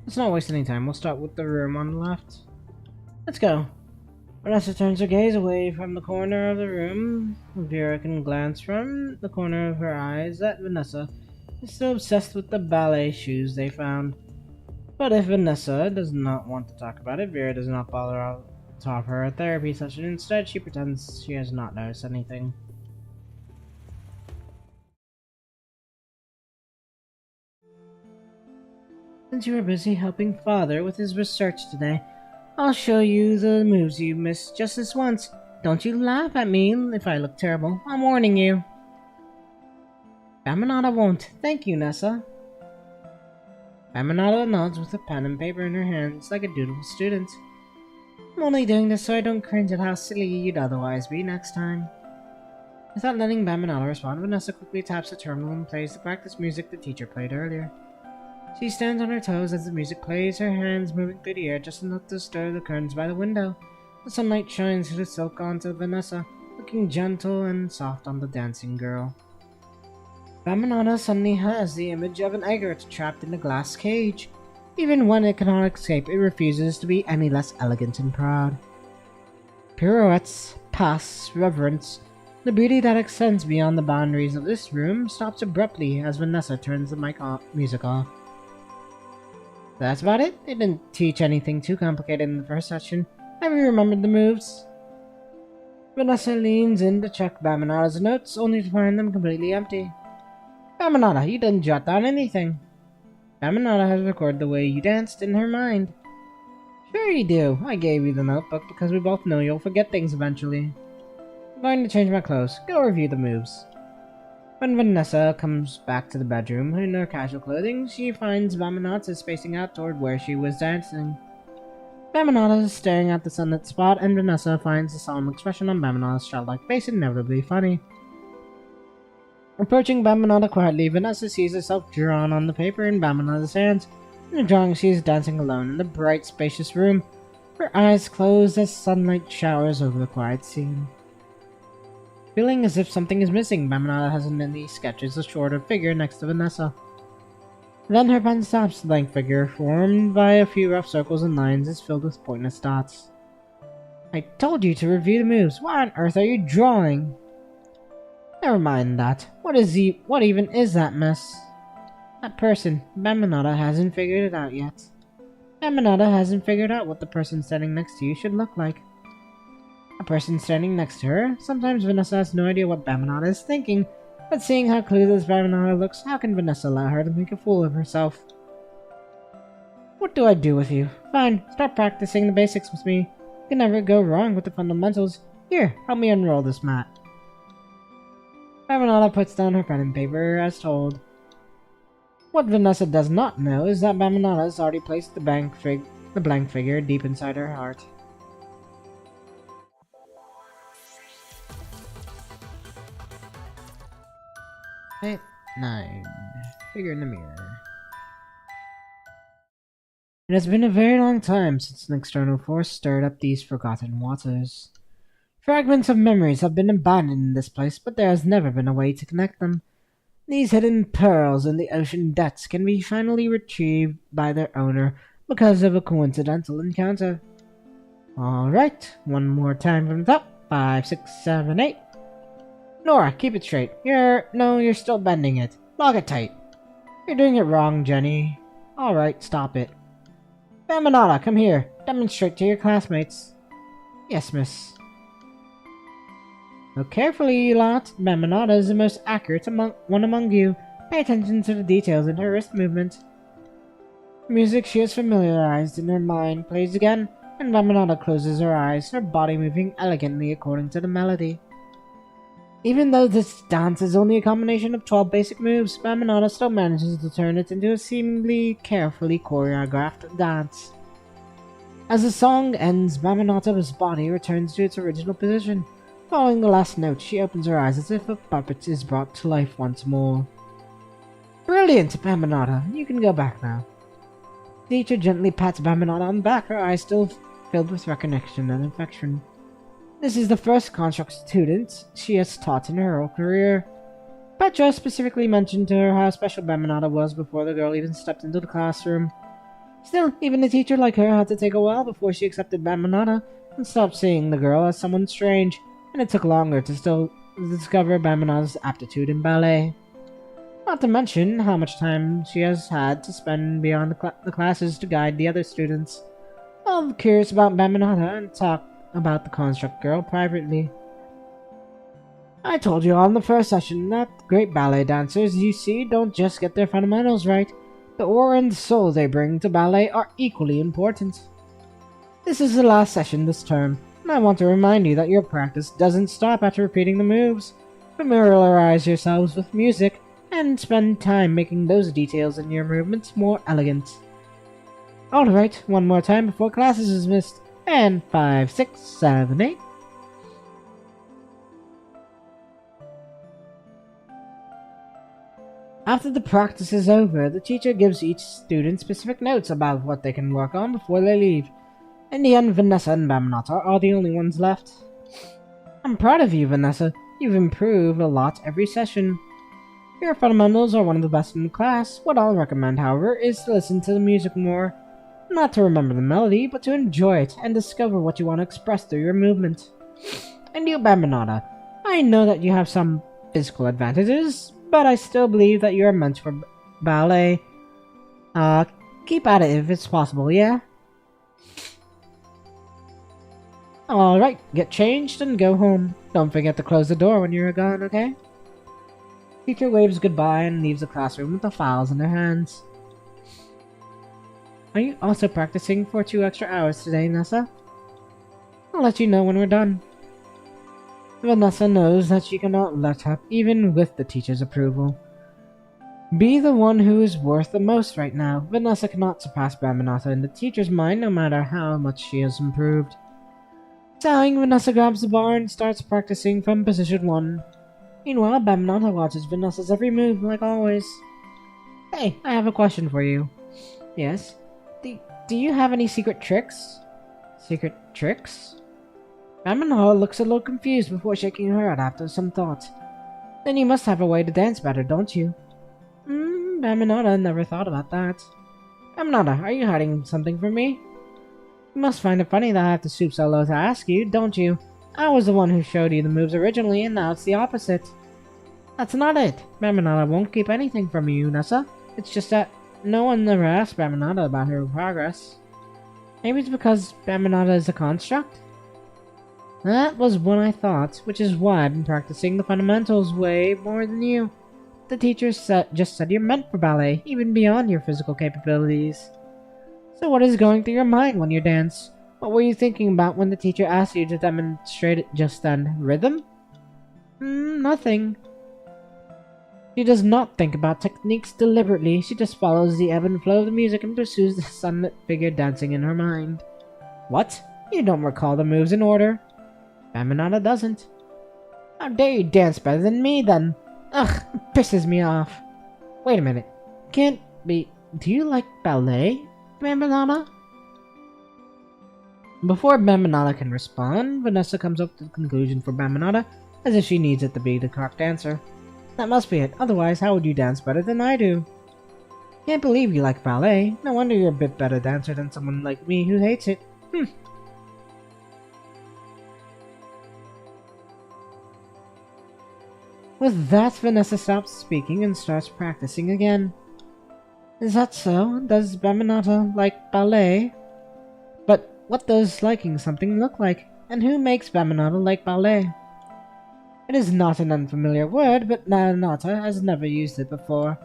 Let's not waste any time, we'll start with the room on the left. Let's go. Vanessa turns her gaze away from the corner of the room. Vera can glance from the corner of her eyes at Vanessa, is still obsessed with the ballet shoes they found. But if Vanessa does not want to talk about it, Vera does not bother out to offer her a therapy session. Instead, she pretends she has not noticed anything. Since you were busy helping Father with his research today, I'll show you the moves you missed just this once. Don't you laugh at me if I look terrible. I'm warning you. Bamanada won't. Thank you, Nessa. Bamanada nods with a pen and paper in her hands like a dutiful student. I'm only doing this so I don't cringe at how silly you'd otherwise be next time. Without letting Bamanada respond, Vanessa quickly taps the terminal and plays the practice music the teacher played earlier. She stands on her toes as the music plays, her hands moving through the air just enough to stir the curtains by the window. The sunlight shines through the silk onto Vanessa, looking gentle and soft on the dancing girl. Bamanada suddenly has the image of an egret trapped in a glass cage. Even when it cannot escape, it refuses to be any less elegant and proud. Pirouettes, pas, reverence. The beauty that extends beyond the boundaries of this room stops abruptly as Vanessa turns the music off. That's about it. They didn't teach anything too complicated in the first session. Have you remembered the moves? Vanessa leans in to check Bamanada's notes, only to find them completely empty. Bamanada, you didn't jot down anything. Bamanada has recorded the way you danced in her mind. Sure you do. I gave you the notebook because we both know you'll forget things eventually. I'm going to change my clothes. Go review the moves. When Vanessa comes back to the bedroom in her casual clothing, she finds Bamanada spacing out toward where she was dancing. Bamanada is staring at the sunlit spot, and Vanessa finds the solemn expression on Bamanada's childlike face inevitably funny. Approaching Bamanada quietly, Vanessa sees herself drawn on the paper in Bamanada's hands. In the drawing, she is dancing alone in the bright, spacious room, her eyes closed as sunlight showers over the quiet scene. Feeling as if something is missing, Bamanada has in these sketches a shorter figure next to Vanessa. Then her pen stops. The blank figure, formed by a few rough circles and lines, is filled with pointless dots. I told you to review the moves. Why on earth are you drawing? Never mind that. What even is that mess? That person. Bamanada hasn't figured it out yet. Bamanada hasn't figured out what the person standing next to you should look like. A person standing next to her? Sometimes Vanessa has no idea what Bamanada is thinking, but seeing how clueless Bamanada looks, how can Vanessa allow her to make a fool of herself? What do I do with you? Fine, start practicing the basics with me. You can never go wrong with the fundamentals. Here, help me unroll this mat. Bamanada puts down her pen and paper as told. What Vanessa does not know is that Bamanada has already placed the blank figure deep inside her heart. 9. Figure in the mirror. It has been a very long time since an external force stirred up these forgotten waters. Fragments of memories have been abandoned in this place, but there has never been a way to connect them. These hidden pearls in the ocean depths can be finally retrieved by their owner because of a coincidental encounter. Alright, one more time from the top. 5, 6, 7, 8. Nora, keep it straight. You're still bending it. Lock it tight. You're doing it wrong, Jenny. Alright, stop it. Bamanada, come here. Demonstrate to your classmates. Yes, miss. Look carefully, you lot. Bamanada is the most accurate one among you. Pay attention to the details in her wrist movement. The music she has familiarized in her mind plays again, and Bamanada closes her eyes, her body moving elegantly according to the melody. Even though this dance is only a combination of 12 basic moves, Bamanada still manages to turn it into a seemingly carefully choreographed dance. As the song ends, Bamanada's body returns to its original position. Following the last note, she opens her eyes as if a puppet is brought to life once more. Brilliant, Bamanada! You can go back now. The teacher gently pats Bamanada on the back, her eyes still filled with recognition and affection. This is the first construct student she has taught in her whole career. Petra specifically mentioned to her how special Bamanada was before the girl even stepped into the classroom. Still, even a teacher like her had to take a while before she accepted Bamanada and stopped seeing the girl as someone strange, and it took longer to still discover Bamanada's aptitude in ballet. Not to mention how much time she has had to spend beyond the classes to guide the other students. I'm curious about Bamanada and talk about the construct girl privately. I told you all in the first session that great ballet dancers you see don't just get their fundamentals right. The aura and soul they bring to ballet are equally important. This is the last session this term, and I want to remind you that your practice doesn't stop after repeating the moves. Familiarize yourselves with music and spend time making those details in your movements more elegant. Alright, one more time before class is dismissed. And 5, 6, 7, 8. After the practice is over, the teacher gives each student specific notes about what they can work on before they leave. In the end, Vanessa and Bamanata are the only ones left. I'm proud of you, Vanessa. You've improved a lot every session. Your fundamentals are one of the best in the class. What I'll recommend, however, is to listen to the music more. Not to remember the melody, but to enjoy it and discover what you want to express through your movement. And you, Bamanada, I know that you have some physical advantages, but I still believe that you are meant for ballet. Keep at it if it's possible, yeah? Alright, get changed and go home. Don't forget to close the door when you're gone, okay? Teacher waves goodbye and leaves the classroom with the files in her hands. Are you also practicing for 2 extra hours today, Nessa? I'll let you know when we're done. Vanessa knows that she cannot let up, even with the teacher's approval. Be the one who is worth the most right now. Vanessa cannot surpass Bamanata in the teacher's mind, no matter how much she has improved. Sighing, Vanessa grabs the bar and starts practicing from position 1. Meanwhile, Bamanata watches Vanessa's every move, like always. Hey, I have a question for you. Yes? Do you have any secret tricks? Secret tricks? Bamanata looks a little confused before shaking her head after some thought. Then you must have a way to dance better, don't you? Bamanata never thought about that. Bamanata, are you hiding something from me? You must find it funny that I have to stoop so low to ask you, don't you? I was the one who showed you the moves originally, and now it's the opposite. That's not it. Bamanata won't keep anything from you, Nessa. It's just that no one ever asked Bamanata about her progress. Maybe it's because Bamanata is a construct? That was what I thought, which is why I've been practicing the fundamentals way more than you. The teacher just said you're meant for ballet, even beyond your physical capabilities. So what is going through your mind when you dance? What were you thinking about when the teacher asked you to demonstrate it just then? Rhythm? Nothing. She does not think about techniques deliberately, she just follows the ebb and flow of the music and pursues the sunlit figure dancing in her mind. What? You don't recall the moves in order? Bamanata doesn't. How dare you dance better than me, then? Ugh, pisses me off. Wait a minute. Can't be. Do you like ballet, Bambanana? Before Bambanana can respond, Vanessa comes up to the conclusion for Bambanana, as if she needs it to be the correct answer. That must be it. Otherwise, how would you dance better than I do? Can't believe you like ballet. No wonder you're a bit better dancer than someone like me who hates it. With that, Vanessa stops speaking and starts practicing again. Is that so? Does Bambanata like ballet? But what does liking something look like? And who makes Bambanata like ballet? It is not an unfamiliar word, but Nanata has never used it before.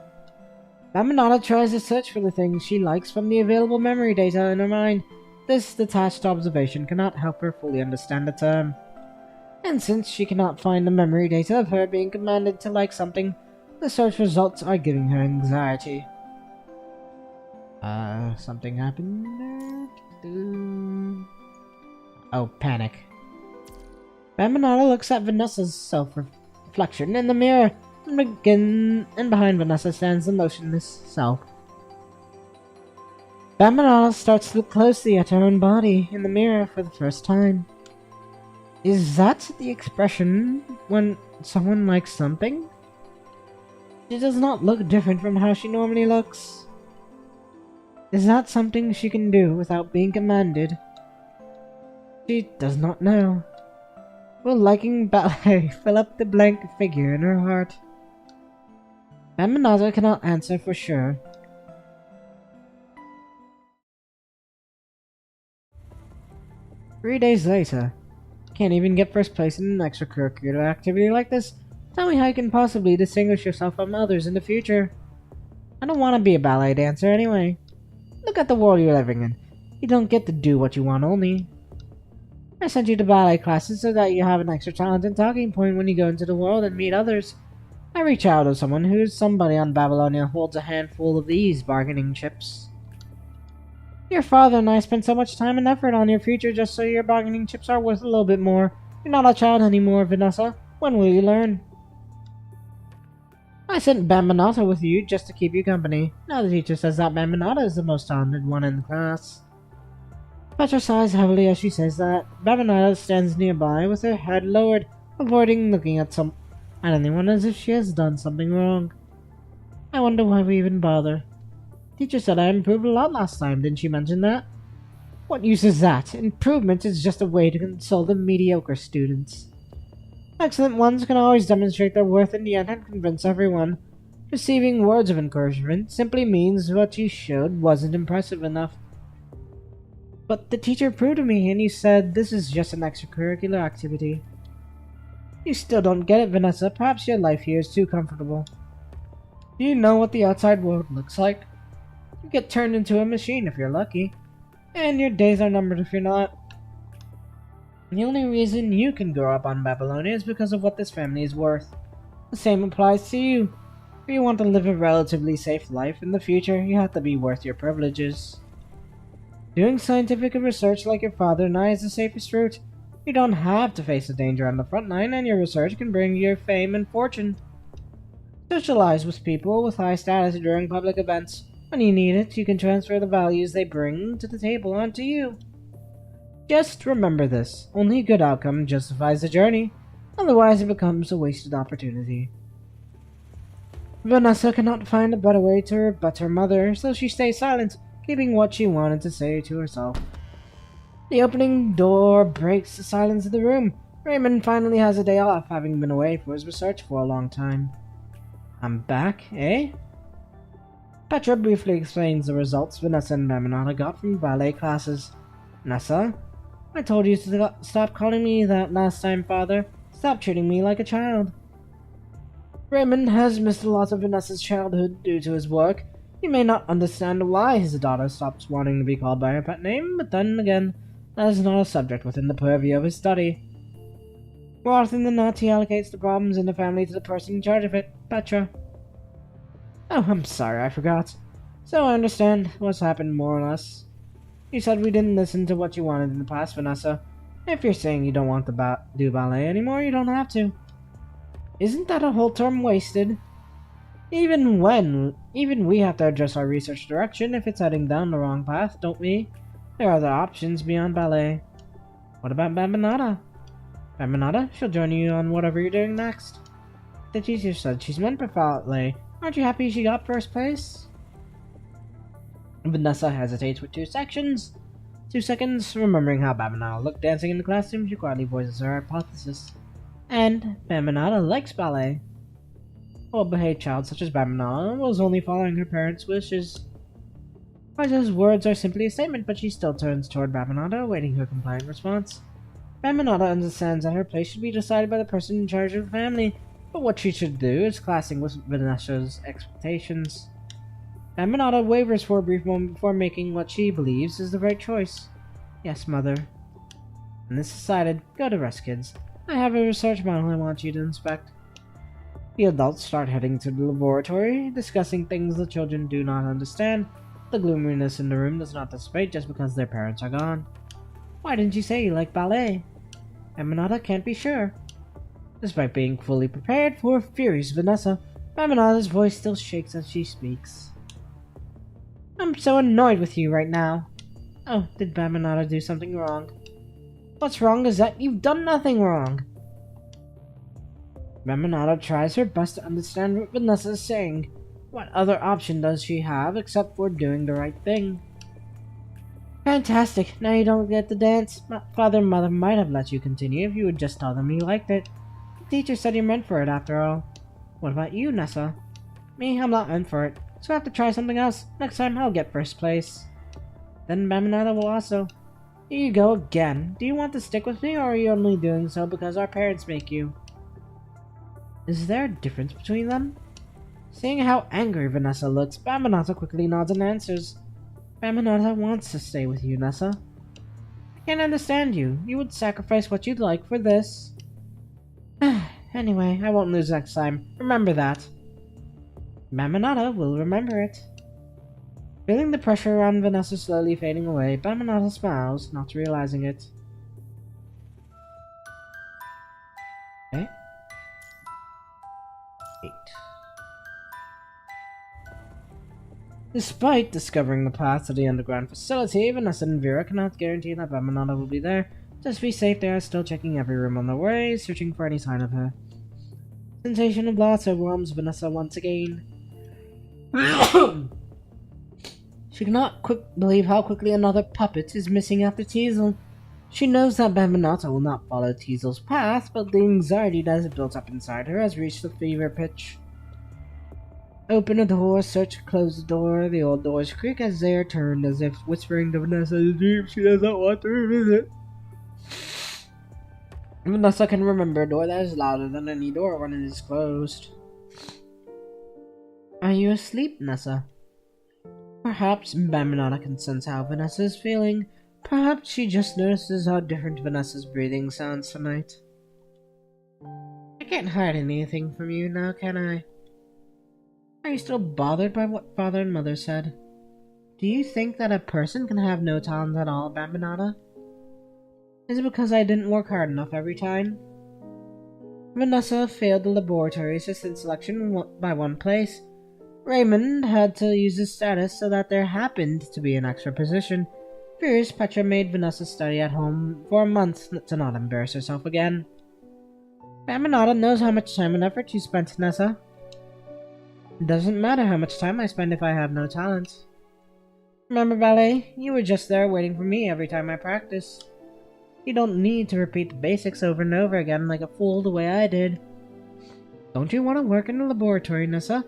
Bambanata tries to search for the things she likes from the available memory data in her mind. This detached observation cannot help her fully understand the term. And since she cannot find the memory data of her being commanded to like something, the search results are giving her anxiety. Something happened there? Oh, panic. Bambanata looks at Vanessa's self-reflection in the mirror, and behind Vanessa stands the motionless self. Bambanata starts to look closely at her own body in the mirror for the first time. Is that the expression when someone likes something? She does not look different from how she normally looks. Is that something she can do without being commanded? She does not know. Will liking ballet fill up the blank figure in her heart? Bambanata cannot answer for sure. Three days later. Can't even get first place in an extracurricular activity like this? Tell me how you can possibly distinguish yourself from others in the future. I don't want to be a ballet dancer anyway. Look at the world you're living in. You don't get to do what you want only. I sent you to ballet classes so that you have an extra talent and talking point when you go into the world and meet others. I reach out to someone who's somebody on Babylonia holds a handful of these bargaining chips. Your father and I spent so much time and effort on your future just so your bargaining chips are worth a little bit more. You're not a child anymore, Vanessa. When will you learn? I sent Bambanata with you just to keep you company. Now the teacher says that Bambanata is the most talented one in the class. Petra sighs heavily as she says that. Bambanata stands nearby with her head lowered, avoiding looking at anyone as if she has done something wrong. I wonder why we even bother. Teacher said I improved a lot last time, didn't she mention that? What use is that? Improvement is just a way to console the mediocre students. Excellent ones can always demonstrate their worth in the end and convince everyone. Receiving words of encouragement simply means what you showed wasn't impressive enough. But the teacher approved of me and you said this is just an extracurricular activity. You still don't get it, Vanessa. Perhaps your life here is too comfortable. Do you know what the outside world looks like? You get turned into a machine if you're lucky. And your days are numbered if you're not. The only reason you can grow up on Babylonia is because of what this family is worth. The same applies to you. If you want to live a relatively safe life in the future, you have to be worth your privileges. Doing scientific research like your father and I is the safest route. You don't have to face the danger on the front line, and your research can bring you fame and fortune. Socialize with people with high status during public events. When you need it, you can transfer the values they bring to the table onto you. Just remember this. Only a good outcome justifies the journey. Otherwise, it becomes a wasted opportunity. Vanessa cannot find a better way to rebut her mother, so she stays silent, keeping what she wanted to say to herself. The opening door breaks the silence of the room. Raymond finally has a day off, having been away for his research for a long time. I'm back, eh? Petra briefly explains the results Vanessa and Bambanata got from ballet classes. Nessa, I told you to stop calling me that last time, father. Stop treating me like a child. Raymond has missed a lot of Vanessa's childhood due to his work. He may not understand why his daughter stops wanting to be called by her pet name, but then again, that is not a subject within the purview of his study. More often than not, he allocates the problems in the family to the person in charge of it, Petra. Oh, I'm sorry, I forgot. So I understand what's happened more or less. You said we didn't listen to what you wanted in the past, Vanessa. If you're saying you don't want to do ballet anymore, you don't have to. Isn't that a whole term wasted? Even we have to adjust our research direction if it's heading down the wrong path, don't we? There are other options beyond ballet. What about Bambanada? Bambanada, she'll join you on whatever you're doing next. The teacher said she's meant for ballet. Aren't you happy she got first place? Vanessa hesitates for 2 seconds. 2 seconds, remembering how Bambanada looked dancing in the classroom, she quietly voices her hypothesis. And Bambanada likes ballet. A well-behaved child such as Bambanada was only following her parents' wishes. Liza's words are simply a statement, but she still turns toward Bambanada, awaiting her compliant response. Bambanada understands that her place should be decided by the person in charge of the family, but what she should do is clashing with Vanessa's expectations. Bambanada wavers for a brief moment before making what she believes is the right choice. Yes, mother. And this decided, go to rest, kids. I have a research model I want you to inspect. The adults start heading to the laboratory, discussing things the children do not understand. The gloominess in the room does not dissipate just because their parents are gone. Why didn't you say you like ballet? Bambanada can't be sure. Despite being fully prepared for a furious Vanessa, Bambanada's voice still shakes as she speaks. I'm so annoyed with you right now. Oh, did Bambanada do something wrong? What's wrong is that you've done nothing wrong. Bambanada tries her best to understand what Vanessa is saying. What other option does she have except for doing the right thing? Fantastic, now you don't get to dance. Father and mother might have let you continue if you would just tell them you liked it. The teacher said you're meant for it after all. What about you, Nessa? Me, I'm not meant for it, so I have to try something else. Next time I'll get first place. Then Bambanada will also. Here you go again. Do you want to stick with me, or are you only doing so because our parents make you? Is there a difference between them? Seeing how angry Vanessa looks, Bambanada quickly nods and answers. Bambanada wants to stay with you, Nessa. I can't understand you. You would sacrifice what you'd like for this. Anyway, I won't lose next time. Remember that. Bambanada will remember it. Feeling the pressure around Vanessa slowly fading away, Bambanada smiles, not realizing it. Okay. 8. Despite discovering the path to the underground facility, Vanessa and Vera cannot guarantee that Bambanada will be there. Just to be safe, they are still checking every room on their way, searching for any sign of her. Sensation of loss overwhelms Vanessa once again. She cannot believe how quickly another puppet is missing after Teasel. She knows that Bambanada will not follow Teasel's path, but the anxiety that has built up inside her has reached a fever pitch. Open a door, search, close the door. The old doors creak as they are turned, as if whispering to Vanessa's dream she does not want to revisit. Vanessa can remember a door that is louder than any door when it is closed. Are you asleep, Nessa? Perhaps Bambanada can sense how Vanessa is feeling. Perhaps she just notices how different Vanessa's breathing sounds tonight. I can't hide anything from you now, can I? Are you still bothered by what Father and Mother said? Do you think that a person can have no talent at all, Bambanada? Is it because I didn't work hard enough every time? Vanessa failed the laboratory assistant selection by 1 place. Raymond had to use his status so that there happened to be an extra position. Furious, Petra made Vanessa study at home for a month to not embarrass herself again. Bambanada knows how much time and effort you spent, Nessa. It doesn't matter how much time I spend if I have no talent. Remember ballet? You were just there waiting for me every time I practiced. You don't need to repeat the basics over and over again like a fool the way I did. Don't you want to work in the laboratory, Nessa?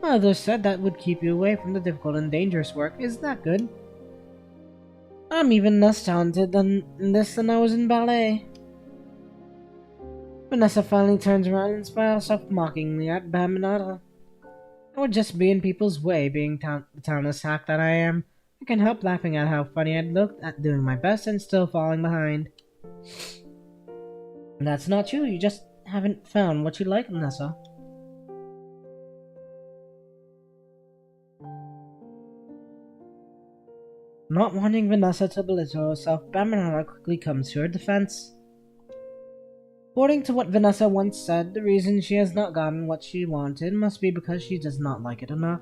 Mother said that would keep you away from the difficult and dangerous work. Isn't that good? I'm even less talented in this than I was in ballet. Vanessa finally turns around and smiles self-mockingly at Bambanada. I would just be in people's way, being the talentless hack that I am. I can't help laughing at how funny I'd looked at doing my best and still falling behind. That's not you, you just haven't found what you like, Nessa. Not wanting Vanessa to belittle herself, Bambanada quickly comes to her defense. According to what Vanessa once said, the reason she has not gotten what she wanted must be because she does not like it enough.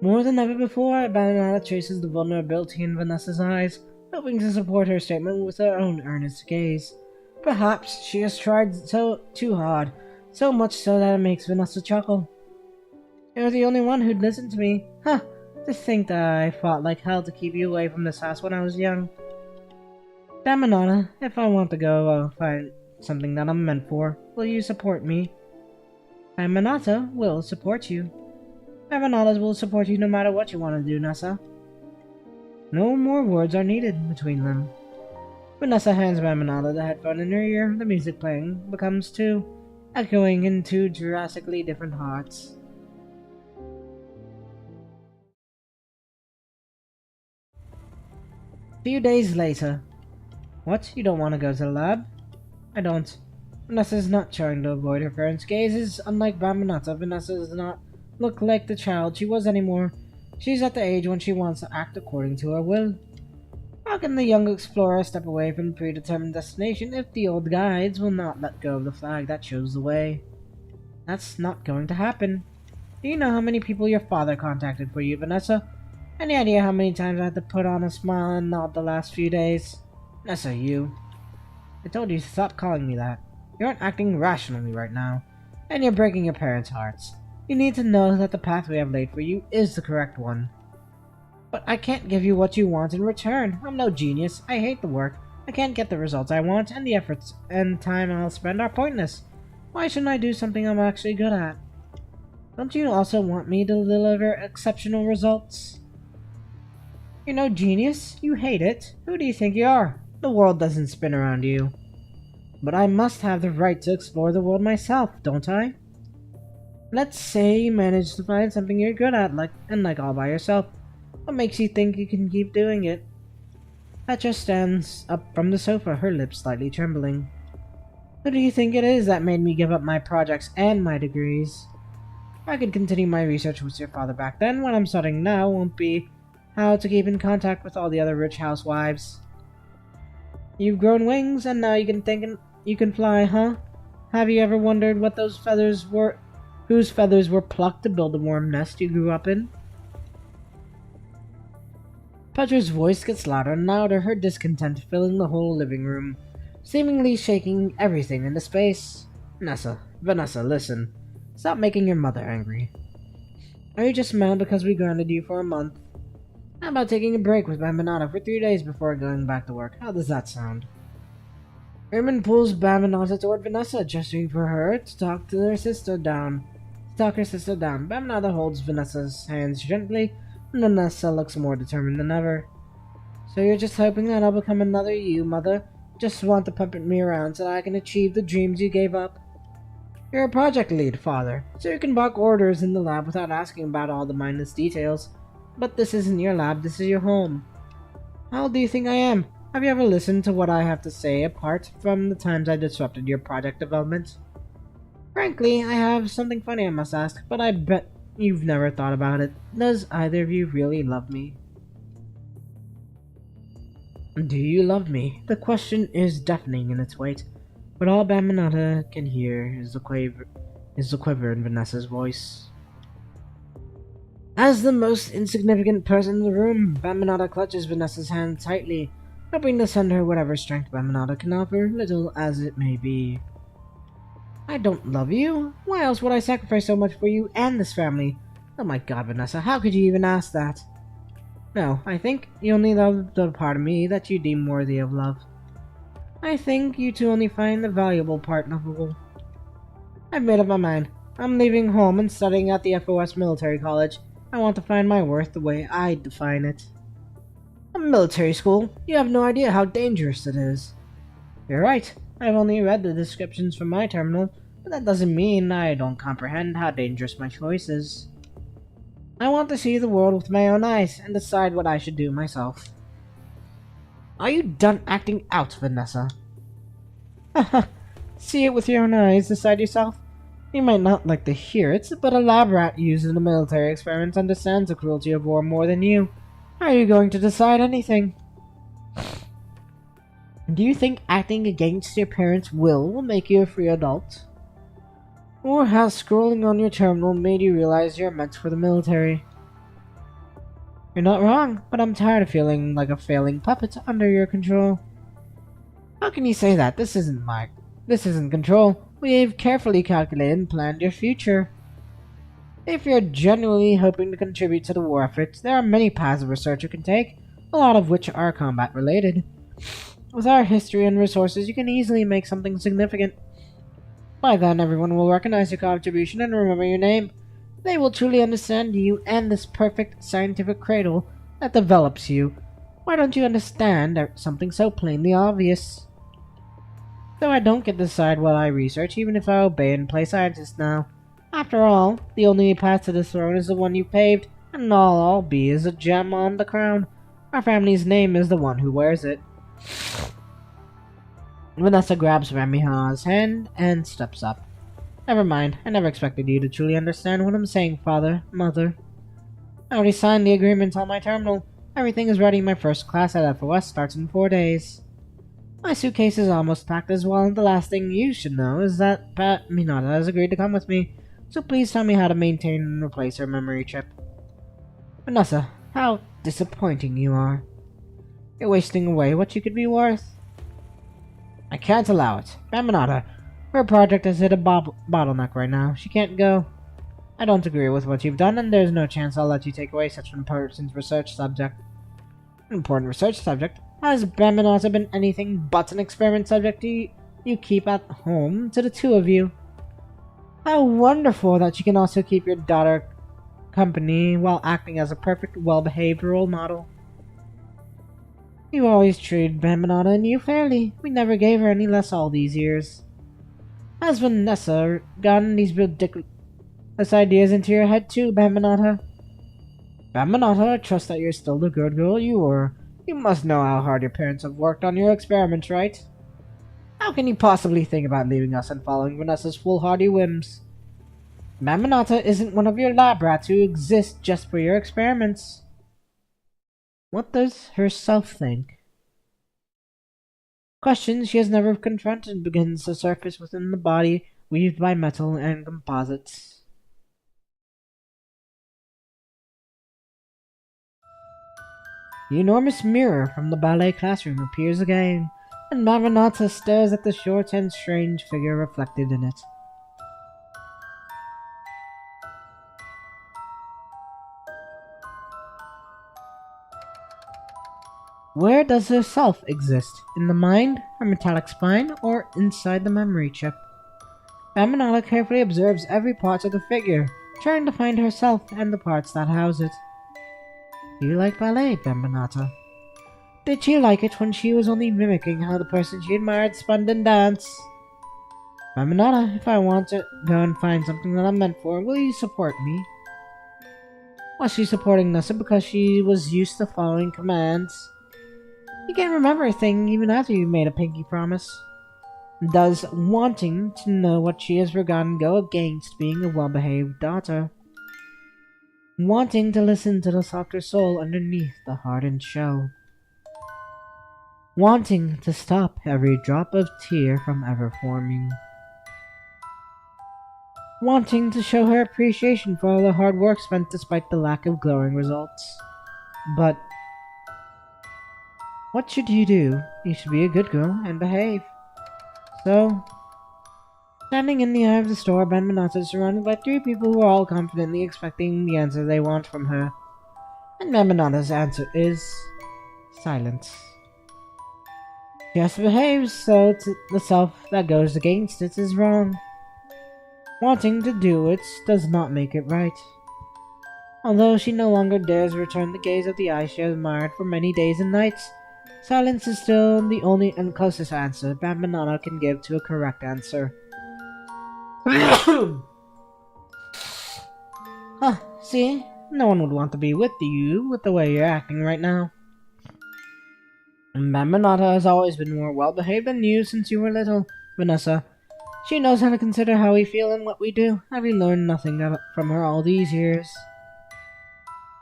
More than ever before, Banana traces the vulnerability in Vanessa's eyes, hoping to support her statement with her own earnest gaze. Perhaps she has tried too hard, so much so that it makes Vanessa chuckle. You're the only one who'd listen to me. Huh, to think that I fought like hell to keep you away from this house when I was young. Damanana, if I want to go, I'll find something that I'm meant for. Will you support me? Damanata will support you. Damanata will support you no matter what you want to do, Nessa. No more words are needed between them. Vanessa hands Damanata the headphone in her ear. The music playing becomes two, echoing in two drastically different hearts. A few days later. What? You don't want to go to the lab? I don't. Vanessa is not trying to avoid her parents' gazes. Unlike Bambanata, Vanessa does not look like the child she was anymore. She's at the age when she wants to act according to her will. How can the young explorer step away from the predetermined destination if the old guides will not let go of the flag that shows the way? That's not going to happen. Do you know how many people your father contacted for you, Vanessa? Any idea how many times I had to put on a smile and nod the last few days? Nessa, you. I told you to stop calling me that. You aren't acting rationally right now, and you're breaking your parents' hearts. You need to know that the path we have laid for you is the correct one. But I can't give you what you want in return. I'm no genius. I hate the work. I can't get the results I want, and the efforts and time I'll spend are pointless. Why shouldn't I do something I'm actually good at? Don't you also want me to deliver exceptional results? You're no genius. You hate it. Who do you think you are? The world doesn't spin around you. But I must have the right to explore the world myself, don't I? Let's say you manage to find something you're good at, like all by yourself. What makes you think you can keep doing it? Petra stands up from the sofa, her lips slightly trembling. Who do you think it is that made me give up my projects and my degrees? I could continue my research with your father back then. What I'm studying now won't be how to keep in contact with all the other rich housewives. You've grown wings, and now you can fly, huh? Have you ever wondered what those feathers were? Whose feathers were plucked to build the warm nest you grew up in? Petra's voice gets louder and louder, her discontent filling the whole living room, seemingly shaking everything into space. Vanessa, listen. Stop making your mother angry. Are you just mad because we grounded you for a month? How about taking a break with Bambanata for 3 days before going back to work? How does that sound? Herman pulls Bambanata toward Vanessa, gesturing for her to talk her sister down. Bambanata holds Vanessa's hands gently, and Vanessa looks more determined than ever. So you're just hoping that I'll become another you, Mother? Just want to puppet me around so that I can achieve the dreams you gave up? You're a project lead, Father, so you can bark orders in the lab without asking about all the mindless details. But this isn't your lab, this is your home. How old do you think I am? Have you ever listened to what I have to say apart from the times I disrupted your project development? Frankly, I have something funny I must ask, but I bet you've never thought about it. Does either of you really love me? Do you love me? The question is deafening in its weight, but all Bambanata can hear is the quiver in Vanessa's voice. As the most insignificant person in the room, Bambanata clutches Vanessa's hand tightly, hoping to send her whatever strength Bambanata can offer, little as it may be. I don't love you. Why else would I sacrifice so much for you and this family? Oh my god, Vanessa, how could you even ask that? No, I think you only love the part of me that you deem worthy of love. I think you two only find the valuable part lovable. I've made up my mind. I'm leaving home and studying at the FOS Military College. I want to find my worth the way I define it. A military school? You have no idea how dangerous it is. You're right. I've only read the descriptions from my terminal, but that doesn't mean I don't comprehend how dangerous my choice is. I want to see the world with my own eyes and decide what I should do myself. Are you done acting out, Vanessa? Haha, see it with your own eyes, decide yourself. You might not like to hear it, but a lab rat used in a military experiment understands the cruelty of war more than you. How are you going to decide anything? Do you think acting against your parents' will make you a free adult? Or has scrolling on your terminal made you realize you're meant for the military? You're not wrong, but I'm tired of feeling like a failing puppet under your control. How can you say that? This isn't control. We've carefully calculated and planned your future. If you're genuinely hoping to contribute to the war efforts, there are many paths of research you can take, a lot of which are combat related. With our history and resources, you can easily make something significant. By then, everyone will recognize your contribution and remember your name. They will truly understand you and this perfect scientific cradle that develops you. Why don't you understand something so plainly obvious? Though I don't get to decide what I research, even if I obey and play scientist now. After all, the only path to the throne is the one you paved, and all I'll be is a gem on the crown. Our family's name is the one who wears it. Vanessa grabs Ramiha's hand and steps up. Never mind, I never expected you to truly understand what I'm saying, Father, Mother. I already signed the agreement on my terminal. Everything is ready. My first class at FOS starts in 4 days. My suitcase is almost packed as well, and the last thing you should know is that Pat Minata has agreed to come with me. So please tell me how to maintain and replace her memory chip. Vanessa, how disappointing you are. You're wasting away what you could be worth. I can't allow it. Minata, her project has hit a bottleneck right now. She can't go. I don't agree with what you've done, and there's no chance I'll let you take away such an important research subject. An important research subject? Has Minata been anything but an experiment subject you keep at home to the two of you? How wonderful that you can also keep your daughter company while acting as a perfect, well-behaved role model. You always treated Minata and you fairly. We never gave her any less all these years. Has Vanessa gotten these ridiculous ideas into your head too, Minata? Minata, I trust that you're still the good girl you were. You must know how hard your parents have worked on your experiments, right? How can you possibly think about leaving us and following Vanessa's foolhardy whims? Minata isn't one of your lab rats who exist just for your experiments. What does herself think? Questions she has never confronted begins to surface within the body weaved by metal and composites. The enormous mirror from the ballet classroom appears again, and Minata stares at the short and strange figure reflected in it. Where does her self exist? In the mind, her metallic spine, or inside the memory chip? Minata carefully observes every part of the figure, trying to find herself and the parts that house it. Do you like ballet, Minata? Did she like it when she was only mimicking how the person she admired spun and danced? Minata, if I want to go and find something that I'm meant for, will you support me? Was she supporting Nessa because she was used to following commands? You can't remember a thing even after you made a pinky promise. Does wanting to know what she has forgotten go against being a well-behaved daughter? Wanting to listen to the softer soul underneath the hardened shell. Wanting to stop every drop of tear from ever forming. Wanting to show her appreciation for all the hard work spent despite the lack of glowing results. But what should you do? You should be a good girl and behave. So, standing in the eye of the store, Minata is surrounded by 3 people who are all confidently expecting the answer they want from her. And Minata's answer is silence. She has to behave, so the self that goes against it is wrong. Wanting to do it does not make it right. Although she no longer dares return the gaze of the eyes she has admired for many days and nights, silence is still the only and closest answer Minata can give to a correct answer. Huh, see? No one would want to be with you with the way you're acting right now. Minata has always been more well-behaved than you since you were little, Vanessa. She knows how to consider how we feel and what we do. Have you learned nothing from her all these years?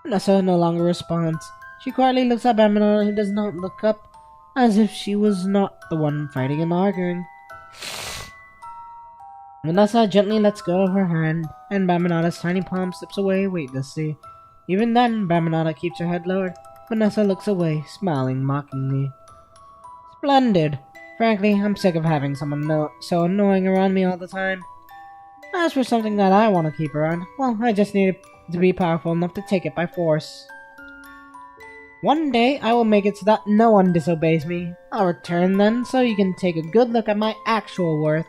Vanessa no longer responds. She quietly looks at Minata, who does not look up. as if she was not the one fighting and arguing. Vanessa gently lets go of her hand, and Bamanada's tiny palm slips away weightlessly. Even then, Bamanada keeps her head lowered. Vanessa looks away, smiling mockingly. Splendid! Frankly, I'm sick of having someone so annoying around me all the time. As for something that I want to keep around, well, I just need to be powerful enough to take it by force. One day, I will make it so that no one disobeys me. I'll return then, so you can take a good look at my actual worth.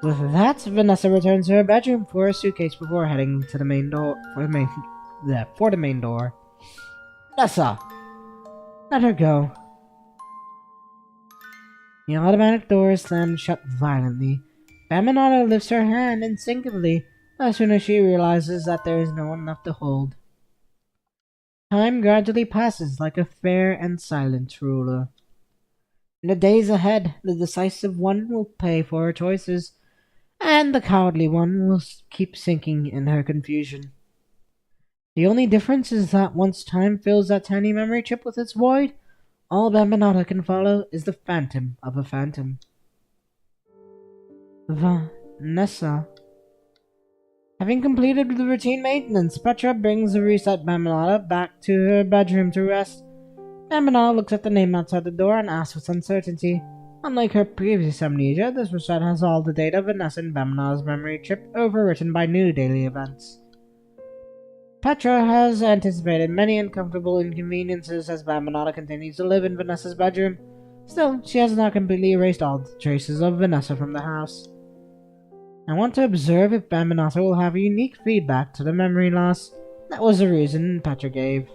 With that, Vanessa returns to her bedroom for a suitcase before heading to the main door. For the main door. Vanessa! Let her go. The automatic door is slammed shut violently. Bamanada lifts her hand instinctively as soon as she realizes that there is no one left to hold. Time gradually passes like a fair and silent ruler. In the days ahead, the decisive one will pay for her choices, and the cowardly one will keep sinking in her confusion. The only difference is that once time fills that tiny memory chip with its void, all Bamanada can follow is the phantom of a phantom. Vanessa. Having completed the routine maintenance, Petra brings the reset Bamanada back to her bedroom to rest. Bamanada looks at the name outside the door and asks with uncertainty. Unlike her previous amnesia, this reset has all the data of Vanessa and Bamanada's memory chip overwritten by new daily events. Petra has anticipated many uncomfortable inconveniences as Bamanada continues to live in Vanessa's bedroom. Still, she has not completely erased all the traces of Vanessa from the house. I want to observe if Bamanada will have a unique feedback to the memory loss. That was the reason Petra gave.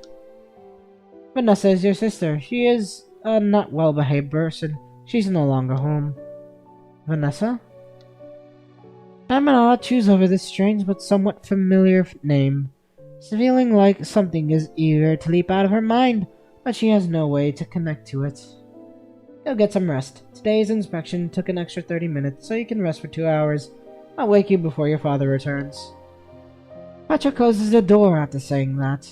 Vanessa is your sister. She is a not well-behaved person. She's no longer home. Vanessa? Bamanada chews over this strange but somewhat familiar name, feeling like something is eager to leap out of her mind, but she has no way to connect to it. Go get some rest. Today's inspection took an extra 30 minutes, so you can rest for 2 hours. I'll wake you before your father returns. Petra closes the door after saying that.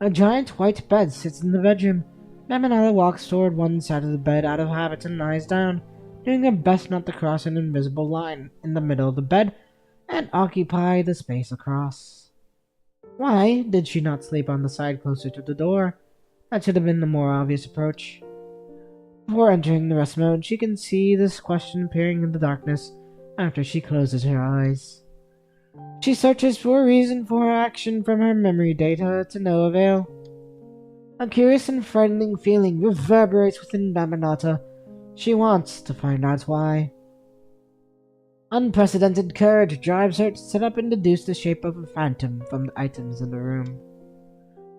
A giant white bed sits in the bedroom. Bamanada walks toward one side of the bed out of habit and lies down, doing her best not to cross an invisible line in the middle of the bed and occupy the space across. Why did she not sleep on the side closer to the door? That should have been the more obvious approach. Before entering the rest mode, she can see this question peering in the darkness after she closes her eyes. She searches for a reason for her action from her memory data to no avail. A curious and frightening feeling reverberates within Bamanada. She wants to find out why. Unprecedented courage drives her to sit up and deduce the shape of a phantom from the items in the room.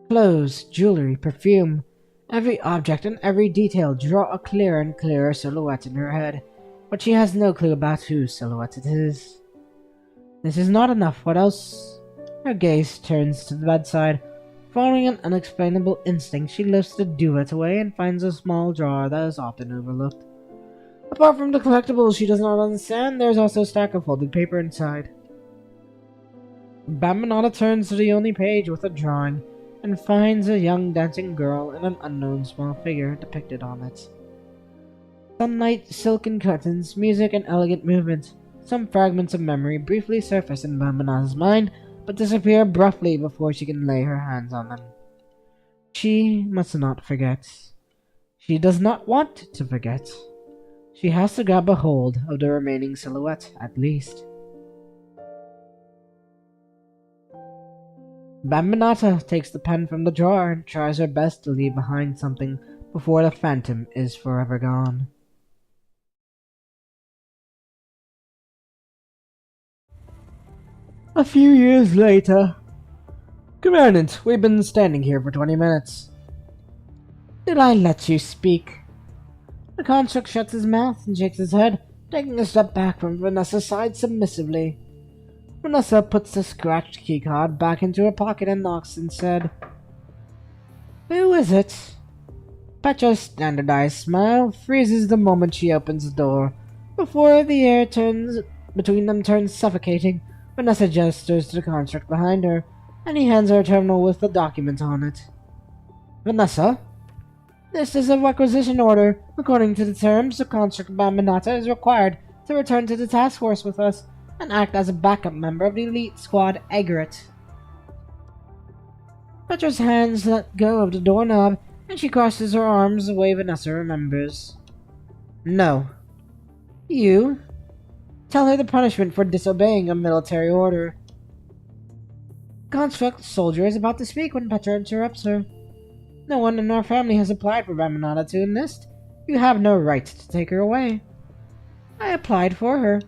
Clothes, jewelry, perfume, every object and every detail draw a clearer and clearer silhouette in her head, but she has no clue about whose silhouette it is. This is not enough. What else? Her gaze turns to the bedside. Following an unexplainable instinct, she lifts the duvet away and finds a small drawer that is often overlooked. Apart from the collectibles she does not understand, there is also a stack of folded paper inside. Bamanada turns to the only page with a drawing and finds a young dancing girl and an unknown small figure depicted on it. Sunlight, silken curtains, music, and elegant movement. Some fragments of memory briefly surface in Bamanada's mind, but disappear abruptly before she can lay her hands on them. She must not forget. She does not want to forget. She has to grab a hold of the remaining silhouette, at least. Bamanada takes the pen from the drawer and tries her best to leave behind something before the phantom is forever gone. A few years later. Commandant, we've been standing here for 20 minutes. Did I let you speak? The construct shuts his mouth and shakes his head, taking a step back from Vanessa's side submissively. Vanessa puts the scratched keycard back into her pocket and knocks and said, Who is it? Petra's standardized smile freezes the moment she opens the door. Before the air between them turns suffocating, Vanessa gestures to the construct behind her, and he hands her a terminal with the document on it. Vanessa? This is a requisition order. According to the terms, the construct Bamanata is required to return to the task force with us and act as a backup member of the elite squad Egret. Petra's hands let go of the doorknob, and she crosses her arms the way Vanessa remembers. No. You? Tell her the punishment for disobeying a military order. Construct soldier is about to speak when Petra interrupts her. No one in our family has applied for Bamanata to enlist. You have no right to take her away. I applied for her.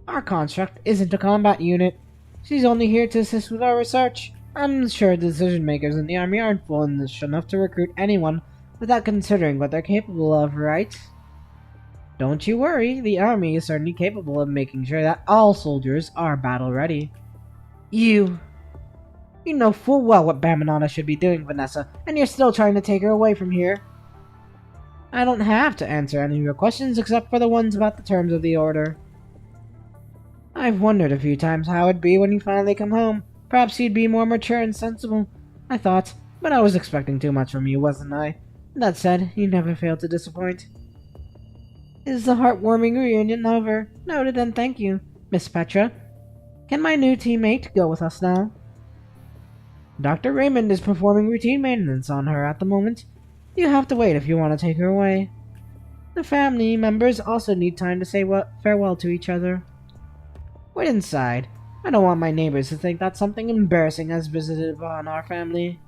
Our construct isn't a combat unit. She's only here to assist with our research. I'm sure the decision makers in the army aren't foolish enough to recruit anyone without considering what they're capable of, right? Don't you worry, the army is certainly capable of making sure that all soldiers are battle ready. You know full well what Bamanata should be doing, Vanessa, and you're still trying to take her away from here. I don't have to answer any of your questions except for the ones about the terms of the order. I've wondered a few times how it'd be when you finally come home. Perhaps you'd be more mature and sensible, I thought, but I was expecting too much from you, wasn't I? That said, you never failed to disappoint. Is the heartwarming reunion over? Noted, and thank you, Miss Petra. Can my new teammate go with us now? Dr. Raymond is performing routine maintenance on her at the moment. You have to wait if you want to take her away. The family members also need time to say farewell to each other. Wait inside. I don't want my neighbors to think that something embarrassing has visited upon our family.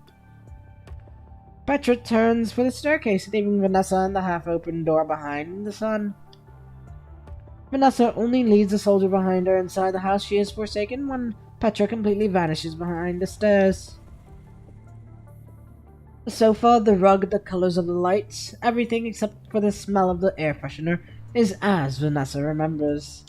Petra turns for the staircase, leaving Vanessa and the half-open door behind the sun. Vanessa only leads the soldier behind her inside the house she has forsaken when Petra completely vanishes behind the stairs. The sofa, the rug, the colors of the lights, everything except for the smell of the air freshener is as Vanessa remembers.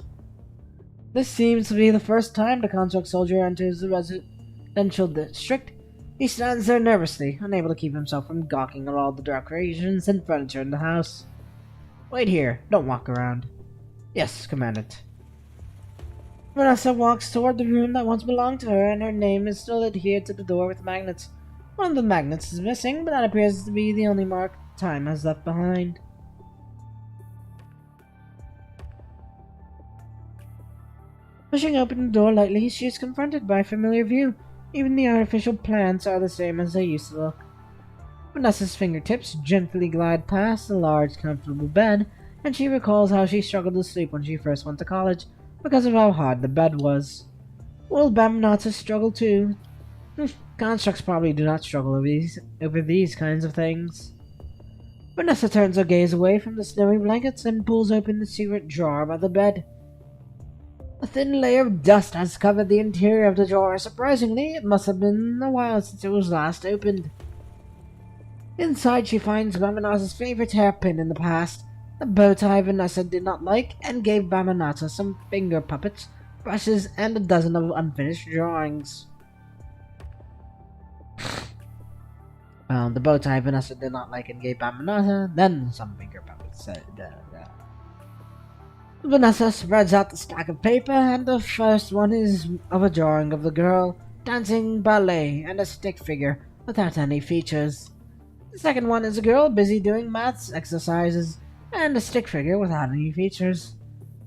This seems to be the first time the construct soldier enters the residential district. He stands there nervously, unable to keep himself from gawking at all the decorations and furniture in the house. Wait here, don't walk around. Yes, Commandant. Vanessa walks toward the room that once belonged to her, and her name is still adhered to the door with magnets. One of the magnets is missing, but that appears to be the only mark time has left behind. Pushing open the door lightly, she is confronted by a familiar view. Even the artificial plants are the same as they used to look. Vanessa's fingertips gently glide past the large, comfortable bed, and she recalls how she struggled to sleep when she first went to college because of how hard the bed was. Will Bamanata struggle too? Constructs probably do not struggle over these kinds of things. Vanessa turns her gaze away from the snowy blankets and pulls open the secret drawer by the bed. A thin layer of dust has covered the interior of the drawer. Surprisingly, it must have been a while since it was last opened. Inside, she finds Bamanata's favorite hairpin in the past, a bow tie Vanessa did not like, and gave Bamanata some finger puppets, brushes, and a dozen of unfinished drawings. The bow tie Vanessa did not like and gave Bamanata, then some finger puppets. Vanessa spreads out the stack of paper, and the first one is of a drawing of the girl dancing ballet and a stick figure without any features. The second one is a girl busy doing maths exercises and a stick figure without any features.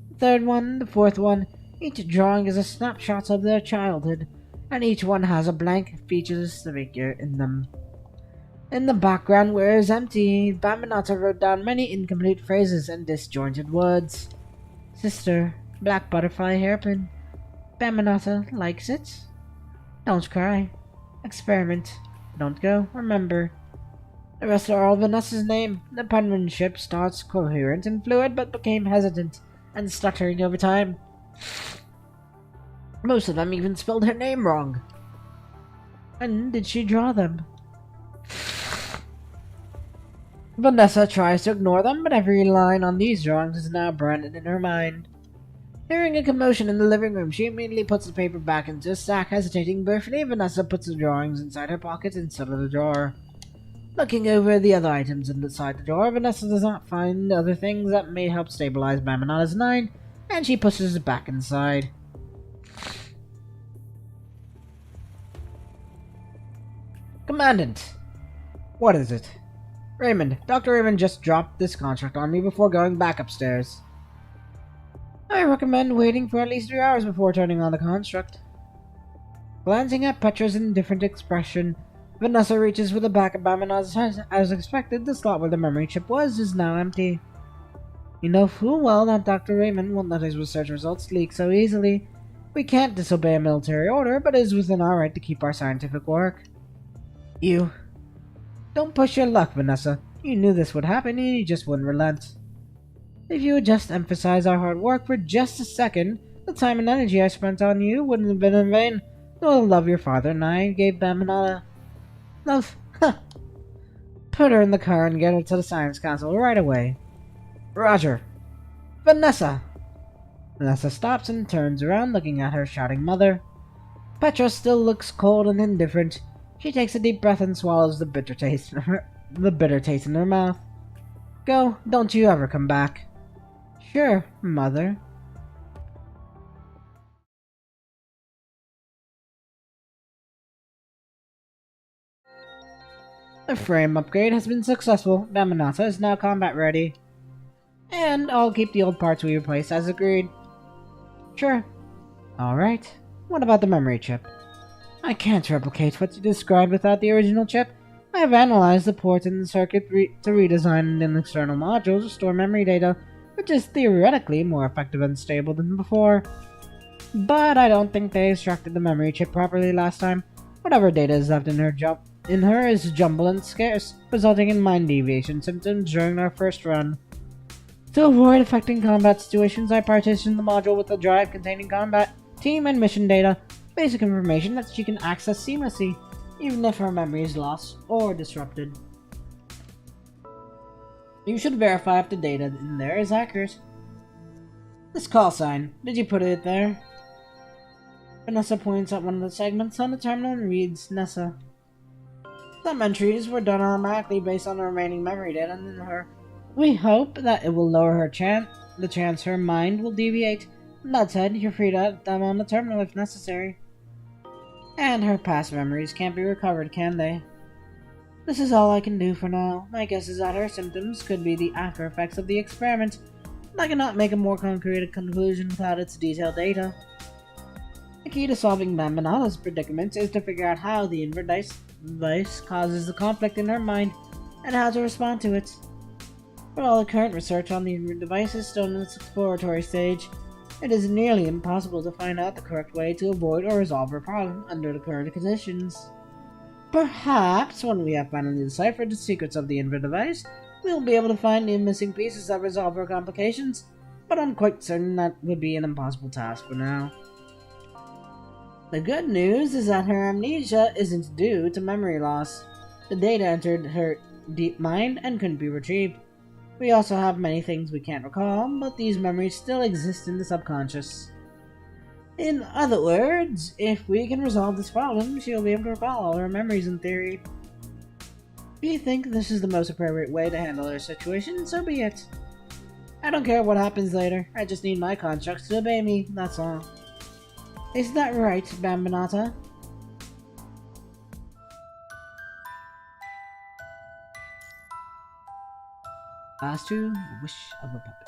The third one, the fourth one, each drawing is a snapshot of their childhood, and each one has a blank features figure in them. In the background, where is empty, Bamanata wrote down many incomplete phrases and disjointed words. Sister, black butterfly hairpin. Bamanata likes it. Don't cry. Experiment. Don't go. Remember. The rest are all Vanessa's name. The penmanship starts coherent and fluid, but became hesitant and stuttering over time. Most of them even spelled her name wrong. When did she draw them? Vanessa tries to ignore them, but every line on these drawings is now branded in her mind. Hearing a commotion in the living room, she immediately puts the paper back into the sack. Hesitating briefly, Vanessa puts the drawings inside her pocket instead of the drawer. Looking over the other items inside the drawer, Vanessa does not find other things that may help stabilize Bamanata's mind, and she pushes it back inside. Commandant! What is it? Raymond, Dr. Raymond just dropped this contract on me before going back upstairs. I recommend waiting for at least 3 hours before turning on the construct. Glancing at Petra's indifferent expression, Vanessa reaches for the back of Bamina's. As expected, the slot where the memory chip was is now empty. You know full well that Dr. Raymond won't let his research results leak so easily. We can't disobey a military order, but it is within our right to keep our scientific work. You. Don't push your luck, Vanessa. You knew this would happen and you just wouldn't relent. If you would just emphasize our hard work for just a second, the time and energy I spent on you wouldn't have been in vain. Nor the love your father and I gave Baminata. Love? Huh. Put her in the car and get her to the Science Council right away. Roger. Vanessa! Vanessa stops and turns around, looking at her shouting mother. Petra still looks cold and indifferent. She takes a deep breath and swallows the bitter taste in her mouth. Go, don't you ever come back. Sure, mother. The frame upgrade has been successful. Baminata is now combat ready. And I'll keep the old parts we replaced as agreed. Sure. Alright. What about the memory chip? I can't replicate what you described without the original chip. I have analyzed the port in the circuit to redesign an external module to store memory data, which is theoretically more effective and stable than before. But I don't think they extracted the memory chip properly last time. Whatever data is left in her is jumbled and scarce, resulting in mind deviation symptoms during our first run. To avoid affecting combat situations, I partitioned the module with a drive containing combat, team, and mission data, basic information that she can access seamlessly, even if her memory is lost or disrupted. You should verify if the data in there is accurate. This call sign, did you put it there? Vanessa points at one of the segments on the terminal and reads Nessa. Some entries were done automatically based on the remaining memory data in her. We hope that it will lower the chance her mind will deviate. That said, you're free to add them on the terminal if necessary. And her past memories can't be recovered, can they? This is all I can do for now. My guess is that her symptoms could be the after effects of the experiment. I cannot make a more concrete conclusion without its detailed data. The key to solving Bambinata's predicament is to figure out how the invert device causes the conflict in her mind and how to respond to it. But all the current research on the invert device is still in its exploratory stage. It is nearly impossible to find out the correct way to avoid or resolve her problem under the current conditions. Perhaps, when we have finally deciphered the secrets of the invert device, we will be able to find the missing pieces that resolve her complications, but I'm quite certain that would be an impossible task for now. The good news is that her amnesia isn't due to memory loss. The data entered her deep mind and couldn't be retrieved. We also have many things we can't recall, but these memories still exist in the subconscious. In other words, if we can resolve this problem, she'll be able to recall all her memories in theory. If you think this is the most appropriate way to handle her situation, so be it. I don't care what happens later, I just need my constructs to obey me, that's all. Is that right, Bambinata? As to the wish of a puppet.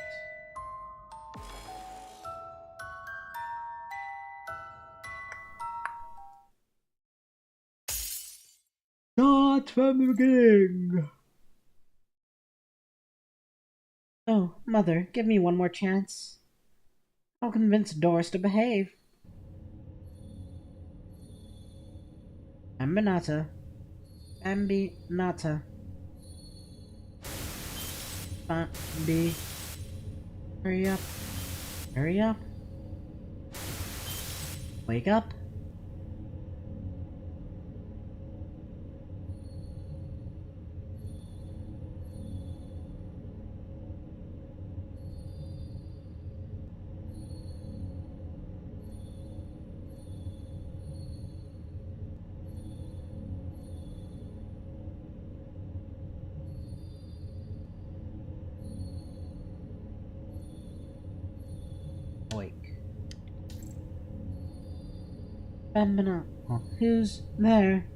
Not from the beginning! Oh, Mother, give me one more chance. I'll convince Doris to behave. Bambinata. Bambinata. Bambi. Hurry up. Hurry up. Wake up. Awake. Bambina. Oh, who's there?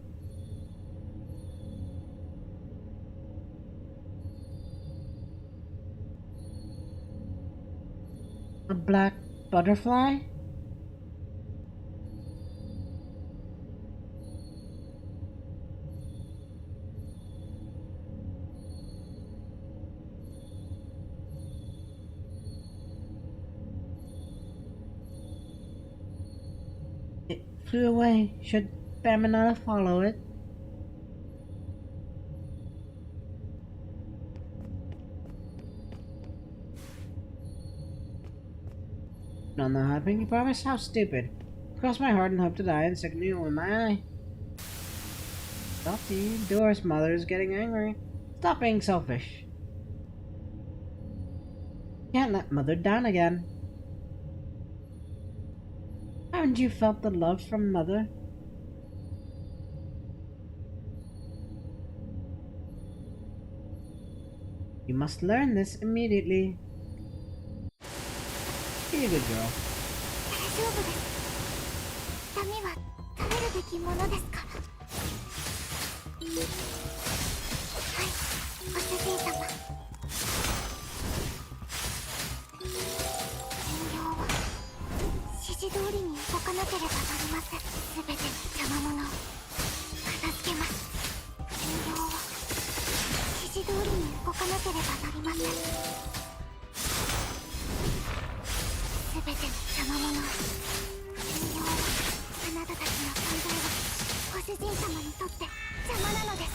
A black butterfly? It flew away. Should Bamanana follow it? No, not happening. You promise? How stupid. Cross my heart and hope to die and stick a needle in my eye. Salty, Doris' mother is getting angry. Stop being selfish. Can't let mother down again. Haven't you felt the love from mother? You must learn this immediately. Be a good girl. 大丈夫です。ダメは食べるべきものですから。はい、ご主人様。人形は指示通りに動かなければなりません。すべての邪魔者を片付けます。人形は指示通りに動かなければなりません。すべての邪魔者を。人形はあなたたちの存在はご主人様にとって邪魔なのです。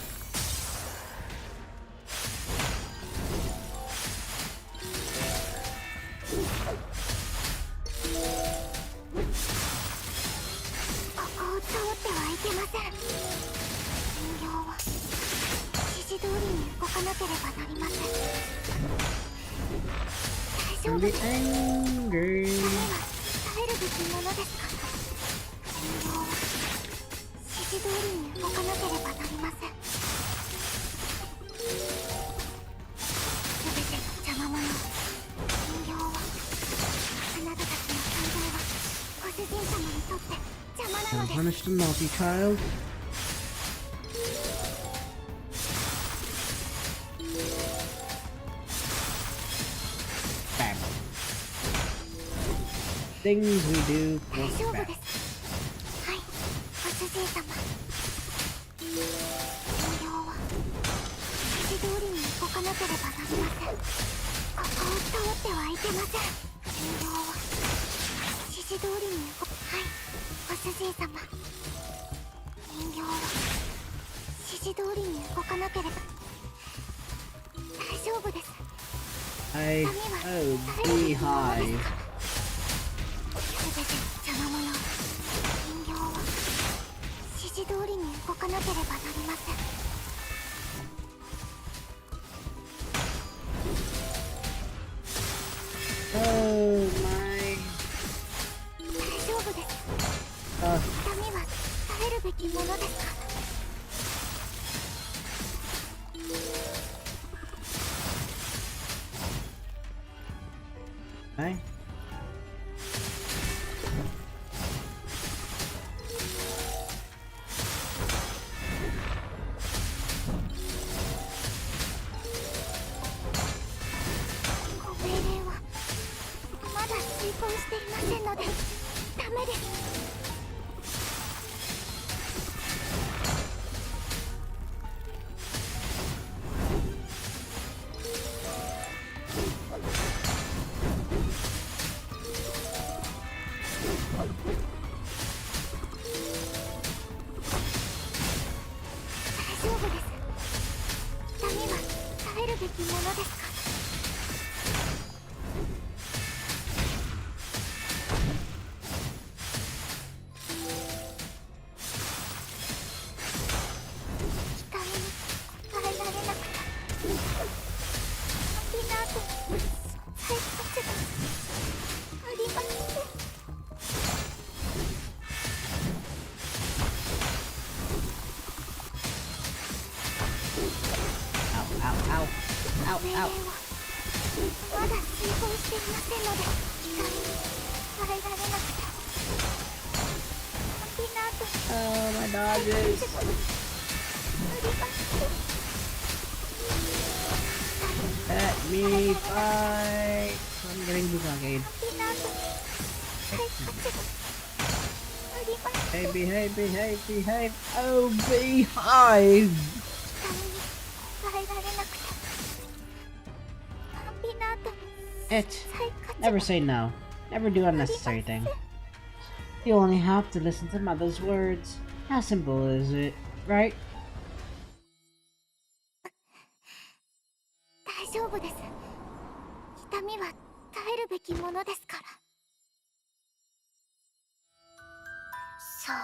ここを通ってはいけません。人形は指示通りに動かなければなりません。大丈夫です。ダメは食べるべきものですから。人形は指示通りに動かなければなりません。すべての邪魔者。人形はあなたたちの存在はご主人様にとって邪魔なのです。 Punish the naughty child. Bam. Things we do 大 for 丈夫 bad. です。はい、ご主人様。人形は指示通りに動かなければなりません。ここを通ってはいけません。人形は指示通りにはい、ご主人様。人形は指示通りに動かなければ大丈夫です。 I oh beehive. すべての邪魔者。人形は指示通りに動かなければなりません。Oh my. 大丈夫です。ダメは食べるべきものですから。Hi. Oh, my dodges. Let me fight. I'm getting Bukake. Hey, behave, behave, behave. Oh, beehive! It. Never say no. Never do unnecessary thing. You only have to listen to mother's words. How simple is it, right? 大丈夫です。痛みは耐えるべきものですから。そう。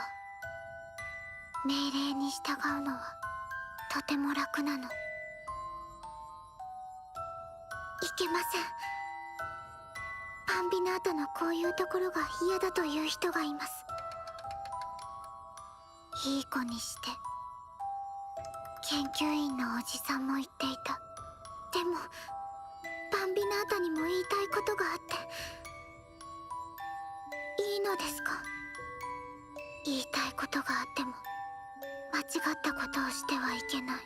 命令に従うのはとても楽なの。いけません。パンビナートのこういうところが嫌だという人がいます。いい子にして。研究員のおじさんも言っていた。でもバンビナータにも言いたいことがあって。いいのですか？言いたいことがあっても間違ったことをしてはいけない。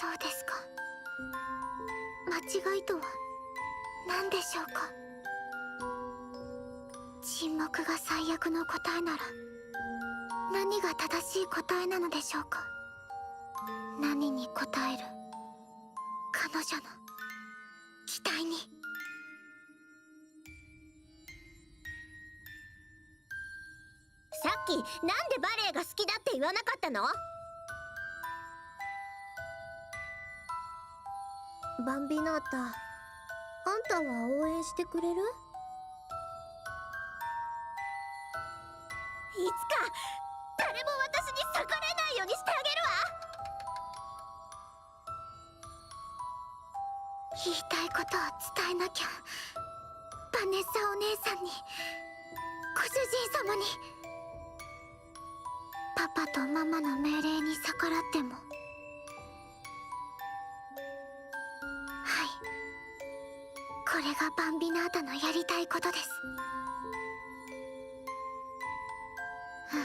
そうですか。間違いとは何でしょうか？沈黙が最悪の答えなら何が正しい答えなのでしょうか？何に答える？彼女の期待に。さっきなんでバレエが好きだって言わなかったの？バンビナータ、あんたは応援してくれる？いつか誰も私に逆らえないようにしてあげるわ。言いたいことを伝えなきゃ。バネッサお姉さんに、ご主人様に。パパとママの命令に逆らっても。はい、これがバンビナータのやりたいことです。うん、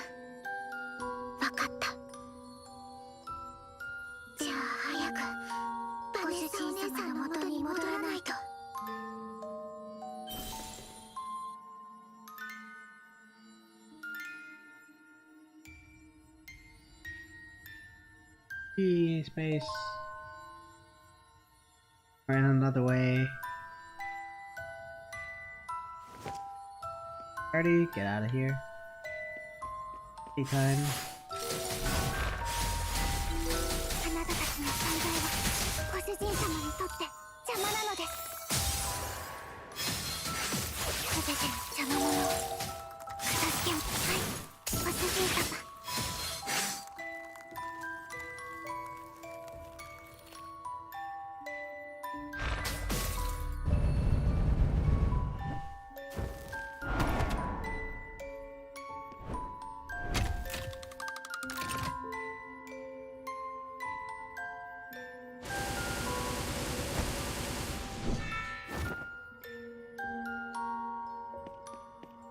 わかった。じゃあ早くバネッサお姉さんの元に戻らないと。Space. Right another way. Party, get out of here. Tea time. あなたたちの存在はご主人様にとって邪魔なのです。すべての邪魔者を片付けはい、ご主人様。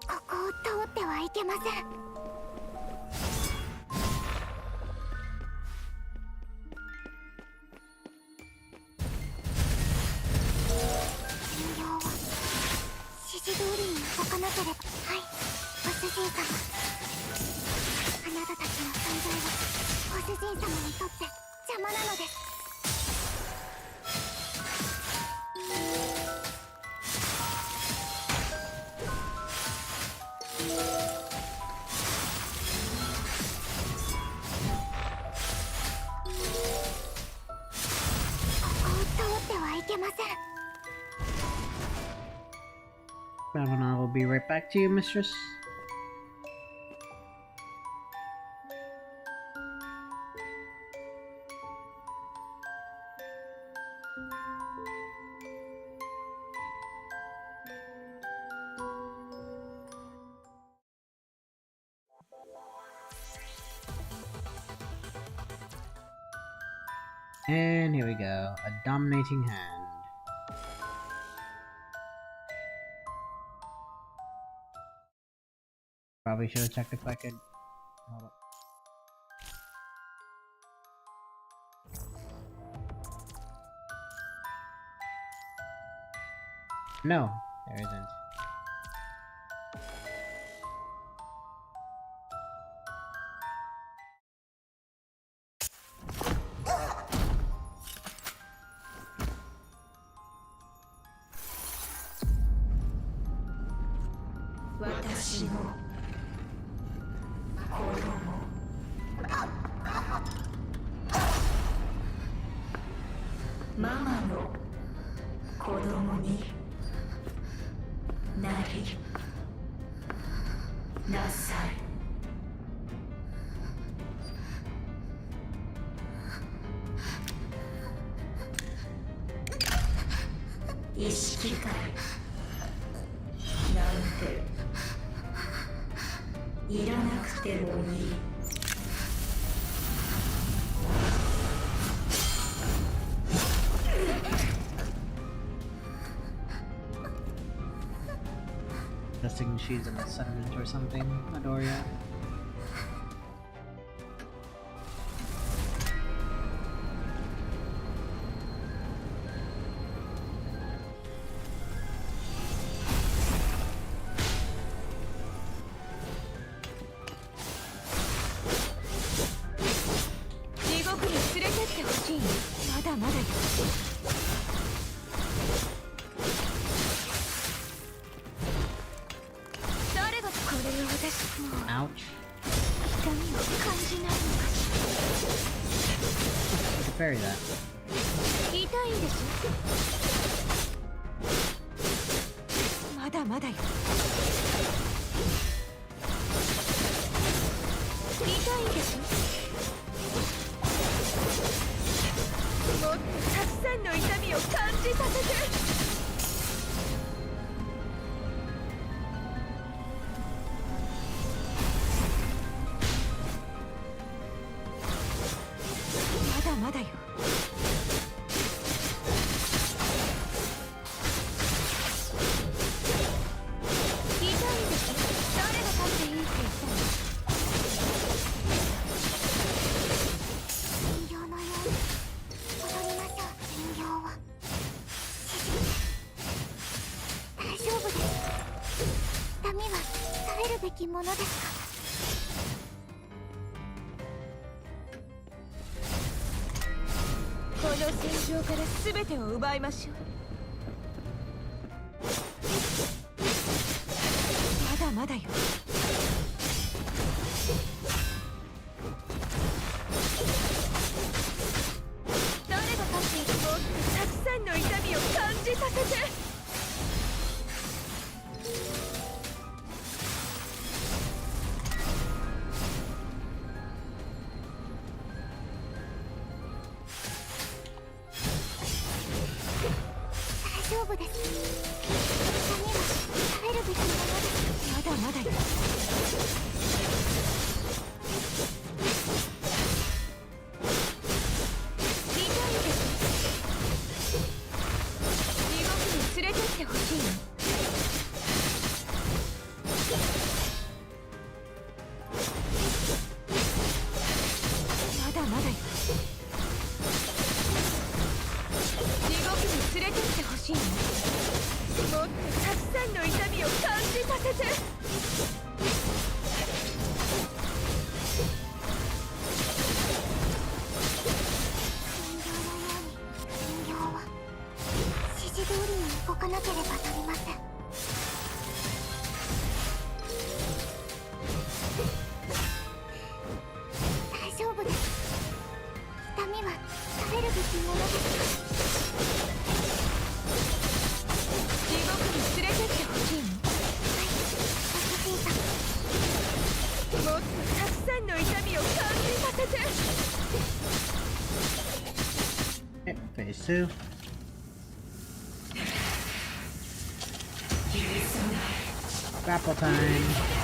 ここを通ってはいけません。人形は指示通りに動かなければ。はい、ご主人様。あなたたちの存在はご主人様にとって邪魔なのです。いけません。Ravana will be right back to you, mistress. And here we go, a dominating hand. Probably should have checked if I could. Hold up. No, there isn't. Guessing she's in a settlement or something, Midoriya. Ouch. I could parry that. Phase 2. Grapple time.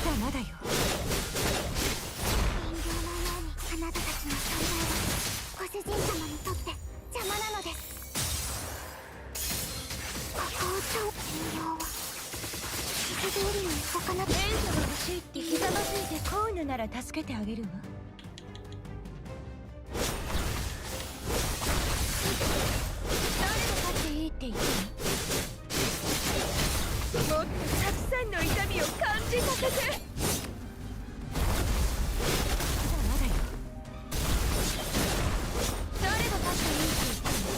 まだまだよ。犬なら助けてあげるわ。誰が勝っていいって言ってるの？もっとたくさんの痛みを感じさせて。まだよ。誰が勝っていいって言ってるの？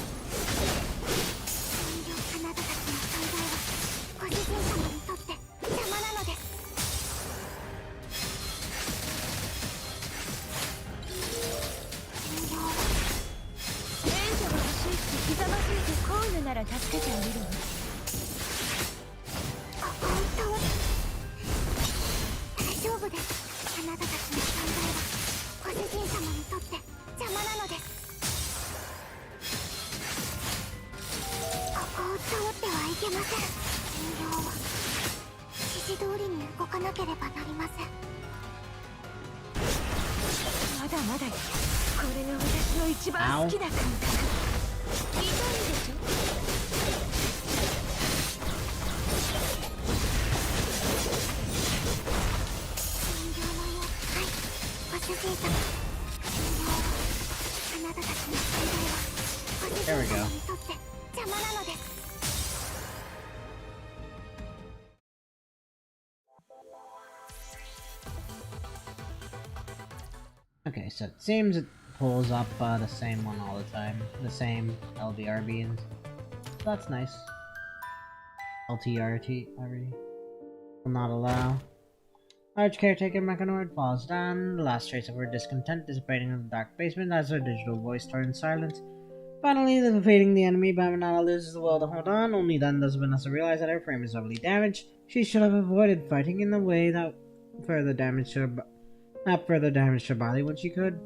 あなたたちの存在はご主人様にとって邪魔なのです。援助が欲しいってひざまずいてこういうのなら助けてあげるわ。本当大丈夫です。あなたたちの存在はご主人様にとって邪魔なのです。ここを通ってはいけません。人形は指示通りに動かなければなりません。まだまだよ。これが私の一番好きな感覚。痛いでしょ？人形のよう、はい、ご主人様。人形はあなたたちの存在はご主人様にとって邪魔なのです。Okay, so it seems it pulls up the same one all the time. The same LBRB, and that's nice. LTRT already. Will not allow. Large caretaker mechanoid falls down, the last trace of her discontent dissipating in the dark basement as her digital voice turns silent. Finally, defeating the enemy, Bamanana loses the will to hold on. Only then does Vanessa realize that her frame is heavily damaged. She should have avoided fighting in the way that further damaged her body when she could.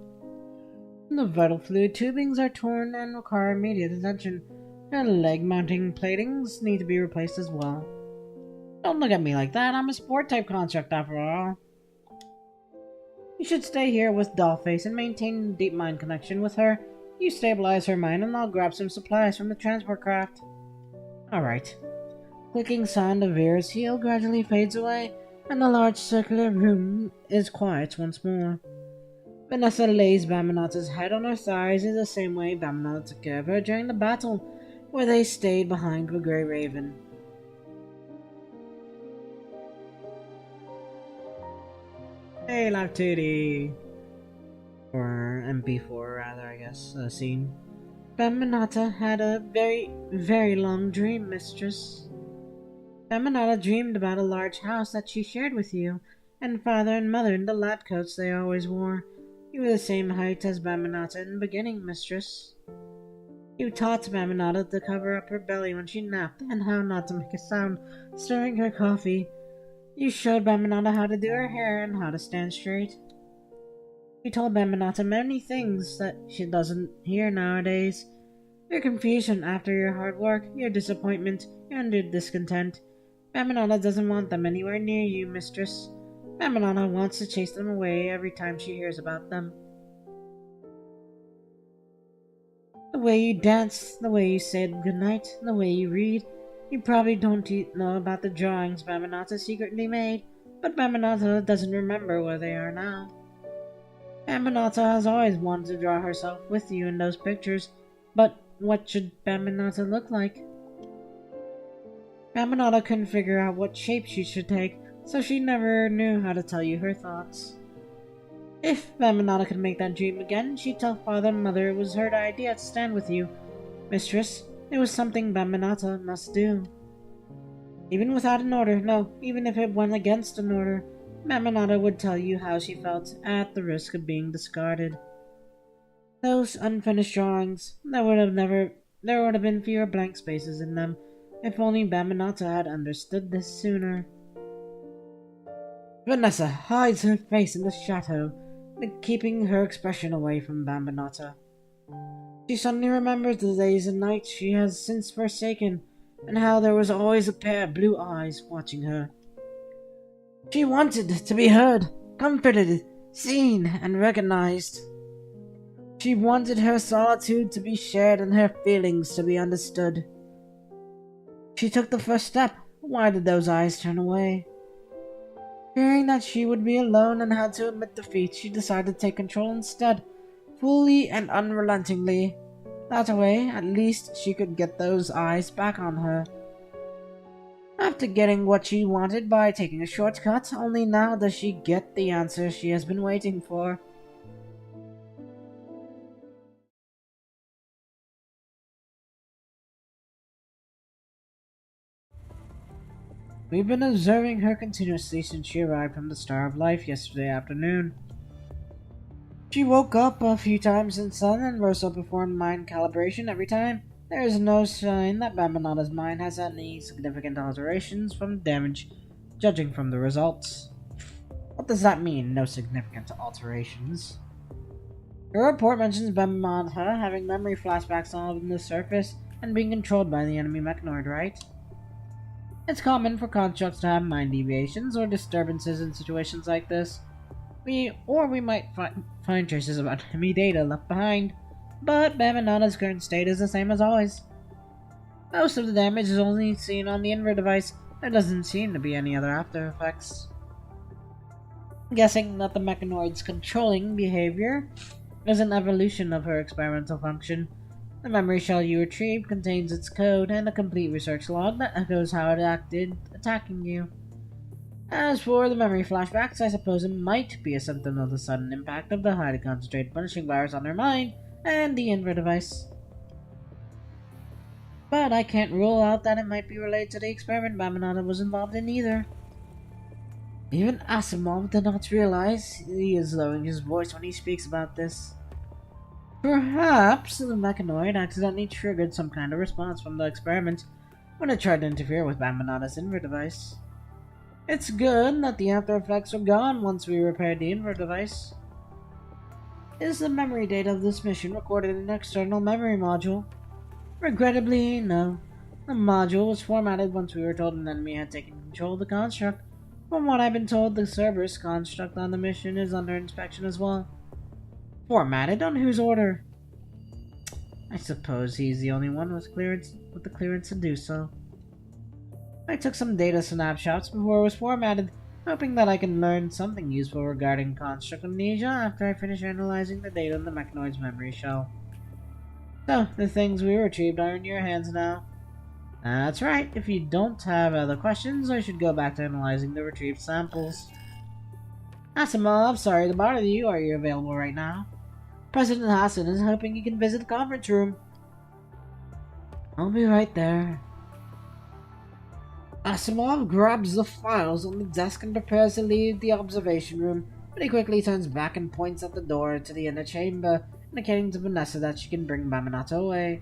The vital fluid tubings are torn and require immediate attention. Her leg mounting platings need to be replaced as well. Don't look at me like that, I'm a sport type construct after all. You should stay here with Dollface and maintain a deep mind connection with her. You stabilize her mind and I'll grab some supplies from the transport craft. Alright. Clicking sound of Vera's heel gradually fades away, and the large circular room is quiet once more. Vanessa lays Bamanata's head on her thighs in the same way Bamanata took care of her during the battle, where they stayed behind the Grey Raven. Hey, Laptootie! Or MP4, rather, I guess, scene. Bamanata had a very, very long dream, mistress. Bamanata dreamed about a large house that she shared with you, and father and mother in the lab coats they always wore. You were the same height as Bamanata in the beginning, mistress. You taught Bamanata to cover up her belly when she napped, and how not to make a sound stirring her coffee. You showed Bamanata how to do her hair and how to stand straight. You told Bamanata many things that she doesn't hear nowadays. Your confusion after your hard work, your disappointment, and your discontent. Bamanata doesn't want them anywhere near you, mistress. Bamanata wants to chase them away every time she hears about them. The way you dance, the way you say goodnight, the way you read. You probably don't know about the drawings Bamanata secretly made, but Bamanata doesn't remember where they are now. Bamanata has always wanted to draw herself with you in those pictures, but what should Bamanata look like? Bamanata couldn't figure out what shape she should take, so she never knew how to tell you her thoughts. If Bamanata could make that dream again, she'd tell father and mother it was her idea to stand with you. Mistress, it was something Bamanata must do. Even without an order, no, even if it went against an order, Bamanata would tell you how she felt at the risk of being discarded. Those unfinished drawings, there would have been fewer blank spaces in them, if only Bamanata had understood this sooner. Vanessa hides her face in the shadow, keeping her expression away from Bamanata. She suddenly remembers the days and nights she has since forsaken, and how there was always a pair of blue eyes watching her. She wanted to be heard, comforted, seen, and recognized. She wanted her solitude to be shared and her feelings to be understood. She took the first step. Why did those eyes turn away? Fearing that she would be alone and had to admit defeat, she decided to take control instead, fully and unrelentingly. That way, at least she could get those eyes back on her. After getting what she wanted by taking a shortcut, only now does she get the answer she has been waiting for. We've been observing her continuously since she arrived from the Star of Life yesterday afternoon. She woke up a few times in sun and also performed mind calibration every time. There is no sign that Bambanada's mind has any significant alterations from damage, judging from the results. What does that mean, no significant alterations? The report mentions Bambanada having memory flashbacks on the surface and being controlled by the enemy mechanoid, right? It's common for constructs to have mind deviations or disturbances in situations like this. We might find traces of enemy data left behind, but Bambanada's current state is the same as always. Most of the damage is only seen on the Inver device. There doesn't seem to be any other after effects. I'm guessing that the mechanoid's controlling behavior is an evolution of her experimental function. The memory shell you retrieved contains its code and a complete research log that echoes how it acted attacking you. As for the memory flashbacks, I suppose it might be a symptom of the sudden impact of the highly concentrated punishing virus on her mind and the Inver device. But I can't rule out that it might be related to the experiment Bambanada was involved in either. Even Asimov did not realize he is lowering his voice when he speaks about this. Perhaps the mechanoid accidentally triggered some kind of response from the experiment when it tried to interfere with Bambanada's Inver device. It's good that the after effects were gone once we repaired the Inver device. Is the memory data of this mission recorded in an external memory module? Regrettably, no. The module was formatted once we were told an enemy had taken control of the construct. From what I've been told, the Cerberus construct on the mission is under inspection as well. Formatted? On whose order? I suppose he's the only one with the clearance to do so. I took some data snapshots before it was formatted, hoping that I can learn something useful regarding construct amnesia after I finish analyzing the data in the mechanoid's memory shell. So, the things we retrieved are in your hands now. That's right, if you don't have other questions, I should go back to analyzing the retrieved samples. Asimov, sorry to bother you. Are you available right now? President Hassan is hoping you can visit the conference room. I'll be right there. Asimov grabs the files on the desk and prepares to leave the observation room, but he quickly turns back and points at the door to the inner chamber, indicating to Vanessa that she can bring Bambanada away.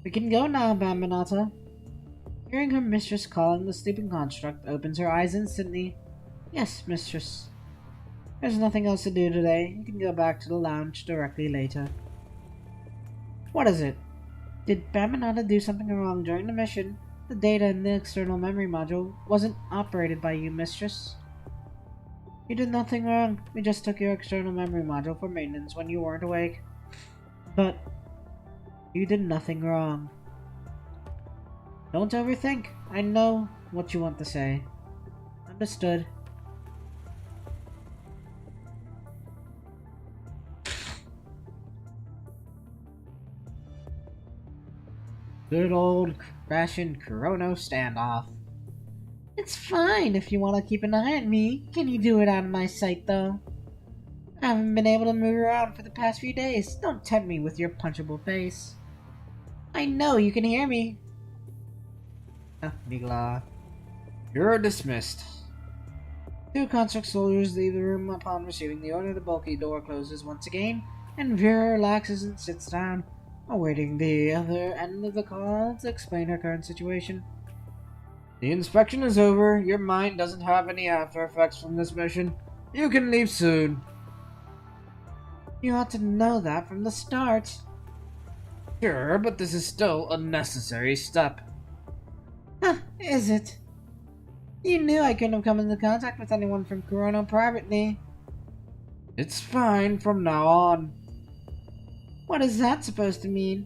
We can go now, Bambanada. Hearing her mistress calling, the sleeping construct opens her eyes instantly. Yes, mistress. There's nothing else to do today. You can go back to the lounge directly later. What is it? Did Bambanada do something wrong during the mission? The data in the external memory module wasn't operated by you, mistress. You did nothing wrong. We just took your external memory module for maintenance when you weren't awake. But you did nothing wrong. Don't overthink. I know what you want to say. Understood. Good old fashioned Chrono standoff. It's fine if you want to keep an eye on me. Can you do it out of my sight, though? I haven't been able to move around for the past few days. Don't tempt me with your punchable face. I know you can hear me. Migla. You're dismissed. Two construct soldiers leave the room upon receiving the order. The bulky door closes once again, and Vera relaxes and sits down, awaiting the other end of the call to explain her current situation. The inspection is over. Your mind doesn't have any after effects from this mission. You can leave soon. You ought to know that from the start. Sure, but this is still a necessary step. Huh, is it? You knew I couldn't have come into contact with anyone from Corona privately. It's fine from now on. What is that supposed to mean?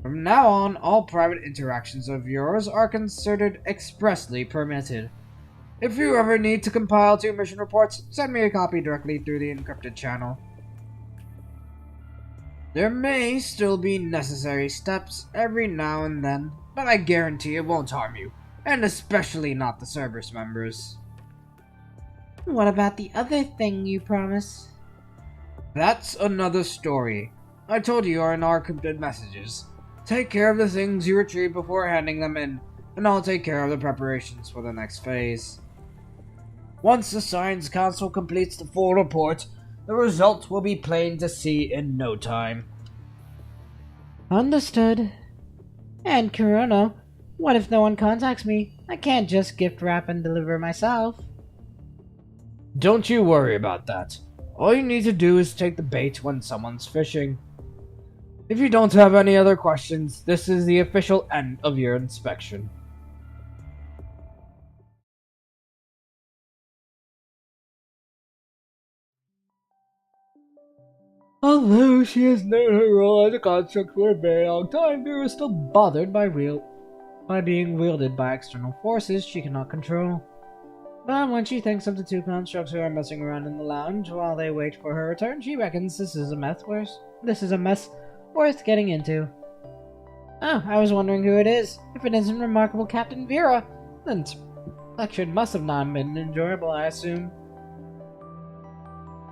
From now on, all private interactions of yours are considered expressly permitted. If you ever need to compile 2 mission reports, send me a copy directly through the encrypted channel. There may still be necessary steps every now and then, but I guarantee it won't harm you, and especially not the Cerberus members. What about the other thing you promised? That's another story. I told you are in our encrypted messages. Take care of the things you retrieve before handing them in, and I'll take care of the preparations for the next phase. Once the Science Council completes the full report, the results will be plain to see in no time. Understood. And Kurono, what if no one contacts me? I can't just gift wrap and deliver myself. Don't you worry about that. All you need to do is take the bait when someone's fishing. If you don't have any other questions, this is the official end of your inspection. Although she has known her role as a construct for a very long time, Vera is still bothered by being wielded by external forces she cannot control. But when she thinks of the 2 constructs who are messing around in the lounge while they wait for her return, she reckons this is a mess worth getting into. Oh, I was wondering who it is. If it isn't remarkable Captain Vera, then selection must have not been enjoyable, I assume.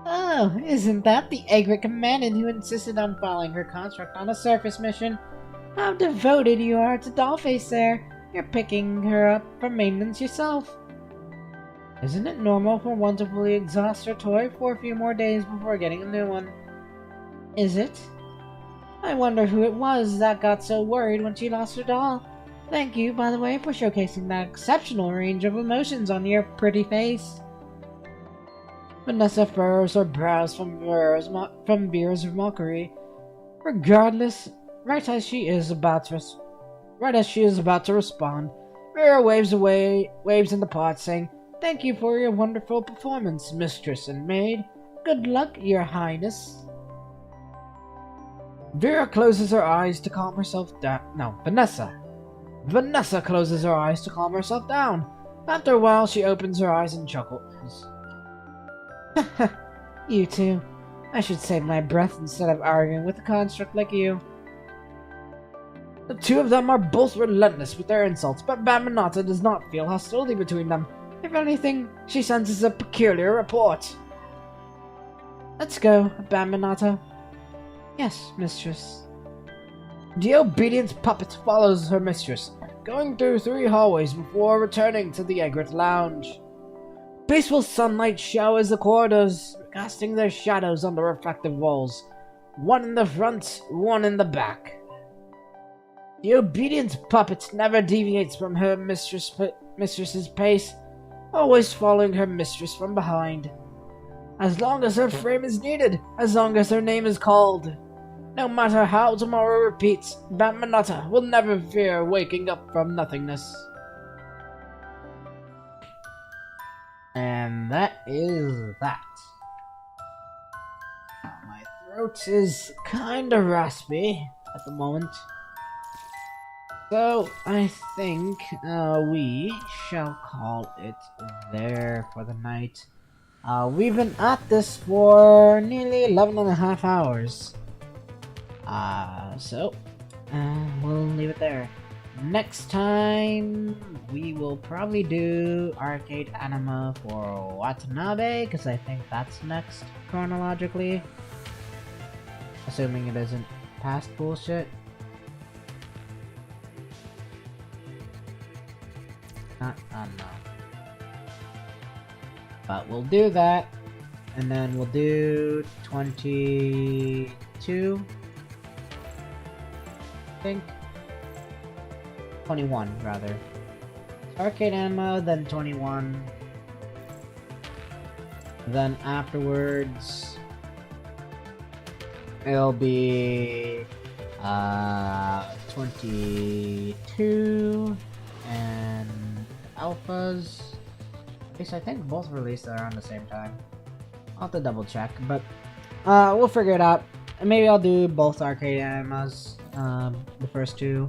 Oh, isn't that the Egret Commandant who insisted on following her construct on a surface mission? How devoted you are to Dollface there. You're picking her up for maintenance yourself. Isn't it normal for one to fully exhaust her toy for a few more days before getting a new one? Is it? I wonder who it was that got so worried when she lost her doll. Thank you, by the way, for showcasing that exceptional range of emotions on your pretty face. Vanessa furrows her brows from Vera's mockery. Regardless, right as she is about to respond, Vera waves in the pot, saying, "Thank you for your wonderful performance, mistress and maid. Good luck, your highness." Vera closes her eyes to calm herself down. No, Vanessa. Vanessa closes her eyes to calm herself down. After a while, she opens her eyes and chuckles. You two. I should save my breath instead of arguing with a construct like you. The 2 of them are both relentless with their insults, but Bamanata does not feel hostility between them. If anything, she senses a peculiar report. Let's go, Bamanata. Yes, mistress. The obedient puppet follows her mistress, going through 3 hallways before returning to the Egret Lounge. Peaceful sunlight showers the corridors, casting their shadows on the reflective walls, one in the front, one in the back. The obedient puppet never deviates from her mistress's pace, always following her mistress from behind. As long as her frame is needed, as long as her name is called. No matter how tomorrow repeats, Bamanata will never fear waking up from nothingness. And that is that. My throat is kinda raspy at the moment. So, I think we shall call it there for the night. We've been at this for nearly 11.5 hours. So, we'll leave it there. Next time, we will probably do Arcade Anima for Watanabe, because I think that's next chronologically. Assuming it isn't past bullshit. I don't know. But we'll do that, and then we'll do 22, I think. 21, rather. Arcade Anima, then 21. Then afterwards, it'll be 22 and alphas. At least I think both released around the same time. I'll have to double check, but we'll figure it out. And maybe I'll do both Arcade Animas the first two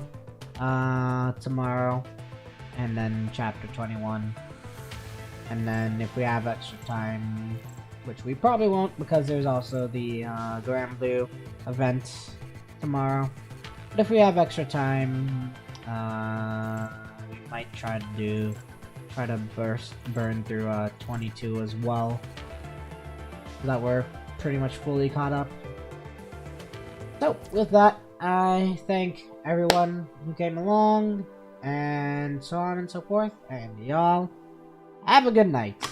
tomorrow, and then chapter 21. And then if we have extra time, which we probably won't because there's also the Grand Blue event tomorrow. But if we have extra time, we might try to burn through 22 as well, so that we're pretty much fully caught up. So with that, I thank everyone who came along, and so on and so forth, and y'all have a good night.